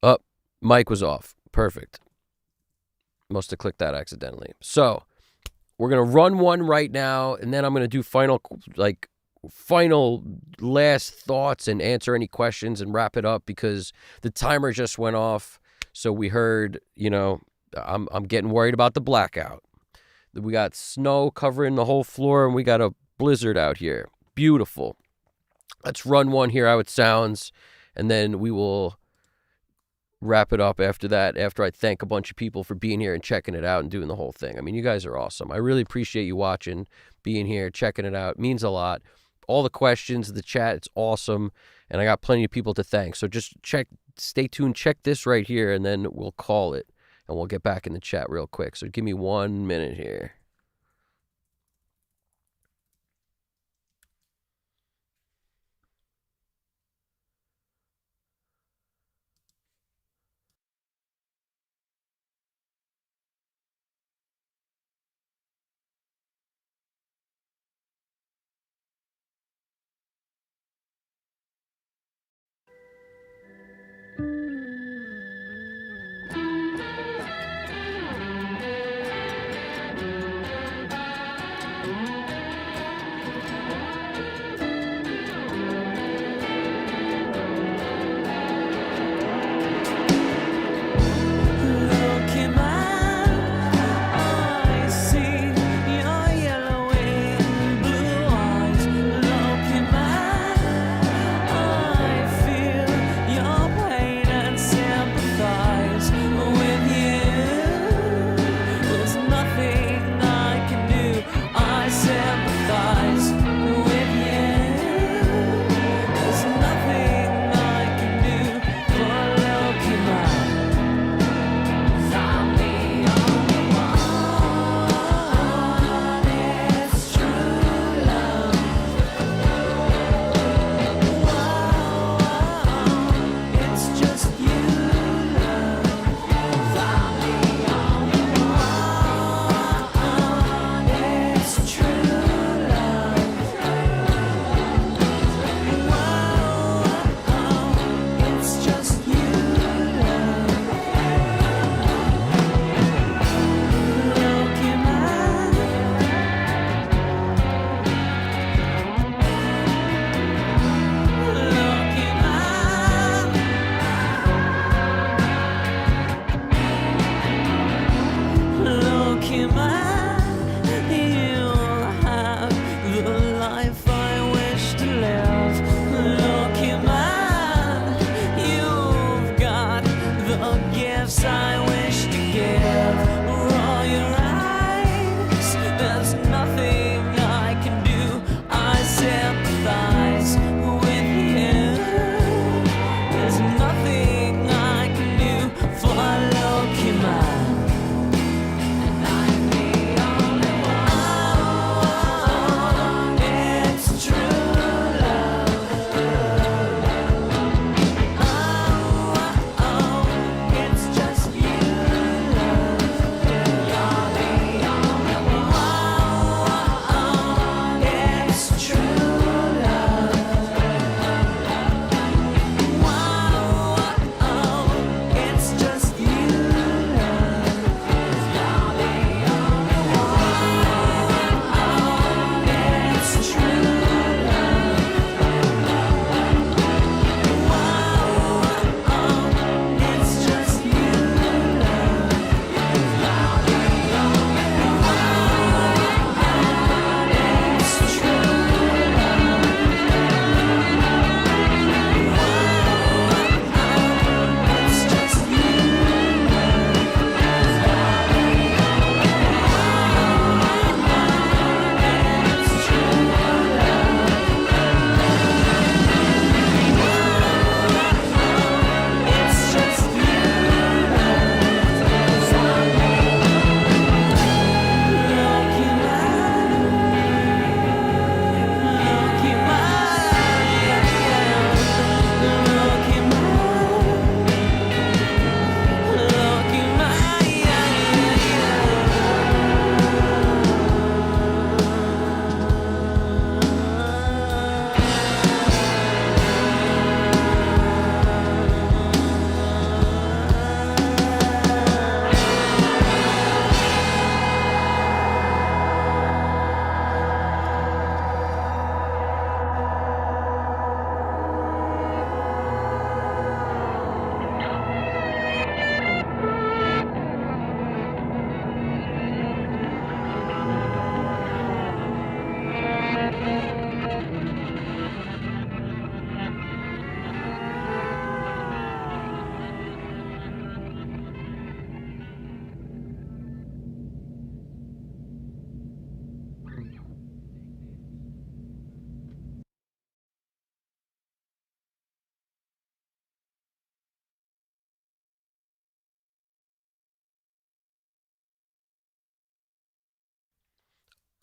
Up. Mic was off. Perfect. Must have clicked that accidentally. So we're going to run one right now, and then I'm going to do final last thoughts and answer any questions and wrap it up because the timer just went off. So we heard, I'm getting worried about the blackout. We got snow covering the whole floor, and we got a blizzard out here. Beautiful. Let's run one, hear how it sounds, and then we will wrap it up after that, after I thank a bunch of people for being here and checking it out and doing the whole thing. I mean, you guys are awesome. I really appreciate you watching, being here, checking it out. It means a lot. All the questions, the chat, it's awesome. And I got plenty of people to thank. So just stay tuned, check this right here, and then we'll call it. And we'll get back in the chat real quick. So give me 1 minute here.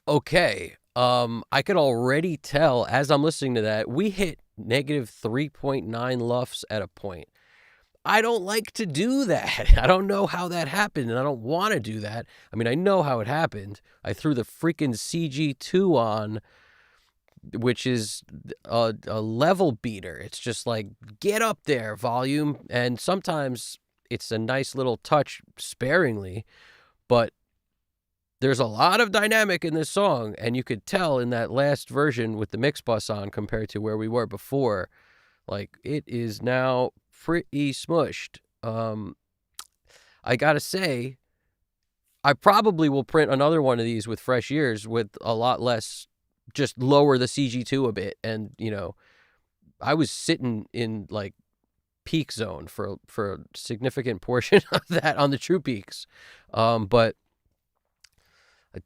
Okay. I could already tell as I'm listening to that, we hit negative 3.9 lufs at a point. I don't like to do that. I don't know how that happened, and I don't want to do that. I mean, I know how it happened. I threw the freaking CG2 on, which is a level beater. It's just like, get up there, volume. And sometimes it's a nice little touch sparingly, but there's a lot of dynamic in this song, and you could tell in that last version with the mix bus on compared to where we were before. Like, it is now pretty smushed. I gotta say, I probably will print another one of these with fresh ears with a lot less, just lower the CG2 a bit. And, I was sitting in like peak zone for a significant portion of that on the true peaks. But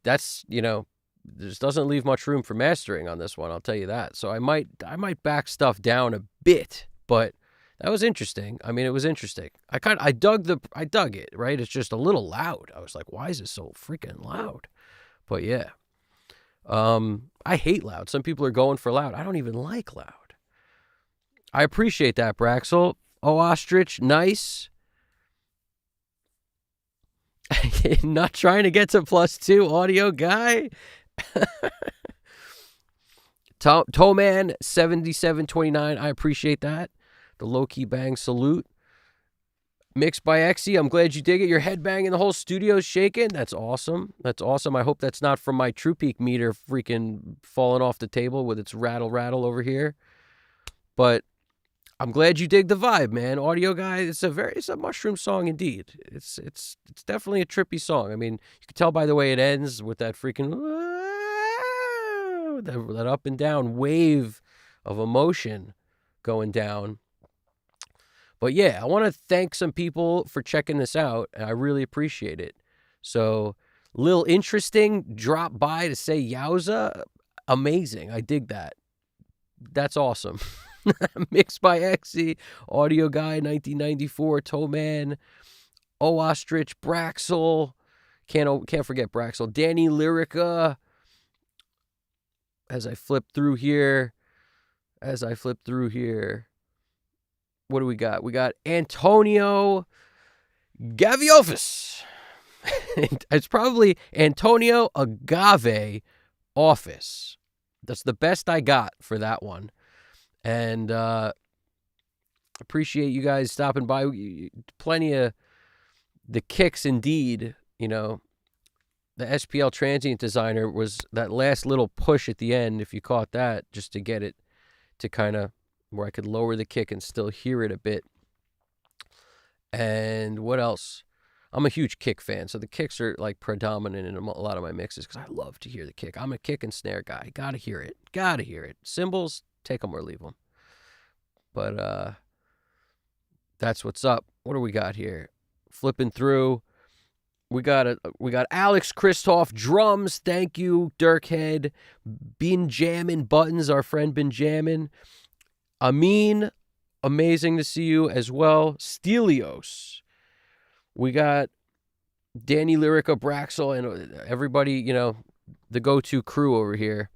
that's, this doesn't leave much room for mastering on this one, I'll tell you that. So I might back stuff down a bit, but that was interesting. I mean, it was interesting. I dug it, right? It's just a little loud. I was like, why is it so freaking loud? But yeah. I hate loud. Some people are going for loud. I don't even like loud. I appreciate that, Braxel. Oh, Ostrich, nice. Not trying to get to +2, audio guy. Towman 7729, I appreciate that. The Lowkey Bang salute. Mixed by Exy, I'm glad you dig it. Your head banging, the whole studio's shaking. That's awesome. That's awesome. I hope that's not from my True Peak meter freaking falling off the table with its rattle over here. But I'm glad you dig the vibe, man. Audio guy, it's a mushroom song indeed. It's definitely a trippy song. I mean, you can tell by the way it ends with that freaking that up and down wave of emotion going down. But yeah, I want to thank some people for checking this out, and I really appreciate it. So, Lil Interesting dropped by to say yowza. Amazing. I dig that. That's awesome. Mixed by Exy, Audio Guy 1994, Towman, O Ostrich, Braxel. Can't forget Braxel. Danny Lyrica. As I flip through here. What do we got? We got Antonio Gaviofis. It's probably Antonio Agave Office. That's the best I got for that one. And appreciate you guys stopping by. Plenty of the kicks indeed. The SPL Transient Designer was that last little push at the end, if you caught that, just to get it to kind of where I could lower the kick and still hear it a bit. And what else? I'm a huge kick fan, so the kicks are like predominant in a lot of my mixes because I love to hear the kick. I'm a kick and snare guy. Gotta hear it. Cymbals, take them or leave them. But that's what's up. What do we got here? Flipping through. We got Alex Christoph drums. Thank you, Dirkhead. Been jamming buttons. Our friend been jamming. Amin, amazing to see you as well. Stelios. We got Danny Lyrica, Braxel, and everybody, the go-to crew over here.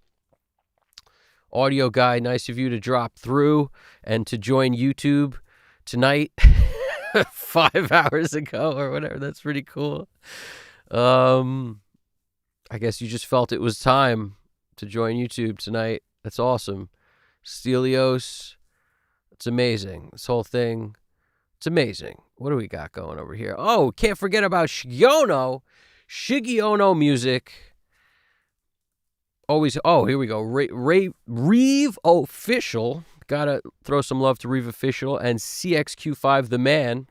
Audio guy, nice of you to drop through and to join YouTube tonight 5 hours ago or whatever. That's pretty cool. I guess you just felt it was time to join YouTube tonight. That's awesome. Stelios, it's amazing. This whole thing, it's amazing. What do we got going over here? Oh, can't forget about Shigiono music. Always, here we go. Reeve Official. Gotta throw some love to Reeve Official and CXQ5 the Man.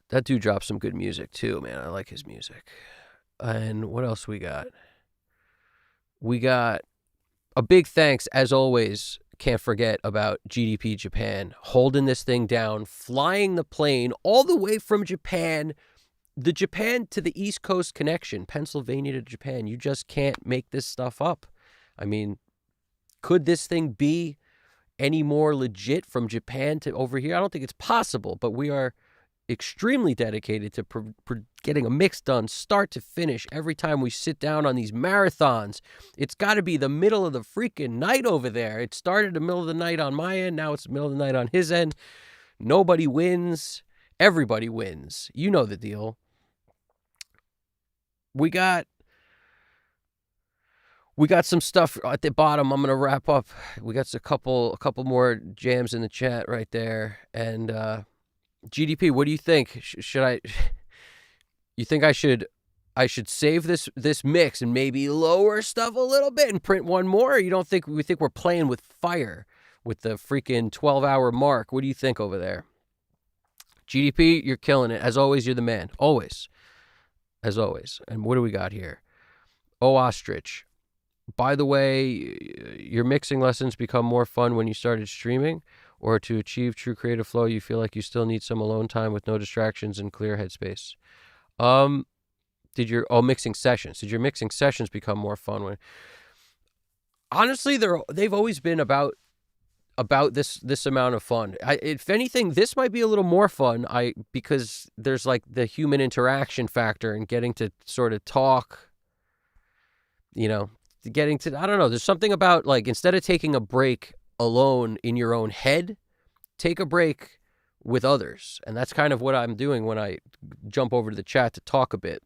That dude drops some good music too, man. I like his music. And what else we got? We got a big thanks, as always, can't forget about GDP Japan, holding this thing down, flying the plane all the way from Japan, the Japan to the East Coast connection, Pennsylvania to Japan. You just can't make this stuff up. I mean, could this thing be any more legit from Japan to over here? I don't think it's possible, but we are extremely dedicated to getting a mix done start to finish every time we sit down on these marathons. It's got to be the middle of the freaking night over there. It started the middle of the night on my end. Now it's the middle of the night on his end. Nobody wins. Everybody wins. You know the deal. We got some stuff at the bottom. I'm gonna wrap up. We got a couple more jams in the chat right there. And GDP, what do you think? Should I? You think I should save this mix and maybe lower stuff a little bit and print one more? Or you don't think we think we're playing with fire with the freaking 12-hour mark? What do you think over there? GDP, you're killing it. As always, you're the man. Always. As always. And what do we got here? Oh, Ostrich. By the way, your mixing lessons become more fun when you started streaming, or to achieve true creative flow, you feel like you still need some alone time with no distractions and clear headspace. Mixing sessions. Did your mixing sessions become more fun when? Honestly, they've always been about this amount of fun. If anything, this might be a little more fun. Because there's like the human interaction factor and getting to sort of talk. Getting to, I don't know. There's something about like instead of taking a break alone in your own head, take a break with others, and that's kind of what I'm doing when I jump over to the chat to talk a bit.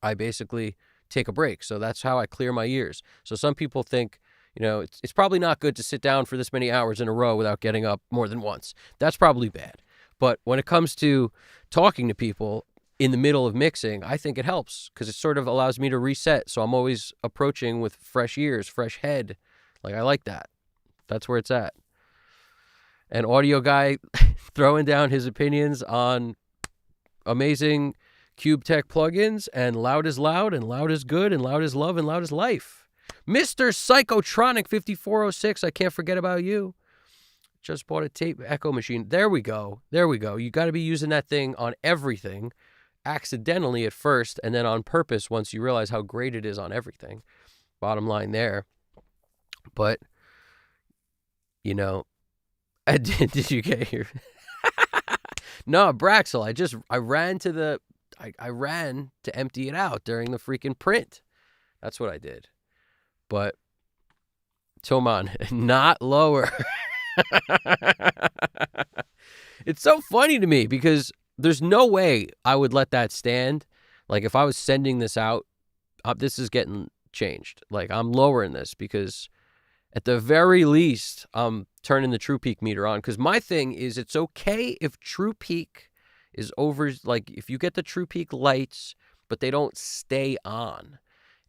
I basically take a break, so that's how I clear my ears. So some people think, it's probably not good to sit down for this many hours in a row without getting up more than once. That's probably bad. But when it comes to talking to people in the middle of mixing, I think it helps because it sort of allows me to reset. So I'm always approaching with fresh ears, fresh head. Like, I like that. That's where it's at. And Audio Guy throwing down his opinions on amazing Cube Tech plugins and Loud is Loud and Loud is Good and Loud is Love and Loud is Life. Mr. Psychotronic 5406, I can't forget about you. Just bought a tape echo machine. There we go. You got to be using that thing on everything, accidentally at first, and then on purpose once you realize how great it is on everything. Bottom line there. But, did you get here? No, Braxel, I ran to empty it out during the freaking print. That's what I did. But, Toman, not lower. It's so funny to me because there's no way I would let that stand. Like if I was sending this out, this is getting changed. Like I'm lowering this because at the very least, I'm turning the True Peak meter on. Because my thing is it's okay if True Peak is over, like if you get the True Peak lights, but they don't stay on.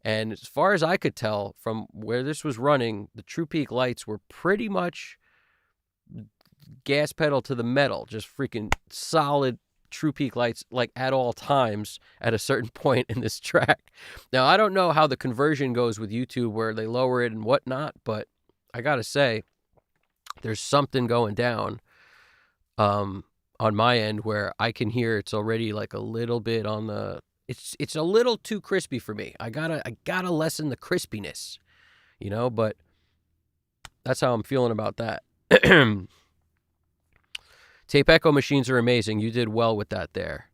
And as far as I could tell from where this was running, the True Peak lights were pretty much gas pedal to the metal, just freaking solid True Peak lights, like at all times at a certain point in this track. Now, I don't know how the conversion goes with YouTube where they lower it and whatnot, but I gotta say, there's something going down on my end where I can hear it's already like a little bit on the, it's a little too crispy for me. I gotta lessen the crispiness, but that's how I'm feeling about that. Tape echo machines are amazing. You did well with that there.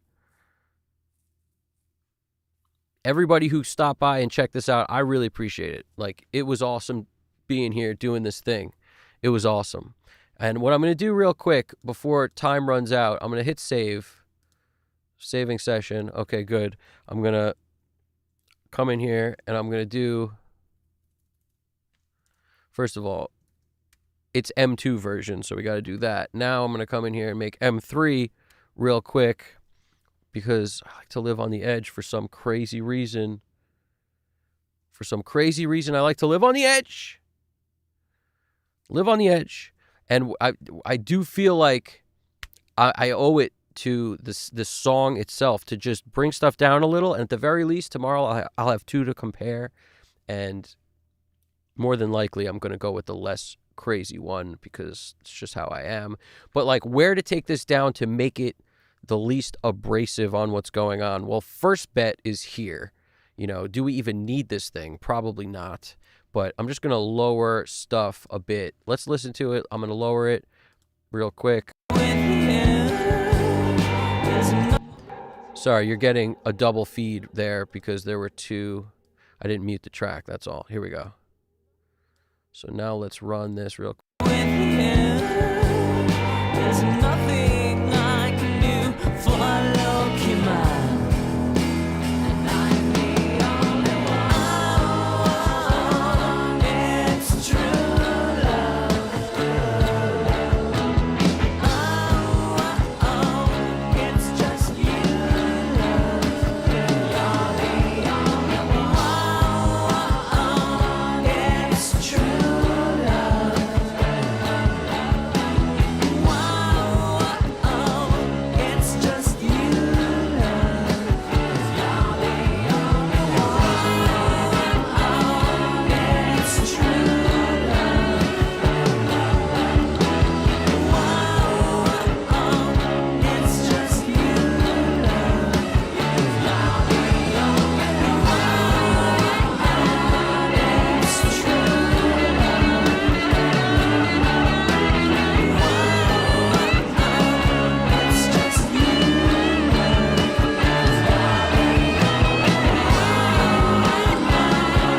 Everybody who stopped by and checked this out, I really appreciate it. Like, it was awesome being here doing this thing. It was awesome. And what I'm going to do real quick before time runs out, I'm going to hit save. Saving session. Okay, good. I'm going to come in here and I'm going to do, first of all, it's M2 version, so we got to do that. Now I'm going to come in here and make M3 real quick because I like to live on the edge for some crazy reason. For some crazy reason, I like to live on the edge. Live on the edge. And I do feel like I owe it to this song itself to just bring stuff down a little. And at the very least, tomorrow I'll have two to compare. And more than likely, I'm going to go with the less crazy one because it's just how I am. But like where to take this down to make it the least abrasive on what's going on? Well, first bet is here. Do we even need this thing? Probably not. But I'm just going to lower stuff a bit. Let's listen to it. I'm going to lower it real quick. With you. Sorry, you're getting a double feed there because there were two. I didn't mute the track, that's all. Here we go. So now let's run this real quick. With you, there's nothing I can do for Lowkey Man. And I'm the only one. It's true love. It's just you, love. You're the only one. It's true love. It's just you, love. You're the only one. It's true love. It's just you, love. You're the only one.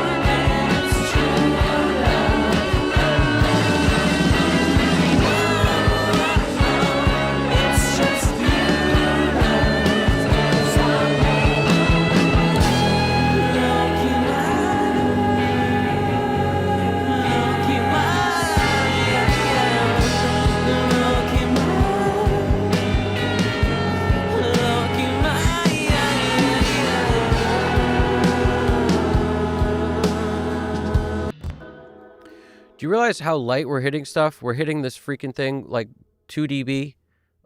It's true love. It's just you, it's just you, Lowkey Man, Lowkey Man, Lowkey Man, Do you realize how light we're hitting stuff? We're hitting this freaking thing like 2 dB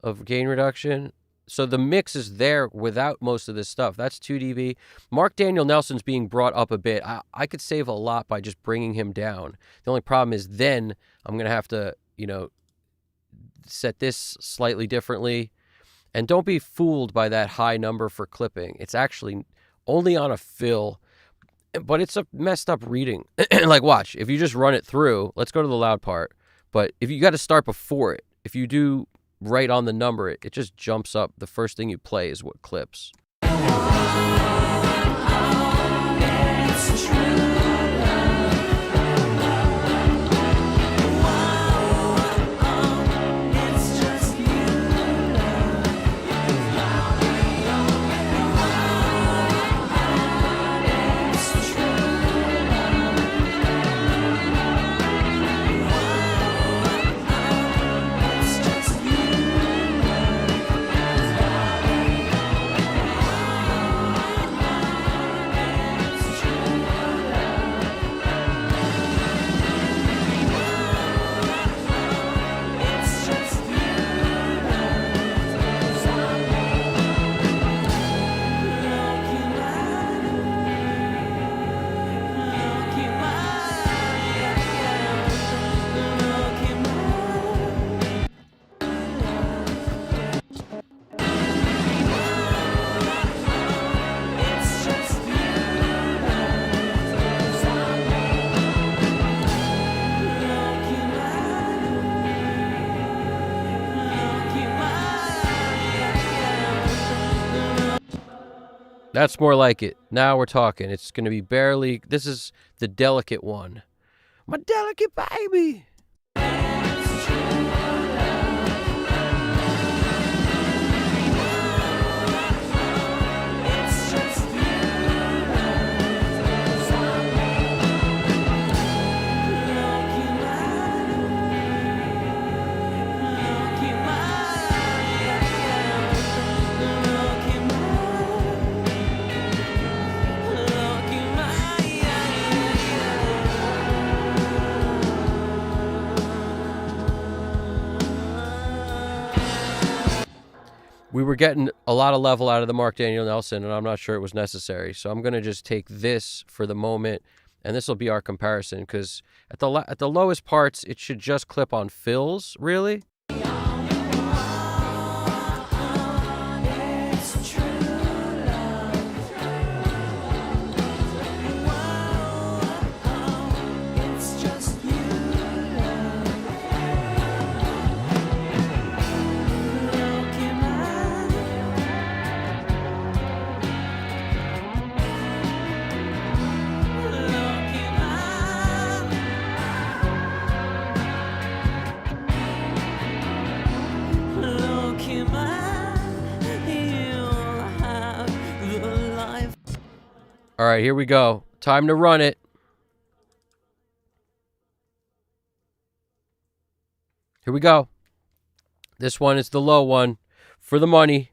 of gain reduction. So the mix is there without most of this stuff. That's 2 dB. Mark Daniel Nelson's being brought up a bit. I could save a lot by just bringing him down. The only problem is then I'm going to have to, set this slightly differently. And don't be fooled by that high number for clipping. It's actually only on a fill, but it's a messed up reading. Like, watch, if you just run it through, let's go to the loud part. But if you got to start before it, if you do right on the number, it just jumps up. The first thing you play is what clips. it's true love. It's just you, love. It's true love. It's just you, love. It's true love. It's just you, Lowkey Man, Lowkey Man, Lowkey Man. It's just you, Lowkey Man, Lowkey Man. That's more like it. Now we're talking. It's going to be barely. This is the delicate one. My delicate baby. It's just you, Lowkey Man, Lowkey Man, Lowkey We were getting a lot of level out of the Mark Daniel Nelson, and I'm not sure it was necessary. So I'm going to just take this for the moment, and this will be our comparison, because at the lowest parts, it should just clip on fills, really. It's true love. It's just you, love. Lowkey Man, right, here we go. Time to run it. Here we go. This one is the low one for the money.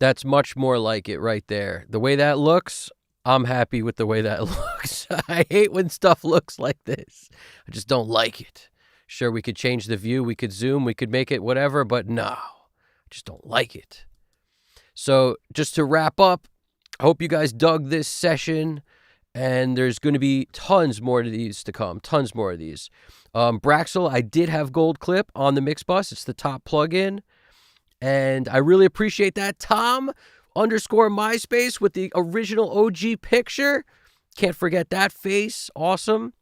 That's much more like it right there. The way that looks, I'm happy with the way that looks. I hate when stuff looks like this. I just don't like it. Sure, we could change the view, we could zoom, we could make it whatever, but no, I just don't like it. So just to wrap up, I hope you guys dug this session, and there's going to be tons more of these to come, tons more of these. Braxel, I did have Gold Clip on the mix bus. It's the top plugin. And I really appreciate that. Tom _ MySpace with the original OG picture. Can't forget that face. Awesome.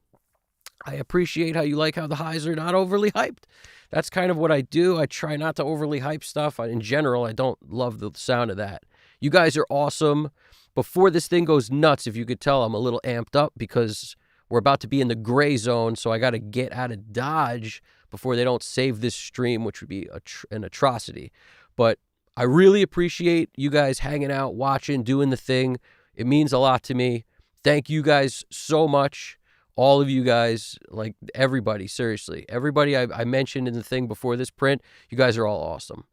I appreciate how you like how the highs are not overly hyped. That's kind of what I do. I try not to overly hype stuff. In general, I don't love the sound of that. You guys are awesome. Before this thing goes nuts, if you could tell, I'm a little amped up because we're about to be in the gray zone, so I got to get out of Dodge before they don't save this stream, which would be an atrocity. But I really appreciate you guys hanging out, watching, doing the thing. It means a lot to me. Thank you guys so much. All of you guys, like everybody, seriously. Everybody I mentioned in the thing before this print, you guys are all awesome.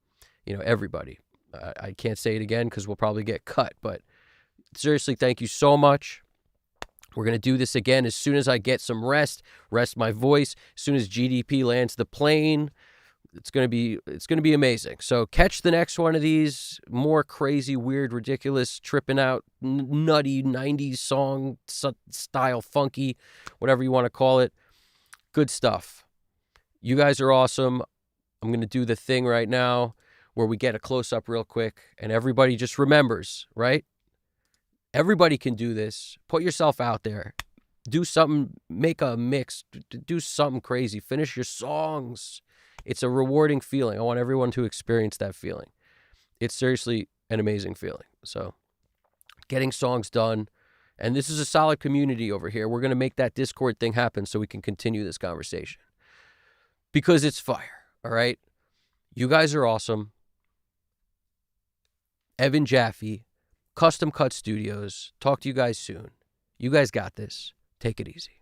You know, everybody. I can't say it again because we'll probably get cut. But seriously, thank you so much. We're going to do this again as soon as I get some rest my voice, as soon as GDP lands the plane. It's going to be amazing. So catch the next one of these more crazy, weird, ridiculous, tripping out, nutty 90s song style, funky, whatever you want to call it. Good stuff. You guys are awesome. I'm going to do the thing right now where we get a close up real quick and everybody just remembers, right? Everybody can do this. Put yourself out there. Do something, make a mix, do something crazy. Finish your songs. It's a rewarding feeling. I want everyone to experience that feeling. It's seriously an amazing feeling. So getting songs done. And this is a solid community over here. We're going to make that Discord thing happen so we can continue this conversation. Because it's fire, all right? You guys are awesome. Evan Jaffe, Custom Cut Studios. Talk to you guys soon. You guys got this. Take it easy.